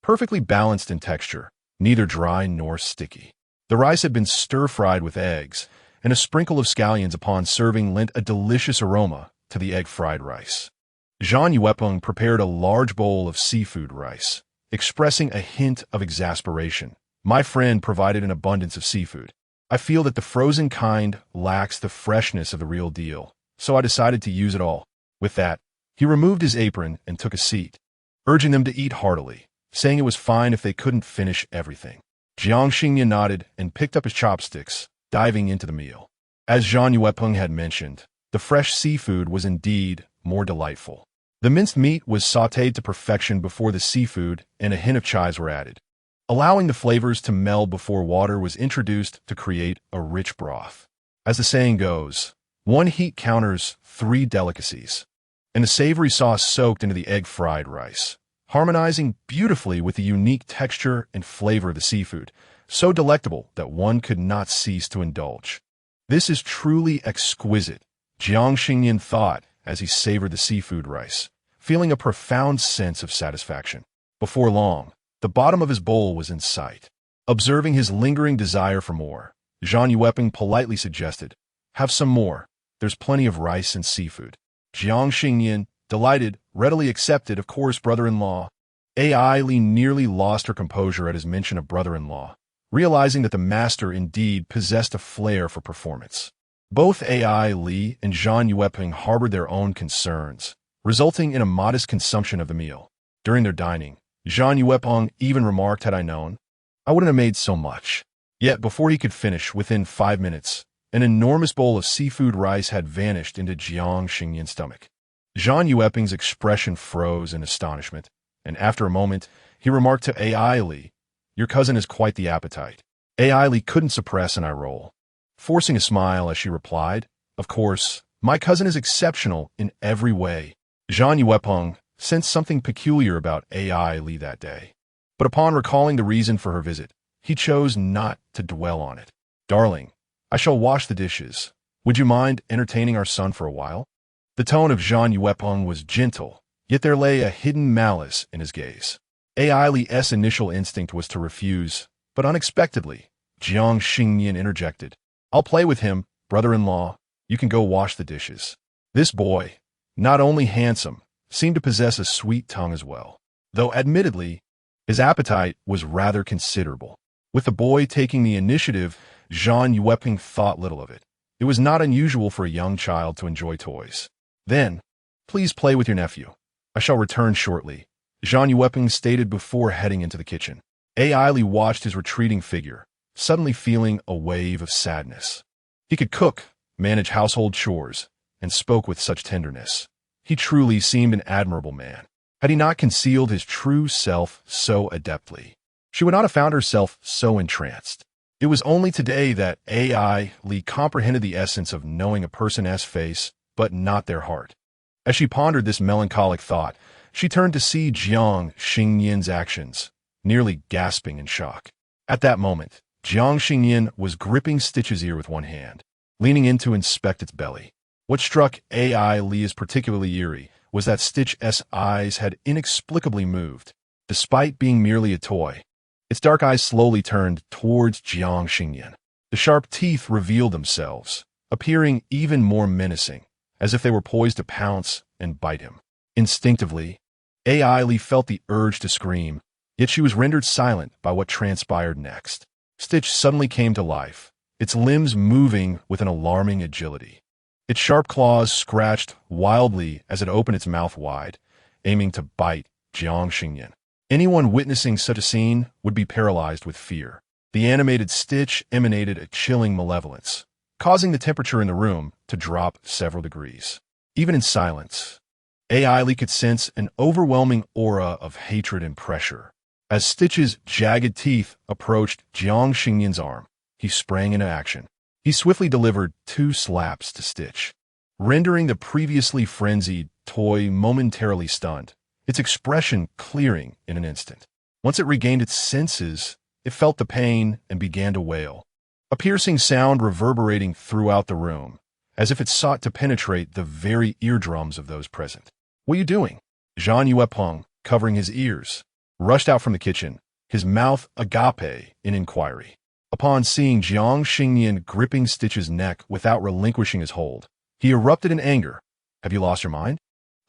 perfectly balanced in texture, neither dry nor sticky. The rice had been stir-fried with eggs, and a sprinkle of scallions upon serving lent a delicious aroma to the egg-fried rice. Zhang Yuepeng prepared a large bowl of seafood rice, expressing a hint of exasperation. "My friend provided an abundance of seafood. I feel that the frozen kind lacks the freshness of the real deal, so I decided to use it all." With that, he removed his apron and took a seat, urging them to eat heartily, saying it was fine if they couldn't finish everything. Jiang Xingnian nodded and picked up his chopsticks, diving into the meal. As Zhang Yuepeng had mentioned, the fresh seafood was indeed more delightful. The minced meat was sautéed to perfection before the seafood and a hint of chives were added, allowing the flavors to meld before water was introduced to create a rich broth. As the saying goes, one heat counters 3 delicacies, and the savory sauce soaked into the egg fried rice, harmonizing beautifully with the unique texture and flavor of the seafood, so delectable that one could not cease to indulge. This is truly exquisite, Jiang Xingnian thought as he savored the seafood rice, feeling a profound sense of satisfaction. Before long, the bottom of his bowl was in sight. Observing his lingering desire for more, Zhang Yueping politely suggested, "Have some more. There's plenty of rice and seafood." Jiang Xingnian, delighted, readily accepted, of course, brother-in-law. Ai Li nearly lost her composure at his mention of brother-in-law, realizing that the master indeed possessed a flair for performance. Both Ai Li and Zhang Yueping harbored their own concerns, resulting in a modest consumption of the meal. During their dining, Zhang Yueping even remarked, "Had I known, I wouldn't have made so much." Yet before he could finish, within 5 minutes, an enormous bowl of seafood rice had vanished into Jiang Xingnian's stomach. Zhang Yueping's expression froze in astonishment, and after a moment, he remarked to Ai Li, "Your cousin has quite the appetite." Ai Li couldn't suppress an eye roll, forcing a smile as she replied, "Of course, my cousin is exceptional in every way." Zhang Yueping sensed something peculiar about Ai Li that day, but upon recalling the reason for her visit, he chose not to dwell on it. "Darling, I shall wash the dishes. Would you mind entertaining our son for a while?" The tone of Zhang Yueping was gentle, yet there lay a hidden malice in his gaze. Ai Li's initial instinct was to refuse, but unexpectedly, Jiang Xingnian interjected, "I'll play with him, brother-in-law. You can go wash the dishes." This boy, not only handsome, seemed to possess a sweet tongue as well, though admittedly, his appetite was rather considerable. With the boy taking the initiative, Zhang Yueping thought little of it. It was not unusual for a young child to enjoy toys. "Then, please play with your nephew. I shall return shortly," Zhang Yueping stated before heading into the kitchen. Ai Li watched his retreating figure, suddenly feeling a wave of sadness. He could cook, manage household chores, and spoke with such tenderness. He truly seemed an admirable man. Had he not concealed his true self so adeptly, she would not have found herself so entranced. It was only today that Ai Li comprehended the essence of knowing a person's face, but not their heart. As she pondered this melancholic thought, she turned to see Jiang Xingnian's actions, nearly gasping in shock. At that moment, Jiang Xingnian was gripping Stitch's ear with one hand, leaning in to inspect its belly. What struck Ai Li as particularly eerie was that Stitch's eyes had inexplicably moved. Despite being merely a toy, its dark eyes slowly turned towards Jiang Xingnian. The sharp teeth revealed themselves, appearing even more menacing, as if they were poised to pounce and bite him. Instinctively, Ai Li felt the urge to scream, yet she was rendered silent by what transpired next. Stitch suddenly came to life, its limbs moving with an alarming agility. Its sharp claws scratched wildly as it opened its mouth wide, aiming to bite Jiang Xingnian. Anyone witnessing such a scene would be paralyzed with fear. The animated Stitch emanated a chilling malevolence, causing the temperature in the room to drop several degrees. Even in silence, Ai Li could sense an overwhelming aura of hatred and pressure. As Stitch's jagged teeth approached Jiang Xingnian's arm, he sprang into action. He swiftly delivered 2 slaps to Stitch, rendering the previously frenzied toy momentarily stunned, its expression clearing in an instant. Once it regained its senses, it felt the pain and began to wail, a piercing sound reverberating throughout the room, as if it sought to penetrate the very eardrums of those present. "What are you doing?" Zhang Yueping, covering his ears, rushed out from the kitchen, his mouth agape in inquiry. Upon seeing Jiang Xingnian gripping Stitch's neck without relinquishing his hold, he erupted in anger. "Have you lost your mind?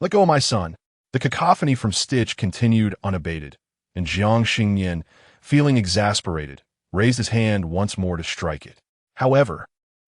Let go of my son." The cacophony from Stitch continued unabated, and Jiang Xingnian, feeling exasperated, raised his hand once more to strike it. However,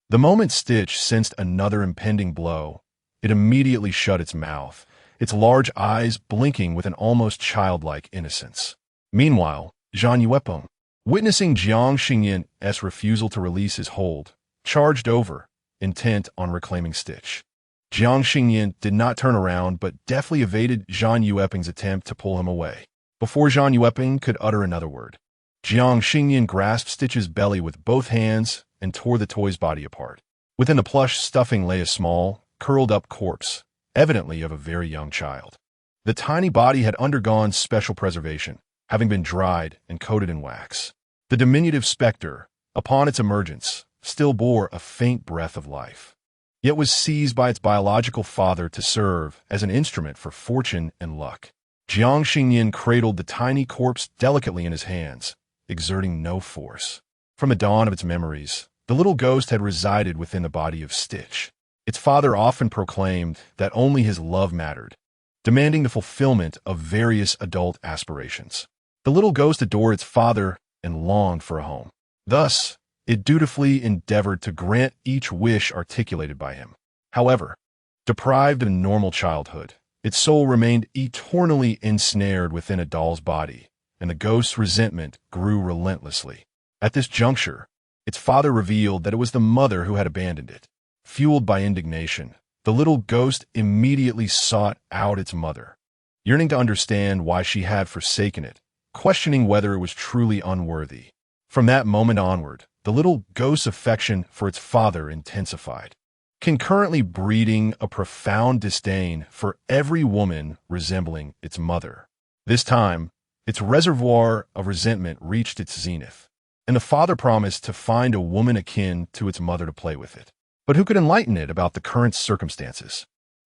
the moment Stitch sensed another impending blow, it immediately shut its mouth, its large eyes blinking with an almost childlike innocence. Meanwhile, Zhang Yueping, witnessing Jiang Xingnian's refusal to release his hold, charged over, intent on reclaiming Stitch. Jiang Xingnian did not turn around but deftly evaded Zhang Yueping's attempt to pull him away. Before Zhang Yueping could utter another word, Jiang Xingnian grasped Stitch's belly with both hands and tore the toy's body apart. Within the plush stuffing lay a small, curled-up corpse, evidently of a very young child. The tiny body had undergone special preservation, having been dried and coated in wax. The diminutive specter, upon its emergence, still bore a faint breath of life, yet was seized by its biological father to serve as an instrument for fortune and luck. Jiang Xingnian cradled the tiny corpse delicately in his hands, exerting no force. From the dawn of its memories, the little ghost had resided within the body of Stitch. Its father often proclaimed that only his love mattered, demanding the fulfillment of various adult aspirations. The little ghost adored its father and longed for a home. Thus, it dutifully endeavored to grant each wish articulated by him. However, deprived of a normal childhood, its soul remained eternally ensnared within a doll's body, and the ghost's resentment grew relentlessly. At this juncture, its father revealed that it was the mother who had abandoned it. Fueled by indignation, the little ghost immediately sought out its mother, yearning to understand why she had forsaken it, questioning whether it was truly unworthy. From that moment onward, the little ghost's affection for its father intensified, concurrently breeding a profound disdain for every woman resembling its mother. This time, its reservoir of resentment reached its zenith, and the father promised to find a woman akin to its mother to play with it. But who could enlighten it about the current circumstances?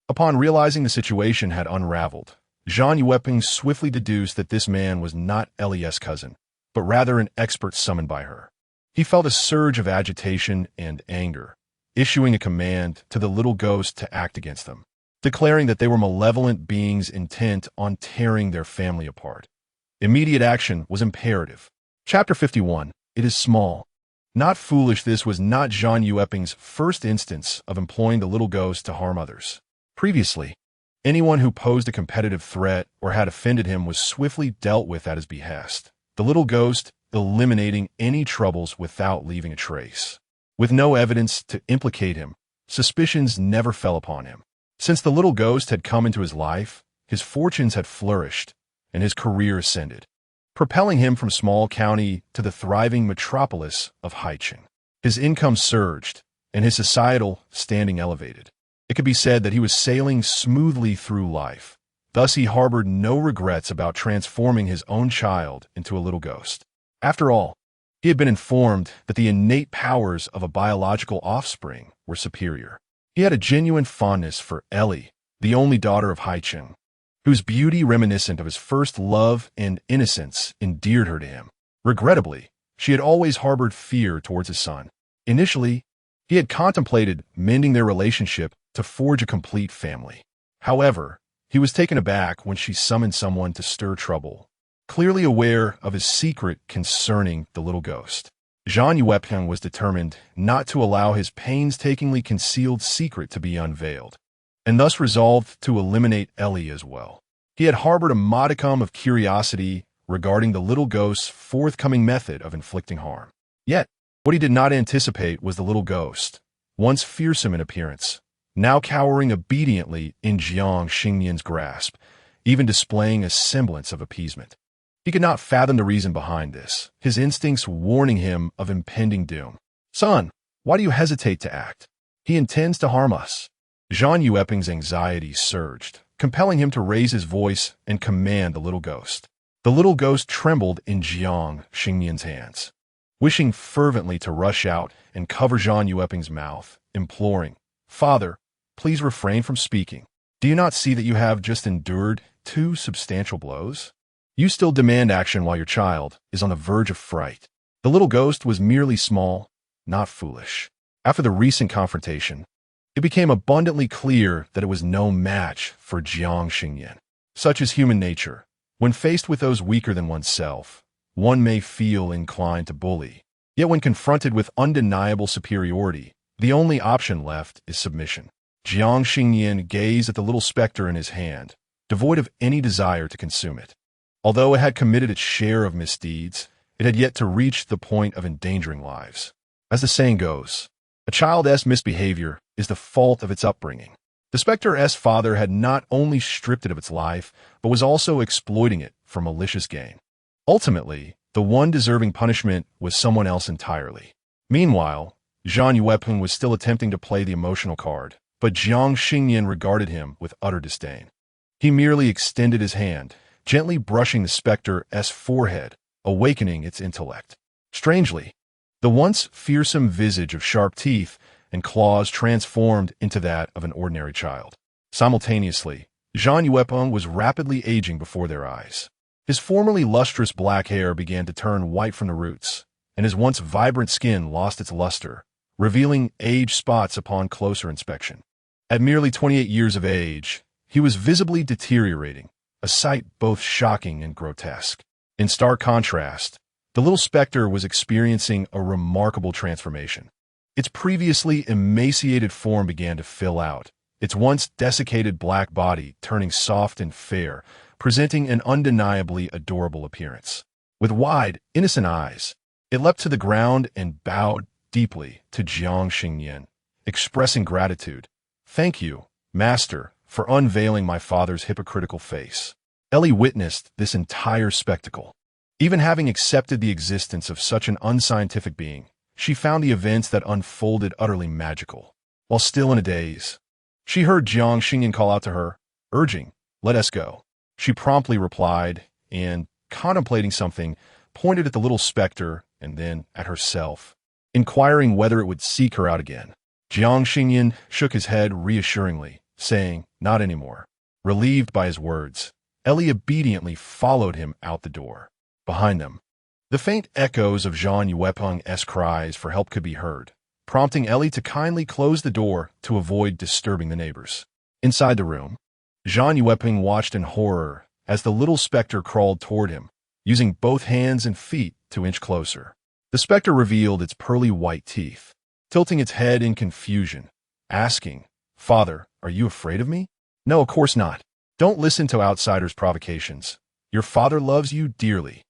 Upon realizing the situation had unraveled, Zhang Yueping swiftly deduced that this man was not Eli's cousin, but rather an expert summoned by her. He felt a surge of agitation and anger, issuing a command to the little ghost to act against them, declaring that they were malevolent beings intent on tearing their family apart. Immediate action was imperative. Chapter 51. It is small. Not foolish. This was not Zhang Yueping's first instance of employing the little ghost to harm others. Previously, anyone who posed a competitive threat or had offended him was swiftly dealt with at his behest, the little ghost eliminating any troubles without leaving a trace. With no evidence to implicate him, suspicions never fell upon him. Since the little ghost had come into his life, his fortunes had flourished, and his career ascended, propelling him from small county to the thriving metropolis of Haicheng. His income surged, and his societal standing elevated. It could be said that he was sailing smoothly through life. Thus he harbored no regrets about transforming his own child into a little ghost. After all, he had been informed that the innate powers of a biological offspring were superior. He had a genuine fondness for Ellie, the only daughter of Haicheng, whose beauty reminiscent of his first love and innocence endeared her to him. Regrettably, she had always harbored fear towards his son. Initially, he had contemplated mending their relationship to forge a complete family. However, he was taken aback when she summoned someone to stir trouble, clearly aware of his secret concerning the little ghost. Zhang Yueping was determined not to allow his painstakingly concealed secret to be unveiled, and thus resolved to eliminate Ellie as well. He had harbored a modicum of curiosity regarding the little ghost's forthcoming method of inflicting harm. Yet, what he did not anticipate was the little ghost, once fearsome in appearance, now cowering obediently in Jiang Xingnian's grasp, even displaying a semblance of appeasement. He could not fathom the reason behind this, his instincts warning him of impending doom. "Son, why do you hesitate to act? He intends to harm us." Zhang Yueping's anxiety surged, compelling him to raise his voice and command the little ghost. The little ghost trembled in Jiang Xingnian's hands, wishing fervently to rush out and cover Zhang Yueping's mouth, imploring, "Father, please refrain from speaking. Do you not see that you have just endured 2 substantial blows? You still demand action while your child is on the verge of fright." The little ghost was merely small, not foolish. After the recent confrontation, it became abundantly clear that it was no match for Jiang Xingnian. Such is human nature. When faced with those weaker than oneself, one may feel inclined to bully. Yet when confronted with undeniable superiority, the only option left is submission. Jiang Xingnian gazed at the little specter in his hand, devoid of any desire to consume it. Although it had committed its share of misdeeds, it had yet to reach the point of endangering lives. As the saying goes, a child's misbehavior is the fault of its upbringing. The specter's father had not only stripped it of its life, but was also exploiting it for malicious gain. Ultimately, the one deserving punishment was someone else entirely. Meanwhile, Zhang Yuepeng was still attempting to play the emotional card, but Jiang Xingnian regarded him with utter disdain. He merely extended his hand, gently brushing the specter's forehead, awakening its intellect. Strangely, the once fearsome visage of sharp teeth and claws transformed into that of an ordinary child. Simultaneously, Zhang Yuepeng was rapidly aging before their eyes. His formerly lustrous black hair began to turn white from the roots, and his once vibrant skin lost its luster, revealing age spots upon closer inspection. At merely 28 years of age, he was visibly deteriorating, a sight both shocking and grotesque. In stark contrast, the little specter was experiencing a remarkable transformation. Its previously emaciated form began to fill out, its once desiccated black body turning soft and fair, presenting an undeniably adorable appearance. With wide, innocent eyes, it leapt to the ground and bowed deeply to Jiang Xingnian, expressing gratitude. "Thank you, Master, for unveiling my father's hypocritical face." Ellie witnessed this entire spectacle. Even having accepted the existence of such an unscientific being, she found the events that unfolded utterly magical. While still in a daze, she heard Jiang Xingnian call out to her, urging, "Let us go." She promptly replied, and, contemplating something, pointed at the little specter and then at herself, inquiring whether it would seek her out again. Jiang Xingnian shook his head reassuringly, saying, "Not anymore." Relieved by his words, Ellie obediently followed him out the door. Behind them, the faint echoes of Zhang Yuepeng's cries for help could be heard, prompting Ellie to kindly close the door to avoid disturbing the neighbors. Inside the room, Zhang Yuepeng watched in horror as the little specter crawled toward him, using both hands and feet to inch closer. The specter revealed its pearly white teeth, tilting its head in confusion, asking, "Father, are you afraid of me?" "No, of course not. Don't listen to outsiders' provocations. Your father loves you dearly."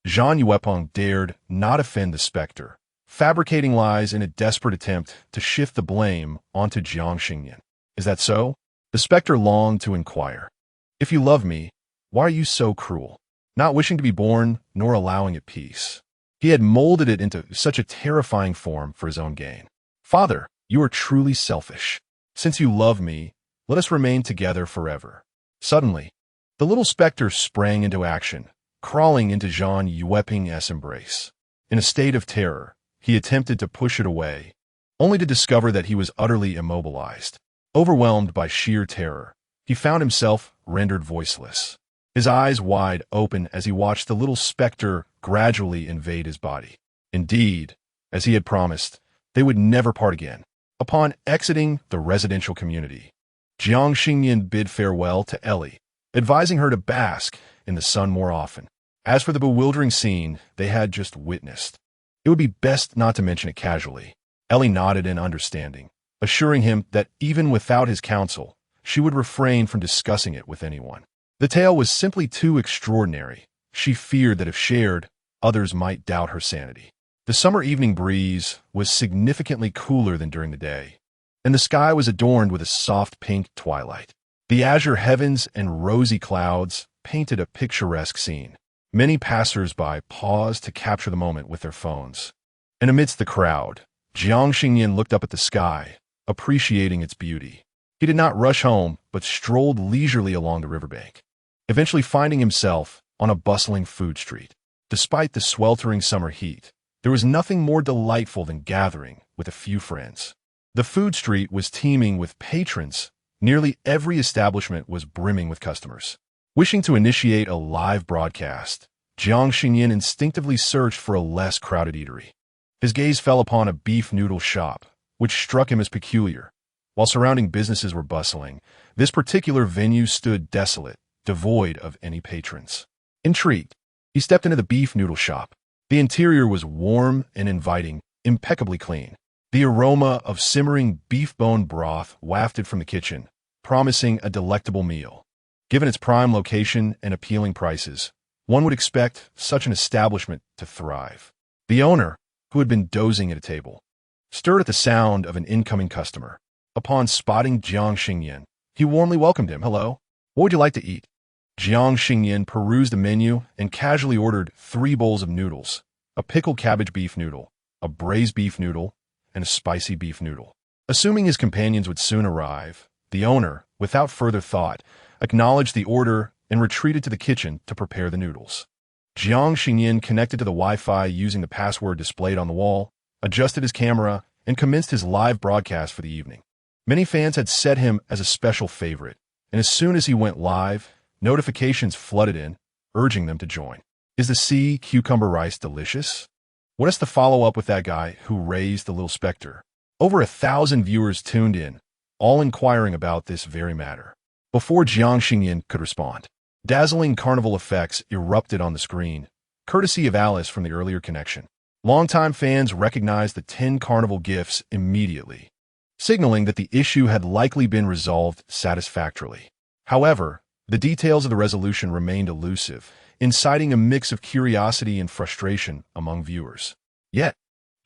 Zhang Yuepeng dared not offend the specter, fabricating lies in a desperate attempt to shift the blame onto Jiang Xingnian. "Is that so?" The specter longed to inquire. "If you love me, why are you so cruel, not wishing to be born nor allowing it peace?" He had molded it into such a terrifying form for his own gain. "Father, you are truly selfish. Since you love me, let us remain together forever." Suddenly, the little specter sprang into action, crawling into Zhang Yuepeng's embrace. In a state of terror, he attempted to push it away, only to discover that he was utterly immobilized. Overwhelmed by sheer terror, he found himself rendered voiceless, his eyes wide open as he watched the little specter gradually invade his body. Indeed, as he had promised, they would never part again. Upon exiting the residential community, Jiang Xingnian bid farewell to Ellie, advising her to bask in the sun more often. As for the bewildering scene they had just witnessed, it would be best not to mention it casually. Ellie nodded in understanding, assuring him that even without his counsel, she would refrain from discussing it with anyone. The tale was simply too extraordinary. She feared that if shared, others might doubt her sanity. The summer evening breeze was significantly cooler than during the day, and the sky was adorned with a soft pink twilight. The azure heavens and rosy clouds painted a picturesque scene. Many passers-by paused to capture the moment with their phones. And amidst the crowd, Jiang Xingnian looked up at the sky, appreciating its beauty. He did not rush home, but strolled leisurely along the riverbank, eventually finding himself on a bustling food street. Despite the sweltering summer heat, there was nothing more delightful than gathering with a few friends. The food street was teeming with patrons. Nearly every establishment was brimming with customers. Wishing to initiate a live broadcast, Jiang Xingnian instinctively searched for a less crowded eatery. His gaze fell upon a beef noodle shop, which struck him as peculiar. While surrounding businesses were bustling, this particular venue stood desolate, devoid of any patrons. Intrigued, he stepped into the beef noodle shop. The interior was warm and inviting, impeccably clean. The aroma of simmering beef bone broth wafted from the kitchen, promising a delectable meal. Given its prime location and appealing prices, one would expect such an establishment to thrive. The owner, who had been dozing at a table, stirred at the sound of an incoming customer. Upon spotting Jiang Xingnian, He warmly welcomed him. "Hello. What would you like to eat?" Jiang Xingnian perused the menu and casually ordered 3 bowls of noodles, a pickled cabbage beef noodle, a braised beef noodle, and a spicy beef noodle. Assuming his companions would soon arrive, the owner, without further thought, acknowledged the order and retreated to the kitchen to prepare the noodles. Jiang Xingnian connected to the Wi-Fi using the password displayed on the wall, adjusted his camera, and commenced his live broadcast for the evening. Many fans had set him as a special favorite, and as soon as he went live, notifications flooded in, urging them to join. Is the sea cucumber rice delicious? What is the follow-up with that guy who raised the little specter? Over 1,000 viewers tuned in, all inquiring about this very matter. Before Jiang Xingnian could respond, dazzling carnival effects erupted on the screen, courtesy of Alice from the earlier connection. Longtime fans recognized the 10 carnival gifts immediately, signaling that the issue had likely been resolved satisfactorily. However, the details of the resolution remained elusive, inciting a mix of curiosity and frustration among viewers. Yet,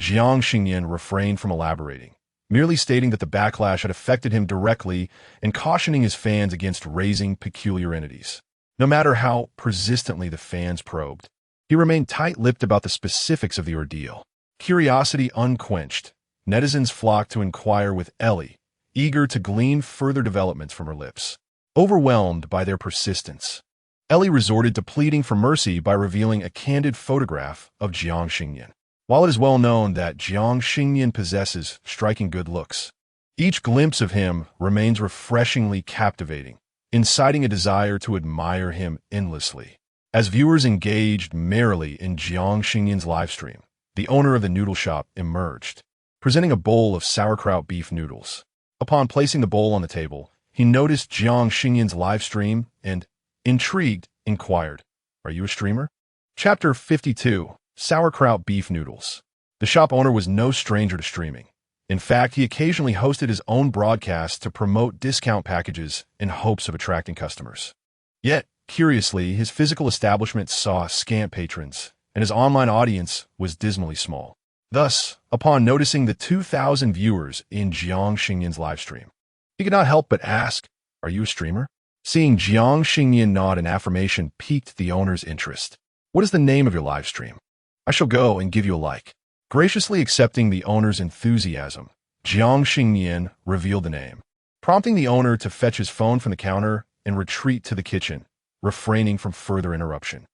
Jiang Xingnian refrained from elaborating, merely stating that the backlash had affected him directly and cautioning his fans against raising peculiar entities. No matter how persistently the fans probed, he remained tight-lipped about the specifics of the ordeal. Curiosity unquenched, netizens flocked to inquire with Ellie, eager to glean further developments from her lips. Overwhelmed by their persistence, Ellie resorted to pleading for mercy by revealing a candid photograph of Jiang Xingnian. While it is well known that Jiang Xingnian possesses striking good looks, each glimpse of him remains refreshingly captivating, inciting a desire to admire him endlessly. As viewers engaged merrily in Jiang Xingnian's livestream, the owner of the noodle shop emerged, presenting a bowl of sauerkraut beef noodles. Upon placing the bowl on the table, he noticed Jiang Xingnian's livestream and, intrigued, inquired, "Are you a streamer?" Chapter 52. Sauerkraut Beef Noodles. The shop owner was no stranger to streaming. In fact, he occasionally hosted his own broadcasts to promote discount packages in hopes of attracting customers. Yet, curiously, his physical establishment saw scant patrons, and his online audience was dismally small. Thus, upon noticing the 2,000 viewers in Jiang Xingnian's livestream, he could not help but ask, "Are you a streamer?" Seeing Jiang Xingnian nod in affirmation piqued the owner's interest. "What is the name of your livestream? I shall go and give you a like." Graciously accepting the owner's enthusiasm, Jiang Xingnian revealed the name, prompting the owner to fetch his phone from the counter and retreat to the kitchen, refraining from further interruption.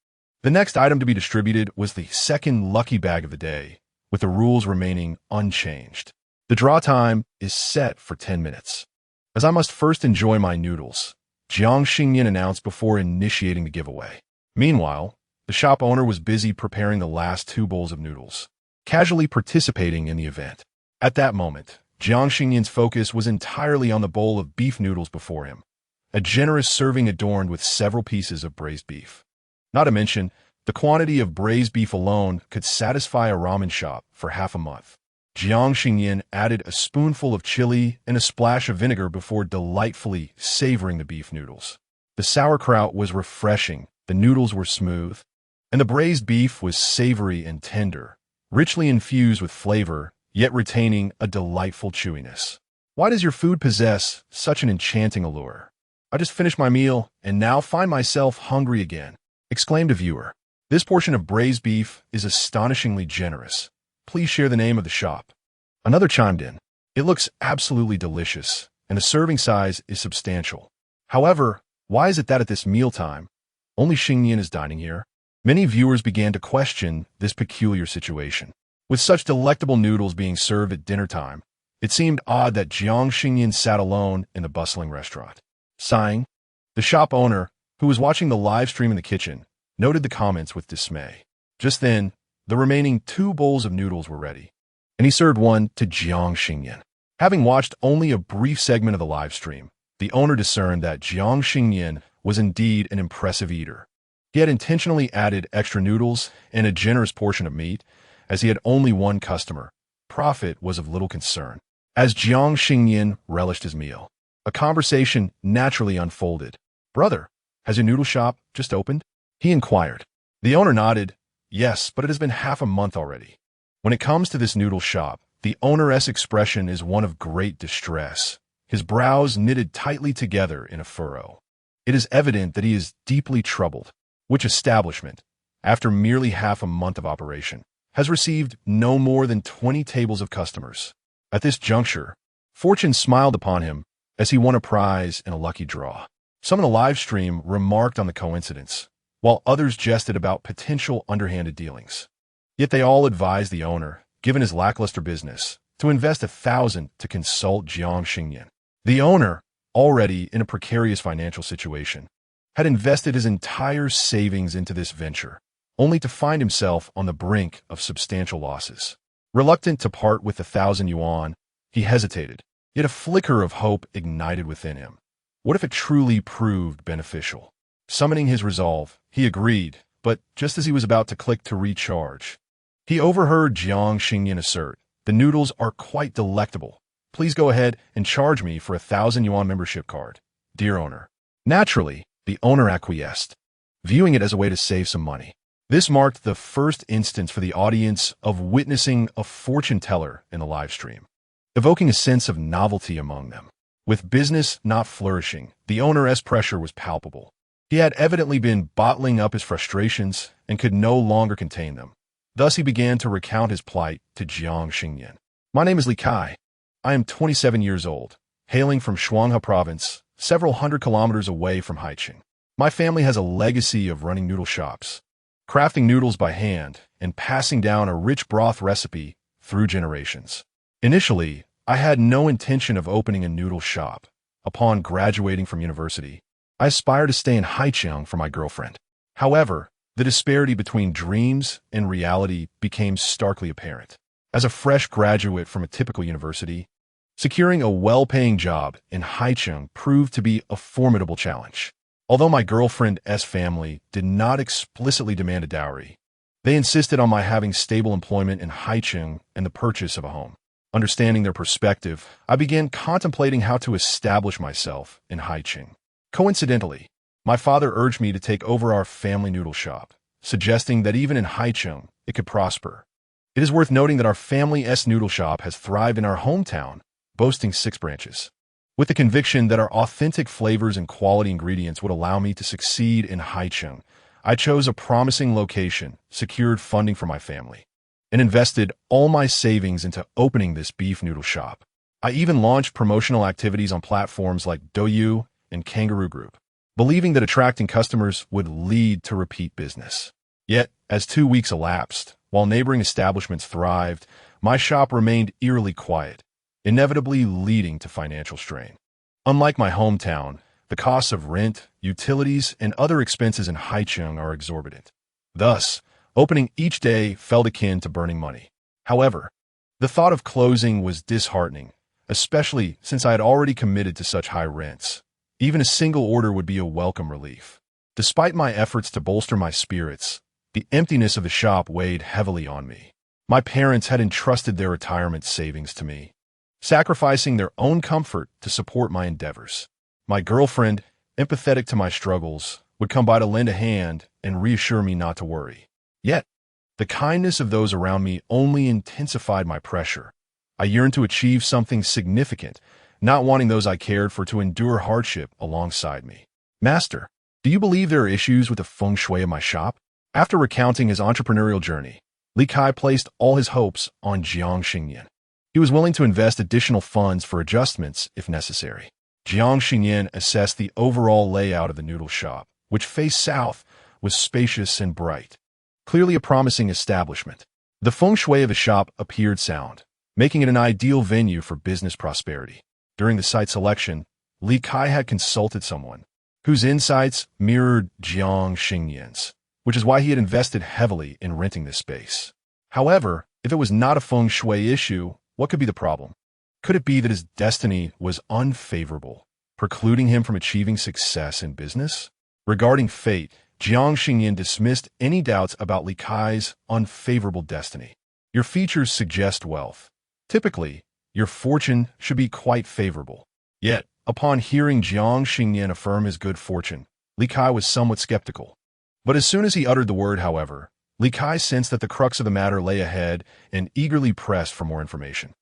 The next item to be distributed was the second lucky bag of the day, with the rules remaining unchanged. The draw time is set for 10 minutes. "As I must first enjoy my noodles," Jiang Xingnian announced before initiating the giveaway. Meanwhile, the shop owner was busy preparing the last 2 bowls of noodles, casually participating in the event. At that moment, Jiang Xingnian's focus was entirely on the bowl of beef noodles before him, a generous serving adorned with several pieces of braised beef. Not to mention, the quantity of braised beef alone could satisfy a ramen shop for half a month. Jiang Xingnian added a spoonful of chili and a splash of vinegar before delightfully savoring the beef noodles. The sauerkraut was refreshing, the noodles were smooth, and the braised beef was savory and tender, richly infused with flavor, yet retaining a delightful chewiness. "Why does your food possess such an enchanting allure? I just finished my meal and now find myself hungry again," exclaimed a viewer. "This portion of braised beef is astonishingly generous. Please share the name of the shop." Another chimed in, "It looks absolutely delicious, and the serving size is substantial. However, why is it that at this mealtime, only Xingnian is dining here?" Many viewers began to question this peculiar situation. With such delectable noodles being served at dinner time, it seemed odd that Jiang Xingnian sat alone in the bustling restaurant. Sighing, the shop owner, who was watching the live stream in the kitchen, noted the comments with dismay. Just then, the remaining 2 bowls of noodles were ready, and he served one to Jiang Xingnian. Having watched only a brief segment of the live stream, the owner discerned that Jiang Xingnian was indeed an impressive eater. He had intentionally added extra noodles and a generous portion of meat, as he had only one customer. Profit was of little concern. As Jiang Xingnian relished his meal, a conversation naturally unfolded. "Brother, has your noodle shop just opened?" he inquired. The owner nodded. "Yes, but it has been half a month already." When it comes to this noodle shop, the owner's expression is one of great distress, his brows knitted tightly together in a furrow. It is evident that he is deeply troubled. Which establishment, after merely half a month of operation, has received no more than 20 tables of customers? At this juncture, fortune smiled upon him as he won a prize in a lucky draw. Some in the live stream remarked on the coincidence, while others jested about potential underhanded dealings. Yet they all advised the owner, given his lackluster business, to invest 1,000 to consult Jiang Xingnian. The owner, already in a precarious financial situation, had invested his entire savings into this venture, only to find himself on the brink of substantial losses. Reluctant to part with the 1,000 yuan, he hesitated, yet a flicker of hope ignited within him. What if it truly proved beneficial? Summoning his resolve, he agreed, but just as he was about to click to recharge, he overheard Jiang Xingnian assert, "The noodles are quite delectable. Please go ahead and charge me for 1,000 yuan membership card, dear owner." Naturally, the owner acquiesced, viewing it as a way to save some money. This marked the first instance for the audience of witnessing a fortune teller in the live stream, evoking a sense of novelty among them. With business not flourishing, the owner's pressure was palpable. He had evidently been bottling up his frustrations and could no longer contain them. Thus he began to recount his plight to Jiang Xingnian. "My name is Li Kai. I am 27 years old, hailing from Shuanghe province, several hundred kilometers away from Haicheng. My family has a legacy of running noodle shops, crafting noodles by hand, and passing down a rich broth recipe through generations. Initially, I had no intention of opening a noodle shop. Upon graduating from university, I aspired to stay in Haicheng for my girlfriend. However, the disparity between dreams and reality became starkly apparent. As a fresh graduate from a typical university, securing a well-paying job in Haicheng proved to be a formidable challenge. Although my girlfriend's family did not explicitly demand a dowry, they insisted on my having stable employment in Haicheng and the purchase of a home. Understanding their perspective, I began contemplating how to establish myself in Haicheng. Coincidentally, my father urged me to take over our family noodle shop, suggesting that even in Haicheng, it could prosper. It is worth noting that our family's noodle shop has thrived in our hometown, boasting 6 branches. With the conviction that our authentic flavors and quality ingredients would allow me to succeed in Haicheng, I chose a promising location, secured funding for my family, and invested all my savings into opening this beef noodle shop. I even launched promotional activities on platforms like Douyu and Kangaroo Group, believing that attracting customers would lead to repeat business. Yet, as 2 weeks elapsed, while neighboring establishments thrived, my shop remained eerily quiet, inevitably leading to financial strain. Unlike my hometown, the costs of rent, utilities, and other expenses in Haicheng are exorbitant. Thus, opening each day felt akin to burning money. However, the thought of closing was disheartening, especially since I had already committed to such high rents. Even a single order would be a welcome relief. Despite my efforts to bolster my spirits, the emptiness of the shop weighed heavily on me. My parents had entrusted their retirement savings to me, sacrificing their own comfort to support my endeavors. My girlfriend, empathetic to my struggles, would come by to lend a hand and reassure me not to worry. Yet, the kindness of those around me only intensified my pressure. I yearned to achieve something significant, not wanting those I cared for to endure hardship alongside me. "Master, do you believe there are issues with the feng shui of my shop?" After recounting his entrepreneurial journey, Li Kai placed all his hopes on Jiang Xingnian. He was willing to invest additional funds for adjustments if necessary. Jiang Xingnian assessed the overall layout of the noodle shop, which faced south, was spacious and bright, clearly a promising establishment. The feng shui of the shop appeared sound, making it an ideal venue for business prosperity. During the site selection, Li Kai had consulted someone whose insights mirrored Jiang Xingnian's, which is why he had invested heavily in renting this space. However, if it was not a feng shui issue, what could be the problem? Could it be that his destiny was unfavorable, precluding him from achieving success in business? Regarding fate, Jiang Xingnian dismissed any doubts about Li Kai's unfavorable destiny. Your features suggest wealth. Typically, your fortune should be quite favorable. Yet, upon hearing Jiang Xingnian affirm his good fortune, Li Kai was somewhat skeptical. But as soon as he uttered the word, however, Li Kai sensed that the crux of the matter lay ahead and eagerly pressed for more information.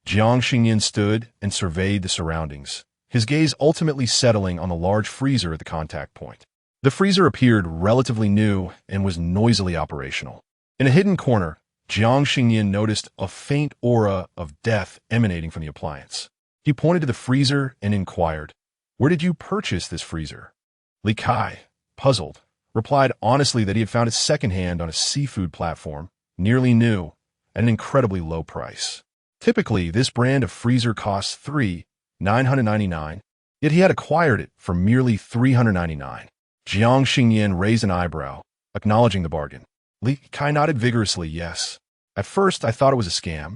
Jiang Xingnian stood and surveyed the surroundings, his gaze ultimately settling on the large freezer at the contact point. The freezer appeared relatively new and was noisily operational. In a hidden corner, Jiang Xingnian noticed a faint aura of death emanating from the appliance. He pointed to the freezer and inquired, "Where did you purchase this freezer?" Li Kai, puzzled, replied honestly that he had found it secondhand on a seafood platform, nearly new, at an incredibly low price. Typically, this brand of freezer costs $3,999, yet he had acquired it for merely $399. Jiang Xingnian raised an eyebrow, acknowledging the bargain. Li Kai nodded vigorously, yes. At first, I thought it was a scam,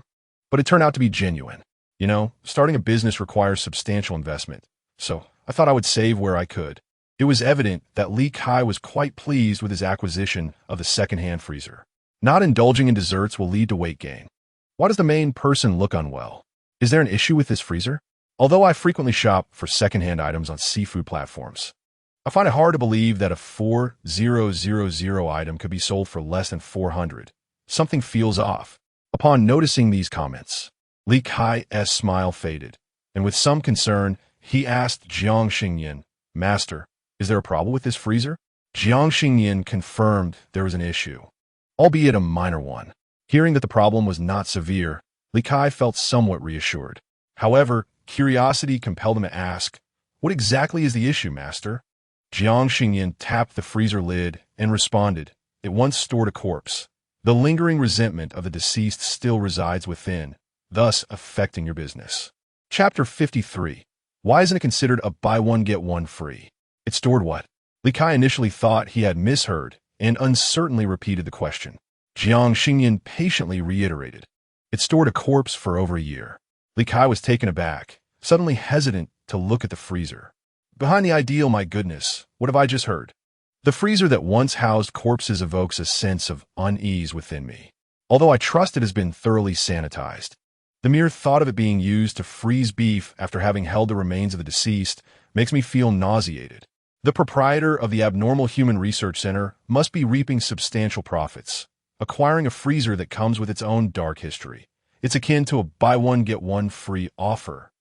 but it turned out to be genuine. You know, starting a business requires substantial investment, so I thought I would save where I could. It was evident that Li Kai was quite pleased with his acquisition of the second-hand freezer. Not indulging in desserts will lead to weight gain. Why does the main person look unwell? Is there an issue with this freezer? Although I frequently shop for second-hand items on seafood platforms, I find it hard to believe that a 4000 item could be sold for less than 400. Something feels off. Upon noticing these comments, Li Kai's smile faded, and with some concern, he asked Jiang Xingnian, "Master, is there a problem with this freezer?" Jiang Xingnian confirmed there was an issue, albeit a minor one. Hearing that the problem was not severe, Li Kai felt somewhat reassured. However, curiosity compelled him to ask, "What exactly is the issue, Master?" Jiang Xingnian tapped the freezer lid and responded, "It once stored a corpse. The lingering resentment of the deceased still resides within, thus affecting your business." Chapter 53. Why isn't it considered a buy one get one free? It stored what? Li Kai initially thought he had misheard and uncertainly repeated the question. Jiang Xingnian patiently reiterated, "It stored a corpse for over a year." Li Kai was taken aback, suddenly hesitant to look at the freezer. Behind the ideal, my goodness, what have I just heard? The freezer that once housed corpses evokes a sense of unease within me, although I trust it has been thoroughly sanitized. The mere thought of it being used to freeze beef after having held the remains of the deceased makes me feel nauseated. The proprietor of the Abnormal Human Research Center must be reaping substantial profits, acquiring a freezer that comes with its own dark history. It's akin to a buy one get one free offer,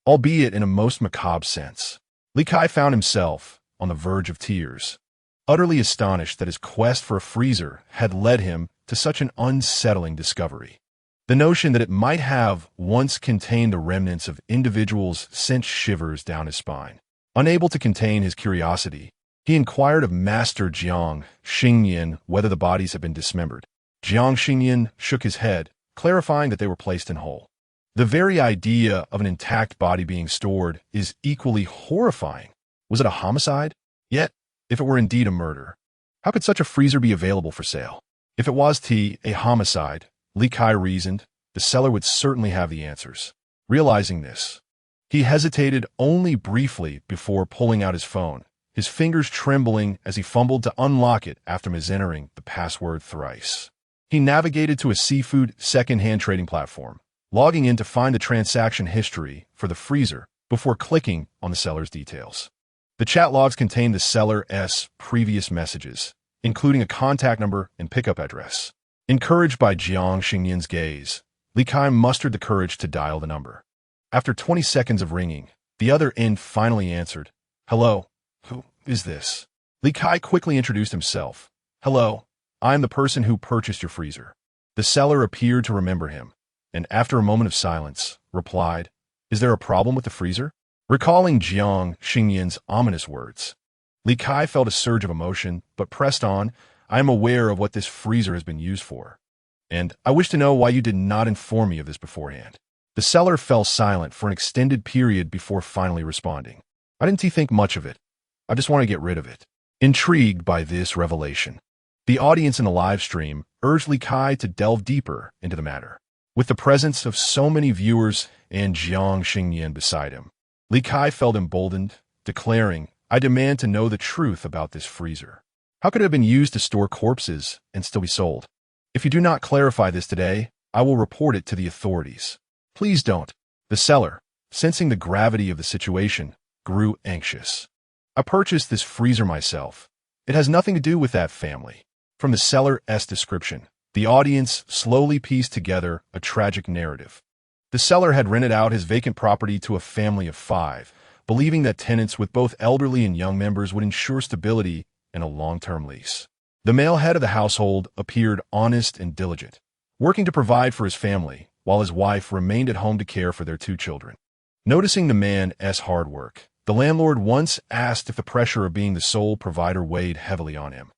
albeit in a most macabre sense. Li Kai found himself on the verge of tears, utterly astonished that his quest for a freezer had led him to such an unsettling discovery. The notion that it might have once contained the remnants of individuals sent shivers down his spine. Unable to contain his curiosity, he inquired of Master Jiang Xingnian whether the bodies had been dismembered. Jiang Xingnian shook his head, clarifying that they were placed in whole. The very idea of an intact body being stored is equally horrifying. Was it a homicide? Yet, if it were indeed a murder, how could such a freezer be available for sale? If it was a homicide, Li Kai reasoned, the seller would certainly have the answers. Realizing this, he hesitated only briefly before pulling out his phone, his fingers trembling as he fumbled to unlock it after misentering the password thrice. He navigated to a seafood second-hand trading platform, logging in to find the transaction history for the freezer before clicking on the seller's details. The chat logs contained the seller's previous messages, including a contact number and pickup address. Encouraged by Jiang Xingnian's gaze, Li Kai mustered the courage to dial the number. After 20 seconds of ringing, the other end finally answered, "Hello, who is this?" Li Kai quickly introduced himself. "Hello, I am the person who purchased your freezer." The seller appeared to remember him, and after a moment of silence, replied, "Is there a problem with the freezer?" Recalling Jiang Xingnian's ominous words, Li Kai felt a surge of emotion, but pressed on, "I am aware of what this freezer has been used for, and I wish to know why you did not inform me of this beforehand." The seller fell silent for an extended period before finally responding. "I didn't think much of it. I just want to get rid of it." Intrigued by this revelation, the audience in the live stream urged Li Kai to delve deeper into the matter. With the presence of so many viewers and Jiang Xingnian beside him, Li Kai felt emboldened, declaring, "I demand to know the truth about this freezer. How could it have been used to store corpses and still be sold? If you do not clarify this today, I will report it to the authorities." "Please don't." The seller, sensing the gravity of the situation, grew anxious. "I purchased this freezer myself. It has nothing to do with that family." From the seller's description, the audience slowly pieced together a tragic narrative. The seller had rented out his vacant property to a family of 5, believing that tenants with both elderly and young members would ensure stability and a long-term lease. The male head of the household appeared honest and diligent, working to provide for his family, while his wife remained at home to care for their 2 children. Noticing the man's hard work, the landlord once asked if the pressure of being the sole provider weighed heavily on him.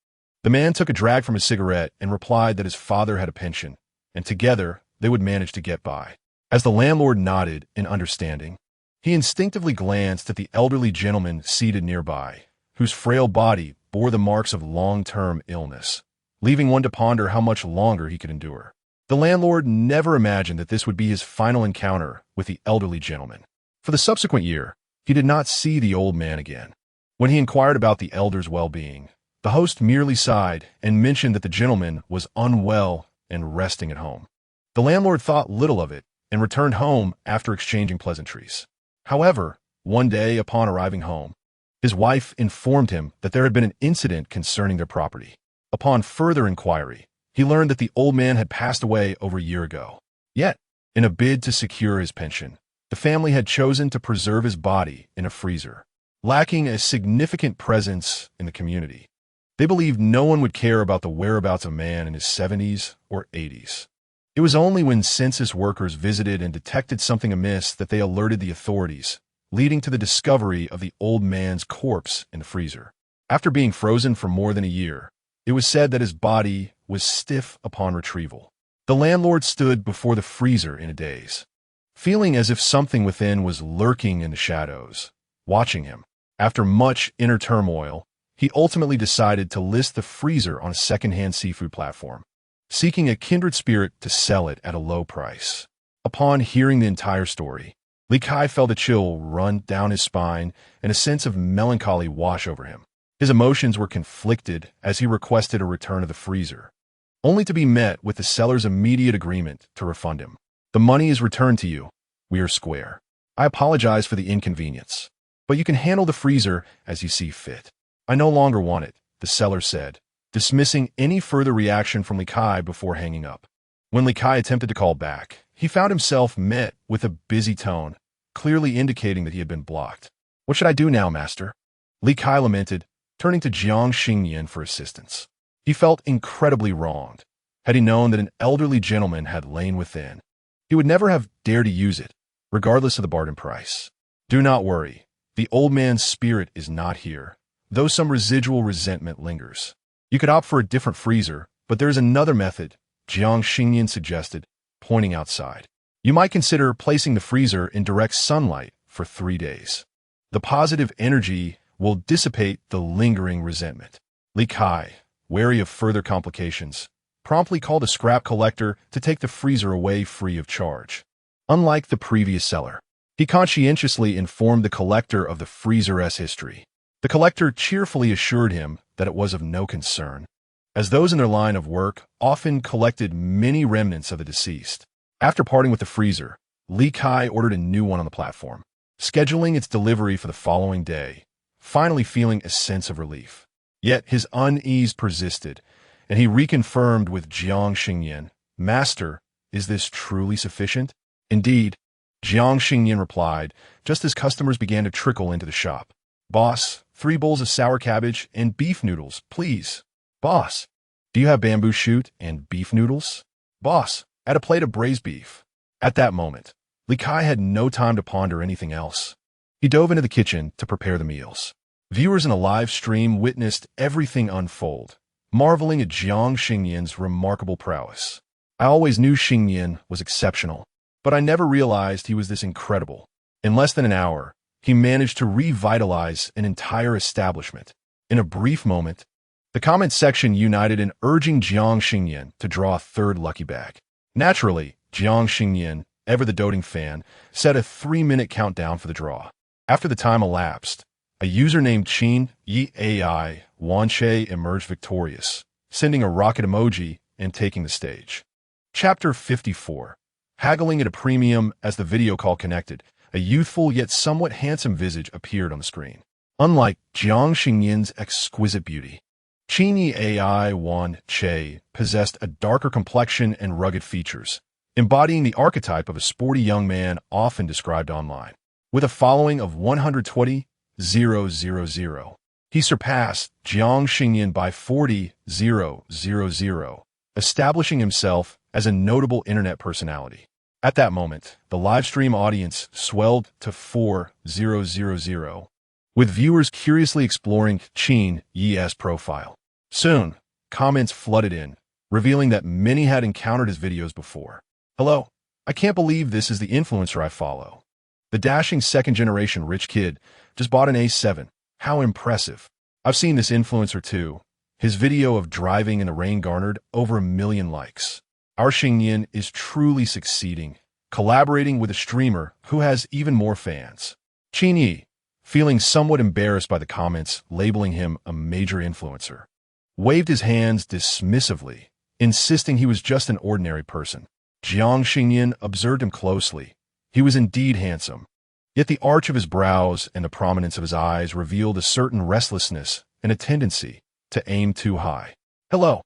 The man took a drag from his cigarette and replied that his father had a pension, and together they would manage to get by. As the landlord nodded in understanding, he instinctively glanced at the elderly gentleman seated nearby, whose frail body bore the marks of long-term illness, leaving one to ponder how much longer he could endure. The landlord never imagined that this would be his final encounter with the elderly gentleman. For the subsequent year, he did not see the old man again. When he inquired about the elder's well-being, the host merely sighed and mentioned that the gentleman was unwell and resting at home. The landlord thought little of it and returned home after exchanging pleasantries. However, one day upon arriving home, his wife informed him that there had been an incident concerning their property. Upon further inquiry, he learned that the old man had passed away over a year ago. Yet, in a bid to secure his pension, the family had chosen to preserve his body in a freezer, lacking a significant presence in the community. They believed no one would care about the whereabouts of a man in his 70s or 80s. It was only when census workers visited and detected something amiss that they alerted the authorities, leading to the discovery of the old man's corpse in the freezer. After being frozen for more than a year, it was said that his body was stiff upon retrieval. The landlord stood before the freezer in a daze, feeling as if something within was lurking in the shadows, watching him. After much inner turmoil, he ultimately decided to list the freezer on a second-hand seafood platform, seeking a kindred spirit to sell it at a low price. Upon hearing the entire story, Li Kai felt a chill run down his spine and a sense of melancholy wash over him. His emotions were conflicted as he requested a return of the freezer, only to be met with the seller's immediate agreement to refund him. "The money is returned to you. We are square. I apologize for the inconvenience, but you can handle the freezer as you see fit." "I no longer want it," the seller said, dismissing any further reaction from Li Kai before hanging up. When Li Kai attempted to call back, he found himself met with a busy tone, clearly indicating that he had been blocked. "What should I do now, master?" Li Kai lamented, turning to Jiang Xingnian for assistance. He felt incredibly wronged. Had he known that an elderly gentleman had lain within, he would never have dared to use it, regardless of the bargain price. "Do not worry. The old man's spirit is not here, though some residual resentment lingers. You could opt for a different freezer, but there is another method," Jiang Xingnian suggested, pointing outside. "You might consider placing the freezer in direct sunlight for 3 days. The positive energy will dissipate the lingering resentment." Li Kai, wary of further complications, promptly called a scrap collector to take the freezer away free of charge. Unlike the previous seller, he conscientiously informed the collector of the freezer's history. The collector cheerfully assured him that it was of no concern, as those in their line of work often collected many remnants of the deceased. After parting with the freezer, Li Kai ordered a new one on the platform, scheduling its delivery for the following day, finally feeling a sense of relief. Yet his unease persisted, and he reconfirmed with Jiang Xingnian, "Master, is this truly sufficient?" "Indeed," Jiang Xingnian replied, just as customers began to trickle into the shop. "Boss, 3 bowls of sour cabbage and beef noodles, please." "Boss, do you have bamboo shoot and beef noodles?" "Boss, add a plate of braised beef." At that moment, Li Kai had no time to ponder anything else. He dove into the kitchen to prepare the meals. Viewers in a live stream witnessed everything unfold, marveling at Jiang Xingnian's remarkable prowess. "I always knew Xingnian was exceptional, but I never realized he was this incredible." In less than an hour, he managed to revitalize an entire establishment. In a brief moment, the comment section united in urging Jiang Xingnian to draw a 3rd lucky bag. Naturally, Jiang Xingnian, ever the doting fan, set a 3-minute countdown for the draw. After the time elapsed, a user named Qin Yi AI Wanche emerged victorious, sending a rocket emoji and taking the stage. Chapter 54. Haggling at a premium. As the video call connected, a youthful yet somewhat handsome visage appeared on the screen. Unlike Jiang Xingnian's exquisite beauty, Qin Yi AI Wanche possessed a darker complexion and rugged features, embodying the archetype of a sporty young man often described online. With a following of 120,000, he surpassed Jiang Xingnian by 40,000, establishing himself as a notable internet personality. At that moment, the livestream audience swelled to 4,000, with viewers curiously exploring Xingnian's profile. Soon, comments flooded in, revealing that many had encountered his videos before. "Hello, I can't believe this is the influencer I follow. The dashing second-generation rich kid just bought an A7. How impressive. I've seen this influencer too. His video of driving in the rain garnered over 1 million likes. Our Xingnian is truly succeeding, collaborating with a streamer who has even more fans." Xingnian, feeling somewhat embarrassed by the comments labeling him a major influencer, waved his hands dismissively, insisting he was just an ordinary person. Jiang Xingnian observed him closely. He was indeed handsome, yet the arch of his brows and the prominence of his eyes revealed a certain restlessness and a tendency to aim too high. "Hello,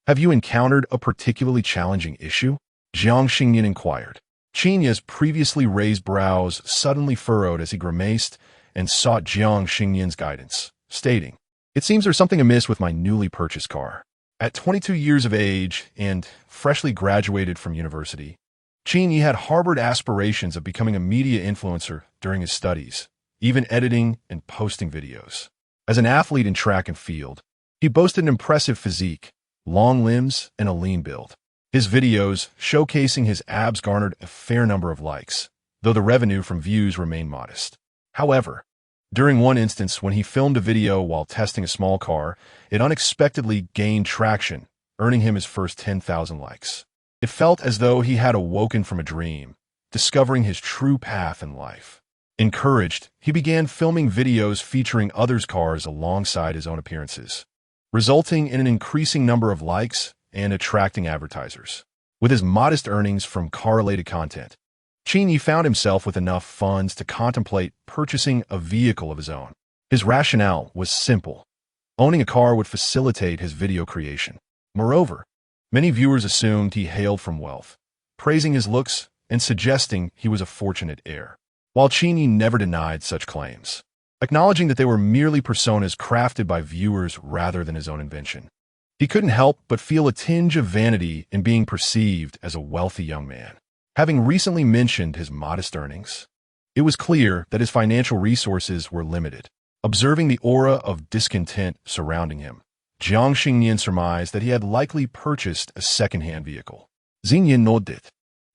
have you encountered a particularly challenging issue?" Jiang Xingnian inquired. Xingnian's previously raised brows suddenly furrowed as he grimaced and sought Jiang Xingnian's guidance, stating, "It seems there's something amiss with my newly purchased car." At 22 years of age and freshly graduated from university, Xingnian had harbored aspirations of becoming a media influencer during his studies, even editing and posting videos. As an athlete in track and field, he boasted an impressive physique, long limbs, and a lean build. His videos showcasing his abs garnered a fair number of likes, though the revenue from views remained modest. However, during one instance when he filmed a video while testing a small car, it unexpectedly gained traction, earning him his first 10,000 likes. It felt as though he had awoken from a dream, discovering his true path in life. Encouraged, he began filming videos featuring others' cars alongside his own appearances, resulting in an increasing number of likes and attracting advertisers. With his modest earnings from car-related content, Xingnian found himself with enough funds to contemplate purchasing a vehicle of his own. His rationale was simple. Owning a car would facilitate his video creation. Moreover, many viewers assumed he hailed from wealth, praising his looks and suggesting he was a fortunate heir, while Xingnian never denied such claims, acknowledging that they were merely personas crafted by viewers rather than his own invention. He couldn't help but feel a tinge of vanity in being perceived as a wealthy young man. Having recently mentioned his modest earnings, it was clear that his financial resources were limited. Observing the aura of discontent surrounding him, Jiang Xingnian surmised that he had likely purchased a second-hand vehicle. Xingnian nodded,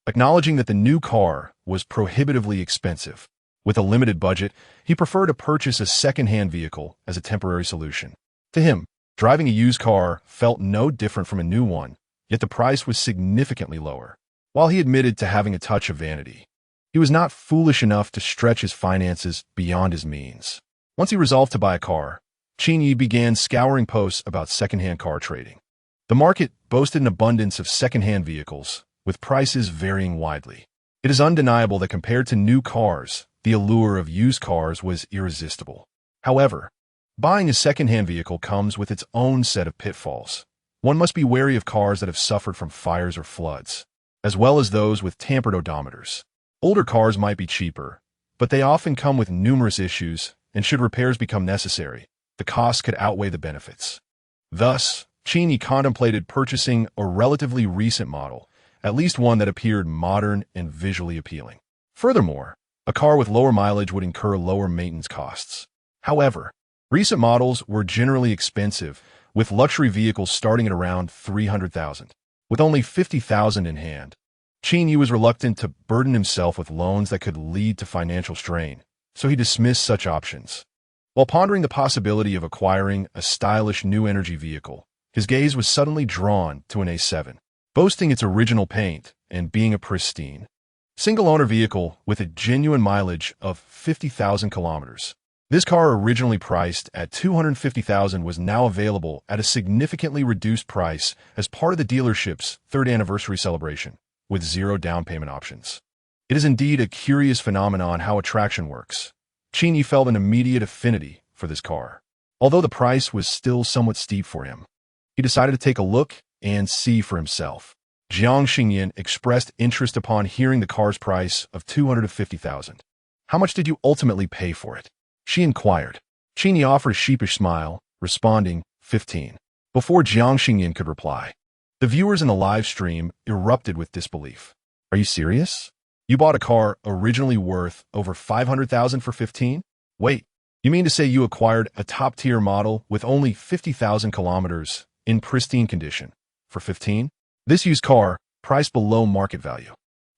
acknowledging that the new car was prohibitively expensive. With a limited budget, he preferred to purchase a second-hand vehicle as a temporary solution. To him, driving a used car felt no different from a new one, yet the price was significantly lower. While he admitted to having a touch of vanity, he was not foolish enough to stretch his finances beyond his means. Once he resolved to buy a car, Xingnian began scouring posts about second-hand car trading. The market boasted an abundance of second-hand vehicles, with prices varying widely. It is undeniable that compared to new cars, the allure of used cars was irresistible. However, buying a second-hand vehicle comes with its own set of pitfalls. One must be wary of cars that have suffered from fires or floods, as well as those with tampered odometers. Older cars might be cheaper, but they often come with numerous issues, and should repairs become necessary, the costs could outweigh the benefits. Thus, Xingnian contemplated purchasing a relatively recent model, at least one that appeared modern and visually appealing. Furthermore, a car with lower mileage would incur lower maintenance costs. However, recent models were generally expensive, with luxury vehicles starting at around $300,000. With only $50,000 in hand, Xingnian was reluctant to burden himself with loans that could lead to financial strain, so he dismissed such options. While pondering the possibility of acquiring a stylish new energy vehicle, his gaze was suddenly drawn to an A7, boasting its original paint and being a pristine, single-owner vehicle with a genuine mileage of 50,000 kilometers. This car, originally priced at $250,000, was now available at a significantly reduced price as part of the dealership's third anniversary celebration, with 0 down payment options. It is indeed a curious phenomenon how attraction works. Xingnian felt an immediate affinity for this car. Although the price was still somewhat steep for him, he decided to take a look and see for himself. Jiang Xingnian expressed interest upon hearing the car's price of 250,000. How much did you ultimately pay for it? She inquired. Xingnian offered a sheepish smile, responding, 15. Before Jiang Xingnian could reply, the viewers in the live stream erupted with disbelief. Are you serious? You bought a car originally worth over 500,000 for 15? Wait, you mean to say you acquired a top-tier model with only 50,000 kilometers in pristine condition for 15? This used car, priced below market value,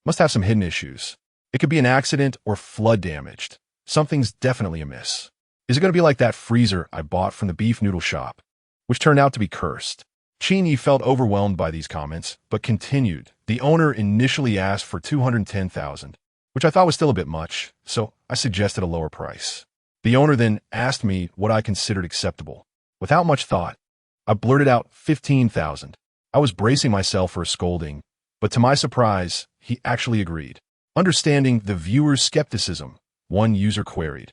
must have some hidden issues. It could be an accident or flood damaged. Something's definitely amiss. Is it going to be like that freezer I bought from the beef noodle shop, which turned out to be cursed? Xingnian felt overwhelmed by these comments, but continued. The owner initially asked for 210,000, which I thought was still a bit much, so I suggested a lower price. The owner then asked me what I considered acceptable. Without much thought, I blurted out 15,000. I was bracing myself for a scolding, but to my surprise, he actually agreed. Understanding the viewer's skepticism, one user queried,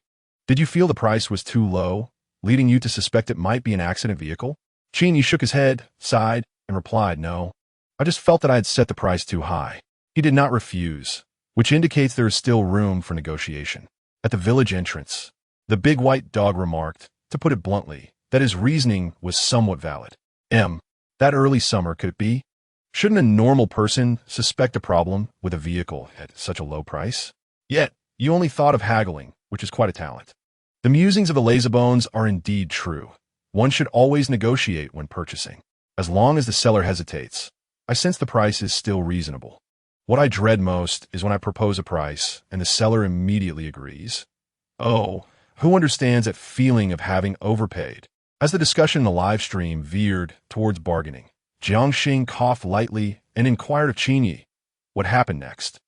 "Did you feel the price was too low, leading you to suspect it might be an accident vehicle?" Xingnian shook his head, sighed, and replied, "No. I just felt that I had set the price too high." He did not refuse, which indicates there is still room for negotiation. At the village entrance, the big white dog remarked, to put it bluntly, that his reasoning was somewhat valid. That early summer, could it be? Shouldn't a normal person suspect a problem with a vehicle at such a low price? Yet, you only thought of haggling, which is quite a talent. The musings of the lazybones are indeed true. One should always negotiate when purchasing. As long as the seller hesitates, I sense the price is still reasonable. What I dread most is when I propose a price and the seller immediately agrees. Oh, who understands that feeling of having overpaid? As the discussion in the live stream veered towards bargaining, Jiang Xing coughed lightly and inquired of Xingnian, what happened next?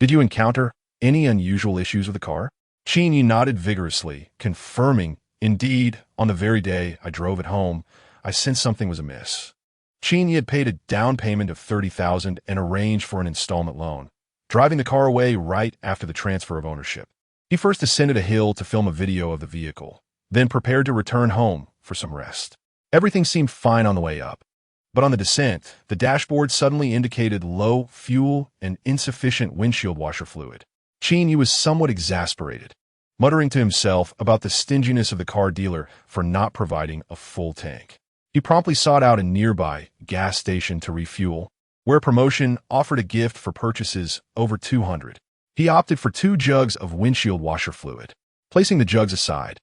Did you encounter any unusual issues with the car? Xingnian nodded vigorously, confirming, indeed, on the very day I drove it home, I sensed something was amiss. Xingnian had paid a down payment of 30,000 and arranged for an installment loan, driving the car away right after the transfer of ownership. He first ascended a hill to film a video of the vehicle, then prepared to return home for some rest. Everything seemed fine on the way up, but on the descent, the dashboard suddenly indicated low fuel and insufficient windshield washer fluid. Xingnian was somewhat exasperated, muttering to himself about the stinginess of the car dealer for not providing a full tank. He promptly sought out a nearby gas station to refuel, where a promotion offered a gift for purchases over 200. He opted for 2 jugs of windshield washer fluid. Placing the jugs aside,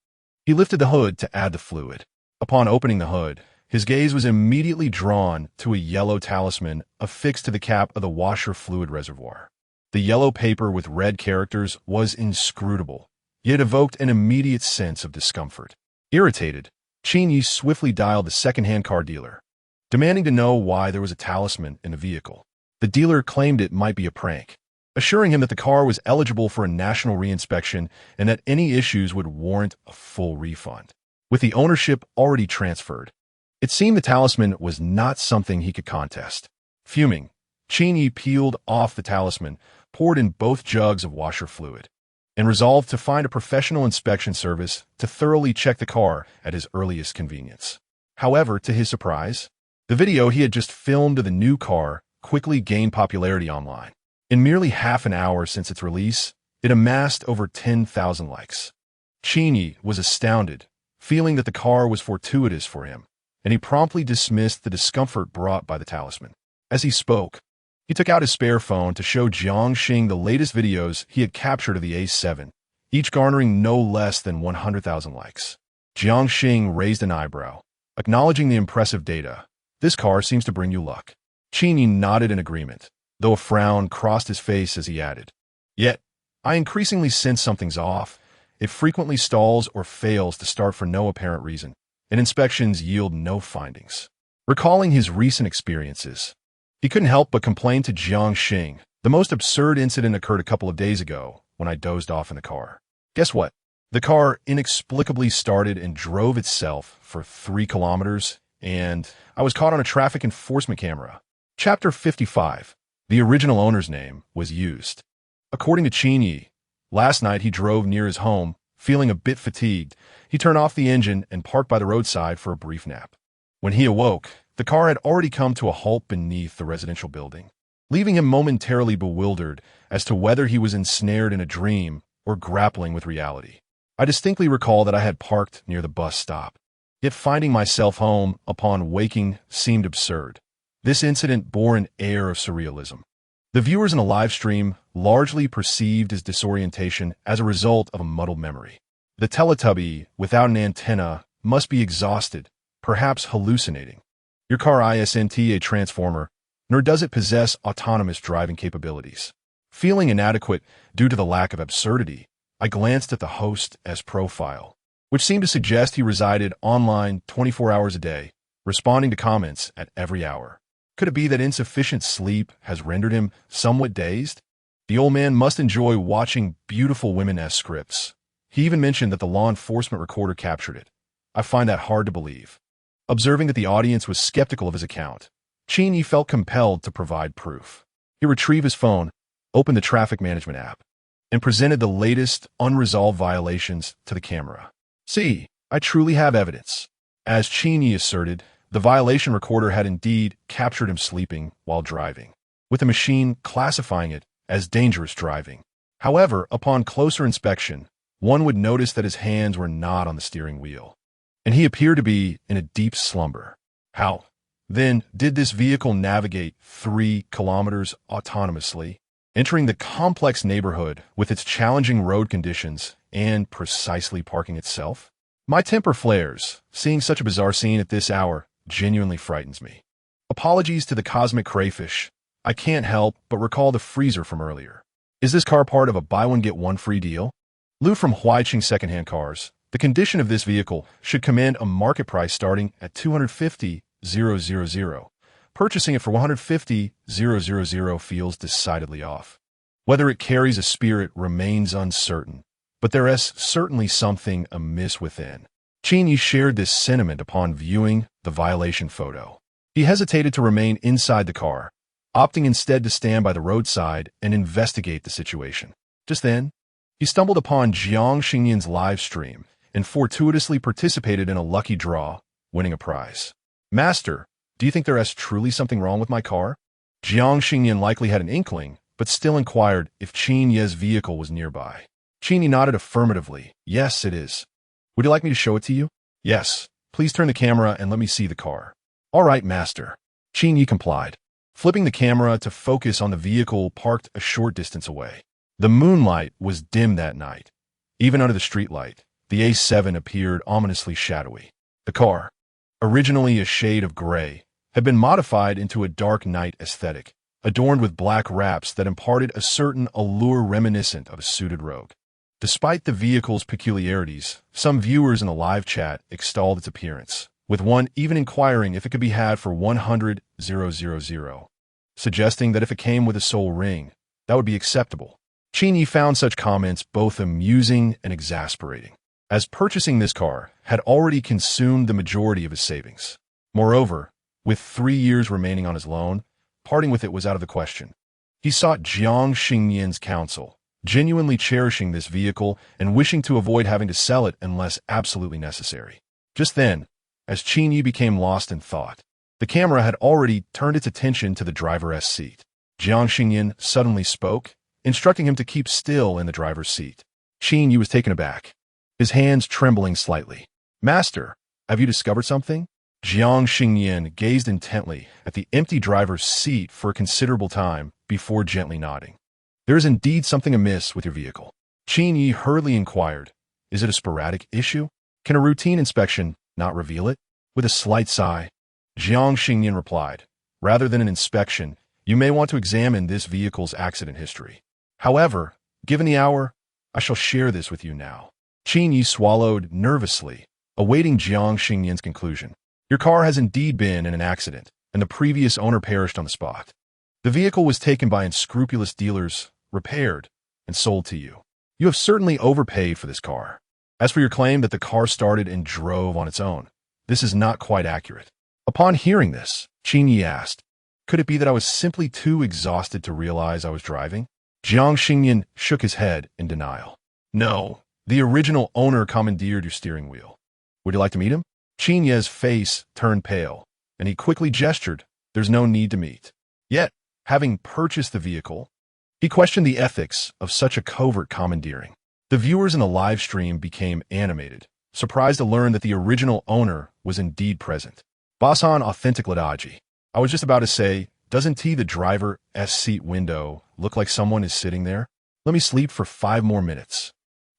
he lifted the hood to add the fluid. Upon opening the hood, his gaze was immediately drawn to a yellow talisman affixed to the cap of the washer fluid reservoir. The yellow paper with red characters was inscrutable, yet evoked an immediate sense of discomfort. Irritated, Xingnian swiftly dialed the second-hand car dealer, demanding to know why there was a talisman in the vehicle. The dealer claimed it might be a prank, assuring him that the car was eligible for a national reinspection and that any issues would warrant a full refund. With the ownership already transferred, it seemed the talisman was not something he could contest. Fuming, Xingnian peeled off the talisman, poured in both jugs of washer fluid, and resolved to find a professional inspection service to thoroughly check the car at his earliest convenience. However, to his surprise, the video he had just filmed of the new car quickly gained popularity online. In merely half an hour since its release, it amassed over 10,000 likes. Xingnian was astounded, feeling that the car was fortuitous for him, and he promptly dismissed the discomfort brought by the talisman. As he spoke, he took out his spare phone to show Jiang Xing the latest videos he had captured of the A7, each garnering no less than 100,000 likes. Jiang Xing raised an eyebrow, acknowledging the impressive data. "This car seems to bring you luck." Xingnian nodded in agreement, though a frown crossed his face as he added, "Yet, I increasingly sense something's off. It frequently stalls or fails to start for no apparent reason, and inspections yield no findings." Recalling his recent experiences, he couldn't help but complain to Jiang Xing. "The most absurd incident occurred a couple of days ago when I dozed off in the car. Guess what? The car inexplicably started and drove itself for 3 kilometers, and I was caught on a traffic enforcement camera." Chapter 55. The original owner's name was used. According to Xingnian, last night he drove near his home, feeling a bit fatigued. He turned off the engine and parked by the roadside for a brief nap. When he awoke, the car had already come to a halt beneath the residential building. leaving him momentarily bewildered as to whether he was ensnared in a dream or grappling with reality. I distinctly recall that I had parked near the bus stop, yet finding myself home upon waking seemed absurd. This incident bore an air of surrealism. The viewers in a live stream largely perceived his disorientation as a result of a muddled memory. The Teletubby, without an antenna, must be exhausted, perhaps hallucinating. Your car isn't a transformer, nor does it possess autonomous driving capabilities. Feeling inadequate due to the lack of absurdity, I glanced at the host's profile, which seemed to suggest he resided online 24 hours a day, responding to comments at every hour. Could it be that insufficient sleep has rendered him somewhat dazed? The old man must enjoy watching beautiful women as scripts. He even mentioned that the law enforcement recorder captured it. I find that hard to believe. Observing that the audience was skeptical of his account, Xingnian felt compelled to provide proof. He retrieved his phone, opened the traffic management app, and presented the latest unresolved violations to the camera. See, I truly have evidence. As Xingnian asserted, the violation recorder had indeed captured him sleeping while driving, with the machine classifying it as dangerous driving. However, upon closer inspection, one would notice that his hands were not on the steering wheel, and he appeared to be in a deep slumber. How, then, did this vehicle navigate 3 kilometers autonomously, entering the complex neighborhood with its challenging road conditions and precisely parking itself? My temper flares. Seeing such a bizarre scene at this hour genuinely frightens me. Apologies to the cosmic crayfish. I can't help but recall the freezer from earlier. Is this car part of a buy one get one free deal? Lou from Huaiqing Secondhand Cars. The condition of this vehicle should command a market price starting at $250,000. Purchasing it for $150,000 feels decidedly off. Whether it carries a spirit remains uncertain, but there is certainly something amiss within. Xingnian shared this sentiment upon viewing the violation photo. He hesitated to remain inside the car, opting instead to stand by the roadside and investigate the situation. Just then, he stumbled upon Jiang Xingnian's live stream and fortuitously participated in a lucky draw, winning a prize. Master, do you think there is truly something wrong with my car? Jiang Xingnian likely had an inkling, but still inquired if Xingnian's vehicle was nearby. Xingnian nodded affirmatively. Yes, it is. Would you like me to show it to you? Yes. Please turn the camera and let me see the car. All right, master. Xingnian complied, flipping the camera to focus on the vehicle parked a short distance away. The moonlight was dim that night. Even under the streetlight, the A7 appeared ominously shadowy. The car, originally a shade of gray, had been modified into a dark night aesthetic, adorned with black wraps that imparted a certain allure reminiscent of a suited rogue. Despite the vehicle's peculiarities, some viewers in the live chat extolled its appearance, with one even inquiring if it could be had for $100,000, suggesting that if it came with a soul ring, that would be acceptable. Xingnian found such comments both amusing and exasperating, as purchasing this car had already consumed the majority of his savings. Moreover, with 3 years remaining on his loan, parting with it was out of the question. He sought Jiang Xingnian's counsel, genuinely cherishing this vehicle and wishing to avoid having to sell it unless absolutely necessary. Just then, as Xingnian became lost in thought, the camera had already turned its attention to the driver's seat. Jiang Xingnian suddenly spoke, instructing him to keep still in the driver's seat. Xingnian was taken aback, his hands trembling slightly. Master, have you discovered something? Jiang Xingnian gazed intently at the empty driver's seat for a considerable time before gently nodding. There is indeed something amiss with your vehicle. Xingnian hurriedly inquired, is it a sporadic issue? Can a routine inspection not reveal it? With a slight sigh, Jiang Xingnian replied, rather than an inspection, you may want to examine this vehicle's accident history. However, given the hour, I shall share this with you now. Xingnian swallowed nervously, awaiting Jiang Xingnian's conclusion. Your car has indeed been in an accident, and the previous owner perished on the spot. The vehicle was taken by unscrupulous dealers, repaired, and sold to you. You have certainly overpaid for this car. As for your claim that the car started and drove on its own, this is not quite accurate. Upon hearing this, Xingnian asked, could it be that I was simply too exhausted to realize I was driving? Jiang Xingnian shook his head in denial. No, the original owner commandeered your steering wheel. Would you like to meet him? Xingnian's face turned pale, and he quickly gestured, there's no need to meet. Yet, Having purchased the vehicle, he questioned the ethics of such a covert commandeering. The viewers in the live stream became animated, surprised to learn that the original owner was indeed present. Basan authentic Ladaji. I was just about to say, doesn't the driver's seat window look like someone is sitting there? Let me sleep for 5 more minutes.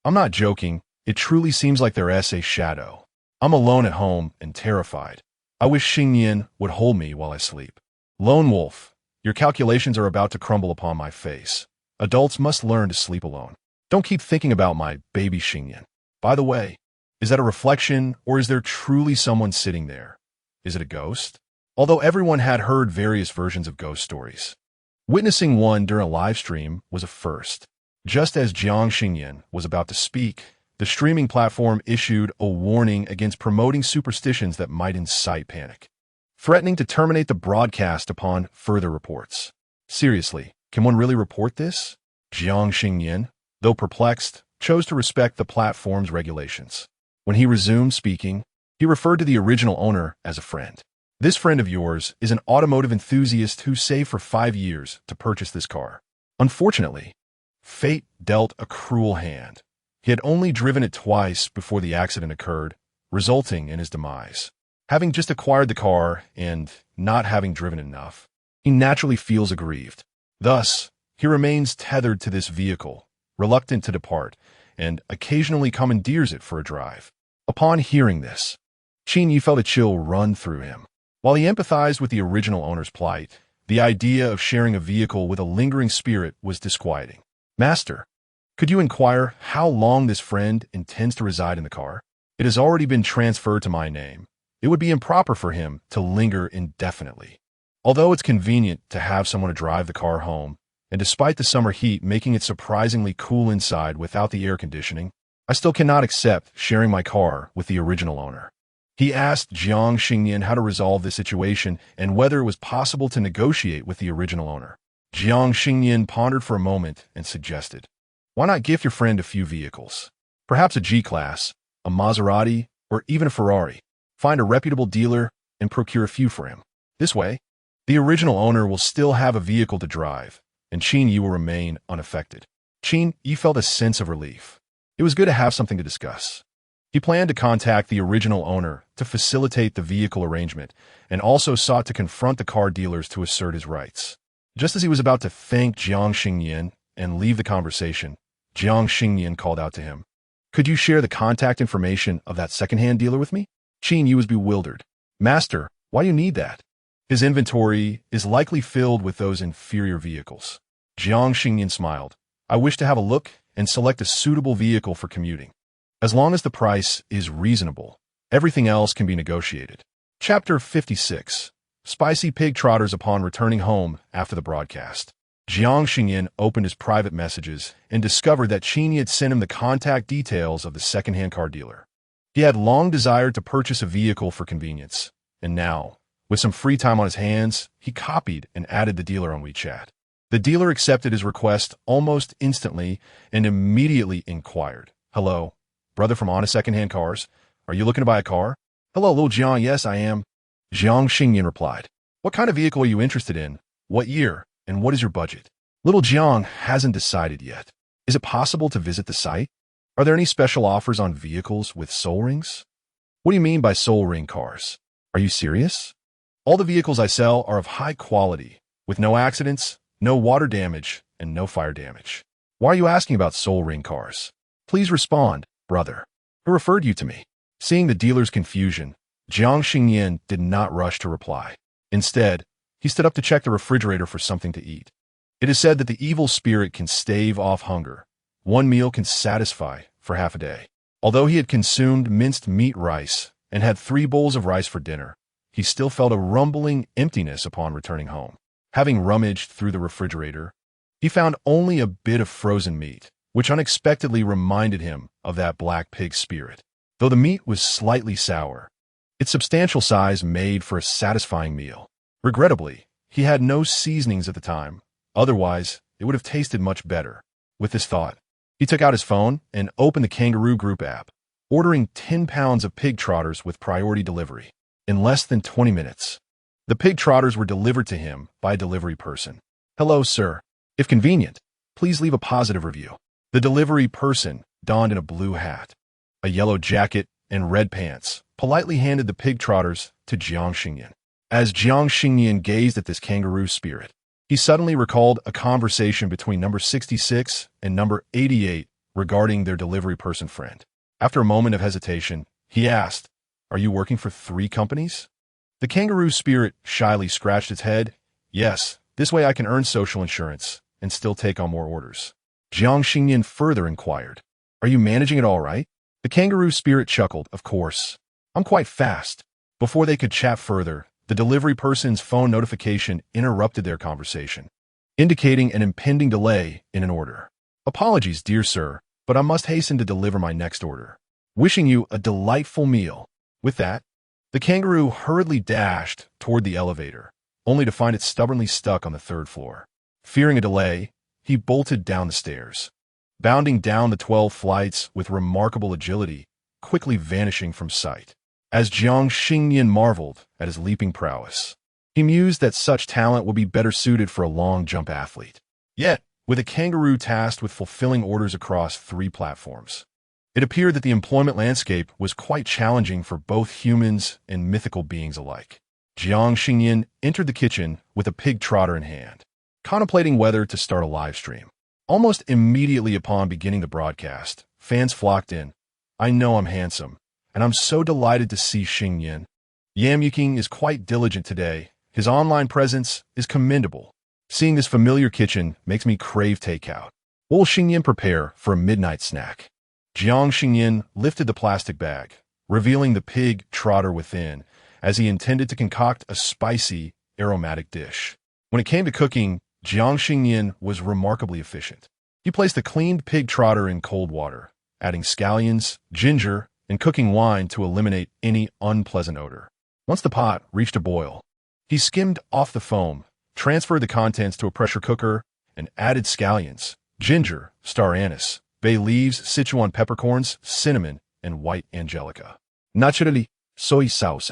I'm not joking, it truly seems like there's a shadow. I'm alone at home and terrified. I wish Xingnian would hold me while I sleep. Lone wolf, your calculations are about to crumble upon my face. Adults must learn to sleep alone. Don't keep thinking about my baby Xingnian. By the way, is that a reflection or is there truly someone sitting there? Is it a ghost? Although everyone had heard various versions of ghost stories, witnessing one during a live stream was a first. Just as Jiang Xingnian was about to speak, the streaming platform issued a warning against promoting superstitions that might incite panic, threatening to terminate the broadcast upon further reports. Seriously, can one really report this? Jiang Xingnian, though perplexed, chose to respect the platform's regulations. When he resumed speaking, he referred to the original owner as a friend. This friend of yours is an automotive enthusiast who saved for 5 years to purchase this car. Unfortunately, fate dealt a cruel hand. He had only driven it twice before the accident occurred, resulting in his demise. Having just acquired the car and not having driven enough, he naturally feels aggrieved. Thus, he remains tethered to this vehicle, reluctant to depart, and occasionally commandeers it for a drive. Upon hearing this, Qin felt a chill run through him. While he empathized with the original owner's plight, the idea of sharing a vehicle with a lingering spirit was disquieting. Master, could you inquire how long this friend intends to reside in the car? It has already been transferred to my name. It would be improper for him to linger indefinitely. Although it's convenient to have someone to drive the car home, and despite the summer heat making it surprisingly cool inside without the air conditioning, I still cannot accept sharing my car with the original owner. He asked Jiang Xingnian how to resolve the situation and whether it was possible to negotiate with the original owner. Jiang Xingnian pondered for a moment and suggested, why not gift your friend a few vehicles? Perhaps a G-Class, a Maserati, or even a Ferrari. Find a reputable dealer and procure a few for him. This way, the original owner will still have a vehicle to drive, and Qin Yi will remain unaffected. Qin Yi felt a sense of relief. It was good to have something to discuss. He planned to contact the original owner to facilitate the vehicle arrangement and also sought to confront the car dealers to assert his rights. Just as he was about to thank Jiang Xingnian and leave the conversation, Jiang Xingnian called out to him, could you share the contact information of that second-hand dealer with me? Qin Yi was bewildered. Master, why do you need that? His inventory is likely filled with those inferior vehicles. Jiang Xingnian smiled. I wish to have a look and select a suitable vehicle for commuting. As long as the price is reasonable, everything else can be negotiated. Chapter 56. Spicy pig trotters upon returning home after the broadcast. Jiang Xingnian opened his private messages and discovered that Qin Yi had sent him the contact details of the second-hand car dealer. He had long desired to purchase a vehicle for convenience, and now, with some free time on his hands, he copied and added the dealer on WeChat. The dealer accepted his request almost instantly and immediately inquired, hello, brother from Honest Secondhand Cars, are you looking to buy a car? Hello, little Jiang, yes, I am. Jiang Xingnian replied, what kind of vehicle are you interested in? What year? And what is your budget? Little Jiang hasn't decided yet. Is it possible to visit the site? Are there any special offers on vehicles with soul rings? What do you mean by soul ring cars? Are you serious? All the vehicles I sell are of high quality, with no accidents, no water damage, and no fire damage. Why are you asking about soul ring cars? Please respond, brother. Who referred you to me? Seeing the dealer's confusion, Jiang Xingnian did not rush to reply. Instead, he stood up to check the refrigerator for something to eat. It is said that the evil spirit can stave off hunger. One meal can satisfy for half a day. Although he had consumed minced meat rice and had 3 bowls of rice for dinner, he still felt a rumbling emptiness upon returning home. Having rummaged through the refrigerator, he found only a bit of frozen meat, which unexpectedly reminded him of that black pig spirit. Though the meat was slightly sour, its substantial size made for a satisfying meal. Regrettably, he had no seasonings at the time. Otherwise, it would have tasted much better. With this thought, he took out his phone and opened the Kangaroo Group app, ordering 10 pounds of pig trotters with priority delivery. In less than 20 minutes, the pig trotters were delivered to him by a delivery person. Hello, sir. If convenient, please leave a positive review. The delivery person, donned in a blue hat, a yellow jacket, and red pants, politely handed the pig trotters to Jiang Xingnian. As Jiang Xingnian gazed at this kangaroo spirit, he suddenly recalled a conversation between number 66 and number 88 regarding their delivery person friend. After a moment of hesitation, he asked, "Are you working for 3 companies?" The kangaroo spirit shyly scratched its head. "Yes, this way I can earn social insurance and still take on more orders." Jiang Xingnian further inquired, "Are you managing it all right?" The kangaroo spirit chuckled, "Of course. I'm quite fast." Before they could chat further, the delivery person's phone notification interrupted their conversation, indicating an impending delay in an order. "Apologies, dear sir, but I must hasten to deliver my next order. Wishing you a delightful meal." With that, the kangaroo hurriedly dashed toward the elevator, only to find it stubbornly stuck on the 3rd floor. Fearing a delay, he bolted down the stairs, bounding down the 12 flights with remarkable agility, quickly vanishing from sight. As Jiang Xingnian marveled at his leaping prowess, he mused that such talent would be better suited for a long-jump athlete. Yet, with a kangaroo tasked with fulfilling orders across 3 platforms, it appeared that the employment landscape was quite challenging for both humans and mythical beings alike. Jiang Xingnian entered the kitchen with a pig trotter in hand, contemplating whether to start a live stream. Almost immediately upon beginning the broadcast, fans flocked in. "I know I'm handsome, and I'm so delighted to see Xingnian. Yamyuking is quite diligent today. His online presence is commendable. Seeing this familiar kitchen makes me crave takeout. What will Xingnian prepare for a midnight snack?" Jiang Xingnian lifted the plastic bag, revealing the pig trotter within, as he intended to concoct a spicy, aromatic dish. When it came to cooking, Jiang Xingnian was remarkably efficient. He placed the cleaned pig trotter in cold water, adding scallions, ginger, and cooking wine to eliminate any unpleasant odor. Once the pot reached a boil, he skimmed off the foam, transferred the contents to a pressure cooker, and added scallions, ginger, star anise, bay leaves, Sichuan peppercorns, cinnamon, and white angelica. Naturally, soy sauce.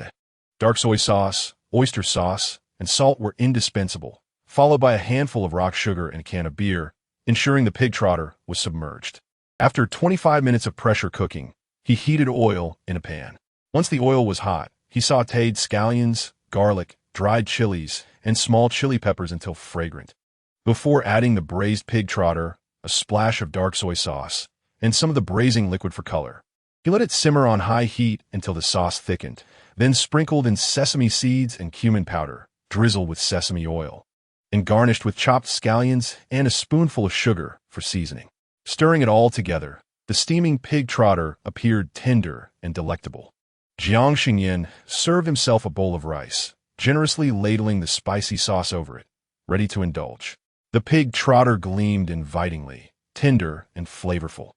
Dark soy sauce, oyster sauce, and salt were indispensable, followed by a handful of rock sugar and a can of beer, ensuring the pig trotter was submerged. After 25 minutes of pressure cooking, he heated oil in a pan. Once the oil was hot, he sautéed scallions, garlic, dried chilies, and small chili peppers until fragrant. Before adding the braised pig trotter, a splash of dark soy sauce, and some of the braising liquid for color. He let it simmer on high heat until the sauce thickened, then sprinkled in sesame seeds and cumin powder, drizzled with sesame oil, and garnished with chopped scallions and a spoonful of sugar for seasoning. Stirring it all together, the steaming pig trotter appeared tender and delectable. Jiang Xingnian served himself a bowl of rice, generously ladling the spicy sauce over it, ready to indulge. The pig trotter gleamed invitingly, tender and flavorful,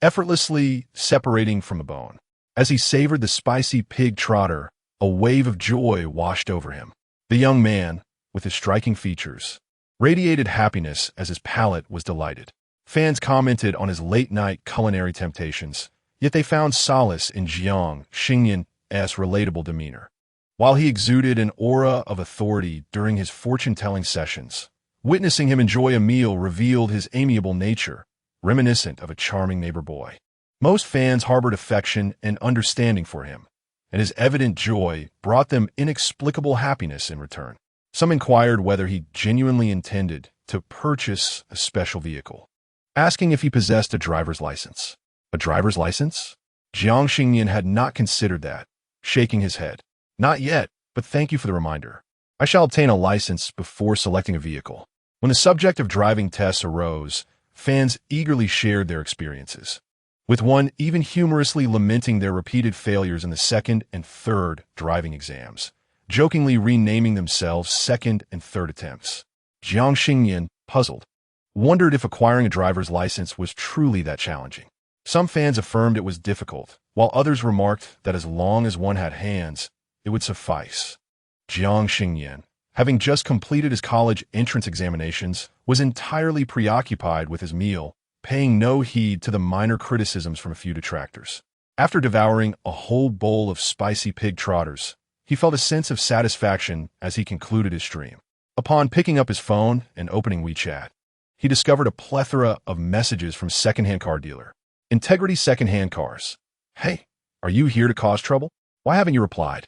effortlessly separating from the bone. As he savored the spicy pig trotter, a wave of joy washed over him. The young man, with his striking features, radiated happiness as his palate was delighted. Fans commented on his late-night culinary temptations, yet they found solace in Jiang Xingnian's relatable demeanor. While he exuded an aura of authority during his fortune-telling sessions, witnessing him enjoy a meal revealed his amiable nature, reminiscent of a charming neighbor boy. Most fans harbored affection and understanding for him, and his evident joy brought them inexplicable happiness in return. Some inquired whether he genuinely intended to purchase a special vehicle, asking if he possessed a driver's license. A driver's license? Jiang Xingnian had not considered that, shaking his head. "Not yet, but thank you for the reminder. I shall obtain a license before selecting a vehicle." When the subject of driving tests arose, fans eagerly shared their experiences, with one even humorously lamenting their repeated failures in the 2nd and 3rd driving exams, jokingly renaming themselves 2nd and 3rd attempts. Jiang Xingnian, puzzled, wondered if acquiring a driver's license was truly that challenging. Some fans affirmed it was difficult, while others remarked that as long as one had hands, it would suffice. Jiang Xingnian, having just completed his college entrance examinations, was entirely preoccupied with his meal, paying no heed to the minor criticisms from a few detractors. After devouring a whole bowl of spicy pig trotters, he felt a sense of satisfaction as he concluded his stream. Upon picking up his phone and opening WeChat, he discovered a plethora of messages from secondhand car dealer. Integrity Secondhand Cars. Hey, are you here to cause trouble? Why haven't you replied?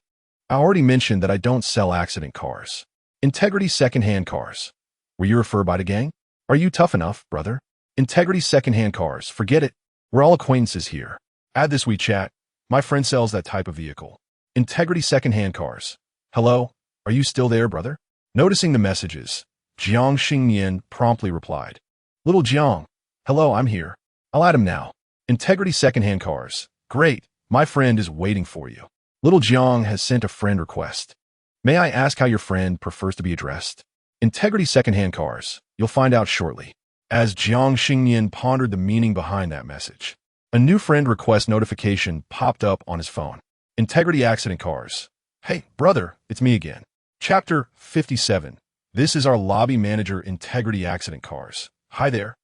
I already mentioned that I don't sell accident cars. Integrity Secondhand Cars. Were you referred by the gang? Are you tough enough, brother? Integrity Secondhand Cars. Forget it. We're all acquaintances here. Add this WeChat. My friend sells that type of vehicle. Integrity Secondhand Cars. Hello? Are you still there, brother? Noticing the messages, Jiang Xingnian promptly replied. Little Jiang. Hello, I'm here. I'll add him now. Integrity Secondhand Cars. Great. My friend is waiting for you. Little Jiang has sent a friend request. May I ask how your friend prefers to be addressed? Integrity Secondhand Cars. You'll find out shortly. As Jiang Xingnian pondered the meaning behind that message, a new friend request notification popped up on his phone. Integrity Accident Cars. Hey, brother, it's me again. Chapter 57. This is our lobby manager, Integrity Accident Cars. Hi there.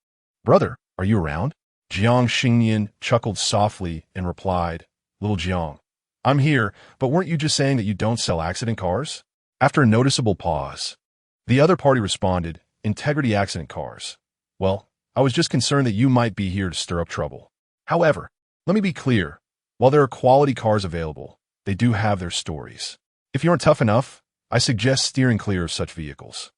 Brother, are you around? Jiang Xingnian chuckled softly and replied, Little Jiang, I'm here, but weren't you just saying that you don't sell accident cars? After a noticeable pause, the other party responded, Integrity Accident Cars. Well, I was just concerned that you might be here to stir up trouble. However, let me be clear. While there are quality cars available, they do have their stories. If you aren't tough enough, I suggest steering clear of such vehicles.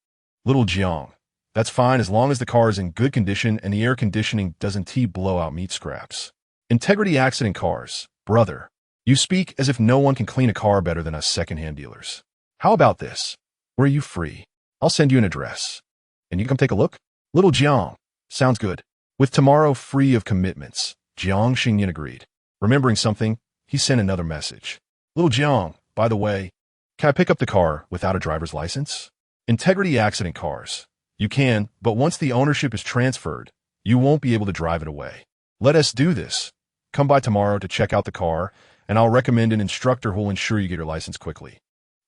Little Jiang, that's fine as long as the car is in good condition and the air conditioning doesn't blow out meat scraps. Integrity Accident Cars. Brother, you speak as if no one can clean a car better than us secondhand dealers. How about this? Where are you free? I'll send you an address. And you come take a look? Little Jiang, sounds good. With tomorrow free of commitments, Jiang Xingnian agreed. Remembering something, he sent another message. Little Jiang, by the way, can I pick up the car without a driver's license? Integrity Accident Cars. You can, but once the ownership is transferred, you won't be able to drive it away. Let us do this. Come by tomorrow to check out the car, and I'll recommend an instructor who will ensure you get your license quickly.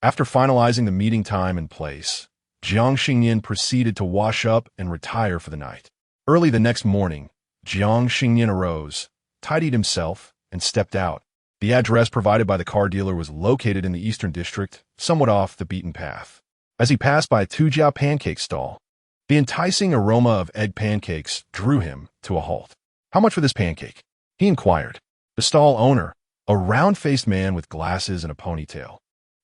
After finalizing the meeting time and place, Jiang Xingnian proceeded to wash up and retire for the night. Early the next morning, Jiang Xingnian arose, tidied himself, and stepped out. The address provided by the car dealer was located in the Eastern District, somewhat off the beaten path. As he passed by a Tujiao pancake stall, the enticing aroma of egg pancakes drew him to a halt. How much for this pancake? He inquired. The stall owner, a round-faced man with glasses and a ponytail,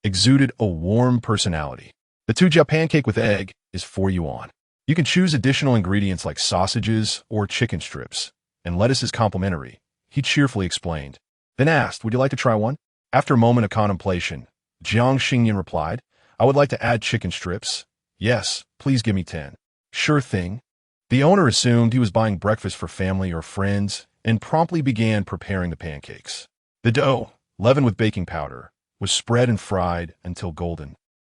exuded a warm personality. The Tujiao pancake with egg is for you on. You can choose additional ingredients like sausages or chicken strips, and lettuce is complimentary, he cheerfully explained. Then asked, would you like to try one? After a moment of contemplation, Jiang Xingnian replied, I would like to add chicken strips. Yes, please give me 10. Sure thing. The owner assumed he was buying breakfast for family or friends and promptly began preparing the pancakes. The dough, leavened with baking powder, was spread and fried until golden,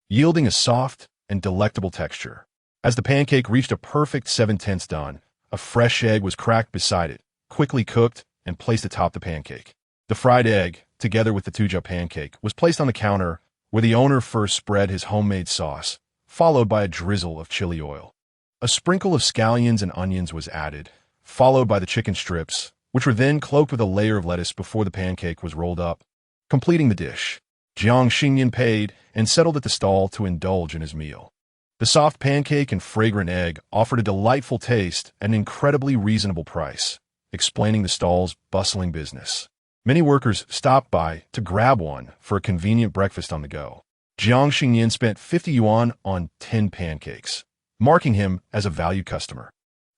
yielding a soft and delectable texture. As the pancake reached a perfect 7/10 done, a fresh egg was cracked beside it, quickly cooked, and placed atop the pancake. The fried egg, together with the Tujiao pancake, was placed on the counter where the owner first spread his homemade sauce, followed by a drizzle of chili oil. A sprinkle of scallions and onions was added, followed by the chicken strips, which were then cloaked with a layer of lettuce before the pancake was rolled up. Completing the dish, Jiang Xingnian paid and settled at the stall to indulge in his meal. The soft pancake and fragrant egg offered a delightful taste at an incredibly reasonable price, explaining the stall's bustling business. Many workers stopped by to grab one for a convenient breakfast on the go. Jiang Xingnian spent 50 yuan on 10 pancakes, marking him as a valued customer.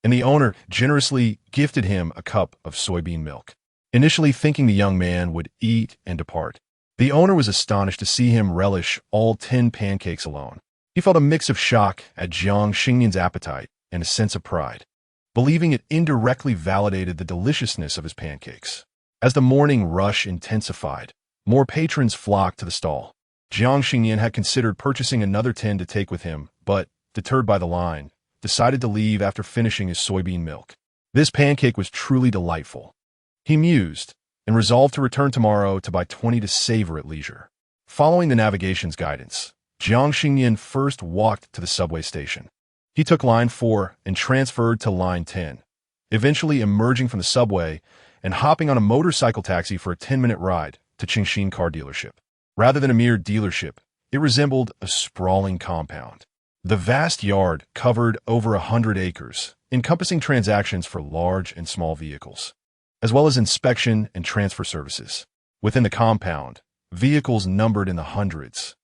And the owner generously gifted him a cup of soybean milk. Initially thinking the young man would eat and depart, the owner was astonished to see him relish all 10 pancakes alone. He felt a mix of shock at Jiang Xingnian's appetite and a sense of pride, believing it indirectly validated the deliciousness of his pancakes. As the morning rush intensified, more patrons flocked to the stall. Jiang Xingnian had considered purchasing another 10 to take with him, but, deterred by the line, decided to leave after finishing his soybean milk. This pancake was truly delightful. He mused, and resolved to return tomorrow to buy 20 to savor at leisure. Following the navigation's guidance, Jiang Xingnian first walked to the subway station. He took line 4 and transferred to line 10, eventually emerging from the subway and hopping on a motorcycle taxi for a 10-minute ride to Qingxin car dealership. Rather than a mere dealership, it resembled a sprawling compound. The vast yard covered over 100 acres, encompassing transactions for large and small vehicles, as well as inspection and transfer services. Within the compound, vehicles numbered in the hundreds,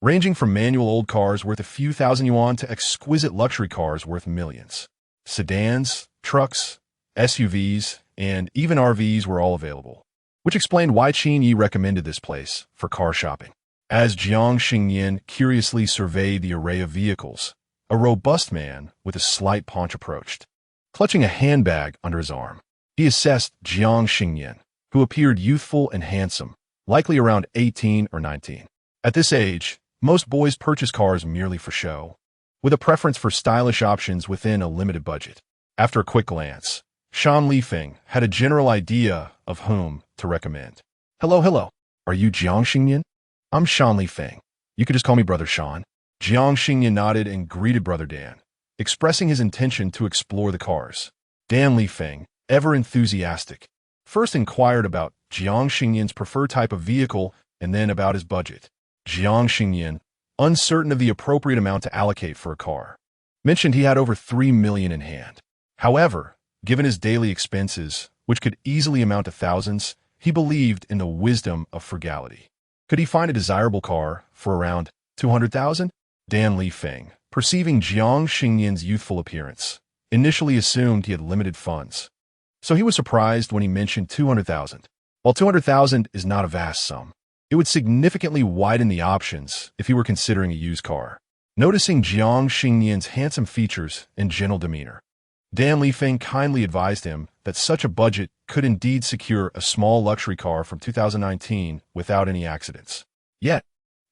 ranging from manual old cars worth a few thousand yuan to exquisite luxury cars worth millions. Sedans, trucks, SUVs, and even RVs were all available, which explained why Qin Yi recommended this place for car shopping. As Jiang Xingnian curiously surveyed the array of vehicles, a robust man with a slight paunch approached, clutching a handbag under his arm. He assessed Jiang Xingnian, who appeared youthful and handsome, likely around 18 or 19. At this age, most boys purchase cars merely for show, with a preference for stylish options within a limited budget. After a quick glance, Shan Lifeng had a general idea of whom to recommend. Hello. Are you Jiang Xingnian? I'm Shan Lifeng. You could just call me Brother Shan. Jiang Xingnian nodded and greeted Brother Dan, expressing his intention to explore the cars. Dan Lifeng, ever enthusiastic, first inquired about Jiang Xingnian's preferred type of vehicle and then about his budget. Jiang Xingnian, uncertain of the appropriate amount to allocate for a car, mentioned he had over 3 million in hand. However, given his daily expenses, which could easily amount to thousands, he believed in the wisdom of frugality. Could he find a desirable car for around 200,000? Dan Lifeng, perceiving Jiang Xingnian's youthful appearance, initially assumed he had limited funds. So he was surprised when he mentioned 200,000. While 200,000 is not a vast sum, it would significantly widen the options if he were considering a used car. Noticing Jiang Xingnian's handsome features and gentle demeanor, Dan Lifeng kindly advised him that such a budget could indeed secure a small luxury car from 2019 without any accidents. Yet,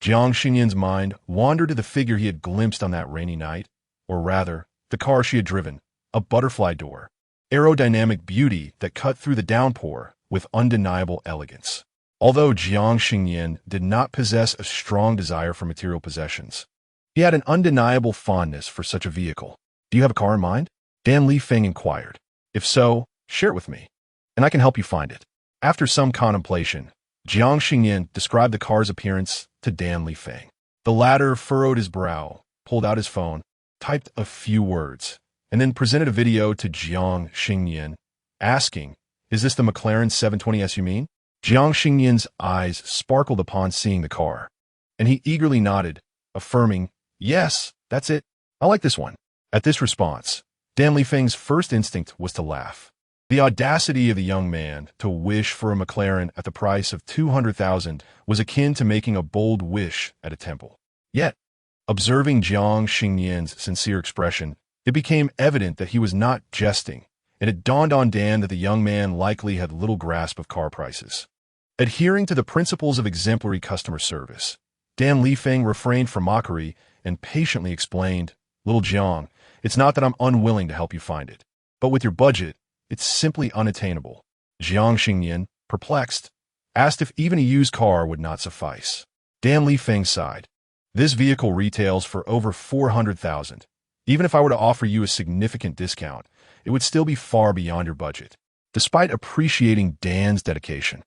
Jiang Xingnian's mind wandered to the figure he had glimpsed on that rainy night, or rather, the car she had driven, a butterfly door, aerodynamic beauty that cut through the downpour with undeniable elegance. Although Jiang Xingnian did not possess a strong desire for material possessions, he had an undeniable fondness for such a vehicle. Do you have a car in mind? Dan Lifeng inquired. If so, share it with me, and I can help you find it. After some contemplation, Jiang Xingnian described the car's appearance to Dan Lifeng. The latter furrowed his brow, pulled out his phone, typed a few words, and then presented a video to Jiang Xingnian, asking, "Is this the McLaren 720S you mean?" Jiang Xingnian's eyes sparkled upon seeing the car, and he eagerly nodded, affirming, "Yes, that's it. I like this one." At this response, Dan Lifeng's first instinct was to laugh. The audacity of the young man to wish for a McLaren at the price of 200,000 was akin to making a bold wish at a temple. Yet, observing Jiang Xingnian's sincere expression, it became evident that he was not jesting, and it dawned on Dan that the young man likely had little grasp of car prices. Adhering to the principles of exemplary customer service, Dan Lifeng refrained from mockery and patiently explained, "Little Jiang, it's not that I'm unwilling to help you find it, but with your budget, it's simply unattainable." Jiang Xingnian, perplexed, asked if even a used car would not suffice. Dan Lifeng sighed. "This vehicle retails for over 400,000. Even if I were to offer you a significant discount, it would still be far beyond your budget." Despite appreciating Dan's dedication,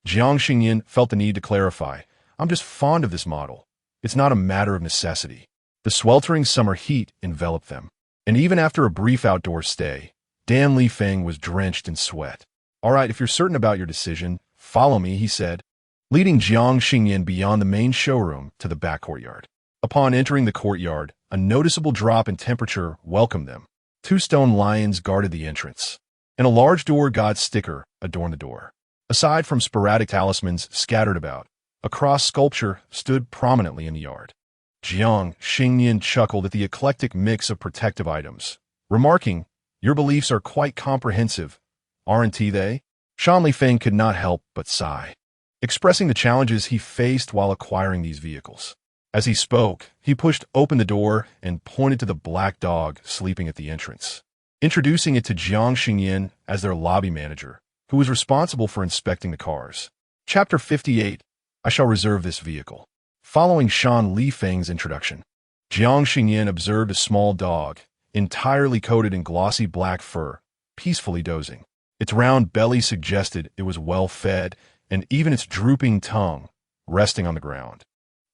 Jiang Xingnian felt the need to clarify, "I'm just fond of this model. It's not a matter of necessity." The sweltering summer heat enveloped them, and even after a brief outdoor stay, Dan Lifeng was drenched in sweat. "All right, if you're certain about your decision, follow me," he said, leading Jiang Xingnian beyond the main showroom to the back courtyard. Upon entering the courtyard, a noticeable drop in temperature welcomed them. 2 stone lions guarded the entrance, and a large door god sticker adorned the door. Aside from sporadic talismans scattered about, a cross sculpture stood prominently in the yard. Jiang Xingnian chuckled at the eclectic mix of protective items, remarking, "Your beliefs are quite comprehensive, aren't they?" Shan Lifeng could not help but sigh, expressing the challenges he faced while acquiring these vehicles. As he spoke, he pushed open the door and pointed to the black dog sleeping at the entrance, introducing it to Jiang Xingnian as their lobby manager, who was responsible for inspecting the cars. Chapter 58, I shall reserve this vehicle. Following Shan Lifeng's introduction, Jiang Xingnian observed a small dog, entirely coated in glossy black fur, peacefully dozing. Its round belly suggested it was well fed, and even its drooping tongue, resting on the ground,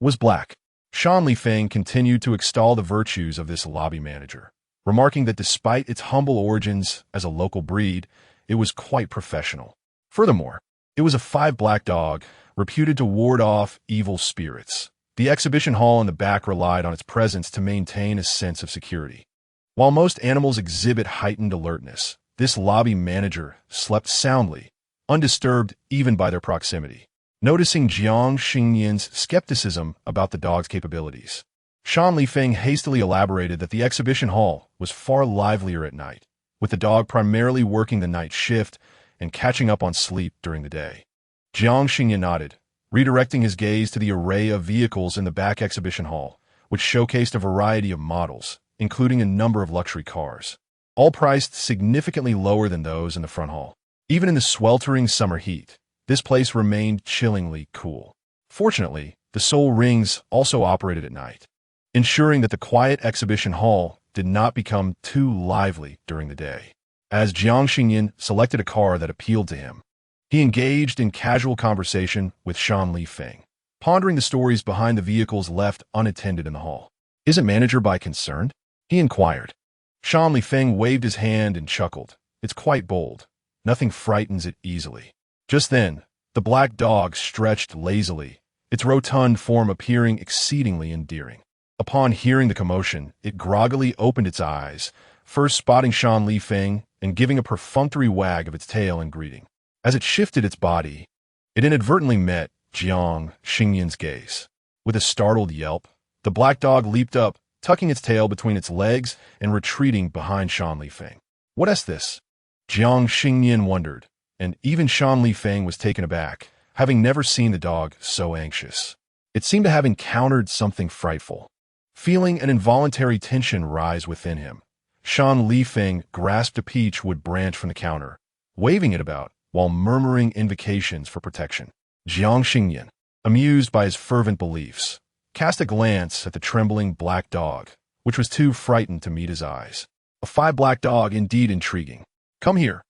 was black. Shan Lifeng continued to extol the virtues of this lobby manager, remarking that despite its humble origins as a local breed, it was quite professional. Furthermore, it was a 5 black dog, reputed to ward off evil spirits. The exhibition hall in the back relied on its presence to maintain a sense of security. While most animals exhibit heightened alertness, this lobby manager slept soundly, undisturbed even by their proximity. Noticing Jiang Xingnian's skepticism about the dog's capabilities, Shan Lifeng hastily elaborated that the exhibition hall was far livelier at night, with the dog primarily working the night shift and catching up on sleep during the day. Jiang Xingnian nodded, redirecting his gaze to the array of vehicles in the back exhibition hall, which showcased a variety of models, including a number of luxury cars, all priced significantly lower than those in the front hall. Even in the sweltering summer heat, this place remained chillingly cool. Fortunately, the Seoul Rings also operated at night, ensuring that the quiet exhibition hall did not become too lively during the day. As Jiang Xingnian selected a car that appealed to him, he engaged in casual conversation with Shan Lifeng, pondering the stories behind the vehicles left unattended in the hall. "Isn't manager Bai concerned?" he inquired. Shan Lifeng waved his hand and chuckled. "It's quite bold. Nothing frightens it easily." Just then, the black dog stretched lazily, its rotund form appearing exceedingly endearing. Upon hearing the commotion, it groggily opened its eyes, first spotting Shan Lifeng and giving a perfunctory wag of its tail in greeting. As it shifted its body, it inadvertently met Jiang Xingnian's gaze. With a startled yelp, the black dog leaped up, tucking its tail between its legs and retreating behind Shan Lifeng. "What is this?" Jiang Xingnian wondered, and even Shan Lifeng was taken aback, having never seen the dog so anxious. It seemed to have encountered something frightful. Feeling an involuntary tension rise within him, Shan Lifeng grasped a peach wood branch from the counter, waving it about while murmuring invocations for protection. Jiang Xingnian, amused by his fervent beliefs, cast a glance at the trembling black dog, which was too frightened to meet his eyes. A 5 black dog indeed intriguing. "Come here."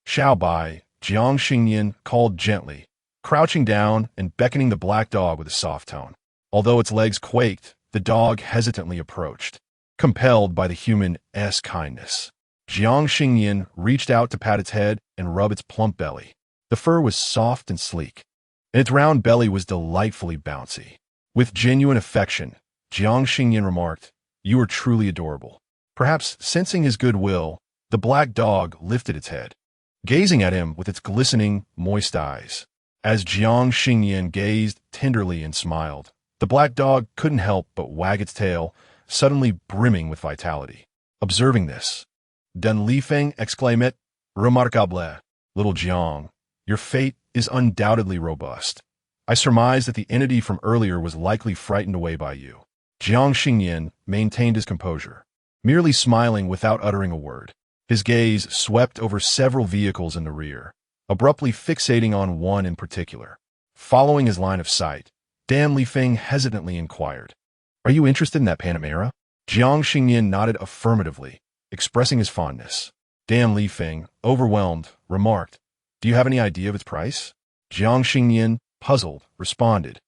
"Xiao Bai," Jiang Xingnian called gently, crouching down and beckoning the black dog with a soft tone. Although its legs quaked, the dog hesitantly approached, compelled by the human's kindness. Jiang Xingnian reached out to pat its head and rub its plump belly. The fur was soft and sleek, and its round belly was delightfully bouncy. With genuine affection, Jiang Xingnian remarked, "You are truly adorable." Perhaps sensing his goodwill, the black dog lifted its head, gazing at him with its glistening, moist eyes. As Jiang Xingnian gazed tenderly and smiled, the black dog couldn't help but wag its tail, suddenly brimming with vitality. Observing this, Dun Lifeng exclaimed, "Remarquable, little Jiang, your fate is undoubtedly robust. I surmise that the entity from earlier was likely frightened away by you." Jiang Xingnian maintained his composure, merely smiling without uttering a word. His gaze swept over several vehicles in the rear, abruptly fixating on one in particular. Following his line of sight, Dan Lifeng hesitantly inquired, "Are you interested in that Panamera?" Jiang Xingnian nodded affirmatively, expressing his fondness. Dan Lifeng, overwhelmed, remarked, "Do you have any idea of its price?" Jiang Xingnian, puzzled, responded,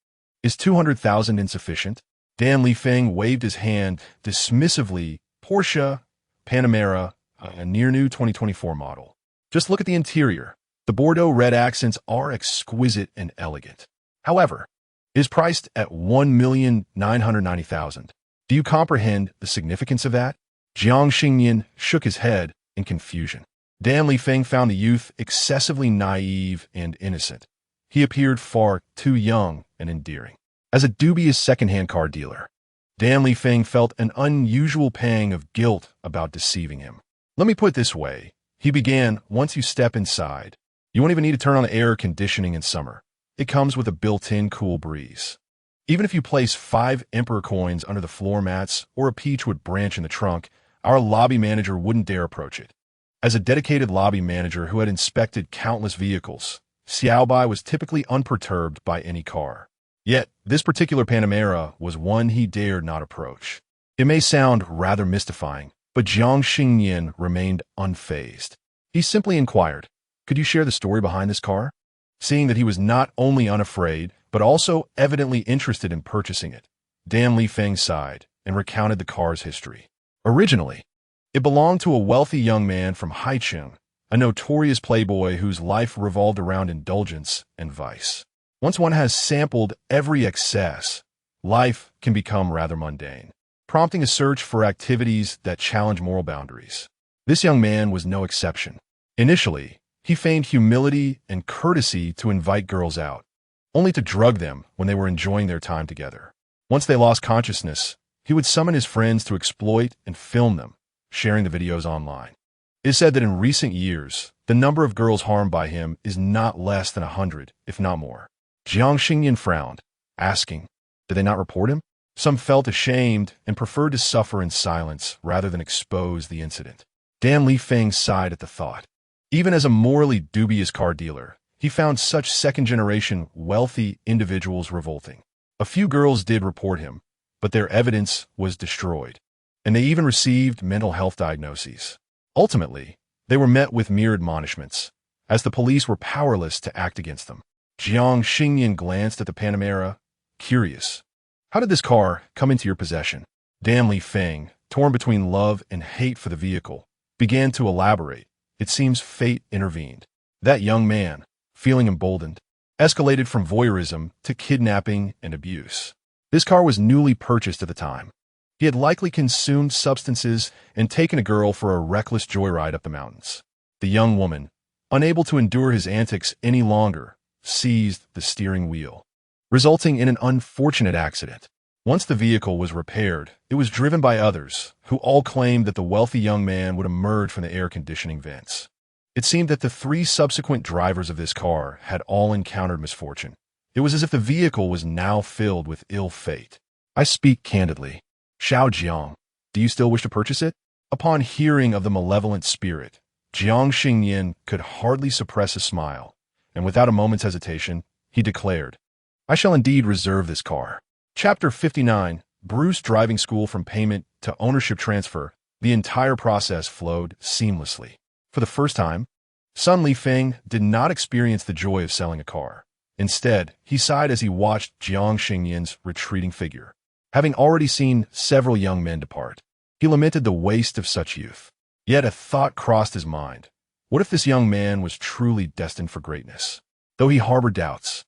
"Is 200,000 insufficient?" Dan Lifeng waved his hand dismissively. "Porsche Panamera, a near-new 2024 model. Just look at the interior. The Bordeaux red accents are exquisite and elegant. However, it is priced at 1,990,000. Do you comprehend the significance of that?" Jiang Xingnian shook his head in confusion. Dan Lifeng found the youth excessively naive and innocent. He appeared far too young and endearing. As a dubious second-hand car dealer, Dan Lifeng felt an unusual pang of guilt about deceiving him. "Let me put it this way," he began. "Once you step inside, you won't even need to turn on the air conditioning in summer. It comes with a built-in cool breeze. Even if you place 5 emperor coins under the floor mats or a peachwood branch in the trunk, our lobby manager wouldn't dare approach it." As a dedicated lobby manager who had inspected countless vehicles, Xiaobai was typically unperturbed by any car. Yet, this particular Panamera was one he dared not approach. It may sound rather mystifying, but Jiang Xingnian remained unfazed. He simply inquired, "Could you share the story behind this car?" Seeing that he was not only unafraid, but also evidently interested in purchasing it, Dan Lifeng sighed and recounted the car's history. Originally, it belonged to a wealthy young man from Haicheng, a notorious playboy whose life revolved around indulgence and vice. Once one has sampled every excess, life can become rather mundane, prompting a search for activities that challenge moral boundaries. This young man was no exception. Initially, he feigned humility and courtesy to invite girls out, only to drug them when they were enjoying their time together. Once they lost consciousness, he would summon his friends to exploit and film them, sharing the videos online. It is said that in recent years, the number of girls harmed by him is not less than 100, if not more. Jiang Xingnian frowned, asking, did they not report him? Some felt ashamed and preferred to suffer in silence rather than expose the incident. Dan Lifeng sighed at the thought. Even as a morally dubious car dealer, he found such second-generation wealthy individuals revolting. A few girls did report him, but their evidence was destroyed, and they even received mental health diagnoses. Ultimately, they were met with mere admonishments, as the police were powerless to act against them. Jiang Xingnian glanced at the Panamera, curious. How did this car come into your possession? Dan Lifeng, torn between love and hate for the vehicle, began to elaborate. It seems fate intervened. That young man, feeling emboldened, escalated from voyeurism to kidnapping and abuse. This car was newly purchased at the time. He had likely consumed substances and taken a girl for a reckless joyride up the mountains. The young woman, unable to endure his antics any longer, seized the steering wheel, resulting in an unfortunate accident. Once the vehicle was repaired, it was driven by others, who all claimed that the wealthy young man would emerge from the air conditioning vents. It seemed that the 3 subsequent drivers of this car had all encountered misfortune. It was as if the vehicle was now filled with ill fate. I speak candidly. Xiao Jiang, do you still wish to purchase it? Upon hearing of the malevolent spirit, Jiang Xingnian could hardly suppress a smile, and without a moment's hesitation, he declared, I shall indeed reserve this car. Chapter 59, Bruce Driving School. From payment to ownership transfer, the entire process flowed seamlessly. For the first time, Sun Lifeng did not experience the joy of selling a car. Instead, he sighed as he watched Jiang Xingnian's retreating figure. Having already seen several young men depart, he lamented the waste of such youth. Yet a thought crossed his mind. What if this young man was truly destined for greatness? Though he harbored doubts,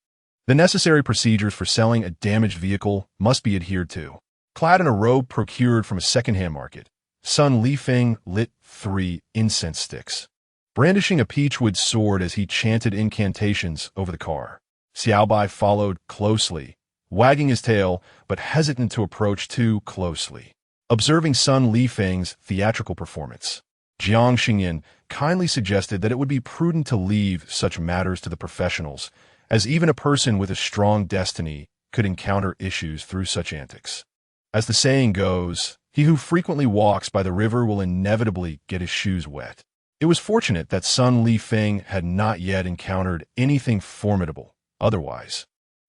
the necessary procedures for selling a damaged vehicle must be adhered to. Clad in a robe procured from a second-hand market, Sun Lifeng lit 3 incense sticks, brandishing a peachwood sword as he chanted incantations over the car. Xiaobai followed closely, wagging his tail, but hesitant to approach too closely. Observing Sun Lifeng's theatrical performance, Jiang Xingnian kindly suggested that it would be prudent to leave such matters to the professionals, as even a person with a strong destiny could encounter issues through such antics. As the saying goes, he who frequently walks by the river will inevitably get his shoes wet. It was fortunate that Sun Lifeng had not yet encountered anything formidable. Otherwise,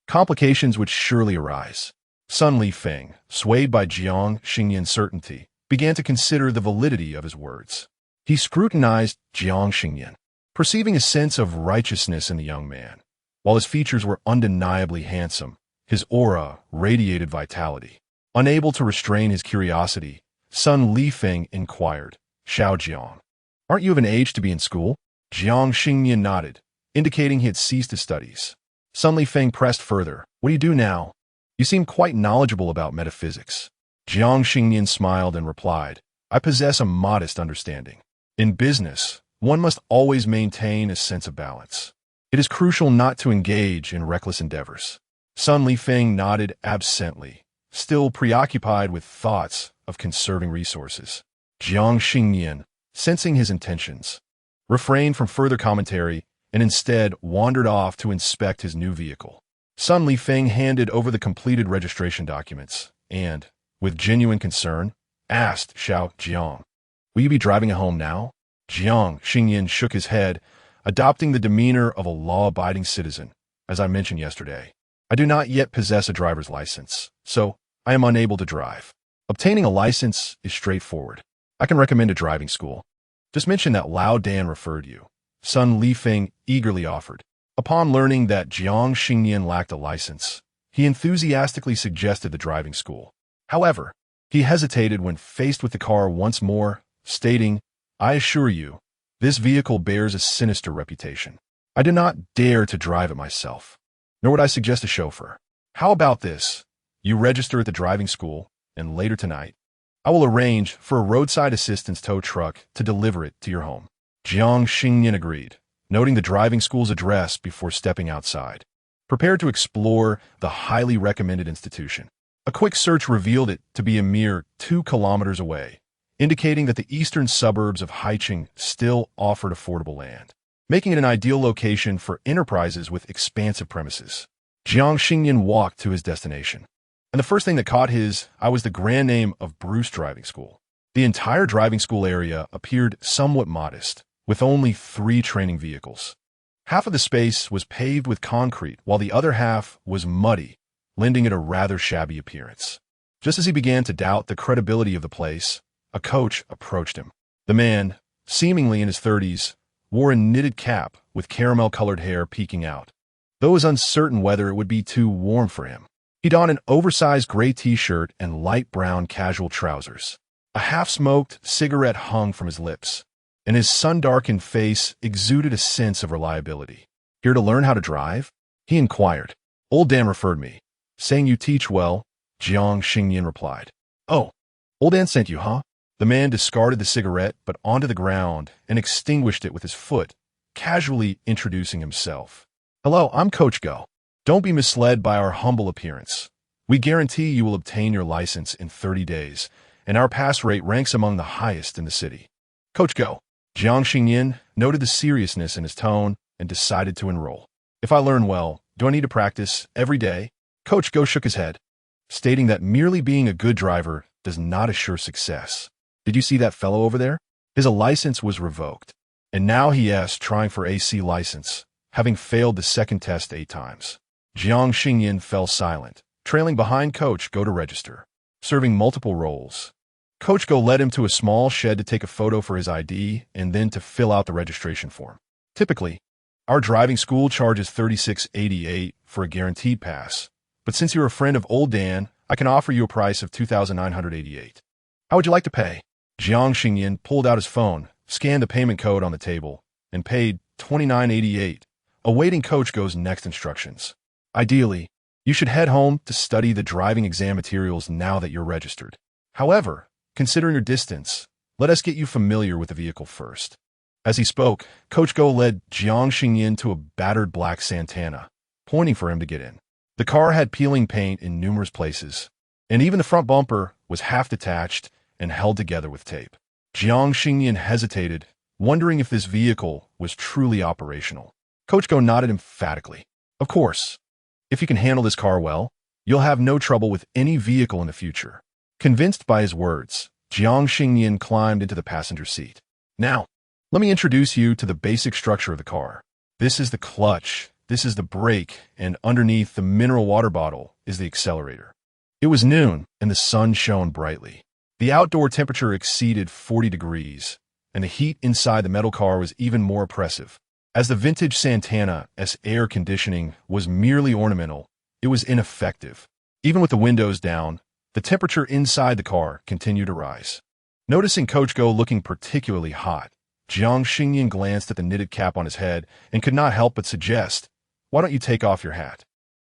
complications would surely arise. Sun Lifeng, swayed by Jiang Xingnian's certainty, began to consider the validity of his words. He scrutinized Jiang Xingnian, perceiving a sense of righteousness in the young man. While his features were undeniably handsome, his aura radiated vitality. Unable to restrain his curiosity, Sun Lifeng inquired, Xiao Jiang, aren't you of an age to be in school? Jiang Xingnian nodded, indicating he had ceased his studies. Sun Lifeng pressed further. What do you do now? You seem quite knowledgeable about metaphysics. Jiang Xingnian smiled and replied, I possess a modest understanding. In business, one must always maintain a sense of balance. It is crucial not to engage in reckless endeavors. Sun Lifeng nodded absently, still preoccupied with thoughts of conserving resources. Jiang Xingnian, sensing his intentions, refrained from further commentary and instead wandered off to inspect his new vehicle. Sun Lifeng handed over the completed registration documents and, with genuine concern, asked Xiao Jiang, will you be driving it home now? Jiang Xingnian shook his head, adopting the demeanor of a law-abiding citizen. As I mentioned yesterday, I do not yet possess a driver's license, so I am unable to drive. Obtaining a license is straightforward. I can recommend a driving school. Just mention that Lao Dan referred you. Sun Lifeng eagerly offered. Upon learning that Jiang Xingnian lacked a license, He enthusiastically suggested the driving school. However, he hesitated when faced with the car once more, stating, "I assure you, this vehicle bears a sinister reputation. I did not dare to drive it myself, nor would I suggest a chauffeur. How about this? You register at the driving school, and later tonight, I will arrange for a roadside assistance tow truck to deliver it to your home." Jiang Xingnian agreed, noting the driving school's address before stepping outside, prepared to explore the highly recommended institution. A quick search revealed it to be a mere 2 kilometers away, indicating that the eastern suburbs of Haicheng still offered affordable land, making it an ideal location for enterprises with expansive premises. Jiang Xingnian walked to his destination, and the first thing that caught his eye was the grand name of Bruce Driving School. The entire driving school area appeared somewhat modest, with only 3 training vehicles. Half of the space was paved with concrete, while the other half was muddy, lending it a rather shabby appearance. Just as he began to doubt the credibility of the place, a coach approached him. The man, seemingly in his 30s, wore a knitted cap with caramel-colored hair peeking out, though he was uncertain whether it would be too warm for him. He donned an oversized gray t-shirt and light brown casual trousers. A half-smoked cigarette hung from his lips, and his sun-darkened face exuded a sense of reliability. "Here to learn how to drive?" he inquired. "Old Dan referred me, saying you teach well," Jiang Xingnian replied. "Oh, Old Dan sent you, huh?" The man discarded the cigarette but onto the ground and extinguished it with his foot, casually introducing himself. "Hello, I'm Coach Go. Don't be misled by our humble appearance. We guarantee you will obtain your license in 30 days, and our pass rate ranks among the highest in the city." "Coach Go." Jiang Xingnian noted the seriousness in his tone and decided to enroll. "If I learn well, do I need to practice every day?" Coach Go shook his head, stating that merely being a good driver does not assure success. "Did you see that fellow over there? His license was revoked, and now he is trying for AC license, having failed the second test 8 times. Jiang Xingnian fell silent, trailing behind Coach Go to register. Serving multiple roles, Coach Go led him to a small shed to take a photo for his ID and then to fill out the registration form. "Typically, our driving school charges $36.88 for a guaranteed pass, but since you're a friend of Old Dan, I can offer you a price of $2,988. How would you like to pay?" Jiang Xingnian pulled out his phone, scanned the payment code on the table, and paid $29.88, awaiting Coach Go's next instructions. "Ideally, you should head home to study the driving exam materials now that you're registered. However, considering your distance, let us get you familiar with the vehicle first." As he spoke, Coach Go led Jiang Xingnian to a battered black Santana, pointing for him to get in. The car had peeling paint in numerous places, and even the front bumper was half detached and held together with tape. Jiang Xingnian hesitated, wondering if this vehicle was truly operational. Coach Go nodded emphatically. "Of course. If you can handle this car well, you'll have no trouble with any vehicle in the future." Convinced by his words, Jiang Xingnian climbed into the passenger seat. "Now, let me introduce you to the basic structure of the car. This is the clutch, this is the brake, and underneath the mineral water bottle is the accelerator." It was noon, and the sun shone brightly. The outdoor temperature exceeded 40 degrees, and the heat inside the metal car was even more oppressive. As the vintage Santana's air conditioning was merely ornamental, it was ineffective. Even with the windows down, the temperature inside the car continued to rise. Noticing Coach Go looking particularly hot, Jiang Xingnian glanced at the knitted cap on his head and could not help but suggest, "Why don't you take off your hat?"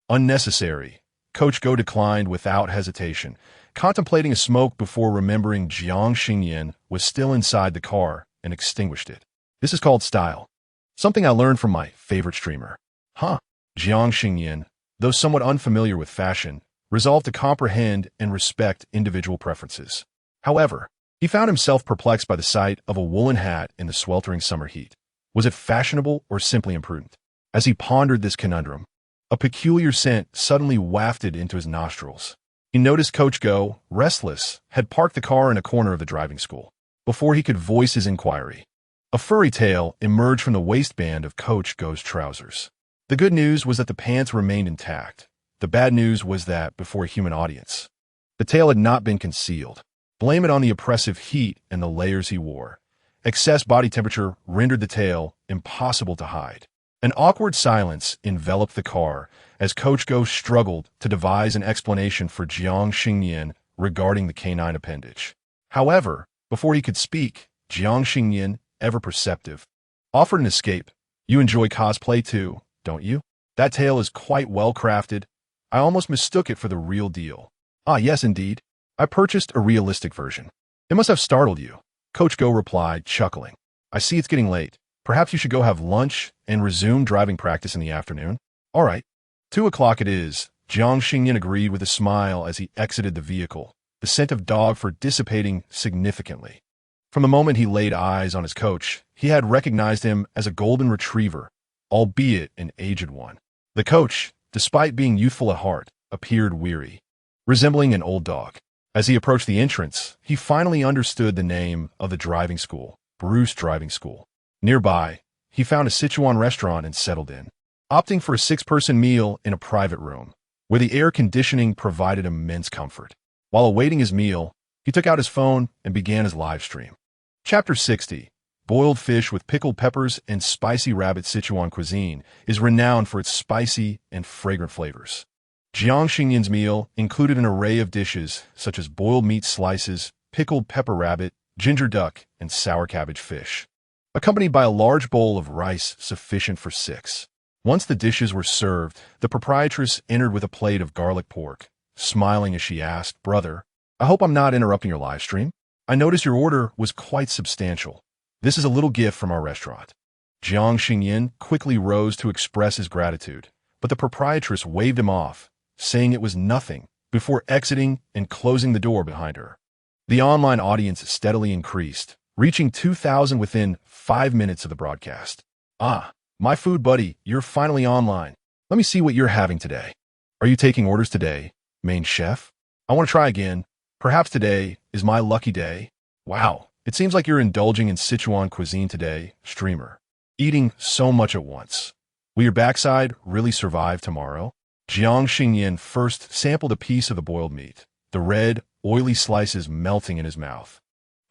"Unnecessary." Coach Go declined without hesitation, contemplating a smoke before remembering Jiang Xingnian was still inside the car and extinguished it. "This is called style. Something I learned from my favorite streamer." "Huh?" Jiang Xingnian, though somewhat unfamiliar with fashion, resolved to comprehend and respect individual preferences. However, he found himself perplexed by the sight of a woolen hat in the sweltering summer heat. Was it fashionable or simply imprudent? As he pondered this conundrum, a peculiar scent suddenly wafted into his nostrils. He noticed Coach Go, restless, had parked the car in a corner of the driving school. Before he could voice his inquiry, a furry tail emerged from the waistband of Coach Go's trousers. The good news was that the pants remained intact. The bad news was that, before a human audience, the tail had not been concealed. Blame it on the oppressive heat and the layers he wore. Excess body temperature rendered the tail impossible to hide. An awkward silence enveloped the car as Coach Go struggled to devise an explanation for Jiang Xingnian regarding the canine appendage. However, before he could speak, Jiang Xingnian, ever perceptive, offered an escape. You enjoy cosplay too, don't you? That tale is quite well crafted. I almost mistook it for the real deal. Ah, yes, indeed. I purchased a realistic version. It must have startled you. Coach Go replied, chuckling. I see it's getting late. Perhaps you should go have lunch and resume driving practice in the afternoon. All right. 2 o'clock it is. Jiang Xingnian agreed with a smile as he exited the vehicle, the scent of dog fur dissipating significantly. From the moment he laid eyes on his coach, he had recognized him as a golden retriever, albeit an aged one. The coach, despite being youthful at heart, appeared weary, resembling an old dog. As he approached the entrance, he finally understood the name of the driving school, Bruce Driving School. Nearby, he found a Sichuan restaurant and settled in, opting for a 6-person meal in a private room, where the air conditioning provided immense comfort. While awaiting his meal, he took out his phone and began his live stream. Chapter 60. Boiled fish with pickled peppers and spicy rabbit. Sichuan cuisine is renowned for its spicy and fragrant flavors. Jiang Xingnian's meal included an array of dishes such as boiled meat slices, pickled pepper rabbit, ginger duck, and sour cabbage fish, accompanied by a large bowl of rice sufficient for 6. Once the dishes were served, the proprietress entered with a plate of garlic pork, smiling as she asked, "Brother, I hope I'm not interrupting your live stream. I noticed your order was quite substantial. This is a little gift from our restaurant." Jiang Xingnian quickly rose to express his gratitude, but the proprietress waved him off, saying it was nothing, before exiting and closing the door behind her. The online audience steadily increased, reaching 2,000 within 5 minutes of the broadcast. "Ah, my food buddy, you're finally online. Let me see what you're having today. Are you taking orders today, main chef? I want to try again. Perhaps today is my lucky day." "Wow, it seems like you're indulging in Sichuan cuisine today, streamer. Eating so much at once. Will your backside really survive tomorrow?" Jiang Xingnian first sampled a piece of the boiled meat, the red, oily slices melting in his mouth,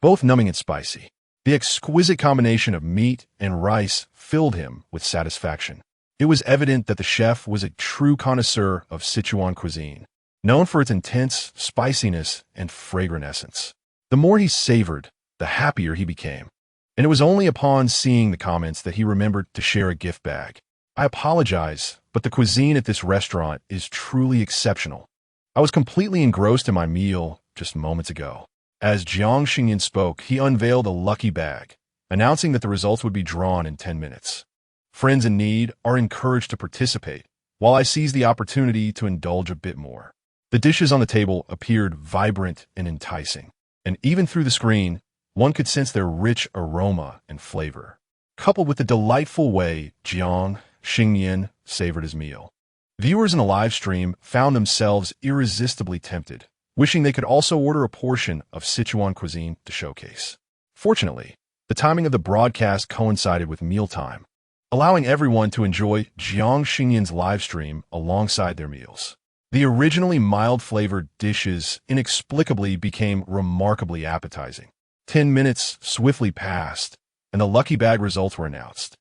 both numbing and spicy. The exquisite combination of meat and rice filled him with satisfaction. It was evident that the chef was a true connoisseur of Sichuan cuisine, known for its intense spiciness and fragrant essence. The more he savored, the happier he became. And it was only upon seeing the comments that he remembered to share a gift bag. "I apologize, but the cuisine at this restaurant is truly exceptional. I was completely engrossed in my meal just moments ago." As Jiang Xingnian spoke, he unveiled a lucky bag, announcing that the results would be drawn in 10 minutes. Friends in need are encouraged to participate, while I seized the opportunity to indulge a bit more. The dishes on the table appeared vibrant and enticing, and even through the screen, one could sense their rich aroma and flavor, coupled with the delightful way Jiang Xingnian savored his meal. Viewers in the live stream found themselves irresistibly tempted, wishing they could also order a portion of Sichuan cuisine to showcase. Fortunately, the timing of the broadcast coincided with mealtime, allowing everyone to enjoy Jiang Xingnian's live stream alongside their meals. The originally mild-flavored dishes inexplicably became remarkably appetizing. 10 minutes swiftly passed, and the lucky bag results were announced.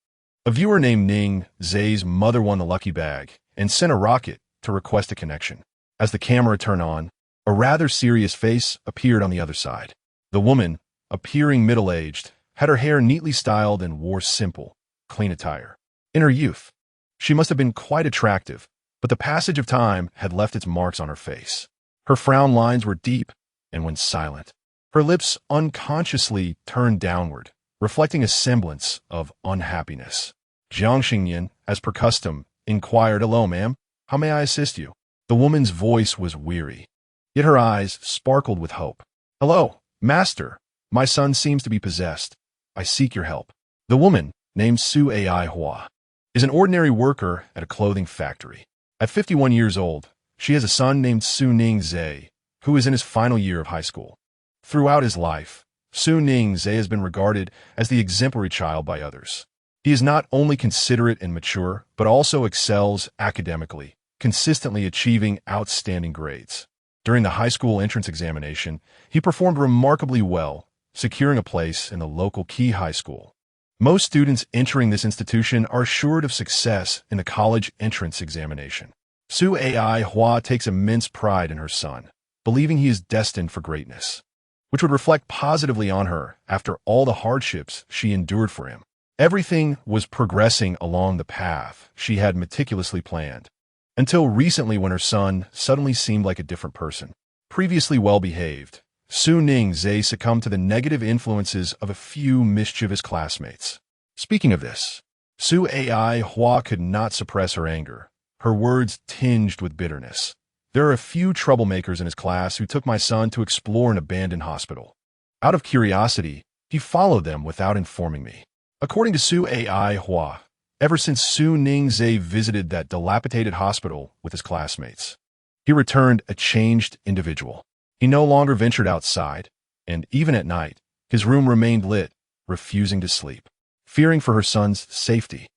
A viewer named Ning Zay's mother won the lucky bag and sent a rocket to request a connection. As the camera turned on, a rather serious face appeared on the other side. The woman, appearing middle-aged, had her hair neatly styled and wore simple, clean attire. In her youth, she must have been quite attractive, but the passage of time had left its marks on her face. Her frown lines were deep and went silent. Her lips unconsciously turned downward, reflecting a semblance of unhappiness. Jiang Xingnian, as per custom, inquired, "Hello, ma'am. How may I assist you?" The woman's voice was weary, yet her eyes sparkled with hope. "Hello, master. My son seems to be possessed. I seek your help." The woman, named Su Ai Hua, is an ordinary worker at a clothing factory. At 51 years old, she has a son named Su Ning Zay, who is in his final year of high school. Throughout his life, Su Ning Zay has been regarded as the exemplary child by others. He is not only considerate and mature, but also excels academically, consistently achieving outstanding grades. During the high school entrance examination, he performed remarkably well, securing a place in the local Key High School. Most students entering this institution are assured of success in the college entrance examination. Su Ai Hua takes immense pride in her son, believing he is destined for greatness, which would reflect positively on her after all the hardships she endured for him. Everything was progressing along the path she had meticulously planned, until recently when her son suddenly seemed like a different person. Previously well-behaved, Su Ningzhe succumbed to the negative influences of a few mischievous classmates. Speaking of this, Su Ai Hua could not suppress her anger, her words tinged with bitterness. There are a few troublemakers in his class who took my son to explore an abandoned hospital. Out of curiosity, he followed them without informing me. According to Su Ai Hua, ever since Su Ningzhe visited that dilapidated hospital with his classmates, he returned a changed individual. He no longer ventured outside, and even at night, his room remained lit, refusing to sleep. Fearing for her son's safety,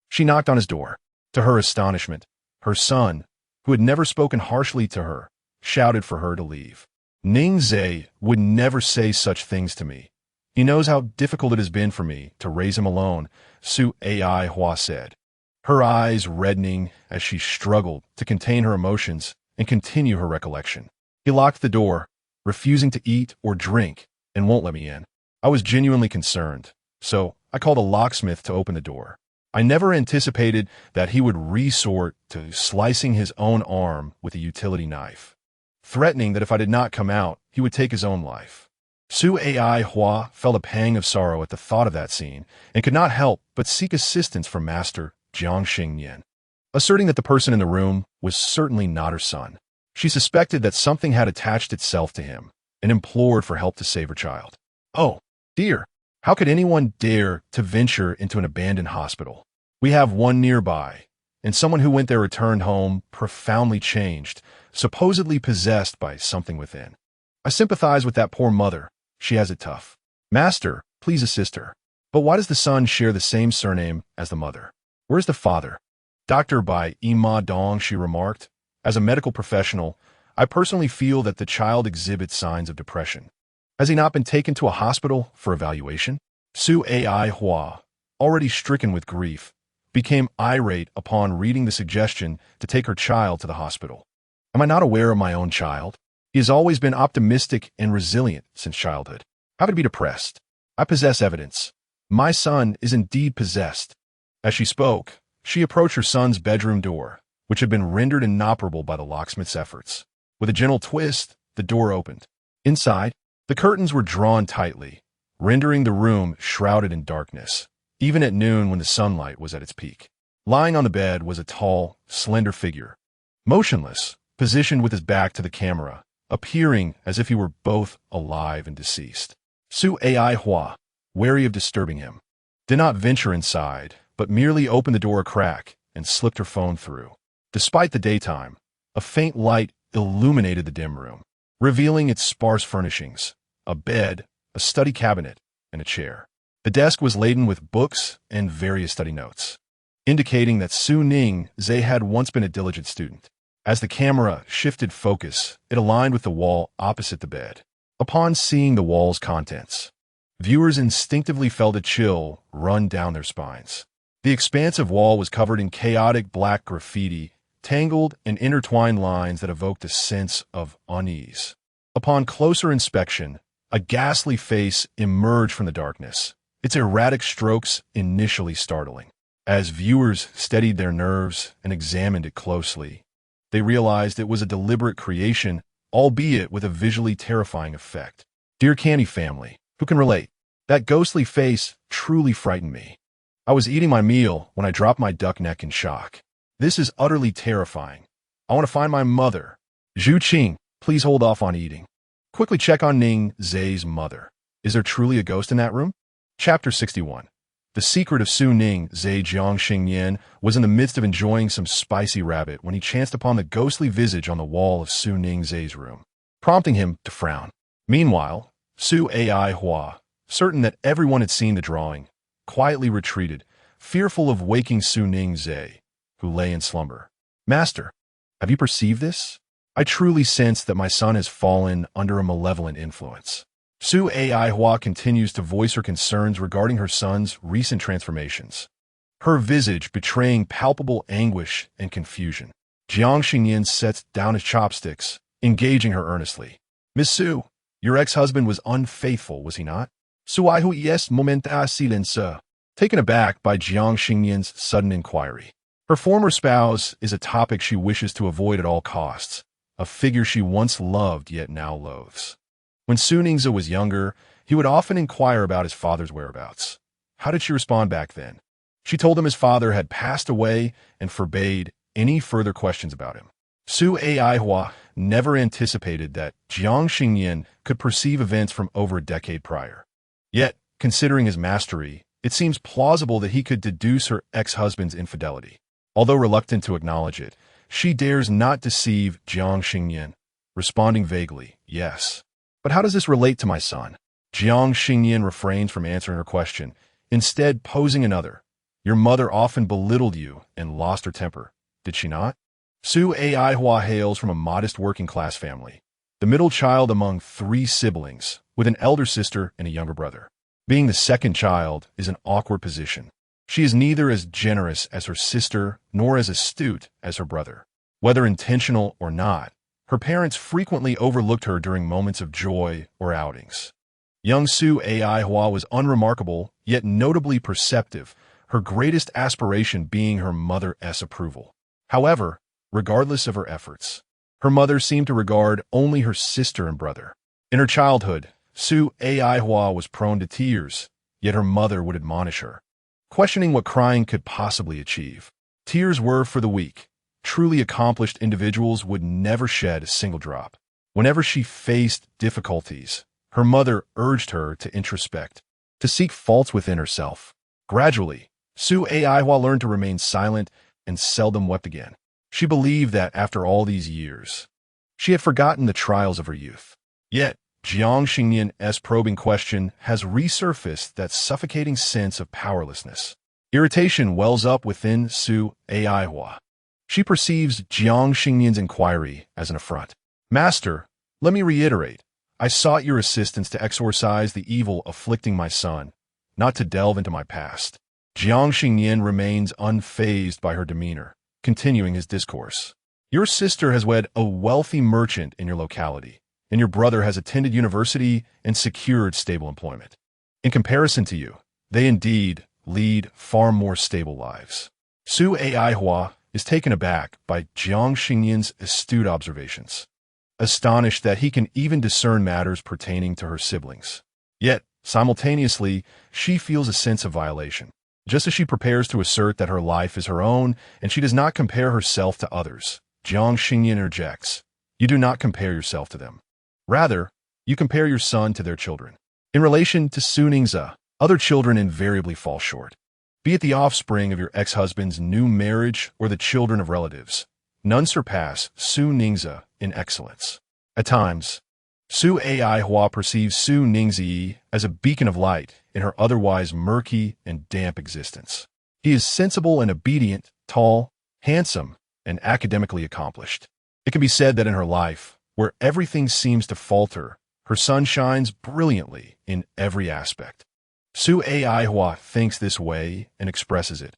she knocked on his door. To her astonishment, her son, who had never spoken harshly to her, shouted for her to leave. Ningzhe would never say such things to me. He knows how difficult it has been for me to raise him alone, Su Ai Hua said, her eyes reddening as she struggled to contain her emotions and continue her recollection. He locked the door, refusing to eat or drink, and won't let me in. I was genuinely concerned, so I called a locksmith to open the door. I never anticipated that he would resort to slicing his own arm with a utility knife, threatening that if I did not come out, he would take his own life. Su Ai Hua felt a pang of sorrow at the thought of that scene and could not help but seek assistance from Master Jiang Xingnian, asserting that the person in the room was certainly not her son. She suspected that something had attached itself to him and implored for help to save her child. Oh, dear, how could anyone dare to venture into an abandoned hospital? We have one nearby, and someone who went there returned home profoundly changed, supposedly possessed by something within. I sympathize with that poor mother. She has it tough. Master, please assist her. But why does the son share the same surname as the mother? Where's the father? Doctor Bai Ima Dong, she remarked. As a medical professional, I personally feel that the child exhibits signs of depression. Has he not been taken to a hospital for evaluation? Su Ai Hua, already stricken with grief, became irate upon reading the suggestion to take her child to the hospital. Am I not aware of my own child? He has always been optimistic and resilient since childhood. How could he be depressed? I possess evidence. My son is indeed possessed. As she spoke, she approached her son's bedroom door, which had been rendered inoperable by the locksmith's efforts. With a gentle twist, the door opened. Inside, the curtains were drawn tightly, rendering the room shrouded in darkness, even at noon when the sunlight was at its peak. Lying on the bed was a tall, slender figure, motionless, positioned with his back to the camera, appearing as if he were both alive and deceased. Su Ai Hua, wary of disturbing him, did not venture inside, but merely opened the door a crack and slipped her phone through. Despite the daytime, a faint light illuminated the dim room, revealing its sparse furnishings, a bed, a study cabinet, and a chair. The desk was laden with books and various study notes, indicating that Su Ningzhe had once been a diligent student. As the camera shifted focus, it aligned with the wall opposite the bed. Upon seeing the wall's contents, viewers instinctively felt a chill run down their spines. The expansive wall was covered in chaotic black graffiti, tangled and intertwined lines that evoked a sense of unease. Upon closer inspection, a ghastly face emerged from the darkness, its erratic strokes initially startling. As viewers steadied their nerves and examined it closely, they realized it was a deliberate creation, albeit with a visually terrifying effect. Dear Candy family, who can relate? That ghostly face truly frightened me. I was eating my meal when I dropped my duck neck in shock. This is utterly terrifying. I want to find my mother. Zhu Qing, please hold off on eating. Quickly check on Ning Zhe's mother. Is there truly a ghost in that room? Chapter 61. The secret of Su Ningzhe. Jiang Xingnian was in the midst of enjoying some spicy rabbit when he chanced upon the ghostly visage on the wall of Su Ningzhe's room, prompting him to frown. Meanwhile, Su Ai Hua, certain that everyone had seen the drawing, quietly retreated, fearful of waking Su Ningzhe, who lay in slumber. Master, have you perceived this? I truly sense that my son has fallen under a malevolent influence. Su Aihua continues to voice her concerns regarding her son's recent transformations, her visage betraying palpable anguish and confusion. Jiang Xingnian sets down his chopsticks, engaging her earnestly. "Miss Su, your ex-husband was unfaithful, was he not?" Su Aihu yes momenta silence. Taken aback by Jiang Xingnian's sudden inquiry. Her former spouse is a topic she wishes to avoid at all costs, a figure she once loved yet now loathes. When Su Ningzi was younger, he would often inquire about his father's whereabouts. How did she respond back then? She told him his father had passed away and forbade any further questions about him. Su Aihua never anticipated that Jiang Xingnian could perceive events from over a decade prior. Yet, considering his mastery, it seems plausible that he could deduce her ex-husband's infidelity. Although reluctant to acknowledge it, she dares not deceive Jiang Xingnian, responding vaguely, "Yes." "But how does this relate to my son?" Jiang Xingnian refrains from answering her question, instead posing another. "Your mother often belittled you and lost her temper, did she not?" Su Aihua hails from a modest working-class family, the middle child among 3 siblings, with an elder sister and a younger brother. Being the second child is an awkward position. She is neither as generous as her sister nor as astute as her brother. Whether intentional or not, her parents frequently overlooked her during moments of joy or outings. Young Su Aihua was unremarkable, yet notably perceptive, her greatest aspiration being her mother's approval. However, regardless of her efforts, her mother seemed to regard only her sister and brother. In her childhood, Su Aihua was prone to tears, yet her mother would admonish her, questioning what crying could possibly achieve. Tears were for the weak. Truly accomplished individuals would never shed a single drop. Whenever she faced difficulties, her mother urged her to introspect, to seek faults within herself. Gradually, Su Aihua learned to remain silent and seldom wept again. She believed that after all these years, she had forgotten the trials of her youth. Yet, Jiang Xingnian's probing question has resurfaced that suffocating sense of powerlessness. Irritation wells up within Su Aihua. She perceives Jiang Xingnian's inquiry as an affront. "Master, let me reiterate, I sought your assistance to exorcise the evil afflicting my son, not to delve into my past." Jiang Xingnian remains unfazed by her demeanor, continuing his discourse. "Your sister has wed a wealthy merchant in your locality, and your brother has attended university and secured stable employment. In comparison to you, they indeed lead far more stable lives." Su Aihua is taken aback by Jiang Xingnian's astute observations, astonished that he can even discern matters pertaining to her siblings. Yet, simultaneously, she feels a sense of violation. Just as she prepares to assert that her life is her own and she does not compare herself to others, Jiang Xingnian interjects, "You do not compare yourself to them. Rather, you compare your son to their children. In relation to Su Ningzi, other children invariably fall short. Be it the offspring of your ex-husband's new marriage or the children of relatives, none surpass Su Ningzi in excellence." At times, Su Aihua perceives Su Ningzi as a beacon of light in her otherwise murky and damp existence. He is sensible and obedient, tall, handsome, and academically accomplished. It can be said that in her life, where everything seems to falter, her son shines brilliantly in every aspect. Su Aihua thinks this way and expresses it.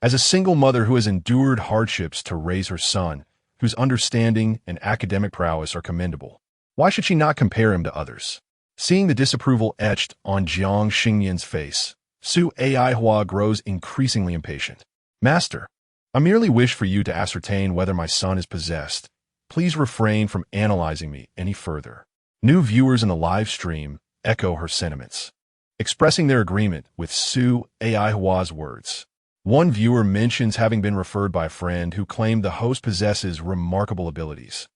As a single mother who has endured hardships to raise her son, whose understanding and academic prowess are commendable, why should she not compare him to others? Seeing the disapproval etched on Jiang Xingnian's face, Su Aihua grows increasingly impatient. "Master, I merely wish for you to ascertain whether my son is possessed. Please refrain from analyzing me any further." New viewers in the live stream echo her sentiments, expressing their agreement with Su Aihua's words. One viewer mentions having been referred by a friend who claimed the host possesses remarkable abilities,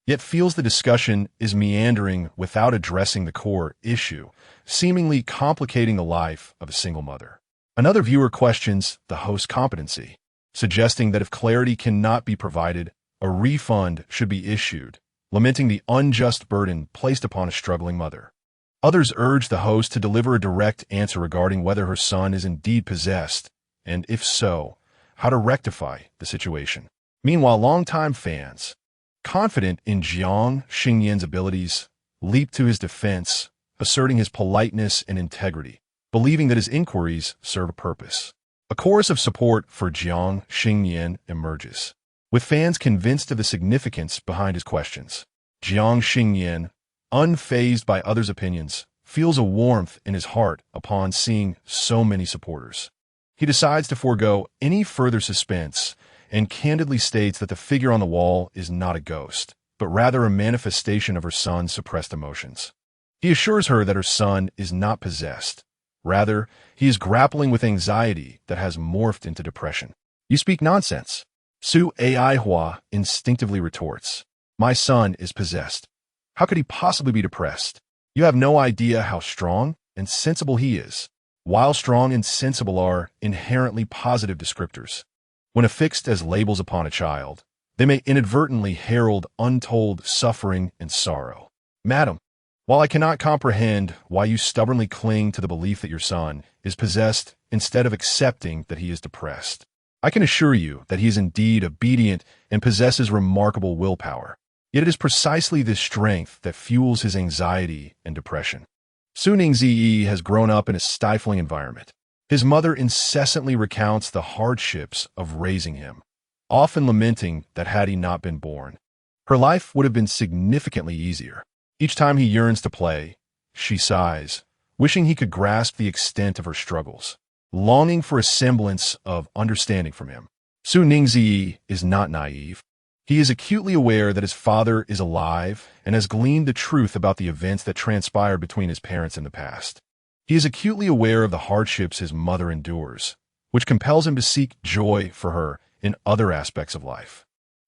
yet feels the discussion is meandering without addressing the core issue, seemingly complicating the life of a single mother. Another viewer questions the host's competency, suggesting that if clarity cannot be provided, a refund should be issued, lamenting the unjust burden placed upon a struggling mother. Others urge the host to deliver a direct answer regarding whether her son is indeed possessed, and if so, how to rectify the situation. Meanwhile, longtime fans, confident in Jiang Xingnian's abilities, leap to his defense, asserting his politeness and integrity, believing that his inquiries serve a purpose. A chorus of support for Jiang Xingnian emerges, with fans convinced of the significance behind his questions. Jiang Xingnian, unfazed by others' opinions, feels a warmth in his heart upon seeing so many supporters. He decides to forego any further suspense and candidly states that the figure on the wall is not a ghost, but rather a manifestation of her son's suppressed emotions. He assures her that her son is not possessed. Rather, he is grappling with anxiety that has morphed into depression. "You speak nonsense," Su Aihua instinctively retorts. "My son is possessed. How could he possibly be depressed? You have no idea how strong and sensible he is." While strong and sensible are inherently positive descriptors, when affixed as labels upon a child, they may inadvertently herald untold suffering and sorrow. "Madam, while I cannot comprehend why you stubbornly cling to the belief that your son is possessed instead of accepting that he is depressed, I can assure you that he is indeed obedient and possesses remarkable willpower. Yet it is precisely this strength that fuels his anxiety and depression." Su Ningzi has grown up in a stifling environment. His mother incessantly recounts the hardships of raising him, often lamenting that had he not been born, her life would have been significantly easier. Each time he yearns to play, she sighs, wishing he could grasp the extent of her struggles, longing for a semblance of understanding from him. Su Ningzi is not naive. He is acutely aware that his father is alive and has gleaned the truth about the events that transpired between his parents in the past. He is acutely aware of the hardships his mother endures, which compels him to seek joy for her in other aspects of life.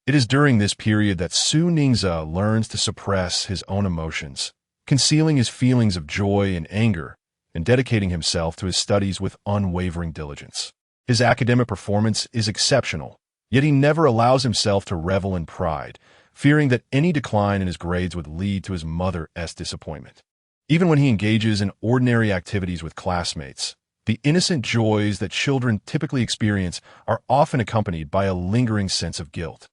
It is during this period that Su Ningzi learns to suppress his own emotions, concealing his feelings of joy and anger, and dedicating himself to his studies with unwavering diligence. His academic performance is exceptional, yet he never allows himself to revel in pride, fearing that any decline in his grades would lead to his mother's disappointment. Even when he engages in ordinary activities with classmates, the innocent joys that children typically experience are often accompanied by a lingering sense of guilt.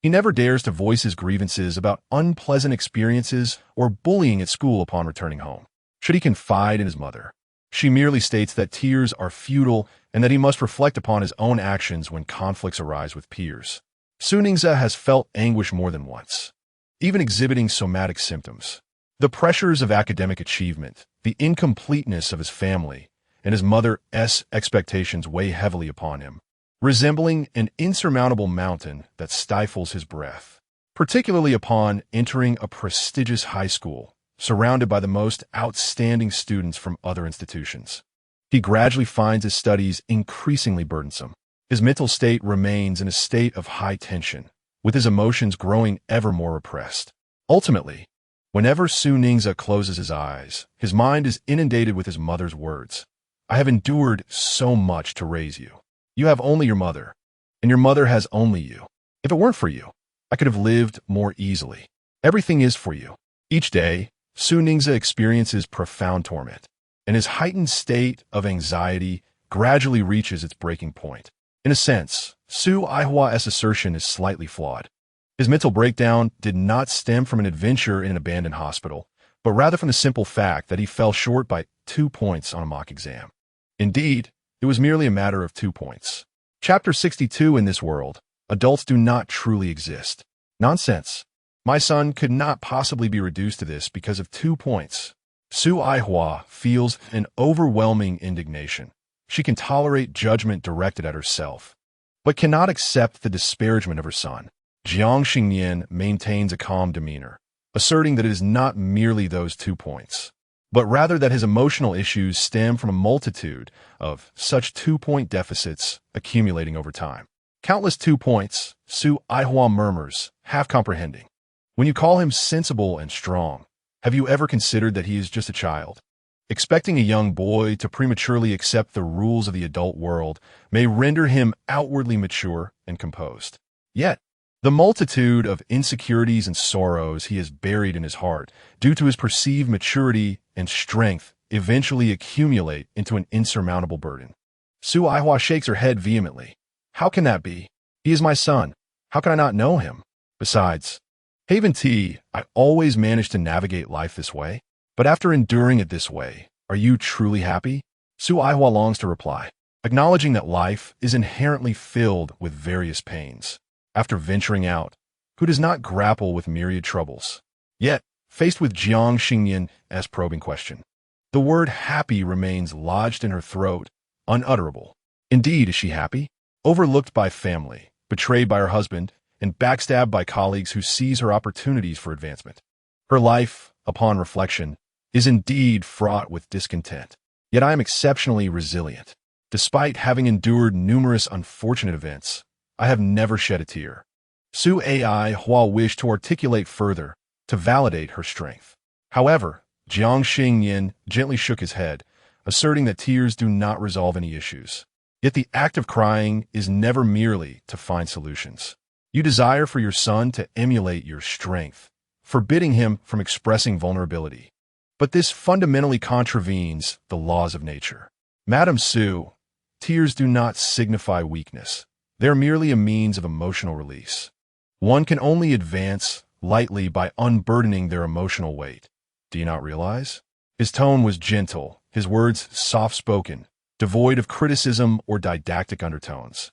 He never dares to voice his grievances about unpleasant experiences or bullying at school upon returning home. Should he confide in his mother, she merely states that tears are futile and that he must reflect upon his own actions when conflicts arise with peers. Su Ningzi has felt anguish more than once, even exhibiting somatic symptoms. The pressures of academic achievement, the incompleteness of his family, and his mother's expectations weigh heavily upon him, resembling an insurmountable mountain that stifles his breath, particularly upon entering a prestigious high school, surrounded by the most outstanding students from other institutions. He gradually finds his studies increasingly burdensome. His mental state remains in a state of high tension, with his emotions growing ever more repressed. Ultimately, whenever Su Ningzi closes his eyes, his mind is inundated with his mother's words. "I have endured so much to raise you. You have only your mother, and your mother has only you. If it weren't for you, I could have lived more easily. Everything is for you." Each day, Su Ningzi experiences profound torment, and his heightened state of anxiety gradually reaches its breaking point. In a sense, Su Aihua's assertion is slightly flawed. His mental breakdown did not stem from an adventure in an abandoned hospital, but rather from the simple fact that he fell short by 2 points on a mock exam. Indeed, it was merely a matter of 2 points. Chapter 62 in this world, adults do not truly exist. Nonsense. My son could not possibly be reduced to this because of 2 points. Su Aihua feels an overwhelming indignation. She can tolerate judgment directed at herself, but cannot accept the disparagement of her son. Jiang Xingnian maintains a calm demeanor, asserting that it is not merely those 2 points, but rather that his emotional issues stem from a multitude of such 2-point deficits accumulating over time. "Countless 2 points," Su Aihua murmurs, half comprehending. "When you call him sensible and strong, have you ever considered that he is just a child? Expecting a young boy to prematurely accept the rules of the adult world may render him outwardly mature and composed. Yet, the multitude of insecurities and sorrows he has buried in his heart due to his perceived maturity and strength eventually accumulate into an insurmountable burden." Su Aihua shakes her head vehemently. "How can that be? He is my son. How can I not know him? Besides, Haven T, I always manage to navigate life this way." But after enduring it this way, are you truly happy? Su Aihua longs to reply, acknowledging that life is inherently filled with various pains. After venturing out, who does not grapple with myriad troubles? Yet, faced with Jiang Xingnian's probing question, the word happy remains lodged in her throat, unutterable. Indeed, is she happy? Overlooked by family, betrayed by her husband, and backstabbed by colleagues who seize her opportunities for advancement. Her life, upon reflection, is indeed fraught with discontent. Yet I am exceptionally resilient. Despite having endured numerous unfortunate events, I have never shed a tear. Su Aihua wished to articulate further, to validate her strength. However, Jiang Xingnian gently shook his head, asserting that tears do not resolve any issues. Yet the act of crying is never merely to find solutions. You desire for your son to emulate your strength, forbidding him from expressing vulnerability. But this fundamentally contravenes the laws of nature. Madam Su, tears do not signify weakness. They are merely a means of emotional release. One can only advance lightly by unburdening their emotional weight. Do you not realize? His tone was gentle, his words soft-spoken, devoid of criticism or didactic undertones,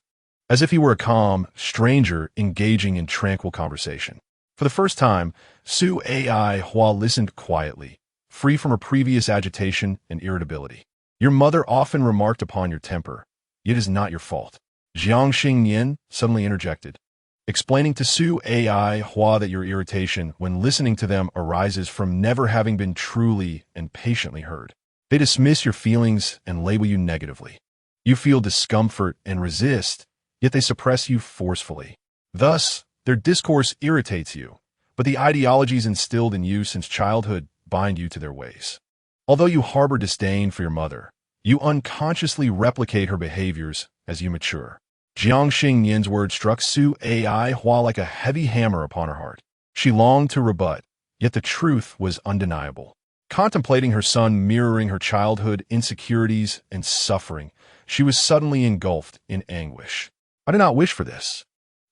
as if he were a calm stranger engaging in tranquil conversation. For the first time, Su Aihua listened quietly, free from her previous agitation and irritability. Your mother often remarked upon your temper, yet it is not your fault. Jiang Xingnian suddenly interjected, explaining to Su Aihua that your irritation when listening to them arises from never having been truly and patiently heard. They dismiss your feelings and label you negatively. You feel discomfort and resist, yet they suppress you forcefully. Thus, their discourse irritates you, but the ideologies instilled in you since childhood bind you to their ways. Although you harbor disdain for your mother, you unconsciously replicate her behaviors as you mature. Jiang Xingnian's words struck Su Aihua like a heavy hammer upon her heart. She longed to rebut, yet the truth was undeniable. Contemplating her son mirroring her childhood insecurities and suffering, she was suddenly engulfed in anguish. I did not wish for this.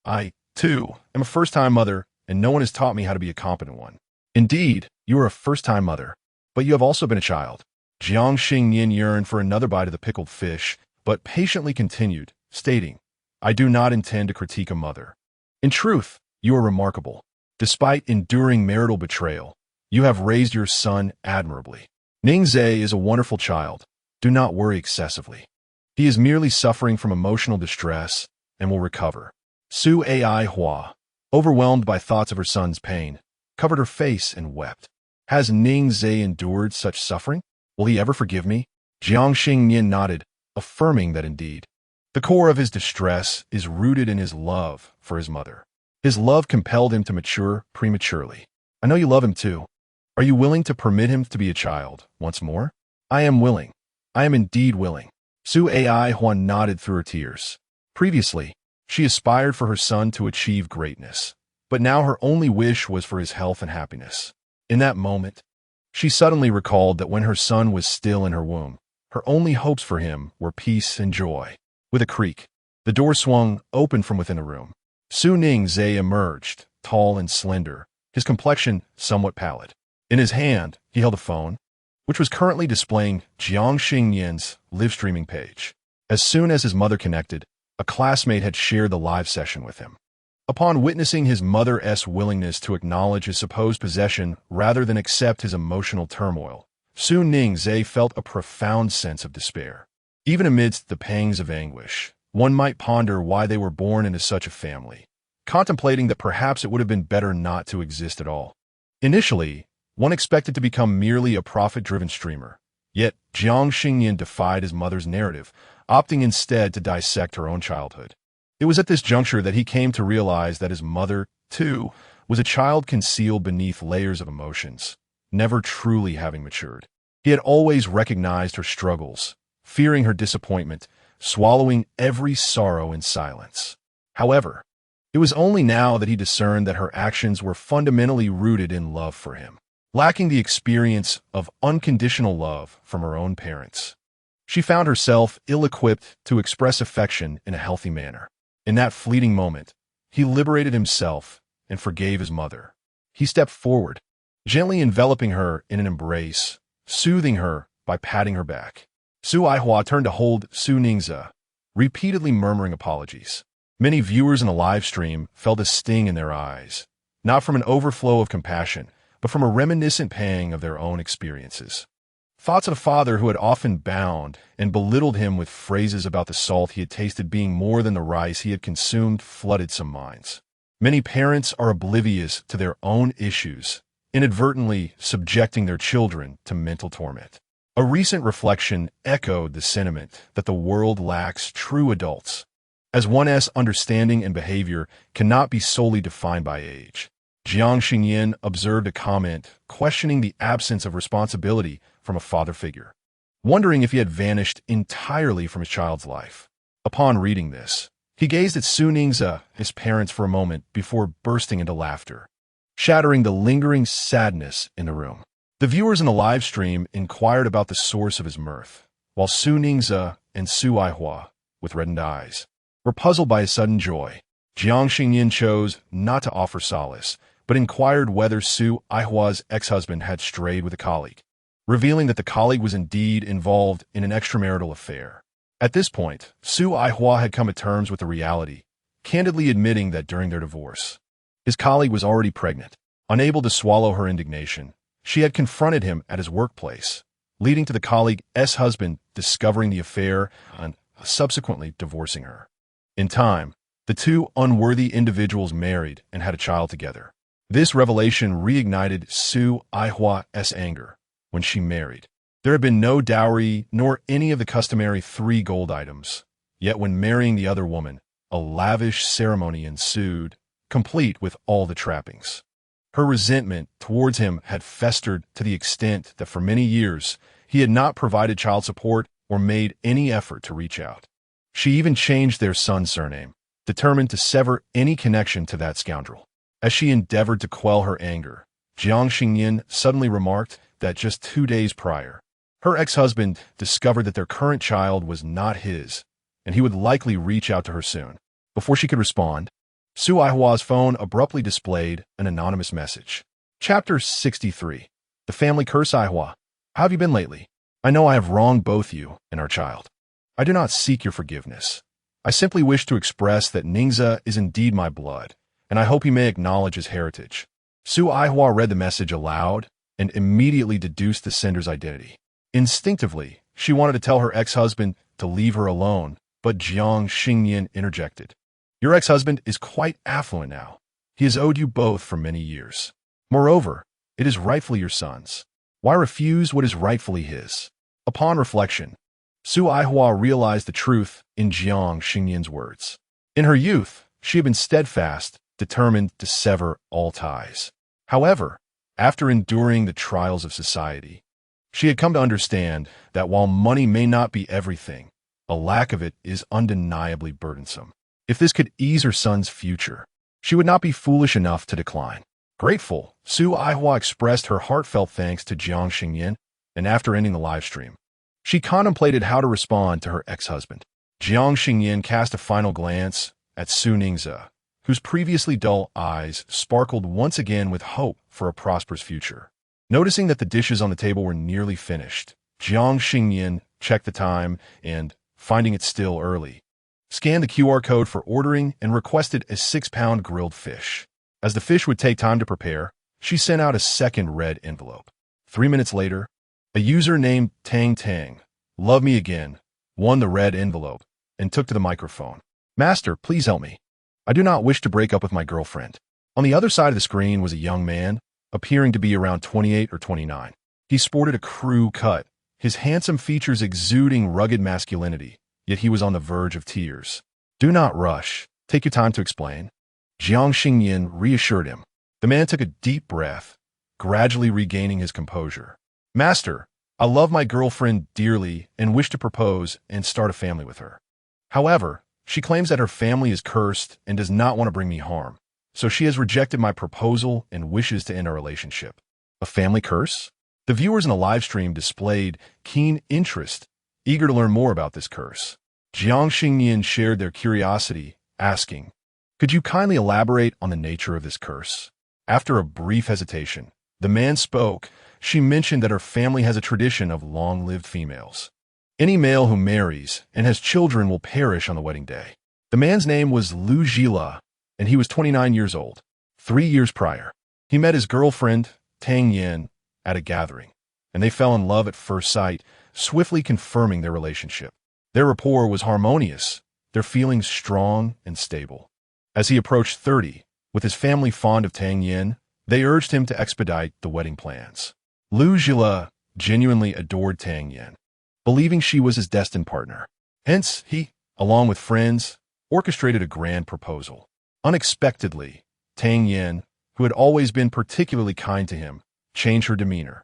I, too, am a first-time mother, and no one has taught me how to be a competent one. Indeed, you are a first-time mother, but you have also been a child. Jiang Xingnian yearned for another bite of the pickled fish, but patiently continued, stating, I do not intend to critique a mother. In truth, you are remarkable. Despite enduring marital betrayal, you have raised your son admirably. Ningzhe is a wonderful child. Do not worry excessively. He is merely suffering from emotional distress and will recover. Su Aihua, overwhelmed by thoughts of her son's pain, covered her face and wept. Has Ningzhe endured such suffering? Will he ever forgive me? Jiang Xingnian nodded, affirming that indeed. The core of his distress is rooted in his love for his mother. His love compelled him to mature prematurely. I know you love him too. Are you willing to permit him to be a child once more? I am willing. I am indeed willing. Su Aihua nodded through her tears. Previously, she aspired for her son to achieve greatness, but now her only wish was for his health and happiness. In that moment, she suddenly recalled that when her son was still in her womb, her only hopes for him were peace and joy. With a creak, the door swung open from within the room. Su Ningzhe emerged, tall and slender, his complexion somewhat pallid. In his hand, he held a phone, which was currently displaying Jiang Xingnian's live-streaming page. As soon as his mother connected, a classmate had shared the live session with him. Upon witnessing his mother's willingness to acknowledge his supposed possession rather than accept his emotional turmoil, Su Ningzhe felt a profound sense of despair. Even amidst the pangs of anguish, one might ponder why they were born into such a family, contemplating that perhaps it would have been better not to exist at all. Initially, one expected to become merely a profit-driven streamer, yet Jiang Xingnian defied his mother's narrative, opting instead to dissect her own childhood. It was at this juncture that he came to realize that his mother, too, was a child concealed beneath layers of emotions, never truly having matured. He had always recognized her struggles, fearing her disappointment, swallowing every sorrow in silence. However, it was only now that he discerned that her actions were fundamentally rooted in love for him, lacking the experience of unconditional love from her own parents. She found herself ill-equipped to express affection in a healthy manner. In that fleeting moment, he liberated himself and forgave his mother. He stepped forward, gently enveloping her in an embrace, soothing her by patting her back. Su Aihua turned to hold Su Ningze, repeatedly murmuring apologies. Many viewers in the live stream felt a sting in their eyes, not from an overflow of compassion, but from a reminiscent pang of their own experiences. Thoughts of a father who had often bound and belittled him with phrases about the salt he had tasted being more than the rice he had consumed flooded some minds. Many parents are oblivious to their own issues, inadvertently subjecting their children to mental torment. A recent reflection echoed the sentiment that the world lacks true adults, as one's understanding and behavior cannot be solely defined by age. Jiang Xingnian observed a comment questioning the absence of responsibility from a father figure, wondering if he had vanished entirely from his child's life. Upon reading this, he gazed at Su Ningze, his parents, for a moment before bursting into laughter, shattering the lingering sadness in the room. The viewers in the live stream inquired about the source of his mirth, while Su Ningze and Su Aihua, with reddened eyes, were puzzled by his sudden joy. Jiang Xingnian chose not to offer solace, but inquired whether Su Aihua's ex-husband had strayed with a colleague, revealing that the colleague was indeed involved in an extramarital affair. At this point, Su Aihua had come to terms with the reality, candidly admitting that during their divorce, his colleague was already pregnant. Unable to swallow her indignation, she had confronted him at his workplace, leading to the colleague's husband discovering the affair and subsequently divorcing her. In time, the two unworthy individuals married and had a child together. This revelation reignited Su Aihua's anger when she married. There had been no dowry nor any of the customary 3 gold items, yet when marrying the other woman, a lavish ceremony ensued, complete with all the trappings. Her resentment towards him had festered to the extent that for many years he had not provided child support or made any effort to reach out. She even changed their son's surname, determined to sever any connection to that scoundrel. As she endeavored to quell her anger, Jiang Xingnian suddenly remarked that just 2 days prior, her ex-husband discovered that their current child was not his, and he would likely reach out to her soon. Before she could respond, Su Aihua's phone abruptly displayed an anonymous message. Chapter 63. The Family Curse. Aihua, how have you been lately? I know I have wronged both you and our child. I do not seek your forgiveness. I simply wish to express that Ningze is indeed my blood, and I hope he may acknowledge his heritage. Su Aihua read the message aloud and immediately deduced the sender's identity. Instinctively, she wanted to tell her ex-husband to leave her alone, but Jiang Xingnian interjected. Your ex-husband is quite affluent now. He has owed you both for many years. Moreover, it is rightfully your son's. Why refuse what is rightfully his? Upon reflection, Su Aihua realized the truth in Jiang Xingnian's words. In her youth, she had been steadfast, determined to sever all ties. However, after enduring the trials of society, she had come to understand that while money may not be everything, a lack of it is undeniably burdensome. If this could ease her son's future, she would not be foolish enough to decline. Grateful, Su Aihua expressed her heartfelt thanks to Jiang Xingnian, and after ending the live stream, she contemplated how to respond to her ex-husband. Jiang Xingnian cast a final glance at Su Ningze, whose previously dull eyes sparkled once again with hope for a prosperous future. Noticing that the dishes on the table were nearly finished, Jiang Xingnian checked the time and, finding it still early, scanned the QR code for ordering and requested a 6-pound grilled fish. As the fish would take time to prepare, she sent out a second red envelope. 3 minutes later, a user named Tang Tang, Love Me Again, won the red envelope and took to the microphone. Master, please help me. I do not wish to break up with my girlfriend. On the other side of the screen was a young man, appearing to be around 28 or 29. He sported a crew cut, his handsome features exuding rugged masculinity, yet he was on the verge of tears. Do not rush. Take your time to explain. Jiang Xingnian reassured him. The man took a deep breath, gradually regaining his composure. Master, I love my girlfriend dearly and wish to propose and start a family with her. However, she claims that her family is cursed and does not want to bring me harm, so she has rejected my proposal and wishes to end our relationship. A family curse? The viewers in the live stream displayed keen interest, eager to learn more about this curse. Jiang Xingnian shared their curiosity, asking, could you kindly elaborate on the nature of this curse? After a brief hesitation, The man spoke. She mentioned that her family has a tradition of long-lived females. Any male who marries and has children will perish on the wedding day. The man's name was Lu Zhila, and he was 29 years old. 3 years prior, he met his girlfriend, Tang Yin, at a gathering, and they fell in love at first sight, swiftly confirming their relationship. Their rapport was harmonious, their feelings strong and stable. As he approached 30, with his family fond of Tang Yin, they urged him to expedite the wedding plans. Lu Zhila genuinely adored Tang Yin, believing she was his destined partner. Hence, he, along with friends, orchestrated a grand proposal. Unexpectedly, Tang Yin, who had always been particularly kind to him, changed her demeanor,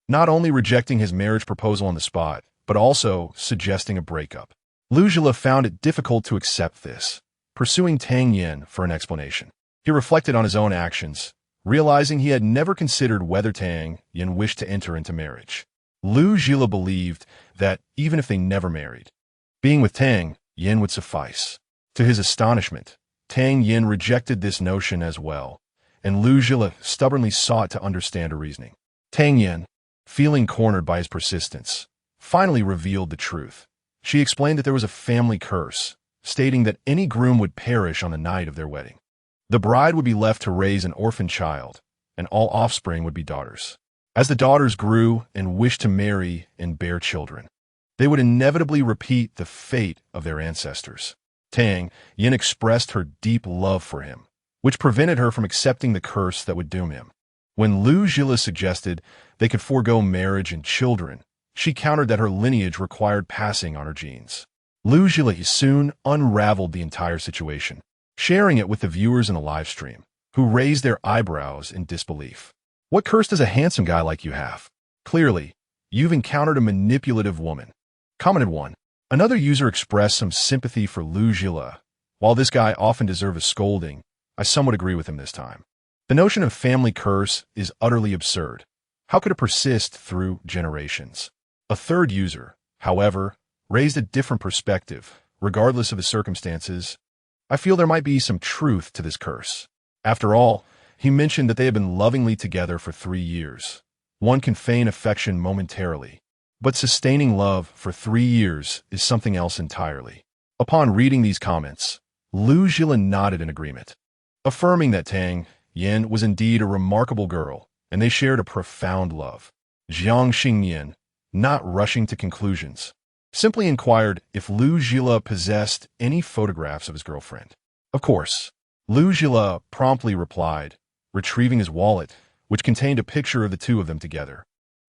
not only rejecting his marriage proposal on the spot, but also suggesting a breakup. Lu Zhila found it difficult to accept this, pursuing Tang Yin for an explanation. He reflected on his own actions, realizing he had never considered whether Tang Yin wished to enter into marriage. Lu Zhila believed that, even if they never married, being with Tang Yin would suffice. To his astonishment, Tang Yin rejected this notion as well, and Lu Zhila stubbornly sought to understand her reasoning. Tang Yin, feeling cornered by his persistence, finally revealed the truth. She explained that there was a family curse, stating that any groom would perish on the night of their wedding. The bride would be left to raise an orphan child, and all offspring would be daughters. As the daughters grew and wished to marry and bear children, they would inevitably repeat the fate of their ancestors. Tang Yin expressed her deep love for him, which prevented her from accepting the curse that would doom him. When Lu Zhila suggested they could forego marriage and children, she countered that her lineage required passing on her genes. Lu Zhila soon unraveled the entire situation, sharing it with the viewers in a live stream, who raised their eyebrows in disbelief. What curse does a handsome guy like you have? Clearly, you've encountered a manipulative woman, commented one. Another user expressed some sympathy for Lu Zhila. While this guy often deserves a scolding, I somewhat agree with him this time. The notion of family curse is utterly absurd. How could it persist through generations? A third user, however, raised a different perspective. Regardless of his circumstances, I feel there might be some truth to this curse. After all, he mentioned that they had been lovingly together for 3 years. One can feign affection momentarily, but sustaining love for 3 years is something else entirely. Upon reading these comments, Lu Zhila nodded in agreement, affirming that Tang Yin was indeed a remarkable girl, and they shared a profound love. Jiang Xingnian, not rushing to conclusions, simply inquired if Lu Zhila possessed any photographs of his girlfriend. Of course, Lu Zhila promptly replied, retrieving his wallet, which contained a picture of the two of them together,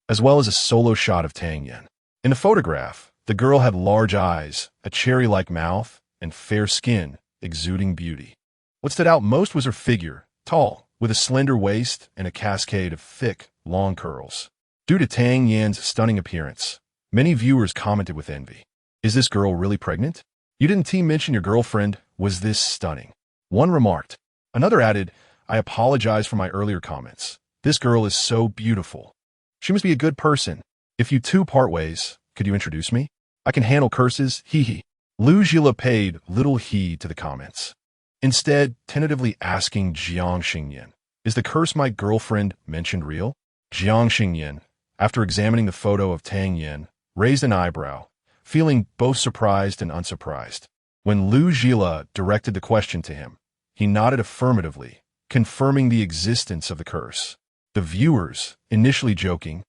as well as a solo shot of Tang Yin. In the photograph, the girl had large eyes, a cherry-like mouth, and fair skin, exuding beauty. What stood out most was her figure, tall, with a slender waist and a cascade of thick, long curls. Due to Tang Yin's stunning appearance, many viewers commented with envy. Is this girl really pregnant? You didn't mention your girlfriend was this stunning. One remarked. Another added, I apologize for my earlier comments. This girl is so beautiful. She must be a good person. If you two part ways, could you introduce me? I can handle curses, hee hee. Lu Zhila paid little heed to the comments, instead tentatively asking Jiang Xingnian, is the curse my girlfriend mentioned real? Jiang Xingnian, after examining the photo of Tang Yin, raised an eyebrow, feeling both surprised and unsurprised. When Lu Zhila directed the question to him, he nodded affirmatively, confirming the existence of the curse. The viewers, initially joking,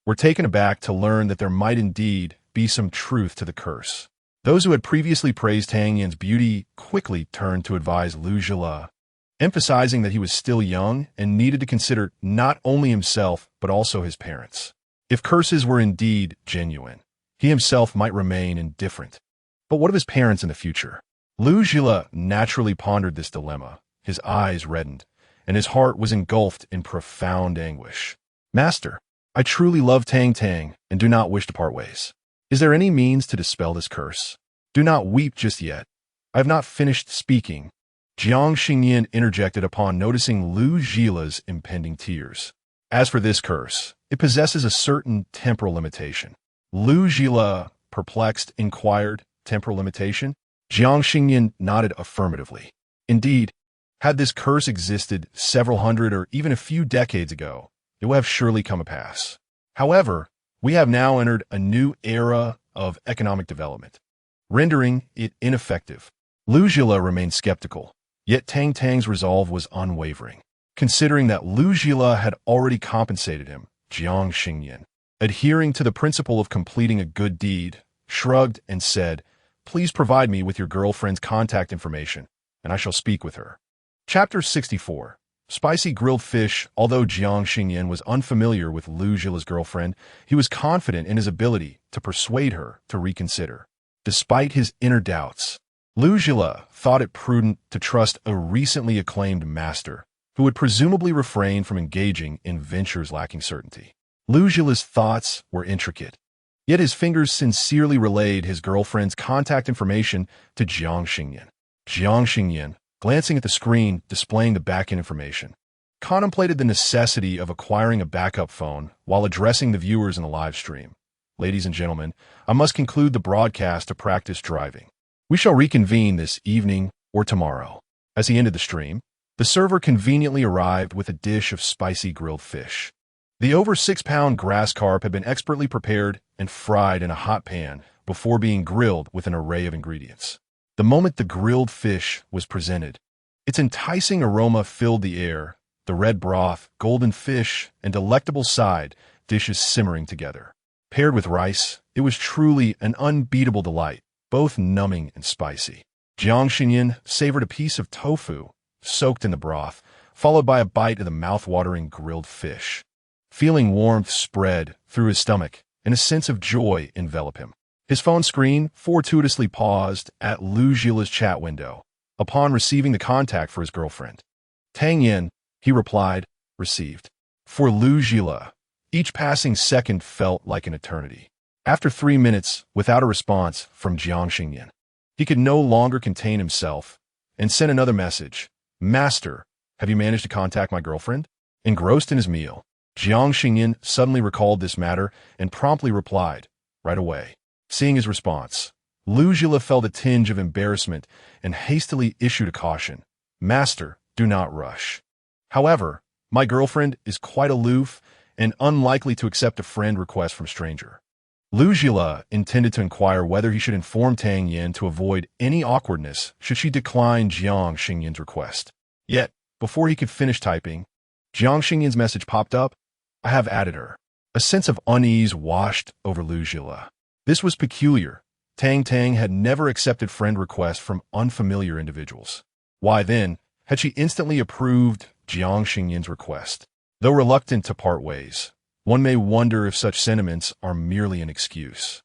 were taken aback to learn that there might indeed be some truth to the curse. Those who had previously praised Tang Yin's beauty quickly turned to advise Lu Zhila, emphasizing that he was still young and needed to consider not only himself but also his parents. If curses were indeed genuine, he himself might remain indifferent. But what of his parents in the future? Lu Zhila naturally pondered this dilemma. His eyes reddened, and his heart was engulfed in profound anguish. Master, I truly love Tang and do not wish to part ways. Is there any means to dispel this curse? Do not weep just yet. I have not finished speaking. Jiang Xingnian interjected upon noticing Lu Zhila's impending tears. As for this curse, it possesses a certain temporal limitation. Lu Zhila, perplexed, inquired, temporal limitation? Jiang Xingnian nodded affirmatively. Indeed, had this curse existed several hundred or even a few decades ago, it will have surely come to pass. However, we have now entered a new era of economic development, rendering it ineffective. Lu Zhila remained skeptical, yet Tang Tang's resolve was unwavering. Considering that Lu Zhila had already compensated him, Jiang Xingnian, adhering to the principle of completing a good deed, shrugged and said, "Please provide me with your girlfriend's contact information, and I shall speak with her." Chapter 64. Spicy grilled fish. Although Jiang Xingnian was unfamiliar with Lu Zhila's girlfriend, he was confident in his ability to persuade her to reconsider. Despite his inner doubts, Lu Zhila thought it prudent to trust a recently acclaimed master who would presumably refrain from engaging in ventures lacking certainty. Lu Zhila's thoughts were intricate, yet his fingers sincerely relayed his girlfriend's contact information to Jiang Xingnian. Jiang Xingnian, glancing at the screen displaying the back-end information, contemplated the necessity of acquiring a backup phone while addressing the viewers in the live stream. "Ladies and gentlemen, I must conclude the broadcast to practice driving. We shall reconvene this evening or tomorrow." As he ended the stream, the server conveniently arrived with a dish of spicy grilled fish. The over 6-pound grass carp had been expertly prepared and fried in a hot pan before being grilled with an array of ingredients. The moment the grilled fish was presented, its enticing aroma filled the air, the red broth, golden fish, and delectable side dishes simmering together. Paired with rice, it was truly an unbeatable delight, both numbing and spicy. Jiang Xingnian savored a piece of tofu, soaked in the broth, followed by a bite of the mouth-watering grilled fish. Feeling warmth spread through his stomach, and a sense of joy envelop him. His phone screen fortuitously paused at Lu Zhila's chat window upon receiving the contact for his girlfriend. "Tang Yin," he replied, "received." For Lu Zhila, each passing second felt like an eternity. After 3 minutes without a response from Jiang Xingnian, he could no longer contain himself and sent another message. "Master, have you managed to contact my girlfriend?" Engrossed in his meal, Jiang Xingnian suddenly recalled this matter and promptly replied, "Right away." Seeing his response, Lu Zhila felt a tinge of embarrassment and hastily issued a caution. "Master, do not rush. However, my girlfriend is quite aloof and unlikely to accept a friend request from stranger." Lu Zhila intended to inquire whether he should inform Tang Yin to avoid any awkwardness should she decline Jiang Xingnian's request. Yet, before he could finish typing, Jiang Xingnian's message popped up. "I have added her." A sense of unease washed over Lu Zhila. This was peculiar. Tang Tang had never accepted friend requests from unfamiliar individuals. Why then had she instantly approved Jiang Xingnian's request? Though reluctant to part ways, one may wonder if such sentiments are merely an excuse.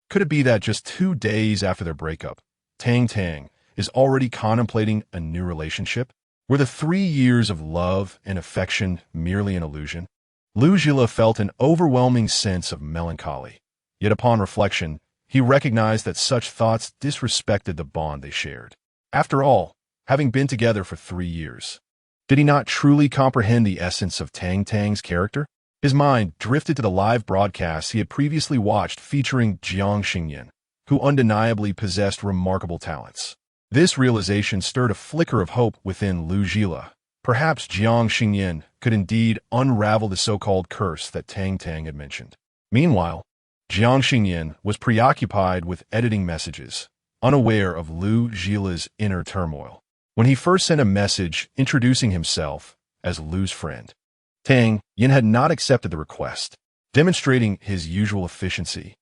Could it be that just 2 days after their breakup, Tang Tang is already contemplating a new relationship? Were the 3 years of love and affection merely an illusion? Lu Zhila felt an overwhelming sense of melancholy. Yet upon reflection, he recognized that such thoughts disrespected the bond they shared. After all, having been together for 3 years, did he not truly comprehend the essence of Tang Tang's character? His mind drifted to the live broadcasts he had previously watched featuring Jiang Xingnian, who undeniably possessed remarkable talents. This realization stirred a flicker of hope within Lu Zhila. Perhaps Jiang Xingnian could indeed unravel the so-called curse that Tang Tang had mentioned. Meanwhile, Jiang Xingnian was preoccupied with editing messages, unaware of Lu Zhila's inner turmoil. When he first sent a message introducing himself as Lu's friend, Tang Yin had not accepted the request. Demonstrating his usual efficiency,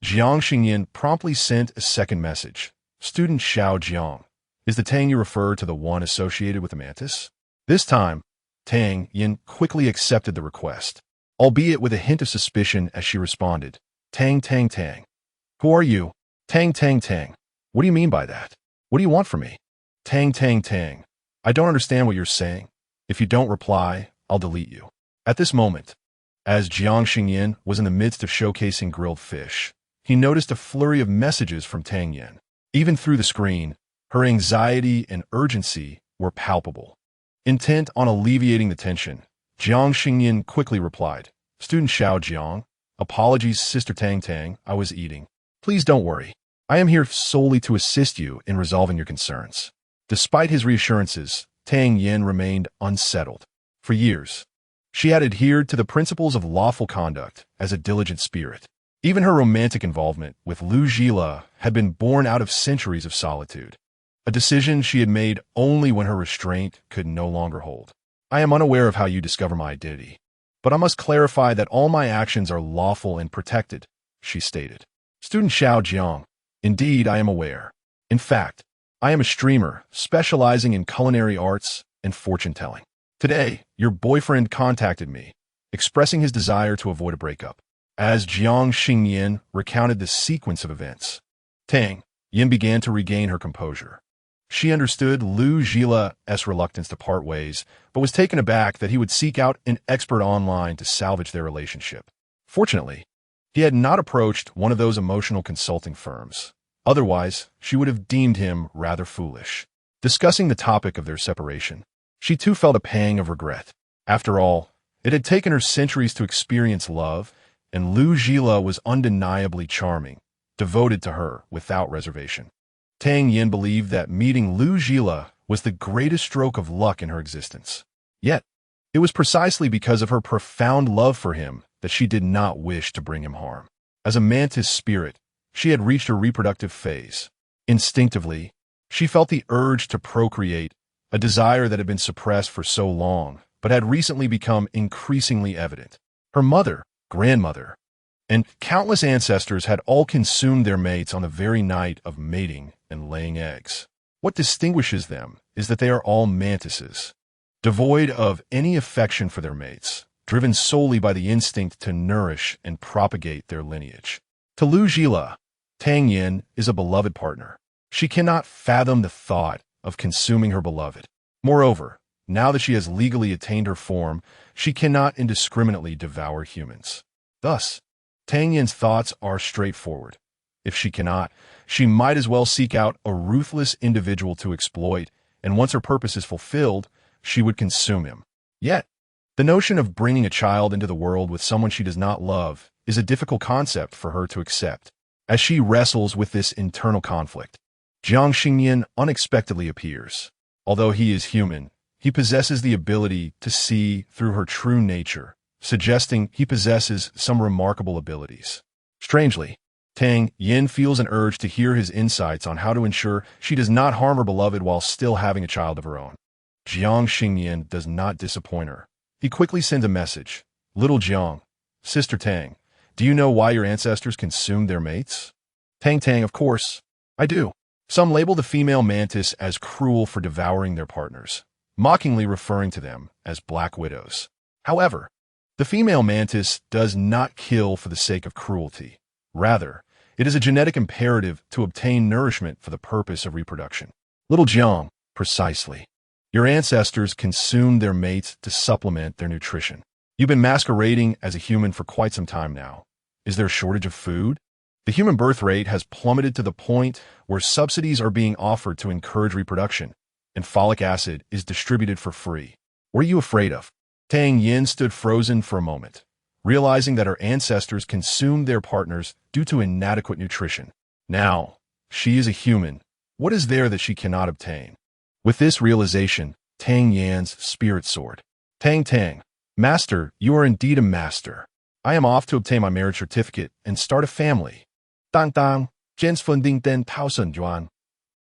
Jiang Xingnian promptly sent a second message. "Student Xiao Jiang, is the Tang you refer to the one associated with the mantis?" This time, Tang Yin quickly accepted the request, albeit with a hint of suspicion as she responded. "Tang Tang Tang. Who are you?" "Tang Tang Tang. What do you mean by that? What do you want from me?" "Tang Tang Tang. I don't understand what you're saying. If you don't reply, I'll delete you." At this moment, as Jiang Xingnian was in the midst of showcasing grilled fish, he noticed a flurry of messages from Tang Yin. Even through the screen, her anxiety and urgency were palpable. Intent on alleviating the tension, Jiang Xingnian quickly replied, "Student Xiao Jiang, apologies Sister Tang Tang, I was eating. Please don't worry. I am here solely to assist you in resolving your concerns." Despite his reassurances, Tang Yin remained unsettled. For years, She had adhered to the principles of lawful conduct as a diligent spirit. Even her romantic involvement with Lu Zhila had been born out of centuries of solitude, a decision she had made only when her restraint could no longer hold. I am unaware of how you discover my identity, but I must clarify that all my actions are lawful and protected, she stated. Student Xiao Jiang, indeed I am aware. In fact, I am a streamer specializing in culinary arts and fortune-telling. Today, your boyfriend contacted me, expressing his desire to avoid a breakup. As Jiang Xingnian recounted the sequence of events, Tang Yin began to regain her composure. She understood Lu Zhila's reluctance to part ways, but was taken aback that he would seek out an expert online to salvage their relationship. Fortunately, he had not approached one of those emotional consulting firms. Otherwise, she would have deemed him rather foolish. Discussing the topic of their separation, she too felt a pang of regret. After all, it had taken her centuries to experience love, and Lu Zhila was undeniably charming, devoted to her without reservation. Tang Yin believed that meeting Lu Zhila was the greatest stroke of luck in her existence. Yet, it was precisely because of her profound love for him that she did not wish to bring him harm. As a mantis spirit, she had reached her reproductive phase. Instinctively, she felt the urge to procreate, a desire that had been suppressed for so long, but had recently become increasingly evident. Her mother, grandmother, and countless ancestors had all consumed their mates on the very night of mating and laying eggs. What distinguishes them is that they are all mantises, devoid of any affection for their mates, driven solely by the instinct to nourish and propagate their lineage. To Lu Zhila, Tang Yin is a beloved partner. She cannot fathom the thought of consuming her beloved. Moreover, now that she has legally attained her form, she cannot indiscriminately devour humans. Thus, Tang Yin's thoughts are straightforward. If she cannot, she might as well seek out a ruthless individual to exploit, and once her purpose is fulfilled, she would consume him. Yet, the notion of bringing a child into the world with someone she does not love is a difficult concept for her to accept. As she wrestles with this internal conflict, Jiang Xingnian unexpectedly appears. Although he is human, he possesses the ability to see through her true nature, suggesting he possesses some remarkable abilities. Strangely, Tang Yin feels an urge to hear his insights on how to ensure she does not harm her beloved while still having a child of her own. Jiang Xingnian does not disappoint her. He quickly sends a message. Little Jiang, Sister Tang, do you know why your ancestors consumed their mates? Tang, of course, I do. Some label the female mantis as cruel for devouring their partners, mockingly referring to them as black widows. However, the female mantis does not kill for the sake of cruelty. Rather, it is a genetic imperative to obtain nourishment for the purpose of reproduction. Little Jiang, precisely. Your ancestors consumed their mates to supplement their nutrition. You've been masquerading as a human for quite some time now. Is there a shortage of food? The human birth rate has plummeted to the point where subsidies are being offered to encourage reproduction, and folic acid is distributed for free. What are you afraid of? Tang Yin stood frozen for a moment, realizing that her ancestors consumed their partners due to inadequate nutrition. Now, she is a human. What is there that she cannot obtain? With this realization, Tang Yan's spirit soared. Tang, Master, you are indeed a master. I am off to obtain my marriage certificate and start a family. Dang, Jens Funding Den Taosen Juan.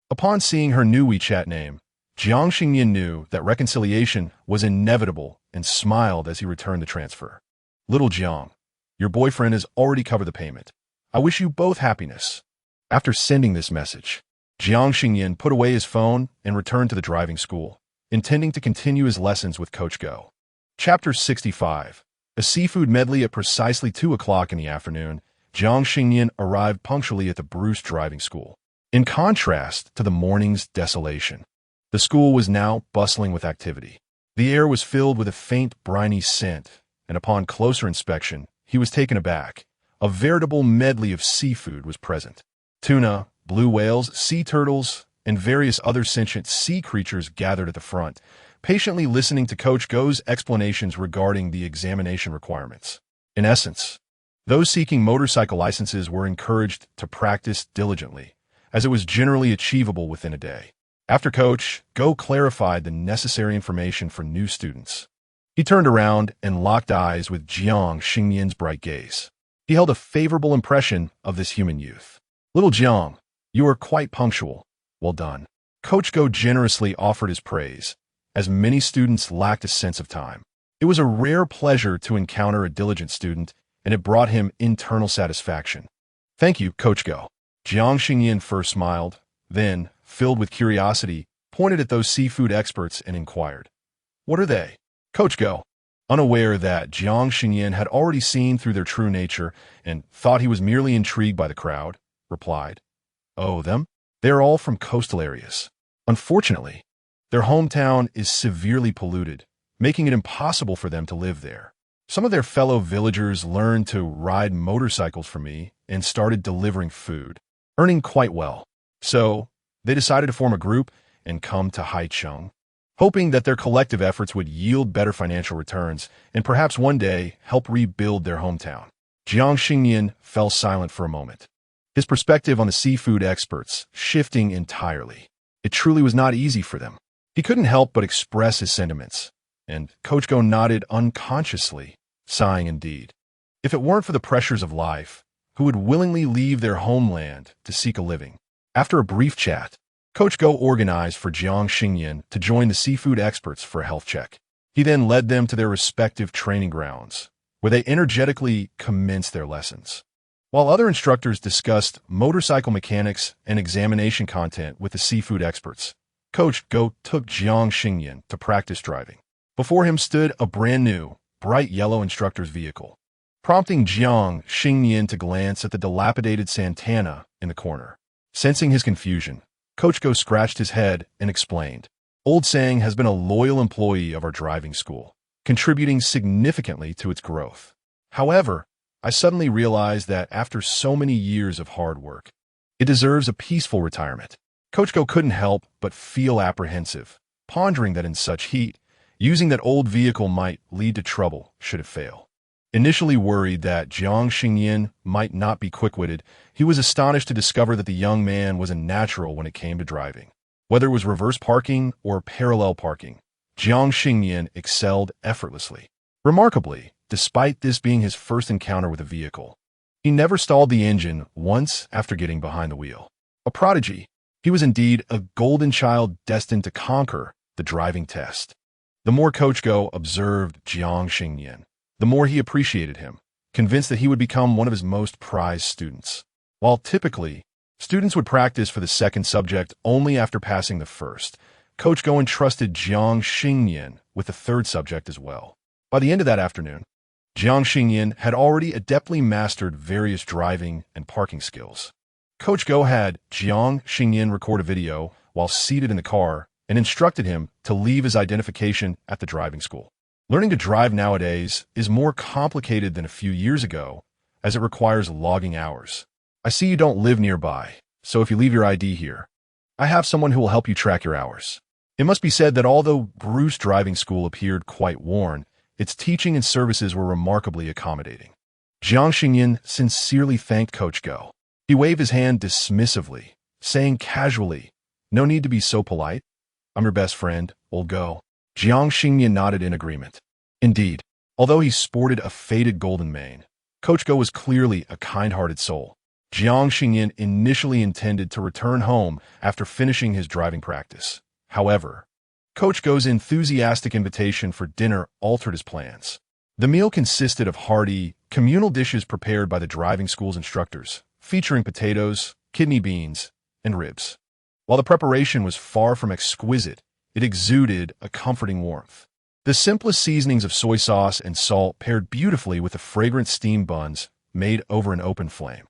Upon seeing her new WeChat name, Jiang Xingnian knew that reconciliation was inevitable and smiled as he returned the transfer. Little Jiang, your boyfriend has already covered the payment. I wish you both happiness. After sending this message, Jiang Xingnian put away his phone and returned to the driving school, intending to continue his lessons with Coach Go. Chapter 65. A seafood medley at precisely 2 o'clock in the afternoon, Jiang Xingnian arrived punctually at the Bruce driving school. In contrast to the morning's desolation, the school was now bustling with activity. The air was filled with a faint, briny scent, and upon closer inspection, he was taken aback. A veritable medley of seafood was present. Tuna, blue whales, sea turtles, and various other sentient sea creatures gathered at the front, patiently listening to Coach Go's explanations regarding the examination requirements. In essence, those seeking motorcycle licenses were encouraged to practice diligently, as it was generally achievable within a day. After Coach Go clarified the necessary information for new students, He turned around and locked eyes with Jiang Xingnian's bright gaze. He held a favorable impression of this human youth. "Little Jiang, you are quite punctual. Well done." Coach Go generously offered his praise, as many students lacked a sense of time. It was a rare pleasure to encounter a diligent student, and it brought him internal satisfaction. "Thank you, Coach Go." Jiang Xingnian first smiled, then, filled with curiosity, pointed at those seafood experts and inquired, "What are they?" Coach Go, unaware that Jiang Xingnian had already seen through their true nature and thought he was merely intrigued by the crowd, replied, "Oh, them? They are all from coastal areas. Unfortunately, their hometown is severely polluted, making it impossible for them to live there. Some of their fellow villagers learned to ride motorcycles from me and started delivering food, earning quite well. So, they decided to form a group and come to Haicheng, hoping that their collective efforts would yield better financial returns and perhaps one day help rebuild their hometown." Jiang Xingnian fell silent for a moment, his perspective on the seafood experts shifting entirely. It truly was not easy for them. He couldn't help but express his sentiments, and Coach Go nodded unconsciously, sighing indeed. If it weren't for the pressures of life, who would willingly leave their homeland to seek a living? After a brief chat, Coach Go organized for Jiang Xingnian to join the seafood experts for a health check. He then led them to their respective training grounds, where they energetically commenced their lessons. While other instructors discussed motorcycle mechanics and examination content with the seafood experts, Coach Go took Jiang Xingnian to practice driving. Before him stood a brand new, bright yellow instructor's vehicle, prompting Jiang Xingnian to glance at the dilapidated Santana in the corner. Sensing his confusion, Coach Go scratched his head and explained, "Old Sang has been a loyal employee of our driving school, contributing significantly to its growth. However, I suddenly realized that after so many years of hard work, it deserves a peaceful retirement." Coach Go couldn't help but feel apprehensive, pondering that in such heat, using that old vehicle might lead to trouble should it fail. Initially worried that Jiang Xingnian might not be quick-witted, he was astonished to discover that the young man was a natural when it came to driving. Whether it was reverse parking or parallel parking, Jiang Xingnian excelled effortlessly. Remarkably, despite this being his first encounter with a vehicle, he never stalled the engine once after getting behind the wheel. A prodigy, he was indeed a golden child destined to conquer the driving test. The more Coach Go observed Jiang Xingnian, the more he appreciated him, convinced that he would become one of his most prized students. While typically, students would practice for the second subject only after passing the first, Coach Go entrusted Jiang Xingnian with the third subject as well. By the end of that afternoon, Jiang Xingnian had already adeptly mastered various driving and parking skills. Coach Go had Jiang Xingnian record a video while seated in the car and instructed him to leave his identification at the driving school. Learning to drive nowadays is more complicated than a few years ago, as it requires logging hours. "I see you don't live nearby, so if you leave your ID here, I have someone who will help you track your hours." It must be said that although Bruce Driving School appeared quite worn, its teaching and services were remarkably accommodating. Jiang Xingnian sincerely thanked Coach Go. He waved his hand dismissively, saying casually, "No need to be so polite. I'm your best friend, old Go." Jiang Xingnian nodded in agreement. Indeed, although he sported a faded golden mane, Coach Go was clearly a kind-hearted soul. Jiang Xingnian initially intended to return home after finishing his driving practice. However, Coach Go's enthusiastic invitation for dinner altered his plans. The meal consisted of hearty, communal dishes prepared by the driving school's instructors, featuring potatoes, kidney beans, and ribs. While the preparation was far from exquisite, it exuded a comforting warmth. The simplest seasonings of soy sauce and salt paired beautifully with the fragrant steamed buns made over an open flame.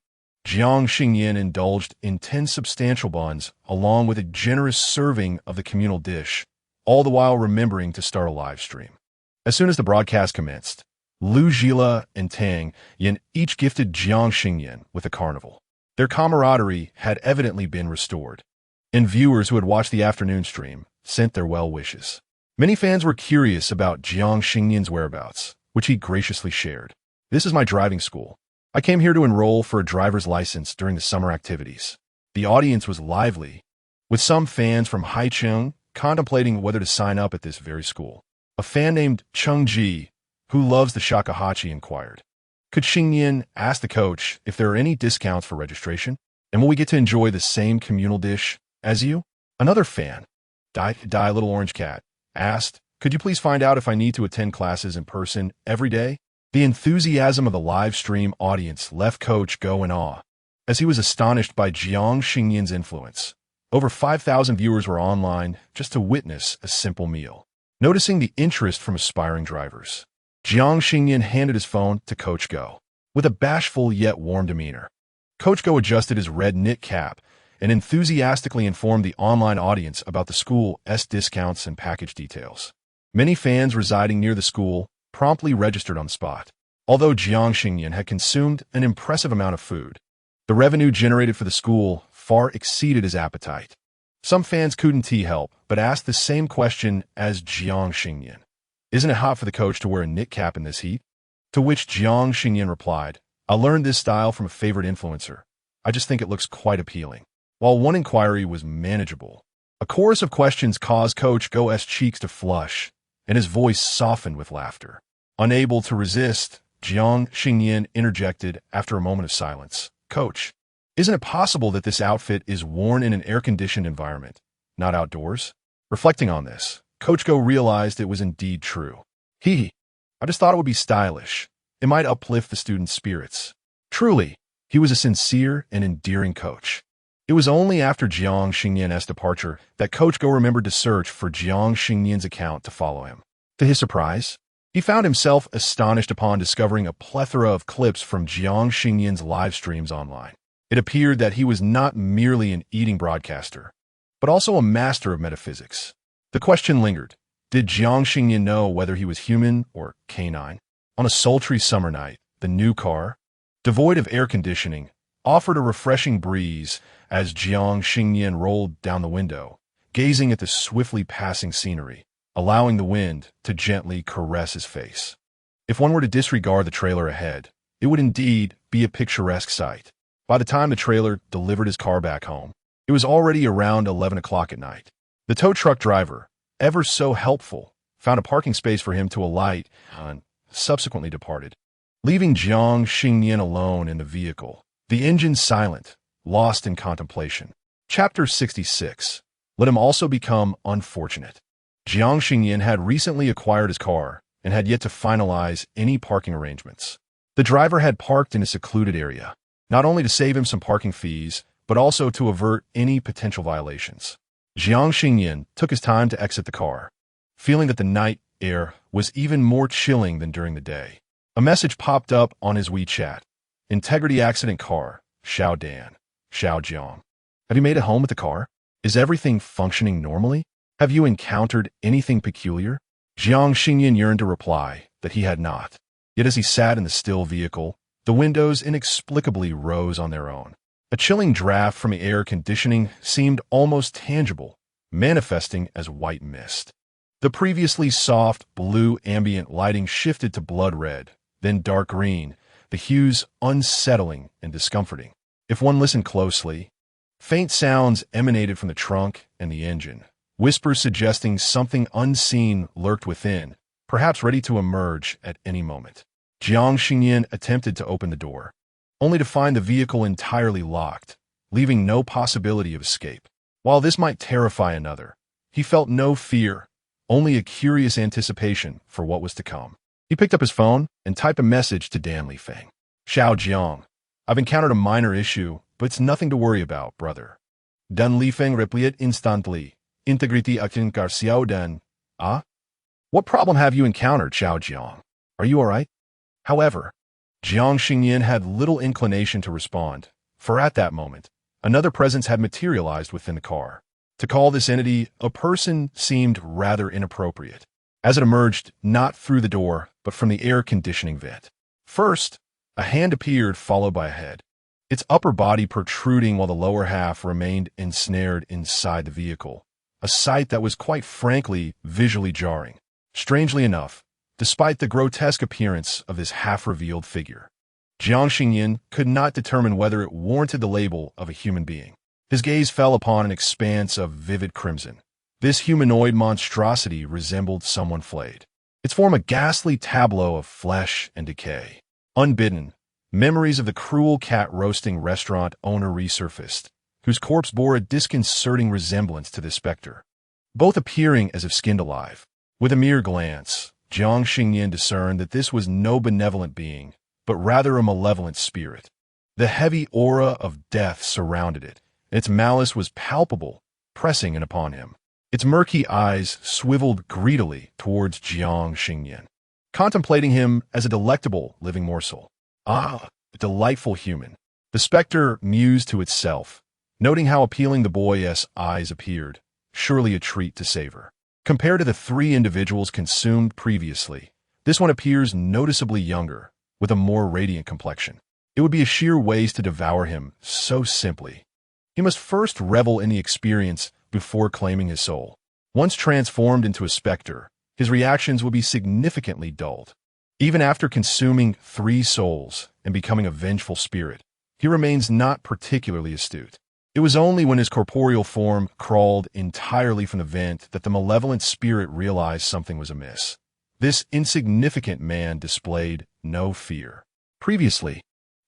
Jiang Xingnian indulged in 10 substantial buns, along with a generous serving of the communal dish, all the while remembering to start a live stream. As soon as the broadcast commenced, Lu Zhila and Tang Yin each gifted Jiang Xingnian with a carnival. Their camaraderie had evidently been restored, and viewers who had watched the afternoon stream sent their well wishes. Many fans were curious about Jiang Xingnian's whereabouts, which he graciously shared. "This is my driving school. I came here to enroll for a driver's license during the summer activities." The audience was lively, with some fans from Haicheng contemplating whether to sign up at this very school. A fan named Chung Ji, who loves the shakuhachi, inquired. Could Xingnian ask the coach if there are any discounts for registration? And will we get to enjoy the same communal dish as you? Another fan, Little Orange Cat, asked, could you please find out if I need to attend classes in person every day? The enthusiasm of the live stream audience left Coach Go in awe, as he was astonished by Jiang Xingnian's influence. Over 5,000 viewers were online just to witness a simple meal. Noticing the interest from aspiring drivers, Jiang Xingnian handed his phone to Coach Go. With a bashful yet warm demeanor, Coach Go adjusted his red knit cap and enthusiastically informed the online audience about the school's discounts and package details. Many fans residing near the school promptly registered on the spot. Although Jiang Xingnian had consumed an impressive amount of food, the revenue generated for the school far exceeded his appetite. Some fans couldn't help but ask the same question as Jiang Xingnian. Isn't it hot for the coach to wear a knit cap in this heat? To which Jiang Xingnian replied, I learned this style from a favorite influencer. I just think it looks quite appealing. While one inquiry was manageable, a chorus of questions caused Coach Go's cheeks to flush, and his voice softened with laughter. Unable to resist, Jiang Xingnian interjected after a moment of silence. Coach, isn't it possible that this outfit is worn in an air-conditioned environment, not outdoors? Reflecting on this, Coach Go realized it was indeed true. I just thought it would be stylish. It might uplift the students' spirits. Truly, he was a sincere and endearing coach. It was only after Jiang Xingnian's departure that Coach Go remembered to search for Jiang Xingnian's account to follow him. To his surprise, he found himself astonished upon discovering a plethora of clips from Jiang Xingnian's live streams online. It appeared that he was not merely an eating broadcaster, but also a master of metaphysics. The question lingered, did Jiang Xingnian know whether he was human or canine? On a sultry summer night, the new car, devoid of air conditioning, offered a refreshing breeze as Jiang Xingnian rolled down the window, gazing at the swiftly passing scenery, allowing the wind to gently caress his face. If one were to disregard the trailer ahead, it would indeed be a picturesque sight. By the time the trailer delivered his car back home, it was already around 11 o'clock at night. The tow truck driver, ever so helpful, found a parking space for him to alight and subsequently departed, leaving Jiang Xingnian alone in the vehicle, the engine silent, lost in contemplation. Chapter 66. Let him also become unfortunate. Jiang Xingnian had recently acquired his car and had yet to finalize any parking arrangements. The driver had parked in a secluded area, not only to save him some parking fees, but also to avert any potential violations. Jiang Xingnian took his time to exit the car, feeling that the night air was even more chilling than during the day. A message popped up on his WeChat. Integrity accident car, Xiao Dan, Xiao Jiang. Have you made it home with the car? Is everything functioning normally? Have you encountered anything peculiar? Jiang Xingnian yearned to reply that he had not. Yet as he sat in the still vehicle, the windows inexplicably rose on their own. A chilling draft from the air conditioning seemed almost tangible, manifesting as white mist. The previously soft blue ambient lighting shifted to blood red, then dark green, the hues unsettling and discomforting. If one listened closely, faint sounds emanated from the trunk and the engine, whispers suggesting something unseen lurked within, perhaps ready to emerge at any moment. Jiang Xingnian attempted to open the door, only to find the vehicle entirely locked, leaving no possibility of escape. While this might terrify another, he felt no fear, only a curious anticipation for what was to come. He picked up his phone and typed a message to Dan Lifeng. Xiao Jiang, I've encountered a minor issue, but it's nothing to worry about, brother. Dan Lifeng replied instantly. Integrity akin Xiao Dan. Ah? What problem have you encountered, Xiao Jiang? Are you alright? However, Jiang Xingnian had little inclination to respond, for at that moment, another presence had materialized within the car. To call this entity a person seemed rather inappropriate, as it emerged not through the door, but from the air conditioning vent. First, a hand appeared, followed by a head, its upper body protruding while the lower half remained ensnared inside the vehicle, a sight that was quite frankly visually jarring. Strangely enough, despite the grotesque appearance of this half-revealed figure, Jiang Xingnian could not determine whether it warranted the label of a human being. His gaze fell upon an expanse of vivid crimson, This humanoid monstrosity resembled someone flayed. Its form a ghastly tableau of flesh and decay. Unbidden, memories of the cruel cat roasting restaurant owner resurfaced, whose corpse bore a disconcerting resemblance to the specter, both appearing as if skinned alive. With a mere glance, Jiang Xingnian discerned that this was no benevolent being, but rather a malevolent spirit. The heavy aura of death surrounded it, and its malice was palpable, pressing in upon him. Its murky eyes swiveled greedily towards Jiang Xingnian, contemplating him as a delectable living morsel. Ah, a delightful human. The specter mused to itself, noting how appealing the boy's eyes appeared, surely a treat to savor. Compared to the three individuals consumed previously, this one appears noticeably younger, with a more radiant complexion. It would be a sheer waste to devour him so simply. He must first revel in the experience before claiming his soul. Once transformed into a specter, his reactions would be significantly dulled. Even after consuming 3 souls and becoming a vengeful spirit, he remains not particularly astute. It was only when his corporeal form crawled entirely from the vent that the malevolent spirit realized something was amiss. This insignificant man displayed no fear. Previously,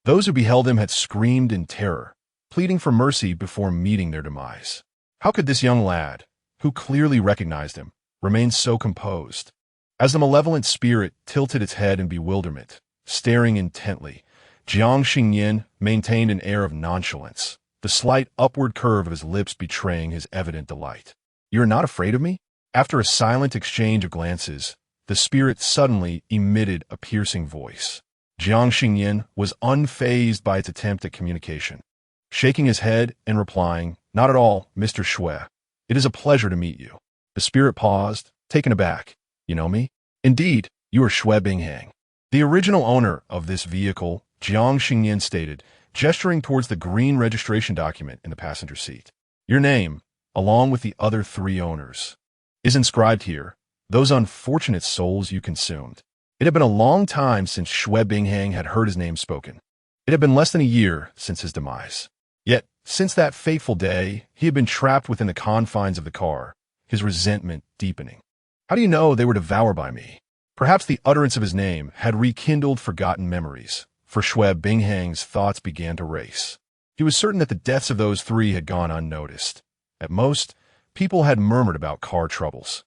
those who beheld him had screamed in terror, pleading for mercy before meeting their demise. How could this young lad, who clearly recognized him, remain so composed? As the malevolent spirit tilted its head in bewilderment, staring intently, Jiang Xingnian maintained an air of nonchalance, the slight upward curve of his lips betraying his evident delight. "You are not afraid of me?" After a silent exchange of glances, the spirit suddenly emitted a piercing voice. Jiang Xingnian was unfazed by its attempt at communication, shaking his head and replying, "Not at all, Mr. Xue. It is a pleasure to meet you." The spirit paused, taken aback. "You know me?" "Indeed, you are Xue Binghang, the original owner of this vehicle," Jiang Xingnian stated, gesturing towards the green registration document in the passenger seat. "Your name, along with the other 3 owners, is inscribed here, those unfortunate souls you consumed." It had been a long time since Xue Binghang had heard his name spoken. It had been less than a year since his demise. Yet, since that fateful day, he had been trapped within the confines of the car, his resentment deepening. "How do you know they were devoured by me?" Perhaps the utterance of his name had rekindled forgotten memories, for Xue Binghang's thoughts began to race. He was certain that the deaths of those 3 had gone unnoticed. At most, people had murmured about car troubles.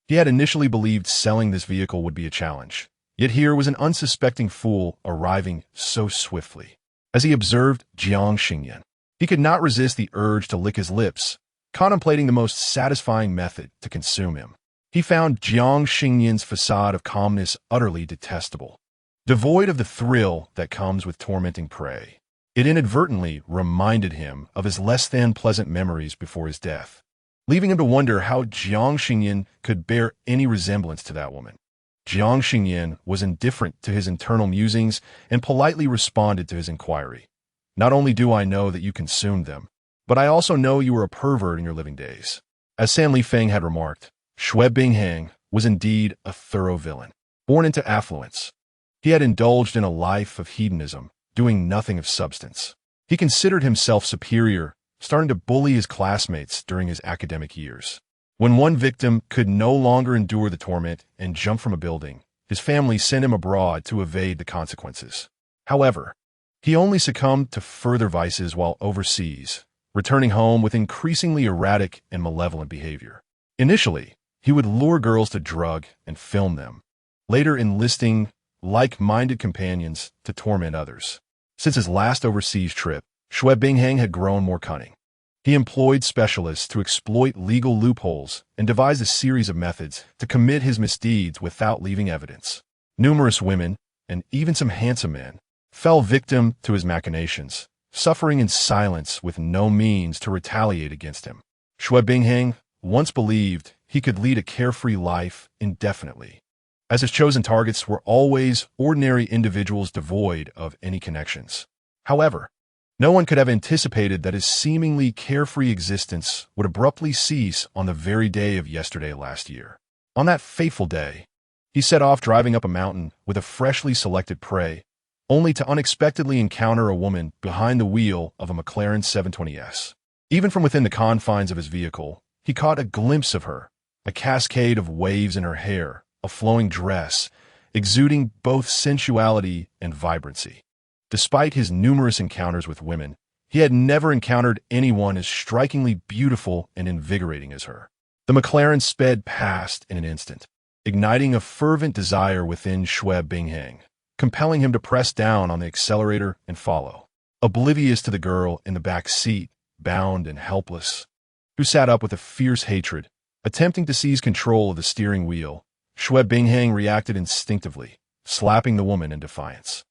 He had initially believed selling this vehicle would be a challenge, yet here was an unsuspecting fool arriving so swiftly. As he observed Jiang Xingnian, he could not resist the urge to lick his lips, contemplating the most satisfying method to consume him. He found Jiang Xingnian's facade of calmness utterly detestable. Devoid of the thrill that comes with tormenting prey, it inadvertently reminded him of his less-than-pleasant memories before his death, leaving him to wonder how Jiang Xingnian could bear any resemblance to that woman. Jiang Xingnian was indifferent to his internal musings and politely responded to his inquiry. "Not only do I know that you consumed them, but I also know you were a pervert in your living days." As San Li Feng had remarked, Xue Binghang was indeed a thorough villain, born into affluence. He had indulged in a life of hedonism, doing nothing of substance. He considered himself superior, starting to bully his classmates during his academic years. When one victim could no longer endure the torment and jump from a building, his family sent him abroad to evade the consequences. However, he only succumbed to further vices while overseas, returning home with increasingly erratic and malevolent behavior. Initially, he would lure girls to drug and film them, later enlisting like-minded companions to torment others. Since his last overseas trip, Xue Binghang had grown more cunning. He employed specialists to exploit legal loopholes and devised a series of methods to commit his misdeeds without leaving evidence. Numerous women, and even some handsome men, fell victim to his machinations, suffering in silence with no means to retaliate against him. Xue Binghang once believed he could lead a carefree life indefinitely, as his chosen targets were always ordinary individuals devoid of any connections. However, no one could have anticipated that his seemingly carefree existence would abruptly cease on the very day of yesterday last year. On that fateful day, he set off driving up a mountain with a freshly selected prey, only to unexpectedly encounter a woman behind the wheel of a McLaren 720S. Even from within the confines of his vehicle, he caught a glimpse of her, a cascade of waves in her hair, a flowing dress, exuding both sensuality and vibrancy. Despite his numerous encounters with women, he had never encountered anyone as strikingly beautiful and invigorating as her. The McLaren sped past in an instant, igniting a fervent desire within Xue Binghang, compelling him to press down on the accelerator and follow, oblivious to the girl in the back seat, bound and helpless, who sat up with a fierce hatred, attempting to seize control of the steering wheel. Xue Binghang reacted instinctively, slapping the woman in defiance.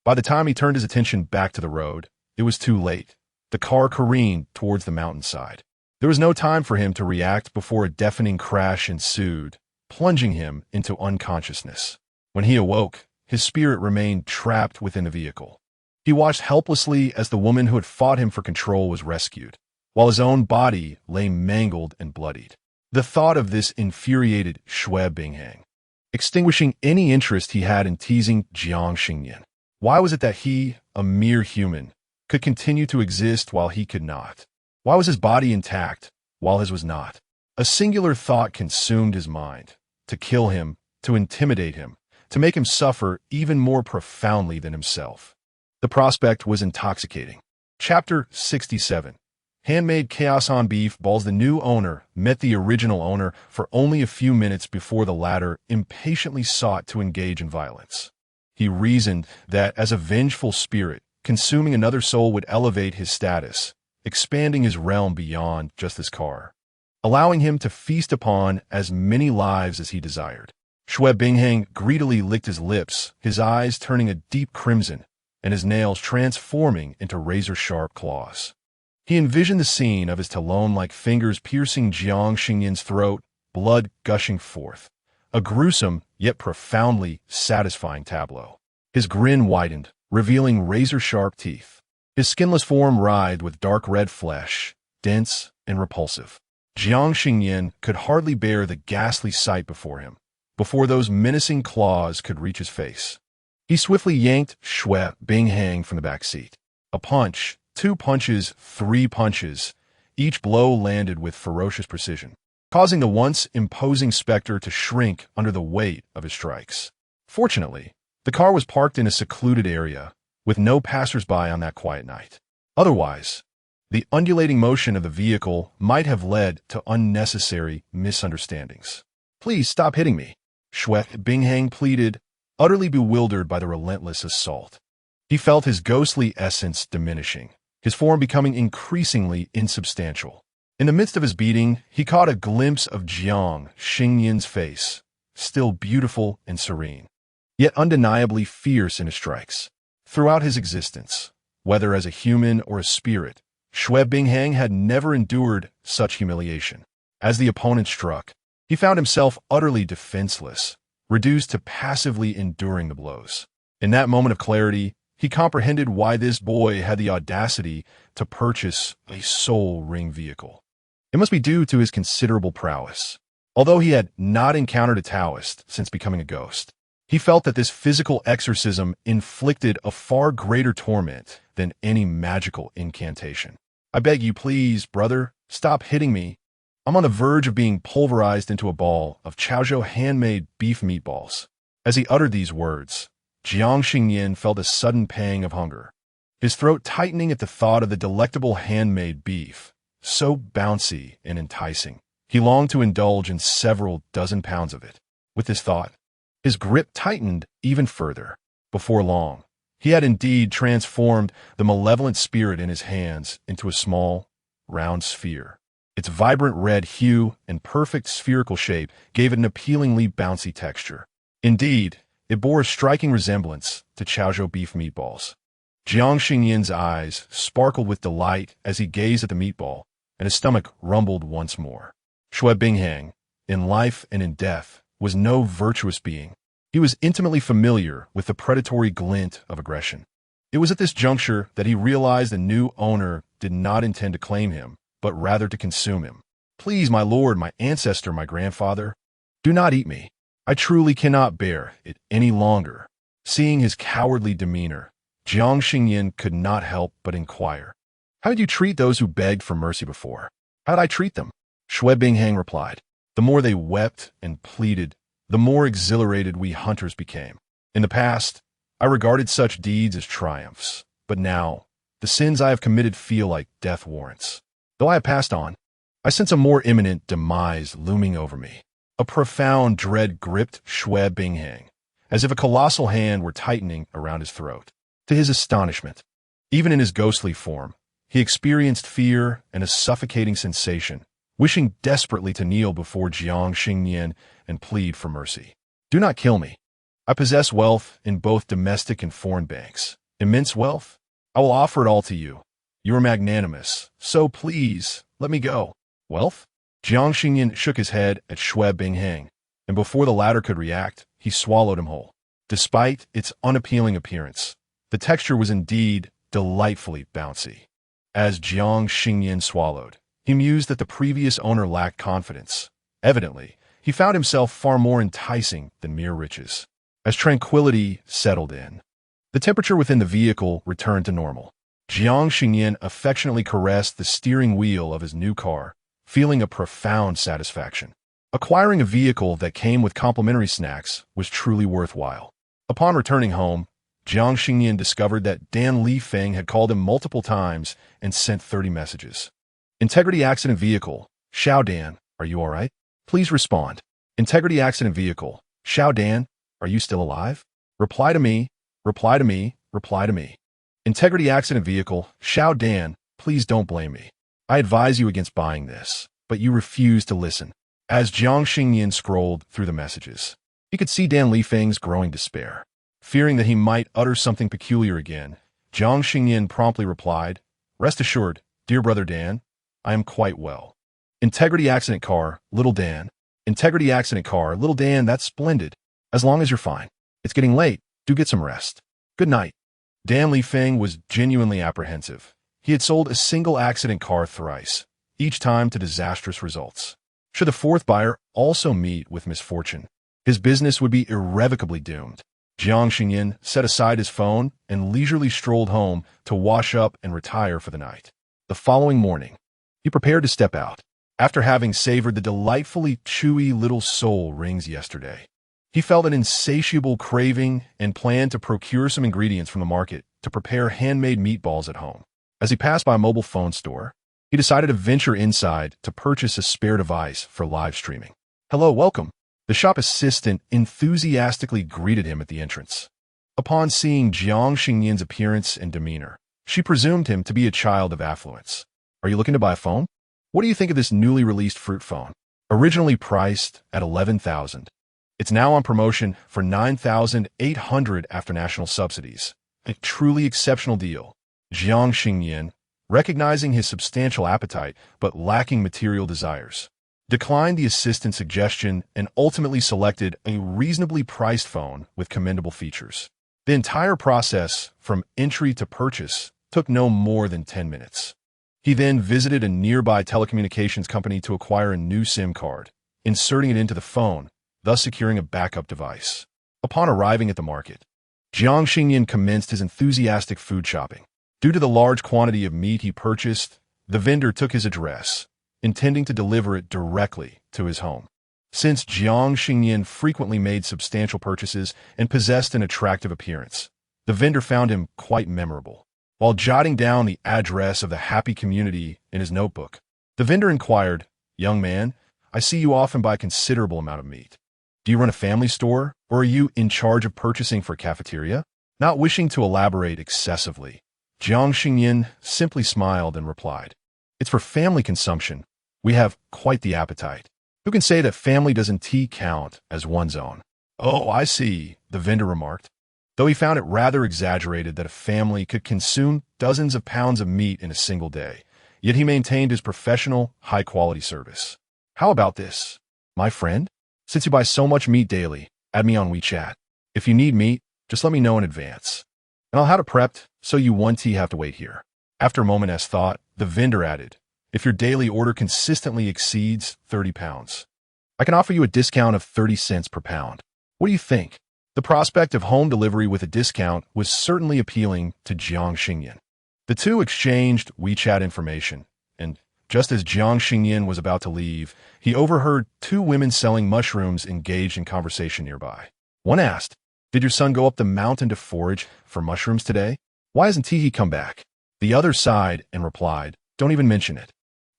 By the time he turned his attention back to the road, it was too late. The car careened towards the mountainside. There was no time for him to react before a deafening crash ensued, plunging him into unconsciousness. When he awoke, his spirit remained trapped within the vehicle. He watched helplessly as the woman who had fought him for control was rescued, while his own body lay mangled and bloodied. The thought of this infuriated Xue Binghang, extinguishing any interest he had in teasing Jiang Xingnian. Why was it that he, a mere human, could continue to exist while he could not? Why was his body intact while his was not? A singular thought consumed his mind: to kill him, to intimidate him, to make him suffer even more profoundly than himself. The prospect was intoxicating. Chapter 67. Handmade Chaos on Beef Balls. The new owner met the original owner for only a few minutes before the latter impatiently sought to engage in violence. He reasoned that as a vengeful spirit, consuming another soul would elevate his status, expanding his realm beyond just his car, allowing him to feast upon as many lives as he desired. Xue Binghang greedily licked his lips, his eyes turning a deep crimson, and his nails transforming into razor-sharp claws. He envisioned the scene of his talon-like fingers piercing Jiang Xingnian's throat, blood gushing forth. A gruesome, yet profoundly satisfying tableau. His grin widened, revealing razor-sharp teeth. His skinless form writhed with dark red flesh, dense and repulsive. Jiang Xingnian could hardly bear the ghastly sight before him, before those menacing claws could reach his face. He swiftly yanked Xue Binghang from the back seat. A punch, 2 punches, 3 punches. Each blow landed with ferocious precision, causing the once imposing specter to shrink under the weight of his strikes. Fortunately, the car was parked in a secluded area, with no passers-by on that quiet night. Otherwise, the undulating motion of the vehicle might have led to unnecessary misunderstandings. "Please stop hitting me," Xue Binghang pleaded, utterly bewildered by the relentless assault. He felt his ghostly essence diminishing, his form becoming increasingly insubstantial. In the midst of his beating, he caught a glimpse of Jiang Xingnian's face, still beautiful and serene, yet undeniably fierce in his strikes. Throughout his existence, whether as a human or a spirit, Xue Binghang had never endured such humiliation. As the opponent struck, he found himself utterly defenseless, reduced to passively enduring the blows. In that moment of clarity, he comprehended why this boy had the audacity to purchase a soul ring vehicle. It must be due to his considerable prowess. Although he had not encountered a Taoist since becoming a ghost, he felt that this physical exorcism inflicted a far greater torment than any magical incantation. "I beg you please, brother, stop hitting me. I'm on the verge of being pulverized into a ball of Chaozhou handmade beef meatballs." As he uttered these words, Jiang Xingnian felt a sudden pang of hunger, his throat tightening at the thought of the delectable handmade beef, so bouncy and enticing. He longed to indulge in several dozen pounds of it. With this thought, his grip tightened even further. Before long, he had indeed transformed the malevolent spirit in his hands into a small, round sphere. Its vibrant red hue and perfect spherical shape gave it an appealingly bouncy texture. Indeed, it bore a striking resemblance to Chaozhou beef meatballs. Jiang Xingnian's eyes sparkled with delight as he gazed at the meatball, and his stomach rumbled once more. Xue Binghang, in life and in death, was no virtuous being. He was intimately familiar with the predatory glint of aggression. It was at this juncture that he realized the new owner did not intend to claim him, but rather to consume him. "Please, my lord, my ancestor, my grandfather, do not eat me. I truly cannot bear it any longer." Seeing his cowardly demeanor, Jiang Xingnian could not help but inquire, "How did you treat those who begged for mercy before?" "How did I treat them?" Xue Binghang replied. The more they wept and pleaded, the more exhilarated we hunters became. In the past, I regarded such deeds as triumphs, but now, the sins I have committed feel like death warrants. Though I have passed on, I sense a more imminent demise looming over me. A profound dread gripped Xue Binghang, as if a colossal hand were tightening around his throat. To his astonishment, even in his ghostly form, he experienced fear and a suffocating sensation, wishing desperately to kneel before Jiang Xingnian and plead for mercy. Do not kill me. I possess wealth in both domestic and foreign banks. Immense wealth. I will offer it all to you. You are magnanimous, so please, let me go. Wealth? Jiang Xingnian shook his head at Xue Binghang, and before the latter could react, he swallowed him whole. Despite its unappealing appearance, the texture was indeed delightfully bouncy. As Jiang Xingnian swallowed, he mused that the previous owner lacked confidence. Evidently, he found himself far more enticing than mere riches. As tranquility settled in, the temperature within the vehicle returned to normal. Jiang Xingnian affectionately caressed the steering wheel of his new car, feeling a profound satisfaction. Acquiring a vehicle that came with complimentary snacks was truly worthwhile. Upon returning home, Jiang Xingnian discovered that Dan Lifeng had called him multiple times and sent 30 messages. Integrity accident vehicle. Xiao Dan, are you all right? Please respond. Integrity accident vehicle. Xiao Dan, are you still alive? Reply to me, reply to me, reply to me. Integrity accident vehicle. Xiao Dan, please don't blame me. I advise you against buying this, but you refuse to listen. As Jiang Xingnian scrolled through the messages, he could see Dan Lifeng's growing despair. Fearing that he might utter something peculiar again, Jiang Xingnian promptly replied, Rest assured, dear brother Dan, I am quite well. Integrity accident car, little Dan. Integrity accident car, little Dan, that's splendid. As long as you're fine. It's getting late. Do get some rest. Good night. Dan Lifeng was genuinely apprehensive. He had sold a single accident car thrice, each time to disastrous results. Should the fourth buyer also meet with misfortune, his business would be irrevocably doomed. Jiang Xingnian set aside his phone and leisurely strolled home to wash up and retire for the night. The following morning, he prepared to step out, after having savored the delightfully chewy little soul rings yesterday. He felt an insatiable craving and planned to procure some ingredients from the market to prepare handmade meatballs at home. As he passed by a mobile phone store, he decided to venture inside to purchase a spare device for live streaming. Hello, welcome. The shop assistant enthusiastically greeted him at the entrance. Upon seeing Jiang Xingnian's appearance and demeanor, she presumed him to be a child of affluence. Are you looking to buy a phone? What do you think of this newly released fruit phone? Originally priced at $11,000. It's now on promotion for $9,800 after national subsidies. A truly exceptional deal. Jiang Xingnian, recognizing his substantial appetite but lacking material desires, declined the assistant's suggestion and ultimately selected a reasonably priced phone with commendable features. The entire process, from entry to purchase, took no more than 10 minutes. He then visited a nearby telecommunications company to acquire a new SIM card, inserting it into the phone, thus securing a backup device. Upon arriving at the market, Jiang Xingnian commenced his enthusiastic food shopping. Due to the large quantity of meat he purchased, the vendor took his address, intending to deliver it directly to his home. Since Jiang Xingnian frequently made substantial purchases and possessed an attractive appearance, the vendor found him quite memorable. While jotting down the address of the happy community in his notebook, the vendor inquired, Young man, I see you often buy a considerable amount of meat. Do you run a family store, or are you in charge of purchasing for a cafeteria? Not wishing to elaborate excessively, Jiang Xingnian simply smiled and replied, It's for family consumption. We have quite the appetite. Who can say that family doesn't count as one's own? Oh, I see, the vendor remarked, though he found it rather exaggerated that a family could consume dozens of pounds of meat in a single day, yet he maintained his professional, high-quality service. How about this, my friend? Since you buy so much meat daily, add me on WeChat. If you need meat, just let me know in advance, and I'll have it prepped so you won't have to wait here. After a moment's thought, the vendor added, If your daily order consistently exceeds 30 pounds, I can offer you a discount of 30 cents per pound. What do you think? The prospect of home delivery with a discount was certainly appealing to Jiang Xingnian. The two exchanged WeChat information, and Just as Jiang Xingnian was about to leave, he overheard two women selling mushrooms engaged in conversation nearby. One asked, "Did your son go up the mountain to forage for mushrooms today? Why hasn't he come back?" The other sighed and replied, "Don't even mention it.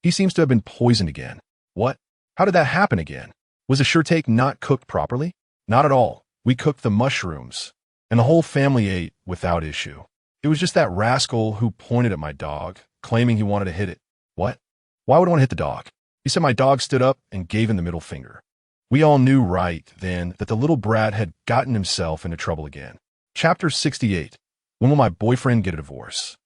He seems to have been poisoned again." "What? How did that happen again? Was the take not cooked properly?" "Not at all. We cooked the mushrooms, and the whole family ate without issue. It was just that rascal who pointed at my dog, claiming he wanted to hit it." "What? Why would I want to hit the dog?" "He said my dog stood up and gave him the middle finger." We all knew right then that the little brat had gotten himself into trouble again. Chapter 68. When will my boyfriend get a divorce?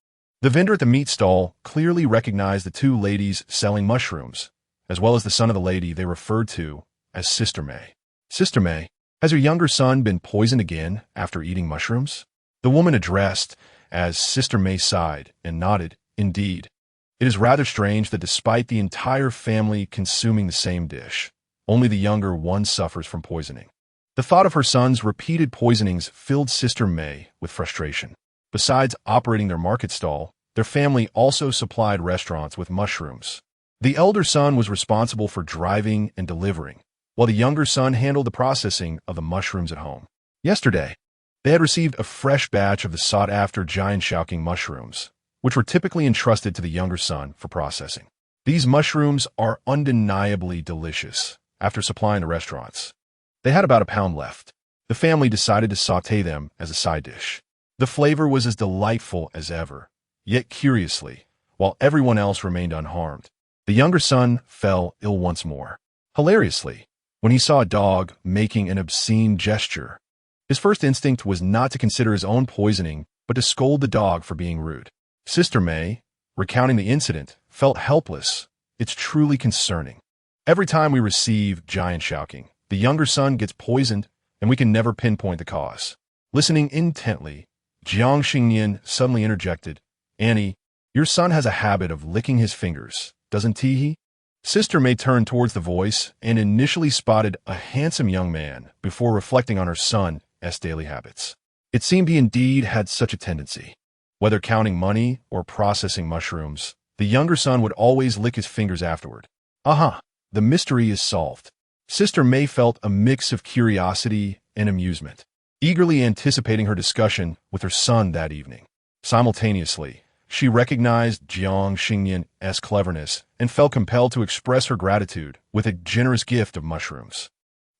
The vendor at the meat stall clearly recognized the two ladies selling mushrooms, as well as the son of the lady they referred to as Sister May. "Sister May, has your younger son been poisoned again after eating mushrooms?" The woman addressed as Sister May sighed and nodded, "Indeed. It is rather strange that despite the entire family consuming the same dish, only the younger one suffers from poisoning." The thought of her son's repeated poisonings filled Sister May with frustration. Besides operating their market stall, their family also supplied restaurants with mushrooms. The elder son was responsible for driving and delivering, while the younger son handled the processing of the mushrooms at home. Yesterday, they had received a fresh batch of the sought-after Jiang Xingnian mushrooms, which were typically entrusted to the younger son for processing. These mushrooms are undeniably delicious after supplying the restaurants. They had about a pound left. The family decided to sauté them as a side dish. The flavor was as delightful as ever, yet curiously, while everyone else remained unharmed, the younger son fell ill once more. Hilariously, when he saw a dog making an obscene gesture, his first instinct was not to consider his own poisoning, but to scold the dog for being rude. Sister May, recounting the incident, felt helpless. "It's truly concerning. Every time we receive Jiang Xingnian, the younger son gets poisoned, and we can never pinpoint the cause." Listening intently, Jiang Xingnian suddenly interjected, "Annie, your son has a habit of licking his fingers, doesn't he?" Sister May turned towards the voice and initially spotted a handsome young man before reflecting on her son's daily habits. It seemed he indeed had such a tendency. Whether counting money or processing mushrooms, the younger son would always lick his fingers afterward. Aha, the mystery is solved. Sister May felt a mix of curiosity and amusement, eagerly anticipating her discussion with her son that evening. Simultaneously, she recognized Jiang Xingnian's cleverness and felt compelled to express her gratitude with a generous gift of mushrooms.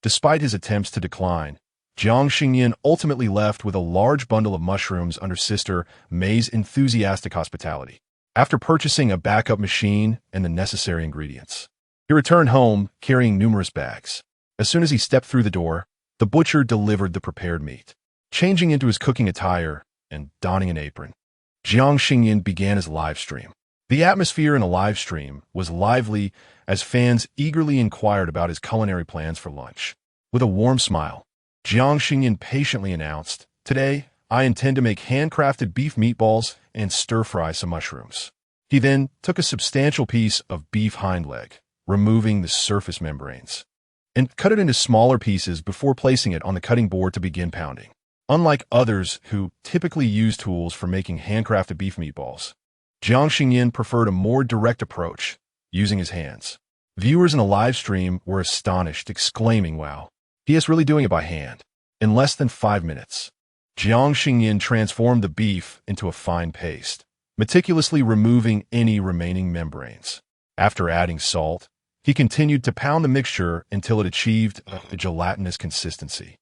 Despite his attempts to decline, Jiang Xingnian ultimately left with a large bundle of mushrooms under Sister May's enthusiastic hospitality. After purchasing a backup machine and the necessary ingredients, he returned home carrying numerous bags. As soon as he stepped through the door, the butcher delivered the prepared meat. Changing into his cooking attire and donning an apron, Jiang Xingnian began his live stream. The atmosphere in a live stream was lively as fans eagerly inquired about his culinary plans for lunch. With a warm smile, Jiang Xingnian patiently announced, "Today, I intend to make handcrafted beef meatballs and stir-fry some mushrooms." He then took a substantial piece of beef hind leg, removing the surface membranes, and cut it into smaller pieces before placing it on the cutting board to begin pounding. Unlike others who typically use tools for making handcrafted beef meatballs, Jiang Xingnian preferred a more direct approach, using his hands. Viewers in the live stream were astonished, exclaiming, "Wow, he is really doing it by hand." In less than 5 minutes, Jiang Xingnian transformed the beef into a fine paste, meticulously removing any remaining membranes. After adding salt, he continued to pound the mixture until it achieved a gelatinous consistency,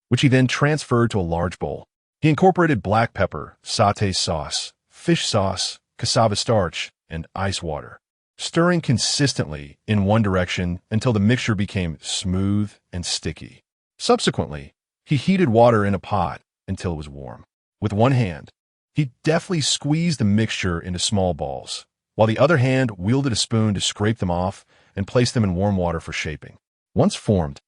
which he then transferred to a large bowl. He incorporated black pepper, sauté sauce, fish sauce, cassava starch, and ice water, stirring consistently in one direction until the mixture became smooth and sticky. Subsequently, he heated water in a pot until it was warm. With one hand, he deftly squeezed the mixture into small balls, while the other hand wielded a spoon to scrape them off and place them in warm water for shaping. Once formed,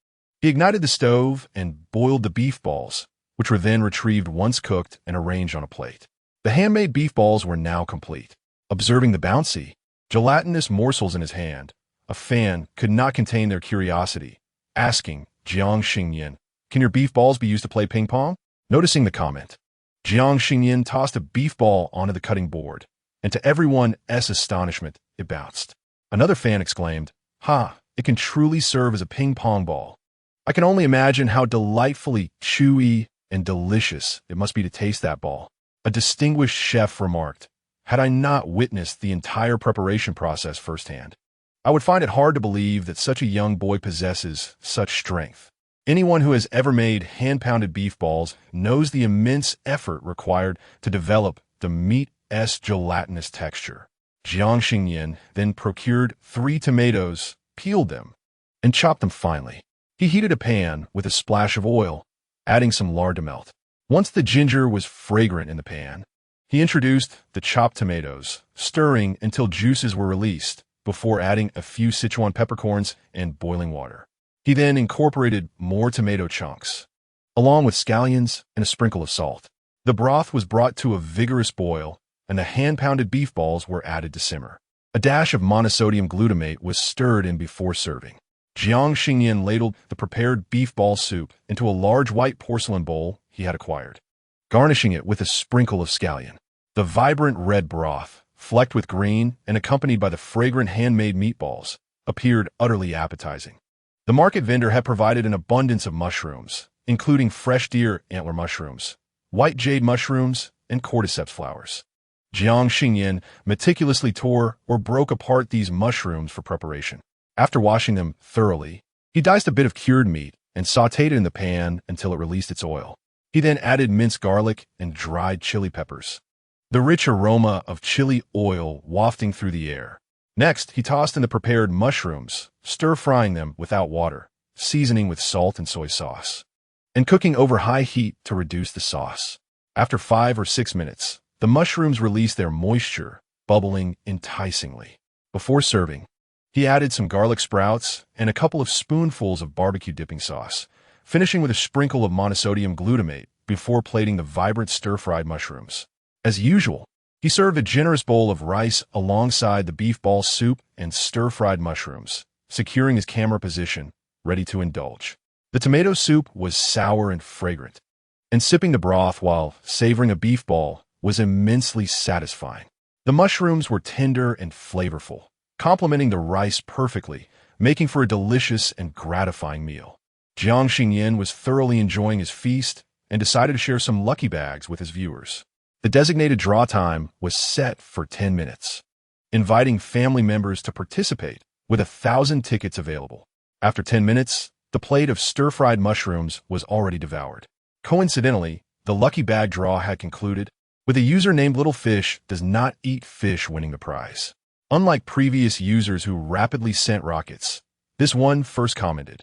he ignited the stove and boiled the beef balls, which were then retrieved once cooked and arranged on a plate. The handmade beef balls were now complete. Observing the bouncy, gelatinous morsels in his hand, a fan could not contain their curiosity, asking Jiang Xingnian, "Can your beef balls be used to play ping pong?" Noticing the comment, Jiang Xingnian tossed a beef ball onto the cutting board, and to everyone's astonishment, it bounced. Another fan exclaimed, "Ha, it can truly serve as a ping pong ball. I can only imagine how delightfully chewy and delicious it must be to taste that ball." A distinguished chef remarked, "Had I not witnessed the entire preparation process firsthand, I would find it hard to believe that such a young boy possesses such strength." Anyone who has ever made hand-pounded beef balls knows the immense effort required to develop the meat's gelatinous texture. Jiang Xingnian then procured 3 tomatoes, peeled them, and chopped them finely. He heated a pan with a splash of oil, adding some lard to melt. Once the ginger was fragrant in the pan, he introduced the chopped tomatoes, stirring until juices were released, before adding a few Sichuan peppercorns and boiling water. He then incorporated more tomato chunks, along with scallions and a sprinkle of salt. The broth was brought to a vigorous boil, and the hand-pounded beef balls were added to simmer. A dash of monosodium glutamate was stirred in before serving. Jiang Xingnian ladled the prepared beef ball soup into a large white porcelain bowl he had acquired, garnishing it with a sprinkle of scallion. The vibrant red broth, flecked with green and accompanied by the fragrant handmade meatballs, appeared utterly appetizing. The market vendor had provided an abundance of mushrooms, including fresh deer antler mushrooms, white jade mushrooms, and cordyceps flowers. Jiang Xingnian meticulously tore or broke apart these mushrooms for preparation. After washing them thoroughly, he diced a bit of cured meat and sautéed it in the pan until it released its oil. He then added minced garlic and dried chili peppers, the rich aroma of chili oil wafting through the air. Next, he tossed in the prepared mushrooms, stir-frying them without water, seasoning with salt and soy sauce, and cooking over high heat to reduce the sauce. After 5 or 6 minutes, the mushrooms released their moisture, bubbling enticingly. Before serving, he added some garlic sprouts and a couple of spoonfuls of barbecue dipping sauce, finishing with a sprinkle of monosodium glutamate before plating the vibrant stir-fried mushrooms. As usual, he served a generous bowl of rice alongside the beef ball soup and stir-fried mushrooms, securing his camera position, ready to indulge. The tomato soup was sour and fragrant, and sipping the broth while savoring a beef ball was immensely satisfying. The mushrooms were tender and flavorful, complementing the rice perfectly, making for a delicious and gratifying meal. Jiang Xingnian was thoroughly enjoying his feast and decided to share some lucky bags with his viewers. The designated draw time was set for 10 minutes, inviting family members to participate with 1,000 tickets available. After 10 minutes, the plate of stir-fried mushrooms was already devoured. Coincidentally, the lucky bag draw had concluded, with a user named Little Fish Does Not Eat Fish winning the prize. Unlike previous users who rapidly sent rockets, this one first commented,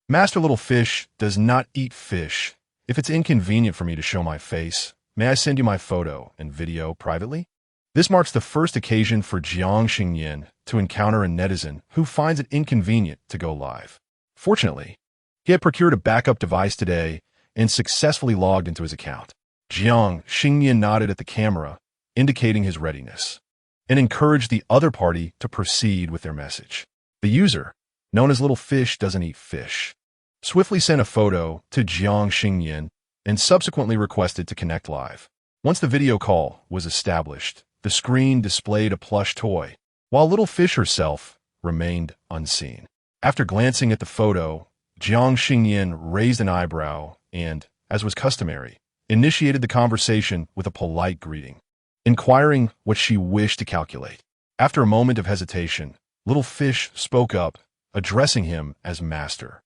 "Master Little Fish does not eat fish. If it's inconvenient for me to show my face, may I send you my photo and video privately?" This marks the first occasion for Jiang Xingnian to encounter a netizen who finds it inconvenient to go live. Fortunately, he had procured a backup device today and successfully logged into his account. Jiang Xingnian nodded at the camera, indicating his readiness, and encouraged the other party to proceed with their message. The user, known as Little Fish Doesn't Eat Fish, swiftly sent a photo to Jiang Xingnian and subsequently requested to connect live. Once the video call was established, the screen displayed a plush toy, while Little Fish herself remained unseen. After glancing at the photo, Jiang Xingnian raised an eyebrow and, as was customary, initiated the conversation with a polite greeting, inquiring what she wished to calculate. After a moment of hesitation, Little Fish spoke up, addressing him as master.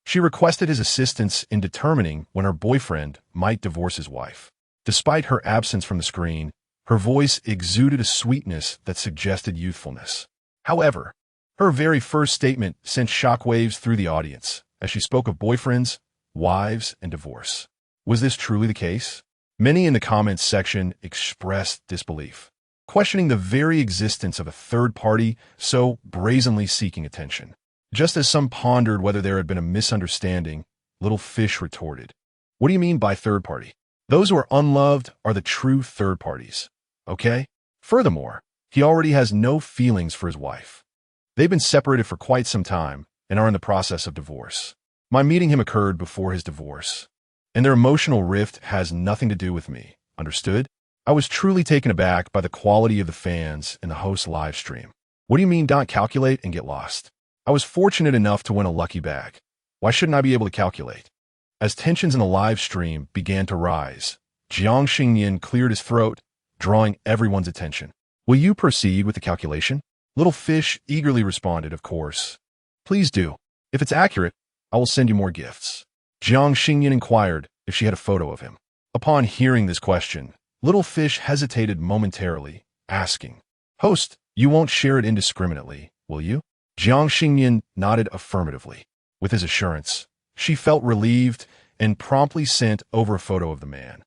She requested his assistance in determining when her boyfriend might divorce his wife. Despite her absence from the screen, her voice exuded a sweetness that suggested youthfulness. However, her very first statement sent shockwaves through the audience as she spoke of boyfriends, wives, and divorce. Was this truly the case? Many in the comments section expressed disbelief, questioning the very existence of a third party so brazenly seeking attention. Just as some pondered whether there had been a misunderstanding, Little Fish retorted, "What do you mean by third party? Those who are unloved are the true third parties, okay? Furthermore, he already has no feelings for his wife. They've been separated for quite some time and are in the process of divorce. My meeting him occurred before his divorce, and their emotional rift has nothing to do with me, understood?" I was truly taken aback by the quality of the fans in the host's live stream. What do you mean don't calculate and get lost? I was fortunate enough to win a lucky bag. Why shouldn't I be able to calculate? As tensions in the live stream began to rise, Jiang Xingnian cleared his throat, drawing everyone's attention. Will you proceed with the calculation? Little Fish eagerly responded, of course. Please do. If it's accurate, I will send you more gifts. Jiang Xingnian inquired if she had a photo of him. Upon hearing this question, Little Fish hesitated momentarily, asking, Host, you won't share it indiscriminately, will you? Jiang Xingnian nodded affirmatively. With his assurance, she felt relieved and promptly sent over a photo of the man.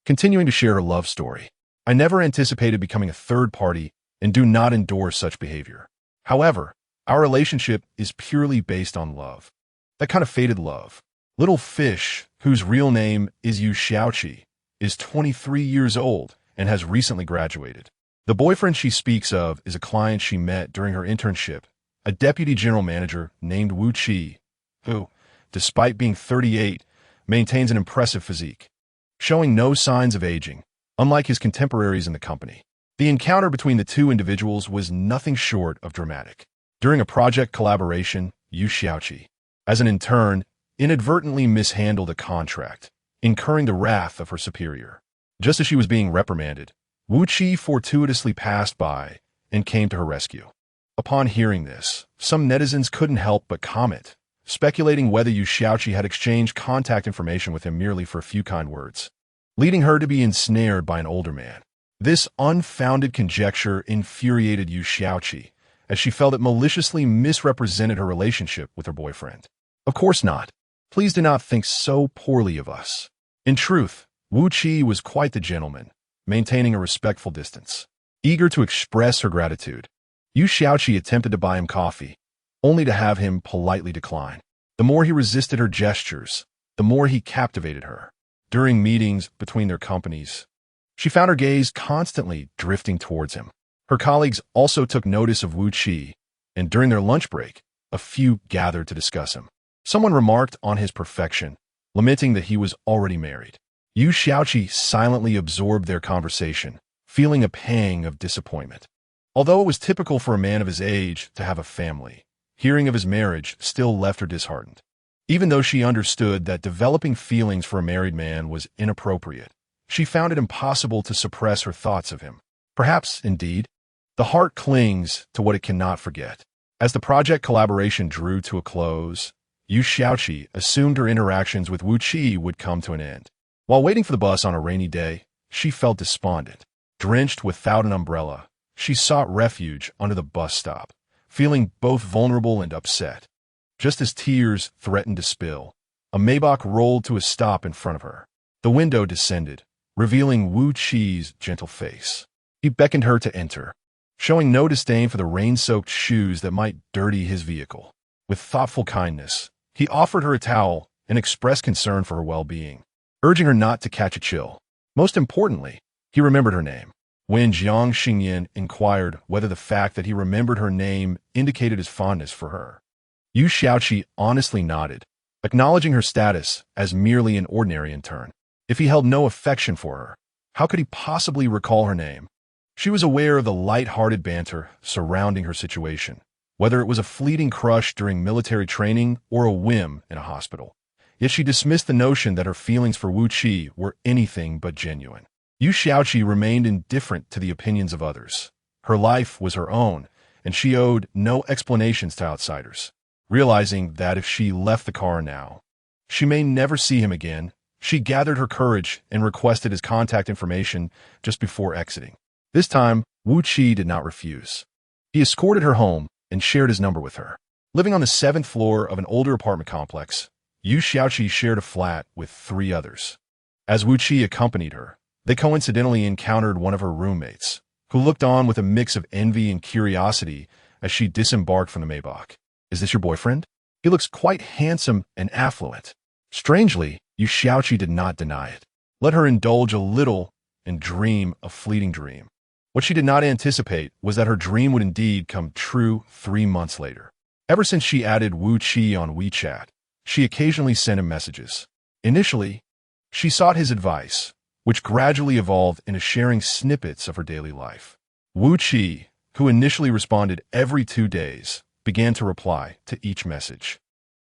Continuing to share her love story. I never anticipated becoming a third party and do not endorse such behavior. However, our relationship is purely based on love. That kind of faded love. Little Fish, whose real name is Yu Xiaoqi, is 23 years old and has recently graduated. The boyfriend she speaks of is a client she met during her internship, a deputy general manager named Wu Qi, who, despite being 38, maintains an impressive physique, showing no signs of aging, unlike his contemporaries in the company. The encounter between the two individuals was nothing short of dramatic. During a project collaboration, Yu Xiaoqi, as an intern, inadvertently mishandled a contract, incurring the wrath of her superior. Just as she was being reprimanded, Wu Qi fortuitously passed by and came to her rescue. Upon hearing this, some netizens couldn't help but comment, speculating whether Yu Xiaoqi had exchanged contact information with him merely for a few kind words, leading her to be ensnared by an older man. This unfounded conjecture infuriated Yu Xiaoqi, as she felt it maliciously misrepresented her relationship with her boyfriend. Of course not. Please do not think so poorly of us. In truth, Wu Qi was quite the gentleman, maintaining a respectful distance. Eager to express her gratitude, Yu Xiaoqi attempted to buy him coffee, only to have him politely decline. The more he resisted her gestures, the more he captivated her. During meetings between their companies, she found her gaze constantly drifting towards him. Her colleagues also took notice of Wu Qi, and during their lunch break, a few gathered to discuss him. Someone remarked on his perfection, lamenting that he was already married. Yu Xiaoqi silently absorbed their conversation, feeling a pang of disappointment. Although it was typical for a man of his age to have a family, hearing of his marriage still left her disheartened. Even though she understood that developing feelings for a married man was inappropriate, she found it impossible to suppress her thoughts of him. Perhaps, indeed, the heart clings to what it cannot forget. As the project collaboration drew to a close, Yu Xiaoqi assumed her interactions with Wu Qi would come to an end. While waiting for the bus on a rainy day, she felt despondent. Drenched without an umbrella, she sought refuge under the bus stop, feeling both vulnerable and upset. Just as tears threatened to spill, a Maybach rolled to a stop in front of her. The window descended, revealing Wu Qi's gentle face. He beckoned her to enter, showing no disdain for the rain-soaked shoes that might dirty his vehicle. With thoughtful kindness, he offered her a towel and expressed concern for her well-being, urging her not to catch a chill. Most importantly, he remembered her name. When Jiang Xingnian inquired whether the fact that he remembered her name indicated his fondness for her, Yu Xiaoqi honestly nodded, acknowledging her status as merely an ordinary intern. If he held no affection for her, how could he possibly recall her name? She was aware of the light-hearted banter surrounding her situation, whether it was a fleeting crush during military training or a whim in a hospital. Yet she dismissed the notion that her feelings for Wu Qi were anything but genuine. Yu Xiaoqi remained indifferent to the opinions of others. Her life was her own, and she owed no explanations to outsiders. Realizing that if she left the car now, she may never see him again, she gathered her courage and requested his contact information just before exiting. This time, Wu Qi did not refuse. He escorted her home and shared his number with her. Living on the 7th floor of an older apartment complex, Yu Xiaoqi shared a flat with 3 others. As Wu Qi accompanied her, they coincidentally encountered one of her roommates, who looked on with a mix of envy and curiosity as she disembarked from the Maybach. Is this your boyfriend? He looks quite handsome and affluent. Strangely, Yu Xiaoqi did not deny it. Let her indulge a little and dream a fleeting dream. What she did not anticipate was that her dream would indeed come true 3 months later. Ever since she added Wu Qi on WeChat, she occasionally sent him messages. Initially, she sought his advice, which gradually evolved into sharing snippets of her daily life. Wu Qi, who initially responded every 2 days, began to reply to each message.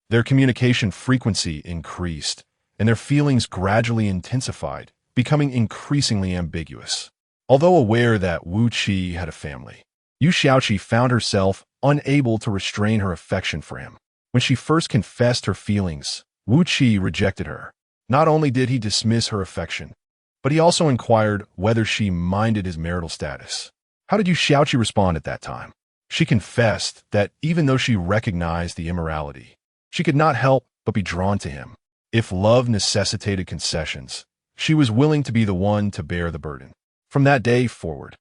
Their communication frequency increased, and their feelings gradually intensified, becoming increasingly ambiguous. Although aware that Wu Qi had a family, Yu Xiaoqi found herself unable to restrain her affection for him. When she first confessed her feelings, Wu Qi rejected her. Not only did he dismiss her affection, but he also inquired whether she minded his marital status. How did Yu Xiaoqi respond at that time? She confessed that even though she recognized the immorality, she could not help but be drawn to him. If love necessitated concessions, she was willing to be the one to bear the burden. From that day forward,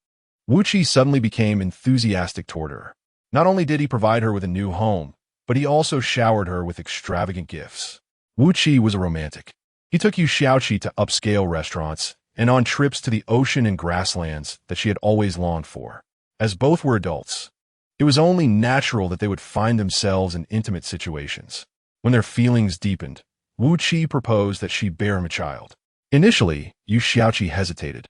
Wu Qi suddenly became enthusiastic toward her. Not only did he provide her with a new home, but he also showered her with extravagant gifts. Wu Qi was a romantic. He took Yu Xiaoqi to upscale restaurants and on trips to the ocean and grasslands that she had always longed for. As both were adults, it was only natural that they would find themselves in intimate situations. When their feelings deepened, Wu Qi proposed that she bear him a child. Initially, Yu Xiaoqi hesitated,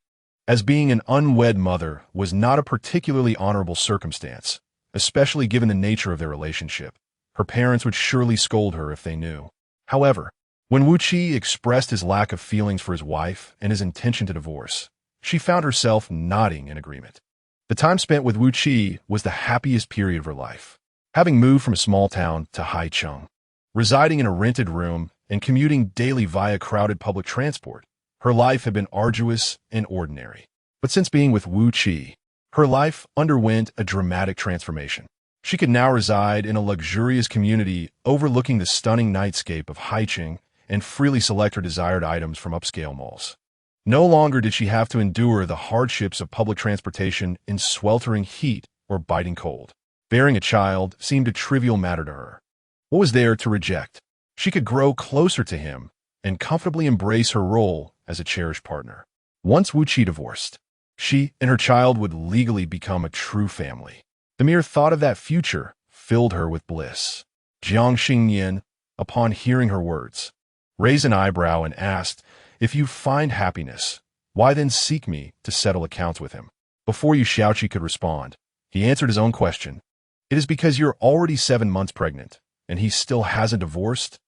as being an unwed mother was not a particularly honorable circumstance, especially given the nature of their relationship. Her parents would surely scold her if they knew. However, when Wu Qi expressed his lack of feelings for his wife and his intention to divorce, she found herself nodding in agreement. The time spent with Wu Qi was the happiest period of her life. Having moved from a small town to Haicheng, residing in a rented room and commuting daily via crowded public transport, her life had been arduous and ordinary. But since being with Wu Qi, her life underwent a dramatic transformation. She could now reside in a luxurious community overlooking the stunning nightscape of Haicheng and freely select her desired items from upscale malls. No longer did she have to endure the hardships of public transportation in sweltering heat or biting cold. Bearing a child seemed a trivial matter to her. What was there to reject? She could grow closer to him and comfortably embrace her role as a cherished partner. Once Wu Qi divorced, she and her child would legally become a true family. The mere thought of that future filled her with bliss. Jiang Xingnian, upon hearing her words, raised an eyebrow and asked, "If you find happiness, why then seek me to settle accounts with him?" Before Yu Xiaoqi could respond, he answered his own question. "It is because you're already 7 months pregnant, and he still hasn't divorced.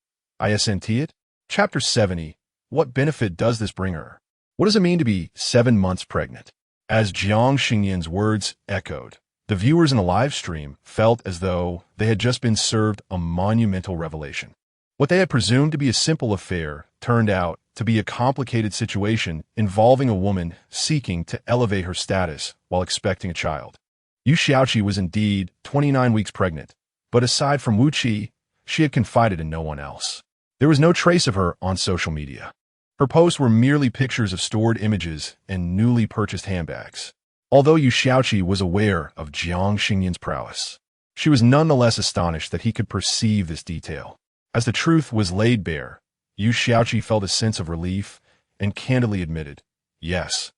Isn't it?" Chapter 70. What benefit does this bring her? What does it mean to be 7 months pregnant? As Jiang Xingnian's words echoed, the viewers in the live stream felt as though they had just been served a monumental revelation. What they had presumed to be a simple affair turned out to be a complicated situation involving a woman seeking to elevate her status while expecting a child. Yu Xiaoqi was indeed 29 weeks pregnant, but aside from Wu Qi, she had confided in no one else. There was no trace of her on social media. Her posts were merely pictures of stored images and newly purchased handbags. Although Yu Xiaoqi was aware of Jiang Xingnian's prowess, she was nonetheless astonished that he could perceive this detail. As the truth was laid bare, Yu Xiaoqi felt a sense of relief and candidly admitted, "Yes,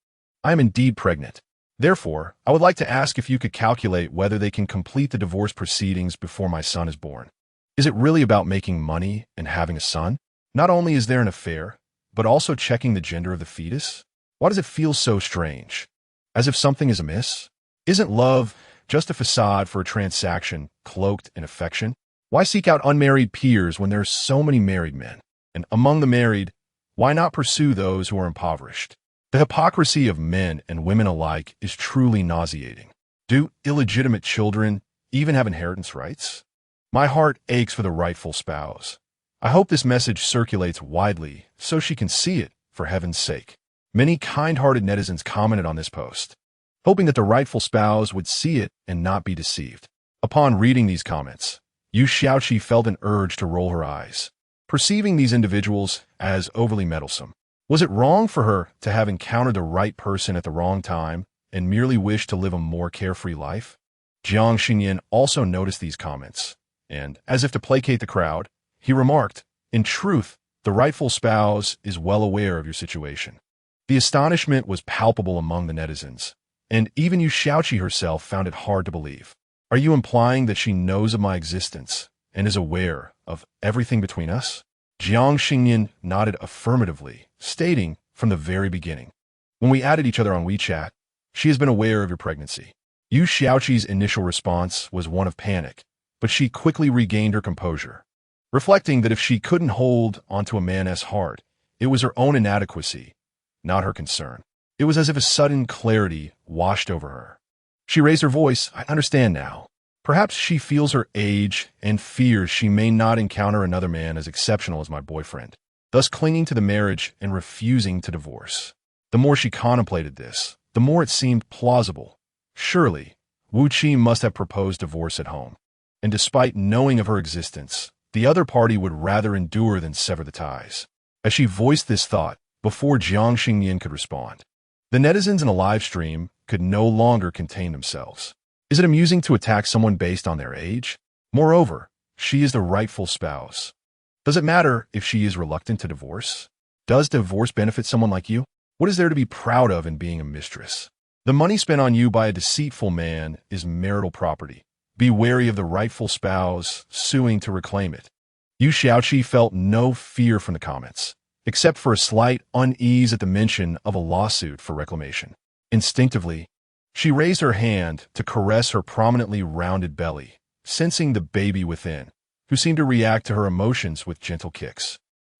I am indeed pregnant. Therefore, I would like to ask if you could calculate whether they can complete the divorce proceedings before my son is born. Is it really about making money and having a son? Not only is there an affair, but also checking the gender of the fetus? Why does it feel so strange? As if something is amiss? Isn't love just a facade for a transaction cloaked in affection? Why seek out unmarried peers when there are so many married men? And among the married, why not pursue those who are impoverished? The hypocrisy of men and women alike is truly nauseating. Do illegitimate children even have inheritance rights? My heart aches for the rightful spouse. I hope this message circulates widely so she can see it, for heaven's sake." Many kind-hearted netizens commented on this post, hoping that the rightful spouse would see it and not be deceived. Upon reading these comments, Yu Xiaoqi felt an urge to roll her eyes, perceiving these individuals as overly meddlesome. Was it wrong for her to have encountered the right person at the wrong time and merely wish to live a more carefree life? Jiang Xingnian also noticed these comments, and, as if to placate the crowd, he remarked, "In truth, the rightful spouse is well aware of your situation." The astonishment was palpable among the netizens, and even Yu Xiaoqi herself found it hard to believe. "Are you implying that she knows of my existence and is aware of everything between us?" Jiang Xingnian nodded affirmatively, stating from the very beginning, "When we added each other on WeChat, she has been aware of your pregnancy. Yu Xiaoqi's initial response was one of panic, but she quickly regained her composure, reflecting that if she couldn't hold onto a man as hard, it was her own inadequacy, not her concern. It was as if a sudden clarity washed over her. She raised her voice. I understand now. Perhaps she feels her age and fears she may not encounter another man as exceptional as my boyfriend, thus clinging to the marriage and refusing to divorce. The more she contemplated this, the more it seemed plausible. Surely, Wu Qi must have proposed divorce at home, and despite knowing of her existence, the other party would rather endure than sever the ties. As she voiced this thought, before Jiang Xingnian could respond, the netizens in a live stream could no longer contain themselves. Is it amusing to attack someone based on their age? Moreover, she is the rightful spouse. Does it matter if she is reluctant to divorce? Does divorce benefit someone like you? What is there to be proud of in being a mistress? The money spent on you by a deceitful man is marital property. Be wary of the rightful spouse suing to reclaim it. Yu Xiaoqi felt no fear from the comments, except for a slight unease at the mention of a lawsuit for reclamation. Instinctively, she raised her hand to caress her prominently rounded belly, sensing the baby within, who seemed to react to her emotions with gentle kicks.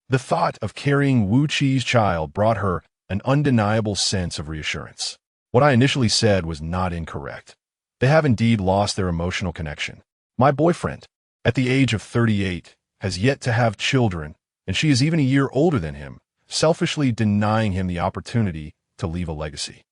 The thought of carrying Wu Qi's child brought her an undeniable sense of reassurance. What I initially said was not incorrect. They have indeed lost their emotional connection. My boyfriend, at the age of 38, has yet to have children, and she is even a year older than him, selfishly denying him the opportunity to leave a legacy.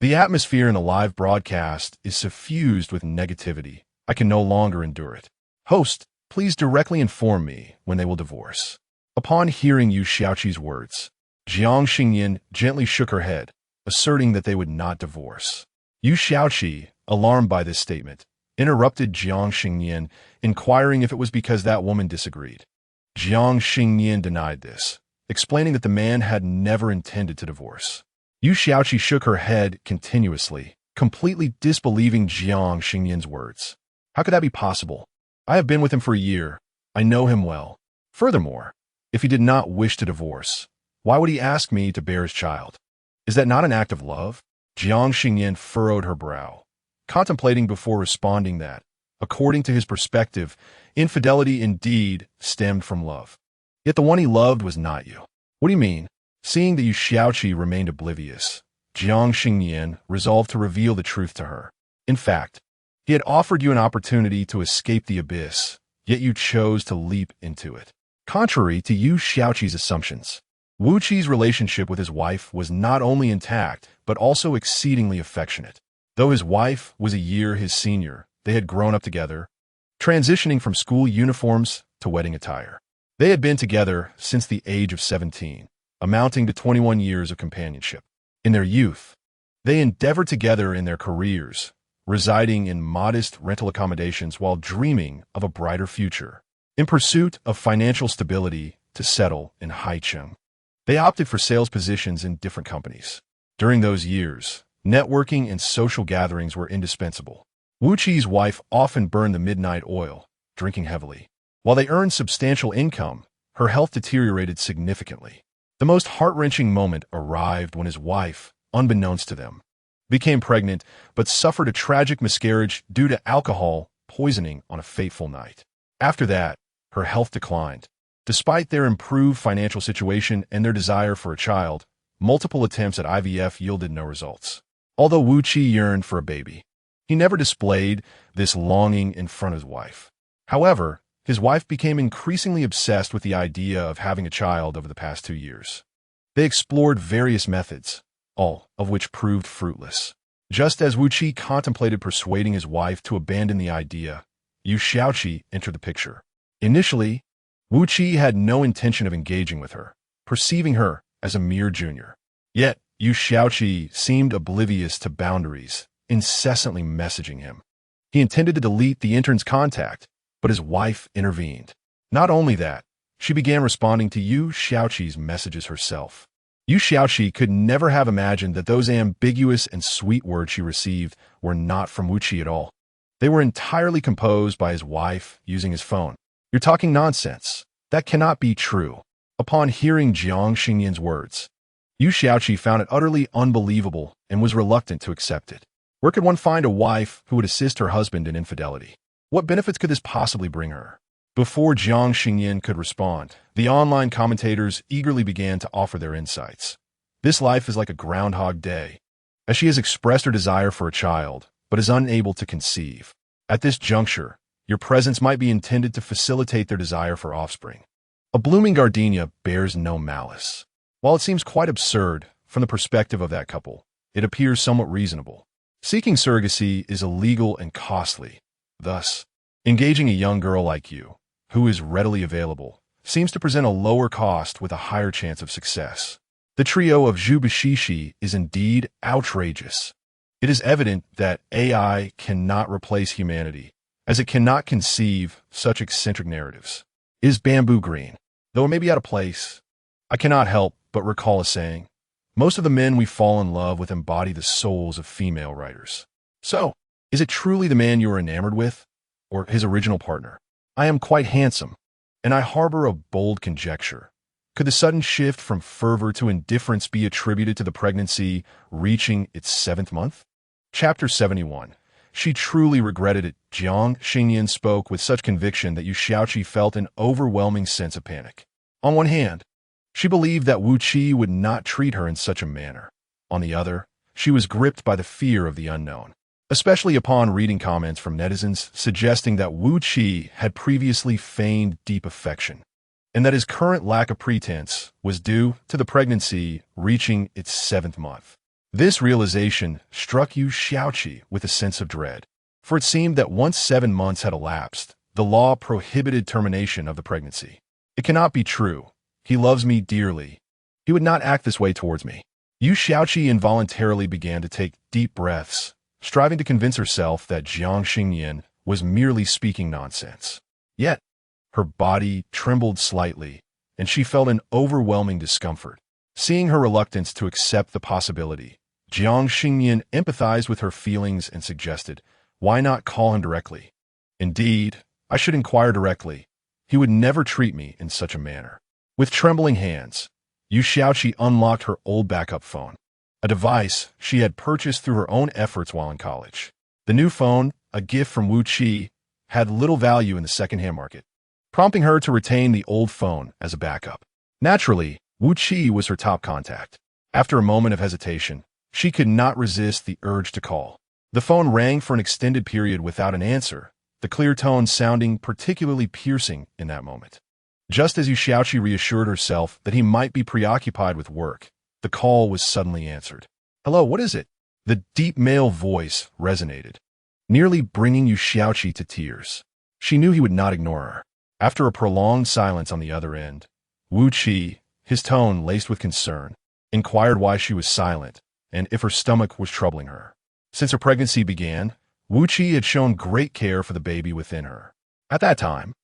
The atmosphere in the live broadcast is suffused with negativity. I can no longer endure it. Host, please directly inform me when they will divorce. Upon hearing Yu Xiaoqi's words, Jiang Xingnian gently shook her head, asserting that they would not divorce. Yu Xiaoqi, alarmed by this statement, interrupted Jiang Xingnian, inquiring if it was because that woman disagreed. Jiang Xingnian denied this, explaining that the man had never intended to divorce. Yu Xiaoqi shook her head continuously, completely disbelieving Jiang Xingnian's words. How could that be possible? I have been with him for a year. I know him well. Furthermore, if he did not wish to divorce, why would he ask me to bear his child? Is that not an act of love? Jiang Xingnian furrowed her brow, contemplating before responding that, according to his perspective, infidelity indeed stemmed from love. Yet the one he loved was not you. What do you mean? Seeing that Yu Xiaoqi remained oblivious, Jiang Xingnian resolved to reveal the truth to her. In fact, he had offered you an opportunity to escape the abyss, yet you chose to leap into it. Contrary to Yu Xiaoqi's assumptions, Wu Qi's relationship with his wife was not only intact, but also exceedingly affectionate. Though his wife was a year his senior, they had grown up together, transitioning from school uniforms to wedding attire. They had been together since the age of 17, amounting to 21 years of companionship. In their youth, they endeavored together in their careers, residing in modest rental accommodations while dreaming of a brighter future. In pursuit of financial stability to settle in Haicheng, they opted for sales positions in different companies. During those years, networking and social gatherings were indispensable. Wu Qi's wife often burned the midnight oil, drinking heavily. While they earned substantial income, her health deteriorated significantly. The most heart-wrenching moment arrived when his wife, unbeknownst to them, became pregnant but suffered a tragic miscarriage due to alcohol poisoning on a fateful night. After that, her health declined. Despite their improved financial situation and their desire for a child, multiple attempts at IVF yielded no results. Although Wu Qi yearned for a baby, he never displayed this longing in front of his wife. However, his wife became increasingly obsessed with the idea of having a child over the past 2 years. They explored various methods, all of which proved fruitless. Just as Wu Qi contemplated persuading his wife to abandon the idea, Yu Xiaoqi entered the picture. Initially, Wu Qi had no intention of engaging with her, perceiving her as a mere junior. Yet, Yu Xiaoqi seemed oblivious to boundaries, incessantly messaging him. He intended to delete the intern's contact, but his wife intervened. Not only that, she began responding to Yu Xiaoqi's messages herself. Yu Xiaoqi could never have imagined that those ambiguous and sweet words she received were not from Wu Qi at all. They were entirely composed by his wife using his phone. You're talking nonsense. That cannot be true. Upon hearing Jiang Xingnian's words, Yu Xiaoqi found it utterly unbelievable and was reluctant to accept it. Where could one find a wife who would assist her husband in infidelity? What benefits could this possibly bring her? Before Jiang Xingnian could respond, the online commentators eagerly began to offer their insights. This life is like a Groundhog Day, as she has expressed her desire for a child, but is unable to conceive. At this juncture, your presence might be intended to facilitate their desire for offspring. A blooming gardenia bears no malice. While it seems quite absurd from the perspective of that couple, it appears somewhat reasonable. Seeking surrogacy is illegal and costly. Thus, engaging a young girl like you, who is readily available, seems to present a lower cost with a higher chance of success. The trio of Zhu is indeed outrageous. It is evident that AI cannot replace humanity, as it cannot conceive such eccentric narratives. Is bamboo green? Though it may be out of place, I cannot help but recall a saying. Most of the men we fall in love with embody the souls of female writers. So, is it truly the man you are enamored with, or his original partner? I am quite handsome, and I harbor a bold conjecture. Could the sudden shift from fervor to indifference be attributed to the pregnancy reaching its 7th month? Chapter 71. She truly regretted it. Jiang Xingnian spoke with such conviction that Yu Xiaoqi felt an overwhelming sense of panic. On one hand, she believed that Wu Qi would not treat her in such a manner. On the other, she was gripped by the fear of the unknown, especially upon reading comments from netizens suggesting that Wu Qi had previously feigned deep affection, and that his current lack of pretense was due to the pregnancy reaching its 7th month. This realization struck Yu Xiaoqi with a sense of dread, for it seemed that once 7 months had elapsed, the law prohibited termination of the pregnancy. It cannot be true. He loves me dearly. He would not act this way towards me. Yu Xiaoqi involuntarily began to take deep breaths, striving to convince herself that Jiang Xingnian was merely speaking nonsense. Yet, her body trembled slightly, and she felt an overwhelming discomfort. Seeing her reluctance to accept the possibility, Jiang Xingnian empathized with her feelings and suggested, why not call him directly? Indeed, I should inquire directly. He would never treat me in such a manner. With trembling hands, Yu Xiaoqi unlocked her old backup phone, a device she had purchased through her own efforts while in college. The new phone, a gift from Wu Qi, had little value in the second-hand market, prompting her to retain the old phone as a backup. Naturally, Wu Qi was her top contact. After a moment of hesitation, she could not resist the urge to call. The phone rang for an extended period without an answer, the clear tone sounding particularly piercing in that moment. Just as Yu Xiaoqi reassured herself that he might be preoccupied with work, the call was suddenly answered. Hello, what is it? The deep male voice resonated, nearly bringing Yu Xiaoqi to tears. She knew he would not ignore her. After a prolonged silence on the other end, Wu Qi, his tone laced with concern, inquired why she was silent and if her stomach was troubling her. Since her pregnancy began, Wu Qi had shown great care for the baby within her. At that time,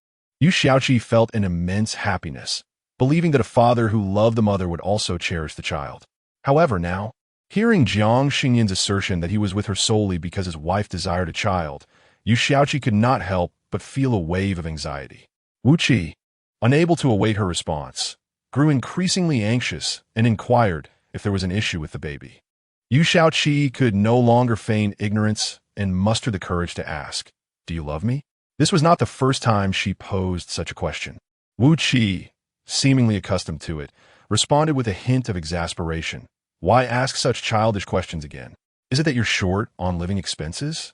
Yu Xiaoqi felt an immense happiness, believing that a father who loved the mother would also cherish the child. However, now, hearing Jiang Xingnian's assertion that he was with her solely because his wife desired a child, Yu Xiaoqi could not help but feel a wave of anxiety. Wu Qi, unable to await her response, grew increasingly anxious and inquired if there was an issue with the baby. Yu Xiaoqi could no longer feign ignorance and muster the courage to ask, "Do you love me?" This was not the first time she posed such a question. Wu Qi, seemingly accustomed to it, responded with a hint of exasperation. Why ask such childish questions again? Is it that you're short on living expenses?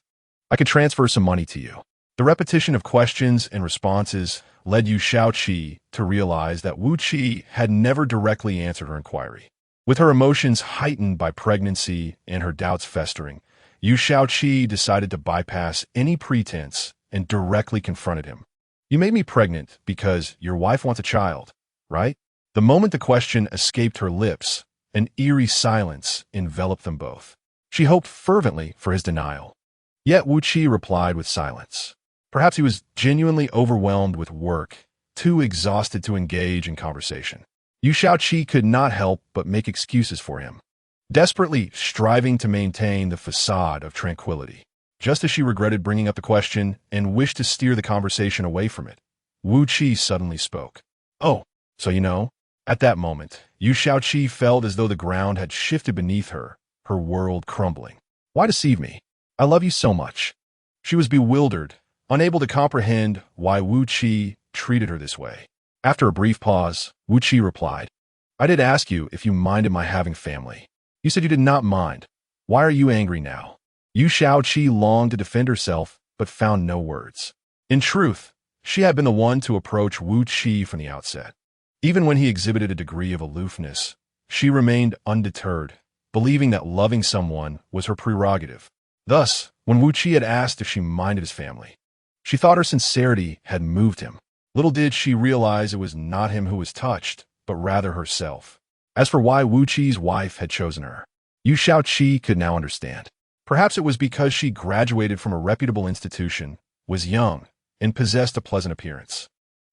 I could transfer some money to you. The repetition of questions and responses led Yu Xiaoqi to realize that Wu Qi had never directly answered her inquiry. With her emotions heightened by pregnancy and her doubts festering, Yu Xiaoqi decided to bypass any pretense and directly confronted him. You made me pregnant because your wife wants a child, right? The moment the question escaped her lips, an eerie silence enveloped them both. She hoped fervently for his denial. Yet Wu Qi replied with silence. Perhaps he was genuinely overwhelmed with work, too exhausted to engage in conversation. Yu Xiaoqi could not help but make excuses for him, desperately striving to maintain the facade of tranquility. Just as she regretted bringing up the question and wished to steer the conversation away from it, Wu Qi suddenly spoke. Oh, so you know? At that moment, Yu Xiaoqi felt as though the ground had shifted beneath her, her world crumbling. Why deceive me? I love you so much." She was bewildered, unable to comprehend why Wu Qi treated her this way. After a brief pause, Wu Qi replied, "I did ask you if you minded my having family. You said you did not mind. Why are you angry now?" Yu Shaoqi longed to defend herself, but found no words. In truth, she had been the one to approach Wu Qi from the outset. Even when he exhibited a degree of aloofness, she remained undeterred, believing that loving someone was her prerogative. Thus, when Wu Qi had asked if she minded his family, she thought her sincerity had moved him. Little did she realize it was not him who was touched, but rather herself. As for why Wu Qi's wife had chosen her, Yu Shaoqi could now understand. Perhaps it was because she graduated from a reputable institution, was young, and possessed a pleasant appearance.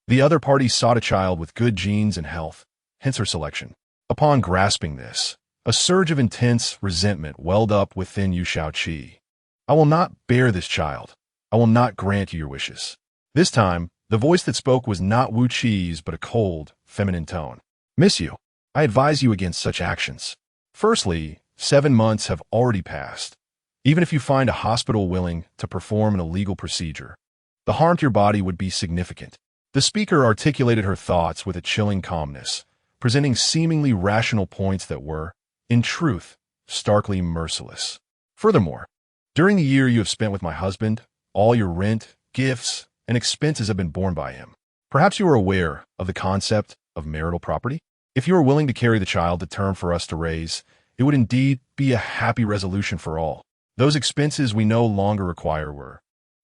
The other party sought a child with good genes and health, hence her selection. Upon grasping this, a surge of intense resentment welled up within Yu Shaoqi. "I will not bear this child. I will not grant you your wishes." This time, the voice that spoke was not Wu Qi's but a cold, feminine tone. "Miss you. I advise you against such actions. Firstly, 7 months have already passed. Even if you find a hospital willing to perform an illegal procedure, the harm to your body would be significant." The speaker articulated her thoughts with a chilling calmness, presenting seemingly rational points that were, in truth, starkly merciless. "Furthermore, during the year you have spent with my husband, all your rent, gifts, and expenses have been borne by him. Perhaps you are aware of the concept of marital property? If you are willing to carry the child to term for us to raise, it would indeed be a happy resolution for all. Those expenses we no longer require were,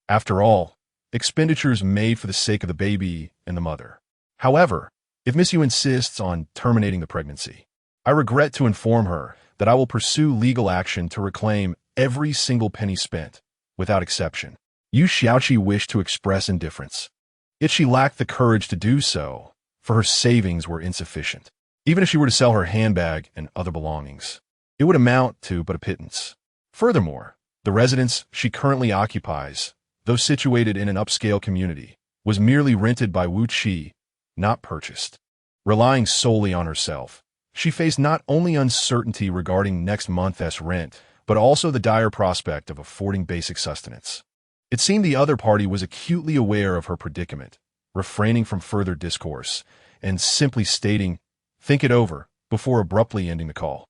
after all, expenditures made for the sake of the baby and the mother. However, if Miss Yu insists on terminating the pregnancy, I regret to inform her that I will pursue legal action to reclaim every single penny spent, without exception." Yu Shaoqi wished to express indifference, yet she lacked the courage to do so, for her savings were insufficient. Even if she were to sell her handbag and other belongings, it would amount to but a pittance. Furthermore, the residence she currently occupies, though situated in an upscale community, was merely rented by Wu Qi, not purchased. Relying solely on herself, she faced not only uncertainty regarding next month's rent, but also the dire prospect of affording basic sustenance. It seemed the other party was acutely aware of her predicament, refraining from further discourse, and simply stating, "Think it over," before abruptly ending the call.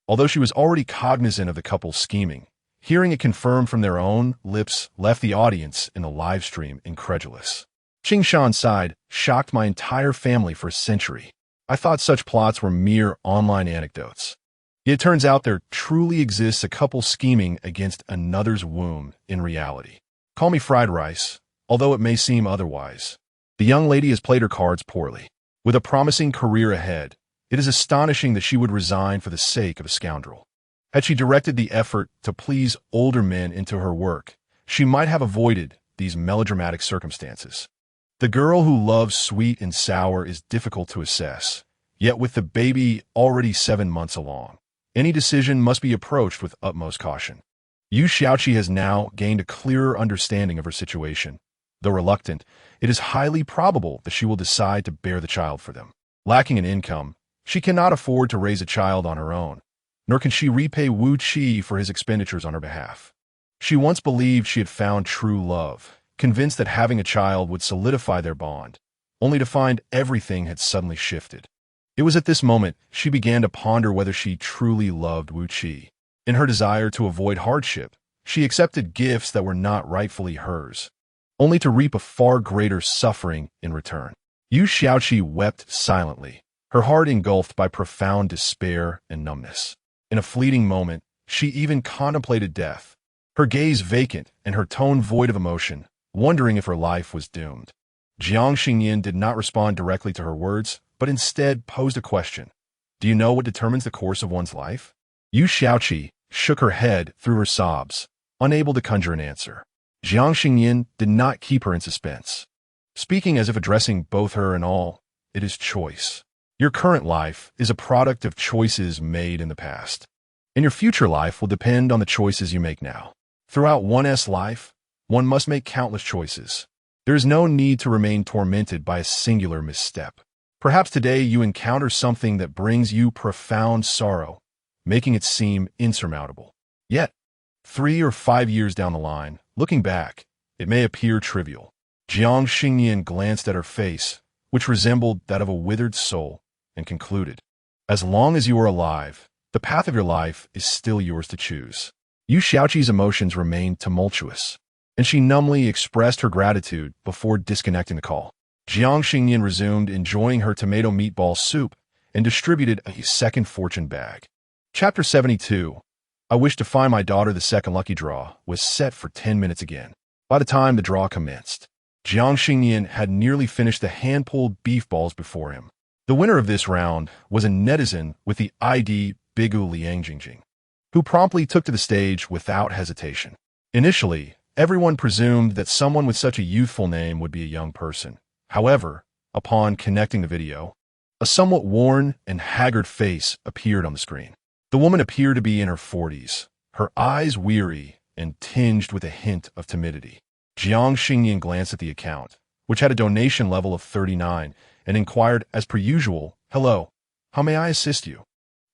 Although she was already cognizant of the couple's scheming, hearing it confirmed from their own lips left the audience in the live stream incredulous. Qing Shan sighed, "Shocked my entire family for a century. I thought such plots were mere online anecdotes. It turns out there truly exists a couple scheming against another's womb in reality. Call me fried rice, although it may seem otherwise. The young lady has played her cards poorly. With a promising career ahead, it is astonishing that she would resign for the sake of a scoundrel. Had she directed the effort to please older men into her work, she might have avoided these melodramatic circumstances. The girl who loves sweet and sour is difficult to assess, yet with the baby already 7 months along, any decision must be approached with utmost caution." Yu Shaoqi has now gained a clearer understanding of her situation. Though reluctant, it is highly probable that she will decide to bear the child for them. Lacking an income, she cannot afford to raise a child on her own, nor can she repay Wu Qi for his expenditures on her behalf. She once believed she had found true love, convinced that having a child would solidify their bond, only to find everything had suddenly shifted. It was at this moment she began to ponder whether she truly loved Wu Qi. In her desire to avoid hardship, she accepted gifts that were not rightfully hers, only to reap a far greater suffering in return. Yu Shaoqi wept silently, her heart engulfed by profound despair and numbness. In a fleeting moment, she even contemplated death, her gaze vacant and her tone void of emotion, wondering if her life was doomed. Jiang Xingnian did not respond directly to her words, but instead posed a question. "Do you know what determines the course of one's life?" Yu Shaoqi shook her head through her sobs, unable to conjure an answer. Jiang Xingnian did not keep her in suspense. Speaking as if addressing both her and all, "It is choice. Your current life is a product of choices made in the past, and your future life will depend on the choices you make now. Throughout one's life, one must make countless choices. There is no need to remain tormented by a singular misstep. Perhaps today you encounter something that brings you profound sorrow, making it seem insurmountable. Yet, 3 or 5 years down the line, looking back, it may appear trivial. Jiang Xingnian glanced at her face, which resembled that of a withered soul, and concluded, "As long as you are alive, the path of your life is still yours to choose." Yu Xiaoqi's emotions remained tumultuous, and she numbly expressed her gratitude before disconnecting the call. Jiang Xingnian resumed enjoying her tomato meatball soup and distributed a second fortune bag. Chapter 72. I wish to find my daughter. The second lucky draw was set for 10 minutes again. By the time the draw commenced, Jiang Xingnian had nearly finished the hand-pulled beef balls before him. The winner of this round was a netizen with the ID Bigu Liang Jingjing, who promptly took to the stage without hesitation. Initially, everyone presumed that someone with such a youthful name would be a young person. However, upon connecting the video, a somewhat worn and haggard face appeared on the screen. The woman appeared to be in her 40s, her eyes weary and tinged with a hint of timidity. Jiang Xingnian glanced at the account, which had a donation level of 39, and inquired as per usual, "Hello, how may I assist you?"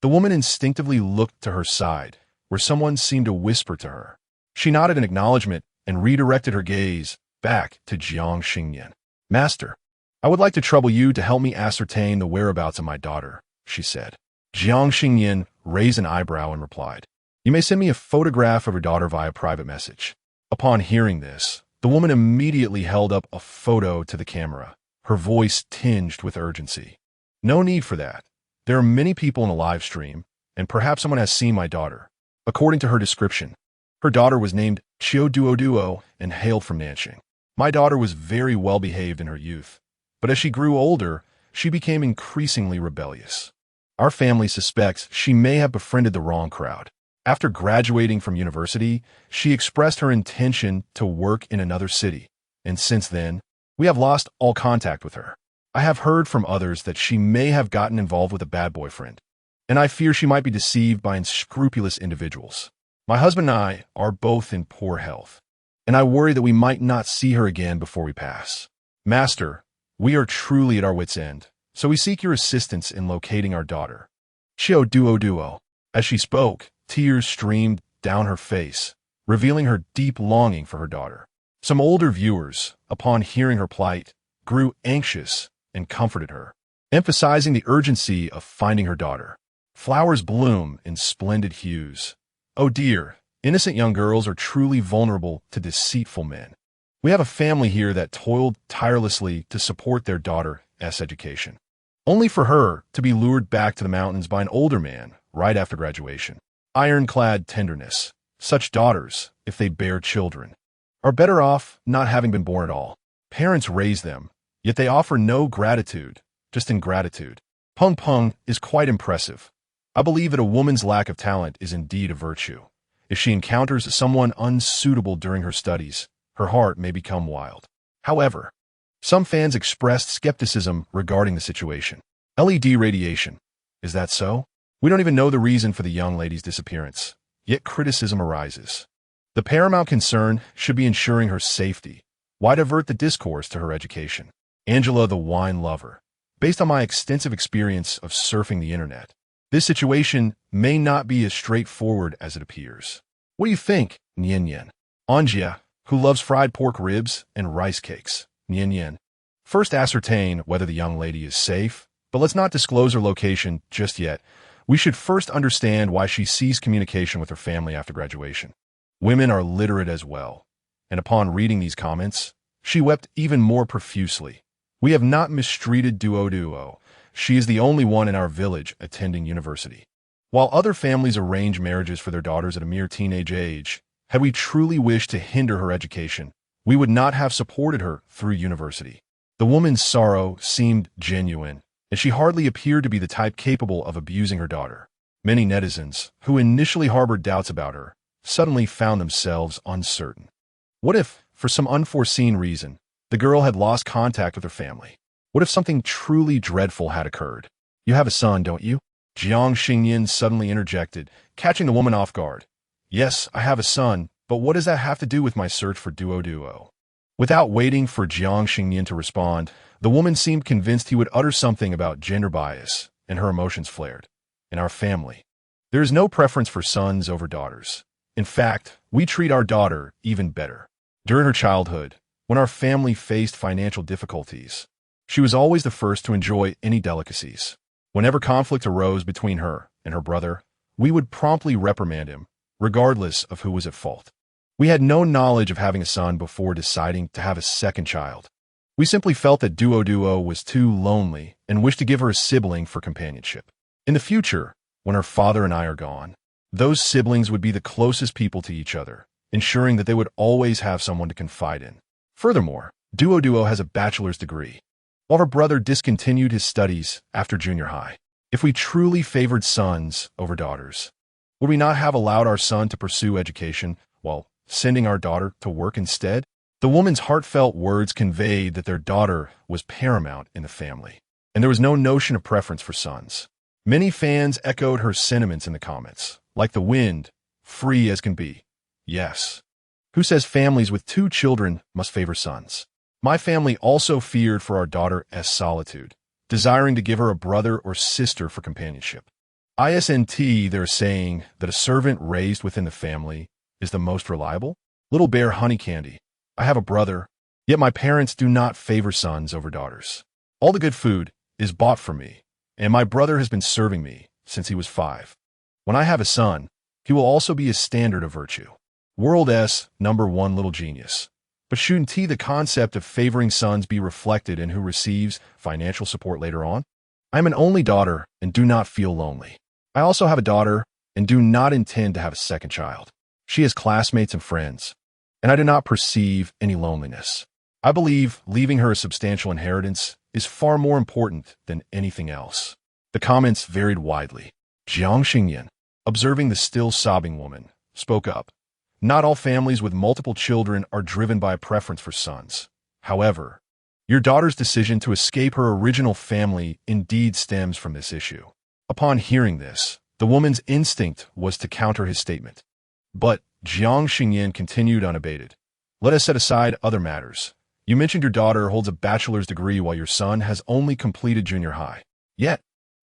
The woman instinctively looked to her side, where someone seemed to whisper to her. She nodded in acknowledgement and redirected her gaze back to Jiang Xingnian. "Master, I would like to trouble you to help me ascertain the whereabouts of my daughter," she said. Jiang Xingnian raised an eyebrow and replied, "You may send me a photograph of your daughter via private message." Upon hearing this, the woman immediately held up a photo to the camera, her voice tinged with urgency. "No need for that. There are many people in the live stream, and perhaps someone has seen my daughter." According to her description, her daughter was named Qiu Duo and hailed from Nanxing. "My daughter was very well behaved in her youth, but as she grew older, she became increasingly rebellious. Our family suspects she may have befriended the wrong crowd. After graduating from university, she expressed her intention to work in another city, and since then, we have lost all contact with her. I have heard from others that she may have gotten involved with a bad boyfriend, and I fear she might be deceived by unscrupulous individuals. My husband and I are both in poor health, and I worry that we might not see her again before we pass. Master, we are truly at our wits' end, so we seek your assistance in locating our daughter." Qiu Duo. As she spoke, tears streamed down her face, revealing her deep longing for her daughter. Some older viewers, upon hearing her plight, grew anxious and comforted her, emphasizing the urgency of finding her daughter. Flowers bloom in splendid hues. Oh dear, innocent young girls are truly vulnerable to deceitful men. We have a family here that toiled tirelessly to support their daughter's education, only for her to be lured back to the mountains by an older man right after graduation. Ironclad tenderness. Such daughters, if they bear children, are better off not having been born at all. Parents raise them, yet they offer no gratitude, just ingratitude. Peng Peng is quite impressive. I believe that a woman's lack of talent is indeed a virtue. If she encounters someone unsuitable during her studies, her heart may become wild. However, some fans expressed skepticism regarding the situation. LED radiation. Is that so? We don't even know the reason for the young lady's disappearance, yet criticism arises. The paramount concern should be ensuring her safety. Why divert the discourse to her education? Angela the wine lover. Based on my extensive experience of surfing the internet, this situation may not be as straightforward as it appears. What do you think, Nian? Anjia, who loves fried pork ribs and rice cakes. Nian. First ascertain whether the young lady is safe, but let's not disclose her location just yet. We should first understand why she ceased communication with her family after graduation. Women are literate as well, and upon reading these comments, she wept even more profusely. We have not mistreated Duo. She is the only one in our village attending university. While other families arrange marriages for their daughters at a mere teenage age, had we truly wished to hinder her education, we would not have supported her through university. The woman's sorrow seemed genuine, and she hardly appeared to be the type capable of abusing her daughter. Many netizens, who initially harbored doubts about her, suddenly found themselves uncertain. What if, for some unforeseen reason, the girl had lost contact with her family? What if something truly dreadful had occurred? You have a son, don't you? Jiang Xingnian suddenly interjected, catching the woman off guard. Yes, I have a son, but what does that have to do with my search for Duo? Without waiting for Jiang Xingnian to respond, the woman seemed convinced he would utter something about gender bias, and her emotions flared. In our family, there is no preference for sons over daughters. In fact, we treat our daughter even better. During her childhood, when our family faced financial difficulties, she was always the first to enjoy any delicacies. Whenever conflict arose between her and her brother, we would promptly reprimand him, regardless of who was at fault. We had no knowledge of having a son before deciding to have a second child. We simply felt that Duo was too lonely and wished to give her a sibling for companionship. In the future, when her father and I are gone, those siblings would be the closest people to each other, ensuring that they would always have someone to confide in. Furthermore, Duo has a bachelor's degree, while her brother discontinued his studies after junior high. If we truly favored sons over daughters, would we not have allowed our son to pursue education while sending our daughter to work instead? The woman's heartfelt words conveyed that their daughter was paramount in the family, and there was no notion of preference for sons. Many fans echoed her sentiments in the comments, like the wind, free as can be. Yes. Who says families with 2 children must favor sons? My family also feared for our daughter's solitude, desiring to give her a brother or sister for companionship. ISNT, they're saying that a servant raised within the family is the most reliable? Little Bear Honey Candy. I have a brother, yet my parents do not favor sons over daughters. All the good food is bought for me, and my brother has been serving me since he was 5. When I have a son, he will also be a standard of virtue. World's #1 little genius. But shouldn't the concept of favoring sons be reflected in who receives financial support later on? I am an only daughter and do not feel lonely. I also have a daughter and do not intend to have a second child. She has classmates and friends, and I do not perceive any loneliness. I believe leaving her a substantial inheritance is far more important than anything else. The comments varied widely. Jiang Xingnian, observing the still sobbing woman, spoke up. Not all families with multiple children are driven by a preference for sons. However, your daughter's decision to escape her original family indeed stems from this issue. Upon hearing this, the woman's instinct was to counter his statement. But Jiang Xingnian continued unabated. Let us set aside other matters. You mentioned your daughter holds a bachelor's degree while your son has only completed junior high. Yet,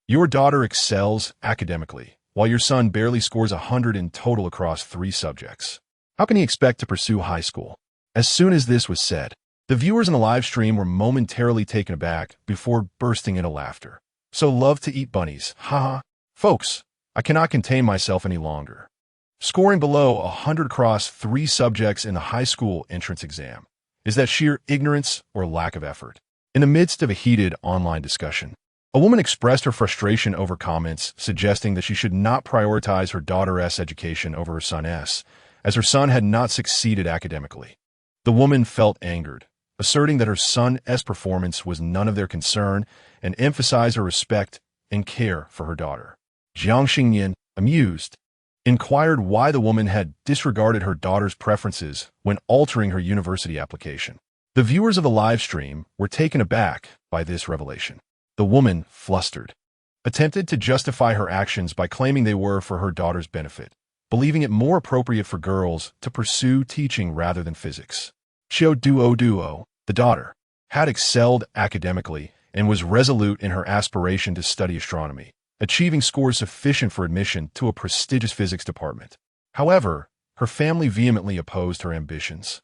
your daughter excels academically, while your son barely scores 100 in total across 3 subjects. How can he expect to pursue high school? As soon as this was said, the viewers in the live stream were momentarily taken aback before bursting into laughter. So love to eat bunnies, haha. Folks, I cannot contain myself any longer. Scoring below 100 across 3 subjects in the high school entrance exam. Is that sheer ignorance or lack of effort? In the midst of a heated online discussion, a woman expressed her frustration over comments suggesting that she should not prioritize her daughter's education over her son's, as her son had not succeeded academically. The woman felt angered, asserting that her son's performance was none of their concern and emphasized her respect and care for her daughter. Jiang Xingnian, amused, inquired why the woman had disregarded her daughter's preferences when altering her university application. The viewers of the live stream were taken aback by this revelation. The woman, flustered, attempted to justify her actions by claiming they were for her daughter's benefit, believing it more appropriate for girls to pursue teaching rather than physics. Duo, the daughter, had excelled academically and was resolute in her aspiration to study astronomy, achieving scores sufficient for admission to a prestigious physics department. However, her family vehemently opposed her ambitions,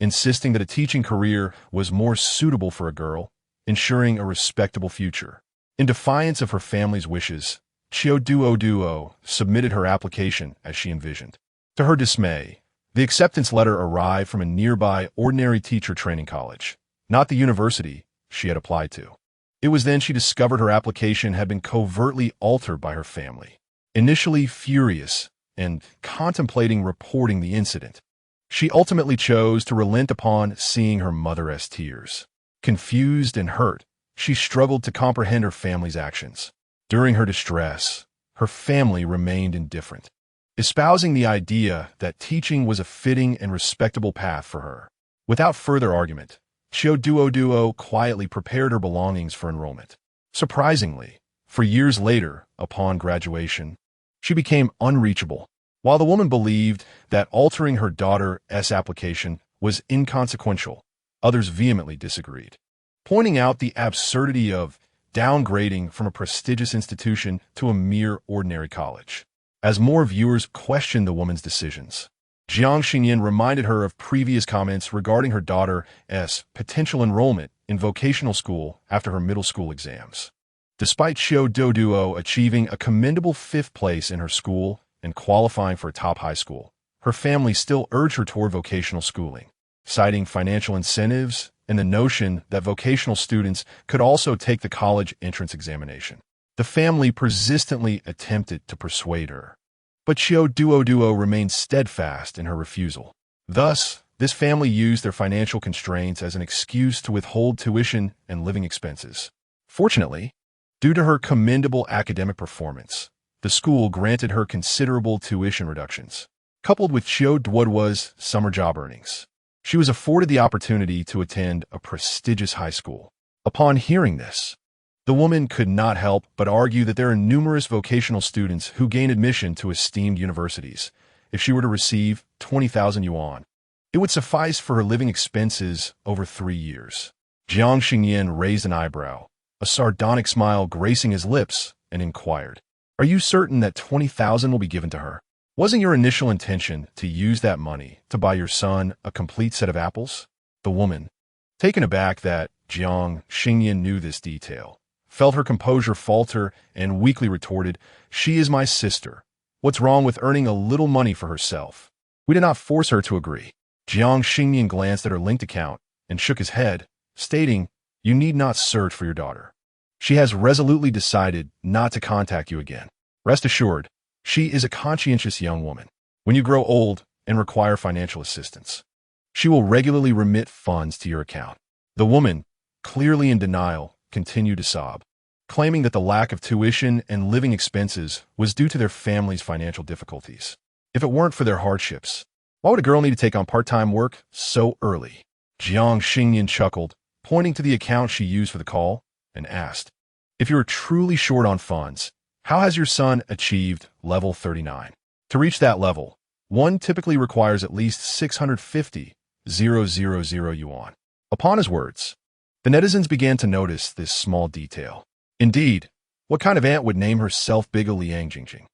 insisting that a teaching career was more suitable for a girl, ensuring a respectable future. In defiance of her family's wishes, Duo submitted her application as she envisioned. To her dismay, the acceptance letter arrived from a nearby ordinary teacher training college, not the university she had applied to. It was then she discovered her application had been covertly altered by her family. Initially furious and contemplating reporting the incident, she ultimately chose to relent upon seeing her mother's tears. Confused and hurt, she struggled to comprehend her family's actions. During her distress, her family remained indifferent, espousing the idea that teaching was a fitting and respectable path for her. Without further argument, Duo quietly prepared her belongings for enrollment. Surprisingly, for years later, upon graduation, she became unreachable. While the woman believed that altering her daughter's application was inconsequential, others vehemently disagreed, pointing out the absurdity of downgrading from a prestigious institution to a mere ordinary college. as more viewers questioned the woman's decisions. Jiang Xingnian reminded her of previous comments regarding her daughter's potential enrollment in vocational school after her middle school exams. Despite Xiao Duoduo achieving a commendable 5th place in her school and qualifying for a top high school, her family still urged her toward vocational schooling, citing financial incentives and the notion that vocational students could also take the college entrance examination. The family persistently attempted to persuade her, but Xiao Duoduo remained steadfast in her refusal. Thus, this family used their financial constraints as an excuse to withhold tuition and living expenses. Fortunately, due to her commendable academic performance, the school granted her considerable tuition reductions. Coupled with Xiao Duoduo's summer job earnings, she was afforded the opportunity to attend a prestigious high school. Upon hearing this, the woman could not help but argue that there are numerous vocational students who gain admission to esteemed universities. If she were to receive 20,000 yuan, it would suffice for her living expenses over 3 years. Jiang Xingnian raised an eyebrow, a sardonic smile gracing his lips, and inquired, "Are you certain that 20,000 will be given to her? Wasn't your initial intention to use that money to buy your son a complete set of apples?" The woman, taken aback that Jiang Xingnian knew this detail, felt her composure falter and weakly retorted, "She is my sister. What's wrong with earning a little money for herself? We did not force her to agree." Jiang Xingnian glanced at her linked account and shook his head, stating, "You need not search for your daughter. She has resolutely decided not to contact you again. Rest assured, she is a conscientious young woman. When you grow old and require financial assistance, she will regularly remit funds to your account." The woman, clearly in denial, continued to sob, claiming that the lack of tuition and living expenses was due to their family's financial difficulties. If it weren't for their hardships, why would a girl need to take on part-time work so early? Jiang Xingnian chuckled, pointing to the account she used for the call, and asked, "If you are truly short on funds, how has your son achieved level 39? To reach that level, one typically requires at least 650,000 yuan." Upon his words, the netizens began to notice this small detail. Indeed, what kind of aunt would name herself Big Liang Jingjing?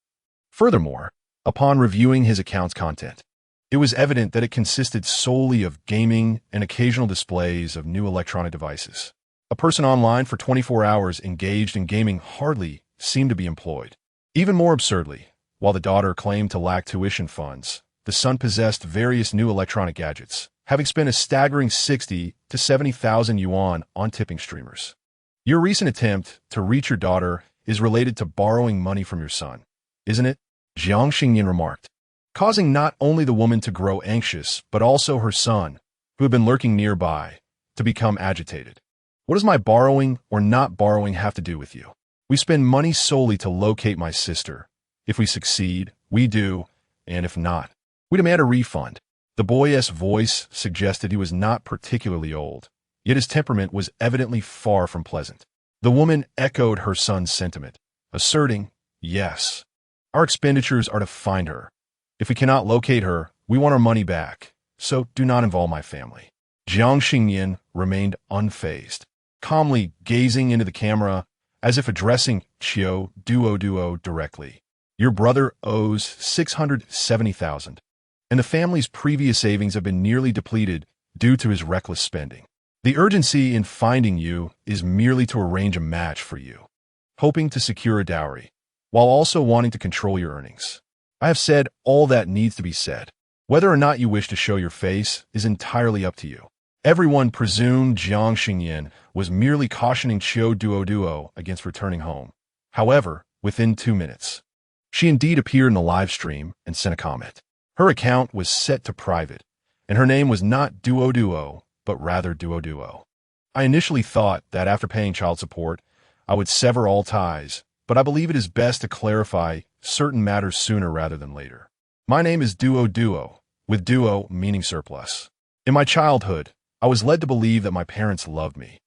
Furthermore, upon reviewing his account's content, it was evident that it consisted solely of gaming and occasional displays of new electronic devices. A person online for 24 hours engaged in gaming hardly seemed to be employed. Even more absurdly, while the daughter claimed to lack tuition funds, the son possessed various new electronic gadgets, having spent a staggering 60 to 70,000 yuan on tipping streamers. Your recent attempt to reach your daughter is related to borrowing money from your son, isn't it? Jiang Xingnian remarked, causing not only the woman to grow anxious, but also her son, who had been lurking nearby, to become agitated. "What does my borrowing or not borrowing have to do with you? We spend money solely to locate my sister. If we succeed, we do, and if not, we demand a refund." The boy's voice suggested he was not particularly old, yet his temperament was evidently far from pleasant. The woman echoed her son's sentiment, asserting, "Yes, our expenditures are to find her. If we cannot locate her, we want our money back, so do not involve my family." Jiang Xingnian remained unfazed, calmly gazing into the camera as if addressing Xiao Duoduo directly. "Your brother owes 670,000, and the family's previous savings have been nearly depleted due to his reckless spending. The urgency in finding you is merely to arrange a match for you, hoping to secure a dowry, while also wanting to control your earnings. I have said all that needs to be said. Whether or not you wish to show your face is entirely up to you." Everyone presumed Jiang Xingnian was merely cautioning Xiao Duoduo against returning home. However, within 2 minutes, she indeed appeared in the live stream and sent a comment. Her account was set to private, and her name was not Duoduo, but rather Duoduo. "I initially thought that after paying child support, I would sever all ties, but I believe it is best to clarify certain matters sooner rather than later. My name is Duoduo, with duo meaning surplus. In my childhood, I was led to believe that my parents loved me.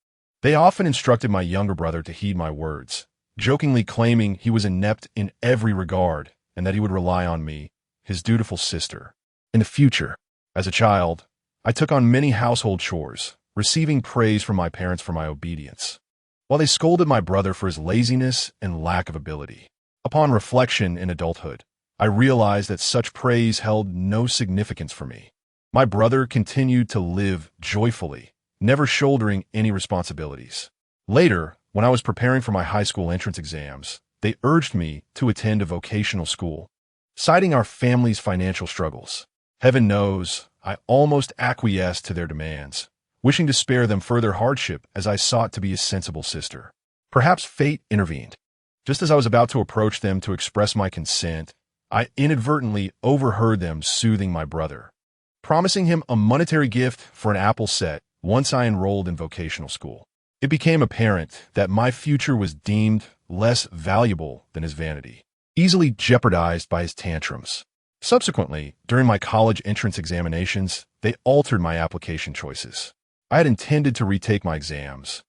They often instructed my younger brother to heed my words, jokingly claiming he was inept in every regard and that he would rely on me, his dutiful sister. In the future, as a child, I took on many household chores, receiving praise from my parents for my obedience, while they scolded my brother for his laziness and lack of ability. Upon reflection in adulthood, I realized that such praise held no significance for me. My brother continued to live joyfully, never shouldering any responsibilities. Later, when I was preparing for my high school entrance exams, they urged me to attend a vocational school, citing our family's financial struggles. Heaven knows, I almost acquiesced to their demands, wishing to spare them further hardship as I sought to be a sensible sister. Perhaps fate intervened. Just as I was about to approach them to express my consent, I inadvertently overheard them soothing my brother, promising him a monetary gift for an Apple set once I enrolled in vocational school. It became apparent that my future was deemed less valuable than his vanity, easily jeopardized by his tantrums. Subsequently, during my college entrance examinations, they altered my application choices. I had intended to retake my exams,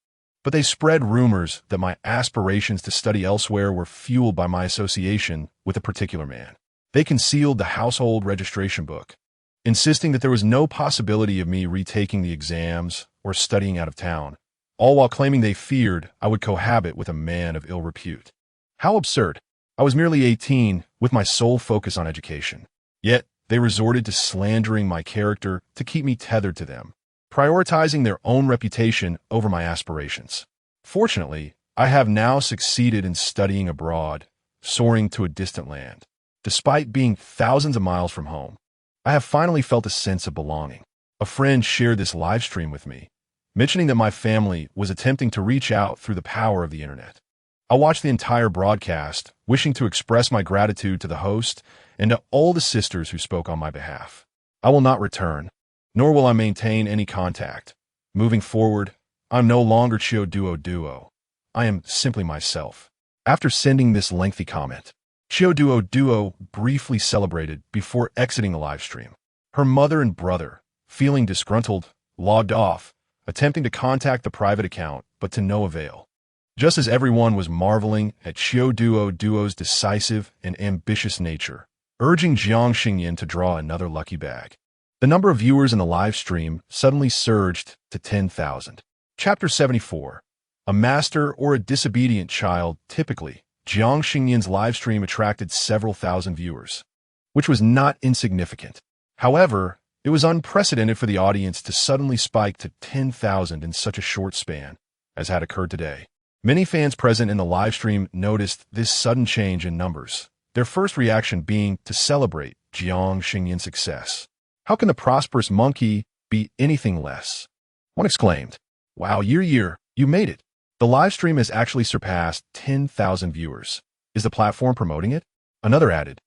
but they spread rumors that my aspirations to study elsewhere were fueled by my association with a particular man. They concealed the household registration book, insisting that there was no possibility of me retaking the exams or studying out of town, all while claiming they feared I would cohabit with a man of ill repute. How absurd! I was merely 18, with my sole focus on education. Yet, they resorted to slandering my character to keep me tethered to them, prioritizing their own reputation over my aspirations. Fortunately, I have now succeeded in studying abroad, soaring to a distant land. Despite being thousands of miles from home, I have finally felt a sense of belonging. A friend shared this live stream with me, mentioning that my family was attempting to reach out through the power of the internet. I watched the entire broadcast, wishing to express my gratitude to the host and to all the sisters who spoke on my behalf. I will not return, nor will I maintain any contact. Moving forward, I'm no longer Chio Duo. I am simply myself. After sending this lengthy comment, Chio Duo briefly celebrated before exiting the live stream. Her mother and brother, feeling disgruntled, logged off, attempting to contact the private account, but to no avail. Just as everyone was marveling at Chio Duo's decisive and ambitious nature, urging Jiang Xingnian to draw another lucky bag. The number of viewers in the live stream suddenly surged to 10,000. Chapter 74. A master or a disobedient child. Typically, Jiang Xingnian's live stream attracted several thousand viewers, which was not insignificant. However, it was unprecedented for the audience to suddenly spike to 10,000 in such a short span, as had occurred today. Many fans present in the live stream noticed this sudden change in numbers, their first reaction being to celebrate Jiang Xingnian's success. How can the prosperous monkey be anything less? One exclaimed, "Wow, year, you made it." The live stream has actually surpassed 10,000 viewers. Is the platform promoting it? Another added,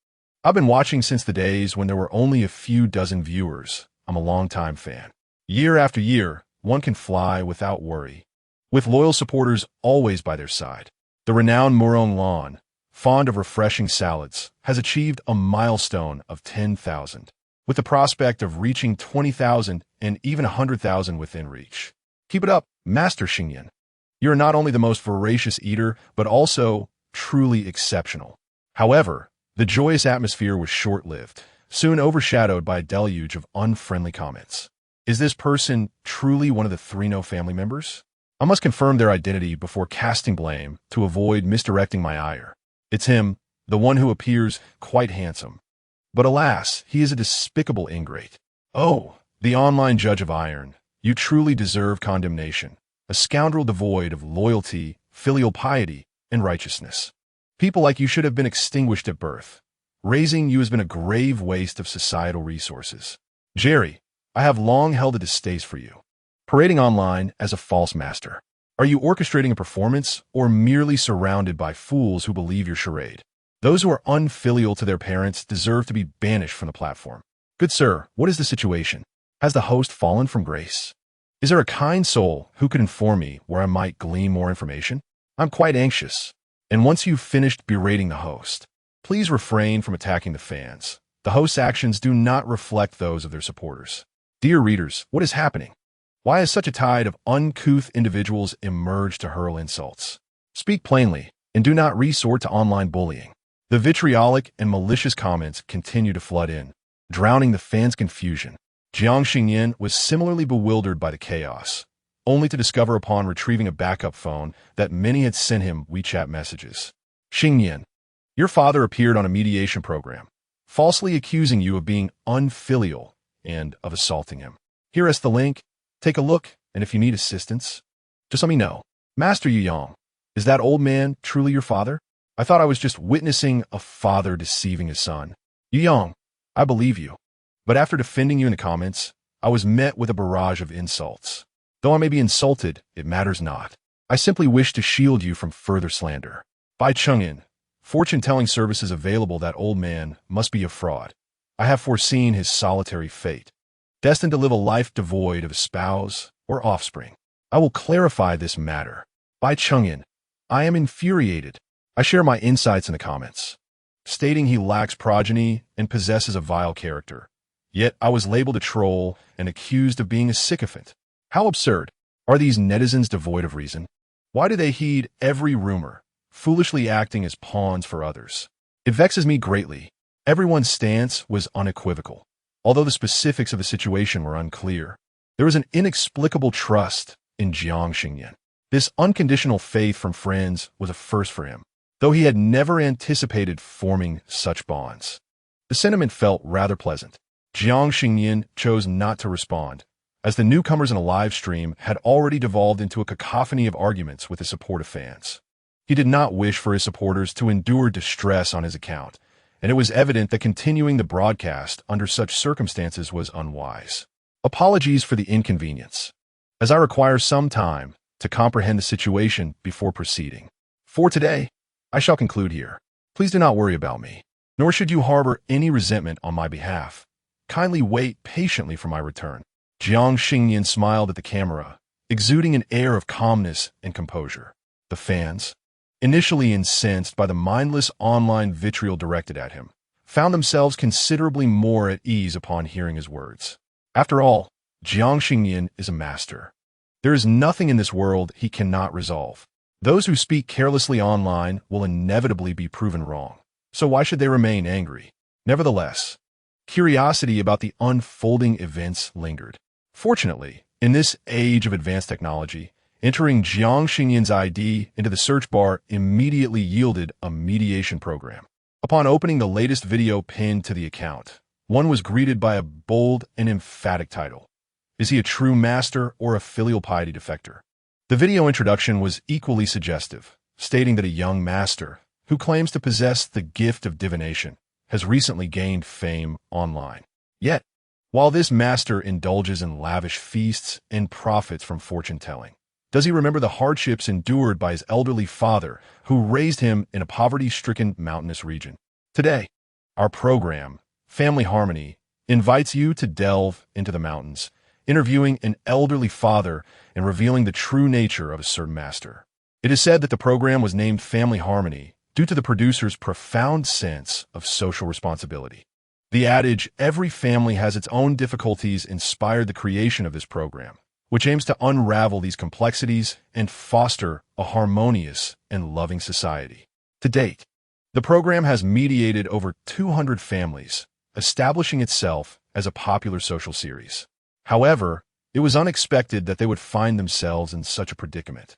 "I've been watching since the days when there were only a few dozen viewers. I'm a longtime fan. Year after year, one can fly without worry, with loyal supporters always by their side." The renowned Murong Lan, fond of refreshing salads, has achieved a milestone of 10,000, with the prospect of reaching 20,000 and even 100,000 within reach. Keep it up, Master Xingnian. You're not only the most voracious eater, but also truly exceptional. However, the joyous atmosphere was short-lived, soon overshadowed by a deluge of unfriendly comments. Is this person truly one of the 3No family members? I must confirm their identity before casting blame to avoid misdirecting my ire. It's him, the one who appears quite handsome. But alas, he is a despicable ingrate. Oh, the online judge of iron, you truly deserve condemnation. A scoundrel devoid of loyalty, filial piety, and righteousness. People like you should have been extinguished at birth. Raising you has been a grave waste of societal resources. Jerry, I have long held a distaste for you. Parading online as a false master. Are you orchestrating a performance or merely surrounded by fools who believe your charade? Those who are unfilial to their parents deserve to be banished from the platform. Good sir, what is the situation? Has the host fallen from grace? Is there a kind soul who could inform me where I might glean more information? I'm quite anxious. And once you've finished berating the host, please refrain from attacking the fans. The host's actions do not reflect those of their supporters. Dear readers, what is happening? Why has such a tide of uncouth individuals emerged to hurl insults? Speak plainly, and do not resort to online bullying. The vitriolic and malicious comments continue to flood in, drowning the fans' confusion. Jiang Xingnian was similarly bewildered by the chaos, only to discover upon retrieving a backup phone that many had sent him WeChat messages. Xingnian, your father appeared on a mediation program. falsely accusing you of being unfilial and of assaulting him. Here is the link. Take a look, and if you need assistance, just let me know. Master Yang, is that old man truly your father? I thought I was just witnessing a father deceiving his son. Yang, I believe you. But after defending you in the comments, I was met with a barrage of insults. Though I may be insulted, it matters not. I simply wish to shield you from further slander. By Chang'an, fortune-telling services available, that old man must be a fraud. I have foreseen his solitary fate, destined to live a life devoid of a spouse or offspring. I will clarify this matter. By Chang'an, I am infuriated. I share my insights in the comments, stating he lacks progeny and possesses a vile character. Yet I was labeled a troll and accused of being a sycophant. How absurd. Are these netizens devoid of reason? Why do they heed every rumor, foolishly acting as pawns for others? It vexes me greatly. Everyone's stance was unequivocal, although the specifics of the situation were unclear. There was an inexplicable trust in Jiang Xingnian. This unconditional faith from friends was a first for him, though he had never anticipated forming such bonds. The sentiment felt rather pleasant. Jiang Xingnian chose not to respond, as the newcomers in a live stream had already devolved into a cacophony of arguments with his supportive fans. He did not wish for his supporters to endure distress on his account, and it was evident that continuing the broadcast under such circumstances was unwise. Apologies for the inconvenience, as I require some time to comprehend the situation before proceeding. For today, I shall conclude here. Please do not worry about me, nor should you harbor any resentment on my behalf. Kindly wait patiently for my return. Jiang Xingnian smiled at the camera, exuding an air of calmness and composure. The fans, initially incensed by the mindless online vitriol directed at him, found themselves considerably more at ease upon hearing his words. After all, Jiang Xingnian is a master. There is nothing in this world he cannot resolve. Those who speak carelessly online will inevitably be proven wrong, so why should they remain angry? Nevertheless, curiosity about the unfolding events lingered. Fortunately, in this age of advanced technology, entering Jiang Xingnian's ID into the search bar immediately yielded a mediation program. Upon opening the latest video pinned to the account, one was greeted by a bold and emphatic title. Is he a true master or a filial piety defector? The video introduction was equally suggestive, stating that a young master, who claims to possess the gift of divination, has recently gained fame online. Yet, while this master indulges in lavish feasts and profits from fortune-telling, does he remember the hardships endured by his elderly father, who raised him in a poverty-stricken mountainous region? Today, our program, Family Harmony, invites you to delve into the mountains, interviewing an elderly father and revealing the true nature of a certain master. It is said that the program was named Family Harmony due to the producer's profound sense of social responsibility. The adage, every family has its own difficulties, inspired the creation of this program, which aims to unravel these complexities and foster a harmonious and loving society. To date, the program has mediated over 200 families, establishing itself as a popular social series. However, it was unexpected that they would find themselves in such a predicament.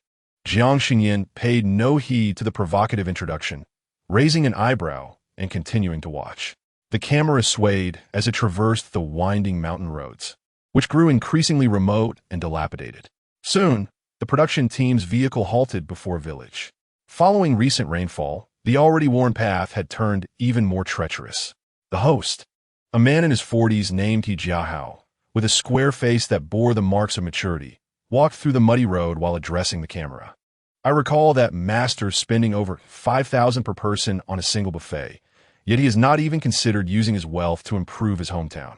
Jiang Xingnian paid no heed to the provocative introduction, raising an eyebrow and continuing to watch. The camera swayed as it traversed the winding mountain roads, which grew increasingly remote and dilapidated. Soon, the production team's vehicle halted before a village. Following recent rainfall, the already worn path had turned even more treacherous. The host, a man in his 40s named He Jiahao, with a square face that bore the marks of maturity, walked through the muddy road while addressing the camera. I recall that master spending over 5,000 per person on a single buffet, yet he has not even considered using his wealth to improve his hometown.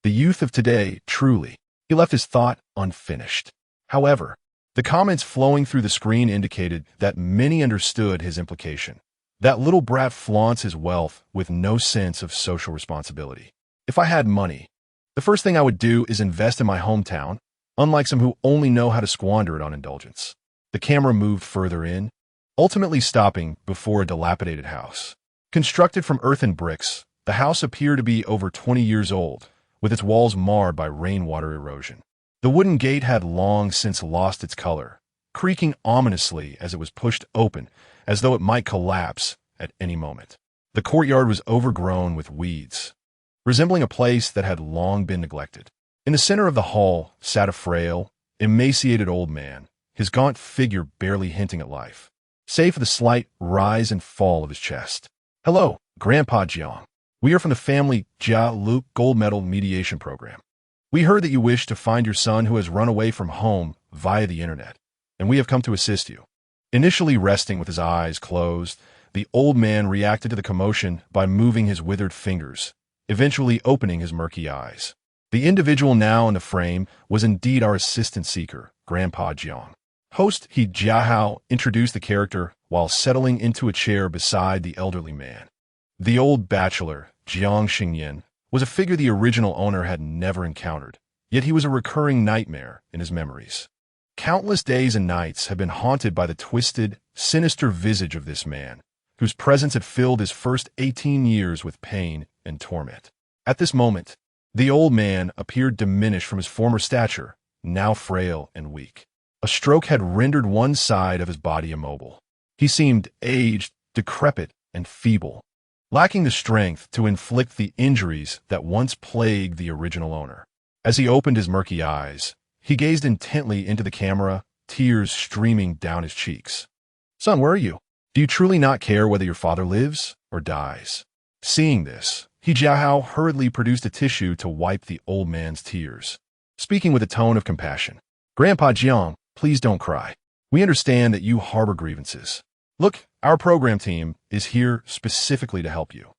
The youth of today, truly, he left his thought unfinished. However, the comments flowing through the screen indicated that many understood his implication. That little brat flaunts his wealth with no sense of social responsibility. If I had money, the first thing I would do is invest in my hometown, unlike some who only know how to squander it on indulgence. The camera moved further in, ultimately stopping before a dilapidated house. Constructed from earth and bricks, the house appeared to be over 20 years old, with its walls marred by rainwater erosion. The wooden gate had long since lost its color, creaking ominously as it was pushed open, as though it might collapse at any moment. The courtyard was overgrown with weeds, resembling a place that had long been neglected. In the center of the hall sat a frail, emaciated old man, his gaunt figure barely hinting at life, save for the slight rise and fall of his chest. "Hello, Grandpa Jiang. We are from the family Jia Luke Gold Medal Mediation Program. We heard that you wish to find your son who has run away from home via the internet, and we have come to assist you." Initially resting with his eyes closed, the old man reacted to the commotion by moving his withered fingers, eventually opening his murky eyes. The individual now in the frame was indeed our assistant seeker, Grandpa Jiang. Host He Jiahao introduced the character while settling into a chair beside the elderly man. The old bachelor, Jiang Xingnian, was a figure the original owner had never encountered, yet he was a recurring nightmare in his memories. Countless days and nights had been haunted by the twisted, sinister visage of this man, whose presence had filled his first 18 years with pain and torment. At this moment, the old man appeared diminished from his former stature, now frail and weak. A stroke had rendered one side of his body immobile. He seemed aged, decrepit, and feeble, lacking the strength to inflict the injuries that once plagued the original owner. As he opened his murky eyes, he gazed intently into the camera, tears streaming down his cheeks. "Son, where are you? Do you truly not care whether your father lives or dies?" Seeing this, He Jiahao hurriedly produced a tissue to wipe the old man's tears, speaking with a tone of compassion. "Grandpa Jiang, please don't cry. We understand that you harbor grievances. Look, our program team is here specifically to help you."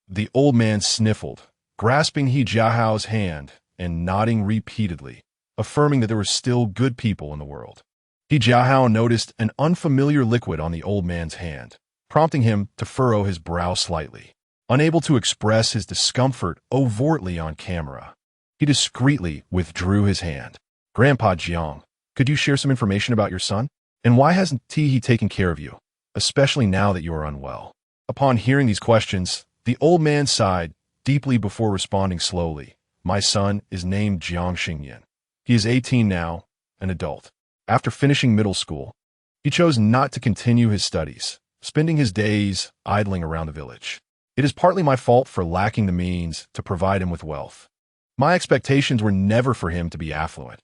The old man sniffled, grasping He Jiahao's hand and nodding repeatedly, affirming that there were still good people in the world. He Jiahao noticed an unfamiliar liquid on the old man's hand, prompting him to furrow his brow slightly. Unable to express his discomfort overtly on camera, he discreetly withdrew his hand. "Grandpa Jiang, could you share some information about your son? And why hasn't he taken care of you, especially now that you are unwell?" Upon hearing these questions, the old man sighed deeply before responding slowly. "My son is named Jiang Xingnian. He is 18 now, an adult. After finishing middle school, he chose not to continue his studies, spending his days idling around the village. It is partly my fault for lacking the means to provide him with wealth. My expectations were never for him to be affluent.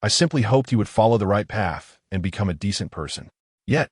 I simply hoped he would follow the right path and become a decent person. Yet,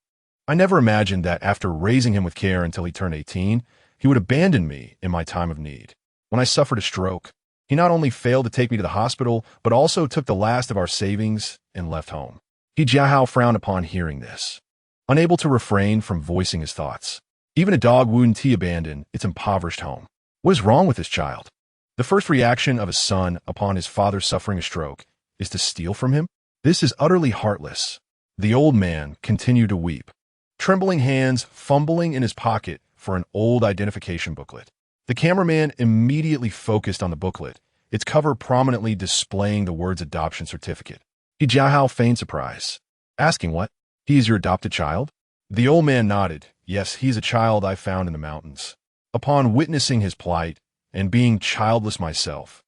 I never imagined that after raising him with care until he turned 18, he would abandon me in my time of need. When I suffered a stroke, he not only failed to take me to the hospital, but also took the last of our savings and left home." He Jiahao frowned upon hearing this, unable to refrain from voicing his thoughts. Even a dog wouldn't abandon its impoverished home. What is wrong with this child? The first reaction of a son upon his father suffering a stroke is to steal from him? This is utterly heartless. The old man continued to weep, trembling hands fumbling in his pocket for an old identification booklet. The cameraman immediately focused on the booklet, its cover prominently displaying the words adoption certificate. He Jiahao feigned surprise, asking what? "He is your adopted child?" The old man nodded. "Yes, he is a child I found in the mountains. Upon witnessing his plight and being childless myself,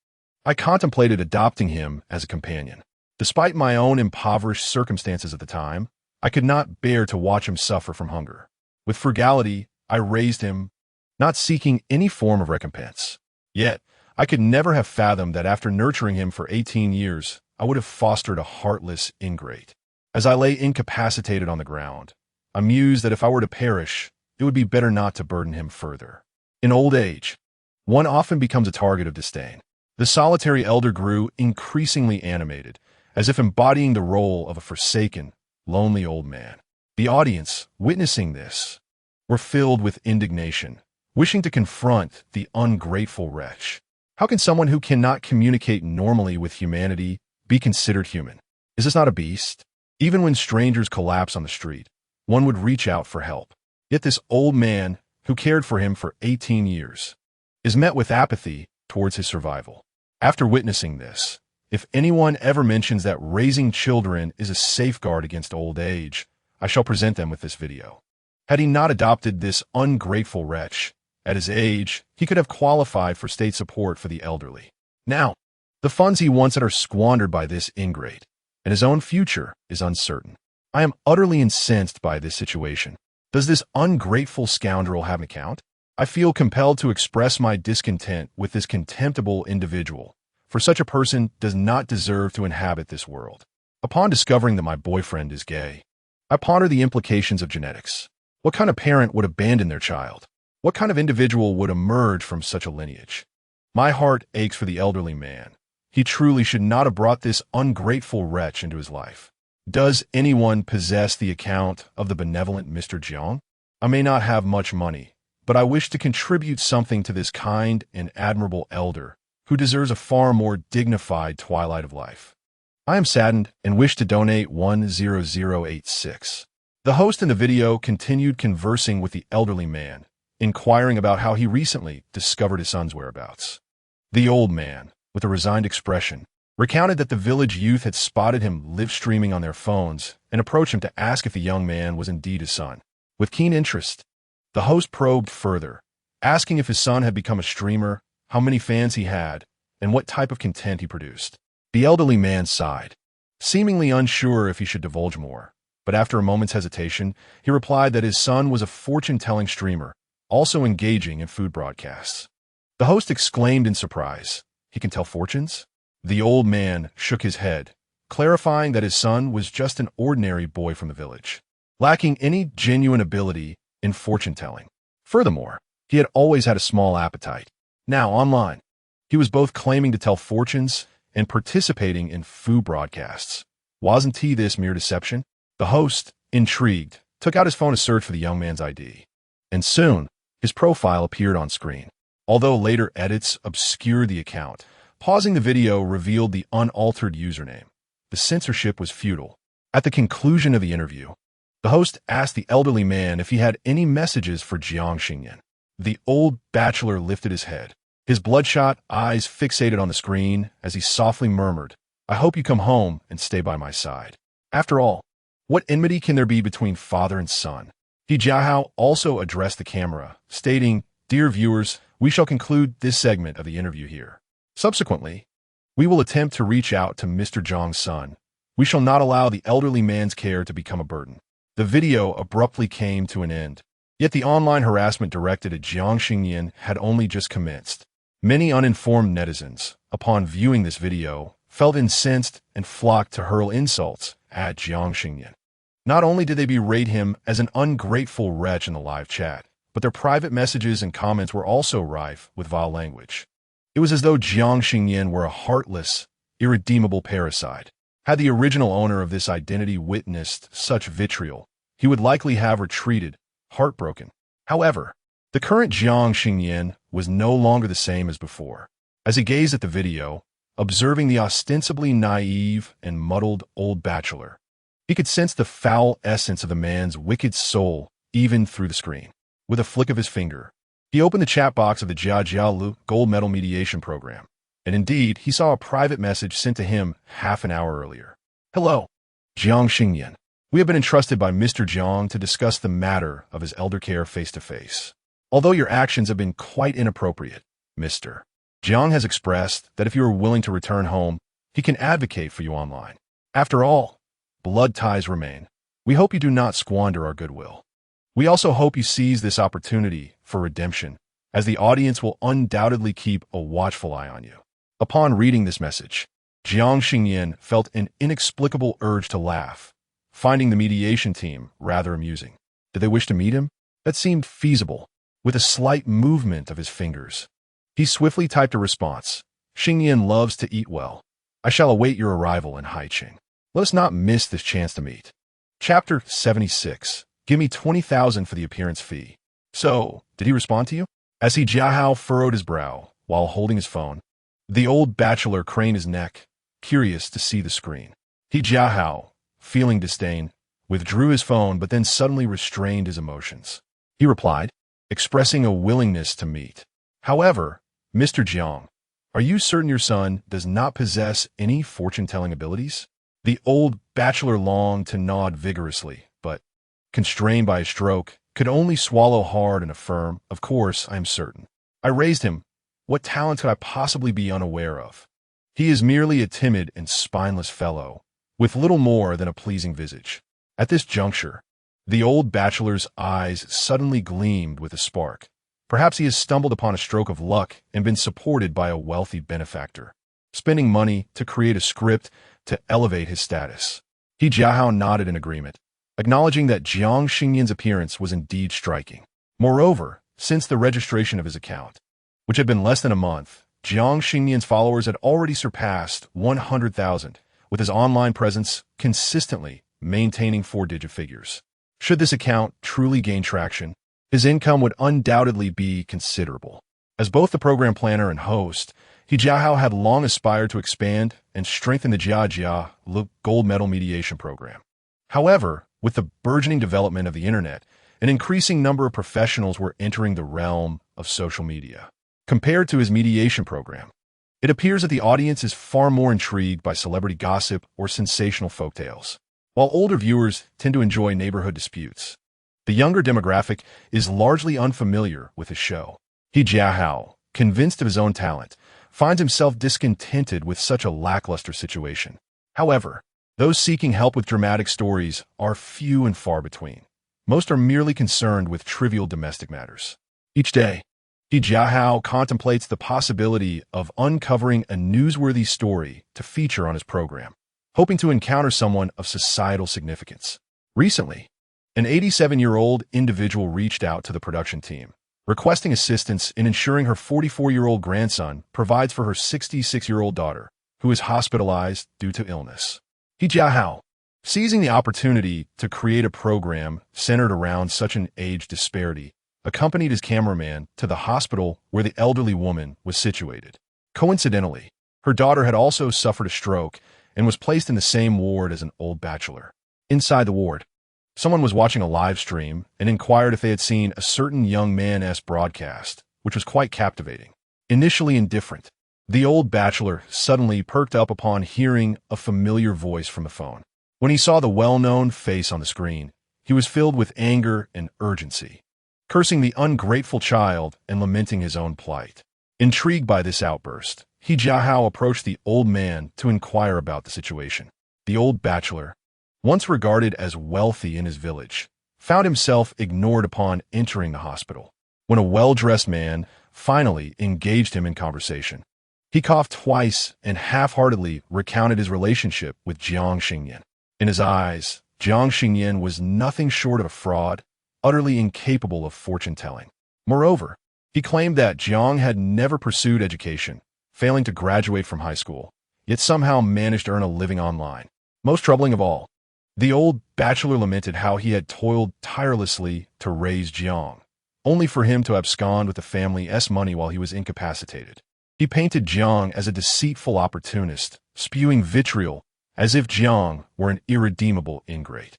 I contemplated adopting him as a companion. Despite my own impoverished circumstances at the time, I could not bear to watch him suffer from hunger. With frugality, I raised him, not seeking any form of recompense. Yet, I could never have fathomed that after nurturing him for 18 years, I would have fostered a heartless ingrate. As I lay incapacitated on the ground, I mused that if I were to perish, it would be better not to burden him further. In old age, one often becomes a target of disdain. The solitary elder grew increasingly animated, as if embodying the role of a forsaken, lonely old man. The audience, witnessing this, were filled with indignation, wishing to confront the ungrateful wretch. How can someone who cannot communicate normally with humanity be considered human? Is this not a beast? Even when strangers collapse on the street, one would reach out for help. Yet this old man, who cared for him for 18 years, is met with apathy towards his survival. After witnessing this, if anyone ever mentions that raising children is a safeguard against old age, I shall present them with this video. Had he not adopted this ungrateful wretch, at his age, he could have qualified for state support for the elderly. Now, the funds he once had are squandered by this ingrate, and his own future is uncertain. I am utterly incensed by this situation. Does this ungrateful scoundrel have an account? I feel compelled to express my discontent with this contemptible individual, for such a person does not deserve to inhabit this world. Upon discovering that my boyfriend is gay, I ponder the implications of genetics. What kind of parent would abandon their child? What kind of individual would emerge from such a lineage? My heart aches for the elderly man. He truly should not have brought this ungrateful wretch into his life. Does anyone possess the account of the benevolent Mr. Jiang? I may not have much money, but I wish to contribute something to this kind and admirable elder, who deserves a far more dignified twilight of life. I am saddened and wish to donate 10086. The host in the video continued conversing with the elderly man, inquiring about how he recently discovered his son's whereabouts. The old man, with a resigned expression, recounted that the village youth had spotted him live-streaming on their phones and approached him to ask if the young man was indeed his son. With keen interest, the host probed further, asking if his son had become a streamer, how many fans he had, and what type of content he produced. The elderly man sighed, seemingly unsure if he should divulge more, but after a moment's hesitation, he replied that his son was a fortune-telling streamer, also engaging in food broadcasts. The host exclaimed in surprise, "He can tell fortunes?" The old man shook his head, clarifying that his son was just an ordinary boy from the village, lacking any genuine ability in fortune-telling. Furthermore, he had always had a small appetite. Now, online, he was both claiming to tell fortunes and participating in food broadcasts. Wasn't this mere deception? The host, intrigued, took out his phone to search for the young man's ID. And soon, his profile appeared on screen. Although later edits obscured the account, pausing the video revealed the unaltered username. The censorship was futile. At the conclusion of the interview, the host asked the elderly man if he had any messages for Jiang Xingnian. The old bachelor lifted his head, his bloodshot eyes fixated on the screen as he softly murmured, "I hope you come home and stay by my side." After all, what enmity can there be between father and son? Jiao also addressed the camera, stating, "Dear viewers, we shall conclude this segment of the interview here. Subsequently, we will attempt to reach out to Mr. Jiang's son. We shall not allow the elderly man's care to become a burden." The video abruptly came to an end. Yet the online harassment directed at Jiang Xingnian had only just commenced. Many uninformed netizens, upon viewing this video, felt incensed and flocked to hurl insults at Jiang Xingnian. Not only did they berate him as an ungrateful wretch in the live chat, but their private messages and comments were also rife with vile language. It was as though Jiang Xingnian were a heartless, irredeemable parasite. Had the original owner of this identity witnessed such vitriol, he would likely have retreated, heartbroken. However, the current Jiang Xingnian was no longer the same as before. As he gazed at the video, observing the ostensibly naive and muddled old bachelor, he could sense the foul essence of the man's wicked soul even through the screen. With a flick of his finger, he opened the chat box of the Jiajialu Gold Medal Mediation Program, and indeed, he saw a private message sent to him half an hour earlier. "Hello, Jiang Xingnian. We have been entrusted by Mr. Jiang to discuss the matter of his elder care face-to-face. Although your actions have been quite inappropriate, Mr. Jiang has expressed that if you are willing to return home, he can advocate for you online. After all, blood ties remain. We hope you do not squander our goodwill. We also hope you seize this opportunity for redemption, as the audience will undoubtedly keep a watchful eye on you." Upon reading this message, Jiang Xingnian felt an inexplicable urge to laugh, finding the mediation team rather amusing. Did they wish to meet him? That seemed feasible. With a slight movement of his fingers, he swiftly typed a response. "Xingnian loves to eat well. I shall await your arrival in Haiqing. Let us not miss this chance to meet." Chapter 76. Give me 20,000 for the appearance fee. So, did he respond to you? As Jiao furrowed his brow while holding his phone, the old bachelor craned his neck, curious to see the screen. Jiao, feeling disdain, withdrew his phone but then suddenly restrained his emotions. He replied, expressing a willingness to meet. "However, Mr. Jiang, are you certain your son does not possess any fortune-telling abilities?" The old bachelor longed to nod vigorously, but, constrained by a stroke, could only swallow hard and affirm, "Of course, I am certain. I raised him. What talent could I possibly be unaware of? He is merely a timid and spineless fellow, with little more than a pleasing visage." At this juncture, the old bachelor's eyes suddenly gleamed with a spark, Perhaps he has stumbled upon a stroke of luck and been supported by a wealthy benefactor, spending money to create a script to elevate his status. He Jiahao nodded in agreement, acknowledging that Jiang Xingnian's appearance was indeed striking. Moreover, since the registration of his account, which had been less than a month, Jiang Xingnian's followers had already surpassed 100,000, with his online presence consistently maintaining four-digit figures. Should this account truly gain traction, his income would undoubtedly be considerable. As both the program planner and host, He Jiahao had long aspired to expand and strengthen the Jia gold medal mediation program. However, with the burgeoning development of the internet, an increasing number of professionals were entering the realm of social media. Compared to his mediation program, it appears that the audience is far more intrigued by celebrity gossip or sensational folktales, while older viewers tend to enjoy neighborhood disputes. The younger demographic is largely unfamiliar with his show. He Jiahao, convinced of his own talent, finds himself discontented with such a lackluster situation. However, those seeking help with dramatic stories are few and far between. Most are merely concerned with trivial domestic matters. Each day, He Jiahao contemplates the possibility of uncovering a newsworthy story to feature on his program, hoping to encounter someone of societal significance. Recently, an 87-year-old individual reached out to the production team, requesting assistance in ensuring her 44-year-old grandson provides for her 66-year-old daughter, who is hospitalized due to illness. He Jiahao, seizing the opportunity to create a program centered around such an age disparity, accompanied his cameraman to the hospital where the elderly woman was situated. Coincidentally, her daughter had also suffered a stroke and was placed in the same ward as an old bachelor. Inside the ward, someone was watching a live stream and inquired if they had seen a certain young man's broadcast, which was quite captivating. Initially indifferent, the old bachelor suddenly perked up upon hearing a familiar voice from the phone. When he saw the well-known face on the screen, he was filled with anger and urgency, cursing the ungrateful child and lamenting his own plight. Intrigued by this outburst, He Jiahao approached the old man to inquire about the situation. The old bachelor, once regarded as wealthy in his village, found himself ignored upon entering the hospital. When a well-dressed man finally engaged him in conversation, he coughed twice and half-heartedly recounted his relationship with Jiang Xingnian. In his eyes, Jiang Xingnian was nothing short of a fraud, utterly incapable of fortune-telling. Moreover, he claimed that Jiang had never pursued education, failing to graduate from high school, yet somehow managed to earn a living online. Most troubling of all, the old bachelor lamented how he had toiled tirelessly to raise Jiang, only for him to abscond with the family's money while he was incapacitated. He painted Jiang as a deceitful opportunist, spewing vitriol as if Jiang were an irredeemable ingrate.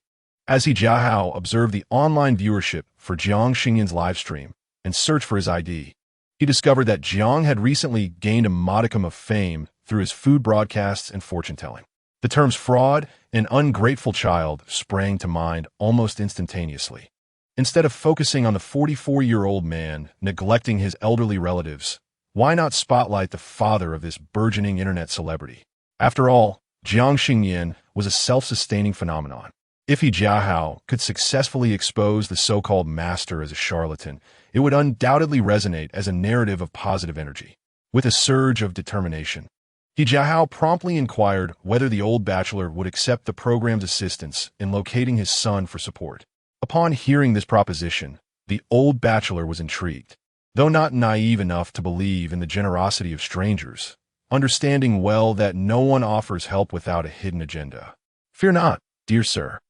As He Jiahao observed the online viewership for Jiang Xingnian's live stream and searched for his ID, he discovered that Jiang had recently gained a modicum of fame through his food broadcasts and fortune-telling. The terms fraud and ungrateful child sprang to mind almost instantaneously. Instead of focusing on the 44-year-old man neglecting his elderly relatives, why not spotlight the father of this burgeoning internet celebrity? After all, Jiang Xingnian was a self-sustaining phenomenon. If He Jiahao could successfully expose the so-called master as a charlatan, it would undoubtedly resonate as a narrative of positive energy. With a surge of determination, He Jiahao promptly inquired whether the old bachelor would accept the program's assistance in locating his son for support. Upon hearing this proposition, the old bachelor was intrigued, though not naive enough to believe in the generosity of strangers, understanding well that no one offers help without a hidden agenda. "Fear not, dear sir,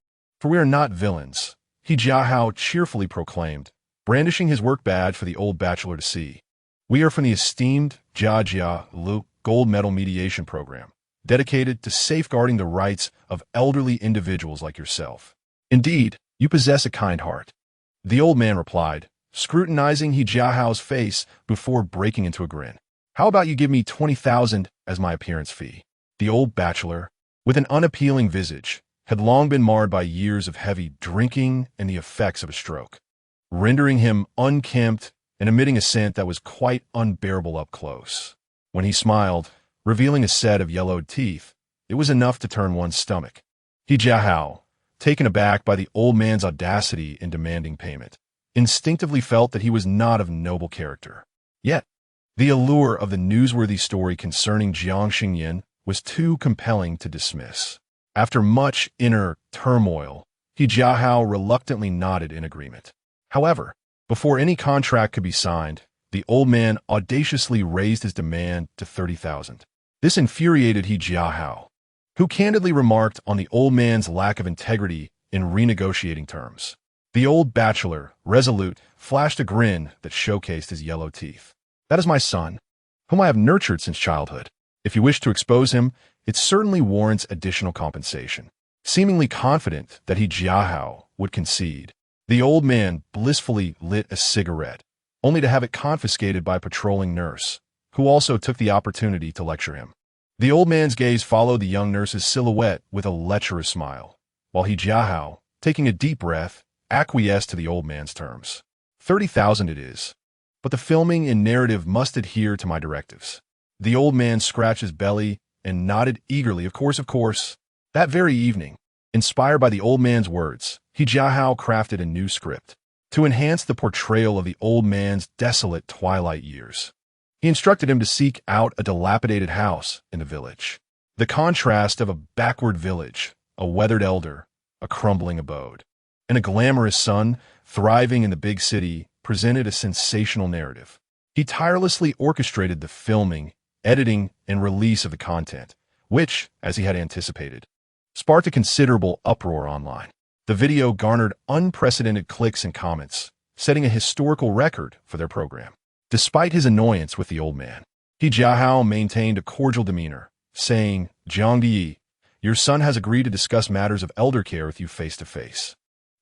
for we are not villains," He Jiahao cheerfully proclaimed, brandishing his work badge for the old bachelor to see. "We are from the esteemed Jia gold medal mediation program, dedicated to safeguarding the rights of elderly individuals like yourself. Indeed, you possess a kind heart," the old man replied, scrutinizing He Jiahao's face before breaking into a grin. "How about you give me 20,000 as my appearance fee?" The old bachelor, with an unappealing visage, had long been marred by years of heavy drinking and the effects of a stroke, rendering him unkempt and emitting a scent that was quite unbearable up close. When he smiled, revealing a set of yellowed teeth, it was enough to turn one's stomach. He Jiahao, taken aback by the old man's audacity in demanding payment, instinctively felt that he was not of noble character. Yet, the allure of the newsworthy story concerning Jiang Xingnian was too compelling to dismiss. After much inner turmoil, He Jiahao reluctantly nodded in agreement. However, before any contract could be signed, the old man audaciously raised his demand to 30,000. This infuriated He Jiahao, who candidly remarked on the old man's lack of integrity in renegotiating terms. The old bachelor, resolute, flashed a grin that showcased his yellow teeth. "That is my son, whom I have nurtured since childhood. If you wish to expose him, it certainly warrants additional compensation." Seemingly confident that He Jiahao would concede, the old man blissfully lit a cigarette, only to have it confiscated by a patrolling nurse, who also took the opportunity to lecture him. The old man's gaze followed the young nurse's silhouette with a lecherous smile, while He Jiahao, taking a deep breath, acquiesced to the old man's terms. 30,000 it is, but the filming and narrative must adhere to my directives. The old man scratched his belly and nodded eagerly. Of course. That very evening, inspired by the old man's words, He Jiahao crafted a new script to enhance the portrayal of the old man's desolate twilight years. He instructed him to seek out a dilapidated house in the village. The contrast of a backward village, a weathered elder, a crumbling abode, and a glamorous son thriving in the big city presented a sensational narrative. He tirelessly orchestrated the filming, editing, and release of the content, which, as he had anticipated, sparked a considerable uproar online. The video garnered unprecedented clicks and comments, setting a historical record for their program. Despite his annoyance with the old man, He Jiahao maintained a cordial demeanor, saying, "Jiang Di, your son has agreed to discuss matters of elder care with you face to face.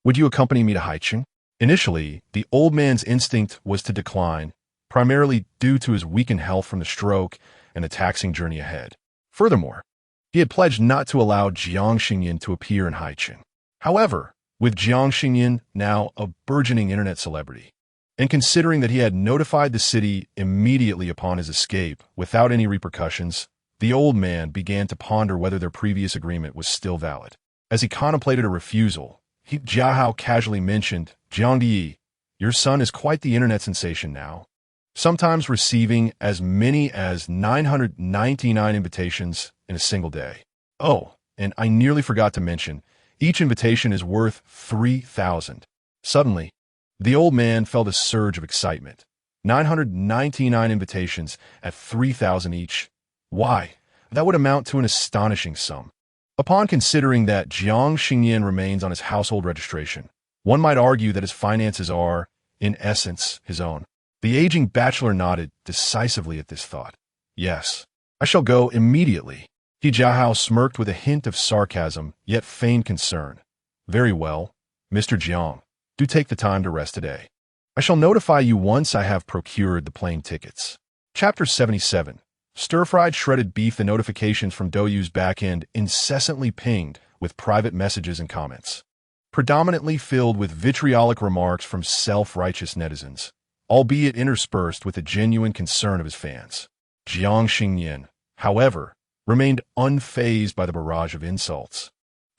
Would you accompany me to Haicheng?" Initially, the old man's instinct was to decline, primarily due to his weakened health from the stroke and the taxing journey ahead. Furthermore, he had pledged not to allow Jiang Xingnian to appear in Haicheng. However, with Jiang Xingnian now a burgeoning internet celebrity, and considering that he had notified the city immediately upon his escape without any repercussions, the old man began to ponder whether their previous agreement was still valid. As he contemplated a refusal, He Jiahao casually mentioned, "Jiang Di, your son is quite the internet sensation now, sometimes receiving as many as 999 invitations in a single day. Oh, and I nearly forgot to mention, each invitation is worth 3,000. Suddenly, the old man felt a surge of excitement. 999 invitations at 3,000 each. Why, that would amount to an astonishing sum. Upon considering that Jiang Xingnian remains on his household registration, one might argue that his finances are, in essence, his own. The aging bachelor nodded decisively at this thought. "Yes, I shall go immediately." He Jiahao smirked with a hint of sarcasm, yet feigned concern. "Very well, Mr. Jiang, do take the time to rest today. I shall notify you once I have procured the plane tickets." Chapter 77. Stir-fried shredded beef. The notifications from Douyu's backend incessantly pinged with private messages and comments, predominantly filled with vitriolic remarks from self-righteous netizens, albeit interspersed with a genuine concern of his fans. Jiang Xingnian, however, remained unfazed by the barrage of insults,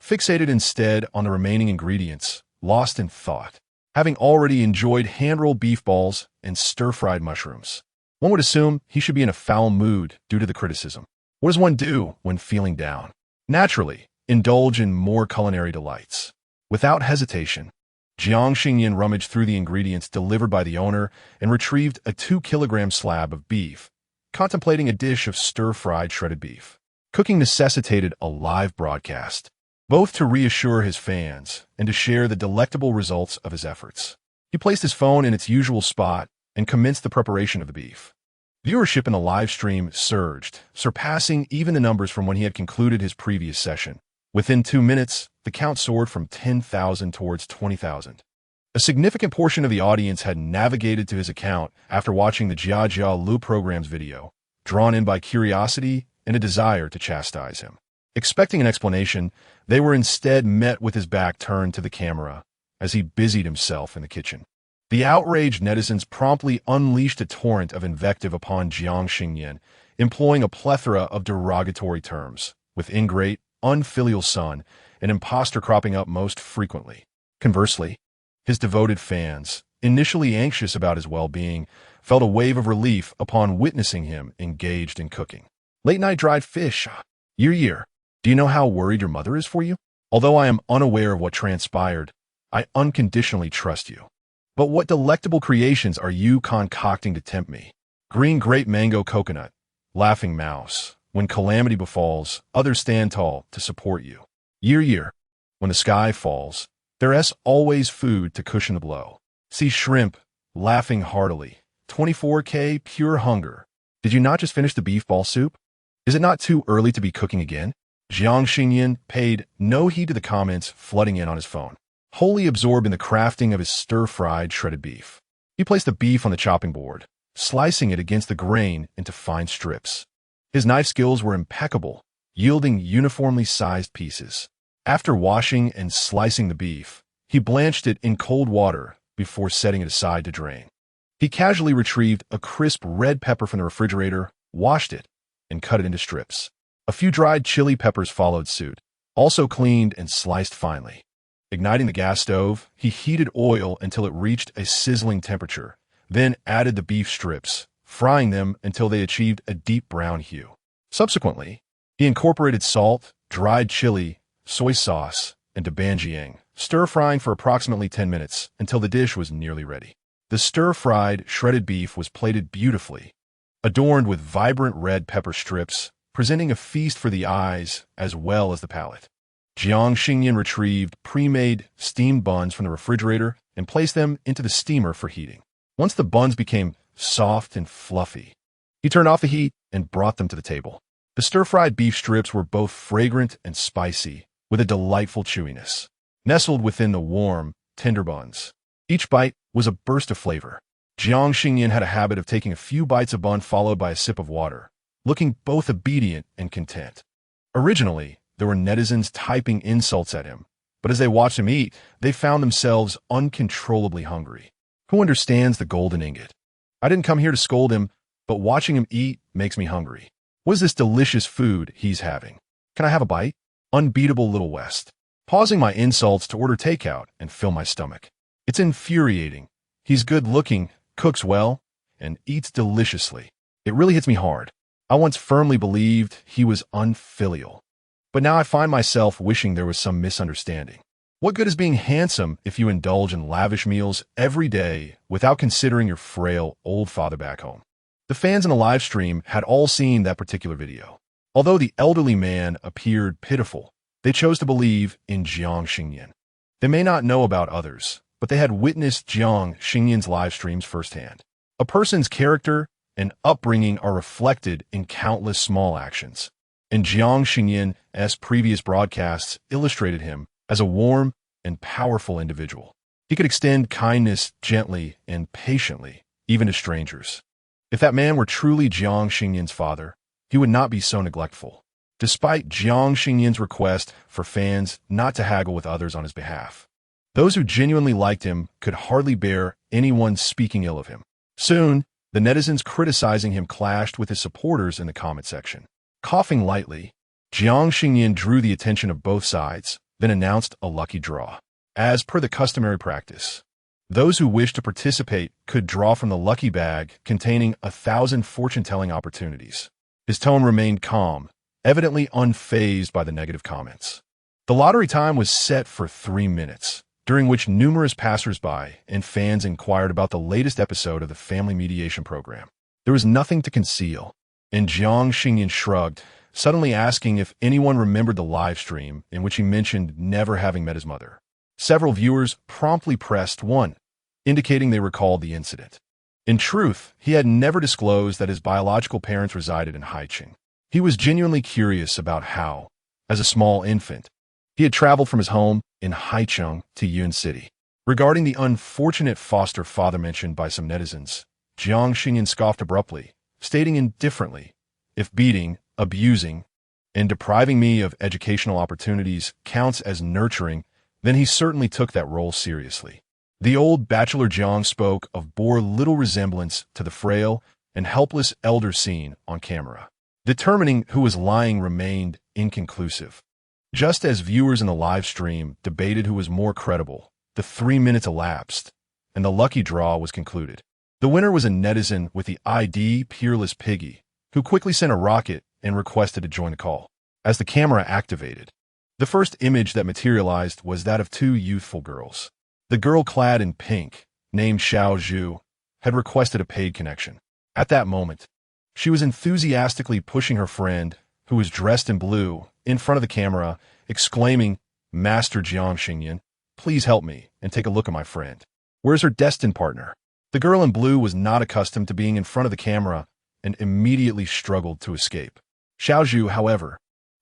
fixated instead on the remaining ingredients, lost in thought. Having already enjoyed hand-rolled beef balls and stir-fried mushrooms, one would assume he should be in a foul mood due to the criticism. What does one do when feeling down? Naturally, indulge in more culinary delights. Without hesitation, Jiang Xingnian rummaged through the ingredients delivered by the owner and retrieved a 2-kilogram slab of beef, contemplating a dish of stir-fried shredded beef. Cooking necessitated a live broadcast, both to reassure his fans and to share the delectable results of his efforts. He placed his phone in its usual spot and commenced the preparation of the beef. Viewership in the live stream surged, surpassing even the numbers from when he had concluded his previous session. Within 2 minutes, the count soared from 10,000 towards 20,000. A significant portion of the audience had navigated to his account after watching the Jia Jia Lu program's video, drawn in by curiosity and a desire to chastise him. Expecting an explanation, they were instead met with his back turned to the camera as he busied himself in the kitchen. The outraged netizens promptly unleashed a torrent of invective upon Jiang Xingnian, employing a plethora of derogatory terms, with ingrate, unfilial son, and imposter cropping up most frequently. Conversely, his devoted fans, initially anxious about his well-being, felt a wave of relief upon witnessing him engaged in cooking. Late-night dried fish. Year. Do you know how worried your mother is for you? Although I am unaware of what transpired, I unconditionally trust you. But what delectable creations are you concocting to tempt me? Green grape mango coconut. Laughing mouse. When calamity befalls, others stand tall to support you. Year. When the sky falls, there's always food to cushion the blow. See shrimp. Laughing heartily. 24K pure hunger. Did you not just finish the beef ball soup? Is it not too early to be cooking again? Jiang Xingnian paid no heed to the comments flooding in on his phone, wholly absorbed in the crafting of his stir-fried shredded beef. He placed the beef on the chopping board, slicing it against the grain into fine strips. His knife skills were impeccable, yielding uniformly sized pieces. After washing and slicing the beef, he blanched it in cold water before setting it aside to drain. He casually retrieved a crisp red pepper from the refrigerator, washed it, and cut it into strips. A few dried chili peppers followed suit, also cleaned and sliced finely. Igniting the gas stove, he heated oil until it reached a sizzling temperature, then added the beef strips, frying them until they achieved a deep brown hue. Subsequently, he incorporated salt, dried chili, soy sauce, and doubanjiang, stir-frying for approximately 10 minutes until the dish was nearly ready. The stir-fried, shredded beef was plated beautifully, adorned with vibrant red pepper strips, presenting a feast for the eyes as well as the palate. Jiang Xingnian retrieved pre-made steamed buns from the refrigerator and placed them into the steamer for heating. Once the buns became soft and fluffy, he turned off the heat and brought them to the table. The stir-fried beef strips were both fragrant and spicy, with a delightful chewiness, nestled within the warm, tender buns. Each bite was a burst of flavor. Jiang Xingnian had a habit of taking a few bites of bun followed by a sip of water, looking both obedient and content. Originally, there were netizens typing insults at him, but as they watched him eat, they found themselves uncontrollably hungry. Who understands the golden ingot? I didn't come here to scold him, but watching him eat makes me hungry. What is this delicious food he's having? Can I have a bite? Unbeatable Little West. Pausing my insults to order takeout and fill my stomach. It's infuriating. He's good-looking, cooks well, and eats deliciously. It really hits me hard. I once firmly believed he was unfilial, but now I find myself wishing there was some misunderstanding. What good is being handsome if you indulge in lavish meals every day without considering your frail old father back home? The fans in the live stream had all seen that particular video. Although the elderly man appeared pitiful, they chose to believe in Jiang Xingnian. They may not know about others, but they had witnessed Jiang Xingnian's live streams firsthand. A person's character and upbringing are reflected in countless small actions, and Jiang Xingnian's previous broadcasts illustrated him as a warm and powerful individual. He could extend kindness gently and patiently, even to strangers. If that man were truly Jiang Xingnian's father, he would not be so neglectful, despite Jiang Xingnian's request for fans not to haggle with others on his behalf. Those who genuinely liked him could hardly bear anyone speaking ill of him. Soon, the netizens criticizing him clashed with his supporters in the comment section. Coughing lightly, Jiang Xingnian drew the attention of both sides, then announced a lucky draw. As per the customary practice, those who wished to participate could draw from the lucky bag containing 1,000 fortune-telling opportunities. His tone remained calm, evidently unfazed by the negative comments. The lottery time was set for 3 minutes, during which numerous passers-by and fans inquired about the latest episode of the family mediation program. There was nothing to conceal, and Jiang Xingnian shrugged, suddenly asking if anyone remembered the live stream in which he mentioned never having met his mother. Several viewers promptly pressed 1, indicating they recalled the incident. In truth, he had never disclosed that his biological parents resided in Haicheng. He was genuinely curious about how, as a small infant, he had traveled from his home in Haicheng to Yun City. Regarding the unfortunate foster father mentioned by some netizens, Jiang Xingnian scoffed abruptly, stating indifferently, if beating, abusing, and depriving me of educational opportunities counts as nurturing, then he certainly took that role seriously. The old bachelor Jiang spoke of bore little resemblance to the frail and helpless elder seen on camera. Determining who was lying remained inconclusive. Just as viewers in the live stream debated who was more credible, the 3 minutes elapsed, and the lucky draw was concluded. The winner was a netizen with the ID Peerless Piggy, who quickly sent a rocket and requested to join the call. As the camera activated, the first image that materialized was that of two youthful girls. The girl clad in pink, named Xiao Zhu, had requested a paid connection. At that moment, she was enthusiastically pushing her friend, who was dressed in blue, in front of the camera, exclaiming, "Master Jiang Xingnian, please help me and take a look at my friend. Where's her destined partner?" The girl in blue was not accustomed to being in front of the camera and immediately struggled to escape. Xiao Zhu, however,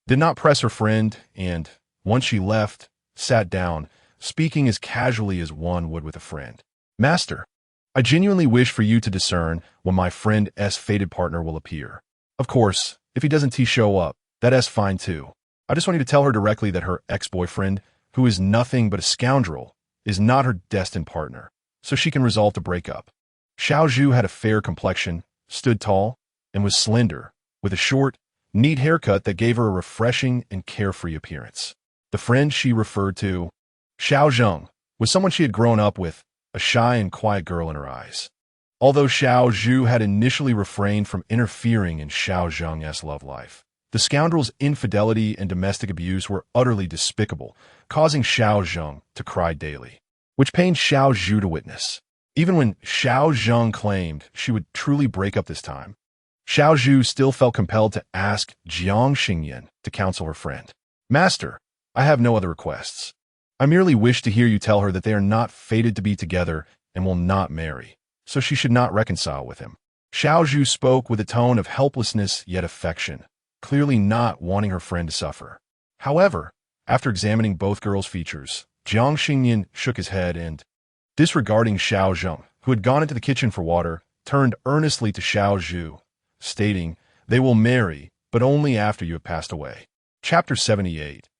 did not press her friend and, once she left, sat down, speaking as casually as one would with a friend. "Master, I genuinely wish for you to discern when my friend's fated partner will appear. Of course, if he doesn't show up, that's fine too. I just want you to tell her directly that her ex-boyfriend, who is nothing but a scoundrel, is not her destined partner, so she can resolve to break up." Xiao Zhu had a fair complexion, stood tall, and was slender, with a short, neat haircut that gave her a refreshing and carefree appearance. The friend she referred to, Xiao Zheng, was someone she had grown up with, a shy and quiet girl in her eyes. Although Xiao Zhu had initially refrained from interfering in Xiao Zheng's love life, the scoundrel's infidelity and domestic abuse were utterly despicable, causing Xiao Zheng to cry daily, which pained Xiao Zhu to witness. Even when Xiao Zheng claimed she would truly break up this time, Xiao Zhu still felt compelled to ask Jiang Xingnian to counsel her friend. "Master, I have no other requests. I merely wish to hear you tell her that they are not fated to be together and will not marry, so she should not reconcile with him." Xiao Zhu spoke with a tone of helplessness yet affection, clearly not wanting her friend to suffer. However, after examining both girls' features, Jiang Xingnian shook his head and, disregarding Xiao Zheng, who had gone into the kitchen for water, turned earnestly to Xiao Zhu, stating, "They will marry, but only after you have passed away." Chapter 78.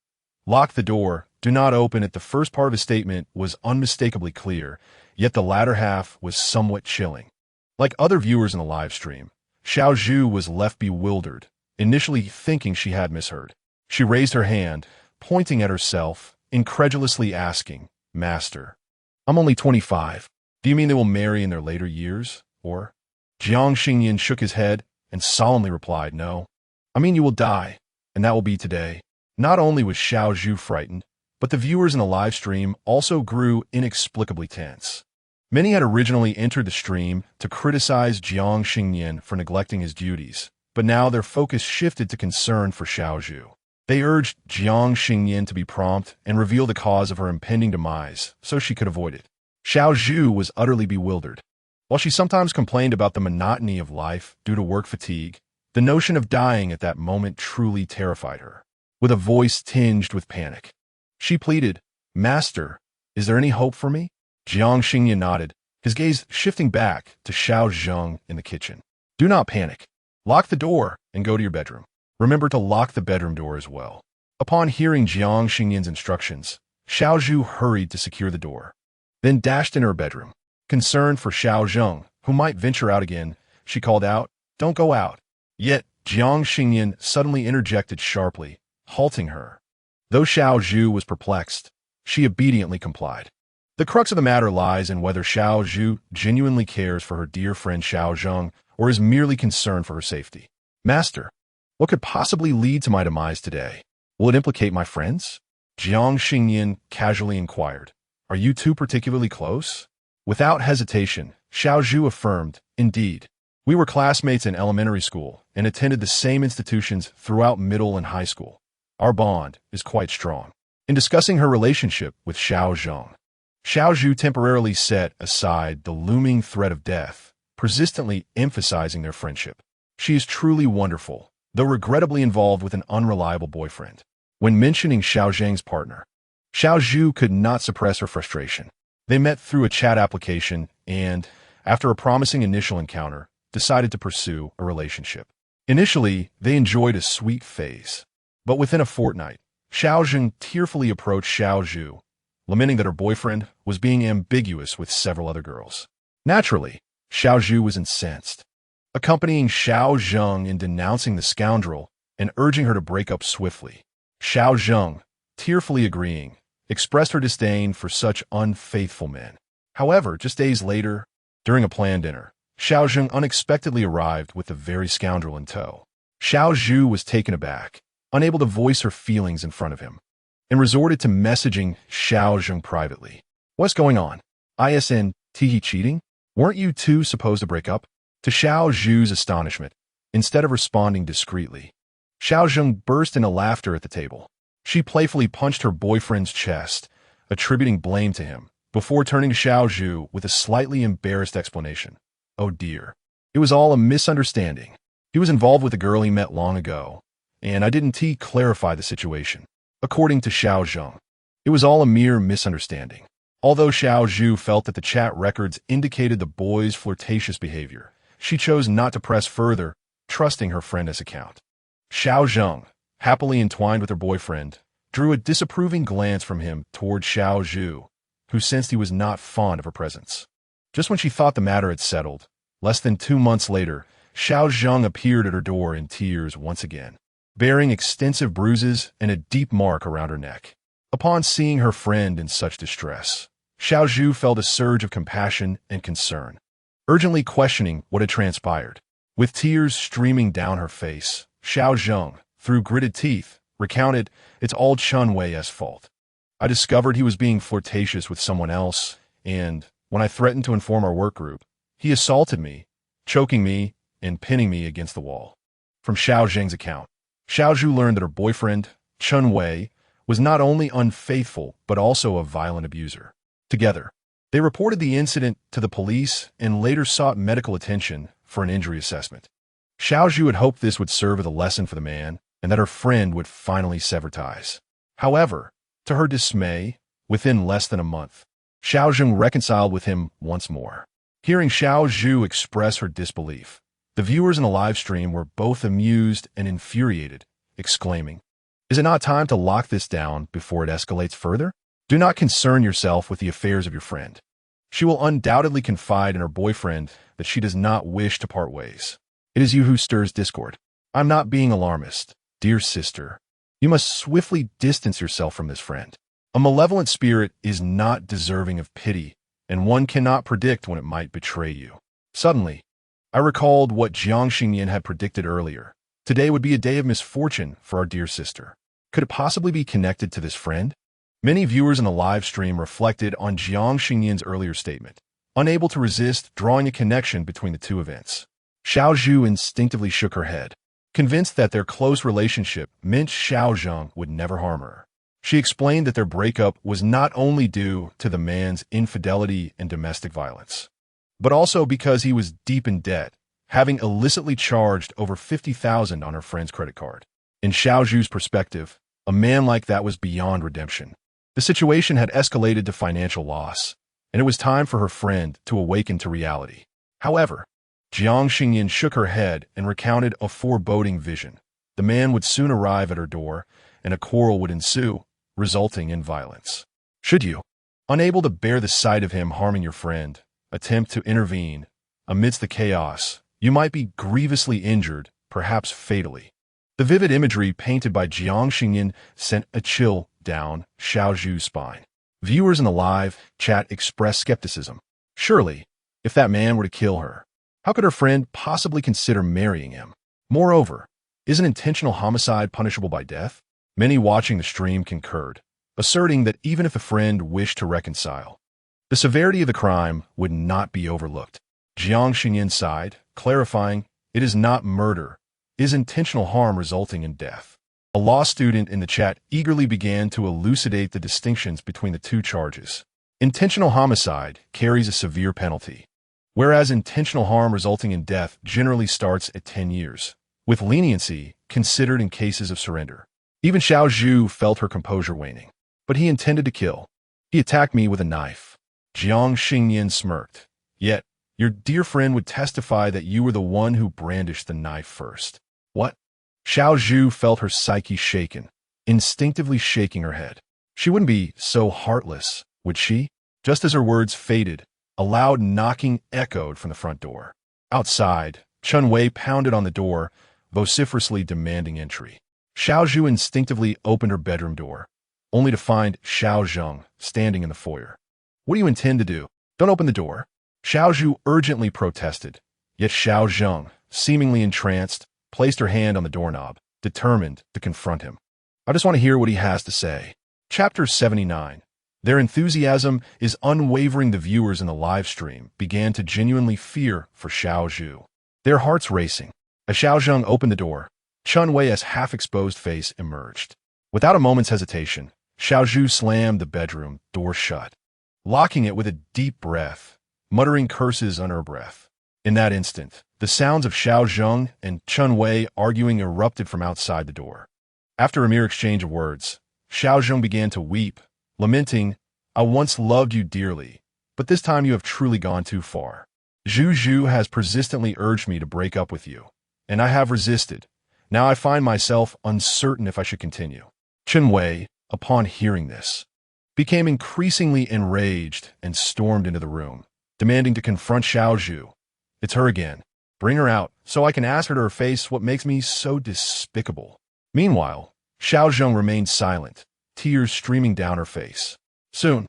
Lock the door, do not open it. The first part of his statement was unmistakably clear, yet the latter half was somewhat chilling. Like other viewers in the live stream, Xiao Zhu was left bewildered, initially thinking she had misheard. She raised her hand, pointing at herself, incredulously asking, "Master, I'm only 25. Do you mean they will marry in their later years, or?" Jiang Xingnian shook his head and solemnly replied, "No. I mean you will die, and that will be today." Not only was Xiao Zhu frightened, but the viewers in the live stream also grew inexplicably tense. Many had originally entered the stream to criticize Jiang Xingnian for neglecting his duties, but now their focus shifted to concern for Xiao Zhu. They urged Jiang Xingnian to be prompt and reveal the cause of her impending demise so she could avoid it. Xiao Zhu was utterly bewildered. While she sometimes complained about the monotony of life due to work fatigue, the notion of dying at that moment truly terrified her. With a voice tinged with panic, she pleaded, "Master, is there any hope for me?" Jiang Xingnian nodded, his gaze shifting back to Xiao Zheng in the kitchen. "Do not panic. Lock the door and go to your bedroom. Remember to lock the bedroom door as well." Upon hearing Jiang Xingnian's instructions, Xiao Zhu hurried to secure the door, then dashed into her bedroom. Concerned for Xiao Zheng, who might venture out again, she called out, "Don't go out." Yet Jiang Xingnian suddenly interjected sharply, halting her. Though Xiao Zhu was perplexed, she obediently complied. The crux of the matter lies in whether Xiao Zhu genuinely cares for her dear friend Xiao Zheng or is merely concerned for her safety. "Master, what could possibly lead to my demise today? Will it implicate my friends?" Jiang Xingnian casually inquired. "Are you two particularly close?" Without hesitation, Xiao Zhu affirmed, "Indeed. We were classmates in elementary school and attended the same institutions throughout middle and high school. Our bond is quite strong." In discussing her relationship with Xiao Zheng, Xiao Zhu temporarily set aside the looming threat of death, persistently emphasizing their friendship. "She is truly wonderful, though regrettably involved with an unreliable boyfriend." When mentioning Xiao Zheng's partner, Xiao Zhu could not suppress her frustration. They met through a chat application and, after a promising initial encounter, decided to pursue a relationship. Initially, they enjoyed a sweet phase, but within a fortnight, Xiao Zheng tearfully approached Xiao Zhu, lamenting that her boyfriend was being ambiguous with several other girls. Naturally, Xiao Zhu was incensed, accompanying Xiao Zheng in denouncing the scoundrel and urging her to break up swiftly. Xiao Zheng, tearfully agreeing, expressed her disdain for such unfaithful men. However, just days later, during a planned dinner, Xiao Zheng unexpectedly arrived with the very scoundrel in tow. Xiao Zhu was taken aback, unable to voice her feelings in front of him, and resorted to messaging Xiao Zheng privately. "What's going on? ISN, he cheating? Weren't you two supposed to break up?" To Xiao Zhu's astonishment, instead of responding discreetly, Xiao Zheng burst into laughter at the table. She playfully punched her boyfriend's chest, attributing blame to him, before turning to Xiao Zhu with a slightly embarrassed explanation. "Oh dear. It was all a misunderstanding. He was involved with a girl he met long ago, and I didn't clarify the situation." According to Xiao Zheng, it was all a mere misunderstanding. Although Xiao Zhu felt that the chat records indicated the boy's flirtatious behavior, she chose not to press further, trusting her friend's account. Xiao Zheng, happily entwined with her boyfriend, drew a disapproving glance from him toward Xiao Zhu, who sensed he was not fond of her presence. Just when she thought the matter had settled, less than 2 months later, Xiao Zheng appeared at her door in tears once again, bearing extensive bruises and a deep mark around her neck. Upon seeing her friend in such distress, Xiao Zhu felt a surge of compassion and concern, urgently questioning what had transpired. With tears streaming down her face, Xiao Zheng, through gritted teeth, recounted, "It's all Chun Wei's fault. I discovered he was being flirtatious with someone else, and when I threatened to inform our work group, he assaulted me, choking me and pinning me against the wall." From Xiao Zheng's account, Xiao Zhu learned that her boyfriend, Chun Wei, was not only unfaithful but also a violent abuser. Together, they reported the incident to the police and later sought medical attention for an injury assessment. Xiao Zhu had hoped this would serve as a lesson for the man and that her friend would finally sever ties. However, to her dismay, within less than a month, Xiao Zheng reconciled with him once more. Hearing Xiao Zhu express her disbelief, the viewers in the live stream were both amused and infuriated, exclaiming, "Is it not time to lock this down before it escalates further? Do not concern yourself with the affairs of your friend. She will undoubtedly confide in her boyfriend that she does not wish to part ways. It is you who stirs discord. I'm not being alarmist, dear sister. You must swiftly distance yourself from this friend. A malevolent spirit is not deserving of pity, and one cannot predict when it might betray you." Suddenly, I recalled what Jiang Xingnian had predicted earlier. Today would be a day of misfortune for our dear sister. Could it possibly be connected to this friend? Many viewers in the live stream reflected on Jiang Xingnian's earlier statement, unable to resist drawing a connection between the two events. Xiao Zhu instinctively shook her head, convinced that their close relationship meant Xiao Zheng would never harm her. She explained that their breakup was not only due to the man's infidelity and domestic violence, but also because he was deep in debt, having illicitly charged over 50,000 on her friend's credit card. In Xiao Zhu's perspective, a man like that was beyond redemption. The situation had escalated to financial loss, and it was time for her friend to awaken to reality. However, Jiang Xingnian shook her head and recounted a foreboding vision. The man would soon arrive at her door, and a quarrel would ensue, resulting in violence. Should you, unable to bear the sight of him harming your friend, attempt to intervene amidst the chaos, you might be grievously injured, perhaps fatally. The vivid imagery painted by Jiang Xingnian sent a chill down Xiao Zhu's spine. Viewers in the live chat expressed skepticism. Surely, if that man were to kill her, how could her friend possibly consider marrying him? Moreover, isn't intentional homicide punishable by death? Many watching the stream concurred, asserting that even if a friend wished to reconcile, the severity of the crime would not be overlooked. Jiang Xingnian sighed, clarifying, "It is not murder, it is intentional harm resulting in death." A law student in the chat eagerly began to elucidate the distinctions between the two charges. Intentional homicide carries a severe penalty, whereas intentional harm resulting in death generally starts at 10 years, with leniency considered in cases of surrender. Even Xiao Zhu felt her composure waning. "But he intended to kill. He attacked me with a knife." Jiang Xingnian smirked. "Yet, your dear friend would testify that you were the one who brandished the knife first." "What?" Xiao Zhu felt her psyche shaken, instinctively shaking her head. She wouldn't be so heartless, would she? Just as her words faded, a loud knocking echoed from the front door. Outside, Chun Wei pounded on the door, vociferously demanding entry. Xiao Zhu instinctively opened her bedroom door, only to find Xiao Zheng standing in the foyer. "What do you intend to do?" Don't open the door. Xiao Zhu urgently protested, yet Xiao Zheng, seemingly entranced, placed her hand on the doorknob, determined to confront him. I just want to hear what he has to say. Chapter 79. Their enthusiasm is unwavering. The viewers in the live stream began to genuinely fear for Xiao Zhu, their hearts racing. As Xiao Zheng opened the door, Chun Wei's half-exposed face emerged. Without a moment's hesitation, Xiao Zhu slammed the bedroom door shut, locking it with a deep breath, muttering curses under her breath. In that instant, the sounds of Xiao Zheng and Chun Wei arguing erupted from outside the door. After a mere exchange of words, Xiao Zheng began to weep, lamenting, "I once loved you dearly, but this time you have truly gone too far. Zhu Zhu has persistently urged me to break up with you, and I have resisted. Now I find myself uncertain if I should continue." Chun Wei, upon hearing this, became increasingly enraged and stormed into the room, demanding to confront Xiao Zhu. "It's her again. Bring her out, so I can ask her to her face what makes me so despicable." Meanwhile, Xiao Zheng remained silent, tears streaming down her face. Soon,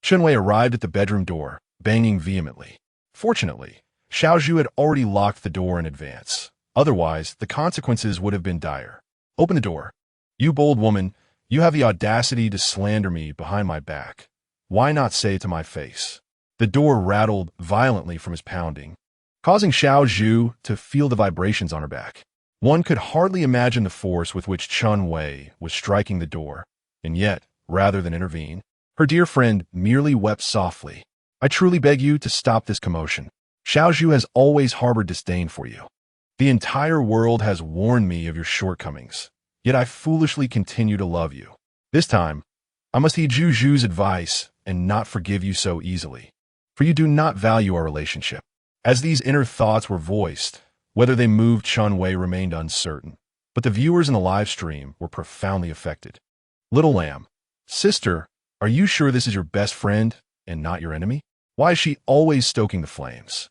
Chun Wei arrived at the bedroom door, banging vehemently. Fortunately, Xiao Zhu had already locked the door in advance. Otherwise, the consequences would have been dire. "Open the door. You bold woman, you have the audacity to slander me behind my back. Why not say it to my face?" The door rattled violently from his pounding, causing Xiao Zhu to feel the vibrations on her back. One could hardly imagine the force with which Chun Wei was striking the door, and yet, rather than intervene, her dear friend merely wept softly. "I truly beg you to stop this commotion. Xiao Zhu has always harbored disdain for you. The entire world has warned me of your shortcomings, yet I foolishly continue to love you. This time, I must heed Zhu Zhu's advice and not forgive you so easily, for you do not value our relationship." As these inner thoughts were voiced, whether they moved Chun Wei remained uncertain, but the viewers in the live stream were profoundly affected. "Little lamb, sister, are you sure this is your best friend and not your enemy? Why is she always stoking the flames?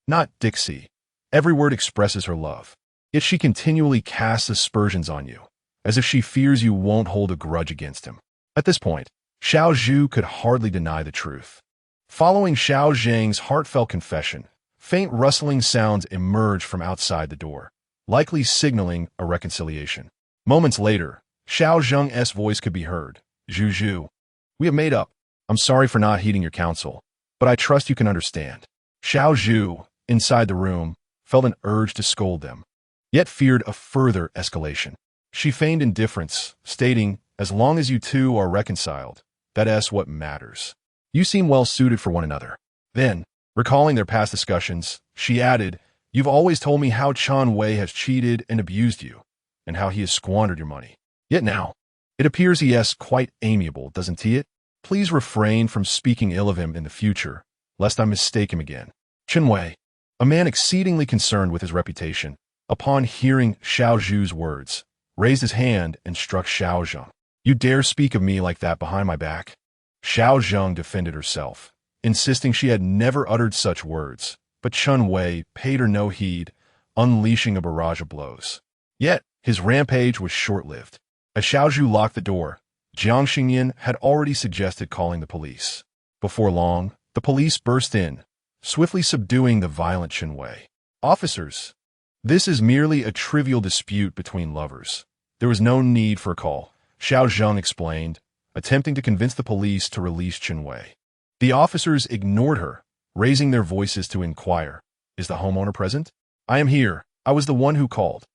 Not Dixie. Every word expresses her love, yet she continually casts aspersions on you, as if she fears you won't hold a grudge against him." At this point, Xiao Zhu could hardly deny the truth. Following Xiao Zheng's heartfelt confession, faint rustling sounds emerged from outside the door, likely signaling a reconciliation. Moments later, Xiao Zheng's voice could be heard. "Zhu Zhu, we have made up. I'm sorry for not heeding your counsel, but I trust you can understand." Xiao Zhu, inside the room, felt an urge to scold them, yet feared a further escalation. She feigned indifference, stating, "As long as you two are reconciled, that's what matters. You seem well suited for one another." Then, recalling their past discussions, she added, "You've always told me how Chun Wei has cheated and abused you, and how he has squandered your money. Yet now, it appears he is quite amiable, doesn't he? Please refrain from speaking ill of him in the future, lest I mistake him again." Chun Wei, a man exceedingly concerned with his reputation, upon hearing Xiao Zhu's words, raised his hand and struck Xiao Zheng. "You dare speak of me like that behind my back?" Xiao Zheng defended herself, insisting she had never uttered such words, but Chun Wei paid her no heed, unleashing a barrage of blows. Yet, his rampage was short-lived. As Xiao Zhu locked the door, Jiang Xingnian had already suggested calling the police. Before long, the police burst in, swiftly subduing the violent Chun Wei. "Officers, this is merely a trivial dispute between lovers. There was no need for a call," Xiao Zheng explained, attempting to convince the police to release Chun Wei. The officers ignored her, raising their voices to inquire, "Is the homeowner present?" "I am here. I was the one who called."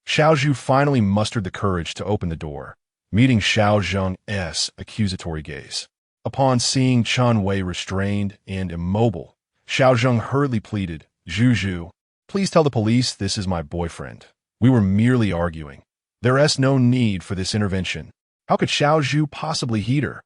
Xiao Zhu finally mustered the courage to open the door, meeting Xiao Zheng's accusatory gaze. Upon seeing Chun Wei restrained and immobile, Xiao Zheng hurriedly pleaded, "Zhu Zhu, please tell the police this is my boyfriend. We were merely arguing. There is no need for this intervention." How could Xiao Zhu possibly heed her?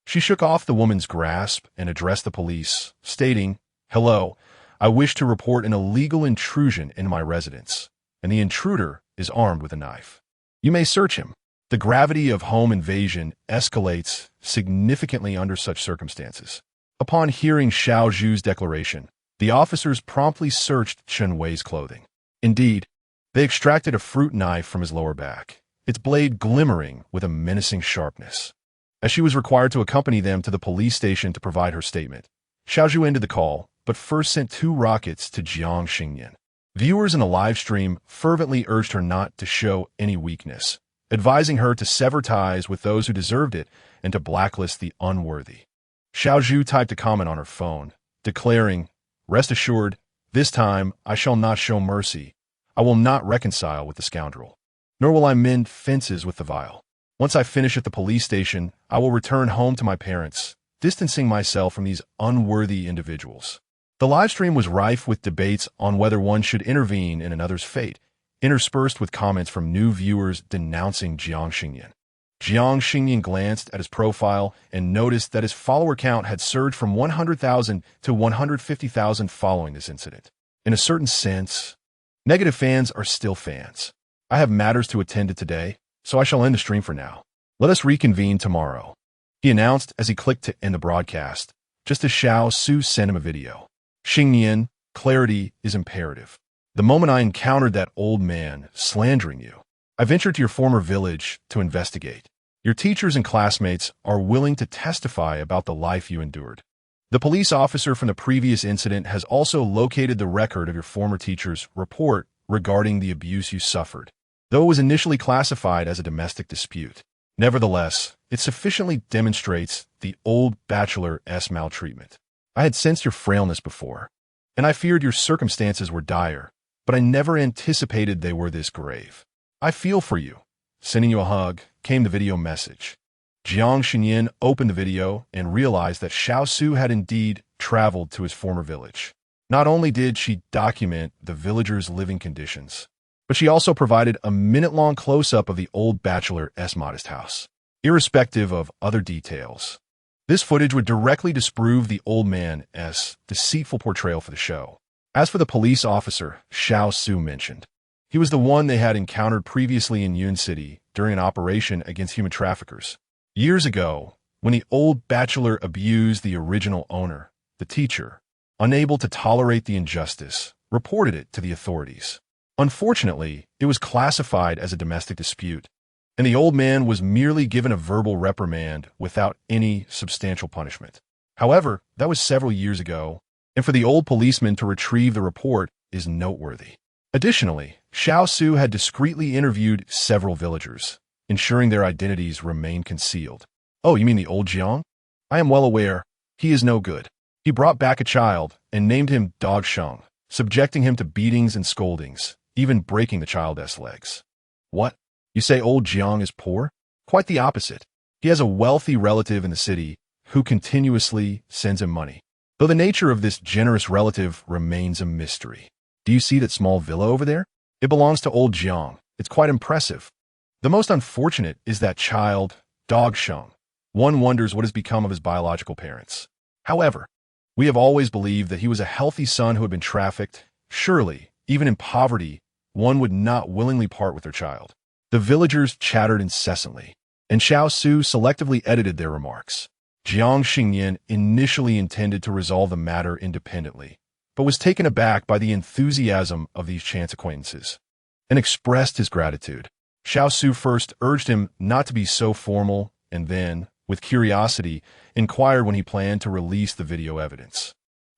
She shook off the woman's grasp and addressed the police, stating, "Hello, I wish to report an illegal intrusion in my residence, and the intruder is armed with a knife. You may search him." The gravity of home invasion escalates significantly under such circumstances. Upon hearing Xiao Zhu's declaration, the officers promptly searched Chun Wei's clothing. Indeed, they extracted a fruit knife from his lower back, its blade glimmering with a menacing sharpness. As she was required to accompany them to the police station to provide her statement, Xiaozhu ended the call, but first sent 2 rockets to Jiang Xingnian. Viewers in the live stream fervently urged her not to show any weakness, advising her to sever ties with those who deserved it and to blacklist the unworthy. Xiaozhu typed a comment on her phone, declaring, "Rest assured, this time I shall not show mercy. I will not reconcile with the scoundrel, nor will I mend fences with the vile. Once I finish at the police station, I will return home to my parents, distancing myself from these unworthy individuals." The livestream was rife with debates on whether one should intervene in another's fate, interspersed with comments from new viewers denouncing Jiang Xingnian. Jiang Xingnian glanced at his profile and noticed that his follower count had surged from 100,000 to 150,000 following this incident. In a certain sense, negative fans are still fans. I have matters to attend to today, so I shall end the stream for now. Let us reconvene tomorrow, he announced as he clicked to end the broadcast, just as Xiaozhu sent him a video. Xingnian, clarity is imperative. The moment I encountered that old man slandering you, I ventured to your former village to investigate. Your teachers and classmates are willing to testify about the life you endured. The police officer from the previous incident has also located the record of your former teacher's report regarding the abuse you suffered, though it was initially classified as a domestic dispute. Nevertheless, it sufficiently demonstrates the old bachelor's maltreatment. I had sensed your frailness before, and I feared your circumstances were dire, but I never anticipated they were this grave. I feel for you. Sending you a hug, came the video message. Jiang Xingnian opened the video and realized that Xiaozhu had indeed traveled to his former village. Not only did she document the villagers' living conditions, but she also provided a minute-long close-up of the old bachelor's modest house, irrespective of other details. This footage would directly disprove the old man's deceitful portrayal for the show. As for the police officer Xiaozhu mentioned, he was the one they had encountered previously in Yun City during an operation against human traffickers. Years ago, when the old bachelor abused the original owner, the teacher, unable to tolerate the injustice, reported it to the authorities. Unfortunately, it was classified as a domestic dispute, and the old man was merely given a verbal reprimand without any substantial punishment. However, that was several years ago, and for the old policeman to retrieve the report is noteworthy. Additionally, Xiaozhu had discreetly interviewed several villagers, ensuring their identities remained concealed. "Oh, you mean the old Jiang? I am well aware. He is no good. He brought back a child and named him Dog Sheng, subjecting him to beatings and scoldings, even breaking the child's legs." "What? You say old Jiang is poor?" "Quite the opposite. He has a wealthy relative in the city who continuously sends him money, though the nature of this generous relative remains a mystery. Do you see that small villa over there? It belongs to old Jiang. It's quite impressive. The most unfortunate is that child, Dog Sheng. One wonders what has become of his biological parents. However, we have always believed that he was a healthy son who had been trafficked. Surely, even in poverty, one would not willingly part with their child." The villagers chattered incessantly, and Xiaozhu selectively edited their remarks. Jiang Xingnian initially intended to resolve the matter independently, but was taken aback by the enthusiasm of these chance acquaintances, and expressed his gratitude. Xiaozhu first urged him not to be so formal, and then, with curiosity, inquired when he planned to release the video evidence.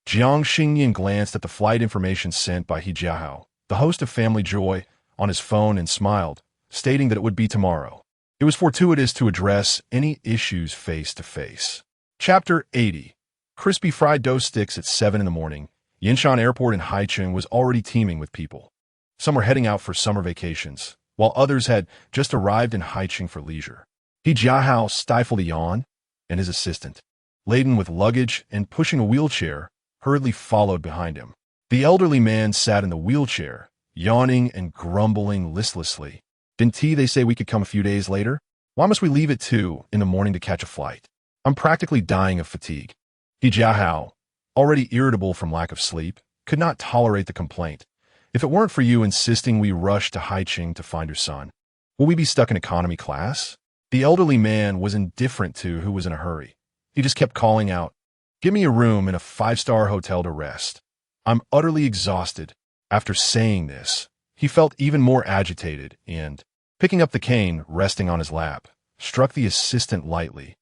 Jiang Xingnian glanced at the flight information sent by He Jiahao, the host of Family Joy, on his phone and smiled, stating that it would be tomorrow. It was fortuitous to address any issues face-to-face. Chapter 80. Crispy fried dough sticks at 7 in the morning. Yinshan Airport in Haicheng was already teeming with people. Some were heading out for summer vacations, while others had just arrived in Haicheng for leisure. He Jiahao stifled a yawn, and his assistant, laden with luggage and pushing a wheelchair, hurriedly followed behind him. The elderly man sat in the wheelchair, yawning and grumbling listlessly. "Didn't they say we could come a few days later? Why must we leave at 2 in the morning to catch a flight? I'm practically dying of fatigue." He Jiahao, already irritable from lack of sleep, could not tolerate the complaint. "If it weren't for you insisting we rush to Haicheng to find your son, will we be stuck in economy class?" The elderly man was indifferent to who was in a hurry. He just kept calling out, "Give me a room in a 5-star hotel to rest. I'm utterly exhausted." After saying this, he felt even more agitated and, picking up the cane resting on his lap, struck the assistant lightly.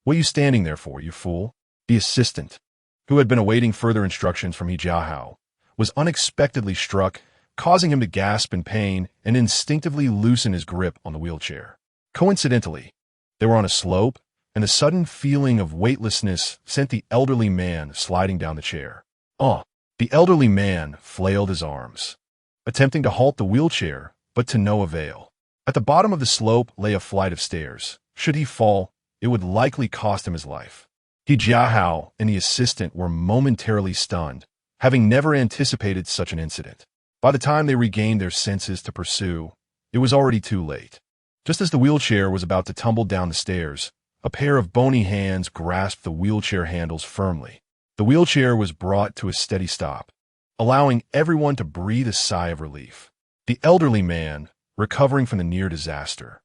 "What are you standing there for, you fool?" The assistant, who had been awaiting further instructions from He Jiahao, was unexpectedly struck, causing him to gasp in pain and instinctively loosen his grip on the wheelchair. Coincidentally, they were on a slope, and the sudden feeling of weightlessness sent the elderly man sliding down the chair. The elderly man flailed his arms, attempting to halt the wheelchair, but to no avail. At the bottom of the slope lay a flight of stairs. Should he fall, it would likely cost him his life. He Jiahao and the assistant were momentarily stunned, having never anticipated such an incident. By the time they regained their senses to pursue, it was already too late. Just as the wheelchair was about to tumble down the stairs, a pair of bony hands grasped the wheelchair handles firmly. The wheelchair was brought to a steady stop, allowing everyone to breathe a sigh of relief. The elderly man, recovering from the near disaster,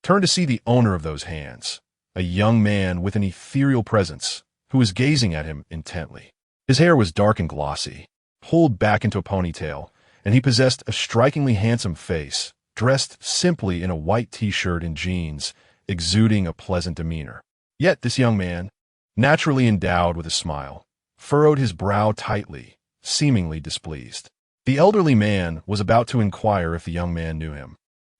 turned to see the owner of those hands, a young man with an ethereal presence, who was gazing at him intently. His hair was dark and glossy, pulled back into a ponytail, and he possessed a strikingly handsome face, dressed simply in a white t-shirt and jeans, exuding a pleasant demeanor. Yet this young man, naturally endowed with a smile, furrowed his brow tightly, seemingly displeased. The elderly man was about to inquire if the young man knew him,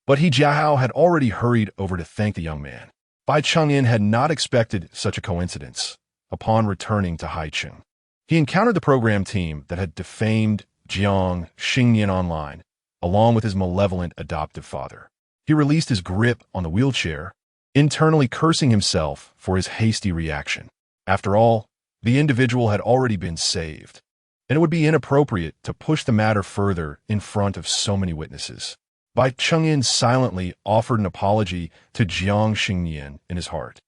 but He Jiahao had already hurried over to thank the young man. Bai Chang'an had not expected such a coincidence. Upon returning to Haicheng, he encountered the program team that had defamed Jiang Xingnian online, along with his malevolent adoptive father. He released his grip on the wheelchair, internally cursing himself for his hasty reaction. After all, the individual had already been saved, and it would be inappropriate to push the matter further in front of so many witnesses. Bai Chang'an silently offered an apology to Jiang Xingnian in his heart,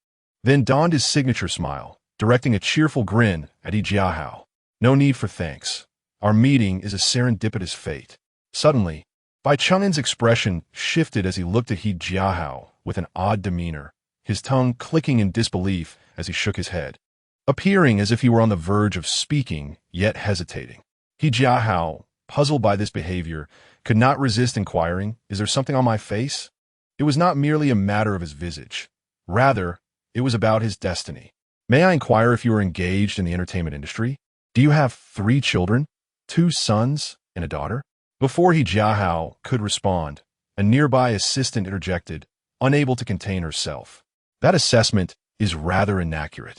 then donned his signature smile, directing a cheerful grin at He Jiahao. No need for thanks. Our meeting is a serendipitous fate. Suddenly, Bai Chang'an's expression shifted as he looked at He Jiahao with an odd demeanor, his tongue clicking in disbelief as he shook his head, appearing as if he were on the verge of speaking, yet hesitating. He Jiahao, puzzled by this behavior, could not resist inquiring, "Is there something on my face?" It was not merely a matter of his visage. Rather, it was about his destiny. "May I inquire if you are engaged in the entertainment industry? Do you have 3 children, 2 sons and a daughter?" Before He Jiahao could respond, a nearby assistant interjected, unable to contain herself. "That assessment is rather inaccurate.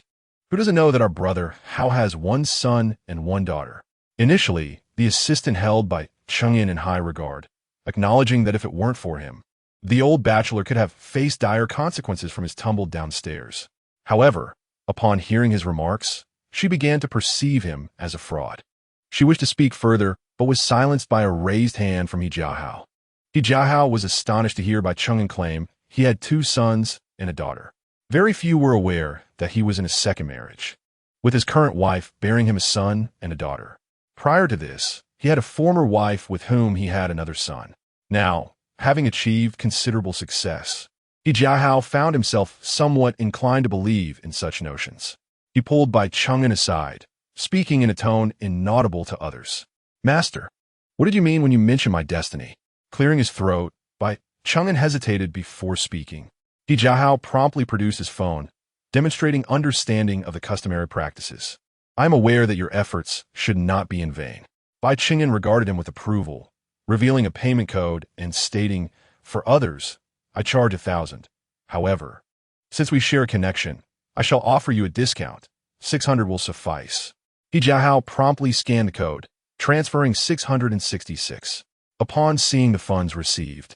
Who doesn't know that our brother Hao has 1 son and 1 daughter?" Initially, the assistant held Bai Chang'an in high regard, acknowledging that if it weren't for him, the old bachelor could have faced dire consequences from his tumble downstairs. However, upon hearing his remarks, she began to perceive him as a fraud. She wished to speak further, but was silenced by a raised hand from He Jiahao. He Jiahao was astonished to hear Bai Chang'an claim he had 2 sons and a daughter. Very few were aware that he was in a second marriage, with his current wife bearing him a son and a daughter. Prior to this, he had a former wife with whom he had another son. Now, having achieved considerable success, He Jiahao found himself somewhat inclined to believe in such notions. He pulled Bai Chang'an aside, speaking in a tone inaudible to others. "Master, what did you mean when you mentioned my destiny?" Clearing his throat, Bai Chang'an hesitated before speaking. He Jiahao promptly produced his phone, demonstrating understanding of the customary practices. "I am aware that your efforts should not be in vain." Bai Chang'an regarded him with approval, revealing a payment code and stating, "For others, I charge 1,000. However, since we share a connection, I shall offer you a discount. 600 will suffice." He Jiahao promptly scanned the code, transferring 666. Upon seeing the funds received,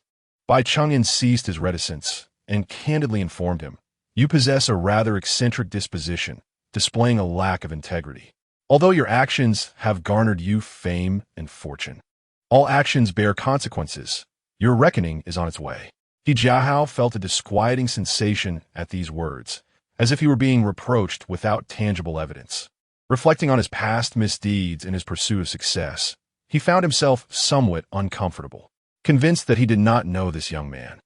Bai Chang'an ceased his reticence and candidly informed him, "You possess a rather eccentric disposition, displaying a lack of integrity. Although your actions have garnered you fame and fortune, all actions bear consequences. Your reckoning is on its way." He Jiahao felt a disquieting sensation at these words, as if he were being reproached without tangible evidence. Reflecting on his past misdeeds in his pursuit of success, he found himself somewhat uncomfortable. Convinced that he did not know this young man,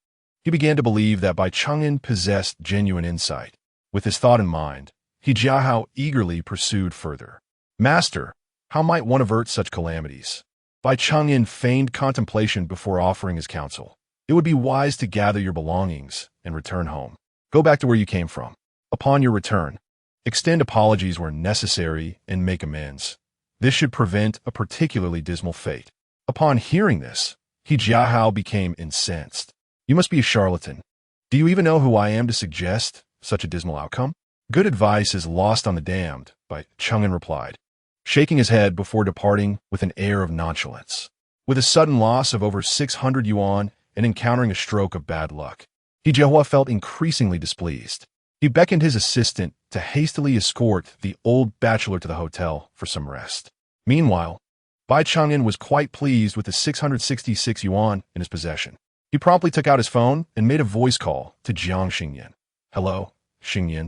he began to believe that Bai Chang'an possessed genuine insight. With this thought in mind, He Jiahao eagerly pursued further. "Master, how might one avert such calamities?" Bai Chang'an feigned contemplation before offering his counsel. "It would be wise to gather your belongings and return home. Go back to where you came from. Upon your return, Extend apologies where necessary and make amends. This should prevent a particularly dismal fate. Upon hearing this, He Jiahao became incensed. You must be a charlatan. Do you even know who I am to suggest such a dismal outcome? Good advice is lost on the damned, Bai Chang'an replied, shaking his head before departing with an air of nonchalance. With a sudden loss of over 600 yuan and encountering a stroke of bad luck, He Jiahua felt increasingly displeased. He beckoned his assistant to hastily escort the old bachelor to the hotel for some rest. Meanwhile, Bai Chang'an was quite pleased with the 666 yuan in his possession. He promptly took out his phone and made a voice call to Jiang Xingnian. Hello, Xingnian.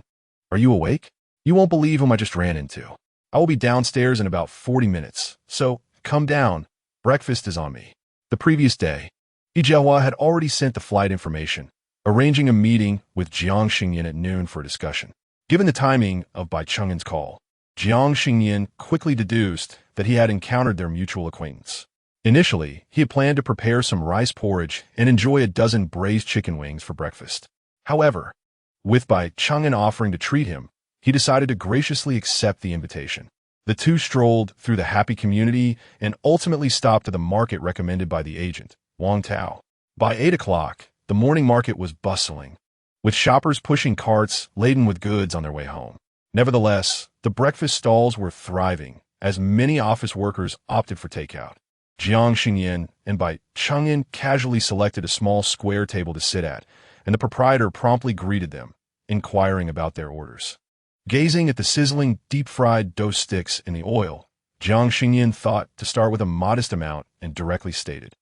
Are you awake? You won't believe whom I just ran into. I will be downstairs in about 40 minutes, so come down. Breakfast is on me. The previous day, He Jiahua had already sent the flight information, arranging a meeting with Jiang Xingnian at noon for a discussion. Given the timing of Bai Chang'an's call, Jiang Xingnian quickly deduced that he had encountered their mutual acquaintance. Initially, he had planned to prepare some rice porridge and enjoy a dozen braised chicken wings for breakfast. However, with Bai Chang'an offering to treat him, he decided to graciously accept the invitation. The two strolled through the happy community and ultimately stopped at the market recommended by the agent, Wang Tao. By 8 o'clock, the morning market was bustling, with shoppers pushing carts laden with goods on their way home. Nevertheless, the breakfast stalls were thriving, as many office workers opted for takeout. Jiang Xingnian and Bai Chang'an casually selected a small square table to sit at, and the proprietor promptly greeted them, inquiring about their orders. Gazing at the sizzling, deep-fried dough sticks in the oil, Jiang Xingnian thought to start with a modest amount and directly stated,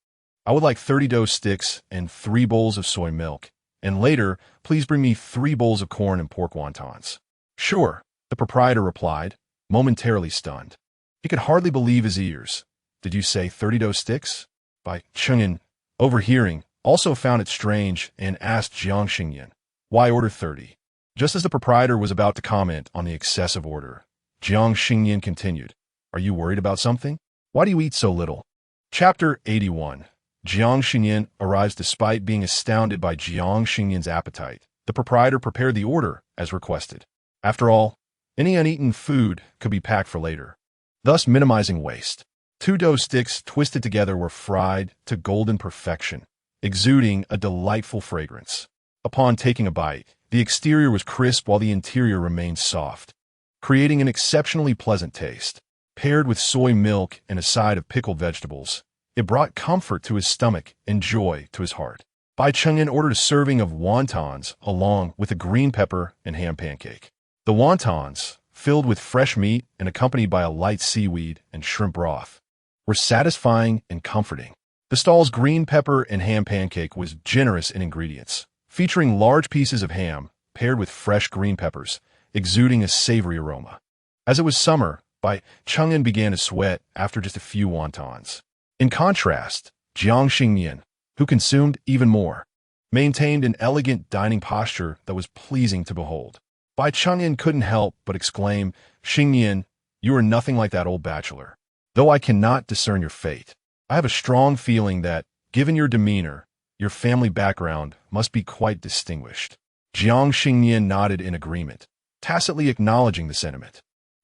I would like 30 dough sticks and 3 bowls of soy milk, and later, please bring me 3 bowls of corn and pork wontons. Sure, the proprietor replied, momentarily stunned. He could hardly believe his ears. Did you say 30 dough sticks? Bai Chang'an, overhearing, also found it strange and asked Jiang Xingnian, why order 30? Just as the proprietor was about to comment on the excessive order, Jiang Xingnian continued, Are you worried about something? Why do you eat so little? Chapter 81. Jiang Xingnian arrives despite being astounded by Jiang Xingnian's appetite. The proprietor prepared the order as requested. After all, any uneaten food could be packed for later, thus minimizing waste. 2 dough sticks twisted together were fried to golden perfection, exuding a delightful fragrance. Upon taking a bite, the exterior was crisp while the interior remained soft, creating an exceptionally pleasant taste. Paired with soy milk and a side of pickled vegetables, it brought comfort to his stomach and joy to his heart. Bai Chang'an ordered a serving of wontons along with a green pepper and ham pancake. The wontons, filled with fresh meat and accompanied by a light seaweed and shrimp broth, were satisfying and comforting. The stall's green pepper and ham pancake was generous in ingredients, featuring large pieces of ham paired with fresh green peppers, exuding a savory aroma. As it was summer, Bai Chang'an began to sweat after just a few wontons. In contrast, Jiang Xingnian, who consumed even more, maintained an elegant dining posture that was pleasing to behold. Bai Chang'an couldn't help but exclaim, Xingnian, you are nothing like that old bachelor. Though I cannot discern your fate, I have a strong feeling that, given your demeanor, your family background must be quite distinguished. Jiang Xingnian nodded in agreement, tacitly acknowledging the sentiment.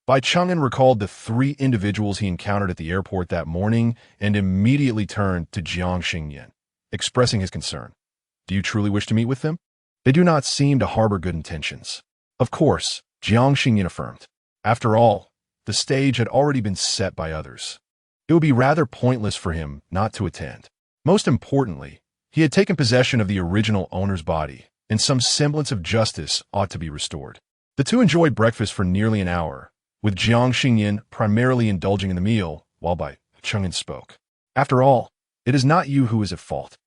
Bai Chang'an recalled the 3 individuals he encountered at the airport that morning and immediately turned to Jiang Xingnian, expressing his concern. Do you truly wish to meet with them? They do not seem to harbor good intentions. Of course, Jiang Xingnian affirmed. After all, the stage had already been set by others. It would be rather pointless for him not to attend. Most importantly, he had taken possession of the original owner's body, and some semblance of justice ought to be restored. The two enjoyed breakfast for nearly an hour, with Jiang Xingnian primarily indulging in the meal while Bai Chang'an spoke. After all, it is not you who is at fault.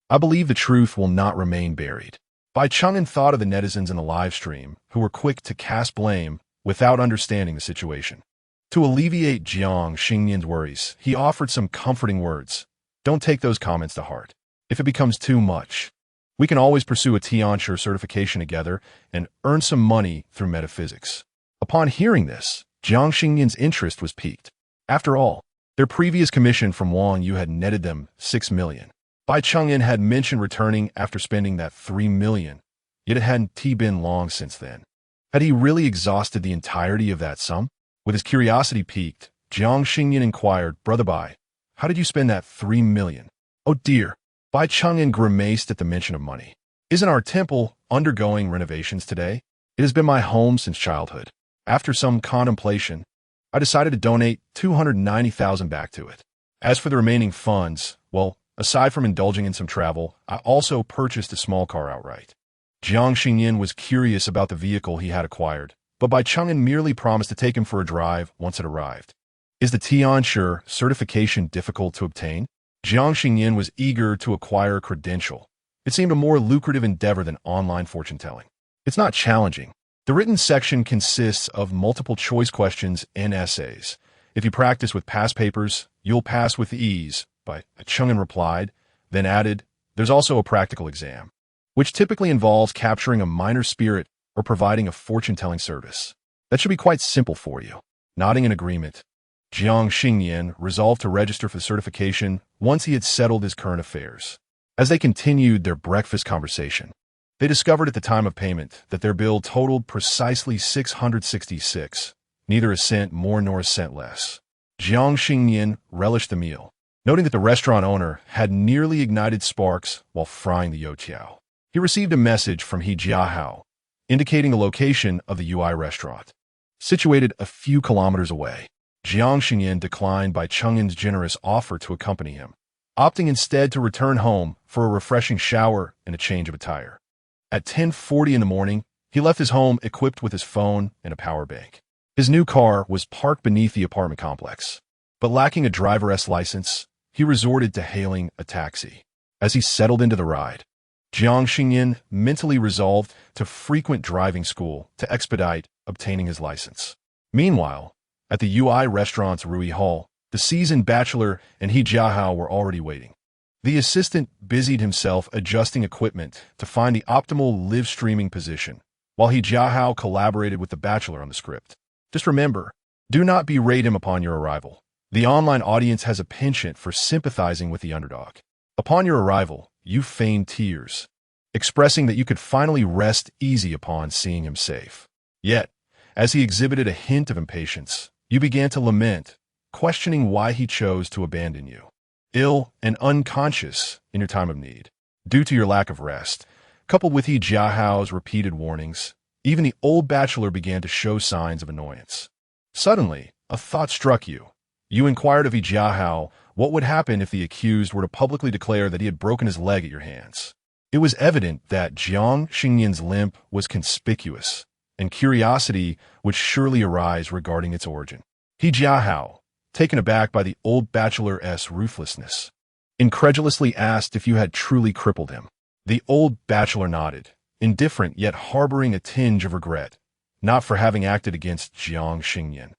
I believe the truth will not remain buried. Bai Chang'an thought of the netizens in the live stream who were quick to cast blame without understanding the situation. To alleviate Jiang Xingnian's worries, he offered some comforting words. Don't take those comments to heart. If it becomes too much, we can always pursue a Tianshi certification together and earn some money through metaphysics. Upon hearing this, Jiang Xingnian's interest was piqued. After all, their previous commission from Wang Yu had netted them 6 million. Bai Chang'an had mentioned returning after spending that 3 million, yet it hadn't been long since then. Had he really exhausted the entirety of that sum? With his curiosity piqued, Jiang Xingnian inquired, "Brother Bai, how did you spend that 3 million? Oh dear." Bai Chengyan grimaced at the mention of money. "Isn't our temple undergoing renovations today? It has been my home since childhood. After some contemplation, I decided to donate 290,000 back to it. As for the remaining funds, well, aside from indulging in some travel, I also purchased a small car outright." Jiang Xingnian was curious about the vehicle he had acquired, but Bai Chengyan merely promised to take him for a drive once it arrived. Is the Tianshi certification difficult to obtain? Jiang Xingnian was eager to acquire a credential. It seemed a more lucrative endeavor than online fortune-telling. It's not challenging. The written section consists of multiple-choice questions and essays. If you practice with past papers, you'll pass with ease, Bai Chengyan replied, then added, "There's also a practical exam, which typically involves capturing a minor spirit or providing a fortune-telling service. That should be quite simple for you." Nodding in agreement, Jiang Xingnian resolved to register for the certification once he had settled his current affairs. As they continued their breakfast conversation, they discovered at the time of payment that their bill totaled precisely 666, neither a cent more nor a cent less. Jiang Xingnian relished the meal, noting that the restaurant owner had nearly ignited sparks while frying the youtiao. He received a message from He Jiahao, indicating the location of the UI restaurant, situated a few kilometers away. Jiang Xingnian declined Bai Chengyan's generous offer to accompany him, opting instead to return home for a refreshing shower and a change of attire. At 10:40 in the morning, he left his home equipped with his phone and a power bank. His new car was parked beneath the apartment complex, but lacking a driver's license, he resorted to hailing a taxi. As he settled into the ride, Jiang Xingnian mentally resolved to frequent driving school to expedite obtaining his license. Meanwhile, at the UI restaurant's Rui Hall, the seasoned bachelor and He Jiahao were already waiting. The assistant busied himself adjusting equipment to find the optimal live streaming position, while He Jiahao collaborated with the bachelor on the script. Just remember, do not berate him upon your arrival. The online audience has a penchant for sympathizing with the underdog. Upon your arrival, you feigned tears, expressing that you could finally rest easy upon seeing him safe. Yet, as he exhibited a hint of impatience, you began to lament, questioning why he chose to abandon you. Ill and unconscious in your time of need, due to your lack of rest, coupled with He Jiahao's repeated warnings, even the old bachelor began to show signs of annoyance. Suddenly, a thought struck you. You inquired of He Jiahao what would happen if the accused were to publicly declare that he had broken his leg at your hands. It was evident that Jiang Xingnian's limp was conspicuous, and curiosity would surely arise regarding its origin. He Jiahao, taken aback by the old bachelor's ruthlessness, incredulously asked if you had truly crippled him. The old bachelor nodded, indifferent yet harboring a tinge of regret, not for having acted against Jiang Xingnian,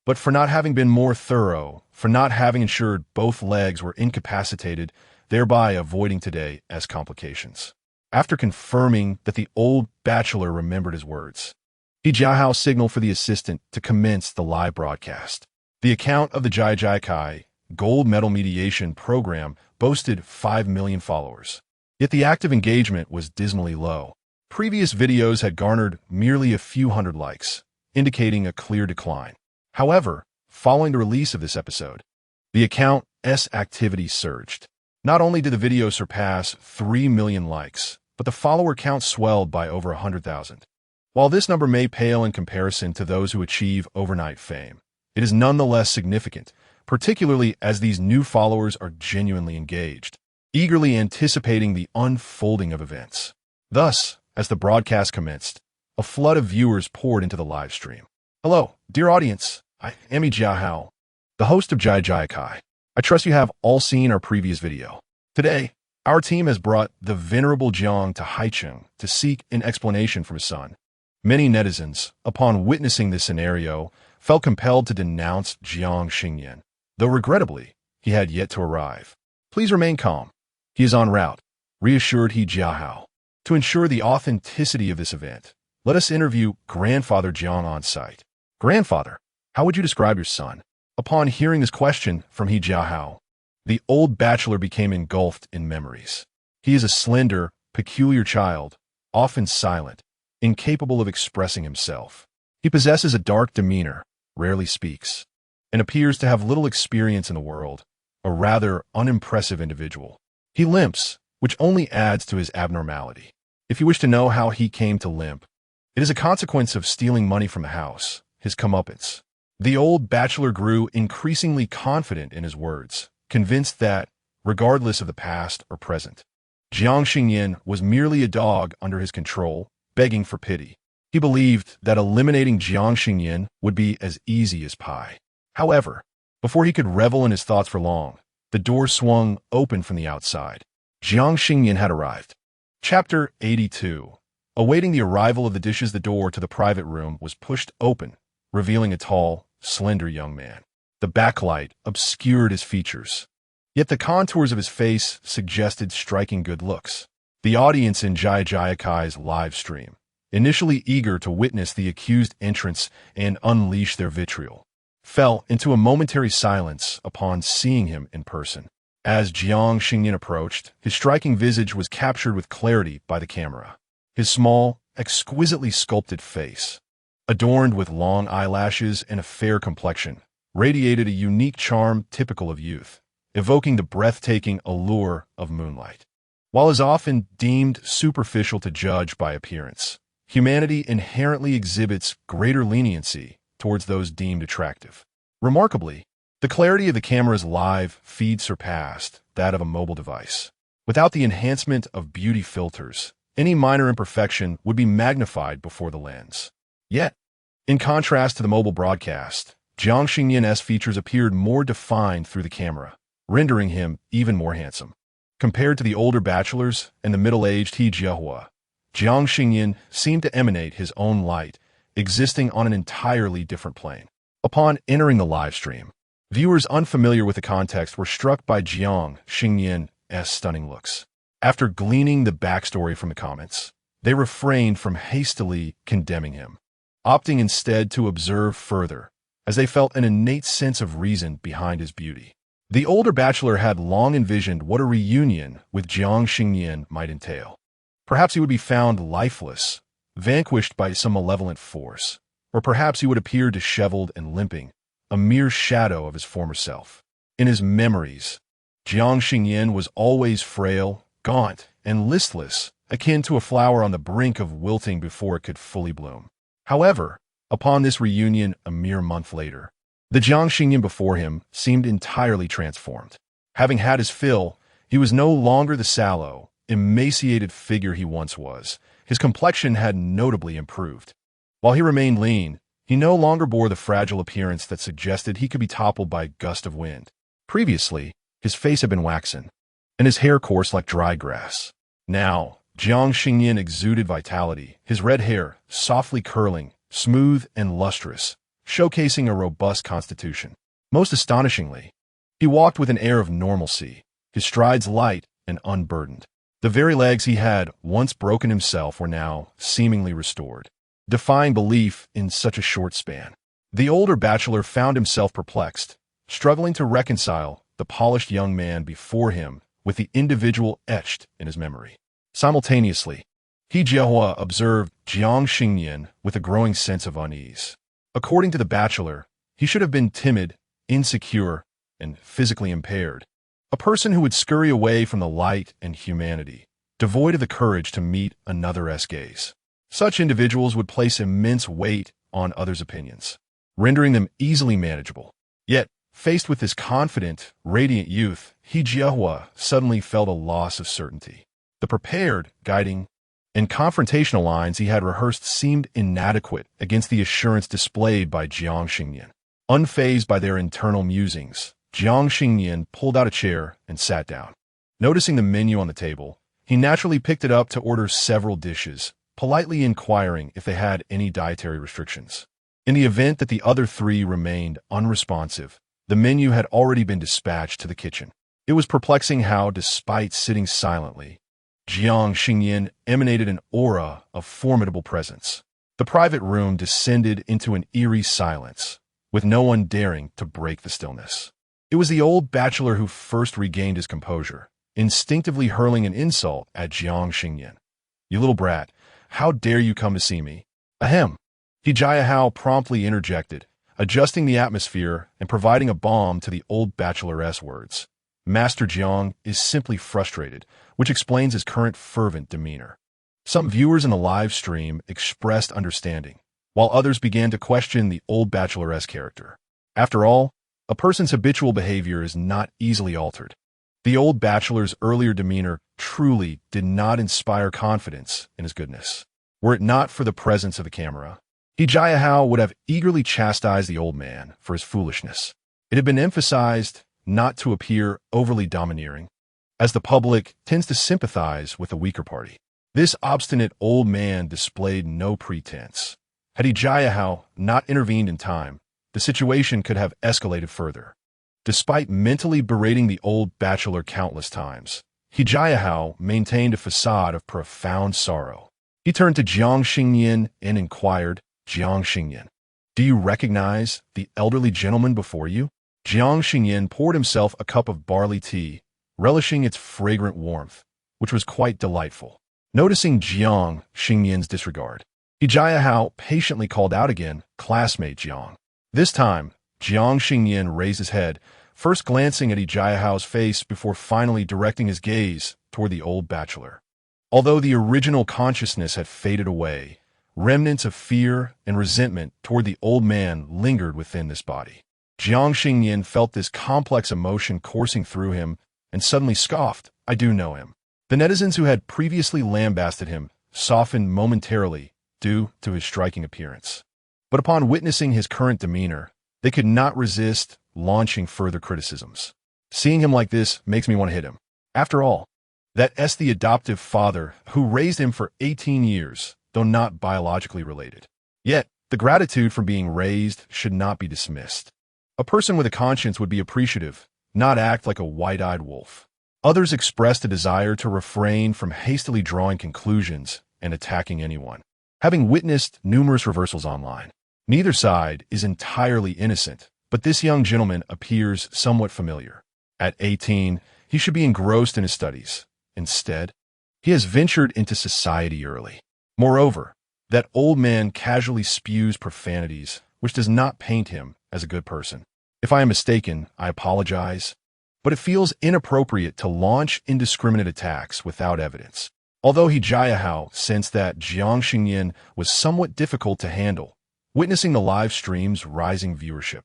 but for not having been more thorough, for not having ensured both legs were incapacitated, thereby avoiding today as complications. After confirming that the old bachelor remembered his words, He Jiahao signaled for the assistant to commence the live broadcast. The account of the Jai Kai Gold Medal Mediation Program boasted 5 million followers. Yet the active engagement was dismally low. Previous videos had garnered merely a few hundred likes, indicating a clear decline. However, following the release of this episode, the account's activity surged. Not only did the video surpass 3 million likes, but the follower count swelled by over 100,000. While this number may pale in comparison to those who achieve overnight fame, it is nonetheless significant, particularly as these new followers are genuinely engaged, eagerly anticipating the unfolding of events. Thus, as the broadcast commenced, a flood of viewers poured into the live stream. Hello, dear audience. I am He Jiahao, the host of Jai Kai. I trust you have all seen our previous video. Today, our team has brought the venerable Jiang to Haicheng to seek an explanation from his son. Many netizens, upon witnessing this scenario, felt compelled to denounce Jiang Xingnian, though regrettably, he had yet to arrive. Please remain calm. He is en route, reassured He Jiahao. To ensure the authenticity of this event, let us interview Grandfather Jiang on site. Grandfather, how would you describe your son? Upon hearing this question from He Jiahao, the old bachelor became engulfed in memories. He is a slender, peculiar child, often silent, incapable of expressing himself. He possesses a dark demeanor, rarely speaks, and appears to have little experience in the world, a rather unimpressive individual. He limps, which only adds to his abnormality. If you wish to know how he came to limp, it is a consequence of stealing money from the house, his comeuppance. The old bachelor grew increasingly confident in his words, convinced that, regardless of the past or present, Jiang Xingnian was merely a dog under his control, begging for pity. He believed that eliminating Jiang Xingnian would be as easy as pie. However, before he could revel in his thoughts for long, the door swung open from the outside. Jiang Xingnian had arrived. Chapter 82. Awaiting the arrival of the dishes, the door to the private room was pushed open, revealing a tall, slender young man. The backlight obscured his features, yet the contours of his face suggested striking good looks. The audience in Jiakai's live stream, initially eager to witness the accused entrance and unleash their vitriol, fell into a momentary silence upon seeing him in person. As Jiang Xingnian approached, his striking visage was captured with clarity by the camera. His small, exquisitely sculpted face, adorned with long eyelashes and a fair complexion, radiated a unique charm typical of youth, evoking the breathtaking allure of moonlight. While it is often deemed superficial to judge by appearance, humanity inherently exhibits greater leniency towards those deemed attractive. Remarkably, the clarity of the camera's live feed surpassed that of a mobile device. Without the enhancement of beauty filters, any minor imperfection would be magnified before the lens. Yet, in contrast to the mobile broadcast, Jiang Xingnian's features appeared more defined through the camera, rendering him even more handsome. Compared to the older bachelors and the middle-aged He Jiahua, Jiang Xingnian seemed to emanate his own light, existing on an entirely different plane. Upon entering the live stream, viewers unfamiliar with the context were struck by Jiang Xingnian's stunning looks. After gleaning the backstory from the comments, they refrained from hastily condemning him, opting instead to observe further, as they felt an innate sense of reason behind his beauty. The older bachelor had long envisioned what a reunion with Jiang Xingnian might entail. Perhaps he would be found lifeless, vanquished by some malevolent force, or perhaps he would appear disheveled and limping, a mere shadow of his former self. In his memories, Jiang Xingnian was always frail, gaunt, and listless, akin to a flower on the brink of wilting before it could fully bloom. However, upon this reunion a mere month later, the Jiang Xingnian before him seemed entirely transformed. Having had his fill, he was no longer the sallow, emaciated figure he once was. His complexion had notably improved. While he remained lean, he no longer bore the fragile appearance that suggested he could be toppled by a gust of wind. Previously, his face had been waxen, and his hair coarse like dry grass. Now, Jiang Xingnian exuded vitality, his red hair softly curling, smooth and lustrous, showcasing a robust constitution. Most astonishingly, he walked with an air of normalcy, his strides light and unburdened. The very legs he had once broken himself were now seemingly restored, defying belief in such a short span. The older bachelor found himself perplexed, struggling to reconcile the polished young man before him with the individual etched in his memory. Simultaneously, He Jiahua observed Jiang Xingnian with a growing sense of unease. According to the bachelor, he should have been timid, insecure, and physically impaired, a person who would scurry away from the light and humanity, devoid of the courage to meet another's gaze. Such individuals would place immense weight on others' opinions, rendering them easily manageable. Yet, faced with this confident, radiant youth, He Jiahua suddenly felt a loss of certainty. The prepared, guiding, and confrontational lines he had rehearsed seemed inadequate against the assurance displayed by Jiang Xingnian. Unfazed by their internal musings, Jiang Xingnian pulled out a chair and sat down. Noticing the menu on the table, he naturally picked it up to order several dishes, politely inquiring if they had any dietary restrictions. In the event that the other three remained unresponsive, the menu had already been dispatched to the kitchen. It was perplexing how, despite sitting silently, Jiang Xingnian emanated an aura of formidable presence. The private room descended into an eerie silence, with no one daring to break the stillness. It was the old bachelor who first regained his composure, instinctively hurling an insult at Jiang Xingnian. "You little brat, how dare you come to see me? Ahem. He Jiahao promptly interjected, adjusting the atmosphere and providing a balm to the old bacheloress words. Master Jiang is simply frustrated, which explains his current fervent demeanor. Some viewers in the live stream expressed understanding, while others began to question the old bacheloress character. After all, a person's habitual behavior is not easily altered. The old bachelor's earlier demeanor truly did not inspire confidence in his goodness. Were it not for the presence of the camera, He Jiahao would have eagerly chastised the old man for his foolishness. It had been emphasized not to appear overly domineering, as the public tends to sympathize with the weaker party. This obstinate old man displayed no pretense. Had He Jiahao not intervened in time, the situation could have escalated further. Despite mentally berating the old bachelor countless times, He Jiahao maintained a facade of profound sorrow. He turned to Jiang Xingnian and inquired, "Jiang Xingnian, do you recognize the elderly gentleman before you?" Jiang Xingnian poured himself a cup of barley tea, relishing its fragrant warmth, which was quite delightful. Noticing Jiang Xingnian's disregard, He Jiahao patiently called out again, "Classmate Jiang." This time, Jiang Xingnian raised his head, first glancing at He Jiahao's face before finally directing his gaze toward the old bachelor. Although the original consciousness had faded away, remnants of fear and resentment toward the old man lingered within this body. Jiang Xingnian felt this complex emotion coursing through him and suddenly scoffed, "I do know him." The netizens who had previously lambasted him softened momentarily due to his striking appearance. But upon witnessing his current demeanor, they could not resist launching further criticisms. "Seeing him like this makes me want to hit him. After all, that's the adoptive father who raised him for 18 years, though not biologically related. Yet, the gratitude for being raised should not be dismissed. A person with a conscience would be appreciative, not act like a wide-eyed wolf." Others expressed a desire to refrain from hastily drawing conclusions and attacking anyone. Having witnessed numerous reversals online, neither side is entirely innocent, but this young gentleman appears somewhat familiar. At 18, he should be engrossed in his studies. Instead, he has ventured into society early. Moreover, that old man casually spews profanities, which does not paint him as a good person. If I am mistaken, I apologize, but it feels inappropriate to launch indiscriminate attacks without evidence. Although He Jiahao sensed that Jiang Xingnian was somewhat difficult to handle, witnessing the live stream's rising viewership,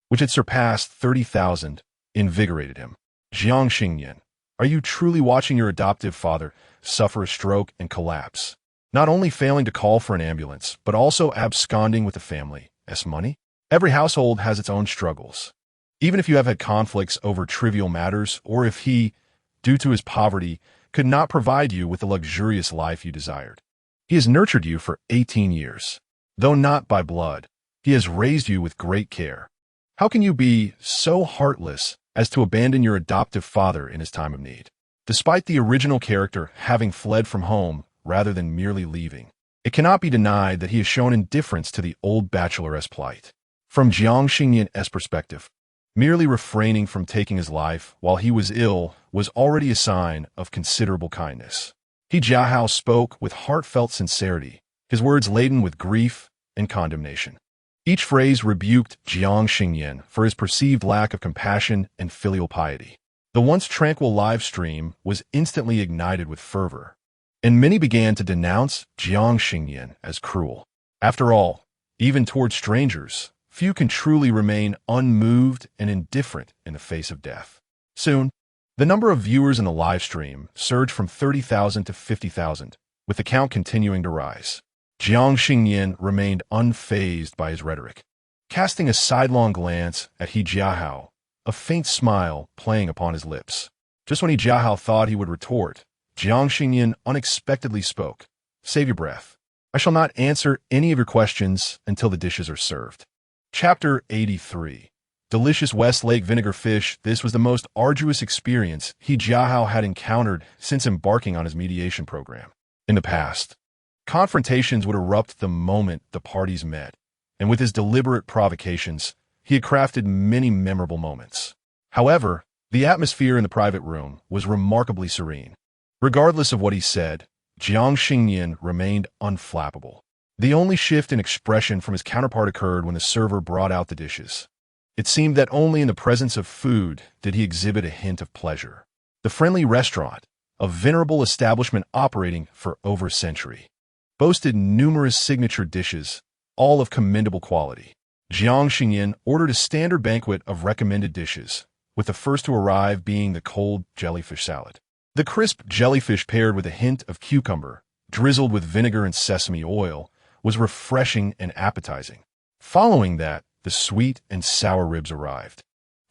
which had surpassed 30,000, invigorated him. "Jiang Xingnian, are you truly watching your adoptive father suffer a stroke and collapse, not only failing to call for an ambulance, but also absconding with the family's money? Every household has its own struggles. Even if you have had conflicts over trivial matters, or if he, due to his poverty, could not provide you with the luxurious life you desired. He has nurtured you for 18 years. Though not by blood, he has raised you with great care. How can you be so heartless as to abandon your adoptive father in his time of need?" Despite the original character having fled from home rather than merely leaving, it cannot be denied that he has shown indifference to the old bacheloress plight. From Jiang Xingnian's perspective, merely refraining from taking his life while he was ill was already a sign of considerable kindness. He Jiahao spoke with heartfelt sincerity, his words laden with grief and condemnation. Each phrase rebuked Jiang Xingnian for his perceived lack of compassion and filial piety. The once tranquil live stream was instantly ignited with fervor, and many began to denounce Jiang Xingnian as cruel. After all, even toward strangers, few can truly remain unmoved and indifferent in the face of death. Soon, the number of viewers in the live stream surged from 30,000 to 50,000, with the count continuing to rise. Jiang Xingnian remained unfazed by his rhetoric, casting a sidelong glance at He Jiahao, a faint smile playing upon his lips. Just when He Jiahao thought he would retort, Jiang Xingnian unexpectedly spoke. "Save your breath. I shall not answer any of your questions until the dishes are served." Chapter 83. Delicious Westlake vinegar fish. This was the most arduous experience He Jiahao had encountered since embarking on his mediation program. In the past, confrontations would erupt the moment the parties met, and with his deliberate provocations, he had crafted many memorable moments. However, the atmosphere in the private room was remarkably serene. Regardless of what he said, Jiang Xingnian remained unflappable. The only shift in expression from his counterpart occurred when the server brought out the dishes. It seemed that only in the presence of food did he exhibit a hint of pleasure. The friendly restaurant, a venerable establishment operating for over a century, boasted numerous signature dishes, all of commendable quality. Jiang Xingnian ordered a standard banquet of recommended dishes, with the first to arrive being the cold jellyfish salad. The crisp jellyfish paired with a hint of cucumber, drizzled with vinegar and sesame oil, was refreshing and appetizing. Following that, the sweet and sour ribs arrived,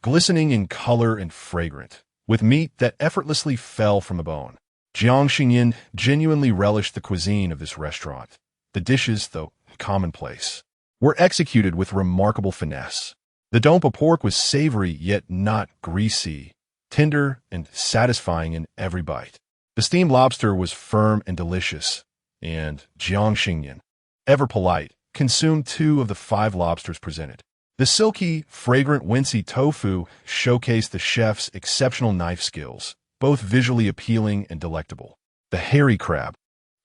glistening in color and fragrant, with meat that effortlessly fell from the bone. Jiang Xingnian genuinely relished the cuisine of this restaurant. The dishes, though commonplace, were executed with remarkable finesse. The dompa pork was savory yet not greasy, tender and satisfying in every bite. The steamed lobster was firm and delicious, and Jiang Xingnian, ever polite, consumed 2 of the 5 lobsters presented. The silky, fragrant Wincy tofu showcased the chef's exceptional knife skills, both visually appealing and delectable. The hairy crab,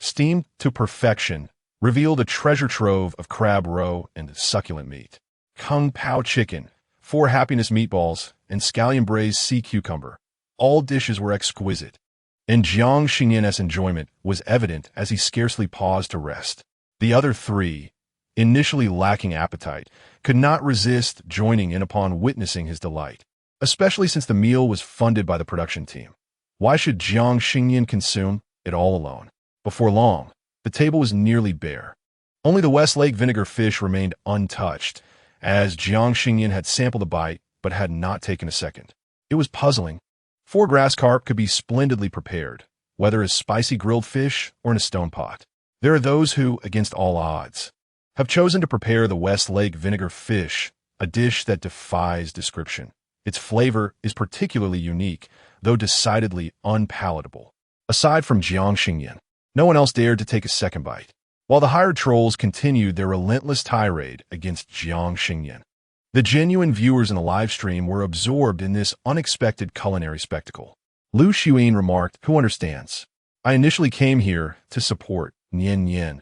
steamed to perfection, revealed a treasure trove of crab roe and succulent meat. Kung Pao chicken, 4 happiness meatballs, and scallion braised sea cucumber. All dishes were exquisite, and Jiang Xingnian's enjoyment was evident as he scarcely paused to rest. The other 3, initially lacking appetite, could not resist joining in upon witnessing his delight, especially since the meal was funded by the production team. Why should Jiang Xingnian consume it all alone? Before long, the table was nearly bare. Only the West Lake vinegar fish remained untouched, as Jiang Xingnian had sampled a bite but had not taken a second. It was puzzling. 4 grass carp could be splendidly prepared, whether as spicy grilled fish or in a stone pot. There are those who, against all odds, have chosen to prepare the West Lake vinegar fish, a dish that defies description. Its flavor is particularly unique, though decidedly unpalatable. Aside from Jiang Xingnian, no one else dared to take a second bite, while the hired trolls continued their relentless tirade against Jiang Xingnian. The genuine viewers in the live stream were absorbed in this unexpected culinary spectacle. Lu Xuyin remarked, "Who understands? I initially came here to support Nian Nian,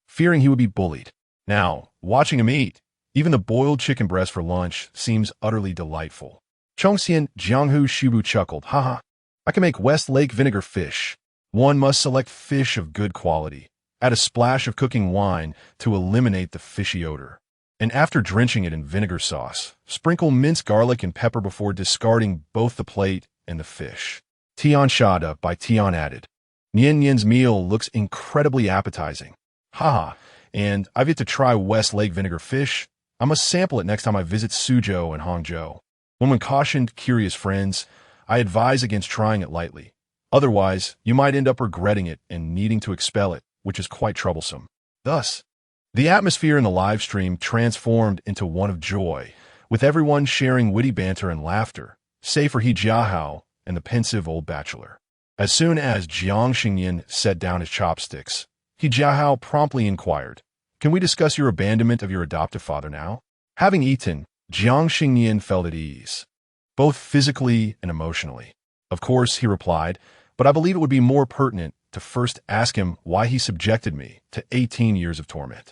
fearing he would be bullied. Now, watching him eat, even the boiled chicken breast for lunch seems utterly delightful." Chongxian Jianghu Shibu chuckled, "Haha, I can make West Lake vinegar fish. One must select fish of good quality, add a splash of cooking wine to eliminate the fishy odor, and after drenching it in vinegar sauce, sprinkle minced garlic and pepper before discarding both the plate and the fish." Tian Shada by Tian added, "Nian Nian's meal looks incredibly appetizing. Haha, and I've yet to try West Lake vinegar fish. I must sample it next time I visit Suzhou and Hangzhou." When cautioned curious friends, I advise against trying it lightly. Otherwise, you might end up regretting it and needing to expel it, which is quite troublesome. Thus, the atmosphere in the live stream transformed into one of joy, with everyone sharing witty banter and laughter, save for He Jiahao and the pensive old bachelor. As soon as Jiang Xingnian set down his chopsticks, He Jiahao promptly inquired, "Can we discuss your abandonment of your adoptive father now?" Having eaten, Jiang Xingnian felt at ease, both physically and emotionally. "Of course," he replied, "but I believe it would be more pertinent to first ask him why he subjected me to 18 years of torment."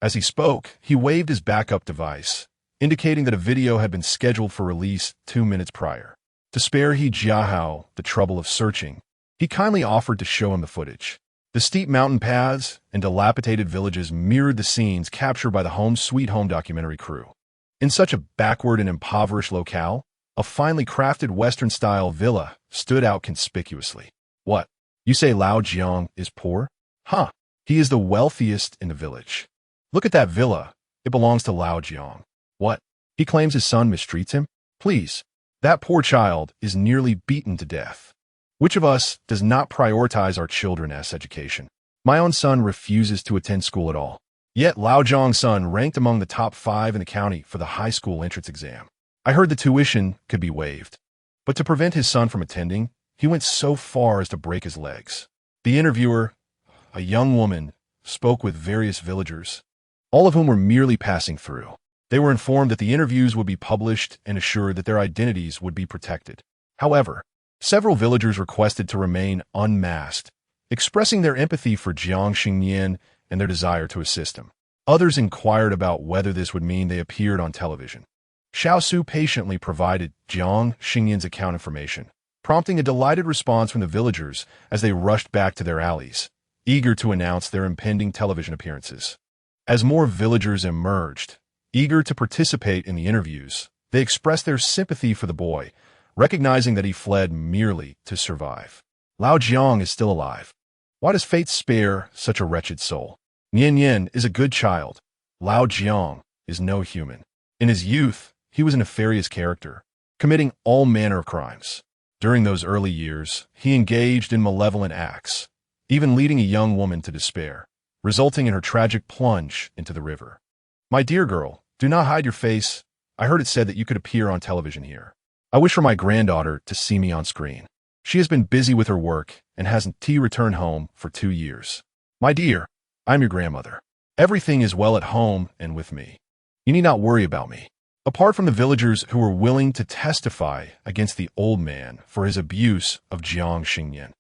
As he spoke, he waved his backup device, indicating that a video had been scheduled for release 2 minutes prior. To spare He Jiahao the trouble of searching, he kindly offered to show him the footage. The steep mountain paths and dilapidated villages mirrored the scenes captured by the Home Sweet Home documentary crew. In such a backward and impoverished locale, a finely crafted Western-style villa stood out conspicuously. "What? You say Lao Jiang is poor? Huh, he is the wealthiest in the village. Look at that villa. It belongs to Lao Jiang. What? He claims his son mistreats him? Please, that poor child is nearly beaten to death. Which of us does not prioritize our children's education? My own son refuses to attend school at all. Yet Lao Jiang's son ranked among the top 5 in the county for the high school entrance exam. I heard the tuition could be waived, but to prevent his son from attending, he went so far as to break his legs." The interviewer, a young woman, spoke with various villagers, all of whom were merely passing through. They were informed that the interviews would be published and assured that their identities would be protected. However, several villagers requested to remain unmasked expressing their empathy for Jiang Xingnian and their desire to assist him. Others inquired about whether this would mean they appeared on television. Xiao Su patiently provided Jiang Xingnian's account information, prompting a delighted response from the villagers as they rushed back to their alleys, eager to announce their impending television appearances. As more villagers emerged, eager to participate in the interviews, they expressed their sympathy for the boy, recognizing that he fled merely to survive. Lao Jiang is still alive. Why does fate spare such a wretched soul? Nian Yin is a good child. Lao Jiang is no human. In his youth, he was a nefarious character, committing all manner of crimes. During those early years, he engaged in malevolent acts, even leading a young woman to despair, resulting in her tragic plunge into the river. My dear girl, do not hide your face. I heard it said that you could appear on television here. I wish for my granddaughter to see me on screen. She has been busy with her work and hasn't returned home for 2 years. My dear, I'm your grandmother. Everything is well at home and with me. You need not worry about me. Apart from the villagers who were willing to testify against the old man for his abuse of Jiang Xingnian,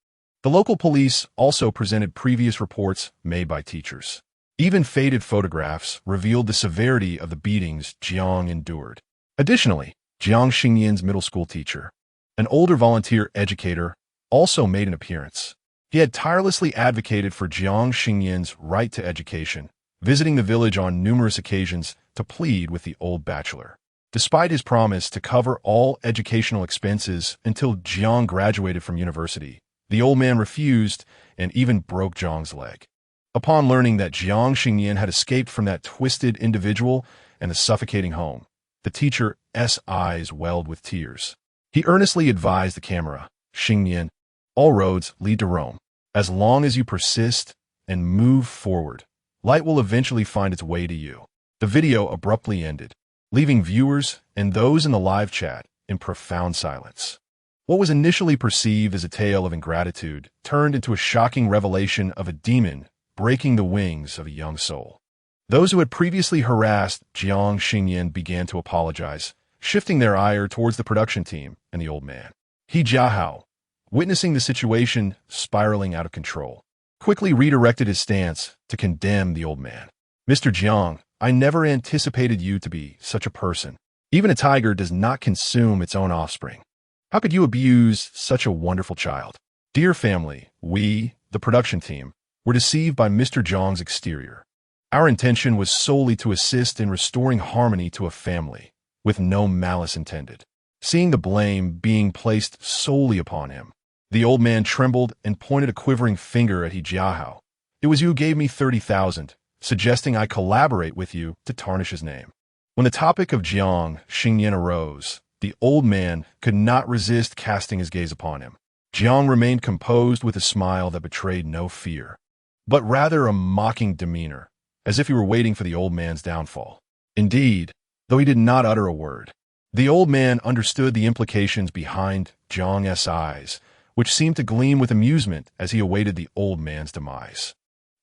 the local police also presented previous reports made by teachers. Even faded photographs revealed the severity of the beatings Jiang endured. Additionally, Jiang Xingnian's middle school teacher, an older volunteer educator, also made an appearance. He had tirelessly advocated for Jiang Xingnian's right to education, visiting the village on numerous occasions to plead with the old bachelor. Despite his promise to cover all educational expenses until Jiang graduated from university, the old man refused and even broke Jiang's leg. Upon learning that Jiang Xingnian had escaped from that twisted individual and the suffocating home, the teacher's eyes welled with tears. He earnestly advised the camera, Xingnian, all roads lead to Rome. As long as you persist and move forward, light will eventually find its way to you. The video abruptly ended, leaving viewers and those in the live chat in profound silence. What was initially perceived as a tale of ingratitude turned into a shocking revelation of a demon breaking the wings of a young soul. Those who had previously harassed Jiang Xingnian began to apologize, shifting their ire towards the production team and the old man. He Jiahao, witnessing the situation spiraling out of control, quickly redirected his stance to condemn the old man. Mr. Jiang, I never anticipated you to be such a person. Even a tiger does not consume its own offspring. How could you abuse such a wonderful child? Dear family, we, the production team, were deceived by Mr. Jiang's exterior. Our intention was solely to assist in restoring harmony to a family, with no malice intended. Seeing the blame being placed solely upon him, the old man trembled and pointed a quivering finger at He Jiahao. It was you who gave me 30,000, suggesting I collaborate with you to tarnish his name. When the topic of Jiang Xingnian arose, the old man could not resist casting his gaze upon him. Jiang remained composed with a smile that betrayed no fear, but rather a mocking demeanor, as if he were waiting for the old man's downfall. Indeed, though he did not utter a word, the old man understood the implications behind Jiang's eyes, which seemed to gleam with amusement as he awaited the old man's demise.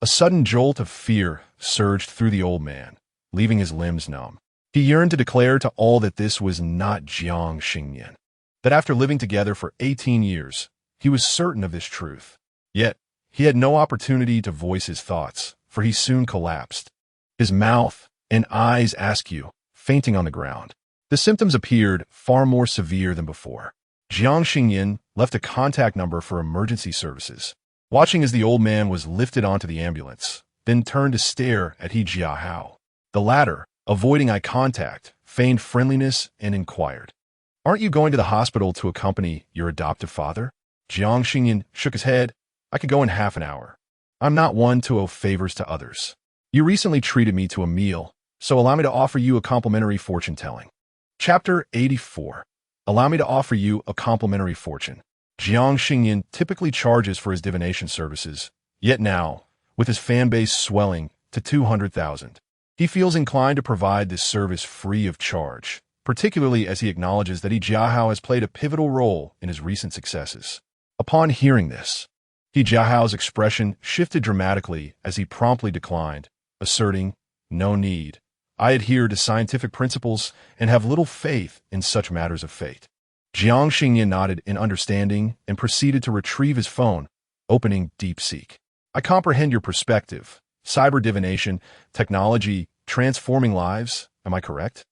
A sudden jolt of fear surged through the old man, leaving his limbs numb. He yearned to declare to all that this was not Jiang Xingnian, that after living together for 18 years, he was certain of this truth. Yet, he had no opportunity to voice his thoughts, for he soon collapsed. His mouth and eyes askew, fainting on the ground. The symptoms appeared far more severe than before. Jiang Xingnian left a contact number for emergency services, watching as the old man was lifted onto the ambulance, then turned to stare at He Jiahao. The latter, avoiding eye contact, feigned friendliness and inquired, "Aren't you going to the hospital to accompany your adoptive father?" Jiang Xingnian shook his head. "I could go in half an hour. I'm not one to owe favors to others. You recently treated me to a meal, so allow me to offer you a complimentary fortune-telling." Chapter 84. Allow me to offer you a complimentary fortune. Jiang Xingnian typically charges for his divination services, yet now, with his fan base swelling to 200,000, he feels inclined to provide this service free of charge, particularly as he acknowledges that He Jiahao has played a pivotal role in his recent successes. Upon hearing this, He Jiahao's expression shifted dramatically as he promptly declined, asserting, "No need. I adhere to scientific principles and have little faith in such matters of fate." Jiang Xingnian nodded in understanding and proceeded to retrieve his phone, opening DeepSeek. I comprehend your perspective. Cyber divination, technology, transforming lives. Am I correct?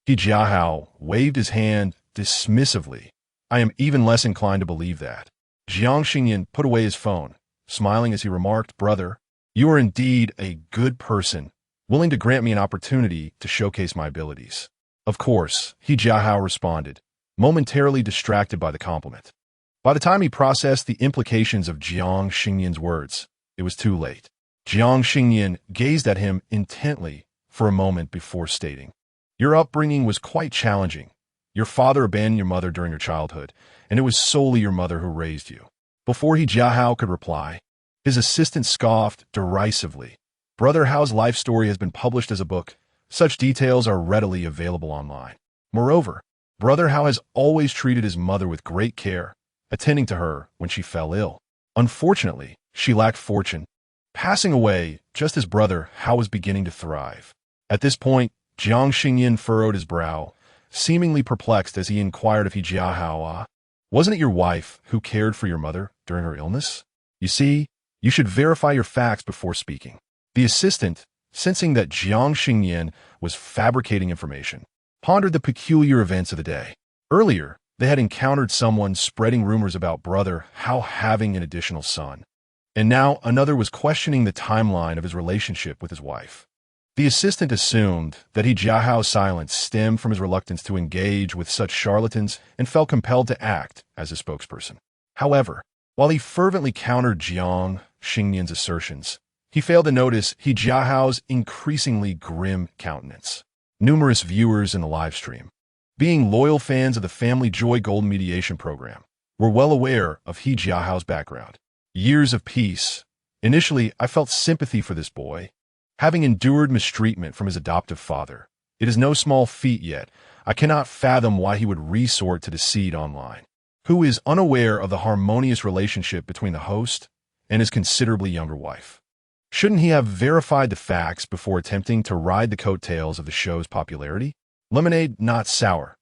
He Jiahao waved his hand dismissively. I am even less inclined to believe that. Jiang Xingnian put away his phone, smiling as he remarked, Brother, you are indeed a good person, willing to grant me an opportunity to showcase my abilities. Of course, He Jiahao responded, momentarily distracted by the compliment. By the time he processed the implications of Jiang Xingnian's words, it was too late. Jiang Xingnian gazed at him intently for a moment before stating, Your upbringing was quite challenging. Your father abandoned your mother during your childhood, and it was solely your mother who raised you. Before He Jiahao could reply, his assistant scoffed derisively. Brother Hao's life story has been published as a book. Such details are readily available online. Moreover, Brother Hao has always treated his mother with great care, attending to her when she fell ill. Unfortunately, she lacked fortune, passing away just as Brother Hao was beginning to thrive. At this point, Jiang Xingnian furrowed his brow, seemingly perplexed as he inquired of He Jiahao, wasn't it your wife who cared for your mother during her illness? You see, you should verify your facts before speaking. The assistant, sensing that Jiang Xingnian was fabricating information, pondered the peculiar events of the day. Earlier, they had encountered someone spreading rumors about Brother Hao having an additional son. And now another was questioning the timeline of his relationship with his wife. The assistant assumed that He Jiahao's silence stemmed from his reluctance to engage with such charlatans and felt compelled to act as a spokesperson. However, while he fervently countered Jiang Xingnian's assertions, he failed to notice He Jiahao's increasingly grim countenance. Numerous viewers in the live stream, being loyal fans of the Family Joy Gold Mediation Program, were well aware of He Jiahao's background. Years of peace. Initially, I felt sympathy for this boy. Having endured mistreatment from his adoptive father, it is no small feat yet. I cannot fathom why he would resort to deceit online. Who is unaware of the harmonious relationship between the host and his considerably younger wife? Shouldn't he have verified the facts before attempting to ride the coattails of the show's popularity? Lemonade not sour.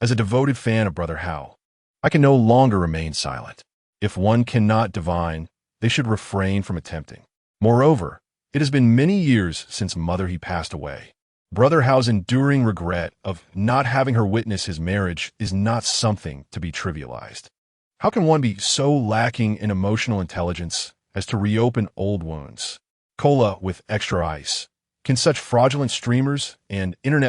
As a devoted fan of Brother Hao, I can no longer remain silent. If one cannot divine, they should refrain from attempting. Moreover, it has been many years since Mother He passed away. Brother Hao's enduring regret of not having her witness his marriage is not something to be trivialized. How can one be so lacking in emotional intelligence as to reopen old wounds? Cola with extra ice. Can such fraudulent streamers and internet